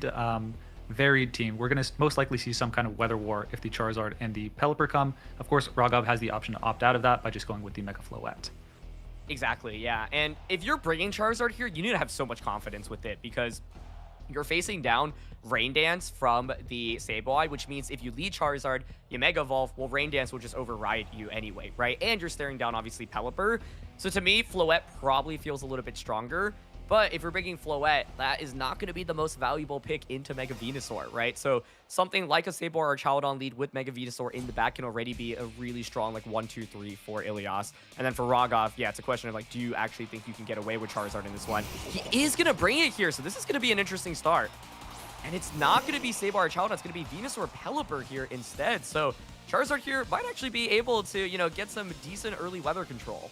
varied team. We're going to most likely see some kind of weather war if the Charizard and the Pelipper come. Of course, Raghav has the option to opt out of that by just going with the Mega Floette. Exactly, yeah. And if you're bringing Charizard here, you need to have so much confidence with it because you're facing down Rain Dance from the Sableye, which means if you lead Charizard, you Mega Evolve, well, Rain Dance will just override you anyway, right? And you're staring down, obviously, Pelipper. So to me, Floette probably feels a little bit stronger. But if you're bringing Floette, that is not going to be the most valuable pick into Mega Venusaur, right? So something like a Saboy or Archaladon lead with Mega Venusaur in the back can already be a really strong, like, 1, 2, 3 for Ilias. And then for Raghav, yeah, it's a question of, like, do you actually think you can get away with Charizard in this one? He is going to bring it here, so this is going to be an interesting start. And it's not going to be Saboy or Archaladon, it's going to be Venusaur Pelipper here instead. So Charizard here might actually be able to, you know, get some decent early weather control.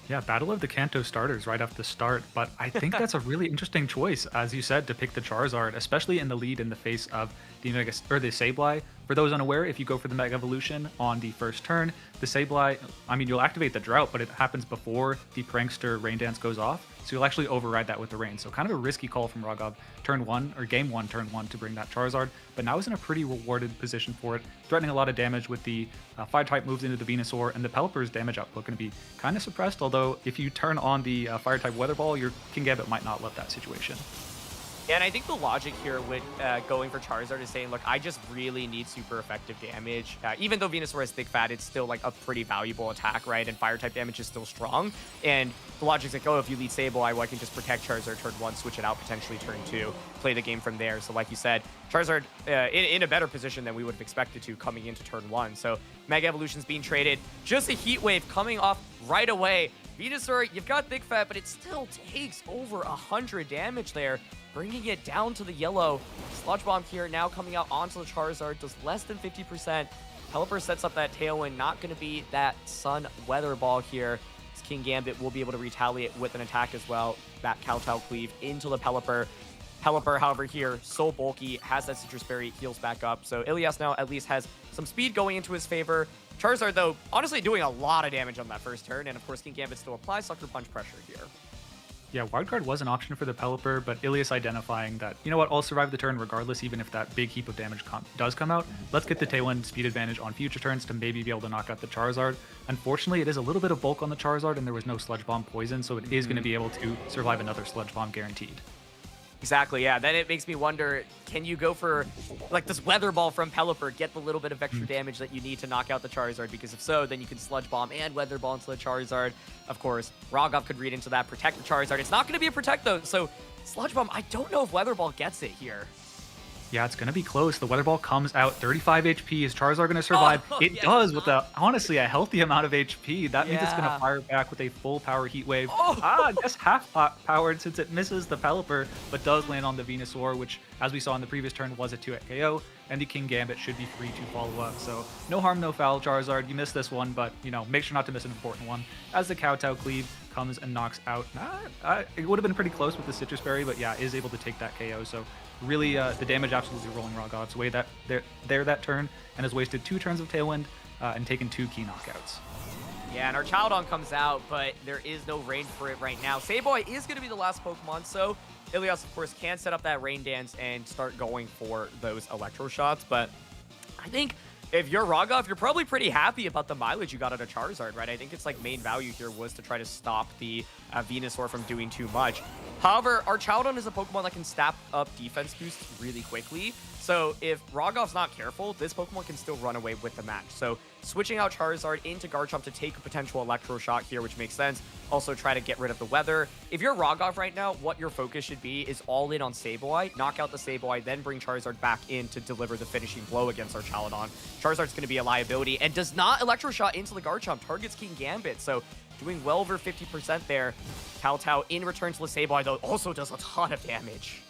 Yeah, Battle of the Kanto starters right off the start, but I think that's a really interesting choice, as you said, to pick the Charizard, especially in the lead in the face of the the Sableye. For those unaware, if you go for the Mega Evolution on the first turn, the Sableye, I mean, you'll activate the Drought, but it happens before the Prankster Rain Dance goes off, so you'll actually override that with the Rain. So kind of a risky call from Raghav turn 1, or game 1, turn 1 to bring that Charizard, but now he's in a pretty rewarded position for it, threatening a lot of damage with the Fire-type moves into the Venusaur, and the Pelipper's damage output going to be kind of suppressed, although if you turn on the Fire-type Weather Ball, your Kingambit might not love that situation. Yeah, and I think the logic here with going for Charizard is saying, look, I just really need super effective damage. Even though Venusaur is thick fat, it's still like a pretty valuable attack, right? And fire type damage is still strong. And the logic's like, oh, if you lead Sableye, well, I can just protect Charizard turn 1, switch it out potentially turn 2, play the game from there. So like you said, Charizard in a better position than we would have expected to coming into turn 1. So Mega Evolution's being traded. Just a Heat Wave coming off right away. Venusaur, you've got thick fat, but it still takes over 100 damage there, bringing it down to the yellow. Sludge Bomb here now coming out onto the Charizard, does less than 50%. Pelipper sets up that Tailwind, not going to be that Sun Weather Ball here. Kingambit will be able to retaliate with an attack as well. That Kowtow Cleave into the Pelipper. Pelipper, however, here, so bulky, has that Citrus Berry, heals back up. So Ilias now at least has some speed going into his favor. Charizard, though, honestly doing a lot of damage on that first turn, and of course, Kingambit still applies Sucker Punch pressure here. Yeah, Wildcard was an option for the Pelipper, but Ilias identifying that, you know what, I'll survive the turn regardless, even if that big heap of damage does come out. Let's get the Tailwind speed advantage on future turns to maybe be able to knock out the Charizard. Unfortunately, it is a little bit of bulk on the Charizard, and there was no Sludge Bomb poison, so it is going to be able to survive another Sludge Bomb guaranteed. Exactly, yeah. Then it makes me wonder, can you go for like this Weather Ball from Pelipper, get the little bit of extra damage that you need to knock out the Charizard? Because if so, then you can Sludge Bomb and Weather Ball into the Charizard. Of course, Rogov could read into that, protect the Charizard. It's not going to be a protect though, so Sludge Bomb, I don't know if Weather Ball gets it here. Yeah, it's going to be close. The Weather Ball comes out, 35 HP. Is Charizard going to survive? It does with honestly a healthy amount of HP. That means it's going to fire back with a full power Heat Wave. Just half powered since it misses the Pelipper, but does land on the Venusaur, which, as we saw in the previous turn, was a 2-hit KO. And the King Gambit should be free to follow up. So no harm, no foul, Charizard. You missed this one, but make sure not to miss an important one. As the Kowtow Cleave comes and knocks out. It would have been pretty close with the Citrus Berry, but yeah, is able to take that KO. So really, the damage absolutely rolling Rogov's way that turn, and has wasted 2 turns of Tailwind and taken 2 key knockouts. Yeah, and our Chowdon comes out, but there is no rain for it right now. Sableye is going to be the last Pokemon, so Ilias, of course, can set up that Rain Dance and start going for those Electro Shots, but I think if you're Rogov, you're probably pretty happy about the mileage you got out of Charizard, right? I think its like main value here was to try to stop the Venusaur from doing too much. However, our Chowdon is a Pokemon that can stack up defense boosts really quickly. So if Rogov's not careful, this Pokemon can still run away with the match. So switching out Charizard into Garchomp to take a potential Electro Shock here, which makes sense. Also try to get rid of the weather. If you're Rogov right now, what your focus should be is all in on Sableye, knock out the Sableye, then bring Charizard back in to deliver the finishing blow against our Charizard. Charizard's going to be a liability and does not Electro Shot into the Garchomp, targets King Gambit. So doing well over 50% there. Kowtow in return to the Sableye, though, also does a ton of damage.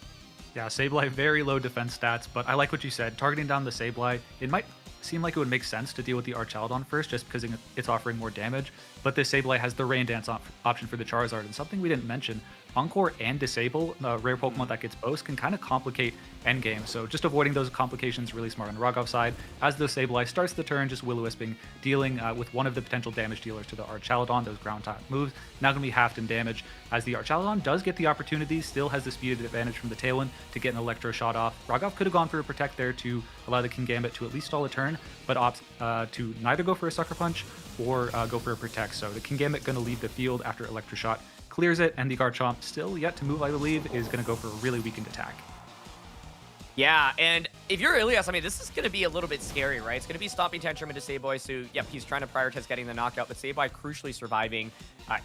Yeah, Sableye, very low defense stats, but I like what you said. Targeting down the Sableye, it might seem like it would make sense to deal with the Archaladon first, just because it's offering more damage, but this Sableye has the Rain Dance option for the Charizard, and something we didn't mention, Encore and Disable, rare Pokemon that gets both, can kind of complicate endgame, so just avoiding those complications really smart on Rogov's side. As the Sableye starts the turn, just Will-O-Wisping, dealing with one of the potential damage dealers to the Archaladon, those ground type moves, now going to be halved in damage, as the Archaladon does get the opportunity, still has the speed advantage from the Tailwind to get an Electro Shot off. Rogov could have gone for a Protect there to allow the King Gambit to at least stall a turn, but opts to neither go for a Sucker Punch or go for a Protect, so the King Gambit going to leave the field after Electro Shot clears it, and the Garchomp, still yet to move, I believe, is going to go for a really weakened attack. Yeah, and if you're Ilias, I mean, this is going to be a little bit scary, right? It's going to be stopping Tantrum into Sableye, so yep, he's trying to prioritize getting the knockout, but Sableye crucially surviving.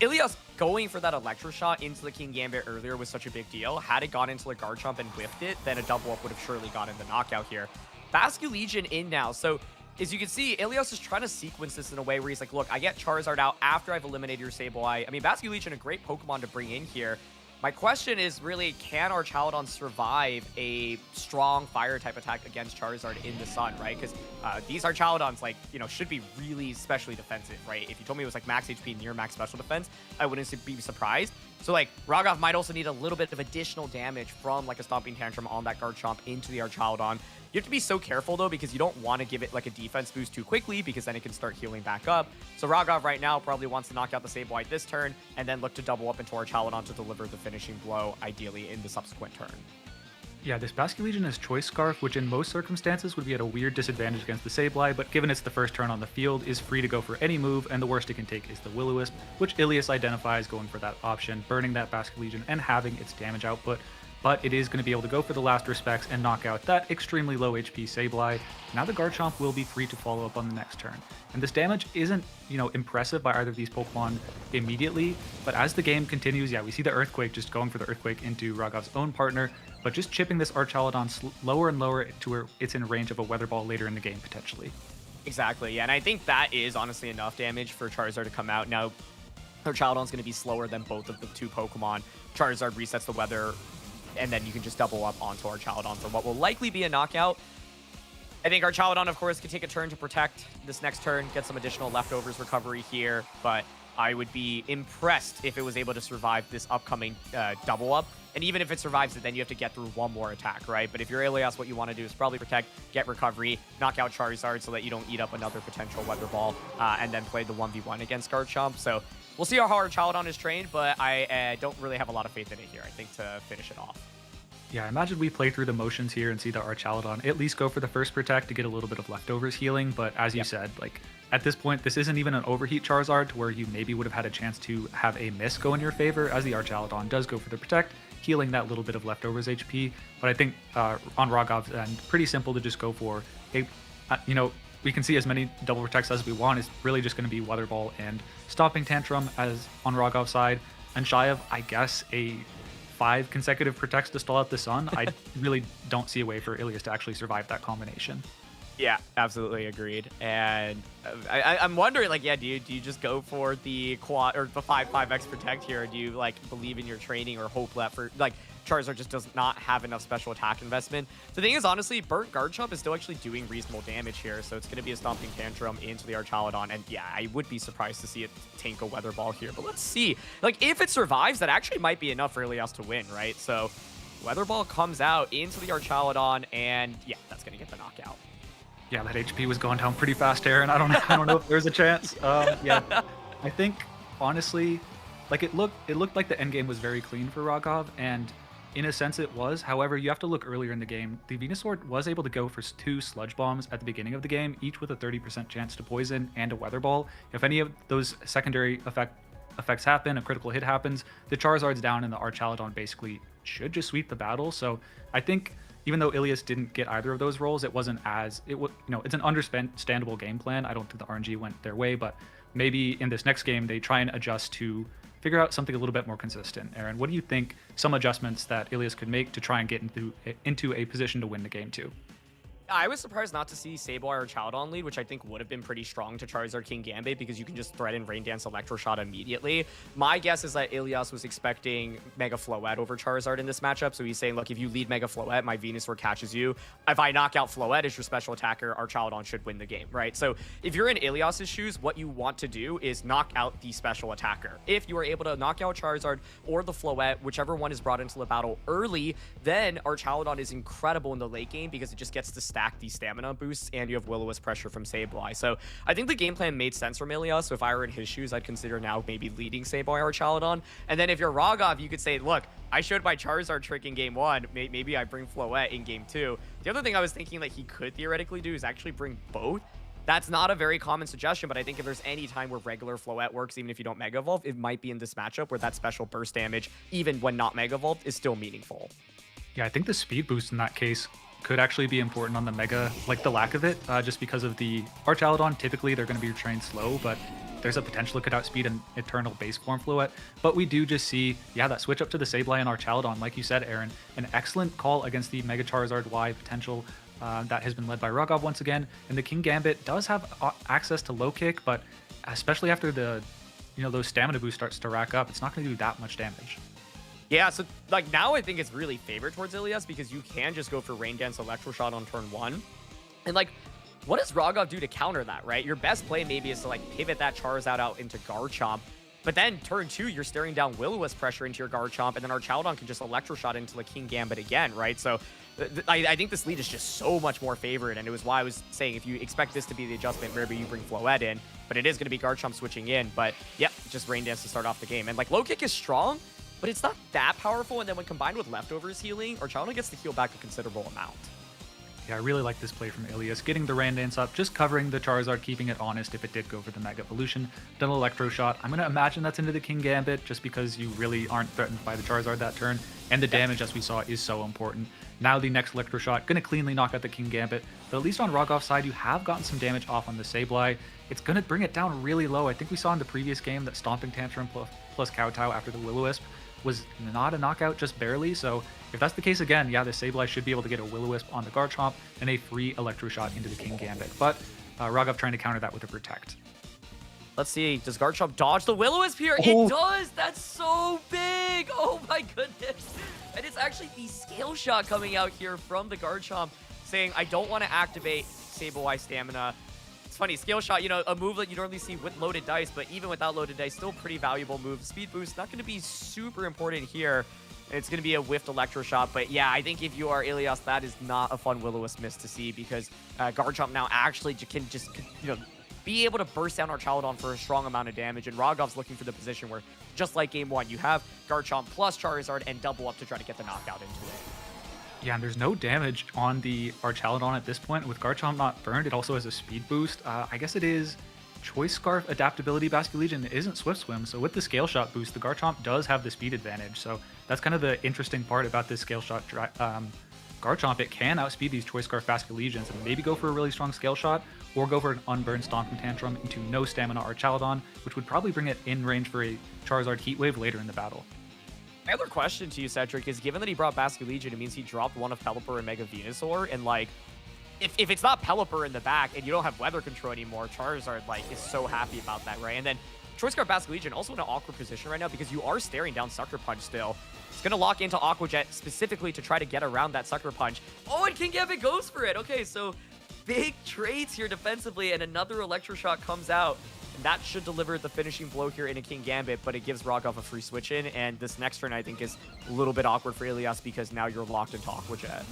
Ilias going for that Electro Shot into the King Gambit earlier was such a big deal. Had it gone into the Garchomp and whiffed it, then a double up would have surely gotten the knockout here. Basculegion in now, so as you can see, Ilias is trying to sequence this in a way where he's like, look, I get Charizard out after I've eliminated your Sableye. I mean, Basculegion, a great Pokemon to bring in here. My question is really, can our Charizard survive a strong fire type attack against Charizard in the sun, right? Because these Charizards, like, should be really specially defensive, right? If you told me it was like max HP, near max special defense, I wouldn't be surprised. So like Rogov might also need a little bit of additional damage from like a Stomping Tantrum on that Garchomp into the Archaladon. You have to be so careful though, because you don't want to give it like a defense boost too quickly, because then it can start healing back up. So Rogov right now probably wants to knock out the Sableye this turn and then look to double up into Archaladon to deliver the finishing blow, ideally in the subsequent turn. Yeah, this Basculegion is Choice Scarf, which in most circumstances would be at a weird disadvantage against the Sableye, but given it's the first turn on the field, is free to go for any move, and the worst it can take is the Will-O-Wisp, which Ilias identifies going for that option, burning that Basculegion and having its damage output. But it is going to be able to go for the last respects and knock out that extremely low HP Sableye. Now the Garchomp will be free to follow up on the next turn. And this damage isn't, impressive by either of these Pokemon immediately, but as the game continues, yeah, we see the Earthquake just going for the Earthquake into Rogov's own partner, but just chipping this Archaladon lower and lower to where it's in range of a Weather Ball later in the game, potentially. Exactly, yeah, and I think that is honestly enough damage for Charizard to come out. Now, Archaladon's going to be slower than both of the two Pokemon. Charizard resets the weather, and then you can just double up onto Archaladon for what will likely be a knockout. I think Archaladon, of course, can take a turn to protect this next turn, get some additional leftovers recovery here, but I would be impressed if it was able to survive this upcoming double up. And even if it survives it, then you have to get through one more attack, right? But if you're Ilias, what you want to do is probably protect, get recovery, knock out Charizard so that you don't eat up another potential Weather Ball, and then play the 1v1 against Garchomp. So we'll see how hard Chaladon is trained, but I don't really have a lot of faith in it here, I think, to finish it off. Yeah, I imagine we play through the motions here and see the Archaladon at least go for the first protect to get a little bit of leftovers healing. But as you said, like at this point, this isn't even an overheat Charizard to where you maybe would have had a chance to have a miss go in your favor, as the Archaladon does go for the protect, healing that little bit of leftovers HP. But I think on Rogov's end, pretty simple to just go for a, we can see as many double protects as we want. It's really just going to be Weather Ball and Stomping Tantrum as on Rogov's side, and shy of, I guess, a 5 consecutive protects to stall out the sun. I really don't see a way for Ilias to actually survive that combination. Yeah, absolutely agreed. And I'm wondering, like, do you just go for the quad or the 5/5x protect here? Or do you like believe in your training or hope that for like Charizard just does not have enough special attack investment? The thing is, honestly, Burnt Garchomp is still actually doing reasonable damage here, so it's going to be a Stomping Tantrum into the Archaladon, and yeah, I would be surprised to see it tank a Weather Ball here, but let's see. Like, if it survives, that actually might be enough for Ilias to win, right? So Weather Ball comes out into the Archaladon, and yeah, that's going to get the knockout. Yeah, that HP was going down pretty fast, Aaron. I don't know if there's a chance. Yeah, I think honestly, like it looked like the end game was very clean for Rogov, and in a sense it was. However, you have to look earlier in the game. The Venusaur was able to go for 2 Sludge Bombs at the beginning of the game, each with a 30% chance to poison and a Weather Ball. If any of those secondary effects happen, a critical hit happens, the Charizard's down and the Archaladon basically should just sweep the battle. So I think even though Ilias didn't get either of those roles, it wasn't as it's an understandable game plan. I don't think the RNG went their way, but maybe in this next game they try and adjust to figure out something a little bit more consistent. Aaron, what do you think some adjustments that Ilias could make to try and get into a position to win the game too? I was surprised not to see Sableye or Chaladon lead, which I think would have been pretty strong to Charizard King Gambit because you can just threaten Rain Dance Electro Shot immediately. My guess is that Ilias was expecting Mega Floette over Charizard in this matchup, so he's saying, look, if you lead Mega Floette, my Venusaur catches you. If I knock out Floette as your special attacker, our Chaladon should win the game, right? So if you're in Ilias's shoes, what you want to do is knock out the special attacker. If you are able to knock out Charizard or the Floette, whichever one is brought into the battle early, then our Chaladon is incredible in the late game because it just gets to stack the stamina boosts, and you have Will-O-Wisp pressure from Sableye. So I think the game plan made sense from Ilias. So if I were in his shoes, I'd consider now maybe leading Sableye or Chaladon. And then if you're Rogov, you could say, look, I showed my Charizard trick in game 1. Maybe I bring Floette in game 2. The other thing I was thinking that he could theoretically do is actually bring both. That's not a very common suggestion, but I think if there's any time where regular Floette works, even if you don't Mega Evolve, it might be in this matchup where that special burst damage, even when not Mega Evolved, is still meaningful. Yeah, I think the speed boost in that case could actually be important on the Mega, like the lack of it, just because of the Archaladon. Typically, they're going to be trained slow, but there's a potential it could outspeed an Eternal base form Floette. But we do just see, that switch up to the Sableye and Archaladon, like you said, Aaron, an excellent call against the Mega Charizard Y potential that has been led by Rogov once again. And the King Gambit does have access to low kick, but especially after the, those stamina boosts starts to rack up, it's not going to do that much damage. Yeah, so like now I think it's really favored towards Ilias because you can just go for Rain Dance Electro Shot on turn 1. And like, what does Rogov do to counter that, right? Your best play maybe is to like pivot that Charizard out into Garchomp. But then turn 2, you're staring down Will-O-Wisp pressure into your Garchomp, and then our Chaladon can just Electro Shot into the King Gambit again, right? So I think this lead is just so much more favored, and it was why I was saying if you expect this to be the adjustment, maybe you bring Floette in, but it is going to be Garchomp switching in. But yep, just Rain Dance to start off the game. And like low kick is strong, but it's not that powerful, and then when combined with leftovers healing, our Chaladon gets to heal back a considerable amount. Yeah, I really like this play from Ilias, getting the Rain Dance up, just covering the Charizard, keeping it honest if it did go for the Mega Evolution. Then Electro Shot. I'm going to imagine that's into the King Gambit, just because you really aren't threatened by the Charizard that turn, and the damage, as we saw, is so important. Now the next Electro Shot, going to cleanly knock out the King Gambit, but at least on Rogov's side, you have gotten some damage off on the Sableye. It's going to bring it down really low. I think we saw in the previous game that Stomping Tantrum plus Kowtow after the Will-O-Wisp was not a knockout, just barely. So if that's the case again, the Sableye should be able to get a Will-O-Wisp on the Garchomp and a free Electro Shot into the King Gambit. But Rogov trying to counter that with a Protect. Let's see, does Garchomp dodge the Will-O-Wisp here? It does! That's so big! Oh my goodness! And it's actually the Scale Shot coming out here from the Garchomp saying, I don't want to activate Sableye Stamina It's funny, Scale Shot, you know, a move that you normally see with loaded dice, but even without loaded dice, still pretty valuable move. Speed boost, not going to be super important here. It's going to be a whiffed Electro Shot, but yeah, I think if you are Ilias, that is not a fun Will-O-Wisp miss to see, because Garchomp now actually can just, you know, be able to burst down Archaludon for a strong amount of damage, and Rogov's looking for the position where, just like Game 1, you have Garchomp plus Charizard and double up to try to get the knockout into it. Yeah, and there's no damage on the Archaludon at this point. With Garchomp not burned, it also has a speed boost. I guess it is Choice Scarf, Adaptability, Basculegion. It isn't Swift Swim, so with the Scale Shot boost, the Garchomp does have the speed advantage. So that's kind of the interesting part about this Scale Shot Garchomp. It can outspeed these Choice Scarf Basculegions and maybe go for a really strong Scale Shot, or go for an unburned Stomping Tantrum into no stamina Archaludon, which would probably bring it in range for a Charizard Heat Wave later in the battle. My other question to you, Cedric, is given that he brought Basculegion, it means he dropped one of Pelipper and Mega Venusaur, and like, if it's not Pelipper in the back and you don't have Weather Control anymore, Charizard like is so happy about that, right? And then Choice Scarf Basculegion also in an awkward position right now because you are staring down Sucker Punch still. It's going to lock into Aqua Jet specifically to try to get around that Sucker Punch. Oh, and Kingambit goes for it. Okay, so big trades here defensively, and another Electro Shot comes out. And that should deliver the finishing blow here in a Kingambit, but it gives Rogov a free switch in, and this next turn I think is a little bit awkward for Ilias because now you're locked into Aqua Jet.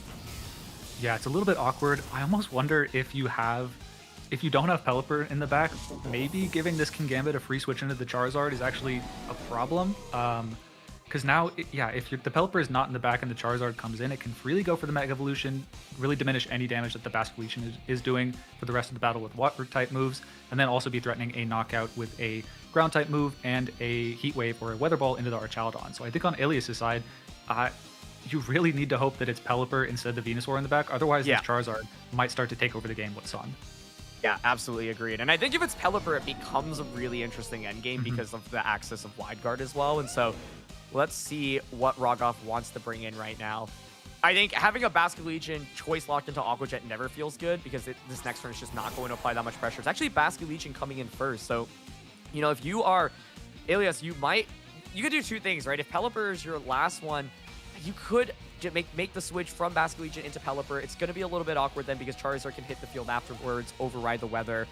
Yeah, it's a little bit awkward. I almost wonder if you don't have Pelipper in the back, maybe giving this Kingambit a free switch into the Charizard is actually a problem. Because now, if the Pelipper is not in the back and the Charizard comes in, it can freely go for the Mega Evolution, really diminish any damage that the Basculegion is doing for the rest of the battle with Water-type moves, and then also be threatening a knockout with a Ground-type move and a Heat Wave or a Weather Ball into the Archaludon. So I think on Ilias' side, you really need to hope that it's Pelipper instead of the Venusaur in the back, otherwise this Charizard might start to take over the game with Sun. Yeah, absolutely agreed. And I think if it's Pelipper, it becomes a really interesting endgame because of the access of Wide Guard as well, and so let's see what Rogov wants to bring in right now. I think having a Basculegion choice locked into Aqua Jet never feels good because this next turn is just not going to apply that much pressure. It's actually Basculegion coming in first. So, you know, if you are Ilias, you could do two things, right? If Pelipper is your last one, you could make the switch from Basculegion into Pelipper. It's going to be a little bit awkward then because Charizard can hit the field afterwards, override the weather.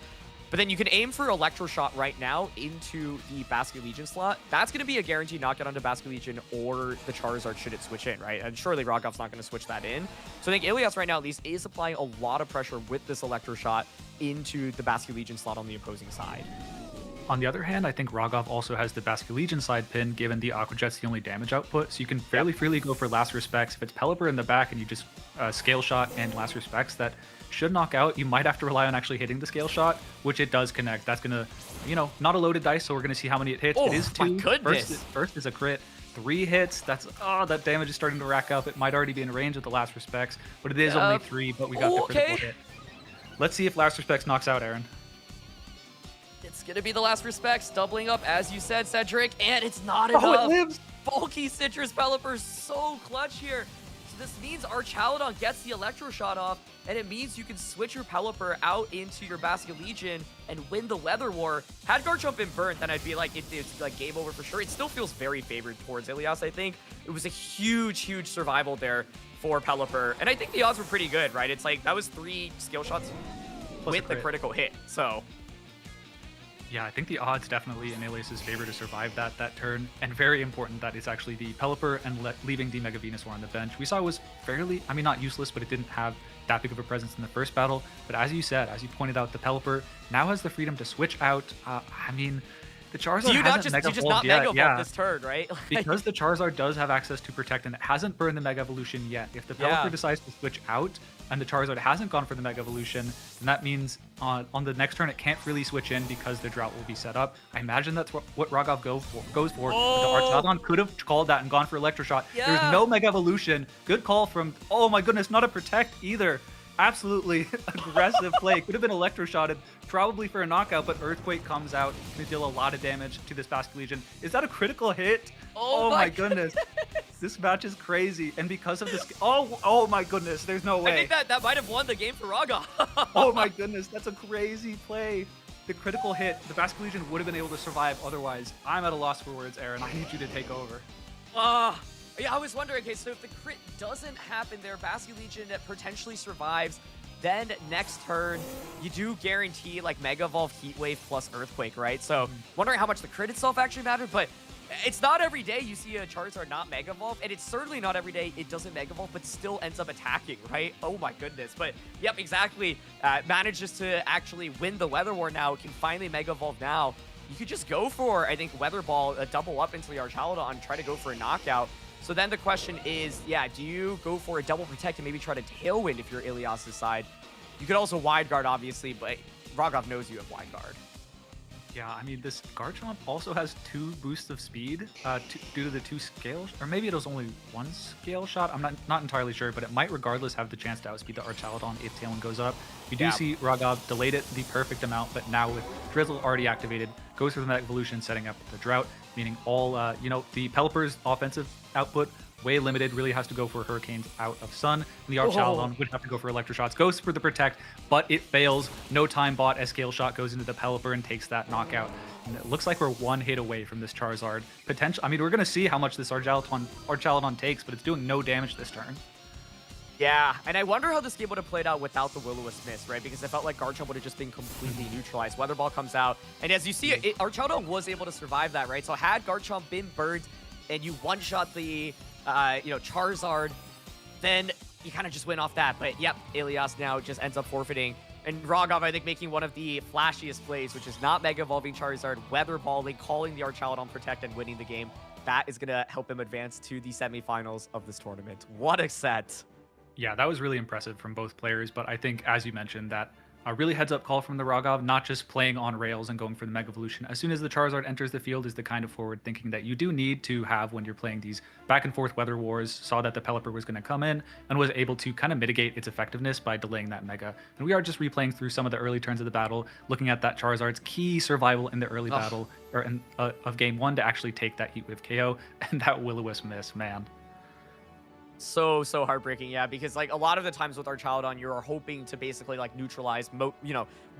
But then you can aim for Electro Shot right now into the Basculegion slot. That's going to be a guaranteed knockout onto Basculegion or the Charizard should it switch in, right? And surely Rogov's not going to switch that in. So I think Ilias right now at least is applying a lot of pressure with this Electro Shot into the Basculegion slot on the opposing side. On the other hand, I think Rogov also has the Basculegion side pin, given the Aqua Jet's the only damage output, so you can fairly freely go for Last Respects. If it's Pelipper in the back and you just Scale Shot and Last Respects, that should knock out. You might have to rely on actually hitting the Scale Shot, which it does connect. That's going to, not a loaded dice, so we're going to see how many it hits. Oh, it is 2. my goodness. First is a crit. 3 hits. That damage is starting to rack up. It might already be in range with the Last Respects, but it is only 3, but we got the critical hit. Let's see if Last Respects knocks out Aaron. It's going to be the Last Respects, doubling up, as you said, Cedric, and it's not enough. Oh, it lives! Bulky Citrus Pelipper, so clutch here. So this means Archaludon gets the Electro Shot off, and it means you can switch your Pelipper out into your Basculegion and win the Weather War. Had Garchomp been burnt, then I'd be like, it's like game over for sure. It still feels very favored towards Ilias, I think. It was a huge, huge survival there for Pelipper, and I think the odds were pretty good, right? It's like, that was 3 skill shots Plus with the critical hit, so... Yeah, I think the odds definitely in Ilias' favor to survive that turn, and very important that it's actually the Pelipper and leaving the Mega Venusaur on the bench. We saw it was fairly, not useless, but it didn't have that big of a presence in the first battle. But as you said, as you pointed out, the Pelipper now has the freedom to switch out. The Charizard hasn't Mega Evolved yet. This turn, right? Because the Charizard does have access to Protect and it hasn't burned the Mega Evolution yet. If the Pelipper decides to switch out and the Charizard hasn't gone for the Mega Evolution, then that means on the next turn it can't really switch in because the drought will be set up. I imagine that's what Rogov goes for. Oh. The Archaludon could have called that and gone for Electro Shot. Yeah. There's no Mega Evolution. Good call from, oh my goodness, not a Protect either. Absolutely aggressive play. Could have been Electro-shotted, probably for a knockout, but Earthquake comes out to deal a lot of damage to this Basculegion. Is that a critical hit? Oh my goodness. This match is crazy. And because of this... Oh my goodness. There's no way. I think that might have won the game for Rogov. Oh my goodness. That's a crazy play. The critical hit, the Basculegion would have been able to survive otherwise. I'm at a loss for words, Aaron. I need you to take over. Yeah, I was wondering, okay, so if the crit doesn't happen there, Basculegion that potentially survives, then next turn, you do guarantee like Mega Evolve, Heat Wave plus Earthquake, right? So wondering how much the crit itself actually mattered, but it's not every day you see a Charizard not Mega Evolve, and it's certainly not every day it doesn't Mega Evolve, but still ends up attacking, right? Oh my goodness. But yep, exactly. Manages to actually win the Weather War now, can finally Mega Evolve now. You could just go for, I think, Weather Ball, double up into the Archaludon, and try to go for a knockout. So then the question is, yeah, do you go for a double protect and maybe try to Tailwind if you're Ilias's side? You could also Wide Guard, obviously, but Rogov knows you have Wide Guard. Yeah, I mean, this Garchomp also has 2 boosts of speed due to the 2 scale, or maybe it was only 1 scale shot. I'm not entirely sure, but it might regardless have the chance to outspeed the Archaludon if Tailwind goes up. You do see Rogov delayed it the perfect amount, but now with Drizzle already activated, goes for the Mega Evolution, setting up the Drought, meaning all, the Pelipper's offensive output way limited, really has to go for Hurricanes out of Sun, and the Archaludon would have to go for Electro Shots, goes for the Protect, but it fails. No time bought, a Scale Shot goes into the Pelipper and takes that knockout. And it looks like we're 1 hit away from this Charizard. I mean, we're going to see how much this Archaludon takes, but it's doing no damage this turn. Yeah, and I wonder how this game would have played out without the Will-O-Wisp miss, right? Because I felt like Garchomp would have just been completely neutralized. Weather Ball comes out, and as you see, Archaludon was able to survive that, right? So had Garchomp been burned and you one-shot the Charizard, then you kind of just went off that. But yep, Ilias now just ends up forfeiting. And Rogov, I think, making one of the flashiest plays, which is not Mega Evolving Charizard, Weather Balling, calling the Archaludon Protect, and winning the game. That is going to help him advance to the semifinals of this tournament. What a set. Yeah, that was really impressive from both players, but I think, as you mentioned, that a really heads-up call from the Rogov, not just playing on rails and going for the Mega Evolution. As soon as the Charizard enters the field is the kind of forward thinking that you do need to have when you're playing these back-and-forth weather wars. Saw that the Pelipper was going to come in and was able to kind of mitigate its effectiveness by delaying that Mega. And we are just replaying through some of the early turns of the battle, looking at that Charizard's key survival in the early battle, or of Game 1 to actually take that Heat Wave KO, and that Will-O-Wisp miss, man. So heartbreaking, yeah, because like a lot of the times with Archaludon, you're hoping to basically like neutralize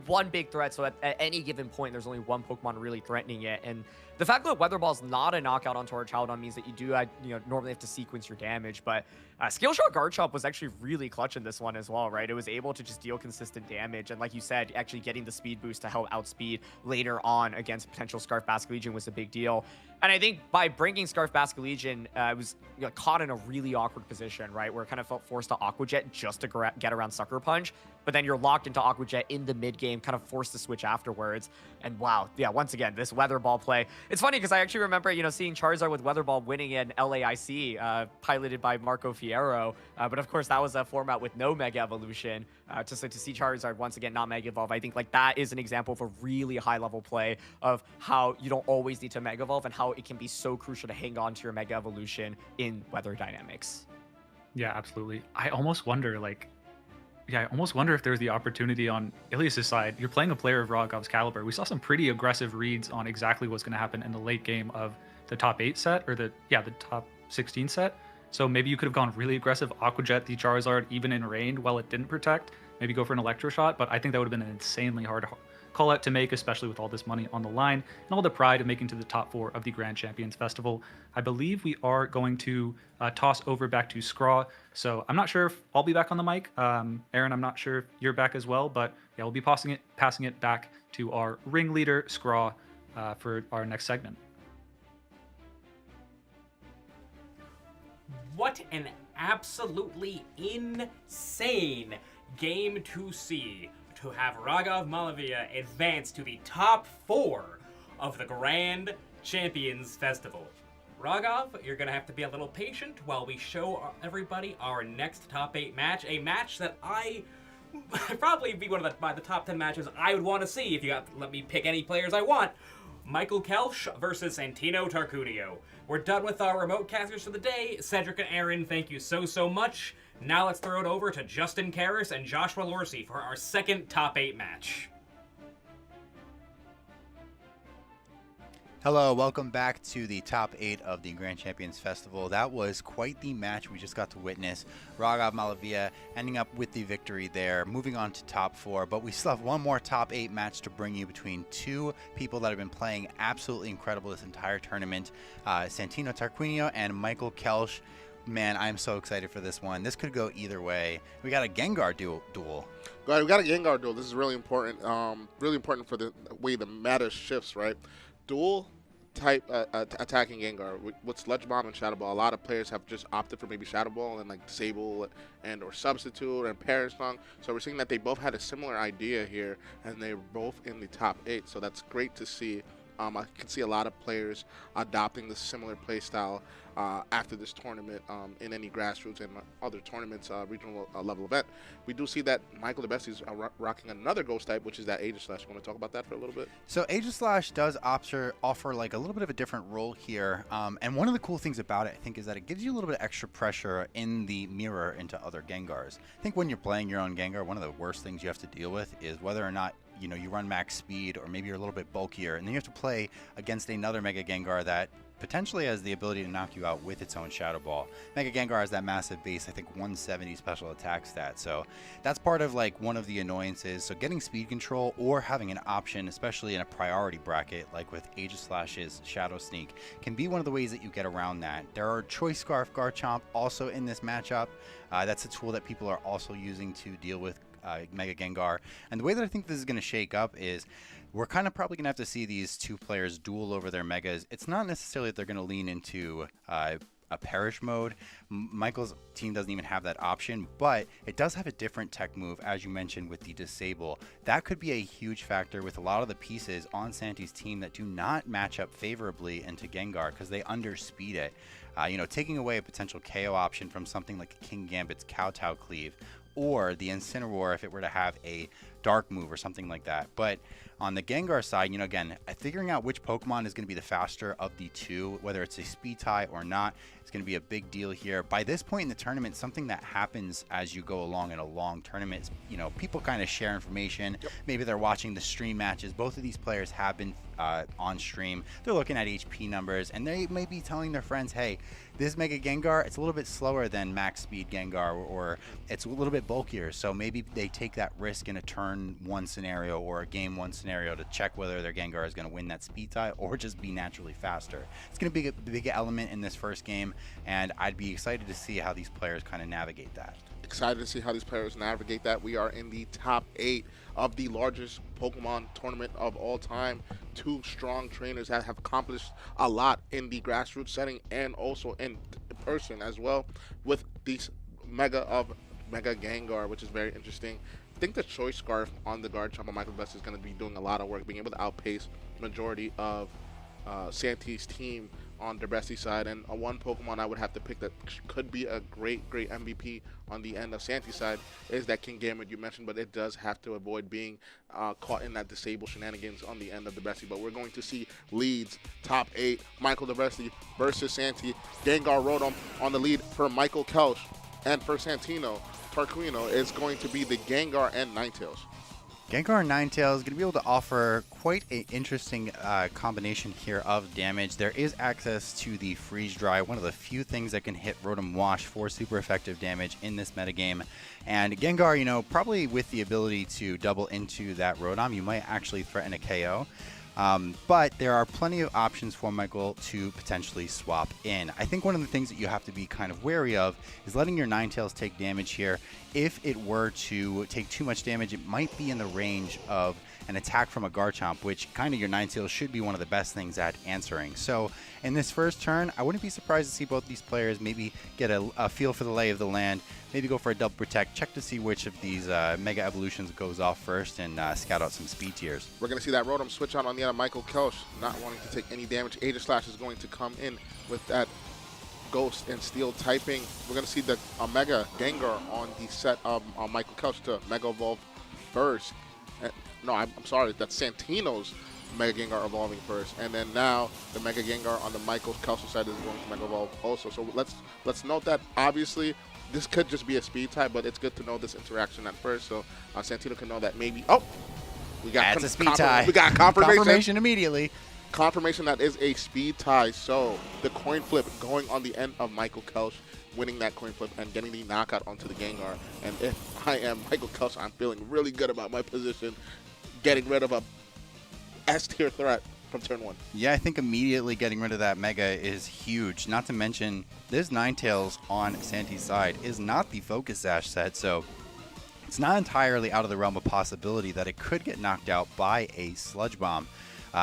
one big threat, so at any given point there's only one Pokemon really threatening it. And the fact that Weather Ball's not a knockout onto Archaludon means that you do normally have to sequence your damage, but Scale Shot Garchomp was actually really clutch in this one as well, right? It was able to just deal consistent damage, and like you said, actually getting the speed boost to help outspeed later on against potential Scarf Basculegion was a big deal. And I think by bringing Scarf Basculegion, it was caught in a really awkward position, right? Where it kind of felt forced to Aqua Jet just to get around Sucker Punch, but then you're locked into Aqua Jet in the mid game, kind of forced to switch afterwards. And wow, yeah, once again, this Weather Ball play. It's funny because I actually remember, seeing Charizard with Weather Ball winning in LAIC, piloted by Marco Fierro. But of course, that was a format with no Mega Evolution. To see Charizard once again not Mega Evolve, I think like that is an example of a really high level play of how you don't always need to Mega Evolve and how it can be so crucial to hang on to your Mega Evolution in weather dynamics. Yeah, absolutely. I almost wonder if there's the opportunity on Ilias's side. You're playing a player of Rogov's caliber. We saw some pretty aggressive reads on exactly what's going to happen in the late game of the top 8 set, or the top 16 set. So maybe you could have gone really aggressive, Aqua Jet the Charizard even in rain while it didn't protect, maybe go for an Electro Shot, but I think that would have been an insanely hard call out to make, especially with all this money on the line and all the pride of making to the top 4 of the Grand Champions Festival. I believe we are going to toss over back to Skraw. So I'm not sure if I'll be back on the mic. Aaron, I'm not sure if you're back as well, but yeah, we'll be passing it back to our ringleader, Skraw, for our next segment. What an absolutely insane game to see, to have Rogov Malavia advance to the top 4 of the Grand Champions Festival. Rogov, you're going to have to be a little patient while we show everybody our next top 8 match, a match that probably be one of the top 10 matches I would want to see if you let me pick any players I want. Michael Kelsch versus Santino Tarcunio. We're done with our remote casters for the day. Cedric and Aaron, thank you so much. Now let's throw it over to Justin Karras and Joshua Lorsi for our second top 8 match. Hello, welcome back to the top 8 of the Grand Champions Festival. That was quite the match we just got to witness. Rogov Malavia ending up with the victory there, moving on to top 4. But we still have one more top 8 match to bring you between 2 people that have been playing absolutely incredible this entire tournament, Santino Tarquinio and Michael Kelsch. Man, I'm so excited for this one. This could go either way. We got a Gengar duel. Right, we got a Gengar duel. This is really important. Really important for the way the meta shifts, right? Dual type attacking Gengar with Sludge Bomb and Shadow Ball. A lot of players have just opted for maybe Shadow Ball and like Disable and or Substitute and Perish Song. So we're seeing that they both had a similar idea here, and they're both in the top 8. So that's great to see. I can see a lot of players adopting the similar play style after this tournament in any grassroots and other tournaments, regional level event. We do see that Michael the Best is rocking another Ghost type, which is that Aegislash. You want to talk about that for a little bit? So Aegislash does offer like a little bit of a different role here. And one of the cool things about it, I think, is that it gives you a little bit of extra pressure in the mirror into other Gengars. I think when you're playing your own Gengar, one of the worst things you have to deal with is whether or not you run max speed, or maybe you're a little bit bulkier, and then you have to play against another Mega Gengar that potentially has the ability to knock you out with its own Shadow Ball. Mega Gengar has that massive base, I think 170 special attack stat, so that's part of like one of the annoyances. So getting speed control or having an option, especially in a priority bracket like with Aegislash's Shadow Sneak, can be one of the ways that you get around that. There are Choice Scarf Garchomp also in this matchup. That's a tool that people are also using to deal with Mega Gengar. And the way that I think this is going to shake up is we're kind of probably going to have to see these two players duel over their Megas. It's not necessarily that they're going to lean into a Perish mode. Michael's team doesn't even have that option, but it does have a different tech move, as you mentioned, with the Disable. That could be a huge factor with a lot of the pieces on Santi's team that do not match up favorably into Gengar because they underspeed it. Taking away a potential KO option from something like King Gambit's Kowtow Cleave, or the Incineroar if it were to have a dark move or something like that. But on the Gengar side, again, figuring out which Pokemon is going to be the faster of the two, whether it's a speed tie or not, is going to be a big deal here. By this point in the tournament, something that happens as you go along in a long tournament is, people kind of share information. Yep. Maybe they're watching the stream matches. Both of these players have been on stream. They're looking at HP numbers, and they may be telling their friends, hey, this Mega Gengar, it's a little bit slower than max speed Gengar, or it's a little bit bulkier. So maybe they take that risk in a turn 1 scenario or a game 1 scenario to check whether their Gengar is going to win that speed tie or just be naturally faster. It's going to be a big element in this first game, and I'd be excited to see how these players kind of navigate that. Excited to see how these players navigate that. We are in the top 8 of the largest Pokemon tournament of all time. 2 strong trainers that have accomplished a lot in the grassroots setting and also in person as well, with these Mega Gengar, which is very interesting. I think the Choice Scarf on the Garchomp on Michael Best is going to be doing a lot of work, being able to outpace majority of Santi's team on the Bestie side. And one Pokemon I would have to pick that could be a great MVP on the end of Santi's side is that King Gambit you mentioned, but it does have to avoid being caught in that Disable shenanigans on the end of the Bestie. But we're going to see leads, top 8, Michael the Bestie versus Santi. Gengar Rotom on the lead for Michael Kelch, and for Santino Tarquino is going to be the Gengar and Ninetales. Gengar and Ninetales is going to be able to offer quite an interesting combination here of damage. There is access to the Freeze Dry, one of the few things that can hit Rotom Wash for super effective damage in this metagame. And Gengar, probably with the ability to double into that Rotom, you might actually threaten a KO. But there are plenty of options for Michael to potentially swap in. I think one of the things that you have to be kind of wary of is letting your Ninetales take damage here. If it were to take too much damage, it might be in the range of an attack from a Garchomp, which kind of your Ninetales should be one of the best things at answering. So in this first turn, I wouldn't be surprised to see both these players maybe get a feel for the lay of the land, maybe go for a double protect, check to see which of these Mega Evolutions goes off first, and scout out some speed tiers. We're going to see that Rotom switch out on the end of Michael Kelch, not wanting to take any damage. Aegislash is going to come in with that Ghost and Steel typing. We're going to see the Mega Gengar on the set of Michael Kelch to Mega Evolve first. No, I'm sorry, that's Santino's Mega Gengar evolving first, and then now the Mega Gengar on the Michael Kelch side is going to Mega Evolve also. So let's note that obviously this could just be a speed type, but it's good to know this interaction at first, so Santino can know that maybe. Oh, we got that's a speed tie. We got confirmation immediately. Confirmation that is a speed tie. So the coin flip going on the end of Michael Kelch, winning that coin flip and getting the knockout onto the Gengar. And if I am Michael Kelch, I'm feeling really good about my position, getting rid of a S-tier threat from turn 1. Yeah, I think immediately getting rid of that Mega is huge. Not to mention, this Ninetales on Santi's side is not the Focus Sash set, so it's not entirely out of the realm of possibility that it could get knocked out by a Sludge Bomb.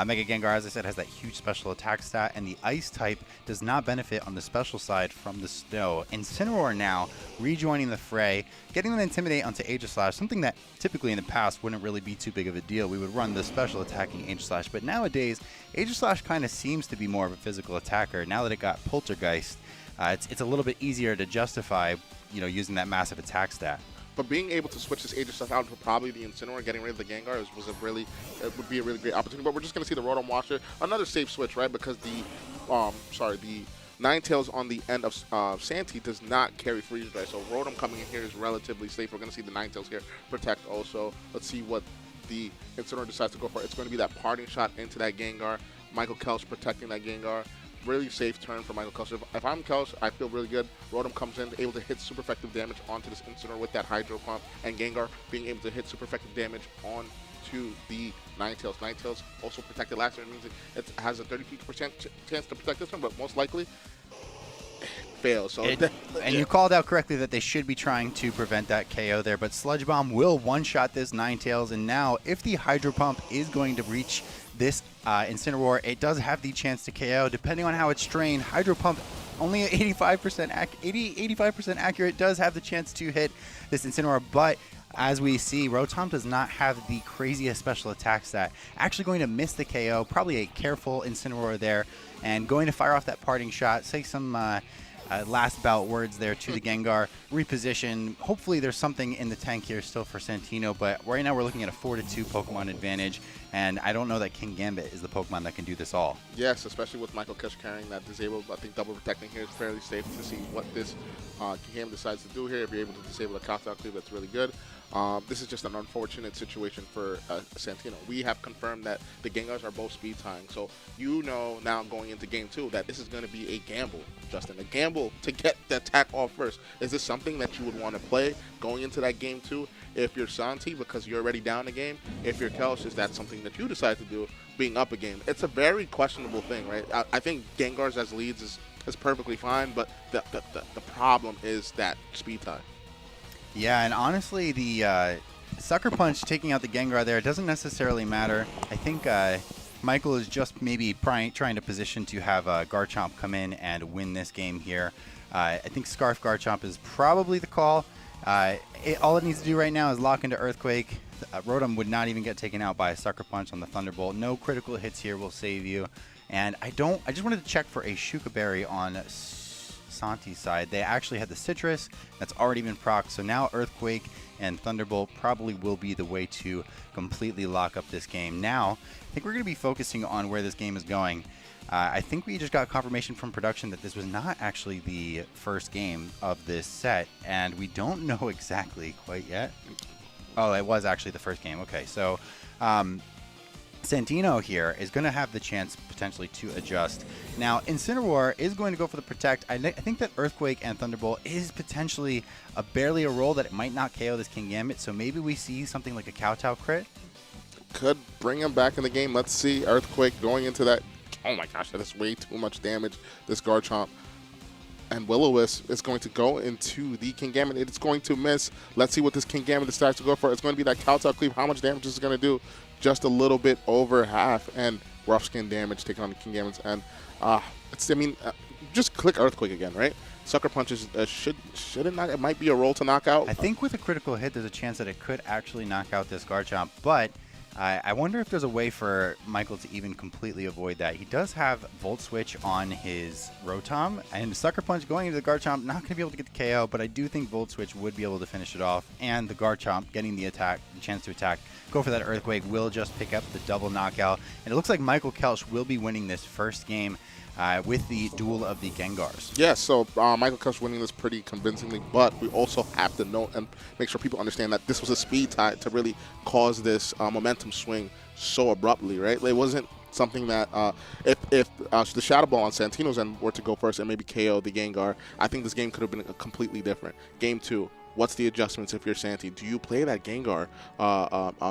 Mega Gengar, as I said, has that huge special attack stat, and the Ice type does not benefit on the special side from the Snow. Incineroar now rejoining the fray, getting an Intimidate onto Aegislash, something that typically in the past wouldn't really be too big of a deal. We would run the special attacking Aegislash, but nowadays, Aegislash kind of seems to be more of a physical attacker. Now that it got Poltergeist, it's a little bit easier to justify, using that massive attack stat. But being able to switch this Aegislash out for probably the Incineroar, getting rid of the Gengar it would be a really great opportunity. But we're just going to see the Rotom Washer, another safe switch, right? Because the Ninetales on the end of Santi does not carry Freeze Dry, so Rotom coming in here is relatively safe. We're going to see the Ninetales here protect also. Let's see what the Incineroar decides to go for. It's going to be that parting shot into that Gengar. Michael Kelch protecting that Gengar. Really safe turn for Michael Kelch. If I'm Kelch, I feel really good. Rotom comes in, able to hit super effective damage onto this Incineroar with that Hydro Pump, and Gengar being able to hit super effective damage onto the Ninetales. Ninetales also protected last turn. It means it has a 30% chance to protect this one, but most likely fails. So and you called out correctly that they should be trying to prevent that KO there, but Sludge Bomb will one-shot this Ninetales, and now if the Hydro Pump is going to reach this Incineroar, it does have the chance to KO depending on how it's trained. Hydro Pump only at 85% accurate, does have the chance to hit this Incineroar, but as we see, Rotom does not have the craziest special attack stat. Actually going to miss the KO, probably a careful Incineroar there, and going to fire off that parting shot, say some last bout words there to the Gengar, reposition. Hopefully there's something in the tank here still for Santino, but right now we're looking at a 4-2 Pokemon advantage, and I don't know that King Gambit is the Pokemon that can do this all. Yes, especially with Michael Kelch carrying that disabled. I think double protecting here is fairly safe to see what this King Gambit decides to do here. If you're able to disable the Counter Cleave, that's really good. This is just an unfortunate situation for Santino. We have confirmed that the Gengars are both speed tying, so now going into game 2 that this is going to be a gamble, Justin. A gamble to get the attack off first. Is this something that you would want to play going into that game 2 if you're Santi because you're already down the game? If you're Kelch, is that something that you decide to do being up a game? It's a very questionable thing, right? I think Gengars as leads is perfectly fine, but the problem is that speed tie. Yeah, and honestly, the Sucker Punch taking out the Gengar there doesn't necessarily matter. I think Michael is just maybe trying to position to have Garchomp come in and win this game here. I think Scarf Garchomp is probably the call. All it needs to do right now is lock into Earthquake. Rotom would not even get taken out by a Sucker Punch on the Thunderbolt. No critical hits here will save you. And I just wanted to check for a Shuka Berry on Santi's side. They actually had the Citrus that's already been procced, so now Earthquake and Thunderbolt probably will be the way to completely lock up this game. Now, I think we're going to be focusing on where this game is going. I think we just got confirmation from production that this was not actually the first game of this set, and we don't know exactly quite yet. Oh, it was actually the first game. Okay, so Santino here is going to have the chance potentially to adjust. Now, Incineroar is going to go for the Protect. I think that Earthquake and Thunderbolt is potentially barely a roll that it might not KO this King Gambit, so maybe we see something like a Kowtow crit. Could bring him back in the game. Let's see Earthquake going into that. Oh my gosh, that is way too much damage, this Garchomp. And Will-O-Wisp is going to go into the King Gambit. It's going to miss. Let's see what this King Gambit decides to go for. It's going to be that Kowtow Cleave. How much damage is it going to do? Just a little bit over half. And rough skin damage taken on the King Gambits. And just click Earthquake again, right? Sucker Punches should it not? It might be a roll to knock out. I think with a critical hit, there's a chance that it could actually knock out this Garchomp, but I wonder if there's a way for Michael to even completely avoid that. He does have Volt Switch on his Rotom, and Sucker Punch going into the Garchomp, not going to be able to get the KO, but I do think Volt Switch would be able to finish it off, and the Garchomp getting the chance to attack, go for that Earthquake, will just pick up the double knockout, and it looks like Michael Kelch will be winning this first game with the duel of the Gengars. Yeah, so Michael Kelch winning this pretty convincingly, but we also have to note and make sure people understand that this was a speed tie to really cause this momentum swing so abruptly, right? It wasn't something that if the Shadow Ball on Santino's end were to go first and maybe KO the Gengar, I think this game could have been completely different. Game 2. What's the adjustments if you're Santi? Do you play that Gengar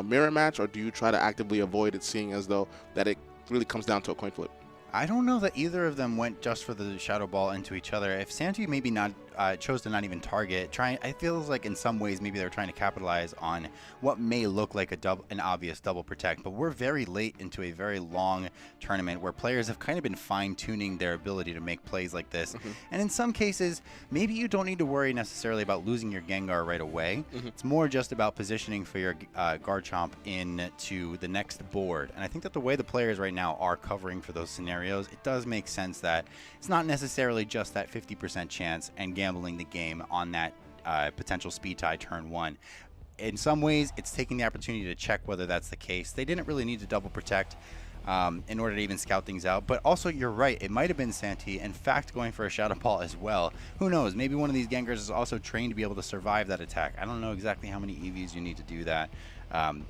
mirror match, or do you try to actively avoid it, seeing as though that it really comes down to a coin flip. I don't know that either of them went just for the Shadow Ball into each other. If Santi maybe not chose to not even target, I feel like in some ways maybe they're trying to capitalize on what may look like an obvious double protect. But we're very late into a very long tournament where players have kind of been fine-tuning their ability to make plays like this. And in some cases, maybe you don't need to worry necessarily about losing your Gengar right away. It's more just about positioning for your Garchomp into the next board. And I think that the way the players right now are covering for those scenarios, it does make sense that it's not necessarily just that 50% chance and gambling the game on that potential speed tie turn 1. In some ways, it's taking the opportunity to check whether that's the case. They didn't really need to double protect in order to even scout things out. But also, you're right. It might have been Santi, in fact, going for a Shadow Ball as well. Who knows? Maybe one of these Gengars is also trained to be able to survive that attack. I don't know exactly how many EVs you need to do that.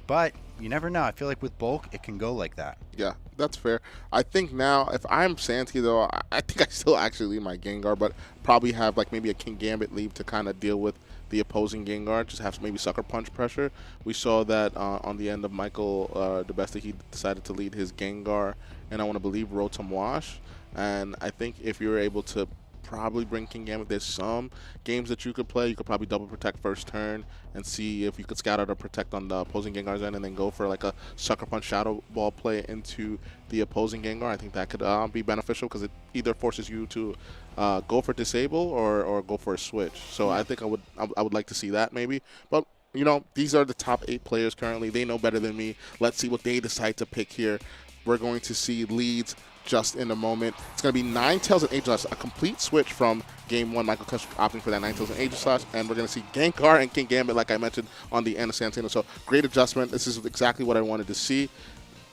But you never know. I feel like with bulk, it can go like that. Yeah, that's fair. I think now, if I'm Santi, though, I think I still actually leave my Gengar, but probably have like maybe a King Gambit leave to kind of deal with the opposing Gengar, just have maybe Sucker Punch pressure. We saw that on the end of Michael DeBesta, he decided to lead his Gengar, and I want to believe Rotom Wash. And I think if you're able to probably bring King Gambit, there's some games that you could play. You could probably double protect first turn and see if you could scout out or protect on the opposing Gengar's end and then go for like a Sucker Punch Shadow Ball play into the opposing Gengar. I think that could be beneficial because it either forces you to go for disable or go for a switch. So I think I would like to see that maybe. But you know, these are the top 8 players currently. They know better than me. Let's see what they decide to pick here. We're going to see leads just in a moment. It's going to be Ninetales and Aegislash, a complete switch from Game 1. Michael Kush opting for that Ninetales and Aegislash, and we're going to see Gengar and King Gambit, like I mentioned, on the end of Santino. So great adjustment. This is exactly what I wanted to see.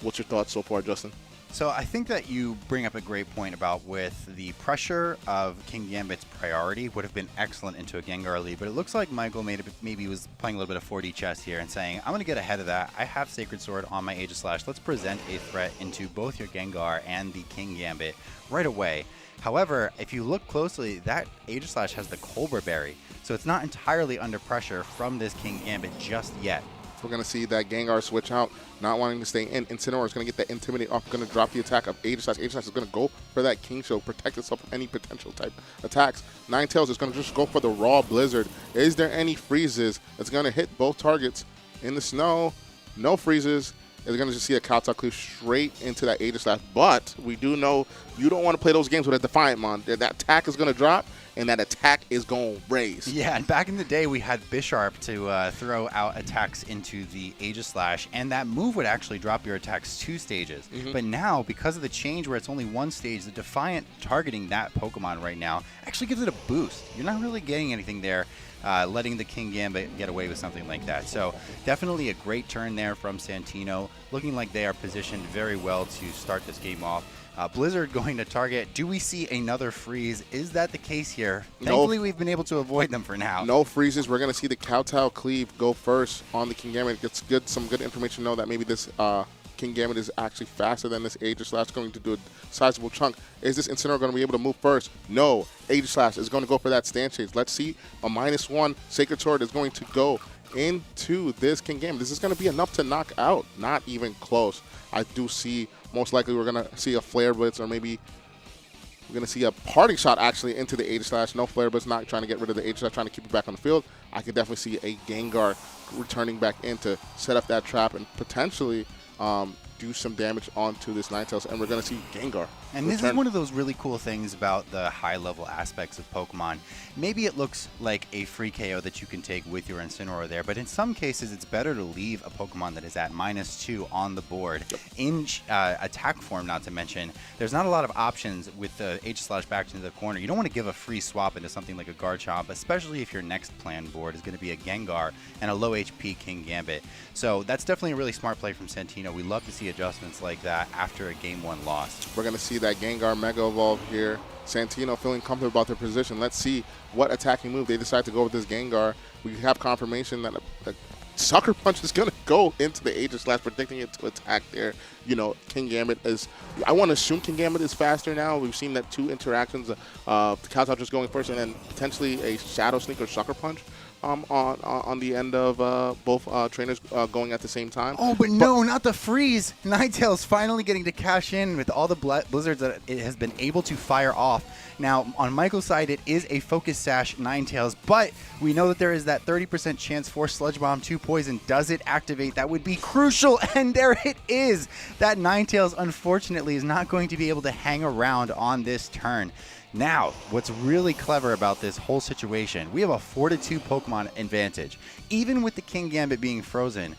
What's your thoughts so far, Justin? So I think that you bring up a great point about with the pressure of King Gambit's priority would have been excellent into a Gengar lead, but it looks like Michael maybe was playing a little bit of 4D chess here and saying, I'm going to get ahead of that. I have Sacred Sword on my Aegislash. Let's present a threat into both your Gengar and the King Gambit right away. However, if you look closely, that Aegislash has the Colbur Berry, so it's not entirely under pressure from this King Gambit just yet. We're going to see that Gengar switch out, not wanting to stay in. Incineroar is going to get that Intimidate off, going to drop the attack of Aegislash. Aegislash is going to go for that King Shield, protect itself from any potential type attacks. Ninetales is going to just go for the raw Blizzard. Is there any freezes? It's going to hit both targets in the snow. No freezes. It's going to just see a Kowtow Cleave straight into that Aegislash. But we do know you don't want to play those games with a Defiant Mon. That attack is going to drop, and that attack is going to raise. Yeah, and back in the day, we had Bisharp to throw out attacks into the Aegislash, and that move would actually drop your attacks 2 stages. But now, because of the change where it's only 1 stage, the Defiant targeting that Pokemon right now actually gives it a boost. You're not really getting anything there, letting the King Gambit get away with something like that. So definitely a great turn there from Santino, looking like they are positioned very well to start this game off. Blizzard going to target. Do we see another freeze? Is that the case here? Thankfully, we've been able to avoid them for now. No freezes. We're going to see the Kowtow Cleave go first on the King Gambit. It's good, some good information to know that maybe this King Gambit is actually faster than this Aegislash, going to do a sizable chunk. Is this Incineroar going to be able to move first? No. Aegislash is going to go for that Stand Chase. Let's see. A -1 Sacred Sword is going to go into this King Gambit. This is going to be enough to knock out. Not even close. I do see, most likely we're going to see a Flare Blitz, or maybe we're going to see a Parting Shot actually into the Aegislash. No Flare Blitz, not trying to get rid of the Aegislash, trying to keep it back on the field. I could definitely see a Gengar returning back in to set up that trap and potentially do some damage onto this Ninetales, and we're going to see Gengar. And this is one of those really cool things about the high-level aspects of Pokemon. Maybe it looks like a free KO that you can take with your Incineroar there, but in some cases it's better to leave a Pokemon that is at -2 on the board. In attack form, not to mention, there's not a lot of options with the Aegislash back into the corner. You don't want to give a free swap into something like a Garchomp, especially if your next planned board is going to be a Gengar and a low HP King Gambit. So that's definitely a really smart play from Santino. We love to see adjustments like that after a Game 1 loss. We're going to see that Gengar Mega Evolve here. Santino feeling comfortable about their position. Let's see what attacking move they decide to go with this Gengar. We have confirmation that a Sucker Punch is going to go into the Aegislash, predicting it to attack there. You know, King Gambit is, I want to assume King Gambit is faster now. We've seen that 2 interactions, the Kowtow just going first, and then potentially a Shadow Sneak or Sucker Punch. on the end of both trainers going at the same time. Oh, but no, not the freeze. Ninetales finally getting to cash in with all the blizzards that it has been able to fire off. Now, on Michael's side, it is a Focus Sash Ninetales, but we know that there is that 30% chance for Sludge Bomb to poison. Does it activate? That would be crucial, and there it is. That Ninetales, unfortunately, is not going to be able to hang around on this turn. Now, what's really clever about this whole situation, we have a 4-2 Pokemon advantage. Even with the King Gambit being frozen,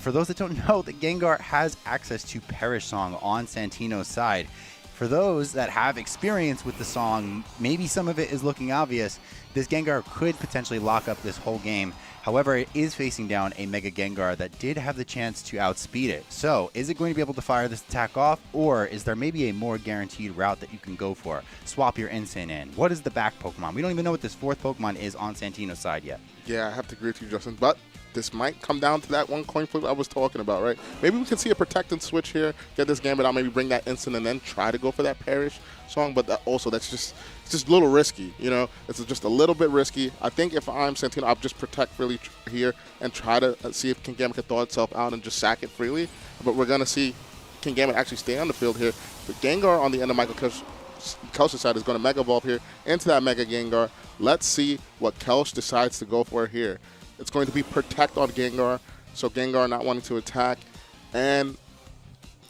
for those that don't know, the Gengar has access to Perish Song on Santino's side. For those that have experience with the song, maybe some of it is looking obvious, this Gengar could potentially lock up this whole game. However, it is facing down a Mega Gengar that did have the chance to outspeed it. So, is it going to be able to fire this attack off, or is there maybe a more guaranteed route that you can go for? Swap your Incin in. What is the back Pokemon? We don't even know what this fourth Pokemon is on Santino's side yet. Yeah, I have to agree with you, Justin, but this might come down to that one coin flip I was talking about, right? Maybe we can see a protect and switch here, get this Gambit out, maybe bring that instant, and then try to go for that Perish Song, but that's just a little risky, you know? It's just a little bit risky. I think if I'm Santino, I'll just protect really here and try to see if King Gambit can thaw itself out and just sack it freely, but we're going to see King Gambit actually stay on the field here. The Gengar on the end of Michael Kelch's side is going to Mega Evolve here into that Mega Gengar. Let's see what Kelch decides to go for here. It's going to be protect on Gengar, so Gengar not wanting to attack, and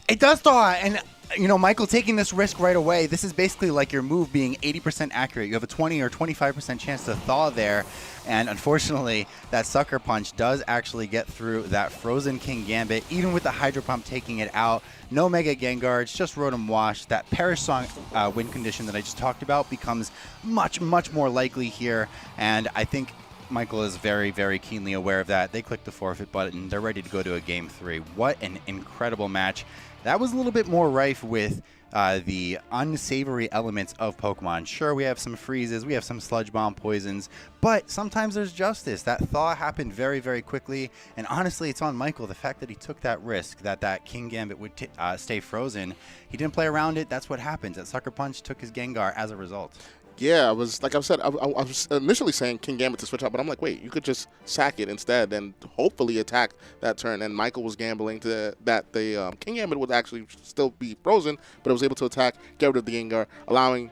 it does thaw, and you know, Michael taking this risk right away, this is basically like your move being 80% accurate. You have a 20 or 25% chance to thaw there, and unfortunately, that Sucker Punch does actually get through that frozen King Gambit, even with the Hydro Pump taking it out. No Mega Gengar, it's just Rotom Wash. That Perish Song win condition that I just talked about becomes much, much more likely here, and I think Michael is very, very keenly aware of that. They click the forfeit button. They're ready to go to a Game 3. What an incredible match. That was a little bit more rife with the unsavory elements of Pokemon. Sure, we have some freezes, we have some Sludge Bomb poisons, but sometimes there's justice. That thaw happened very, very quickly, and honestly, it's on Michael. The fact that he took that risk, that King Gambit would stay frozen, he didn't play around it. That's what happens. That Sucker Punch took his Gengar as a result. yeah, I was like I said, I was initially saying King Gambit to switch out, but I'm like, wait, you could just sack it instead and hopefully attack that turn. And Michael was gambling that the King Gambit would actually still be frozen, but it was able to attack, get rid of the Gengar, allowing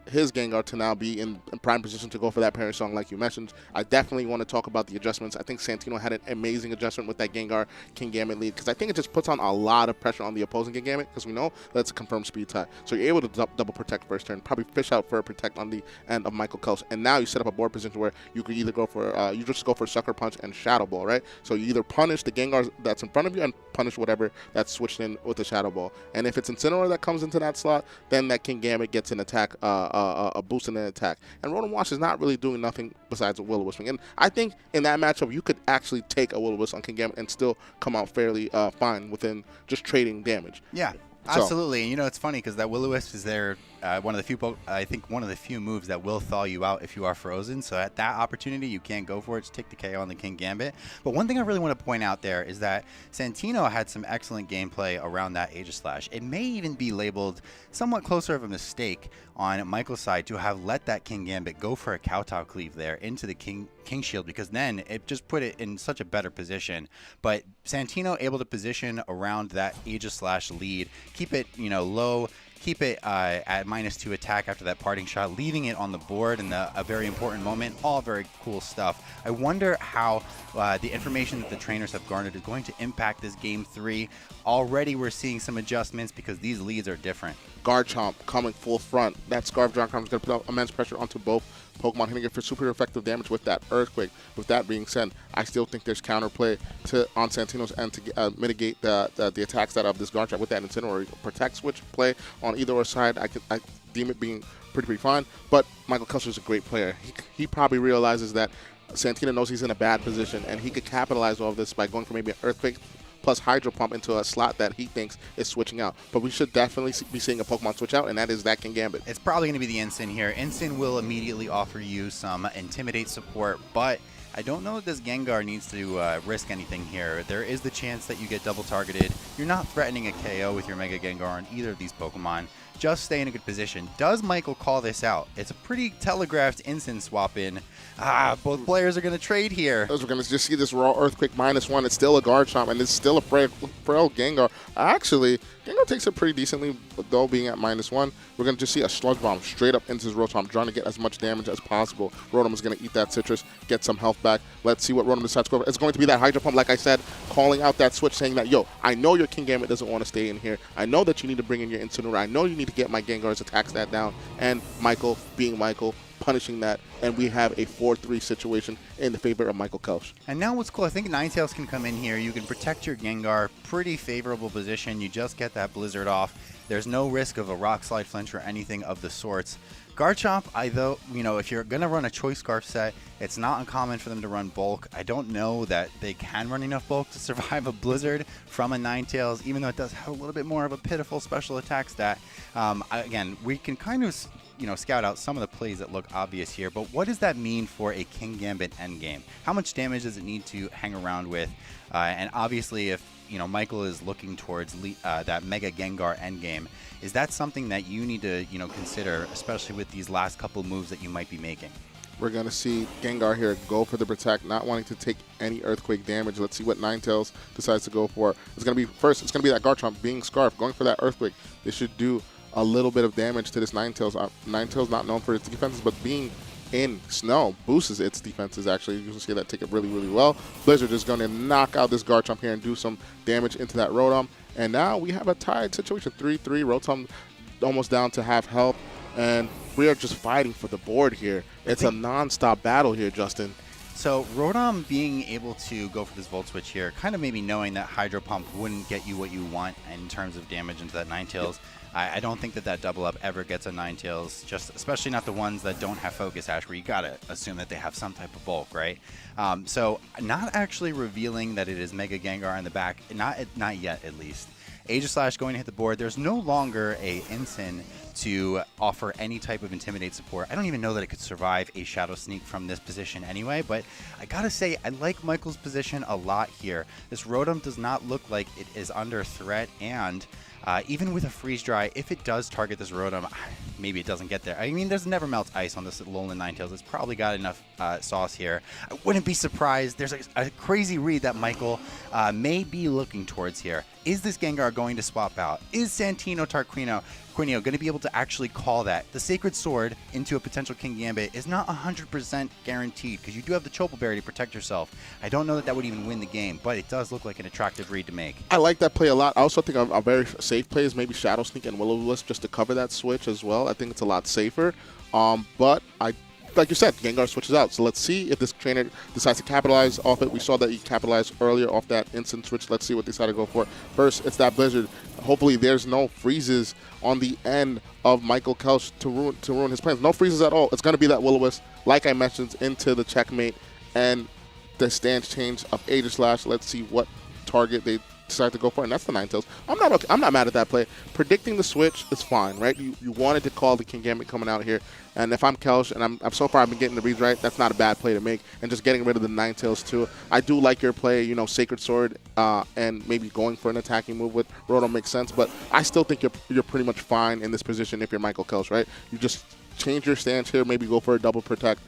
his Gengar to now be in prime position to go for that Perish Song like you mentioned. I definitely want to talk about the adjustments. I think Santino had an amazing adjustment with that Gengar King Gambit lead, because I think it just puts on a lot of pressure on the opposing King Gambit, because we know that's a confirmed speed tie. So you're able to double protect first turn, probably fish out for a protect on the end of Michael Kelch, and now you set up a board position where you could either go for you just go for Sucker Punch and Shadow Ball, right? So you either punish the Gengar that's in front of you and punish whatever that's switched in with the Shadow Ball. And if it's Incineroar that comes into that slot, then that King Gambit gets an attack, a boost in an attack. And Rotom Wash is not really doing nothing besides a Will-O-Wisp. And I think in that matchup, you could actually take a Will-O-Wisp on King Gambit and still come out fairly fine within just trading damage. Yeah. Absolutely, and you know it's funny because that Will-O-Wisp is there. One of the few moves that will thaw you out if you are frozen. So at that opportunity, you can't go for it. Just take the KO on the King Gambit. But one thing I really want to point out there is that Santino had some excellent gameplay around that Aegislash. It may even be labeled somewhat closer of a mistake on Michael's side to have let that King Gambit go for a Kowtow Cleave there into the King Shield, because then it just put it in such a better position. But Santino able to position around that Aegislash lead, keep it low, keep it at -2 attack after that parting shot, leaving it on the board in a very important moment. All very cool stuff. I wonder how the information that the trainers have garnered is going to impact this Game 3. Already we're seeing some adjustments because these leads are different. Garchomp coming full front. That Scarf Garchomp is going to put immense pressure onto both Pokemon, hitting it for super effective damage with that Earthquake. With that being said, I still think there's counterplay on Santino's end to mitigate the attacks that of this Garchomp with that Incineroar protect switch play on either side. I deem it being pretty fine. But Michael Kelch is a great player. He probably realizes that Santino knows he's in a bad position, and he could capitalize off this by going for maybe an Earthquake plus Hydro Pump into a slot that he thinks is switching out. But we should definitely be seeing a Pokemon switch out, and that is that King Gambit. It's probably going to be the Incin here. Incin will immediately offer you some Intimidate support, but I don't know that this Gengar needs to risk anything here. There is the chance that you get double targeted. You're not threatening a KO with your Mega Gengar on either of these Pokemon. just stay in a good position. Does Michael call this out? It's a pretty telegraphed instant swap in. Both players are going to trade here. As we're going to just see this raw Earthquake -1. It's still a guard chomp, and it's still a frail Gengar. Actually, Gengar takes it pretty decently, though, being at -1. We're going to just see a Sludge Bomb straight up into his Rotom, trying to get as much damage as possible. Rotom is going to eat that Citrus, get some health back. Let's see what Rotom decides to go for. It's going to be that Hydro Pump, like I said, calling out that switch, saying that, yo, I know your Kingambit doesn't want to stay in here. I know that you need to bring in your Incineroar. I know you need to get my Gengar's attacks that down. And Michael, being Michael, punishing that, and we have a 4-3 situation in the favor of Michael Kelch. And now what's cool, I think Ninetales can come in here. You can protect your Gengar. Pretty favorable position. You just get that Blizzard off. There's no risk of a Rock Slide Flinch or anything of the sorts. Garchomp, if you're going to run a Choice Scarf set, it's not uncommon for them to run bulk. I don't know that they can run enough bulk to survive a Blizzard from a Ninetales, even though it does have a little bit more of a pitiful special attack stat. Again, we can kind of scout out some of the plays that look obvious here, but what does that mean for a Kingambit endgame? How much damage does it need to hang around with? And obviously, if Michael is looking towards that Mega Gengar endgame, is that something that you need to consider, especially with these last couple moves that you might be making? We're going to see Gengar here go for the Protect, not wanting to take any Earthquake damage. Let's see what Ninetales decides to go for. It's going to be it's going to be that Garchomp being Scarf, going for that Earthquake. This should do a little bit of damage to this Ninetales. Ninetales not known for its defenses, but being in snow boosts its defenses. Actually, you can see that take it really, really well. Blizzard is going to knock out this Garchomp here and do some damage into that Rotom. And now we have a tied situation, 3-3. Rotom almost down to half health, and we are just fighting for the board here. It's a non-stop battle here, Justin. So Rotom being able to go for this Volt Switch here, kind of maybe knowing that Hydro Pump wouldn't get you what you want in terms of damage into that Ninetales. Yep. I don't think that double up ever gets a Ninetales, just especially not the ones that don't have Focus Ash, where you gotta assume that they have some type of bulk, right? So not actually revealing that it is Mega Gengar in the back, not yet at least. Aegislash going to hit the board. There's no longer a Incin to offer any type of Intimidate support. I don't even know that it could survive a Shadow Sneak from this position anyway, but I gotta say, I like Michael's position a lot here. This Rotom does not look like it is under threat, and even with a Freeze Dry, if it does target this Rotom, maybe it doesn't get there. I mean, there's never Melt Ice on this Alolan Ninetales. It's probably got enough sauce here. I wouldn't be surprised. There's a crazy read that Michael may be looking towards here. Is this Gengar going to swap out? Is Santino Tarquino going to be able to actually call that? The Sacred Sword into a potential Kingambit is not 100% guaranteed, because you do have the Chople Berry to protect yourself. I don't know that would even win the game, but it does look like an attractive read to make. I like that play a lot. I also think a very safe play is maybe Shadow Sneak and Will-O-Wisp just to cover that switch as well. I think it's a lot safer. But like you said, Gengar switches out. So let's see if this trainer decides to capitalize off it. We saw that he capitalized earlier off that instant switch. Let's see what they decide to go for. First, it's that Blizzard. Hopefully there's no freezes on the end of Michael Kelch to ruin his plans. No freezes at all. It's going to be that Will-O-Wisp, like I mentioned, into the checkmate and the stance change of Aegislash. Let's see what target they decide to go for, and that's the Ninetales. I'm not mad at that play. Predicting the switch is fine, right? You wanted to call the Kingambit coming out here, and if I'm Kelch and I'm so far I've been getting the reads right, that's not a bad play to make. And just getting rid of the Ninetales too. I do like your play, Sacred Sword, and maybe going for an attacking move with Rotom makes sense, but I still think you're pretty much fine in this position if you're Michael Kelch, right? You just change your stance here, maybe go for a double protect,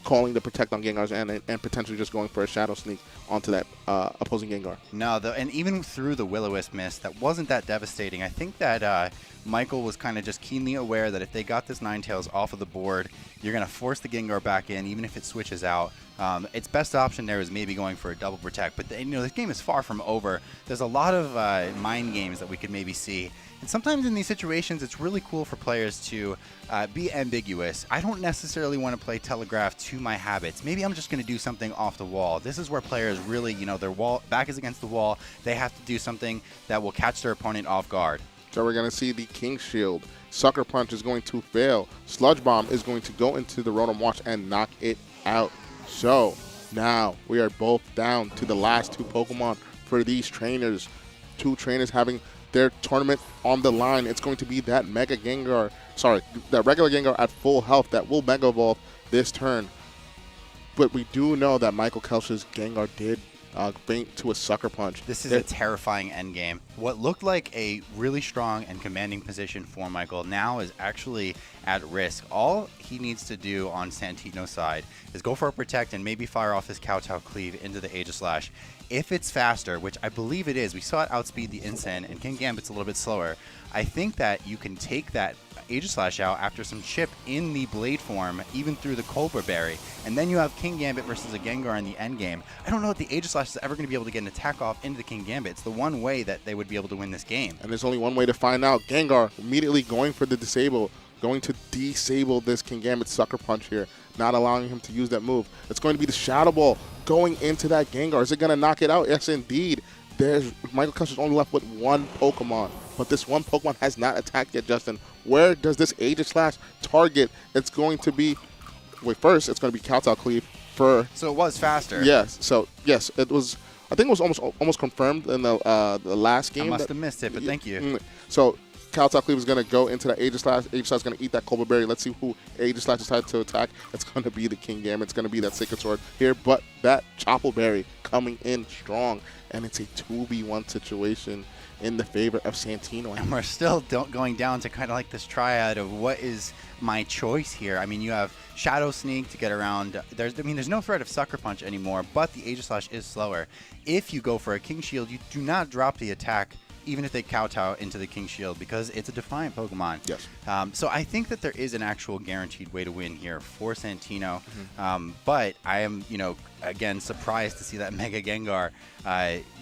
calling the protect on Gengar's and potentially just going for a Shadow Sneak onto that opposing Gengar. No, and even through the Will-O-Wisp miss, that wasn't that devastating. I think that Michael was kind of just keenly aware that if they got this Ninetales off of the board, you're going to force the Gengar back in, even if it switches out. Its best option there is maybe going for a double protect, but this game is far from over. There's a lot of mind games that we could maybe see. And sometimes in these situations, it's really cool for players to be ambiguous. I don't necessarily want to play telegraph to my habits. Maybe I'm just going to do something off the wall. This is where players really, their back is against the wall. They have to do something that will catch their opponent off guard. So we're going to see the King Shield. Sucker Punch is going to fail. Sludge Bomb is going to go into the Rotom Watch and knock it out. So now we are both down to the last two Pokemon for these trainers. Two trainers having their tournament on the line. It's going to be that Mega Gengar, that regular Gengar at full health that will Mega Evolve this turn. But we do know that Michael Kelch's Gengar did faint to a Sucker Punch. This is a terrifying endgame. what looked like a really strong and commanding position for Michael now is actually at risk. All he needs to do on Santino's side is go for a protect and maybe fire off his Kowtow Cleave into the Aegislash. If it's faster, which I believe it is, we saw it outspeed the Incen, and King Gambit's a little bit slower. I think that you can take that Aegislash out after some chip in the Blade form, even through the Cobra Berry, and then you have King Gambit versus a Gengar in the end game. I don't know if the Aegislash is ever going to be able to get an attack off into the King Gambit. It's the one way that they would be able to win this game. And there's only one way to find out. Gengar immediately going for the disable, going to disable this King Gambit Sucker Punch here, not allowing him to use that move. It's going to be the Shadow Ball going into that Gengar. Is it going to knock it out? Yes, indeed. There's Michael Kessler's only left with one Pokemon, but this one Pokemon has not attacked yet, Justin. Where does this Aegislash target? It's going to be, wait, first it's going to be Kowtow Cleave for. So it was faster. Yes. So yes, it was. I think it was almost confirmed in the last game. I must have missed it, but thank you. So Kowtow Cleave is going to go into that Aegislash. Aegislash is going to eat that Cobra Berry. Let's see who Aegislash decides to attack. It's going to be the King Gambit. It's going to be that Sacred Sword here, but that Chople Berry coming in strong, and it's a 2v1 situation in the favor of Santino. And we're still going down to kind of like this triad of what is my choice here. I mean, you have Shadow Sneak to get around. There's no threat of Sucker Punch anymore, but the Aegislash is slower. If you go for a King Shield, you do not drop the attack even if they kowtow into the King Shield, because it's a Defiant Pokemon. Yes. So I think that there is an actual guaranteed way to win here for Santino. But I am, again, surprised to see that Mega Gengar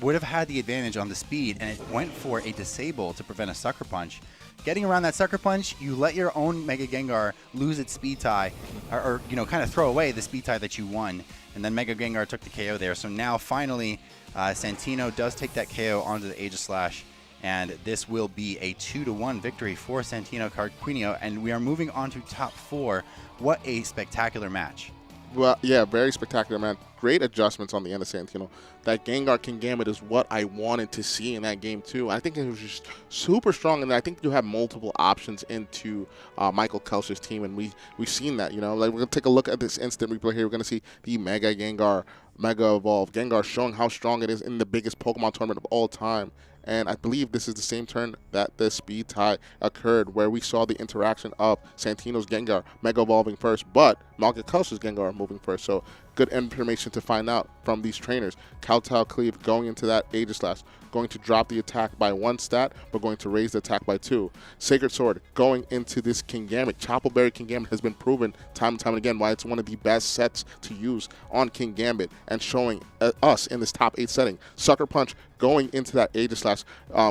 would have had the advantage on the speed, and it went for a Disable to prevent a Sucker Punch. Getting around that Sucker Punch, you let your own Mega Gengar lose its speed tie, or kind of throw away the speed tie that you won, and then Mega Gengar took the KO there. So now, finally, Santino does take that KO onto the Aegislash, and this will be a 2-1 victory for Santino Carquinio, and we are moving on to top 4. What a spectacular match. Well, yeah, very spectacular, man. Great adjustments on the end of Santino. That Gengar King Gambit is what I wanted to see in that game, too. I think it was just super strong, and I think you have multiple options into Michael Kelsey's team, and we've seen that, Like, we're going to take a look at this instant replay here. We're going to see the Mega Gengar, Mega Evolve Gengar showing how strong it is in the biggest Pokemon tournament of all time. And I believe this is the same turn that the speed tie occurred, where we saw the interaction of Santino's Gengar Mega Evolving first, but Michael Kelsey's Gengar moving first. So good information to find out from these trainers. Kowtow Cleave going into that Aegislash, going to drop the attack by 1 stat, but going to raise the attack by 2. Sacred Sword going into this King Gambit. Chople Berry King Gambit has been proven time and time again why it's one of the best sets to use on King Gambit, and showing us in this top 8 setting. Sucker Punch going into that Aegislash.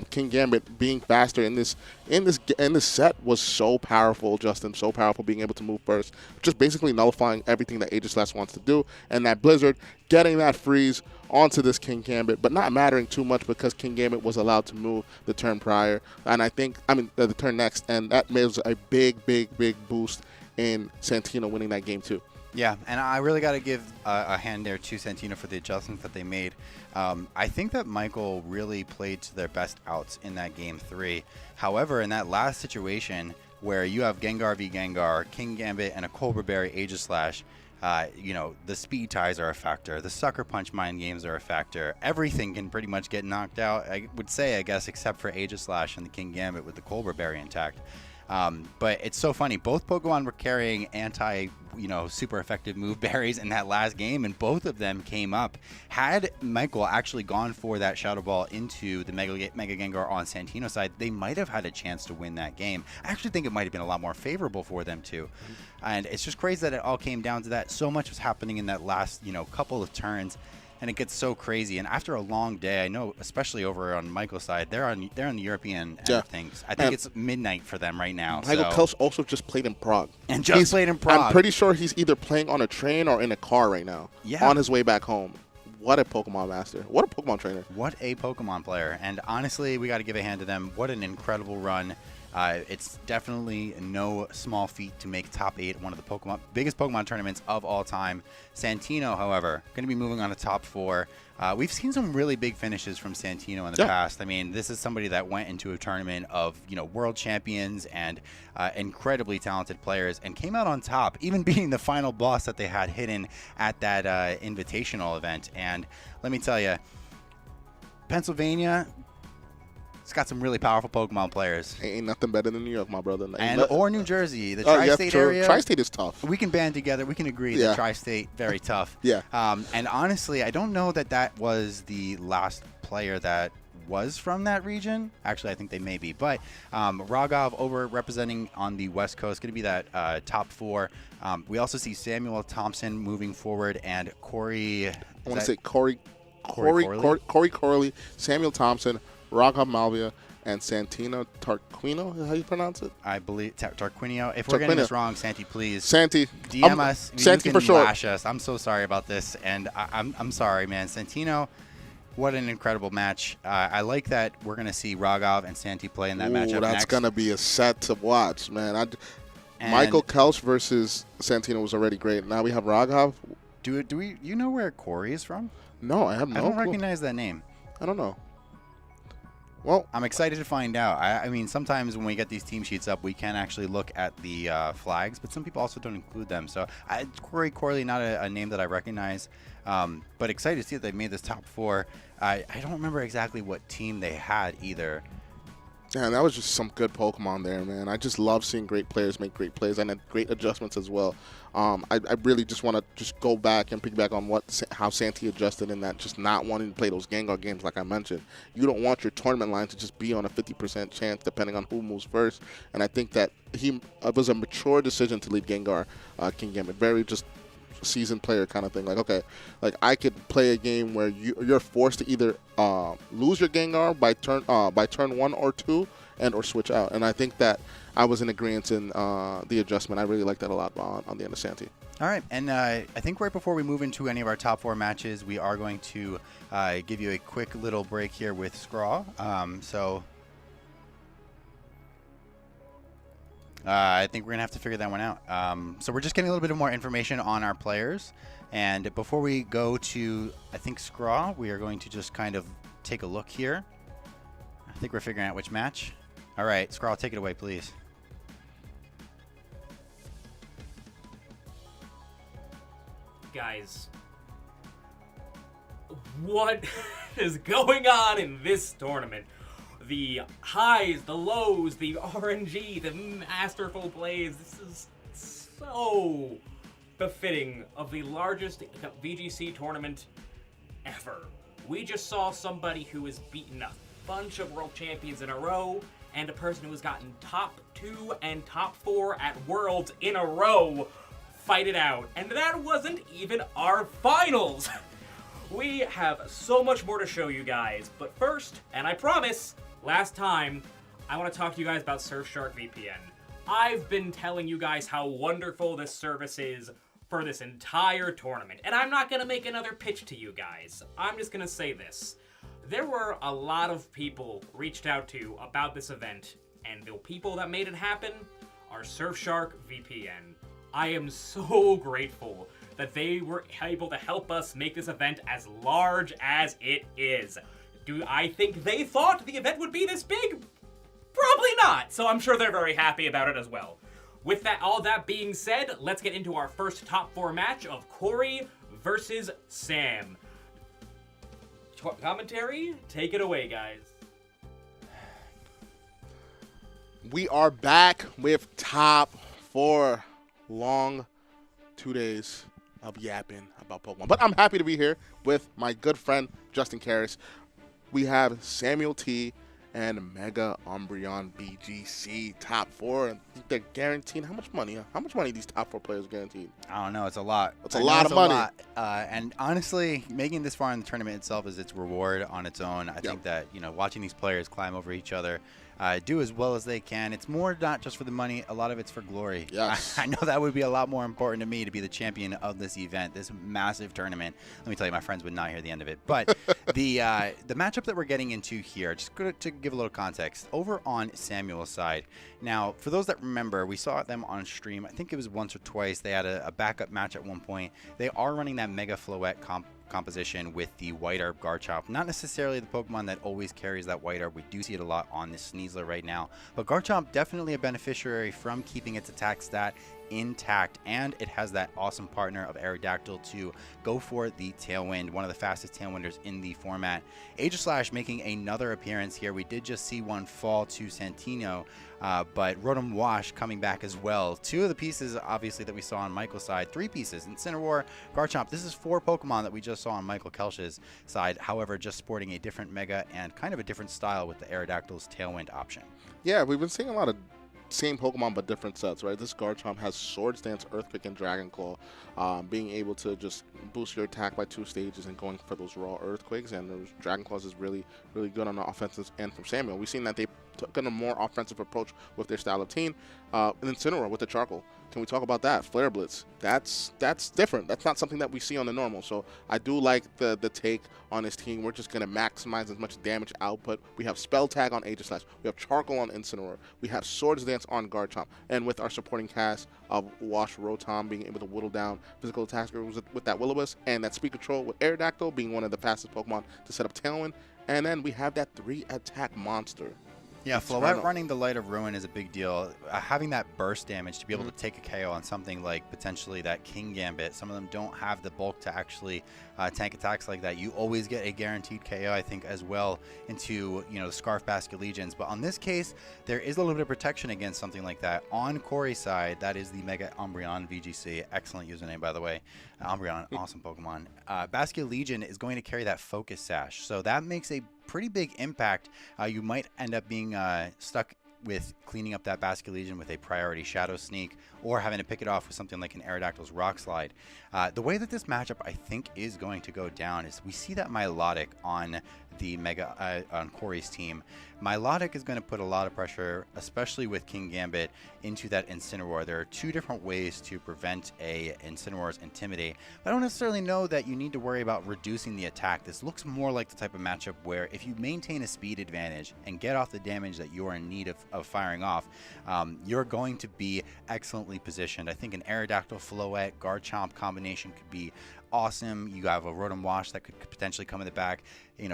King Gambit being faster in this set was so powerful, Justin. So powerful, being able to move first, just basically nullifying everything that Aegislash wants to do. And that Blizzard getting that freeze onto this King Gambit, but not mattering too much because King Gambit was allowed to move the turn prior, and the turn next, and that was a big boost in Santino winning that game too. Yeah, and I really got to give a hand there to Santino for the adjustments that they made. I think that Michael really played to their best outs in that game 3. However, in that last situation where you have Gengar v Gengar, King Gambit, and a Cobra Berry Aegislash, the speed ties are a factor. The Sucker Punch mind games are a factor. Everything can pretty much get knocked out, I would say, I guess, except for Aegislash and the King Gambit with the Cobra Berry intact. But it's so funny. Both Pokemon were carrying super effective move berries in that last game, and both of them came up. Had Michael actually gone for that Shadow Ball into the Mega Gengar on Santino's side, they might have had a chance to win that game. I actually think it might have been a lot more favorable for them too. And it's just crazy that it all came down to that. So much was happening in that last, couple of turns. And it gets so crazy. And after a long day, I know, especially over on Michael's side, they're on the European end of things. I think it's midnight for them right now. Michael Kels also just played in Prague. And just played in Prague. I'm pretty sure he's either playing on a train or in a car right now. Yeah. On his way back home. What a Pokemon master. What a Pokemon trainer. What a Pokemon player. And honestly, we got to give a hand to them. What an incredible run. It's definitely no small feat to make top 8, one of the biggest Pokemon tournaments of all time. Santino, however, going to be moving on to top 4. We've seen some really big finishes from Santino in the past. I mean, this is somebody that went into a tournament of, world champions and incredibly talented players and came out on top, even beating the final boss that they had hidden at that invitational event. And let me tell you, Pennsylvania, It's got some really powerful Pokemon players. Ain't nothing better than New York, my brother. Or New Jersey, the Oh, yeah, tri-state true. area. Tri-state is tough. We can band together. We can agree Yeah. that tri-state, very tough. Yeah. And honestly, I don't know that was the last player that was from that region. Actually, I think they may be. But Rogov over representing on the West Coast, going to be that top 4. We also see Samuel Thompson moving forward and Corey. I want to say Corey Corley, Samuel Thompson, Rogov Malvia, and Santino Tarquino. Is how you pronounce it? I believe Tarquinio. If we're getting this wrong, Santi, please Santi. DM us. Santi you can for sure. lash us. I'm so sorry about this, and I'm sorry, man. Santino, what an incredible match. I like that we're gonna see Rogov and Santi play in that matchup. That's next. gonna be a set to watch, man. Michael Kelch versus Santino was already great. Now we have Rogov. Do we? You know where Corey is from? No, I have no. I don't clue. recognize that name. I don't know. Well, I'm excited to find out. I mean, sometimes when we get these team sheets up, we can actually look at the flags, but some people also don't include them. So Corey Corley, not a name that I recognize, but excited to see that they made this top 4. I don't remember exactly what team they had either. yeah, that was just some good Pokemon there, man. I just love seeing great players make great plays and great adjustments as well. I really just want to just go back and piggyback on how Santi adjusted in that, just not wanting to play those Gengar games like I mentioned. You don't want your tournament line to just be on a 50% chance depending on who moves first. And I think that it was a mature decision to lead Gengar King Gambit. Very just seasoned player kind of thing. Like, okay, like I could play a game where you're forced to either lose your Gengar by turn 1 or 2 and or switch out. And I think that I was in agreement in the adjustment. I really like that a lot on the end of Santi. All right, and I think right before we move into any of our top 4 matches, we are going to give you a quick little break here with Skraw. I think we're going to have to figure that one out. So we're just getting a little bit more information on our players. And before we go to, I think, Skraw, we are going to just kind of take a look here. I think we're figuring out which match. All right, Skraw, take it away, please. Guys, what is going on in this tournament? The highs, the lows, the RNG, the masterful plays. This is so befitting of the largest VGC tournament ever. We just saw somebody who has beaten a bunch of world champions in a row, and a person who has gotten top 2 and top 4 at Worlds in a row fight it out. And that wasn't even our finals. We have so much more to show you guys, but first, and I promise, last time, I want to talk to you guys about Surfshark VPN. I've been telling you guys how wonderful this service is for this entire tournament, and I'm not going to make another pitch to you guys. I'm just going to say this. There were a lot of people reached out to about this event, and the people that made it happen are Surfshark VPN. I am so grateful that they were able to help us make this event as large as it is. Do I think they thought the event would be this big? Probably not, so I'm sure they're very happy about it as well. With that, all that being said, let's get into our first top 4 match of Corey versus Sam. Commentary, take it away, guys. We are back with top 4. Long 2 days of yapping about Pokemon. But I'm happy to be here with my good friend, Justin Karras. We have Samuel T. and Mega Umbreon BGC top 4. And I think they're guaranteed how much money? How much money these top 4 players guaranteed? I don't know. It's a lot. It's a lot of money. And honestly, making this far in the tournament itself is its reward on its own. I think that, watching these players climb over each other, do as well as they can. It's more not just for the money. A lot of it's for glory. Yes. I know that would be a lot more important to me to be the champion of this event, this massive tournament. Let me tell you, my friends would not hear the end of it. But the matchup that we're getting into here, just to give a little context, over on Samuel's side. Now, for those that remember, we saw them on stream. I think it was once or twice. They had a backup match at one point. They are running that Mega Floette composition with the White Herb Garchomp. Not necessarily the Pokemon that always carries that White Herb. We do see it a lot on this Sneasler right now. But Garchomp definitely a beneficiary from keeping its attack stat intact, and it has that awesome partner of Aerodactyl to go for the Tailwind, one of the fastest Tailwinders in the format. Aegislash making another appearance here. We did just see one fall to Santino, but Rotom Wash coming back as well. Two of the pieces, obviously, that we saw on Michael's side. Three pieces, Incineroar, Garchomp. This is 4 Pokemon that we just saw on Michael Kelch's side, however, just sporting a different Mega and kind of a different style with the Aerodactyl's Tailwind option. Yeah, we've been seeing a lot of same Pokemon but different sets, right? This Garchomp has Swords Dance, Earthquake, and Dragon Claw, being able to just boost your attack by 2 stages and going for those raw Earthquakes, and those Dragon Claws is really, really good on the offensive end from Samuel. We've seen that they took a more offensive approach with their style of team. And Incineroar with the Charcoal. Can we talk about that? Flare Blitz. That's different. That's not something that we see on the normal. So I do like the take on this team. We're just going to maximize as much damage output. We have Spell Tag on Aegislash. We have Charcoal on Incineroar. We have Swords Dance on Garchomp. And with our supporting cast of Wash Rotom being able to whittle down physical attacks with that Will-O-Wisp, and that Speed Control with Aerodactyl being one of the fastest Pokemon to set up Tailwind. And then we have that 3-attack monster. Yeah, Floette running the Light of Ruin is a big deal. Having that burst damage to be able to take a KO on something like potentially that King Gambit. Some of them don't have the bulk to actually tank attacks like that. You always get a guaranteed KO, I think, as well into, the Scarf Basket Legions. But on this case, there is a little bit of protection against something like that. On Corey's side, that is the Mega Umbreon VGC. Excellent username, by the way. Umbreon, awesome Pokemon. Basket Legion is going to carry that Focus Sash. So that makes a pretty big impact. You might end up being stuck with cleaning up that Basket Legion with a priority Shadow Sneak, or having to pick it off with something like an Aerodactyl's Rock Slide. The way that this matchup, I think, is going to go down is we see that Milotic on the Mega on Corey's team. Milotic is going to put a lot of pressure, especially with King Gambit, into that Incineroar. There are 2 different ways to prevent a Incineroar's Intimidate, but I don't necessarily know that you need to worry about reducing the attack. This looks more like the type of matchup where if you maintain a speed advantage and get off the damage that you're in need of firing off, you're going to be excellently positioned. I think an Aerodactyl, Floette, Garchomp combination could be awesome. You have a Rotom Wash that could potentially come in the back,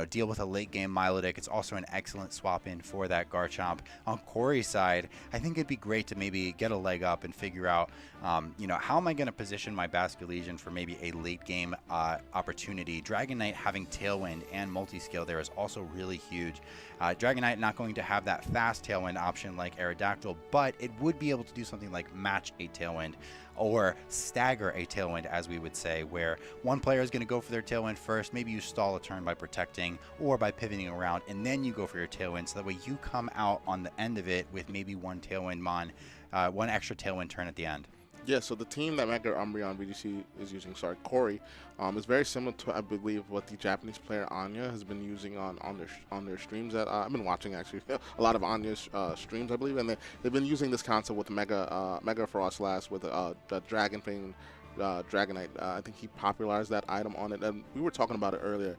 deal with a late game Milotic. It's also an excellent swap in for that Garchomp. On Corey's side, I think it'd be great to maybe get a leg up and figure out, how am I going to position my Basket Legion for maybe a late game opportunity. Dragonite having Tailwind and Multi-Scale there is also really huge. Dragonite not going to have that fast Tailwind option like Aerodactyl, but it would be able to do something like match a Tailwind, or stagger a Tailwind, as we would say, where one player is going to go for their Tailwind first. Maybe you stall a turn by protecting or by pivoting around, and then you go for your Tailwind, so that way you come out on the end of it with maybe one one extra Tailwind turn at the end. Yeah, so the team that Mega Umbreon VGC is using, Corey, is very similar to, I believe, what the Japanese player Anya has been using on their streams. That I've been watching, actually, a lot of Anya's streams, I believe, and they've been using this concept with Mega Frostlass with the Dragon Fang Dragonite. I think he popularized that item on it, and we were talking about it earlier.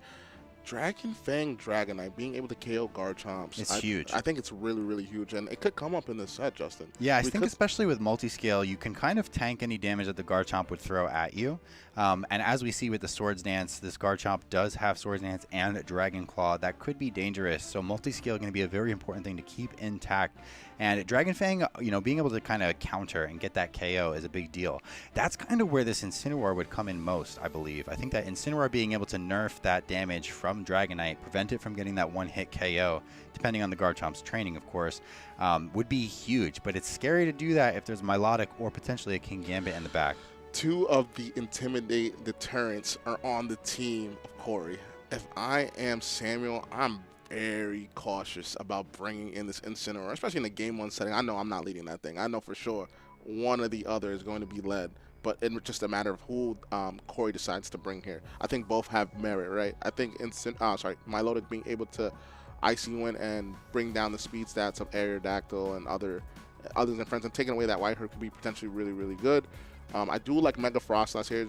Dragon Fang Dragonite being able to KO Garchomps. It's huge. I think it's really, really huge, and it could come up in this set, Justin. Yeah, I think especially with Multi-Scale, you can kind of tank any damage that the Garchomp would throw at you. And as we see with the Swords Dance, this Garchomp does have Swords Dance and Dragon Claw. That could be dangerous. So Multi-Scale is going to be a very important thing to keep intact. And Dragon Fang, being able to kind of counter and get that KO is a big deal. That's kind of where this Incineroar would come in most, I believe. I think that Incineroar being able to nerf that damage from Dragonite, prevent it from getting that one-hit KO, depending on the Garchomp's training, of course, would be huge. But it's scary to do that if there's Milotic or potentially a King Gambit in the back. 2 of the Intimidate deterrents are on the team of Corey. If I am Samuel, I'm very cautious about bringing in this Incineroar, especially in the game 1 setting. I know I'm not leading that thing. I know for sure one or the other is going to be led, but it's just a matter of who Corey decides to bring here. I think both have merit, right? I think Milotic being able to Icy Wind and bring down the speed stats of Aerodactyl and others and friends, and taking away that White Herd could be potentially really, really good. I do like Mega Frostlass here.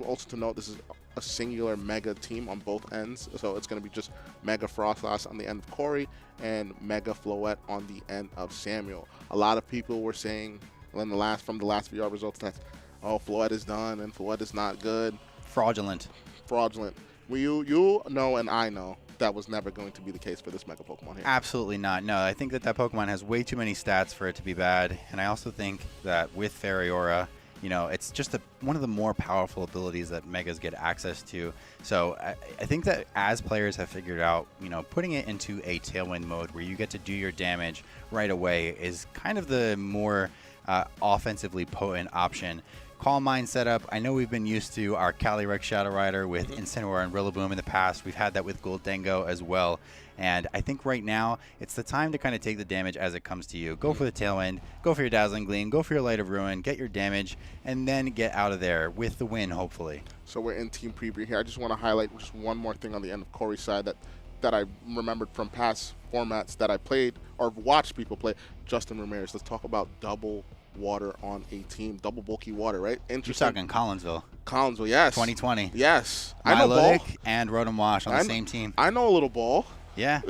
Also to note, this is a singular Mega team on both ends, so it's going to be just Mega Frostlass on the end of Corey and Mega Floette on the end of Samuel. A lot of people were saying from the last VR results that, Floette is done and Floette is not good. Fraudulent. Well, you know and I know that was never going to be the case for this Mega Pokemon here. Absolutely not. No, I think that Pokemon has way too many stats for it to be bad. And I also think that with Fairy Aura, it's just one of the more powerful abilities that Megas get access to. So I think that as players have figured out, putting it into a Tailwind mode where you get to do your damage right away is kind of the more offensively potent option. Calm Mind setup. I know we've been used to our Calyrex Shadow Rider with Incineroar and Rillaboom in the past. We've had that with Goldengo as well. And I think right now it's the time to kind of take the damage as it comes to you. Go for the Tailwind, go for your Dazzling Gleam, go for your Light of Ruin, get your damage, and then get out of there with the win, hopefully. So we're in team preview here. I just want to highlight just one more thing on the end of Corey's side that I remembered from past formats that I played or watched people play. Justin Ramirez. Let's talk about double water on a team. Double bulky water, right? Interesting. You're talking Collinsville. Collinsville, yes. 2020. Yes. I know ball. And Rotom Wash on the same team. I know a little ball. Yeah.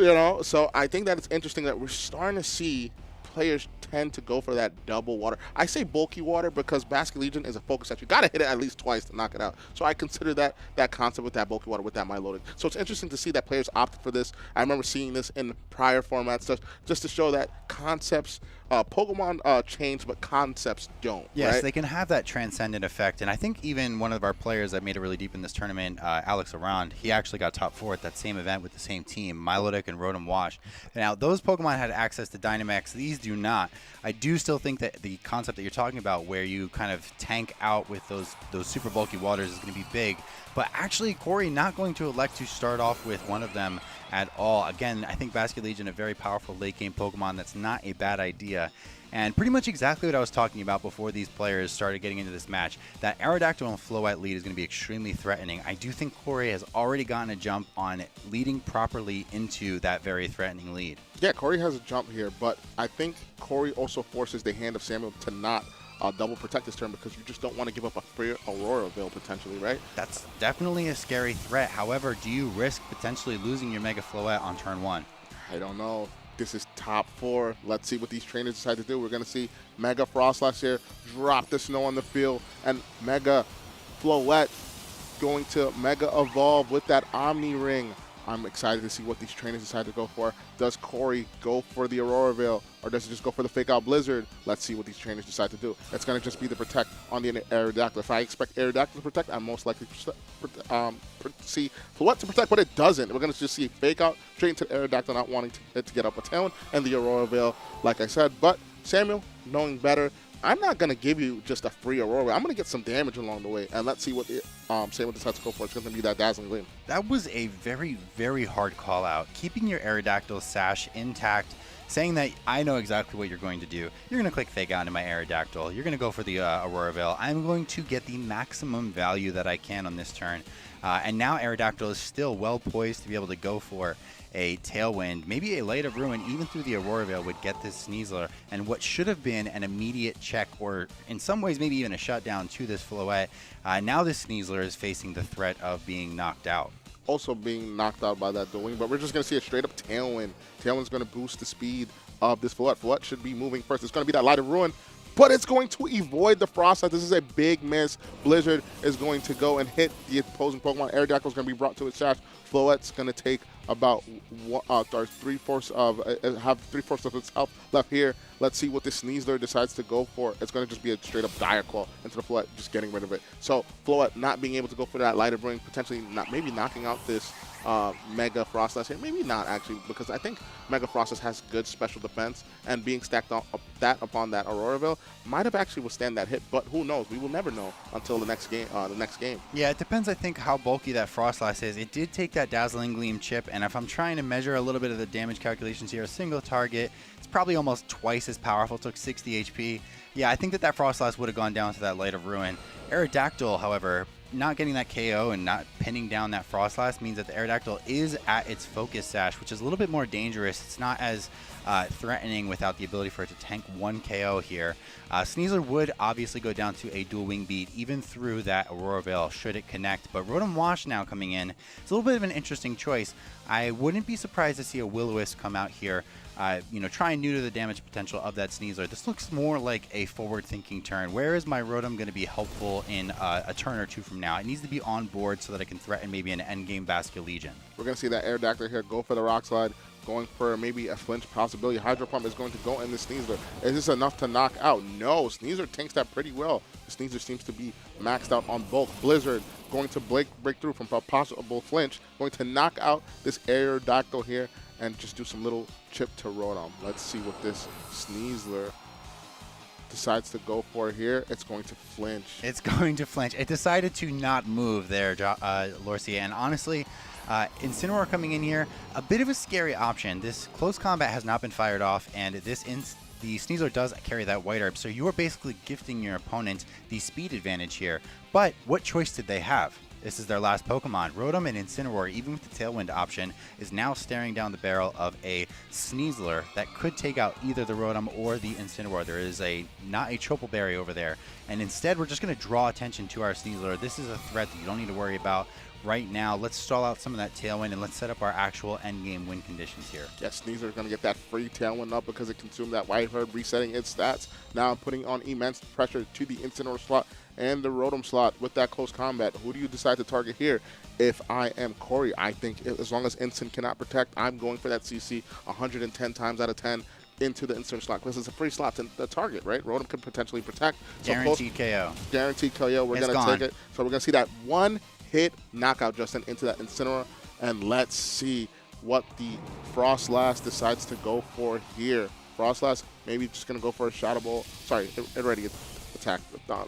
So I think that it's interesting that we're starting to see players tend to go for that double water. I say bulky water because Basket Legion is a focus that you got to hit it at least twice to knock it out. So I consider that concept with that bulky water, with that Milotic. So it's interesting to see that players opted for this. I remember seeing this in prior formats just to show that concepts, Pokemon change, but concepts don't. Yes, right? They can have that transcendent effect. And I think even one of our players that made it really deep in this tournament, Alex Arand, he actually got top 4 at that same event with the same team, Milotic and Rotom Wash. Now, those Pokemon had access to Dynamax. These do not. I do still think that the concept that you're talking about where you kind of tank out with those super bulky waters is going to be big. But actually, Corey not going to elect to start off with one of them at all. Again, I think Basket Legion, a very powerful late game Pokemon. That's not a bad idea. And pretty much exactly what I was talking about before these players started getting into this match. That Aerodactyl and Floette lead is going to be extremely threatening. I do think Corey has already gotten a jump on leading properly into that very threatening lead. Yeah, Corey has a jump here, but I think Corey also forces the hand of Samuel to not double protect this turn because you just don't want to give up a free Aurora Veil potentially, right? That's definitely a scary threat. However, do you risk potentially losing your Mega Floette on turn 1? I don't know. This is top 4. Let's see what these trainers decide to do. We're going to see Mega Frostlass here drop the snow on the field, and Mega Floette going to Mega Evolve with that Omni Ring. I'm excited to see what these trainers decide to go for. Does Corey go for the Aurora Veil, or does he just go for the Fake Out Blizzard? Let's see what these trainers decide to do. It's going to just be the Protect on the Aerodactyl. If I expect Aerodactyl to Protect, I'm most likely to see Floette to Protect, but it doesn't. We're going to just see Fake Out straight into the Aerodactyl, not wanting it to get up a Tailwind, and the Aurora Veil, like I said. But Samuel, knowing better, I'm not going to give you just a free Aurora Veil. I'm going to get some damage along the way, and let's see what Samuel decides to go for. It's going to be that Dazzling Gleam. That was a very, very hard call out. Keeping your Aerodactyl sash intact, saying that I know exactly what you're going to do. You're going to click Fake Out into my Aerodactyl. You're going to go for the Aurora Veil. I'm going to get the maximum value that I can on this turn. And now Aerodactyl is still well poised to be able to go for a Tailwind, maybe a Light of Ruin, even through the Aurora Veil would get this Sneasler, and what should have been an immediate check, or in some ways maybe even a shutdown to this Floette. Now this Sneasler is facing the threat of being knocked out. Also being knocked out by that Dueling, but we're just going to see a straight up Tailwind. Tailwind's going to boost the speed of this Floette. Floette should be moving first. It's going to be that Light of Ruin, but it's going to avoid the Frostlass. This is a big miss. Blizzard is going to go and hit the opposing Pokemon. Aerodactyl is going to be brought to its sash. Floette's going to take about 3/4 of its health left here. Let's see what this Sneasler decides to go for. It's going to just be a straight up Dire Claw into the Floette, just getting rid of it. So Floette not being able to go for that Light of Ruin, potentially maybe knocking out this Mega Frostlass here. Maybe not actually, because I think Mega Frostlass has good special defense, and being stacked on upon that Aurora Veil might have actually withstand that hit. But who knows? We will never know until the next game. Yeah, it depends. I think how bulky that Frostlass is. It did take that Dazzling Gleam chip, and if I'm trying to measure a little bit of the damage calculations here, a single target, it's probably almost twice as powerful. It took 60 HP. Yeah, I think that Frostlass would have gone down to that Light of Ruin. Aerodactyl, however, not getting that KO and not pinning down that Frostlass means that the Aerodactyl is at its focus sash, which is a little bit more dangerous. It's not as threatening without the ability for it to tank 1 KO here. Sneasler would obviously go down to a dual wing beat even through that Aurora Veil should it connect, but Rotom Wash now coming in. It's a little bit of an interesting choice. I wouldn't be surprised to see a Will-O-Wisp come out here. trying new to the damage potential of that Sneasler. This looks more like a forward-thinking turn. Where is my Rotom going to be helpful in a turn or two from now? It needs to be on board so that I can threaten maybe an endgame Basculegion. We're going to see that Aerodactyl here go for the Rock Slide, going for maybe a flinch possibility. Hydro Pump is going to go in the Sneasler. Is this enough to knock out? No, Sneasler tanks that pretty well. The Sneasler seems to be maxed out on bulk. Blizzard going to break through from a possible flinch, going to knock out this Aerodactyl here and just do some little chip to Rotom. Let's see what this Sneasler decides to go for here. It's going to flinch. It's going to flinch. It decided to not move there, Lorcia, and honestly, Incineroar coming in here, a bit of a scary option. This close combat has not been fired off, and the Sneasler does carry that White Herb, so you are basically gifting your opponent the speed advantage here. But what choice did they have? This is their last Pokemon. Rotom and Incineroar, even with the Tailwind option, is now staring down the barrel of a Sneasler that could take out either the Rotom or the Incineroar. There is not a Tropial Berry over there. And instead, we're just going to draw attention to our Sneasler. This is a threat that you don't need to worry about right now. Let's stall out some of that Tailwind and let's set up our actual endgame win conditions here. Yeah, Sneasler is going to get that free Tailwind up because it consumed that White Herb, resetting its stats. Now putting on immense pressure to the Incineroar slot and the Rotom slot with that close combat. Who do you decide to target here? If I am Corey, I think as long as Incin cannot protect, I'm going for that CC 110 times out of 10 into the Incineroar slot because it's a free slot to the target, right? Rotom can potentially protect. So Guaranteed KO. Guaranteed KO. We're going to take it. So we're going to see that one hit knockout, Justin, into that Incineroar. And let's see what the Frostlass decides to go for here. Frostlass maybe just going to go for a Shadow Ball. Sorry, it already attacked.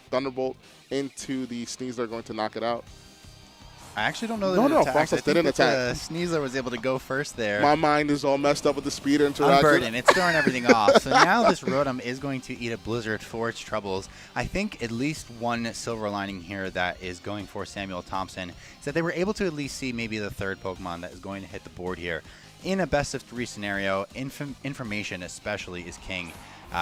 Thunderbolt into the Sneasler, going to knock it out. I actually don't know that it attacked. Frostlass didn't attack. The Sneasler was able to go first there. My mind is all messed up with the speed interaction. Unburden. It's throwing everything off. So now this Rotom is going to eat a Blizzard for its troubles. I think at least one silver lining here that is going for Samuel Thompson is that they were able to at least see maybe the third Pokemon that is going to hit the board here. In a best-of-3 scenario, information especially is king.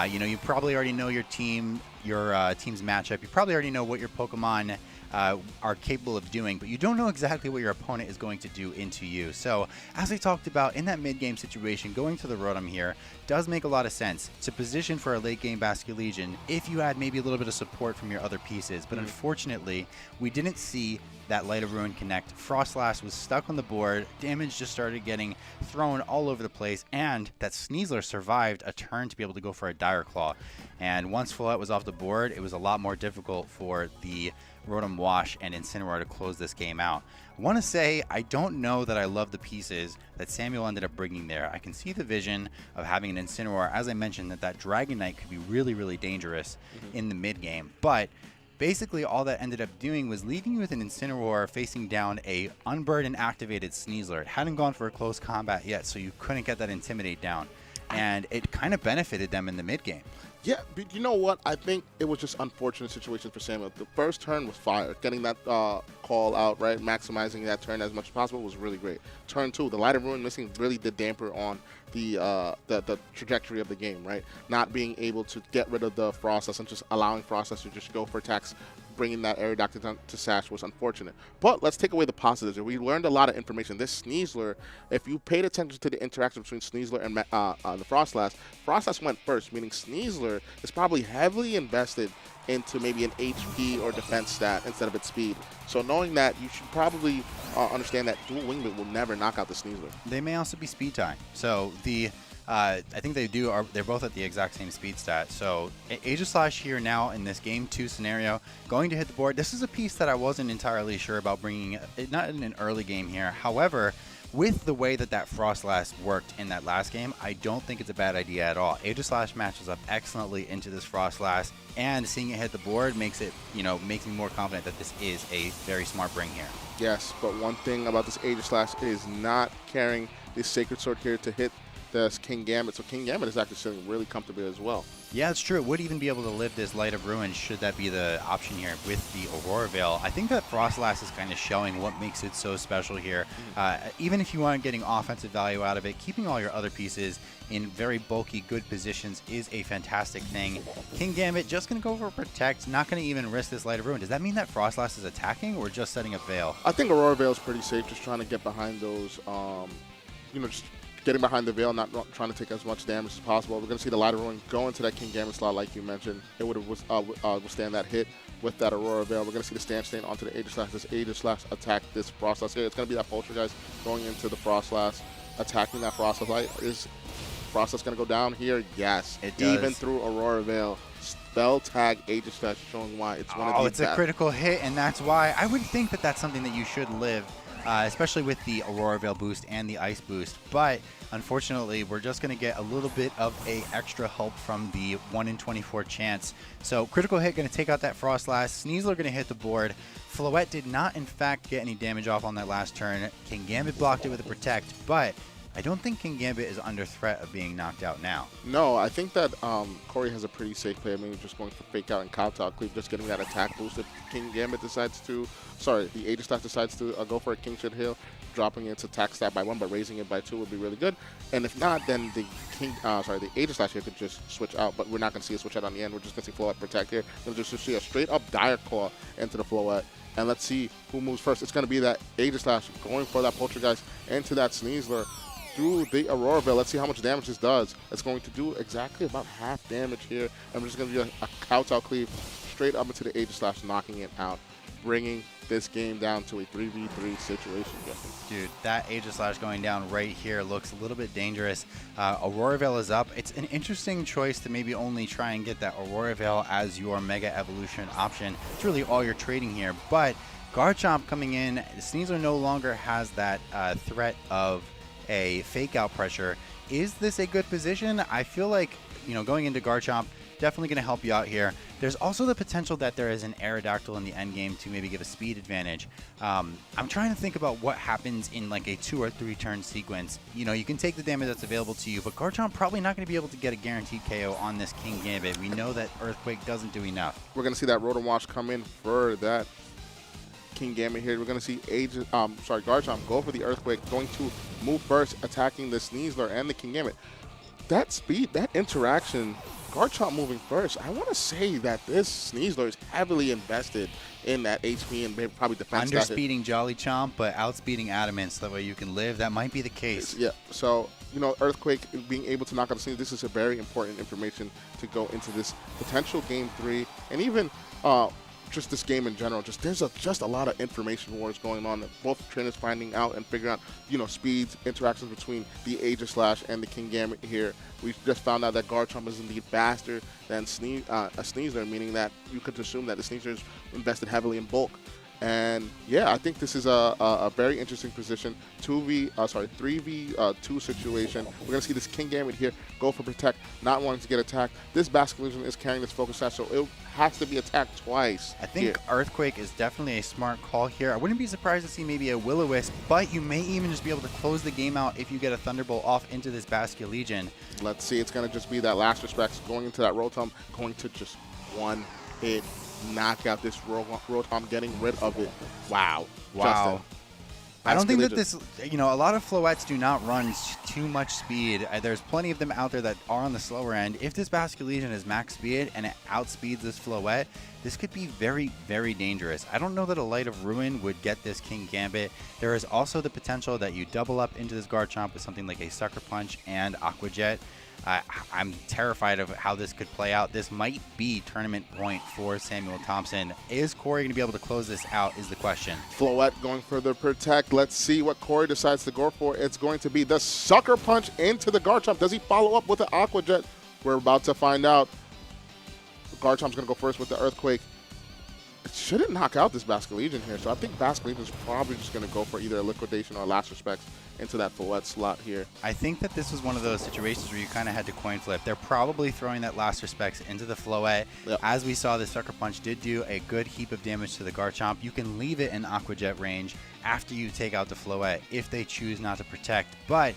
You probably already know your team's matchup. You probably already know what your Pokemon are capable of doing, but you don't know exactly what your opponent is going to do into you. So, as we talked about, in that mid-game situation, going to the Rotom here does make a lot of sense to position for a late-game Basculegion if you had maybe a little bit of support from your other pieces. But unfortunately, we didn't see that Light of Ruin connect. Frostlass was stuck on the board, damage just started getting thrown all over the place, and that Sneasler survived a turn to be able to go for a Dire Claw. And once Floette was off the board, it was a lot more difficult for the Rotom Wash and Incineroar to close this game out. I want to say I don't know that I love the pieces that Samuel ended up bringing there. I can see the vision of having an Incineroar. As I mentioned, that Dragonite could be really, really dangerous in the mid-game. But basically all that ended up doing was leaving you with an Incineroar facing down a unburdened activated Sneasler. It hadn't gone for a close combat yet, so you couldn't get that Intimidate down. And it kind of benefited them in the mid-game. Yeah, but you know what? I think it was just unfortunate situation for Samuel. The first turn was fire. Getting that call out, right, maximizing that turn as much as possible was really great. Turn 2, the Light of Ruin missing really did damper on the trajectory of the game, right? Not being able to get rid of the Frostlass and just allowing Frostlass to just go for attacks, bringing that Aerodactyl to Sash was unfortunate. But let's take away the positives. We learned a lot of information. This Sneasler, if you paid attention to the interaction between Sneasler and the Frostlass, Frostlass went first, meaning Sneasler is probably heavily invested into maybe an HP or defense stat instead of its speed. So knowing that, you should probably understand that Dual Wingman will never knock out the Sneasler. They may also be speed time. So I think they're both at the exact same speed stat. So Aegislash here now in this game 2 scenario, going to hit the board. This is a piece that I wasn't entirely sure about bringing, not in an early game here. However, with the way that Frostlass worked in that last game, I don't think it's a bad idea at all. Aegislash matches up excellently into this Frostlass, and seeing it hit the board makes me more confident that this is a very smart bring here. Yes, but one thing about this Aegislash is not carrying this Sacred Sword here to hit this King Gambit. So King Gambit is actually sitting really comfortably as well. Yeah, it's true. It would even be able to live this Light of Ruin should that be the option here with the Aurora Veil. I think that Frostlass is kind of showing what makes it so special here. Even if you aren't getting offensive value out of it, keeping all your other pieces in very bulky, good positions is a fantastic thing. King Gambit just going to go for Protect, not going to even risk this Light of Ruin. Does that mean that Frostlass is attacking or just setting a Veil? I think Aurora Veil is pretty safe, just trying to get behind those, just getting behind the veil, not trying to take as much damage as possible. We're going to see the Light of Ruin go into that King Gambit slot like you mentioned. It would have withstand that hit with that Aurora Veil. We're going to see the Stand Stain onto the Aegis Slash. This Aegis Slash attack this Frost Slash here. It's going to be that Poltergeist going into the Frost Slash, attacking that Frost Slash. Is Frost Slash going to go down here? Yes. It does. Even through Aurora Veil. Spell tag Aegis Slash, showing why it's one of the it's a critical hit, and that's why I would think that that's something that you should live, especially with the Aurora Veil boost and the Ice boost. But unfortunately, we're just going to get a little bit of a extra help from the 1 in 24 chance. So critical hit going to take out that Frost Slash. Sneasler going to hit the board. Floette did not, in fact, get any damage off on that last turn. King Gambit blocked it with a Protect, but I don't think King Gambit is under threat of being knocked out now. No, I think that Corey has a pretty safe play. I mean, just going for Fake Out and Kowtow Cleave, just getting that attack boost. If King Gambit decides to, the Aegis Slash decides to go for a King Shit Heal, dropping its attack stat by 1, but raising it by 2 would be really good. And if not, then the the Aegis Slash here could just switch out, but we're not going to see a switch out on the end. We're just going to see Floette Protect here. We'll just see a straight up Dire Claw into the Floette. And let's see who moves first. It's going to be that Aegis Slash going for that Poltergeist into that Sneasler through the Aurora Veil. Let's see how much damage this does. It's going to do exactly about half damage here. And we're just going to do a Kowtow Cleave straight up into the Aegis Slash, knocking it out, bringing this game down to a 3v3 situation. Dude, that Aegis Slash going down right here looks a little bit dangerous. Aurora Veil is up. It's an interesting choice to maybe only try and get that Aurora Veil as your Mega Evolution option. It's really all you're trading here. But Garchomp coming in, Sneasler no longer has that threat of a Fake Out pressure. Is this a good position? I feel like, going into Garchomp, definitely going to help you out here. There's also the potential that there is an Aerodactyl in the end game to maybe give a speed advantage. I'm trying to think about what happens in like a 2 or 3 turn sequence. You can take the damage that's available to you, but Garchomp probably not going to be able to get a guaranteed KO on this King Gambit. We know that Earthquake doesn't do enough. We're going to see that Rotom Wash come in for that King Gambit here. We're going to see Garchomp go for the Earthquake, going to move first, attacking the Sneasler and the King Gambit. That speed, that interaction, Garchomp moving first, I want to say that this Sneasler is heavily invested in that HP and maybe probably defense. Underspeeding Jolly Chomp, but outspeeding Adamant so that way you can live. That might be the case. Yeah, so, Earthquake being able to knock out the Sneasler, this is a very important information to go into this potential Game 3, and even just this game in general. There's just a lot of information wars going on that both trainers finding out and figuring out, speeds, interactions between the Aegis Slash and the King Gambit here. We just found out that Garchomp is indeed faster than a Sneasler, meaning that you could assume that the Sneasler is invested heavily in bulk. And yeah, I think this is a very interesting position. 3v2 situation. We're gonna see this King Gambit here go for Protect, not wanting to get attacked. This Basket Illusion is carrying this Focus Sash, so it has to be attacked twice. I think Earthquake is definitely a smart call here. I wouldn't be surprised to see maybe a Will-O-Wisp, but you may even just be able to close the game out if you get a Thunderbolt off into this Basket Legion. Let's see, it's gonna just be that last respects going into that Rotom, going to just one hit. Knock out this Rotom, getting rid of it. Wow. Justin. I don't think that this, a lot of Floettes do not run too much speed. There's plenty of them out there that are on the slower end. If this Basket Legion is max speed and it outspeeds this Floette, this could be very, very dangerous. I don't know that a Light of Ruin would get this King Gambit. There is also the potential that you double up into this Garchomp with something like a Sucker Punch and Aqua Jet. I'm terrified of how this could play out. This might be tournament point for Samuel Thompson. Is Corey going to be able to close this out is the question. Floette going for the Protect. Let's see what Corey decides to go for. It's going to be the Sucker Punch into the Garchomp. Does he follow up with the Aqua Jet? We're about to find out. Garchomp's going to go first with the Earthquake. It shouldn't knock out this Basket Legion here, so I think Basket Legion is probably just going to go for either a Liquidation or Last Respects into that Floette slot here. I think that this was one of those situations where you kind of had to coin flip. They're probably throwing that Last Respects into the Floette. Yep. As we saw, the Sucker Punch did do a good heap of damage to the Garchomp. You can leave it in Aqua Jet range after you take out the Floette if they choose not to Protect. But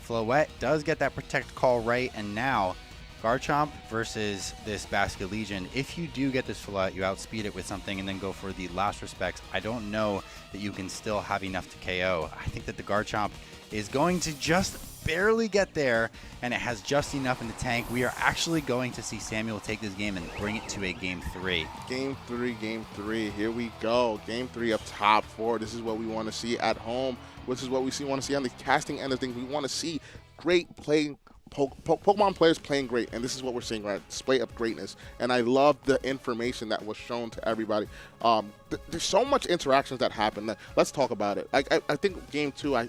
Floette does get that Protect call right, and now Garchomp versus this Basket Legion. If you do get this Floette, you outspeed it with something and then go for the Last Respects. I don't know that you can still have enough to KO. I think that the Garchomp is going to just barely get there, and it has just enough in the tank. We are actually going to see Samuel take this game and bring it to a Game 3. Game 3. Here we go. Game 3 of top 4. This is what we want to see at home. This is what we want to see on the casting end of things. We want to see great playing. Pokemon players playing great, and this is what we're seeing, right? Display of greatness, and I love the information that was shown to everybody. There's so much interactions that happen. Let's talk about it. I think game 2, I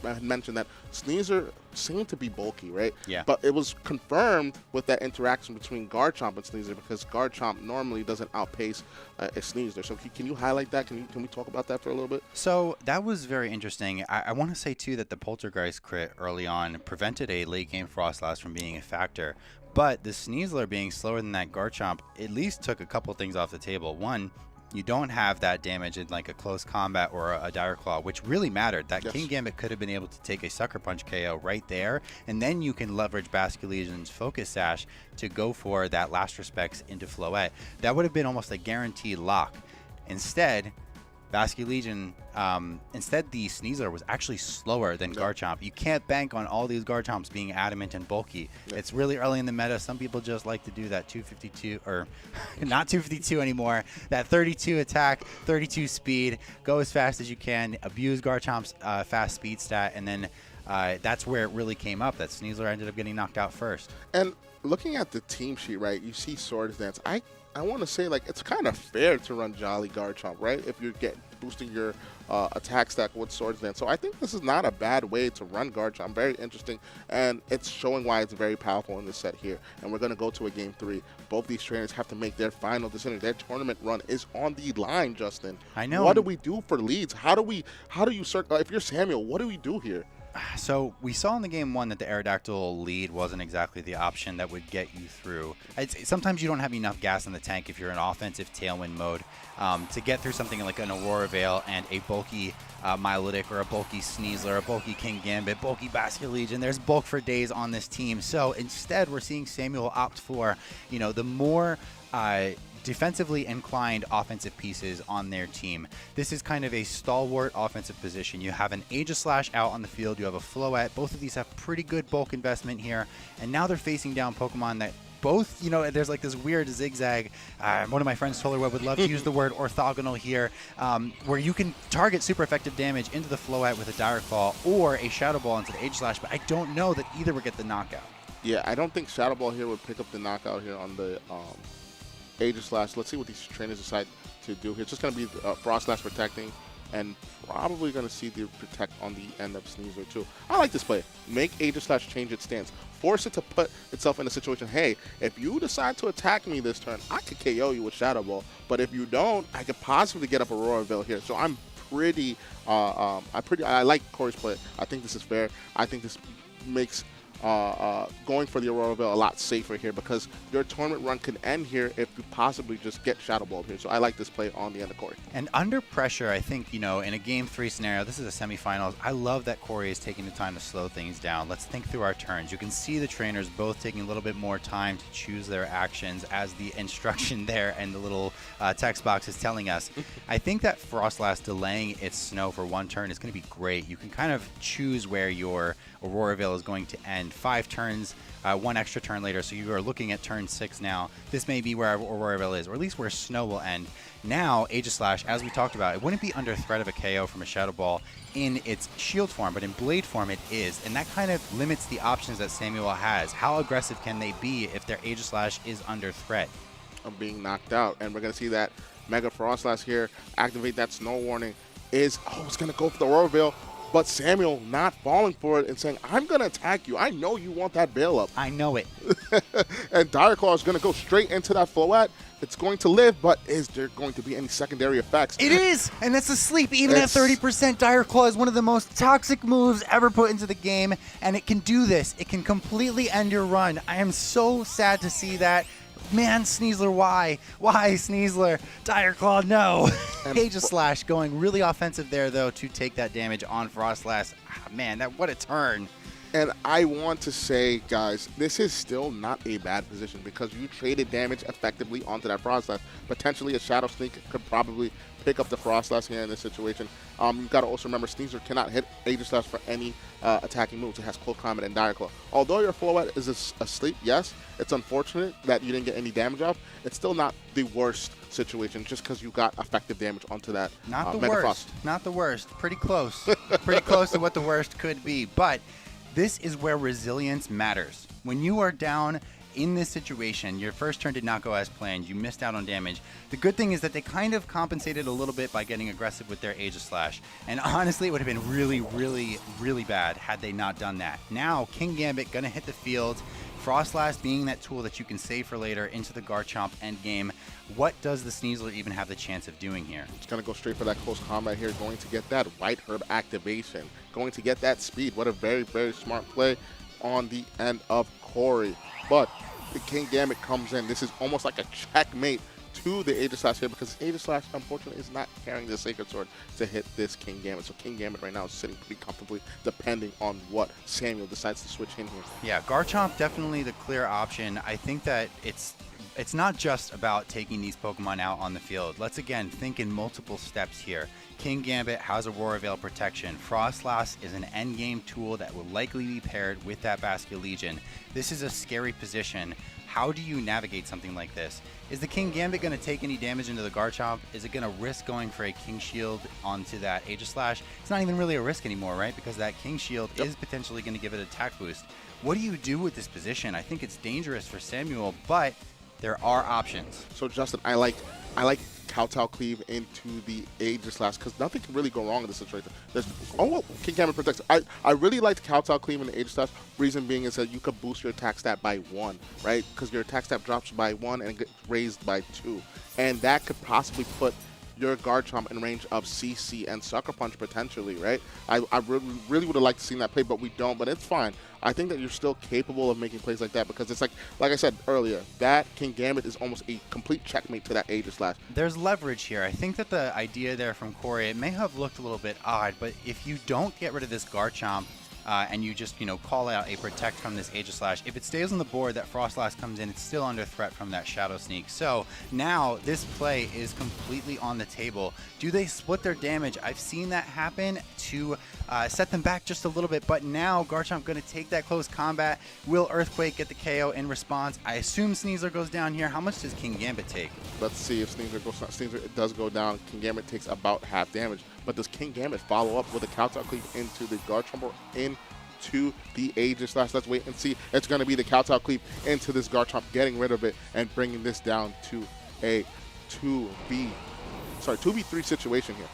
had mentioned that Sneasler seemed to be bulky, right? Yeah. But it was confirmed with that interaction between Garchomp and Sneasler because Garchomp normally doesn't outpace a Sneasler. So can you highlight that? Can we talk about that for a little bit? So that was very interesting. I want to say, too, that the Poltergeist crit early on prevented a late-game Frostlass from being a factor. But the Sneasler being slower than that Garchomp at least took a couple things off the table. One, you don't have that damage in like a close combat or a Dire Claw, which really mattered. That Yes. King Gambit could have been able to take a Sucker Punch KO right there, and then you can leverage Basculegion's Focus Sash to go for that Last Respects into Floette. That would have been almost a guaranteed lock. Instead, Basculegion, instead the Sneasler was actually slower than Garchomp. You can't bank on all these Garchomps being adamant and bulky. It's really early in the meta. Some people just like to do that 252, or not 252 anymore, that 32 attack, 32 speed, go as fast as you can, abuse Garchomp's fast speed stat, and then that's where it really came up, that Sneasler ended up getting knocked out first. And looking at the team sheet, right, you see Swords Dance. I want to say, like, it's kind of fair to run Jolly Garchomp, right, if you get boosting your attack stack with Swords Dance. So I think this is not a bad way to run Garchomp. Very interesting, and it's showing why it's very powerful in this set here. And we're going to go to a game 3. Both these trainers have to make their final decision. Their tournament run is on the line, Justin. I know. What do we do for leads? How do you circle? If you're Samuel, what do we do here? So we saw in the game 1 that the Aerodactyl lead wasn't exactly the option that would get you through. Sometimes you don't have enough gas in the tank if you're in offensive Tailwind mode to get through something like an Aurora Veil and a bulky Milotic or a bulky Sneasler, a bulky King Gambit, bulky Basculegion. There's bulk for days on this team. So instead, we're seeing Samuel opt for, the more defensively inclined offensive pieces on their team. This is kind of a stalwart offensive position. You have an Aegislash out on the field. You have a Floette. Both of these have pretty good bulk investment here. And now they're facing down Pokemon that both, there's like this weird zigzag. One of my friends, Solarweb, would love to use the word orthogonal here, where you can target super effective damage into the Floette with a Dire Claw or a Shadow Ball into the Aegislash, but I don't know that either would get the knockout. Yeah, I don't think Shadow Ball here would pick up the knockout here on the Aegislash. Let's see what these trainers decide to do here. It's just going to be Frostlass protecting, and probably going to see the protect on the end of Sneasler too. I like this play. Make Aegislash change its stance. Force it to put itself in a situation, hey, if you decide to attack me this turn, I could KO you with Shadow Ball. But if you don't, I could possibly get up Aurora Veil here. So I'm I like Corey's play. I think this is fair. I think this makes going for the Aurora Veil a lot safer here because your tournament run can end here if you possibly just get Shadow Balled here. So I like this play on the end of Corey. And under pressure, I think, in a Game 3 scenario, this is a semifinals, I love that Corey is taking the time to slow things down. Let's think through our turns. You can see the trainers both taking a little bit more time to choose their actions as the instruction there and the little text box is telling us. I think that Frostlass delaying its snow for one turn is going to be great. You can kind of choose where your Aurora Veil is going to end. 5 turns, 1 extra turn later, so you are looking at turn 6 now. This may be where Aurora Veil is, or at least where Snow will end. Now, Aegislash, as we talked about, it wouldn't be under threat of a KO from a Shadow Ball in its shield form, but in blade form it is, and that kind of limits the options that Samuel has. How aggressive can they be if their Aegislash is under threat? Of being knocked out, and we're going to see that Mega Frostlass here activate that Snow Warning. It's going to go for the Aurora Veil. But Samuel not falling for it and saying, I'm going to attack you. I know you want that Veil up. I know it. And Dire Claw is going to go straight into that Floette. It's going to live, but is there going to be any secondary effects? It is! And it's asleep. Even at 30%, Dire Claw is one of the most toxic moves ever put into the game. And it can do this. It can completely end your run. I am so sad to see that. Man, Sneasler, why? Why, Sneasler? Dire Claw, no. Aegislash going really offensive there, though, to take that damage on Frostlass. Man, what a turn. And I want to say, guys, this is still not a bad position because you traded damage effectively onto that Frostlass. Potentially a Shadow Sneak could probably pick up the Frostlass here in this situation. You've got to also remember Sneasler cannot hit Aegislash for any attacking moves. It has Close Combat and Dire Claw. Although your Floette is asleep, yes, it's unfortunate that you didn't get any damage off. It's still not the worst situation just because you got effective damage onto that Not the Mega worst. Frost. Not the worst. Pretty close. Pretty close to what the worst could be. But This is where resilience matters. When you are down in this situation, your first turn did not go as planned, you missed out on damage. The good thing is that they kind of compensated a little bit by getting aggressive with their Aegis Slash. And honestly, it would have been really, really, really bad had they not done that. Now, King Gambit gonna hit the field. Frostlass being that tool that you can save for later into the Garchomp endgame. What does the Sneasler even have the chance of doing here? It's going to go straight for that close combat here, going to get that White Herb activation, going to get that speed. What a very, very smart play on the end of Corey. But the King Gambit comes in. This is almost like a checkmate to the Aegis Slash here, because Aegis Slash, unfortunately, is not carrying the Sacred Sword to hit this King Gambit. So King Gambit right now is sitting pretty comfortably, depending on what Samuel decides to switch in here. Yeah, Garchomp definitely the clear option. I think that it's not just about taking these Pokemon out on the field. Let's again think in multiple steps here. King Gambit has Aurora Veil protection. Frostlass is an endgame tool that will likely be paired with that Basculegion. This is a scary position. How do you navigate something like this? Is the King Gambit going to take any damage into the Garchomp? Is it going to risk going for a King Shield onto that Aegis Slash? It's not even really a risk anymore, right? Because that King Shield is potentially going to give it attack boost. What do you do with this position? I think it's dangerous for Samuel, but there are options. So Justin, I like Kowtow Cleave into the Aegis Slash, because nothing can really go wrong in this situation. King Gambit protects. I really liked Kowtow Cleave in the Aegis Slash. Reason being is that you could boost your attack stat by 1, right? Because your attack stat drops by 1 and gets raised by 2. And that could possibly put your Garchomp in range of CC and Sucker Punch potentially, right? I really would have liked to see that play, but we don't, but it's fine. I think that you're still capable of making plays like that, because it's like I said earlier, that King Gambit is almost a complete checkmate to that Aegis Slash. There's leverage here. I think that the idea there from Corey, it may have looked a little bit odd, but if you don't get rid of this Garchomp, and you just, call out a protect from this Aegis Slash, if it stays on the board, that Frostlass comes in, it's still under threat from that Shadow Sneak. So now this play is completely on the table. Do they split their damage? I've seen that happen to set them back just a little bit, but now Garchomp going to take that close combat. Will Earthquake get the KO in response? I assume Sneasler goes down here. How much does King Gambit take? Let's see if Sneasler does go down. King Gambit takes about half damage. But does King Gambit follow up with a Kowtow Cleave into the Garchomp or into the Aegis Slash? Let's wait and see. It's going to be the Kowtow Cleave into this Garchomp, getting rid of it and bringing this down to a 2v3 situation here.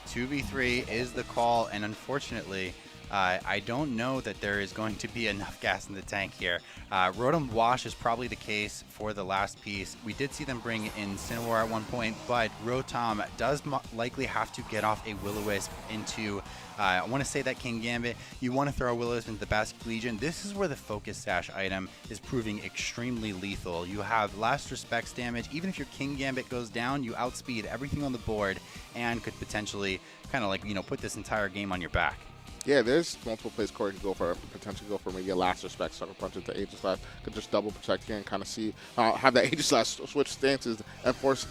2v3 is the call, and unfortunately, I don't know that there is going to be enough gas in the tank here. Rotom Wash is probably the case for the last piece. We did see them bring in Cineroar at one point, but Rotom does likely have to get off a Will-O-Wisp into, I want to say that King Gambit. You want to throw a Will-O-Wisp into the Basculegion. This is where the Focus Sash item is proving extremely lethal. You have Last Respects damage. Even if your King Gambit goes down, you outspeed everything on the board and could potentially kind of put this entire game on your back. Yeah, there's multiple plays Corey could go for, potentially go for maybe a Last Respect, Sucker Punch into Aegis Slash, could just double protect here and kind of see, have that Aegis Slash switch stances and force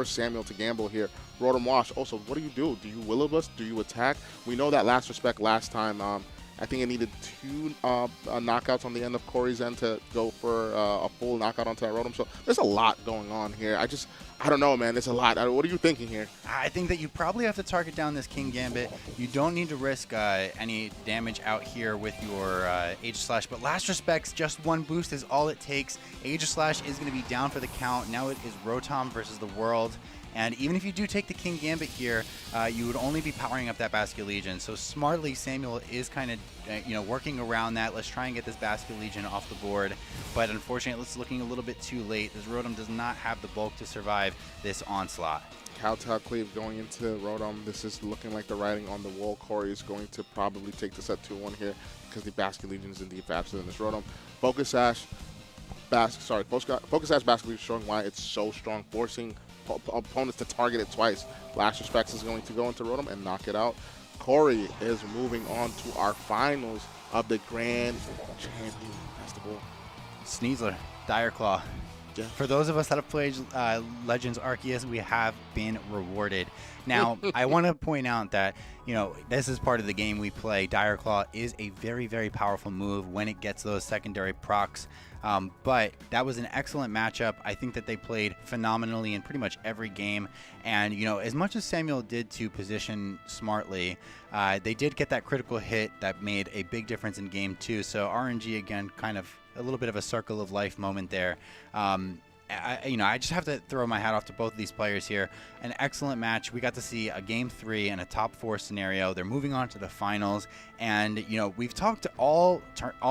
Samuel to gamble here. Rotom Wash, also, what do you do? Do you Will-O-Wisp? Do you attack? We know that Last Respect last time, I think it needed 2 knockouts on the end of Corey's end to go for a full knockout onto that Rotom. So there's a lot going on here. I don't know, man. There's a lot. What are you thinking here? I think that you probably have to target down this King Gambit. You don't need to risk any damage out here with your Aegis Slash, but Last Respects, just 1 boost is all it takes. Aegis Slash is going to be down for the count. Now it is Rotom versus the world. And even if you do take the King Gambit here, you would only be powering up that Basculegion. So smartly, Samuel is kind of, working around that. Let's try and get this Basculegion off the board. But unfortunately, it's looking a little bit too late. This Rotom does not have the bulk to survive this onslaught. Kowtow Cleave going into Rotom. This is looking like the writing on the wall. Corey is going to probably take this at 2-1 here, because the Basculegion is indeed faster than this Rotom. Focus Sash Basculegion is showing why it's so strong, forcing opponents to target it twice. Last Respects is going to go into Rotom and knock it out. Corey is moving on to our finals of the Grand Champion Festival. Sneasler, Dire Claw. Yeah. For those of us that have played Legends Arceus, we have been rewarded. Now, I want to point out that, this is part of the game we play. Dire Claw is a very, very powerful move when it gets those secondary procs. But that was an excellent matchup. I think that they played phenomenally in pretty much every game. And, as much as Samuel did to position smartly, they did get that critical hit that made a big difference in game 2. So RNG, again, kind of a little bit of a circle of life moment there. I just have to throw my hat off to both of these players here. An excellent match. We got to see a game 3 and a top 4 scenario. They're moving on to the finals, and we've talked all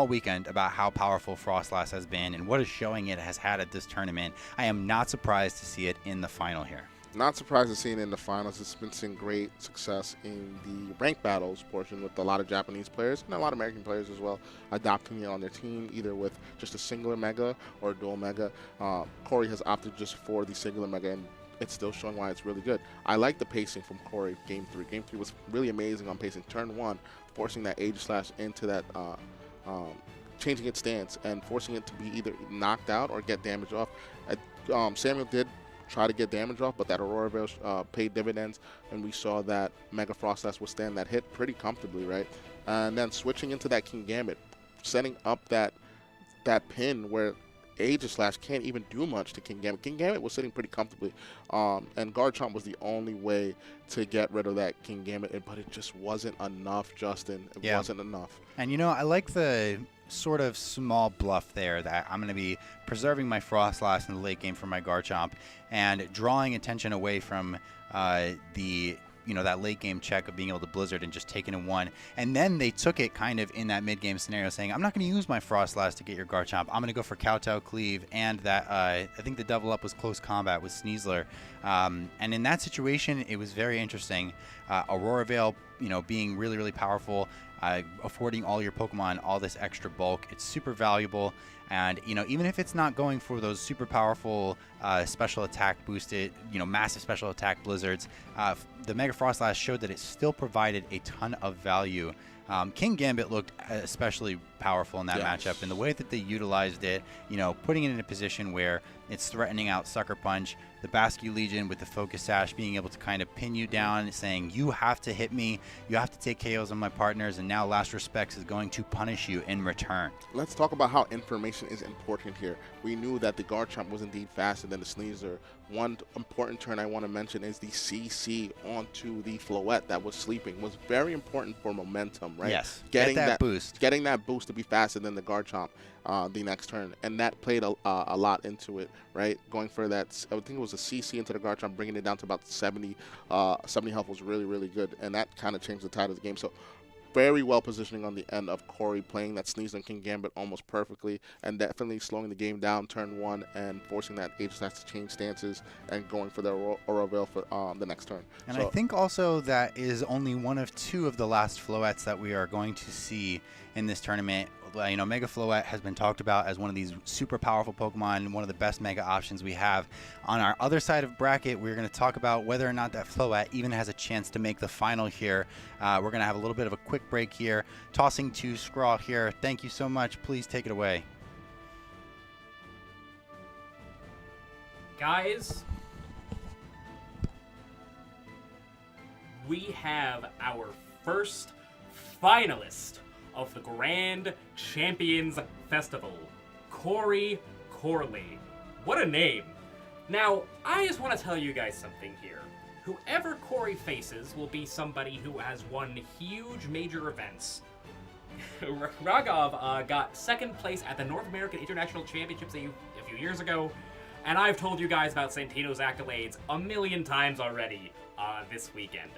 weekend about how powerful Frostlass has been and what a showing it has had at this tournament. I am not surprised to see it in the final here. Not surprised to see it in the finals. It's been seeing great success in the ranked battles portion with a lot of Japanese players and a lot of American players as well, adopting it on their team, either with just a singular mega or a dual mega. Corey has opted just for the singular mega, and it's still showing why it's really good. I like the pacing from Corey game 3. Game 3 was really amazing on pacing. Turn 1, forcing that Aegislash into that, changing its stance and forcing it to be either knocked out or get damage off. Samuel did try to get damage off, but that Aurora Veil paid dividends, and we saw that Mega Frostlass withstand that hit pretty comfortably, right? And then switching into that King Gambit, setting up that pin where Aegislash can't even do much to King Gambit. King Gambit was sitting pretty comfortably, and Garchomp was the only way to get rid of that King Gambit, but it just wasn't enough, Justin. It wasn't enough. And I like the sort of small bluff there that I'm going to be preserving my Frostlass in the late game for my Garchomp and drawing attention away from that late game check of being able to Blizzard and just taking in one. And then they took it kind of in that mid game scenario saying, I'm not going to use my Frostlass to get your Garchomp. I'm going to go for Kowtow Cleave, and that I think the double up was close combat with Sneasler. And in that situation, it was very interesting. Aurora Veil, being really, really powerful, affording all your Pokemon all this extra bulk. It's super valuable. And, even if it's not going for those super powerful special attack boosted, massive special attack blizzards, the Mega Frostlass showed that it still provided a ton of value. King Gambit looked especially powerful in that matchup, and the way that they utilized it, putting it in a position where it's threatening out Sucker Punch, the Basque Legion with the Focus Sash being able to kind of pin you down, saying, you have to hit me, you have to take KOs on my partners, and now Last Respects is going to punish you in return. Let's talk about how information is important here. We knew that the Garchomp was indeed faster than the Sneasler. One important turn I want to mention is the CC onto the Floette that was sleeping was very important for momentum, right? Yes, getting that boost. Getting that boost to be faster than the Garchomp the next turn, and that played a lot into it, right? Going for that, I think it was a CC into the Garchomp, bringing it down to about 70 health was really, really good, and that kind of changed the tide of the game. So very well positioning on the end of Corey, playing that Sneasler and King Gambit almost perfectly, and definitely slowing the game down turn 1 and forcing that Aegislash to change stances and going for the Aurora Veil for the next turn. And I think also that is only one of 2 of the last Floettes that we are going to see in this tournament. Mega Floette has been talked about as one of these super powerful Pokemon and one of the best Mega options we have. On our other side of bracket, we're going to talk about whether or not that Floette even has a chance to make the final here. We're going to have a little bit of a quick break here. Tossing to Skraw here. Thank you so much. Please take it away. Guys, we have our first finalist of the Grand Champions Festival, Corey Corley. What a name. Now, I just want to tell you guys something here. Whoever Corey faces will be somebody who has won huge major events. Raghav got second place at the North American International Championships a few years ago, and I've told you guys about Santino's accolades a million times already this weekend.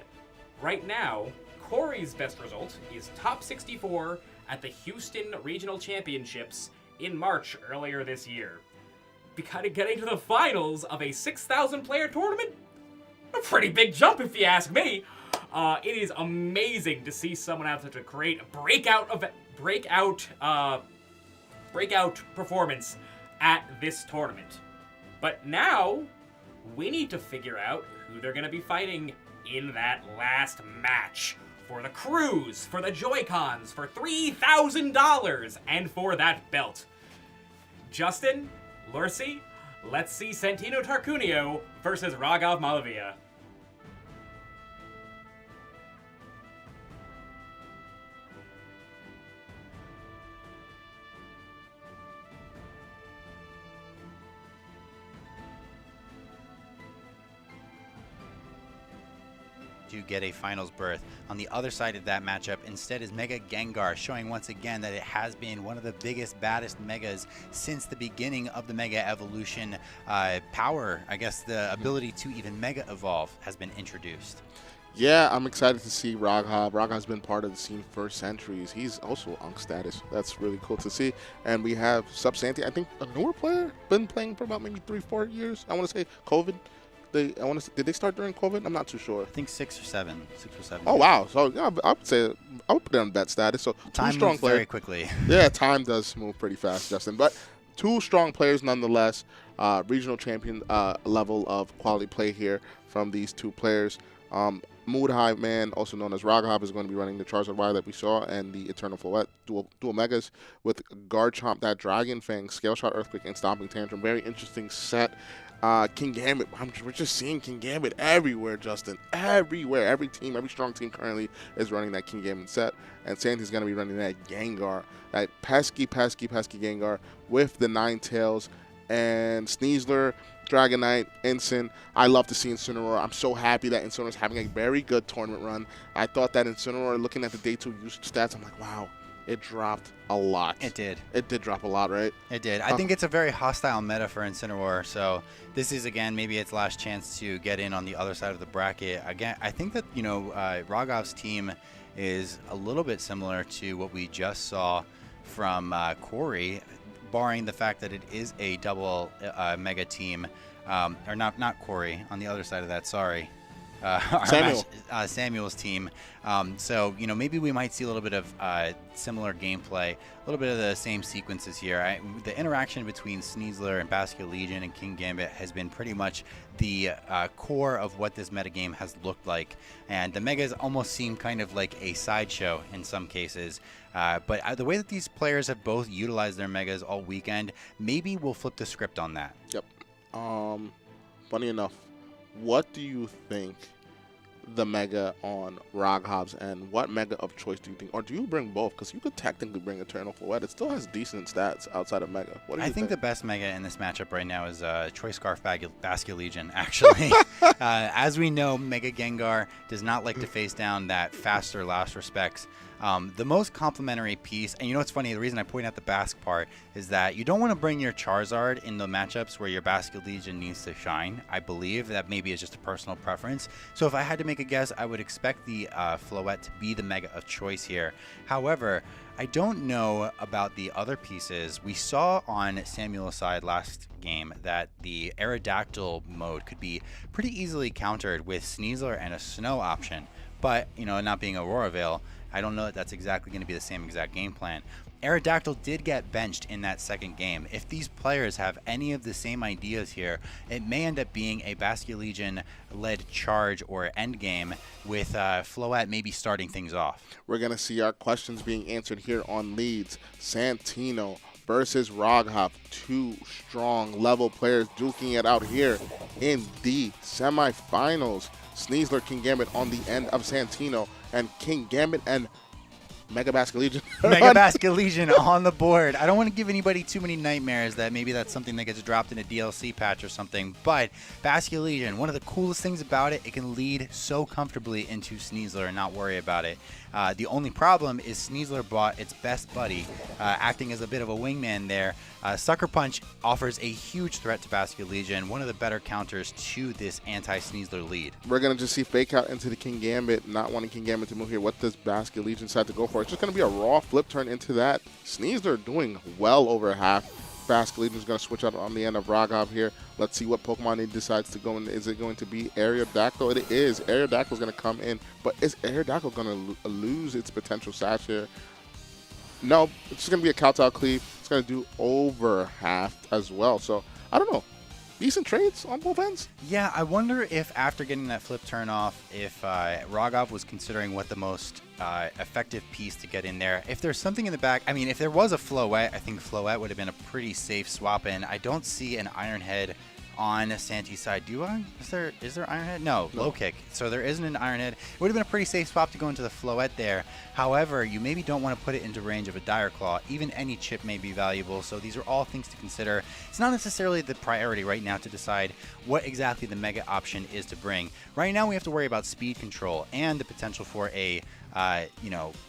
Right now, Corey's best result is top 64 at the Houston Regional Championships in March earlier this year. Getting to the finals of a 6,000 player tournament? A pretty big jump if you ask me. It is amazing to see someone have such a great breakout performance at this tournament. But now, we need to figure out who they're going to be fighting in that last match. For the cruise, for the Joy-Cons, for $3,000, and for that belt. Justin, Lurcy, let's see Santino Tarcunio versus Raghav Malavia. to get a finals berth. On the other side of that matchup, instead, is Mega Gengar, showing once again that it has been one of the biggest, baddest Megas since the beginning of the Mega Evolution power. I guess the ability to even Mega Evolve has been introduced. Yeah, I'm excited to see Raghav. Raghav's been part of the scene for centuries. He's also Unk status. That's really cool to see. And we have Subsanti, I think a newer player, been playing for about maybe 3-4 years. I want to say COVID. Did they start during COVID? I'm not too sure. I think 6 or 7. 6 or 7. Oh, wow. So yeah, I would say I would put it on that status. So time two strong moves players. very quickly. Yeah, time does move pretty fast, Justin. But two strong players nonetheless. Regional champion level of quality play here from these two players. Mood Hive Man, also known as Raghav, is going to be running the Charizard Wire that we saw and the Eternal Floette dual megas with Garchomp, that Dragon Fang, Scale Shot, Earthquake, and Stomping Tantrum. Very interesting set. King Gambit, we're just seeing King Gambit everywhere, Justin. Everywhere. Every strong team currently is running that King Gambit set. And Sandy's going to be running that Gengar, that pesky Gengar with the Ninetales and Sneasler, Dragonite, Ensign. I love to see Incineroar. I'm so happy that Incineroar is having a very good tournament run. I thought that Incineroar, looking at the day 2 usage stats, I'm like, wow, it dropped a lot. It did. It did drop a lot, right? It did. I think it's a very hostile meta for Incineroar, so this is, again, maybe its last chance to get in on the other side of the bracket. Again, I think that, Raghav's team is a little bit similar to what we just saw from Corey, barring the fact that it is a double mega team, or not Corey, on the other side of that, sorry. Samuel's team. So, maybe we might see a little bit of similar gameplay, a little bit of the same sequences here. The interaction between Sneasler and Basket Legion and King Gambit has been pretty much the core of what this metagame has looked like. And the Megas almost seem kind of like a sideshow in some cases. But the way that these players have both utilized their Megas all weekend, maybe we'll flip the script on that. Yep. Funny enough, what do you think the Mega on Raghav's end? What Mega of choice do you think? Or do you bring both? Because you could technically bring Eternal Floette. It still has decent stats outside of Mega. What do you think? I think the best Mega in this matchup right now is Choice Scarf Basket Legion, actually. As we know, Mega Gengar does not like to face down that faster last respects. The most complimentary piece, and what's funny, the reason I point out the Basque part is that you don't want to bring your Charizard in the matchups where your Basket Legion needs to shine. I believe that maybe is just a personal preference. So if I had to make a guess, I would expect the Floette to be the Mega of choice here. However, I don't know about the other pieces. We saw on Samuel's side last game that the Aerodactyl mode could be pretty easily countered with Sneasler and a Snow option. But, not being Aurora Veil, I don't know that that's exactly going to be the same exact game plan. Aerodactyl did get benched in that second game. If these players have any of the same ideas here, it may end up being a Basket Legion-led charge or end game with Floette maybe starting things off. We're going to see our questions being answered here on Leads. Santino versus Raghav. Two strong level players duking it out here in the semifinals. Sneasler, King Gambit on the end of Santino, and King Gambit and Mega Basket Legion. Mega Basket Legion on the board. I don't want to give anybody too many nightmares that maybe that's something that gets dropped in a DLC patch or something, but Basket Legion, one of the coolest things about it, it can lead so comfortably into Sneasler and not worry about it. The only problem is Sneasler brought its best buddy, acting as a bit of a wingman there. Sucker Punch offers a huge threat to Basket Legion, one of the better counters to this anti-Sneasler lead. We're going to just see Fake Out into the King Gambit, not wanting King Gambit to move here. What does Basket Legion decide to go for? It's just going to be a raw flip turn into that. Sneasler doing well over half. Basket Legion is going to switch out on the end of Raghav here. Let's see what Pokemon he decides to go in. Is it going to be Aerodactyl? It is. Aerodactyl is going to come in, but is Aerodactyl going to lose its potential sash here? No, it's just going to be a Kowtow Cleave. It's going to do over half as well. So, I don't know. Decent trades on both ends. Yeah, I wonder if after getting that flip turn off, if Raghav was considering what the most effective piece to get in there. If there's something in the back, I mean, if there was a Floette, I think Floette would have been a pretty safe swap in. I don't see an Iron Head on Santi's side. Is there Iron Head? No, low kick. So there isn't an Iron Head. It would have been a pretty safe swap to go into the Floette there. However, you maybe don't want to put it into range of a Dire Claw. Even any chip may be valuable, so these are all things to consider. It's not necessarily the priority right now to decide what exactly the mega option is to bring. Right now we have to worry about speed control and the potential for a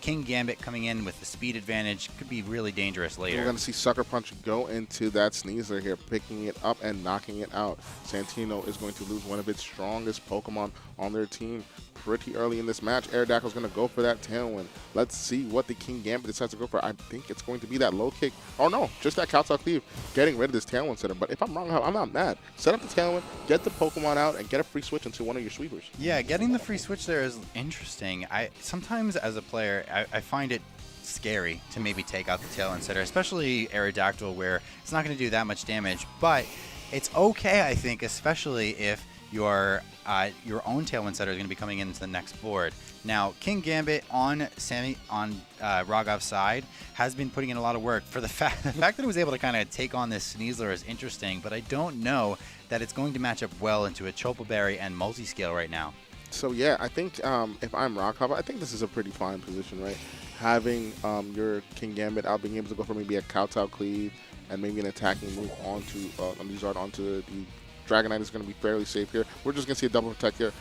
King Gambit coming in with the speed advantage could be really dangerous later. We're going to see Sucker Punch go into that Sneasler here, picking it up and knocking it out. Santino is going to lose one of its strongest Pokemon on their team pretty early in this match. Aerodactyl's going to go for that Tailwind. Let's see what the King Gambit decides to go for. I think it's going to be that low kick. Oh no, just that Kowtow Cleave getting rid of this Tailwind setter. But if I'm wrong, I'm not mad. Set up the Tailwind, get the Pokemon out, and get a free switch into one of your sweepers. Yeah, getting the free switch there is interesting. Sometimes as a player, I find it scary to maybe take out the Tailwind setter, especially Aerodactyl, where it's not going to do that much damage. But it's okay, I think, especially if your own Tailwind setter is going to be coming into the next board. Now, King Gambit on Rogov's side has been putting in a lot of work. For the fact that it was able to kind of take on this Sneasler is interesting, but I don't know that it's going to match up well into a Chople Berry and Multiscale right now. So yeah, I think if I'm Rogov, I think this is a pretty fine position, right? Having your King Gambit out, being able to go for maybe a Kowtow Cleave and maybe an attacking move onto the Dragonite is going to be fairly safe here. We're just going to see a double protect here.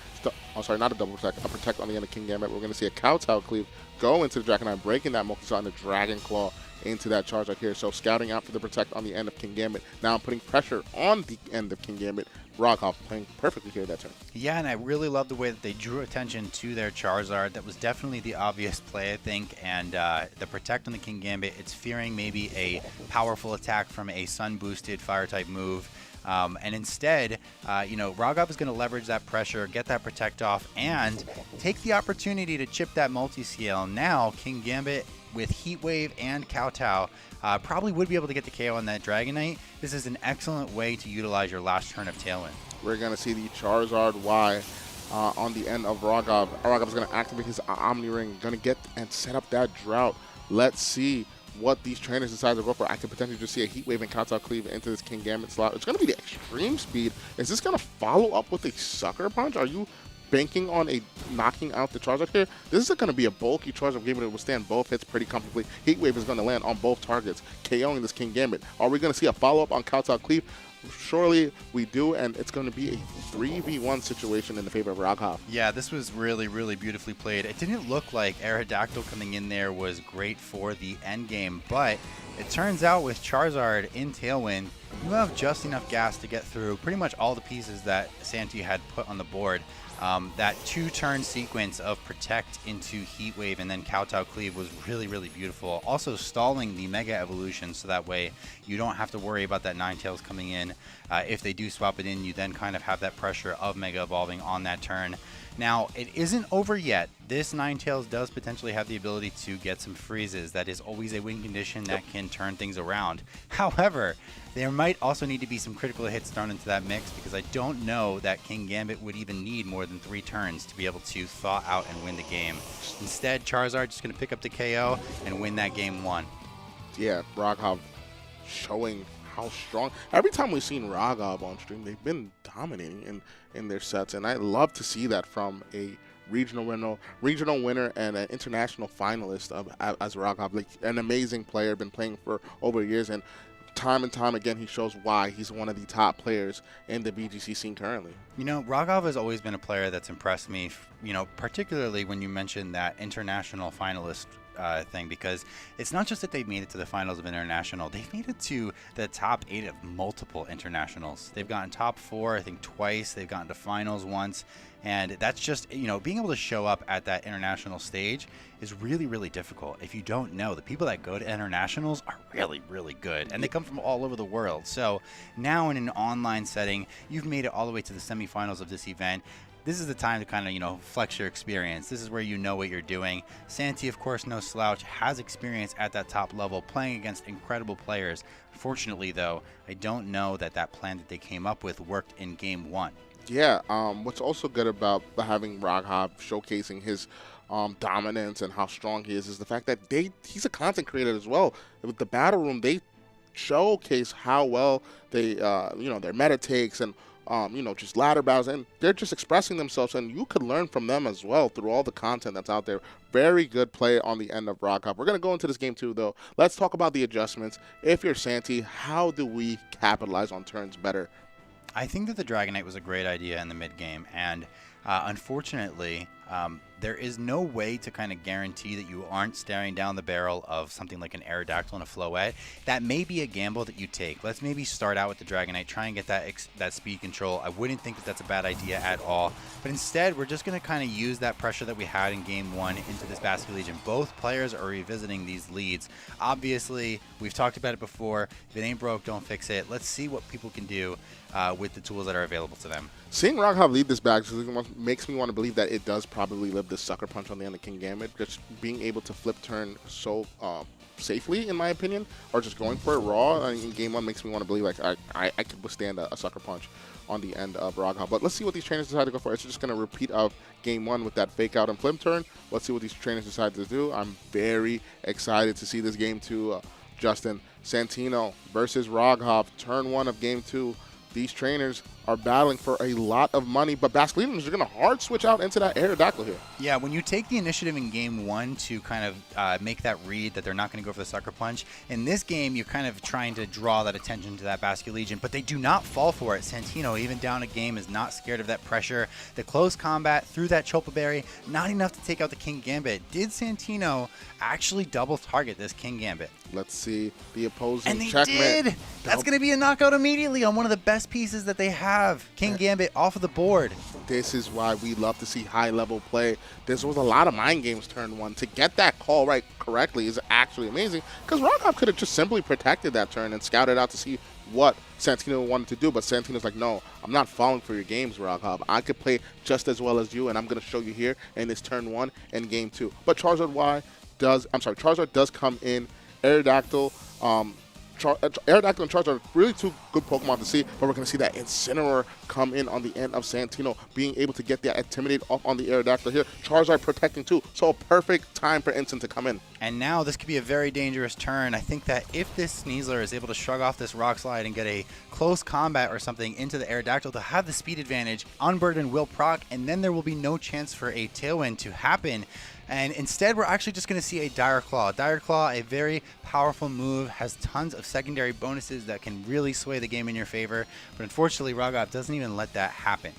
Oh, sorry, not a double protect, a protect on the end of King Gambit. We're going to see a Kowtow Cleave go into the Dragonite, breaking that Multi-Shot and the Dragon Claw into that charge right here. So scouting out for the protect on the end of King Gambit. Now putting pressure on the end of King Gambit. Rogov playing perfectly here that turn. Yeah, and I really love the way that they drew attention to their Charizard. That was definitely the obvious play, I think. And the protect on the King Gambit, it's fearing maybe a powerful attack from a Sun-boosted Fire-type move. And instead, Rogov is going to leverage that pressure, get that protect off, and take the opportunity to chip that multi-scale. Now, King Gambit with Heat Wave and Kowtow probably would be able to get the KO on that Dragonite. This is an excellent way to utilize your last turn of Tailwind. We're going to see the Charizard Y on the end of Rogov. Rogov is going to activate his Omni Ring, going to get and set up that Drought. Let's see what these trainers decide to go for. I could potentially just see a Heat Wave and Kowtow Cleave into this King Gambit slot. It's going to be the Extreme Speed. Is this going to follow up with a Sucker Punch? Are you banking on a knocking out the Charizard here? This is going to be a bulky Charizard, able to withstand both hits pretty comfortably. Heat Wave is going to land on both targets, KOing this King Gambit. Are we going to see a follow-up on Kowtow Cleave? Surely we do, and it's going to be a 3v1 situation in the favor of Rogov. Yeah, this was really, really beautifully played. It didn't look like Aerodactyl coming in there was great for the end game, but it turns out with Charizard in Tailwind, you have just enough gas to get through pretty much all the pieces that Santi had put on the board. That 2-turn sequence of Protect into Heat Wave and then Kowtow Cleave was really, really beautiful. Also stalling the Mega Evolution so that way you don't have to worry about that Ninetales coming in. If they do swap it in, you then kind of have that pressure of Mega Evolving on that turn. Now, it isn't over yet. This Ninetales does potentially have the ability to get some freezes. That is always a win condition that can turn things around. However, there might also need to be some critical hits thrown into that mix because I don't know that King Gambit would even need more than 3 turns to be able to thaw out and win the game. Instead, Charizard just going to pick up the KO and win that game 1. Yeah, Rogov showing how strong. Every time we've seen Rogov on stream, they've been dominating in their sets, and I love to see that from a regional winner and an international finalist as Rogov. Like, an amazing player, been playing for over years, and time again he shows why he's one of the top players in the BGC scene currently. You know, Rogov has always been a player that's impressed me, particularly when you mentioned that international finalist thing, because it's not just that they've made it to the finals of international, they've made it to the top 8 of multiple internationals. They've gotten top 4, I think, twice. They've gotten to finals once, and that's just, being able to show up at that international stage is really, really difficult. If you don't know, the people that go to internationals are really, really good, and they come from all over the world. So now in an online setting, you've made it all the way to the semifinals of this event. This is the time to kind of, flex your experience. This is where you know what you're doing. Santi, of course, no slouch, has experience at that top level, playing against incredible players. Fortunately, though, I don't know that plan that they came up with worked in game 1. Yeah, what's also good about having Rogov showcasing his dominance and how strong he is the fact that he's a content creator as well. With the Battle Room, they showcase how well they, their meta takes and, just ladder battles, and they're just expressing themselves, and you could learn from them as well through all the content that's out there. Very good play on the end of Rock Hop. We're going to go into this game too, though. Let's talk about the adjustments. If you're Santi, how do we capitalize on turns better? I think that the Dragonite was a great idea in the mid game, and unfortunately, there is no way to kind of guarantee that you aren't staring down the barrel of something like an Aerodactyl and a Floette. That may be a gamble that you take. Let's maybe start out with the Dragonite, try and get that speed control. I wouldn't think that that's a bad idea at all. But instead, we're just going to kind of use that pressure that we had in Game 1 into this Basket Legion. Both players are revisiting these leads. Obviously, we've talked about it before. If it ain't broke, don't fix it. Let's see what people can do with the tools that are available to them. Seeing Rock Hop lead this back makes me want to believe that it does probably live this Sucker Punch on the end of King Gambit. Just being able to flip turn so safely, in my opinion, or just going for it raw in Game 1 makes me want to believe like I could withstand a Sucker Punch on the end of Rock Hop. But let's see what these trainers decide to go for. It's just going to repeat of Game 1 with that fake out and flip turn. Let's see what these trainers decide to do. I'm very excited to see this Game 2. Justin, Santino versus Rock Hop, turn 1 of Game 2. These trainers are battling for a lot of money, but Basque Legions are going to hard switch out into that Aerodactyl here. Yeah, when you take the initiative in Game 1 to kind of make that read that they're not going to go for the Sucker Punch, in this game you're kind of trying to draw that attention to that Basque Legion, but they do not fall for it. Santino, even down a game, is not scared of that pressure. The close combat through that Chopa Berry, not enough to take out the King Gambit. Did Santino actually double target this King Gambit? Let's see the opposing And they checkmate. did! That's going to be a knockout immediately on one of the best pieces that they have. King Gambit off of the board. This is why we love to see high-level play. This was a lot of mind games turn 1. To get that call right correctly is actually amazing, because Rock Hop could have just simply protected that turn and scouted out to see what Santino wanted to do, but Santino's like, no, I'm not falling for your games, Rock Hop. I could play just as well as you, and I'm going to show you here in this turn 1 and Game 2. But Charizard does come in. Aerodactyl, Aerodactyl and Charizard are really two good Pokemon to see, but we're going to see that Incineroar come in on the end of Santino, being able to get that Intimidate off on the Aerodactyl here. Charizard protecting too, so a perfect time for Incin to come in. And now this could be a very dangerous turn. I think that if this Sneasler is able to shrug off this Rock Slide and get a close combat or something into the Aerodactyl to have the speed advantage, Unburden will proc, and then there will be no chance for a Tailwind to happen. And instead, we're actually just going to see a Dire Claw. Dire Claw, a very powerful move, has tons of secondary bonuses that can really sway the game in your favor. But unfortunately, Rock Hop doesn't even let that happen.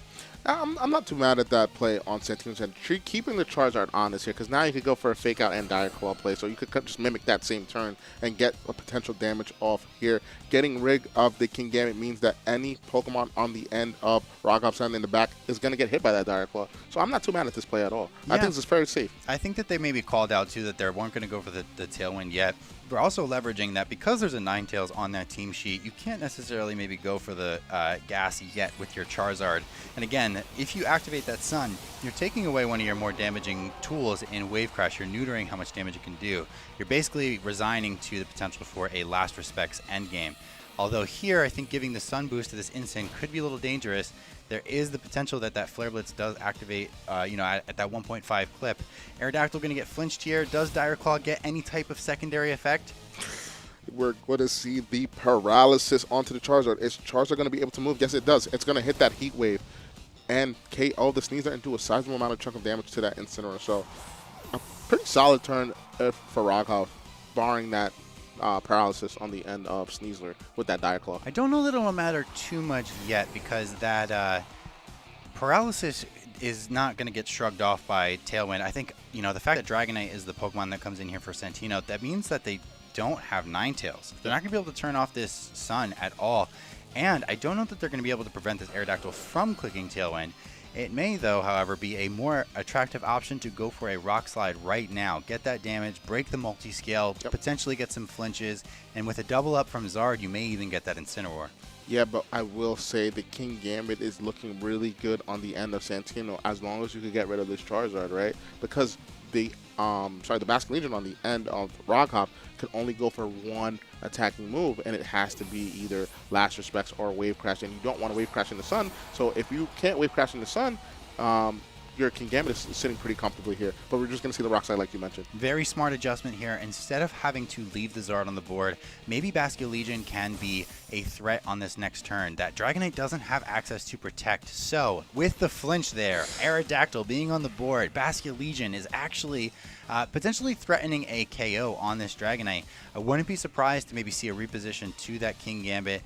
I'm not too mad at that play on Santino's end. Keeping the Charizard honest here, because now you could go for a Fake Out and Dire Claw play, so you could just mimic that same turn and get a potential damage off here. Getting rid of the King Gambit means that any Pokemon on the end of Rock Hop's end in the back is going to get hit by that Dire Claw. So I'm not too mad at this play at all. Yeah. I think this is very safe. I think that they maybe called out, too, that they weren't going to go for the Tailwind yet. We're also leveraging that because there's a Ninetales on that team sheet, you can't necessarily maybe go for the gas yet with your Charizard. And again, if you activate that Sun, you're taking away one of your more damaging tools in Wave Crash. You're neutering how much damage it can do. You're basically resigning to the potential for a Last Respects endgame. Although here, I think giving the Sun boost to this Incin could be a little dangerous. There is the potential that that Flare Blitz does activate, at that 1.5 clip. Aerodactyl going to get flinched here. Does Dire Claw get any type of secondary effect? We're going to see the paralysis onto the Charizard. Is Charizard going to be able to move? Yes, it does. It's going to hit that Heat Wave and KO the Sneasler and do a sizable amount of chunk of damage to that Incineroar. So a pretty solid turn for Rock Hop, barring that paralysis on the end of Sneasler with that Dire Claw. I don't know that it'll matter too much yet, because that paralysis is not going to get shrugged off by Tailwind. I think, the fact that Dragonite is the Pokemon that comes in here for Santino, that means that they don't have Ninetales. They're not going to be able to turn off this Sun at all. And I don't know that they're going to be able to prevent this Aerodactyl from clicking Tailwind. It may, though, however, be a more attractive option to go for a Rock Slide right now. Get that damage, break the multi-scale, potentially get some flinches, and with a double up from Zard, you may even get that Incineroar. Yeah, but I will say the King Gambit is looking really good on the end of Santino, as long as you could get rid of this Charizard, right? Because the Basque Legion on the end of Rock Hop can only go for one attacking move, and it has to be either Last Respects or Wave Crash, and you don't want to Wave Crash in the Sun. So if you can't Wave Crash in the Sun, your King Gambit is sitting pretty comfortably here. But we're just going to see the rock slide like you mentioned. Very smart adjustment here. Instead of having to leave the Zard on the board, maybe Bastion Legion can be a threat on this next turn. That Dragonite doesn't have access to protect. So with the flinch there, Aerodactyl being on the board, Bastion Legion is actually potentially threatening a KO on this Dragonite. I wouldn't be surprised to maybe see a reposition to that King Gambit.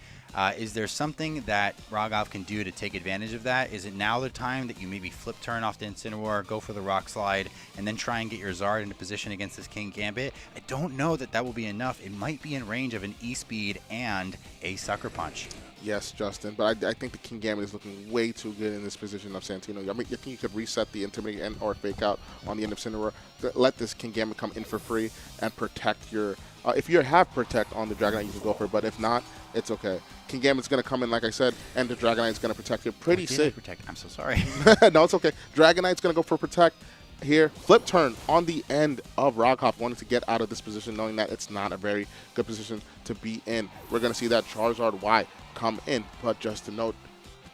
Is there something that Rogov can do to take advantage of that? Is it now the time that you maybe flip turn off the Incineroar, go for the Rock Slide, and then try and get your Zard into position against this King Gambit? I don't know that that will be enough. It might be in range of an E-Speed and a Sucker Punch. Yes, Justin, but I think the King Gambit is looking way too good in this position of Santino. I mean, you think you could reset the Intimidate and or Fake Out on the end of Incineroar, let this King Gambit come in for free and protect your... if you have Protect on the Dragonite, you can go for it, but if not, it's okay. King Gambit's going to come in, like I said, and the Dragonite's going to protect you pretty safe. Protect. I'm so sorry. No, it's okay. Dragonite's going to go for Protect here. Flip turn on the end of Rogov, wanting to get out of this position, knowing that it's not a very good position to be in. We're going to see that Charizard Y come in, but just to note,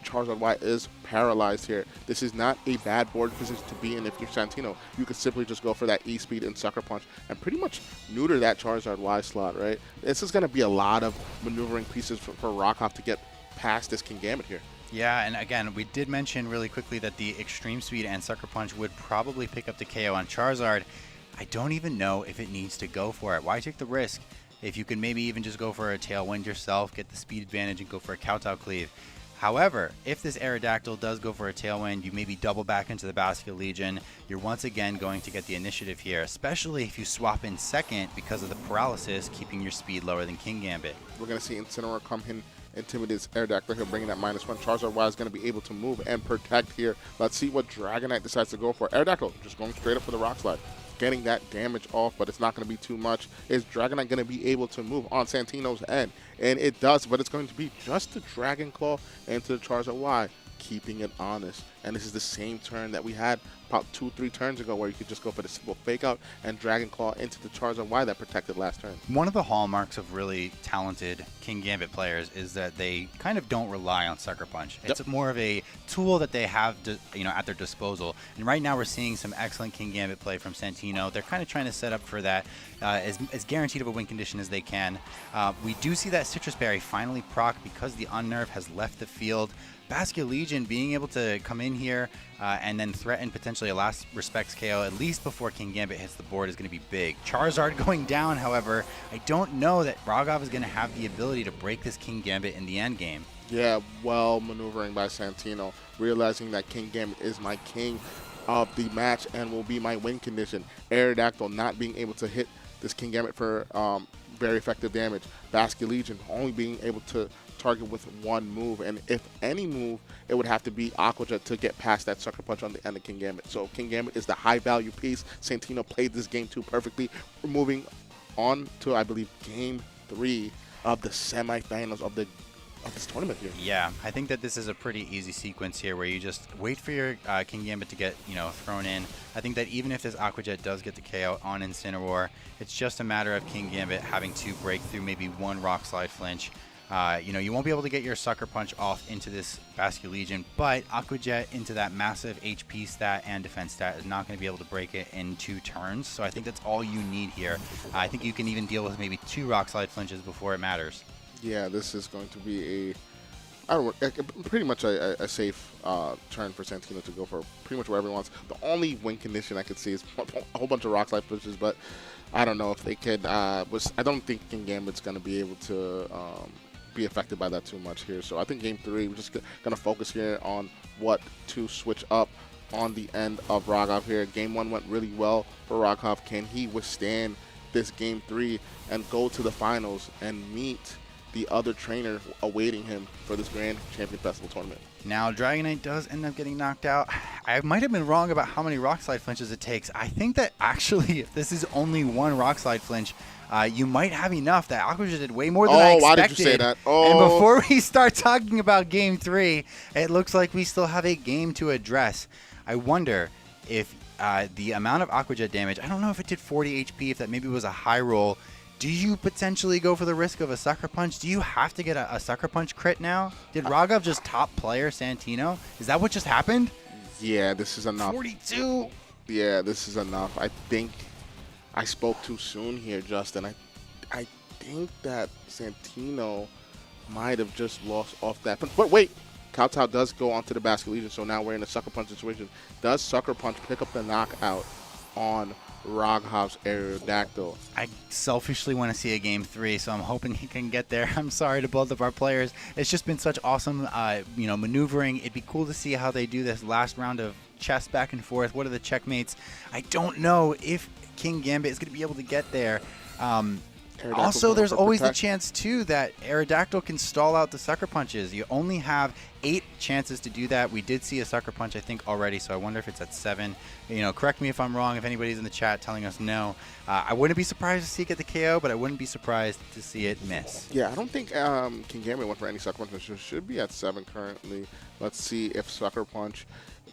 Charizard Y is paralyzed here. This is not a bad board position to be in if you're Santino. You could simply just go for that E-Speed and Sucker Punch and pretty much neuter that Charizard Y slot, right? This is going to be a lot of maneuvering pieces for Rogov to get past this King Gambit here. Yeah, and again, we did mention really quickly that the Extreme Speed and Sucker Punch would probably pick up the KO on Charizard. I don't even know if it needs to go for it. Why take the risk if you can maybe even just go for a Tailwind yourself, get the speed advantage, and go for a Kowtow Cleave? However, if this Aerodactyl does go for a Tailwind, you maybe double back into the Bastion Legion. You're once again going to get the initiative here, especially if you swap in second because of the paralysis, keeping your speed lower than King Gambit. We're going to see Incineroar come in, intimidate Aerodactyl here, bringing that -1. Charizard Y is going to be able to move and protect here. Let's see what Dragonite decides to go for. Aerodactyl just going straight up for the Rock Slide, getting that damage off, but it's not going to be too much. Is Dragonite going to be able to move on Santino's end? And it does, but it's going to be just the Dragon Claw into the Charizard Y, keeping it honest. And this is the same turn that we had about 2-3 turns ago, where you could just go for the simple Fake Out and Dragon Claw into the Charizard Y that protected last turn. One of the hallmarks of really talented King Gambit players is that they kind of don't rely on Sucker Punch. It's more of a tool that they have at their disposal. And right now we're seeing some excellent King Gambit play from Santino. They're kind of trying to set up for that as guaranteed of a win condition as they can. We do see that Citrus Berry finally proc because the Unnerve has left the field. Bastion Legion being able to come in here and then threaten potentially a Last Respects KO at least before King Gambit hits the board is going to be big. Charizard going down, however, I don't know that Rogov is going to have the ability to break this King Gambit in the end game. Yeah, well maneuvering by Santino, realizing that King Gambit is my king of the match and will be my win condition. Aerodactyl not being able to hit this King Gambit for very effective damage. Bastion Legion only being able to target with one move, and if any move, it would have to be Aqua Jet to get past that Sucker Punch on the end of King Gambit. So King Gambit is the high value piece. Santino played this game too perfectly. We're moving on to, I believe, Game 3 of the semifinals of this tournament here. Yeah, I think that this is a pretty easy sequence here where you just wait for your King Gambit to get thrown in. I think that even if this Aqua Jet does get the KO on Incineroar, it's just a matter of King Gambit having to break through maybe one Rock Slide flinch. You won't be able to get your Sucker Punch off into this Bastion Legion, but Aqua Jet into that massive HP stat and defense stat is not going to be able to break it in 2 turns. So I think that's all you need here. I think you can even deal with maybe 2 Rock Slide flinches before it matters. Yeah, this is going to be pretty much a safe turn for Santino to go for pretty much wherever he wants. The only win condition I could see is a whole bunch of Rock Slide flinches, but I don't know if they could. I don't think King Gambit's going to be able to be affected by that too much here. So I think Game 3, we're just going to focus here on what to switch up on the end of Rogov here. Game 1 went really well for Rogov. Can he withstand this Game 3 and go to the finals and meet the other trainer awaiting him for this Grand Champion Festival tournament? Now, Dragonite does end up getting knocked out. I might have been wrong about how many Rock Slide flinches it takes. I think that actually, if this is only one Rock Slide flinch, you might have enough. That Aqua Jet did way more than I expected. Why did you say that? And before we start talking about Game 3, it looks like we still have a game to address. I wonder if the amount of Aqua Jet damage, I don't know if it did 40 HP, if that maybe was a high roll. Do you potentially go for the risk of a Sucker Punch? Do you have to get a Sucker Punch crit now? Did Rogov just top player Santino? Is that what just happened? Yeah, this is enough. 42. Yeah, this is enough. I think I spoke too soon here, Justin. I think that Santino might have just lost off that. But wait, Kowtow does go onto the Basket Legion, so now we're in a Sucker Punch situation. Does Sucker Punch pick up the knockout on Roghov's Aerodactyl? I selfishly want to see a game 3, so I'm hoping he can get there. I'm sorry to both of our players. It's just been such awesome, maneuvering. It'd be cool to see how they do this last round of chess back and forth. What are the checkmates? I don't know if King Gambit is going to be able to get there. Also, there's always the chance, too, that Aerodactyl can stall out the Sucker Punches. You only have 8 chances to do that. We did see a Sucker Punch, I think, already, so I wonder if it's at 7. Correct me if I'm wrong, if anybody's in the chat telling us no. I wouldn't be surprised to see it get the KO, but I wouldn't be surprised to see it miss. Yeah, I don't think King Gambit went for any Sucker Punch. It should be at 7 currently. Let's see if Sucker Punch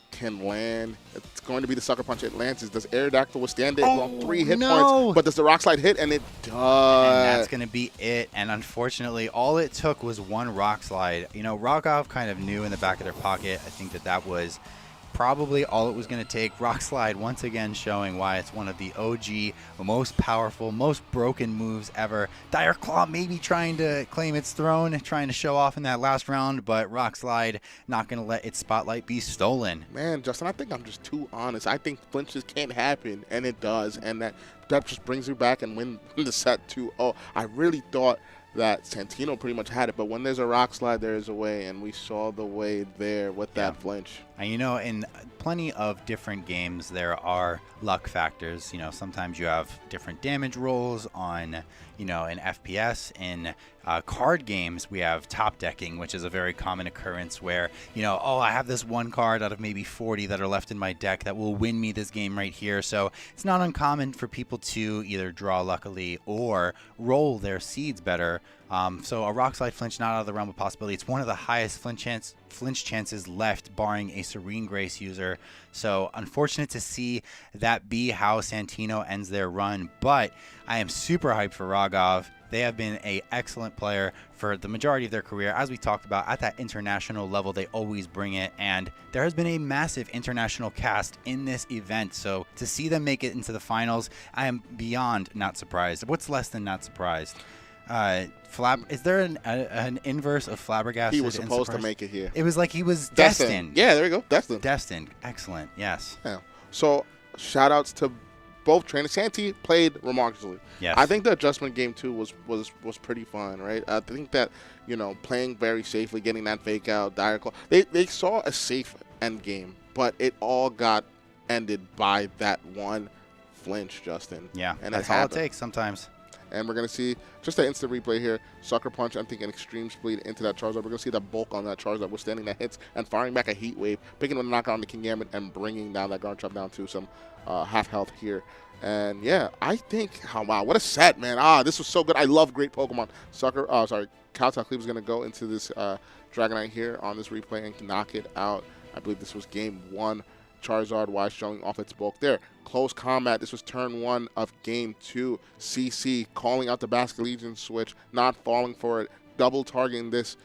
can land. It's going to be the Sucker Punch it lands. Does Aerodactyl withstand it? Long 3 hit points, but does the Rock Slide hit? And it does. And that's going to be it. And unfortunately, all it took was 1 Rock Slide. Rogov kind of knew in the back of their pocket. I think that was probably all it was going to take. Rock Slide once again showing why it's one of the OG, most powerful, most broken moves ever. Dire Claw maybe trying to claim its throne, trying to show off in that last round, but Rock Slide not going to let its spotlight be stolen. Man, Justin, I think I'm just too honest. I think flinches can't happen, and it does, and that just brings me back and win the set 2-0. I really thought that Santino pretty much had it, but when there's a Rock Slide, there is a way, and we saw the way there with that flinch. And in plenty of different games, there are luck factors. Sometimes you have different damage rolls on, in FPS. In card games, we have top decking, which is a very common occurrence where, I have this one card out of maybe 40 that are left in my deck that will win me this game right here. So it's not uncommon for people to either draw luckily or roll their seeds better. So a Rock Slide flinch not out of the realm of possibility. It's one of the highest flinch chances left, barring a Serene Grace user. So unfortunate to see that be how Santino ends their run, but I am super hyped for Rogov. They have been an excellent player for the majority of their career. As we talked about, at that international level, they always bring it, and there has been a massive international cast in this event. So to see them make it into the finals, I am beyond not surprised. What's less than not surprised? Is there an inverse of flabbergasted? He was supposed to make it here. It was like he was destined. Yeah, there you go. Destined. Destined. Excellent. Yes. Yeah. So shout outs to both trainers. Santi played remarkably. Yes. I think the adjustment game 2 was pretty fun, right? I think that, playing very safely, getting that fake out, Dire Claw, they saw a safe end game, but it all got ended by that one flinch, Justin. Yeah. And that's all it takes sometimes. And we're going to see just an instant replay here. Sucker Punch, I'm thinking extreme speed into that Charizard. We're going to see the bulk on that Charizard, withstanding that hits and firing back a Heat Wave, picking up the knockout on the King Gambit and bringing down that Guard Chop down to some half health here. And yeah, I think, wow, what a set, man. This was so good. I love great Pokemon. Kowtow Cleaver's going to go into this Dragonite here on this replay and knock it out. I believe this was game 1. Charizard wise showing off its bulk there. Close combat. This was turn 1 of game 2. CC calling out the Basket Legion switch, not falling for it, double targeting this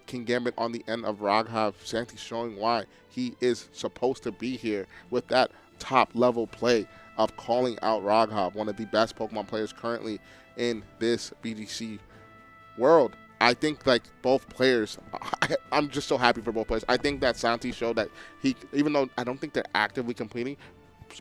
King Gambit on the end of Roghov. Santi showing why he is supposed to be here with that top level play of calling out Roghov, one of the best Pokemon players currently in this BGC world. I think both players, I'm just so happy for both players. I think that Santi showed that even though I don't think they're actively competing,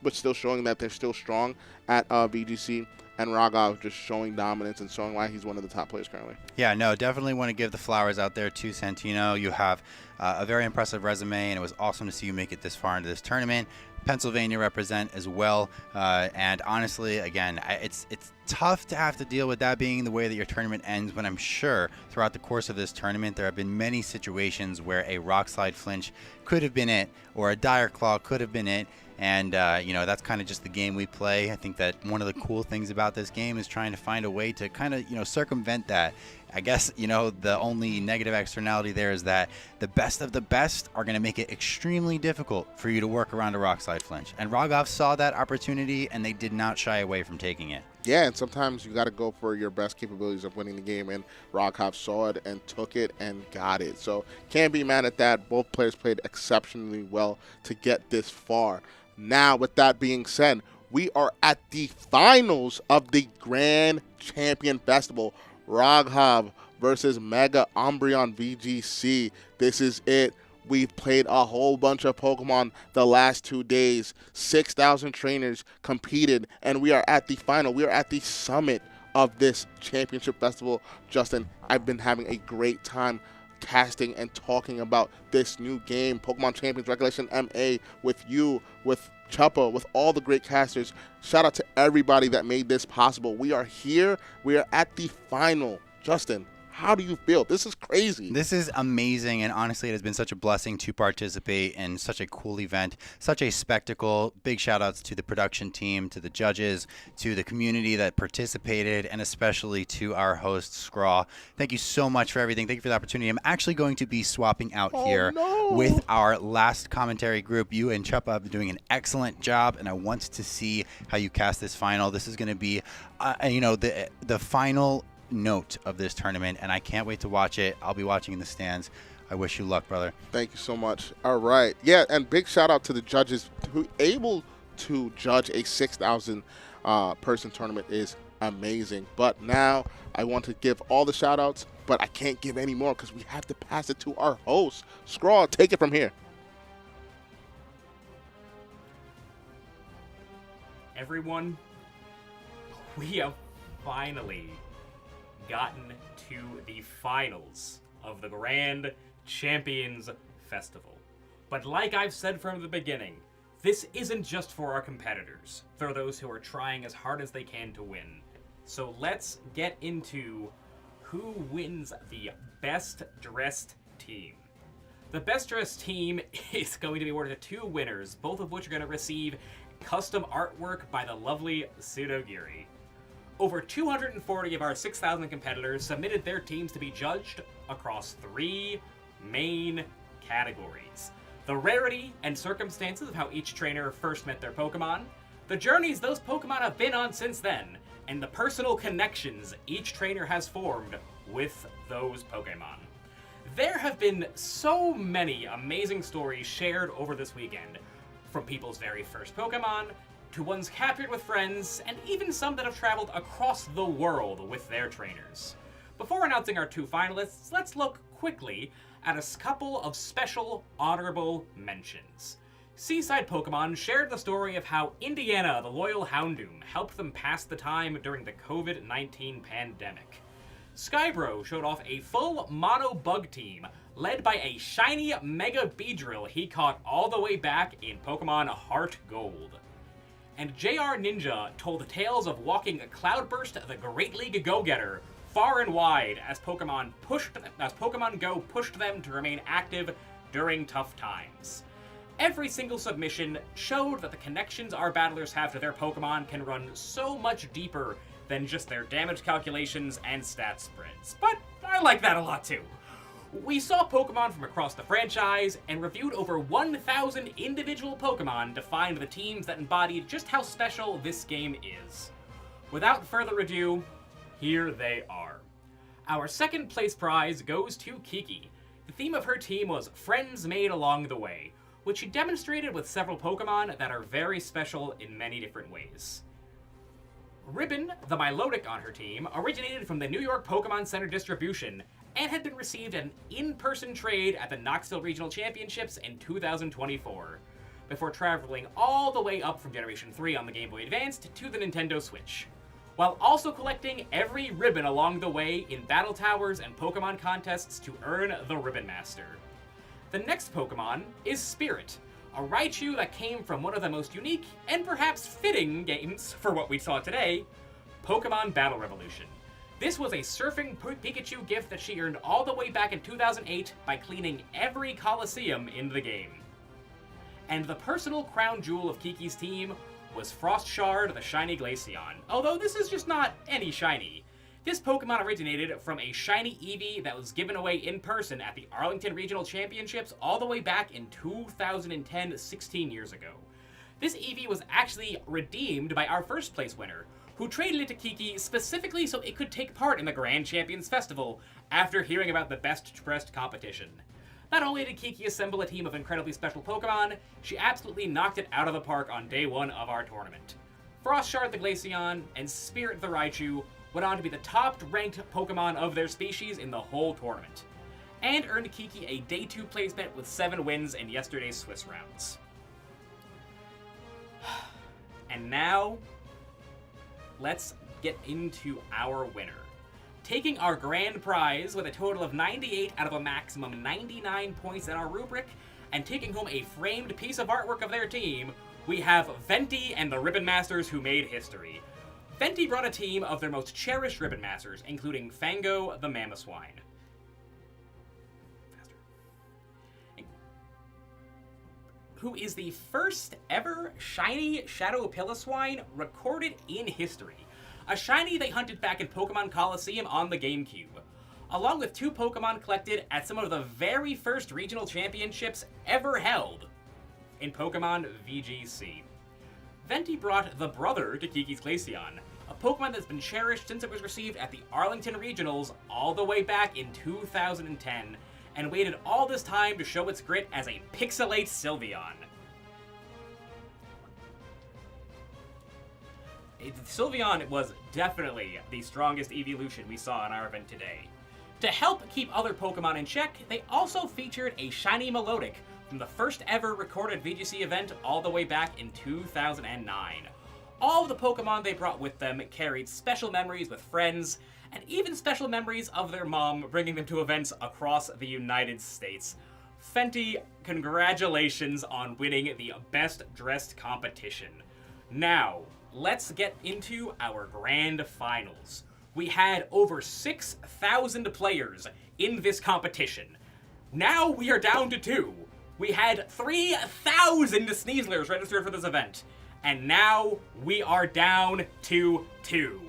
but still showing that they're still strong at VGC, and Rogov just showing dominance and showing why he's one of the top players currently. Yeah, no, definitely want to give the flowers out there to Santino. You have a very impressive resume, and it was awesome to see you make it this far into this tournament. Pennsylvania represent as well, and honestly, again, it's tough to have to deal with that being the way that your tournament ends, but I'm sure throughout the course of this tournament there have been many situations where a Rock Slide flinch could have been it, or a Dire Claw could have been it, and that's kind of just the game we play. I think that one of the cool things about this game is trying to find a way to kind of circumvent that. I guess, the only negative externality there is that the best of the best are going to make it extremely difficult for you to work around a Rock Slide flinch. And Rogov saw that opportunity, and they did not shy away from taking it. Yeah, and sometimes you got to go for your best capabilities of winning the game, and Roghov saw it and took it and got it. So can't be mad at that. Both players played exceptionally well to get this far. Now, with that being said, we are at the finals of the Grand Champion Festival. Roghov versus Mega Umbreon VGC. This is it. We've played a whole bunch of Pokemon the last 2 days. 6,000 trainers competed, and we are at the final. We are at the summit of this championship festival. Justin, I've been having a great time casting and talking about this new game, Pokemon Champions Regulation MA, with you, with Chuppa, with all the great casters. Shout out to everybody that made this possible. We are here. We are at the final. Justin, how do you feel? This is crazy. This is amazing, and honestly, it has been such a blessing to participate in such a cool event, such a spectacle. Big shout-outs to the production team, to the judges, to the community that participated, and especially to our host, Skraw. Thank you so much for everything. Thank you for the opportunity. I'm actually going to be swapping out here with our last commentary group. You and Chuppa have been doing an excellent job, and I want to see how you cast this final. This is going to be, the final note of this tournament, and I can't wait to watch it. I'll be watching in the stands. I wish you luck, brother. Thank you so much. All right. Yeah, and big shout out to the judges who able to judge a 6,000 person tournament is amazing. But now I want to give all the shout outs, but I can't give any more because we have to pass it to our host. Skraw, take it from here. Everyone, we have finally gotten to the finals of the Grand Champions Festival. But like I've said from the beginning, this isn't just for our competitors, for those who are trying as hard as they can to win. So let's get into who wins the best dressed team. The best dressed team is going to be awarded to 2 winners, both of which are going to receive custom artwork by the lovely Pseudogiri. Over 240 of our 6,000 competitors submitted their teams to be judged across 3 main categories: the rarity and circumstances of how each trainer first met their Pokemon, the journeys those Pokemon have been on since then, and the personal connections each trainer has formed with those Pokemon. There have been so many amazing stories shared over this weekend, from people's very first Pokemon to ones captured with friends, and even some that have traveled across the world with their trainers. Before announcing our 2 finalists, let's look quickly at a couple of special honorable mentions. Seaside Pokemon shared the story of how Indiana, the loyal Houndoom, helped them pass the time during the COVID-19 pandemic. Skybro showed off a full mono bug team led by a shiny Mega Beedrill he caught all the way back in Pokemon Heart Gold. And JR Ninja told tales of walking Cloudburst the Great League Go-Getter far and wide as Pokemon Go pushed them to remain active during tough times. Every single submission showed that the connections our battlers have to their Pokemon can run so much deeper than just their damage calculations and stat spreads. But I like that a lot too. We saw Pokemon from across the franchise and reviewed over 1,000 individual Pokemon to find the teams that embodied just how special this game is. Without further ado, here they are. Our second place prize goes to Kiki. The theme of her team was Friends Made Along the Way, which she demonstrated with several Pokemon that are very special in many different ways. Ribbon, the Milotic on her team, originated from the New York Pokemon Center distribution and had been received an in-person trade at the Knoxville Regional Championships in 2024, before traveling all the way up from Generation 3 on the Game Boy Advance to the Nintendo Switch, while also collecting every ribbon along the way in battle towers and Pokemon contests to earn the Ribbon Master. The next Pokemon is Spirit, a Raichu that came from one of the most unique and perhaps fitting games for what we saw today, Pokemon Battle Revolution. This was a Surfing Pikachu gift that she earned all the way back in 2008 by cleaning every Coliseum in the game. And the personal crown jewel of Kiki's team was Frost Shard, the shiny Glaceon. Although this is just not any shiny. This Pokemon originated from a shiny Eevee that was given away in person at the Arlington Regional Championships all the way back in 2010, 16 years ago. This Eevee was actually redeemed by our first place winner, who traded it to Kiki specifically so it could take part in the Grand Champions Festival after hearing about the best-dressed competition. Not only did Kiki assemble a team of incredibly special Pokemon, she absolutely knocked it out of the park on day one of our tournament. Frostshard the Glaceon and Spirit the Raichu went on to be the top-ranked Pokemon of their species in the whole tournament, and earned Kiki a Day 2 placement with 7 wins in yesterday's Swiss rounds. And now, let's get into our winner. Taking our grand prize with a total of 98 out of a maximum 99 points in our rubric, and taking home a framed piece of artwork of their team, we have Venti and the Ribbon Masters who made history. Venti brought a team of their most cherished Ribbon Masters, including Fango the Mamoswine, who is the first ever shiny Shadow Piloswine recorded in history. A shiny they hunted back in Pokemon Coliseum on the GameCube, along with 2 Pokemon collected at some of the very first regional championships ever held in Pokemon VGC. Venti brought the brother to Kiki's Glaceon, a Pokemon that's been cherished since it was received at the Arlington Regionals all the way back in 2010, and waited all this time to show its grit as a Pixelate Sylveon. Sylveon was definitely the strongest evolution we saw in our event today. To help keep other Pokemon in check, they also featured a shiny Melodic from the first ever recorded VGC event all the way back in 2009. All of the Pokemon they brought with them carried special memories with friends, and even special memories of their mom bringing them to events across the United States. Fenty, congratulations on winning the Best Dressed competition. Now, let's get into our grand finals. We had over 6,000 players in this competition. Now we are down to 2. We had 3,000 Sneaslers registered for this event, and now we are down to 2.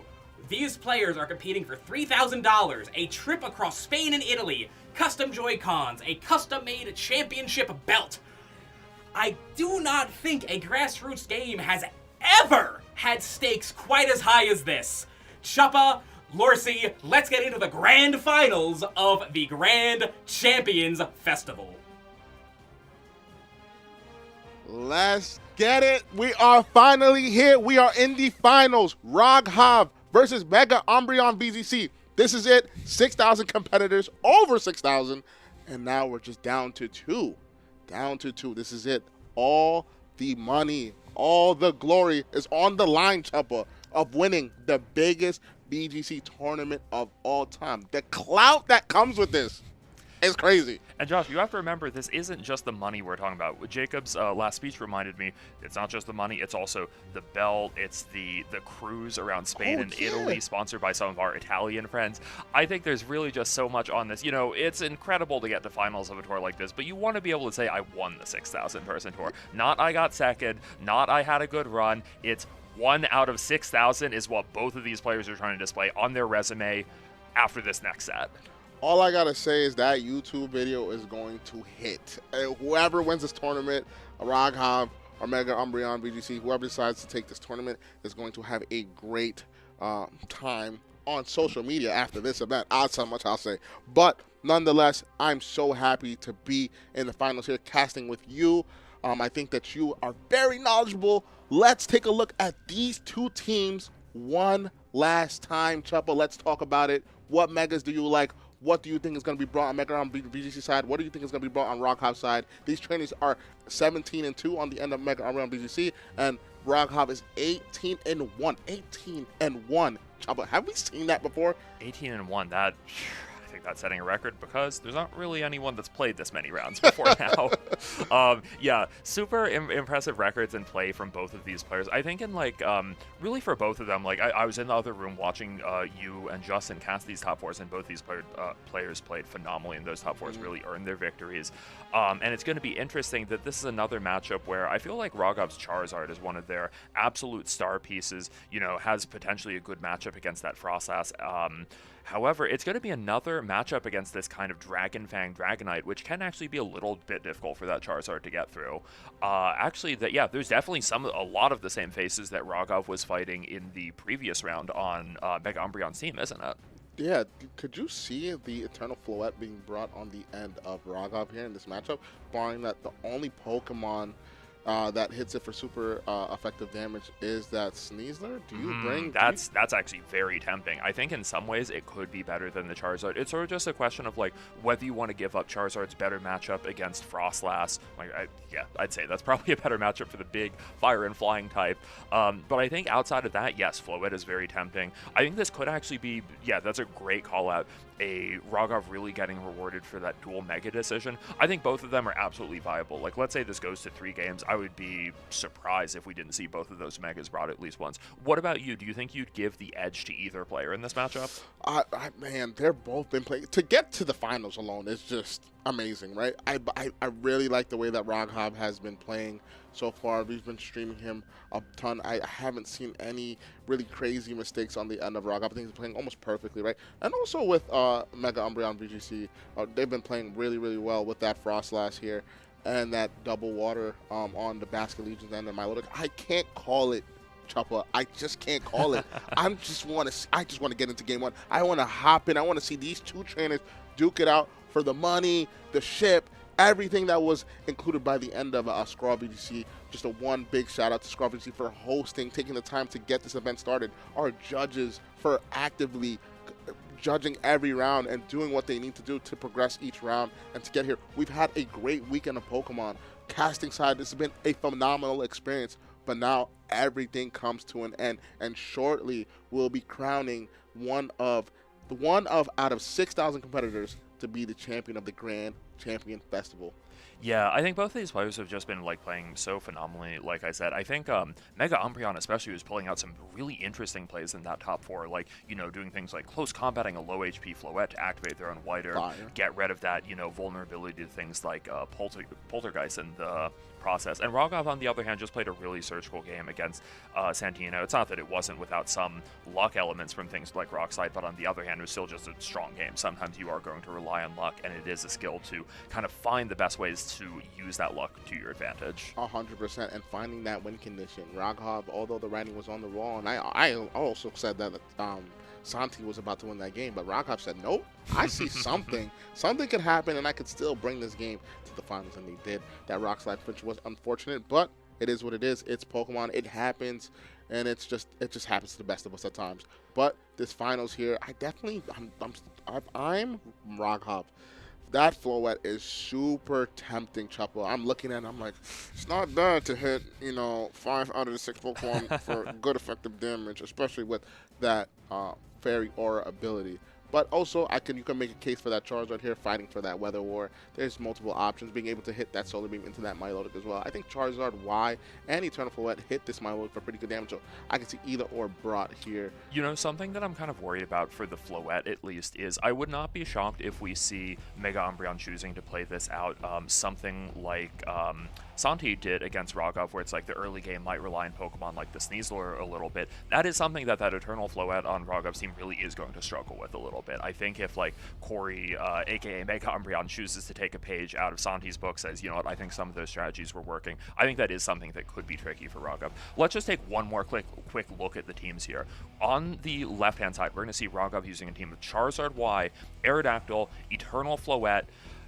These players are competing for $3,000, a trip across Spain and Italy, custom Joy-Cons, a custom-made championship belt. I do not think a grassroots game has ever had stakes quite as high as this. Chuppa, Lorcy, let's get into the grand finals of the Grand Champions Festival. Let's get it. We are finally here. We are in the finals. Roghav versus Mega Umbreon VGC. This is it. 6,000 competitors, over 6,000. And now we're just down to 2. Down to 2. This is it. All the money, all the glory is on the line, Chuppa, of winning the biggest VGC tournament of all time. The clout that comes with this is crazy. And Josh, you have to remember, this isn't just the money we're talking about. Jacob's last speech reminded me, it's not just the money, it's also the belt, it's the cruise around Spain and Italy, sponsored by some of our Italian friends. I think there's really just so much on this. You know, it's incredible to get to finals of a tour like this, but you want to be able to say, I won the 6,000 person tour. Not I got second, not I had a good run. It's 1 out of 6,000 is what both of these players are trying to display on their resume after this next set. All I gotta say is that YouTube video is going to hit. Whoever wins this tournament, Roghav or Mega Umbreon VGC, whoever decides to take this tournament is going to have a great time on social media after this event. That's how much I'll say. But nonetheless, I'm so happy to be in the finals here, casting with you. I think that you are very knowledgeable. Let's take a look at these 2 teams one last time, Chuppa. Let's talk about it. What Megas do you like? What do you think is going to be brought on Mega on VGC side? What do you think is going to be brought on Roghav side? These trainers are 17-2 on the end of Mega on VGC, and Roghav is 18-1. 18-1. Chuppa, have we seen that before? 18-1. That, I think that's setting a record because there's not really anyone that's played this many rounds before now. Yeah, super impressive records in play from both of these players. I think in like, really for both of them, like I was in the other room watching you and Justin cast these top 4s, and both these players played phenomenally, and those top 4s really earned their victories. And it's going to be interesting that this is another matchup where I feel like Roghav's Charizard is one of their absolute star pieces, you know, has potentially a good matchup against that Froslass. However, it's going to be another matchup against this kind of Dragon Fang Dragonite, which can actually be a little bit difficult for that Charizard to get through. Actually, there's definitely a lot of the same faces that Rogov was fighting in the previous round on Mega Umbreon's team, isn't it? Yeah, could you see the Eternal Floette being brought on the end of Rogov here in this matchup, barring that the only Pokemon that hits it for super effective damage is that Sneasler? Do you bring... That's actually very tempting. I think in some ways it could be better than the Charizard. It's sort of just a question of like whether you want to give up Charizard's better matchup against Frostlass. I'd say that's probably a better matchup for the big fire and flying type. But I think outside of that, yes, Floette is very tempting. I think this could actually be, that's a great call out. A Rogov really getting rewarded for that dual Mega decision. I think both of them are absolutely viable. Like, let's say this goes to 3 games. I would be surprised if we didn't see both of those Megas brought at least once. What about you? Do you think you'd give the edge to either player in this matchup? Man, they're both been playing. To get to the finals alone is just amazing, right? I really like the way that Rogov has been playing so far. We've been streaming him a ton. I haven't seen any really crazy mistakes on the end of Rogov. I think he's playing almost perfectly, right? And also with Mega Umbreon VGC, they've been playing really, really well with that Frostlass here and that double water on the Basket Legions and the Milotic. I can't call it, Choppa. I just can't call it. I just want to get into game 1. I want to hop in. I want to see these two trainers duke it out for the money, the ship, everything that was included by the end of Skraw BGC. Just a one big shout out to Skraw BGC for hosting, taking the time to get this event started. Our judges for actively judging every round and doing what they need to do to progress each round and to get here. We've had a great weekend of Pokemon. Casting side, this has been a phenomenal experience, but now everything comes to an end, and shortly we'll be crowning one of out of 6,000 competitors to be the champion of the Grand Champion Festival. Yeah, I think both of these players have just been playing so phenomenally. Like I said, I think Mega Umbreon especially was pulling out some really interesting plays in that top 4, doing things like close combating a low HP Floette to activate their own Wider, get rid of that, vulnerability to things like Poltergeist and the process. And Rogov, on the other hand, just played a really surgical game against Santino. It's not that it wasn't without some luck elements from things like Rock Slide, but on the other hand, it was still just a strong game. Sometimes you are going to rely on luck, and it is a skill to kind of find the best ways to use that luck to your advantage. 100%, and finding that win condition. Rogov, although the writing was on the wall, and I also said that Santi was about to win that game, but Rogov said, nope, I see something. Something could happen, and I could still bring this game to the finals, and they did. That Rock Slide flinch was unfortunate, but it is what it is. It's Pokemon. It happens, and it just happens to the best of us at times. But this finals here, I'm Rogov. That Floette is super tempting, Choppa. I'm looking at it, I'm like, it's not bad to hit, 5 out of the 6 Pokemon for good effective damage, especially with that Fairy Aura ability. But also, you can make a case for that Charizard here, fighting for that Weather War. There's multiple options, being able to hit that Solar Beam into that Milotic as well. I think Charizard Y and Eternal Floette hit this Milotic for pretty good damage, so I can see either or brought here. Something that I'm kind of worried about for the Floette, at least, is I would not be shocked if we see Mega Umbreon choosing to play this out something like Santi did against Rogov, where it's like the early game might rely on Pokemon like the Sneasler a little bit. That is something that Eternal Floette on Rogov's team really is going to struggle with a little bit. I think if Corey, aka Mega Umbreon, chooses to take a page out of Santi's book, says, I think some of those strategies were working, I think that is something that could be tricky for Rogov. Let's just take one more quick look at the teams here. On the left-hand side, we're going to see Rogov using a team of Charizard Y, Aerodactyl, Eternal Floette,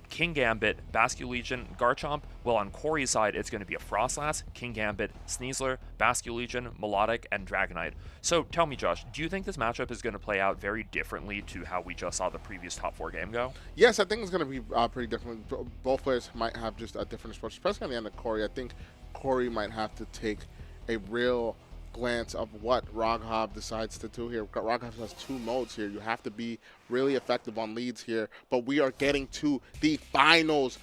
Kingambit, Basculegion, Garchomp. Well, on Corey's side, it's going to be a Frostlass, Kingambit, Sneasler, Basculegion, Melodic, and Dragonite. So tell me, Josh, do you think this matchup is going to play out very differently to how we just saw the previous top 4 game go? Yes, I think it's going to be pretty different. Both players might have just a different approach, especially on the end of Corey. I think Corey might have to take a real glance of what Rogov decides to do here. Rogov has 2 modes here. You have to be really effective on leads here, but we are getting to the finals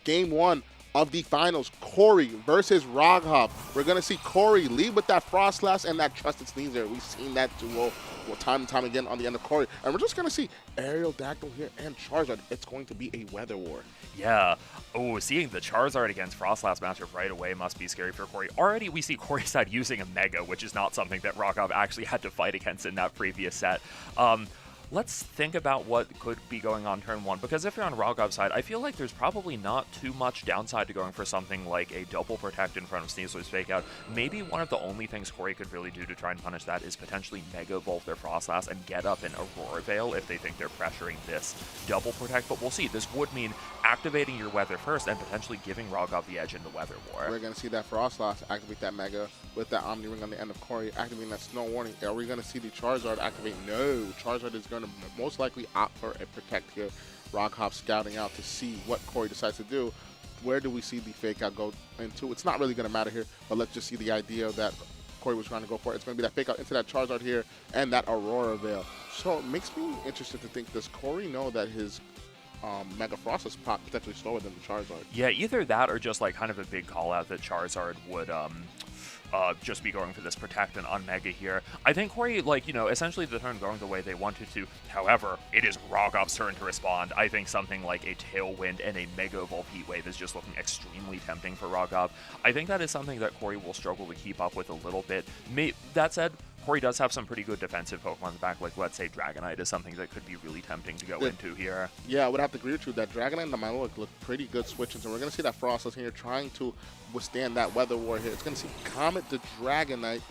game 1 of the finals. Corey versus Rogov. We're going to see Corey lead with that Frostlass and that Trusted Sneasler. We've seen that duo time and time again on the end of Corey. And we're just going to see Aerodactyl here and Charizard. It's going to be a Weather War. Yeah. Oh, seeing the Charizard against Frostlass matchup right away must be scary for Corey. Already we see Corey's side using a Mega, which is not something that Rogov actually had to fight against in that previous set. let's think about what could be going on turn 1, because if you're on Rogov's side, I feel like there's probably not too much downside to going for something like a double protect in front of Sneasler's fake out. Maybe one of the only things Corey could really do to try and punish that is potentially Mega Volt their Frostlass and get up an Aurora Veil if they think they're pressuring this double protect, but we'll see. This would mean activating your Weather first and potentially giving Rogov the edge in the Weather War. We're going to see that Frostlass activate that Mega with that Omni Ring on the end of Corey, activating that Snow Warning. Are we going to see the Charizard activate? No. Charizard is going to most likely opt for a Protect here. Rogov scouting out to see what Corey decides to do. Where do we see the fake out go into? It's not really going to matter here, but let's just see the idea that Corey was trying to go for. It's going to be that fake out into that Charizard here and that Aurora Veil. So it makes me interested to think, does Corey know that his Mega Frost is potentially slower than the Charizard? Yeah, either that or just like kind of a big call out that Charizard would just be going for this Protect and on Mega here. I think Corey, like, you know, essentially the turn going the way they wanted to. However, it is Rogov's turn to respond. I think something like a Tailwind and a Mega Evolve Heat Wave is just looking extremely tempting for Rogov. I think that is something that Corey will struggle to keep up with a little bit. That said, Corey does have some pretty good defensive Pokemon in the back, like let's say Dragonite is something that could be really tempting to go into here. Yeah, I would have to agree with you that Dragonite and the Milo look pretty good switches, and we're going to see that Frostless here trying to withstand that Weather War here. It's going to see Comet to Dragonite,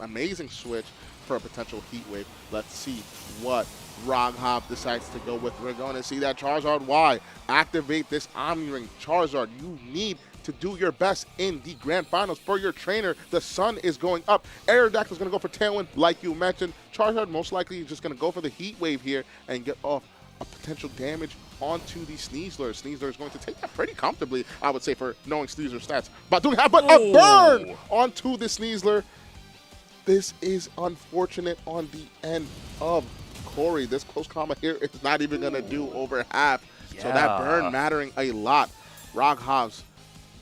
amazing switch for a potential Heat Wave. Let's see what Roghop decides to go with. We're going to see that Charizard Y activate this Omni Ring. Charizard, you need to do your best in the grand finals for your trainer. The sun is going up. Aerodactyl is going to go for Tailwind, like you mentioned. Charizard most likely is just going to go for the Heat Wave here and get off a potential damage onto the Sneasler. Sneasler is going to take that pretty comfortably, I would say, for knowing Sneasler's stats. But a burn onto the Sneasler. This is unfortunate on the end of Corey. This close combat here is not even going to do over half. Yeah. So that burn mattering a lot. Roghov's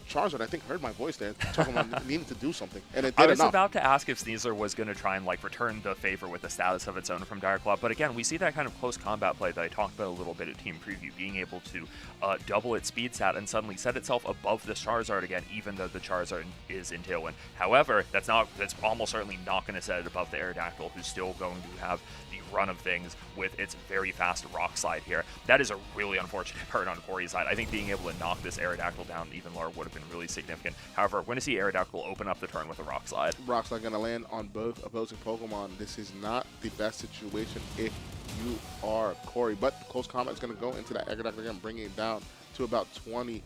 Charizard, I think, heard my voice there, talking about needing to do something, and it did I was enough. about to ask if Sneasler was going to try and like return the favor with the status of its own from Dire Claw, but again, we see that kind of close combat play that I talked about a little bit at Team Preview, being able to double its speed stat and suddenly set itself above the Charizard again, even though the Charizard is in Tailwind. However, that's almost certainly not going to set it above the Aerodactyl, who's still going to have the run of things with its very fast Rock Slide here. That is a really unfortunate part on Corey's side. I think being able to knock this Aerodactyl down even lower would have been really significant. However, we're going to see Aerodactyl open up the turn with a Rock Slide. Rock Slide going to land on both opposing Pokemon. This is not the best situation if you are Corey, but close combat is going to go into that Aerodactyl again, bringing it down to about 20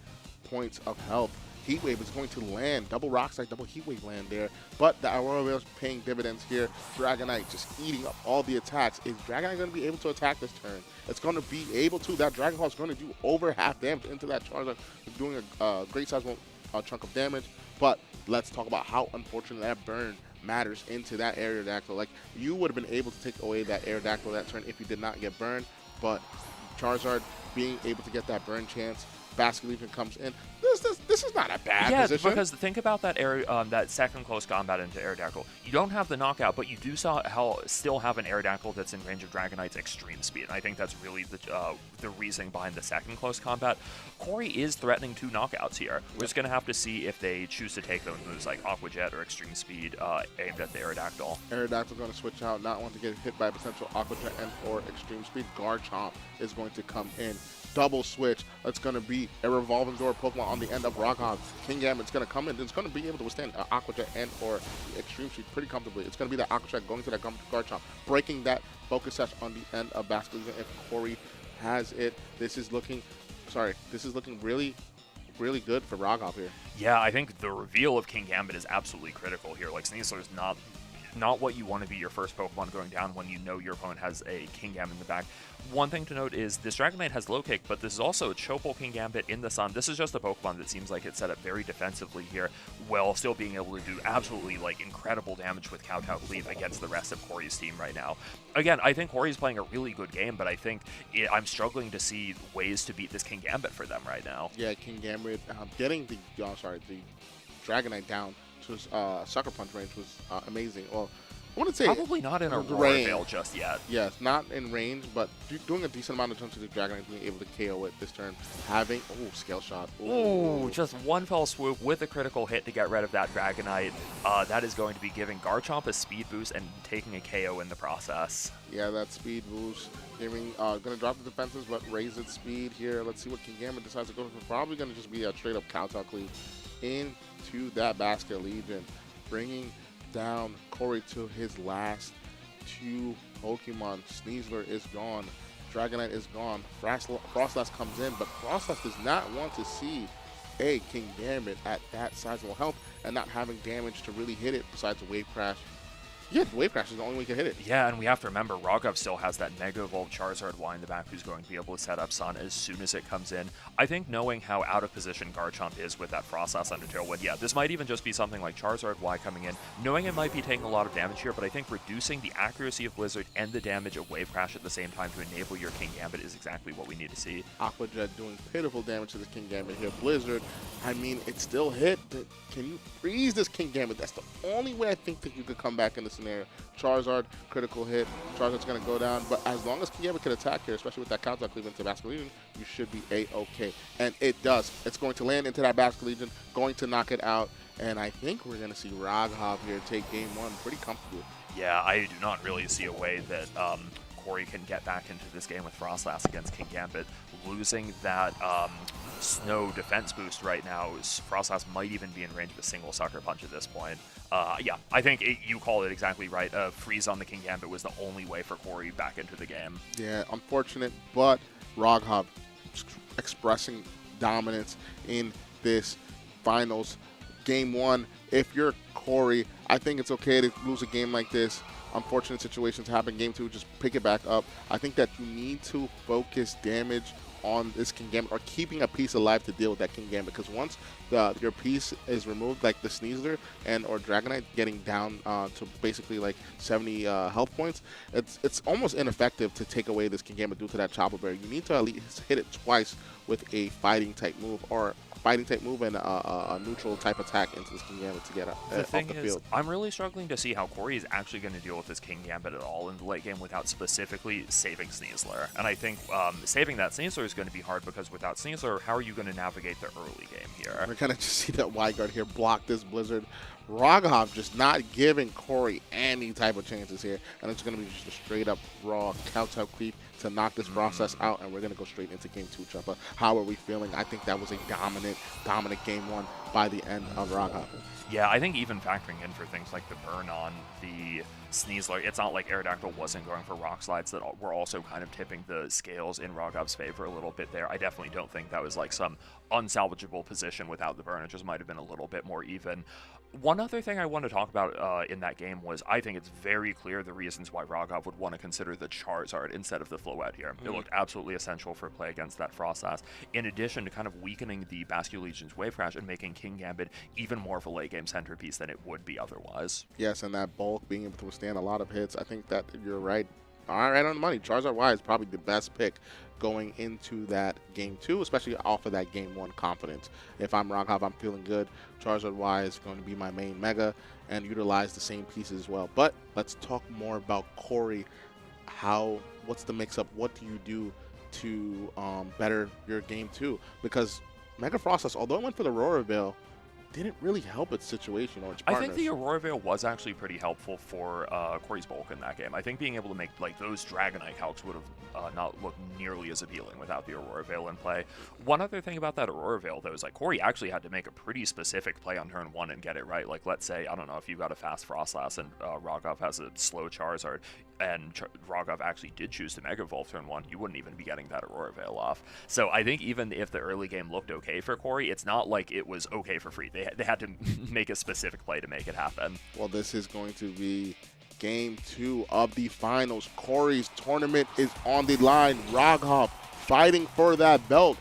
points of health. Heat Wave is going to land, double Rock Slide, double Heat Wave land there, but the Aurora Veil is paying dividends here. Dragonite just eating up all the attacks. Is Dragonite going to be able to attack this turn? It's going to be able to. That Dragon Claw is going to do over half damage into that Charizard, doing a great sizable chunk of damage, but let's talk about how unfortunate that burn matters into that Aerodactyl. Like, you would have been able to take away that Aerodactyl that turn if you did not get burned, but Charizard being able to get that burn chance, Basket Leaf comes in. This is not a bad position. Yeah, because think about that that second close combat into Aerodactyl. You don't have the knockout, but you do still have an Aerodactyl that's in range of Dragonite's extreme speed. And I think that's really the reasoning behind the second close combat. Corey is threatening 2 knockouts here. We're just going to have to see if they choose to take those moves like Aqua Jet or Extreme Speed aimed at the Aerodactyl. Aerodactyl going to switch out, not want to get hit by potential Aqua Jet and or Extreme Speed. Garchomp is going to come in. Double switch. It's going to be a revolving door Pokemon on the end of Rockon. Kingambit's going to come in. It's going to be able to withstand Aqua Jet and or Extreme Speed pretty comfortably. It's going to be that Aqua Jet going to that Garchomp, breaking that Focus Sash on the end of Basket. If Corey has it, this is looking really good for Rockon here. Yeah, I think the reveal of Kingambit is absolutely critical here. Like, Sneasler's not what you want to be your first Pokemon going down when you know your opponent has a Kingambit in the back. One thing to note is this Dragonite has low kick, but this is also a Chople Kingambit in the sun. This is just a Pokemon that seems like it's set up very defensively here, while still being able to do absolutely like incredible damage with Kowtow Cleave against the rest of Corey's team right now. Again, I think Corey's playing a really good game, but I think I'm struggling to see ways to beat this Kingambit for them right now. Yeah, Kingambit getting the Dragonite down to Sucker Punch range was amazing. Well, I wouldn't say Probably not in a range. Veil just yet. Yes, not in range, but doing a decent amount of jumps to the Dragon Knight, being able to KO it this turn. Having, scale shot. Ooh, just one fell swoop with a critical hit to get rid of that Dragonite. That is going to be giving Garchomp a speed boost and taking a KO in the process. Yeah, that speed boost. Giving, gonna drop the defenses, but raise its speed here. Let's see what Kingambit decides to go for. Probably gonna just be a straight up counter cleave into that Basket Legion, bringing down Corey to his last 2 Pokemon. Sneasler is gone. Dragonite is gone. Frostlass comes in, but Frostlass does not want to see a Kingambit at that sizable health and not having damage to really hit it besides a Wave Crash. Yeah, the Wave Crash is the only way you can hit it. Yeah, and we have to remember, Rogov still has that Mega Evolved Charizard Y in the back who's going to be able to set up Sun as soon as it comes in. I think knowing how out of position Garchomp is with that Frostlass under Tailwind, yeah, this might even just be something like Charizard Y coming in, knowing it might be taking a lot of damage here, but I think reducing the accuracy of Blizzard and the damage of Wave Crash at the same time to enable your Kingambit is exactly what we need to see. Aqua Jet doing pitiful damage to this Kingambit here. Blizzard, I mean, it still hit, but can you freeze this Kingambit? That's the only way I think that you could come back in the scenario. Charizard, critical hit. Charizard's going to go down, but as long as Kingambit can attack here, especially with that counter cleave into Basket Legion, you should be A-okay. And it does. It's going to land into that Basket Legion, going to knock it out, and I think we're going to see Raghav here take game 1 pretty comfortably. Yeah, I do not really see a way that Corey can get back into this game with Frostlass against Kingambit. Losing that Snow defense boost right now, Frostlass might even be in range of a single Sucker Punch at this point. Yeah, I think you called it exactly right. Freeze on the Kingambit was the only way for Corey back into the game. Yeah, unfortunate, but Raghav expressing dominance in this finals. Game 1, if you're Corey, I think it's okay to lose a game like this. Unfortunate situations happen. Game 2, just pick it back up. I think that you need to focus damage on this Kingambit or keeping a piece alive to deal with that Kingambit, because once your piece is removed, like the Sneasler and or Dragonite getting down to basically like 70 health points, it's almost ineffective to take away this Kingambit due to that Chopper Bear. You need to at least hit it twice with a fighting type move or fighting type move and a neutral type attack into this Kingambit to get off the field. I'm really struggling to see how Corey is actually going to deal with this Kingambit at all in the late game without specifically saving Sneasler. And I think saving that Sneasler is going to be hard, because without Sneasler, how are you going to navigate the early game here? We're going to just see that Y-Guard here block this Blizzard. Raghav just not giving Corey any type of chances here, and it's going to be just a straight up raw counter creep to knock this process out, and we're going to go straight into game 2, Choppa. How are we feeling? I think that was a dominant game 1 by the end of Raghav. Yeah, I think even factoring in for things like the burn on the Sneasler, it's not like Aerodactyl wasn't going for Rock Slides that were also kind of tipping the scales in Raghav's favor a little bit there. I definitely don't think that was like some unsalvageable position without the burn. It just might have been a little bit more even. One other thing I want to talk about in that game was I think it's very clear the reasons why Raghav would want to consider the Charizard instead of the Floette here. It looked absolutely essential for play against that Frostlass, in addition to kind of weakening the Basket Legion's Wave Crash and making Kingambit even more of a late game centerpiece than it would be otherwise. Yes, and that bulk being able to withstand a lot of hits. I think that you're right. All right on the money. Charizard Y is probably the best pick going into that game 2, especially off of that game 1 confidence. If I'm Raghav, I'm feeling good. Charizard Y is going to be my main mega and utilize the same pieces as well. But let's talk more about Corey. What's the mix-up? What do you do to better your game 2? Because Mega Frostlass, although it went for the Aurora Veil, didn't really help its situation or its partners. I think the Aurora Veil was actually pretty helpful for Corey's bulk in that game. I think being able to make like those Dragonite calcs would have not looked nearly as appealing without the Aurora Veil in play. One other thing about that Aurora Veil, though, is like Corey actually had to make a pretty specific play on turn 1 and get it right. Like, let's say, I don't know, if you got a fast Frostlass and Raghav has a slow Charizard, and Raghav actually did choose to Mega Evolve turn 1, you wouldn't even be getting that Aurora Veil off. So I think even if the early game looked okay for Corey, it's not like it was okay for free. They had to make a specific play to make it happen. Well, this is going to be game 2 of the finals. Corey's tournament is on the line. Raghav fighting for that belt.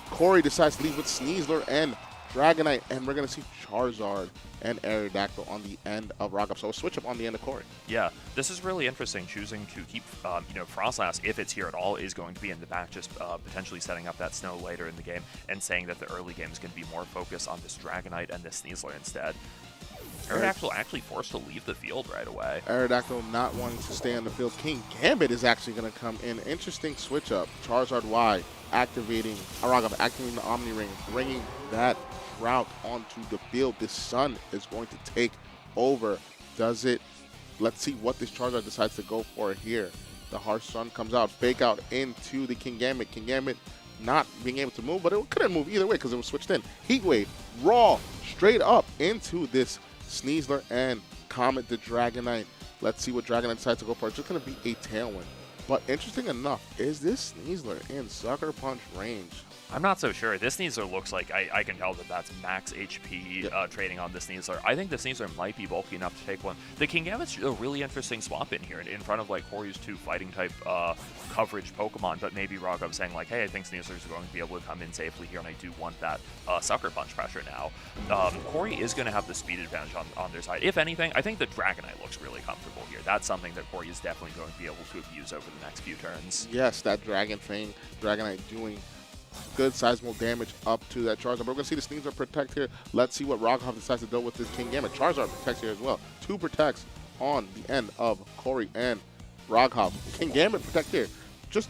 Corey decides to leave with Sneasler and Dragonite, and we're going to see Charizard and Aerodactyl on the end of Raghav. So a switch up on the end of Corey. Yeah, this is really interesting. Choosing to keep, Frostlass, if it's here at all, is going to be in the back, just potentially setting up that Snow later in the game, and saying that the early game is going to be more focused on this Dragonite and this Sneasler instead. Very Aerodactyl actually forced to leave the field right away. Aerodactyl not wanting to stay on the field. King Gambit is actually going to come in. Interesting switch up. Charizard Y activating Aragov, activating the Omni Ring, bringing that route onto the field. This Sun is going to take over. Does it? Let's see what this Charizard decides to go for here. The harsh Sun comes out, fake out into the King Gambit. King Gambit not being able to move, but it couldn't move either way because it was switched in. Heat Wave, raw, straight up into this Sneasler and Comet the Dragonite. Let's see what Dragonite decides to go for. It's just going to be a Tailwind. But interesting enough, is this Sneasler in Sucker Punch range? I'm not so sure. This Sneasler looks like I can tell that that's max HP trading on the Sneasler. I think the Sneasler might be bulky enough to take one. The Kingambit's a really interesting swap in here in front of like Corey's 2 fighting type coverage Pokemon, but maybe Raghav saying like, hey, I think Sneasler's going to be able to come in safely here, and I do want that Sucker Punch pressure now. Corey is going to have the speed advantage on their side. If anything, I think the Dragonite looks really comfortable here. That's something that Corey is definitely going to be able to abuse over the next few turns. Yes, that Dragon Fang, Dragonite doing good sizable damage up to that Charizard. But we're going to see the Sneasler protect here. Let's see what Raghav decides to do with this King Gambit. Charizard protects here as well. 2 protects on the end of Corey and Raghav. King Gambit protect here. Just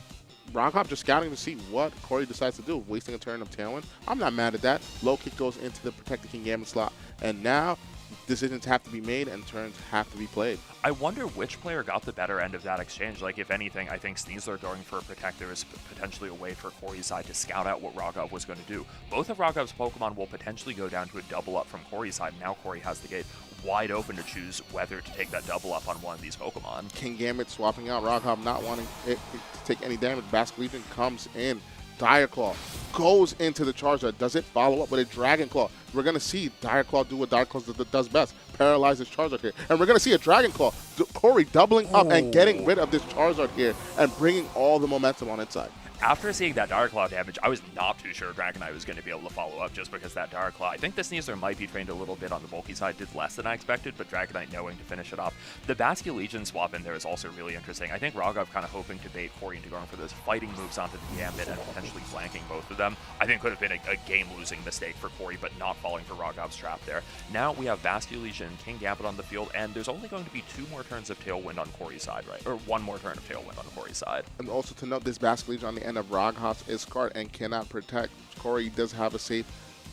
Raghav just scouting to see what Corey decides to do. Wasting a turn of Tailwind. I'm not mad at that. Low kick goes into the protected King Gambit slot. And now decisions have to be made and turns have to be played. I wonder which player got the better end of that exchange. Like, if anything, I think Sneasler going for a Protector is potentially a way for Corey's side to scout out what Raghav was going to do. Both of Raghav's Pokemon will potentially go down to a double up from Corey's side. Now Corey has the gate wide open to choose whether to take that double up on one of these Pokemon. King Gambit swapping out. Raghav not wanting it to take any damage. Basculegion comes in. Dire Claw goes into the Charizard. Does it follow up with a Dragon Claw? We're going to see Dire Claw do what Dire Claw does best. Paralyze this Charizard here. And we're going to see a Dragon Claw. Corey doubling up and getting rid of this Charizard here and bringing all the momentum on its side. After seeing that Dire Claw damage, I was not too sure Dragonite was going to be able to follow up just because that Dire Claw. I think the Sneasler might be trained a little bit on the bulky side, did less than I expected, but Dragonite knowing to finish it off. The Basculegion swap in there is also really interesting. I think Raghav kind of hoping to bait Corey into going for those fighting moves onto the Gambit and potentially flanking both of them. I think could have been a game-losing mistake for Corey, but not falling for Raghav's trap there. Now we have Basculegion and King Gambit on the field, and there's only going to be 2 more turns of Tailwind on Corey's side, right? Or 1 more turn of Tailwind on Corey's side. And also to note, this Basculegion on the end of Raghav's is scarred and cannot protect. Corey does have a safe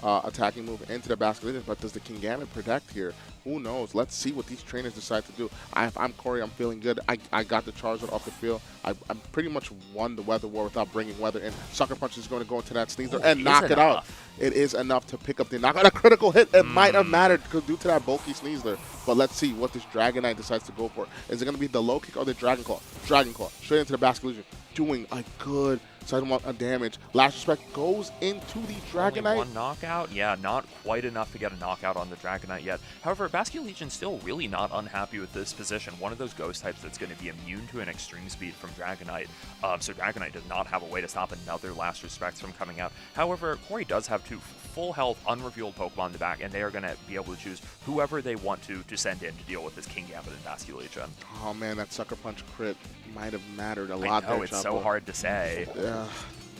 attacking move into the Basculegion, but does the King Gambit protect here? Who knows? Let's see what these trainers decide to do. If I'm Corey, I'm feeling good. I got the Charizard off the field. I pretty much won the weather war without bringing weather in. Sucker Punch is going to go into that Sneasler and knock it out. It is enough to pick up the knockout. A critical hit. It might have mattered due to that bulky Sneasler. But let's see what this Dragonite decides to go for. Is it going to be the low kick or the Dragon Claw? Dragon Claw straight into the Basculegion, doing a good sizable amount of damage. Last Respect goes into the Dragonite. Only 1 knockout? Yeah, not quite enough to get a knockout on the Dragonite yet. However, Basculegion's still really not unhappy with this position. One of those ghost types that's going to be immune to an extreme speed from Dragonite. So Dragonite does not have a way to stop another Last Respect from coming out. However, Corey does have 2 full health, unrevealed Pokemon in the back, and they are going to be able to choose whoever they want to send in to deal with this King Gambit and Basculegion. Oh man, that Sucker Punch crit might have mattered a lot. I know, it's so hard to say. Yeah,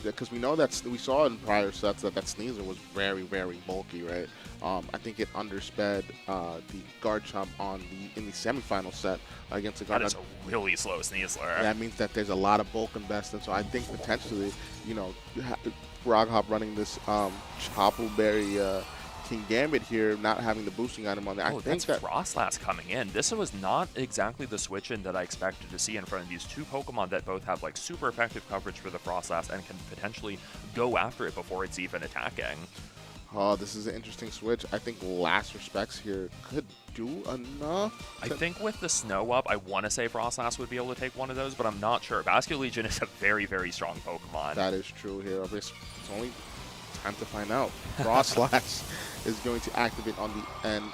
because we know that we saw in prior sets that Sneasler was very, very bulky, right? I think it undersped the Garchomp in the semifinal set against the Garchomp. That is a really slow Sneasler. That means that there's a lot of bulk invested. So I think potentially, you know, Raghav running this Choppleberry King Gambit here, not having the boosting item on there. I think that's Frostlass coming in. This was not exactly the switch-in that I expected to see in front of these 2 Pokemon that both have like super effective coverage for the Frostlass and can potentially go after it before it's even attacking. Oh, this is an interesting switch. I think Last Respects here could do enough. I think with the Snow up, I want to say Frostlass would be able to take one of those, but I'm not sure. Basculegion is a very, very strong Pokemon. That is true here. It's only time to find out. Frostlass is going to activate on the end.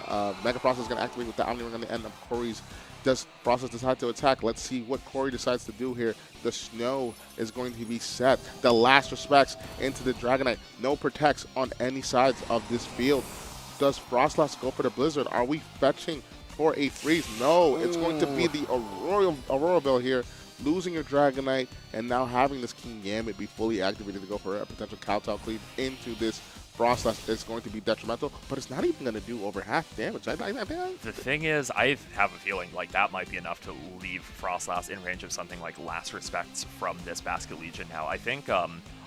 Mega Frostlass is going to activate with the Omni Ring on the end of Corey's. Does Frostlass decide to attack? Let's see what Corey decides to do here. The Snow is going to be set. The Last Respects into the Dragonite. No protects on any sides of this field. Does Frostlass go for the Blizzard? Are we fetching for a freeze? No, it's going to be the Aurora Bell here. Losing your Dragonite and now having this King Gambit be fully activated to go for a potential Kowtow cleave into this Frostlass is going to be detrimental, but it's not even going to do over half damage. The thing is, I have a feeling like that might be enough to leave Frostlass in range of something like Last Respects from this Basket Legion now. I think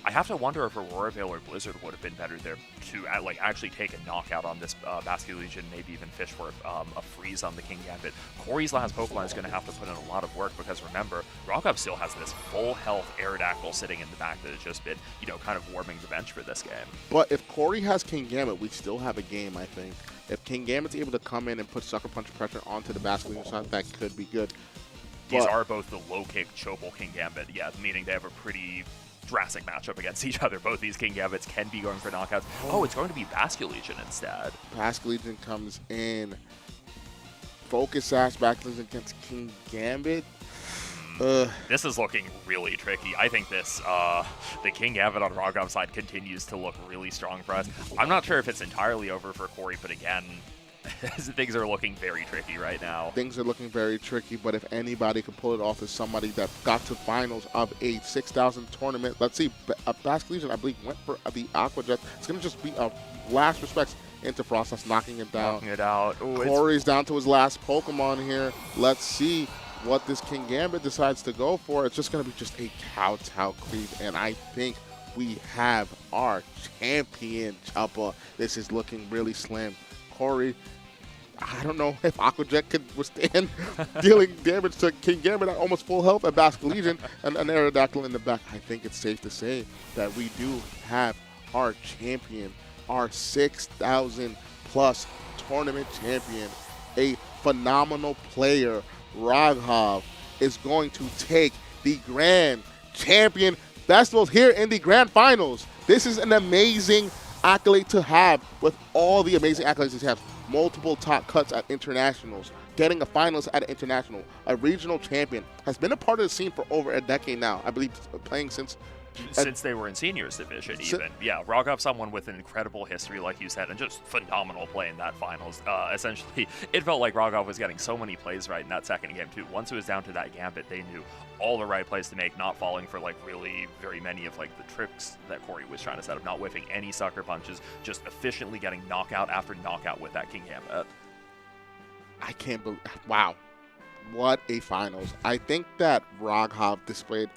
I have to wonder if Aurora Veil or Blizzard would have been better there to like actually take a knockout on this Basket Legion, maybe even fish for a freeze on the King Gambit. Corey's last Pokemon is going to have to put in a lot of work because remember, Rockov still has this full health Aerodactyl sitting in the back that has just been, you know, kind of warming the bench for this game. But if Corey has King Gambit, we still have a game, I think. If King Gambit's able to come in and put Sucker Punch pressure onto the Basket Legion side, that could be good. These are both the low kick Chopal King Gambit, yeah, meaning they have a pretty drastic matchup against each other. Both these King Gambits can be going for knockouts. Oh, it's going to be Basket Legion instead. Basket Legion comes in. Focus Sash Basket Legion against King Gambit. This is looking really tricky. I think this, the King Gambit on Rogov's side continues to look really strong for us. I'm not sure if it's entirely over for Corey, but again, things are looking very tricky right now. Things are looking very tricky, but if anybody can pull it off, is somebody that got to finals of a 6,000 tournament. Let's see, Basket Legion, I believe, went for the Aqua Jet. It's going to just be a last respects into Frostlass, knocking it down. Knocking it out. Ooh, Corey's down to his last Pokemon here. Let's see what this King Gambit decides to go for. It's just going to be just a Kowtow creep, and I think we have our champion, Choppa. This is looking really slim. Corey, I don't know if Aqua Jet could withstand dealing damage to King Gambit at almost full health at Basket Legion and an Aerodactyl in the back. I think it's safe to say that we do have our champion, our 6,000 plus tournament champion, a phenomenal player. Roghov is going to take the Grand Champion Festivals here in the Grand Finals. This is an amazing accolade to have with all the amazing accolades he has. Multiple top cuts at internationals, getting a finalist at an international, a regional champion, has been a part of the scene for over a decade now. I believe playing since they were in seniors division even. Yeah, Roghov, someone with an incredible history, like you said, and just phenomenal play in that finals. Essentially, it felt like Roghov was getting so many plays right in that second game too. Once it was down to that Gambit, they knew all the right plays to make, not falling for like really very many of like the tricks that Corey was trying to set up, not whiffing any sucker punches, just efficiently getting knockout after knockout with that King Gambit. I can't believe, wow, what a finals. I think that Roghov displayed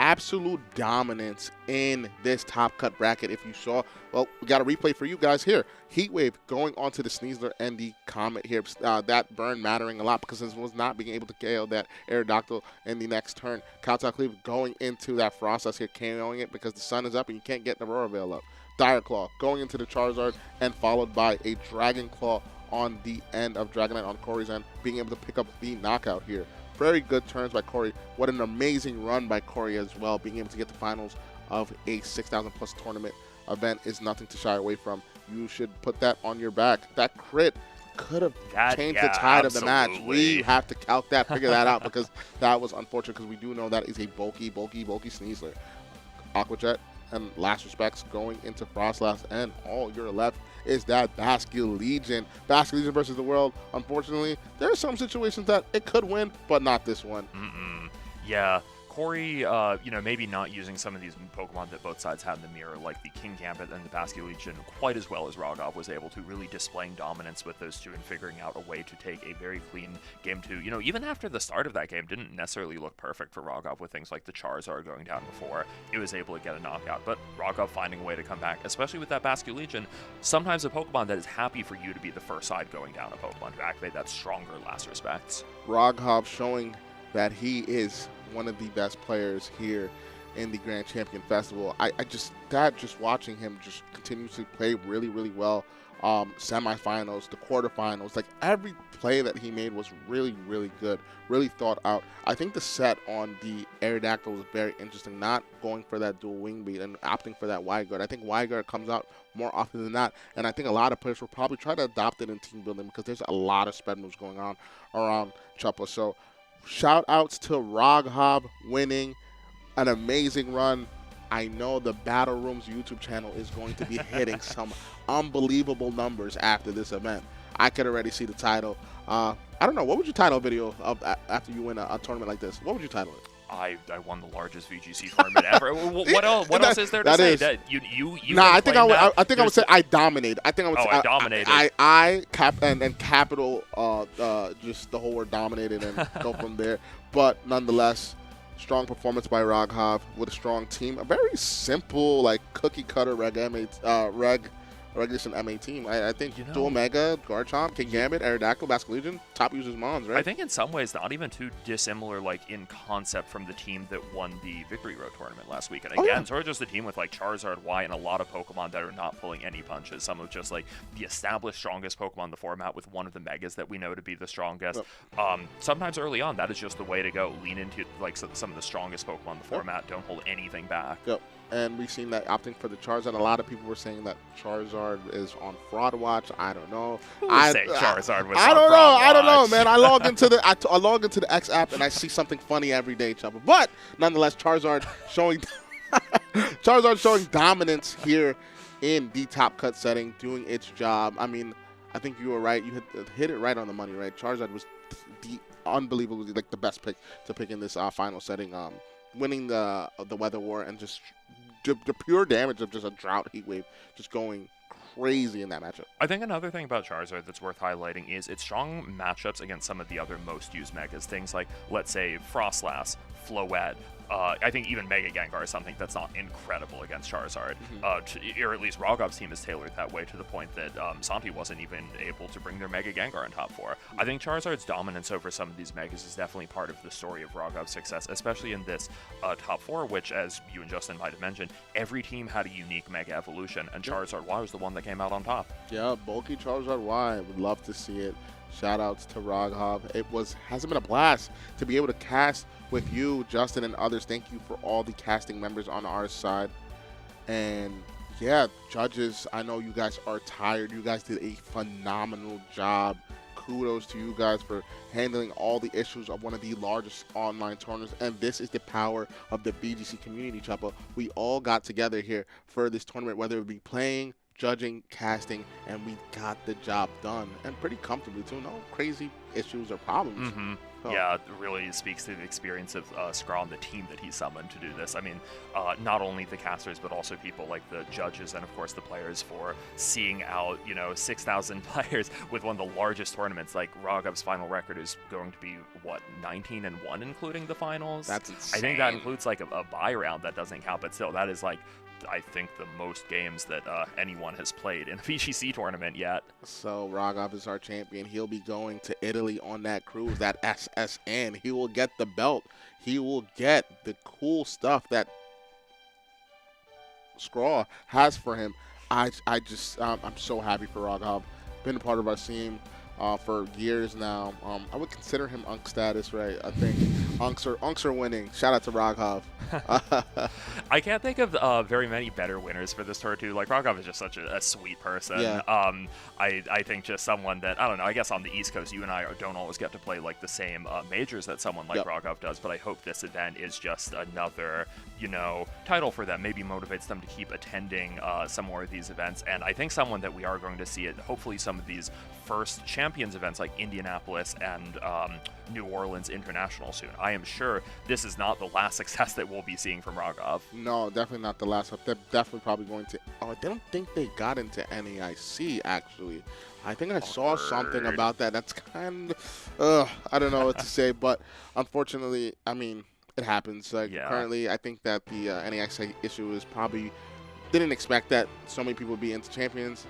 absolute dominance in this top cut bracket. If you saw, well, we got a replay for you guys here. Heatwave going onto the Sneasler and the Comet here. That burn mattering a lot because this was not being able to KO that Aerodactyl in the next turn. Kowtow Cleave going into that Frostlass here, KOing it because the sun is up and you can't get the Aurora Veil up. Dire Claw going into the Charizard and followed by a Dragon Claw on the end of Dragonite on Corey's end, being able to pick up the knockout here. Very good turns by Corey. What an amazing run by Corey as well. Being able to get the finals of a 6,000 plus tournament event is nothing to shy away from. You should put that on your back. That crit could have changed the tide of the match. We have to calc that, figure that out, because that was unfortunate, because we do know that is a bulky Sneasler. Aqua Jet and Last Respects going into Frostlass, and all you're left is that Basket Legion. Basket Legion versus the world. Unfortunately, there are some situations that it could win, but not this one. Yeah, Corey, maybe not using some of these Pokemon that both sides had in the mirror, like the King Gambit and the Basket Legion, quite as well as Roghov was able to, really displaying dominance with those two and figuring out a way to take a very clean game two. You know, even after the start of that game, didn't necessarily look perfect for Roghov with things like the Charizard going down before it was able to get a knockout, but Roghov finding a way to come back, especially with that Basket Legion, sometimes a Pokemon that is happy for you to be the first side going down a Pokemon to activate that stronger Last Respects. Roghov showing that he is one of the best players here in the Grand Champion Festival. Just watching him just continuously play really, really well. Semifinals, the quarterfinals, like every play that he made was really, really good, really thought out. I think the set on the Aerodactyl was very interesting, not going for that dual wing beat and opting for that wide guard. I think wide guard comes out more often than not, and I think a lot of players will probably try to adopt it in team building because there's a lot of spread moves going on around Choppa. So shout outs to Roghov winning an amazing run. I know the Battle Room's YouTube channel is going to be hitting some unbelievable numbers after this event. I could already see the title. I don't know, what would you title a video of after you win a tournament like this? What would you title it? I won the largest VGC tournament ever. What else? What else is there to say? That you Nah, I think I would say I dominated. I think I would say I dominated. I capital just the whole word dominated and go from there. But nonetheless, strong performance by Raghav with a strong team. A very simple, like cookie cutter Regulation MA team. I think Dual Mega, Garchomp, King Gambit, Aerodactyl, Basculegion, top users Mons, right? I think in some ways not even too dissimilar, like in concept, from the team that won the Victory Road tournament last week. And again, sort of just a team with like Charizard, Y, and a lot of Pokemon that are not pulling any punches. Some of just like the established strongest Pokemon in the format with one of the Megas that we know to be the strongest. Sometimes early on, that is just the way to go. Lean into like some of the strongest Pokemon in the format. Don't hold anything back. Yep. And we've seen that opting for the Charizard. A lot of people were saying that Charizard is on fraud watch. I don't know. Charizard was I on don't know. fraud I don't know, watch. man. I log into the X app and I see something funny every day, Chubba. But nonetheless, Charizard showing dominance here in the top cut setting, doing its job. I mean, I think you were right. You hit it right on the money, right? Charizard was unbelievably like the best pick to pick in this final setting. Winning the weather war and just the pure damage of just a drought heat wave just going crazy in that matchup. I think another thing about Charizard that's worth highlighting is its strong matchups against some of the other most used megas. Things like, let's say, Frostlass, Floette. I think even Mega Gengar is something that's not incredible against Charizard. Or at least Roggov's team is tailored that way to the point that Santi wasn't even able to bring their Mega Gengar in top 4. I think Charizard's dominance over some of these Megas is definitely part of the story of Roggov's success, especially in this top 4, which, as you and Justin might have mentioned, every team had a unique Mega evolution, and Charizard Y was the one that came out on top. Yeah, bulky Charizard Y. Would love to see it. Shoutouts to Raghov. Hasn't been a blast to be able to cast with you, Justin, and others. Thank you for all the casting members on our side. And yeah, judges, I know you guys are tired. You guys did a phenomenal job. Kudos to you guys for handling all the issues of one of the largest online tournaments. And this is the power of the BGC community, Choppa. We all got together here for this tournament, whether it be playing, judging, casting, and we got the job done, and pretty comfortably too. No crazy issues or problems. Yeah, it really speaks to the experience of Skraw and the team that he summoned to do this. I mean, not only the casters, but also people like the judges and, of course, the players for seeing out, 6,000 players with one of the largest tournaments. Like, Roggov's final record is going to be, 19-1, including the finals? That's insane. I think that includes, like, a bye round that doesn't count, but still, that is, like, I think the most games that anyone has played in a VGC tournament yet. So Raghov is our champion. He'll be going to Italy on that cruise, that SSN. He will get the belt. He will get the cool stuff that Skraw has for him. I'm so happy for Raghov. Been a part of our team for years now. I would consider him Unk status, right? I think Unks are winning. Shout out to Raghov. I can't think of very many better winners for this tour too. Like, Raghov is just such a sweet person. Yeah. I think just someone that, I don't know, I guess on the East Coast, you and I don't always get to play like the same majors that someone like Raghov does, but I hope this event is just another, title for them. Maybe motivates them to keep attending some more of these events. And I think someone that we are going to see at hopefully some of these first Champions events like Indianapolis and New Orleans International soon. I am sure this is not the last success that we'll be seeing from Raghov. No, definitely not the last. They're definitely probably going to. Oh, I don't think they got into NAIC actually. I think I saw something about that. That's kind of, I don't know what to say, but unfortunately, I mean, it happens. Like currently, I think that the NAIC issue is probably didn't expect that so many people would be into champions.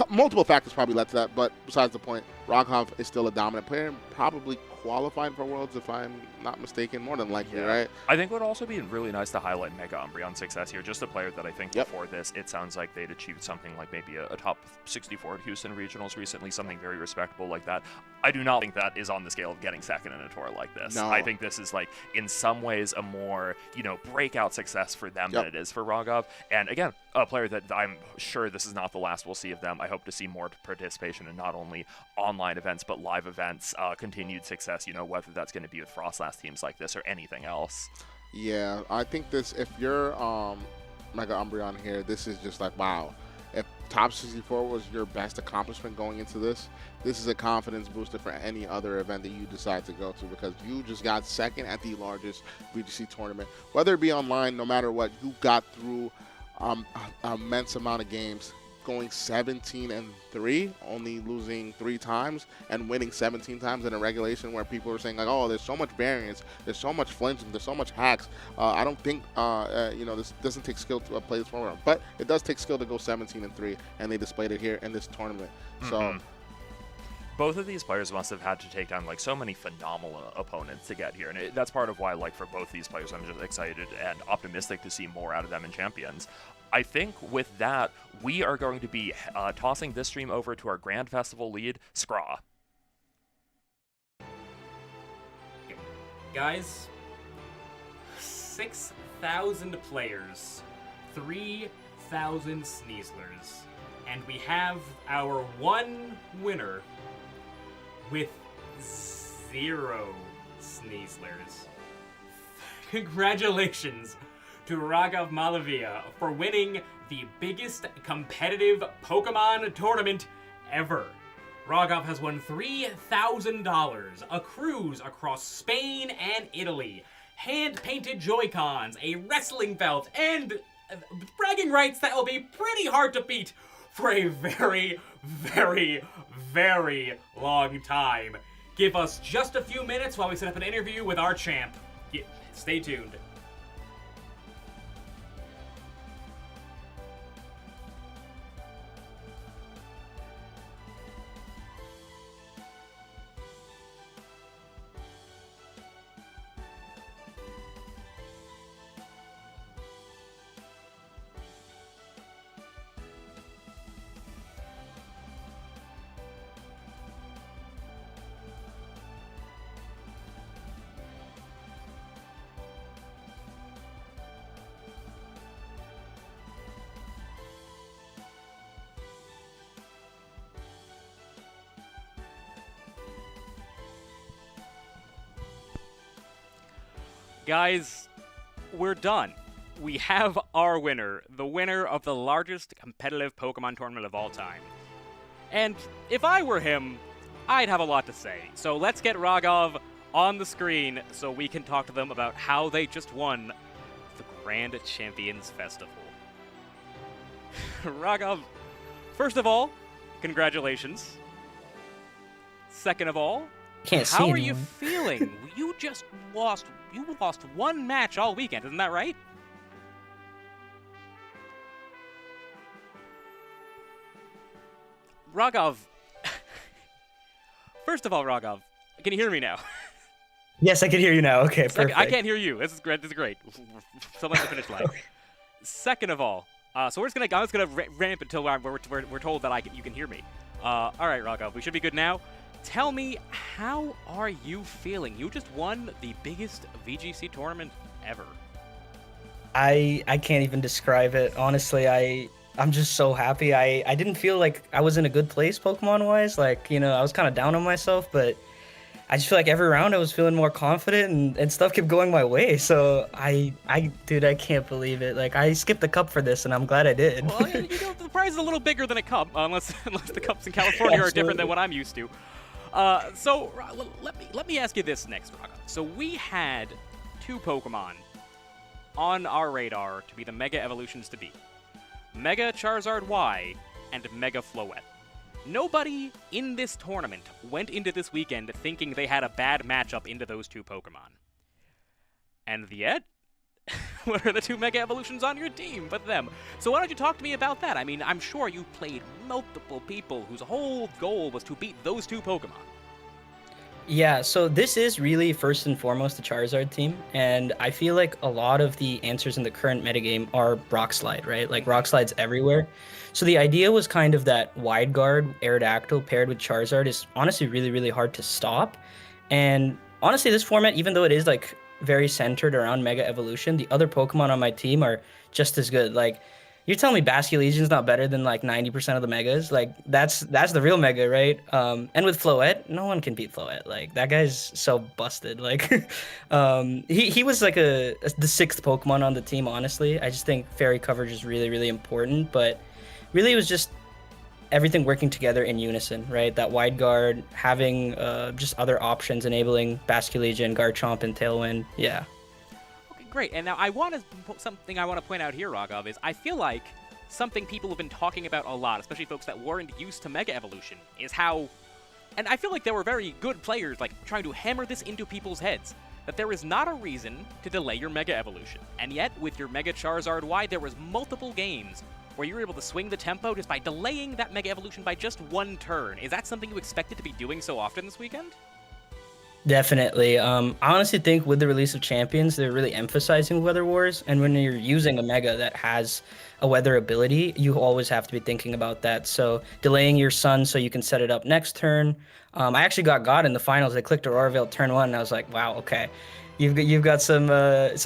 Multiple factors probably led to that, but besides the point, Raghov is still a dominant player and probably qualified for Worlds if I'm not mistaken, more than likely, right? I think it would also be really nice to highlight Mega Umbreon's success here. Just a player that I think before this, it sounds like they'd achieved something like maybe a top 64 at Houston Regionals recently, something very respectable like that. I do not think that is on the scale of getting second in a tour like this. No. I think this is like, in some ways, a more, breakout success for them than it is for Raghov. And again, a player that I'm sure this is not the last we'll see of them. I hope to see more participation in not only online events, but live events, continued success, whether that's going to be with Frostlass teams like this or anything else. Yeah, I think this, if you're Mega Umbreon here, this is just like, wow. If top 64 was your best accomplishment going into this, this is a confidence booster for any other event that you decide to go to, because you just got second at the largest VGC tournament. Whether it be online, no matter what, you got through an immense amount of games, going 17-3, only losing 3 times, and winning 17 times in a regulation where people are saying like, oh, there's so much variance, there's so much flinching, there's so much hacks. I don't think this doesn't take skill to play this format, but it does take skill to go 17-3, and they displayed it here in this tournament. So both of these players must have had to take down like so many phenomenal opponents to get here, and that's part of why, like, for both these players, I'm just excited and optimistic to see more out of them in Champions. I think with that, we are going to be tossing this stream over to our Grand Festival lead, Skraw. Guys, 6,000 players, 3,000 Sneaslers, and we have our one winner with 0 Sneaslers. Congratulations to Raghav Malavia for winning the biggest competitive Pokemon tournament ever. Raghav has won $3,000, a cruise across Spain and Italy, hand-painted Joy-Cons, a wrestling belt, and bragging rights that will be pretty hard to beat for a very, very, very long time. Give us just a few minutes while we set up an interview with our champ. Stay tuned. Guys, we're done. We have our winner, the winner of the largest competitive Pokemon tournament of all time. And if I were him, I'd have a lot to say. So let's get Raghav on the screen so we can talk to them about how they just won the Grand Champions Festival. Raghav, first of all, congratulations. Second of all, how are you feeling? You just lost. You lost one match all weekend, isn't that right? Raghav. First of all, Raghav, can you hear me now? Yes, I can hear you now. Okay, perfect. I can't hear you. This is great. This is great. Someone at the finish line. Second of all, so I'm just gonna ramp until we're told that you can hear me. All right, Raghav, we should be good now. Tell me, how are you feeling? You just won the biggest VGC tournament ever. I can't even describe it. Honestly, I'm just so happy. I didn't feel like I was in a good place Pokemon-wise. Like, I was kind of down on myself, but I just feel like every round I was feeling more confident and stuff kept going my way. So dude, I can't believe it. Like, I skipped the cup for this, and I'm glad I did. Well, the prize is a little bigger than a cup, unless the cups in California are different than what I'm used to. So let me ask you this next, Raga. So we had 2 Pokemon on our radar to be the Mega Evolutions to beat. Mega Charizard Y and Mega Floette. Nobody in this tournament went into this weekend thinking they had a bad matchup into those 2 Pokemon. And yet, what are the 2 Mega Evolutions on your team but them? So why don't you talk to me about that? I mean, I'm sure you played multiple people whose whole goal was to beat those 2 Pokemon. Yeah, so this is really first and foremost the Charizard team, and I feel like a lot of the answers in the current metagame are Rock Slide, right? Like, Rock Slide's everywhere. So the idea was kind of that Wide Guard Aerodactyl paired with Charizard is honestly really, really hard to stop. And honestly, this format, even though it is like very centered around Mega Evolution, the other Pokemon on my team are just as good. Like, you're telling me Basculegion's not better than like 90% of the Megas? Like, that's the real Mega, right? And with Floette, no one can beat Floette. Like, that guy's so busted. Like, he was like the 6th Pokemon on the team, honestly. I just think fairy coverage is really, really important. But really, it was just everything working together in unison, right? That wide guard, having just other options, enabling Basculegion, Garchomp, and Tailwind. Yeah. Okay, great. And now something I want to point out here, Raghav, is I feel like something people have been talking about a lot, especially folks that weren't used to Mega Evolution, is how, and I feel like there were very good players like trying to hammer this into people's heads, that there is not a reason to delay your Mega Evolution. And yet, with your Mega Charizard Y, there was multiple games where you were able to swing the tempo just by delaying that Mega Evolution by just one turn. Is that something you expected to be doing so often this weekend? Definitely. I honestly think with the release of Champions, they're really emphasizing Weather Wars. And when you're using a Mega that has a weather ability, you always have to be thinking about that. So delaying your Sun so you can set it up next turn. I actually got in the finals. I clicked Aurora Veil turn 1, and I was like, wow, okay. You've got some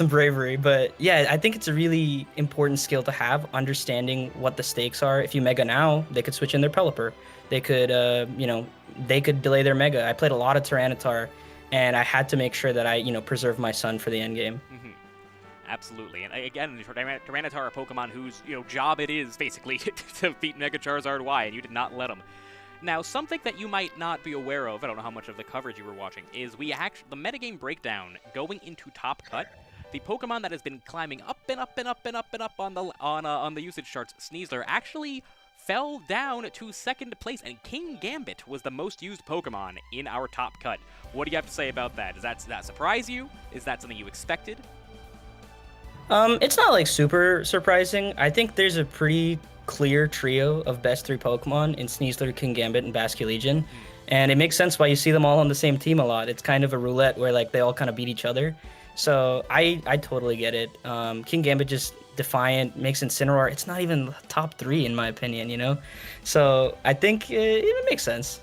bravery. But yeah, I think it's a really important skill to have, understanding what the stakes are. If you Mega now, they could switch in their Pelipper. They could, they could delay their Mega. I played a lot of Tyranitar, and I had to make sure that I, preserve my Sun for the end game. Mm-hmm. Absolutely. And again, Tyranitar, a Pokemon whose, job it is, basically, to beat Mega Charizard Y, and you did not let him. Now, something that you might not be aware of, I don't know how much of the coverage you were watching, is the metagame breakdown going into Top Cut. The Pokemon that has been climbing up and up and up and up and up on the usage charts, Sneasler, actually fell down to second place, and King Gambit was the most used Pokemon in our Top Cut. What do you have to say about that? Does that surprise you? Is that something you expected? It's not like super surprising. I think there's a pretty clear trio of best 3 Pokemon in Sneasler, King Gambit, and Basculegion. And it makes sense why you see them all on the same team a lot. It's kind of a roulette where like they all kind of beat each other. So I totally get it. King Gambit just defiant, makes Incineroar. It's not even top 3 in my opinion, So I think it makes sense.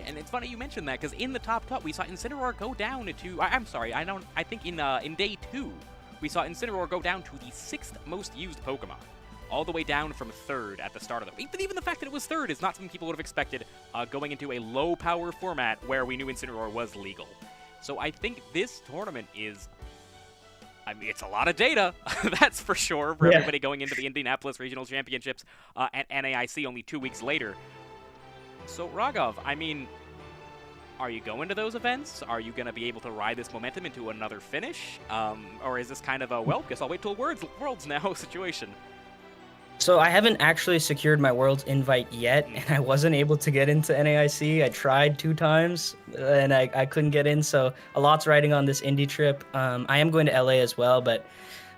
And it's funny you mentioned that, because in the Top Cut, we saw Incineroar go down to, I think in day 2, we saw Incineroar go down to the 6th most used Pokemon, all the way down from 3rd at the start of the... But even the fact that it was 3rd is not something people would have expected going into a low-power format where we knew Incineroar was legal. So I think this tournament is... it's a lot of data, that's for sure, for everybody going into the Indianapolis Regional Championships at NAIC only 2 weeks later. So, Raghav, are you going to those events? Are you going to be able to ride this momentum into another finish? Or is this kind of a, well, guess I'll wait till Worlds now situation? So I haven't actually secured my Worlds invite yet, and I wasn't able to get into NAIC. I tried 2 times, and I couldn't get in, so a lot's riding on this indie trip. I am going to LA as well, but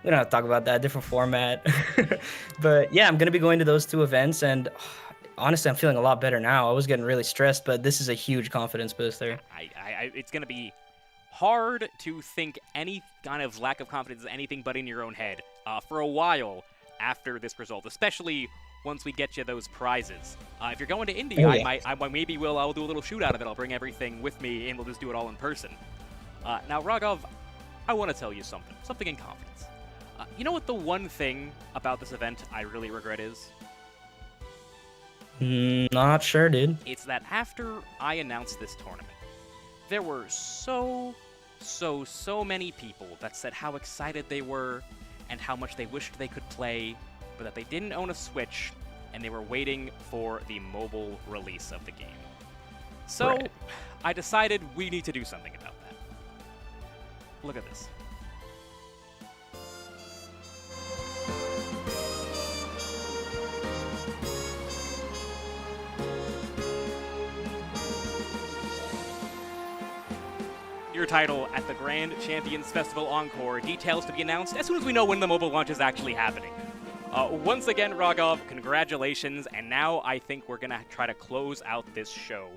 we don't have to talk about that, different format. But yeah, I'm going to be going to those 2 events, and honestly, I'm feeling a lot better now. I was getting really stressed, but this is a huge confidence booster. It's going to be hard to think any kind of lack of confidence is anything but in your own head for a while after this result, especially once we get you those prizes. If you're going to Indy, I'll do a little shoot out of it. I'll bring everything with me, and we'll just do it all in person. Now, Raghav, I want to tell you something in confidence. You know what the one thing about this event I really regret is? Not sure, dude. It's that after I announced this tournament, there were so many people that said how excited they were and how much they wished they could play, but that they didn't own a Switch, and they were waiting for the mobile release of the game. So, right. I decided we need to do something about that. Look at this. Your title at the Grand Champions Festival Encore. Details to be announced as soon as we know when the mobile launch is actually happening. Once again, Raghav, congratulations, and now I think we're going to try to close out this show.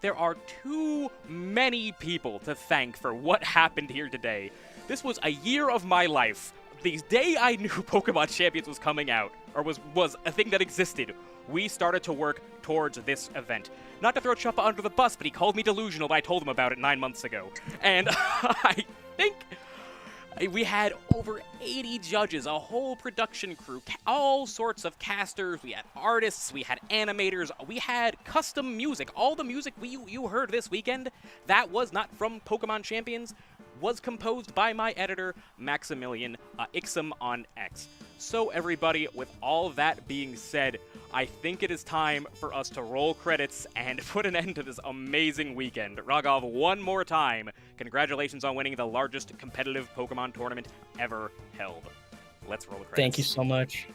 There are too many people to thank for what happened here today. This was a year of my life. The day I knew Pokemon Champions was coming out, or was a thing that existed, we started to work towards this event. Not to throw Chuppa under the bus, but he called me delusional, but I told him about it 9 months ago. And I think we had over 80 judges, a whole production crew, all sorts of casters, we had artists, we had animators, we had custom music. All the music you heard this weekend, that was not from Pokemon Champions, was composed by my editor, Maximilian Ixom on X. So everybody, with all that being said, I think it is time for us to roll credits and put an end to this amazing weekend. Raghav, one more time, congratulations on winning the largest competitive Pokemon tournament ever held. Let's roll the credits. Thank you so much.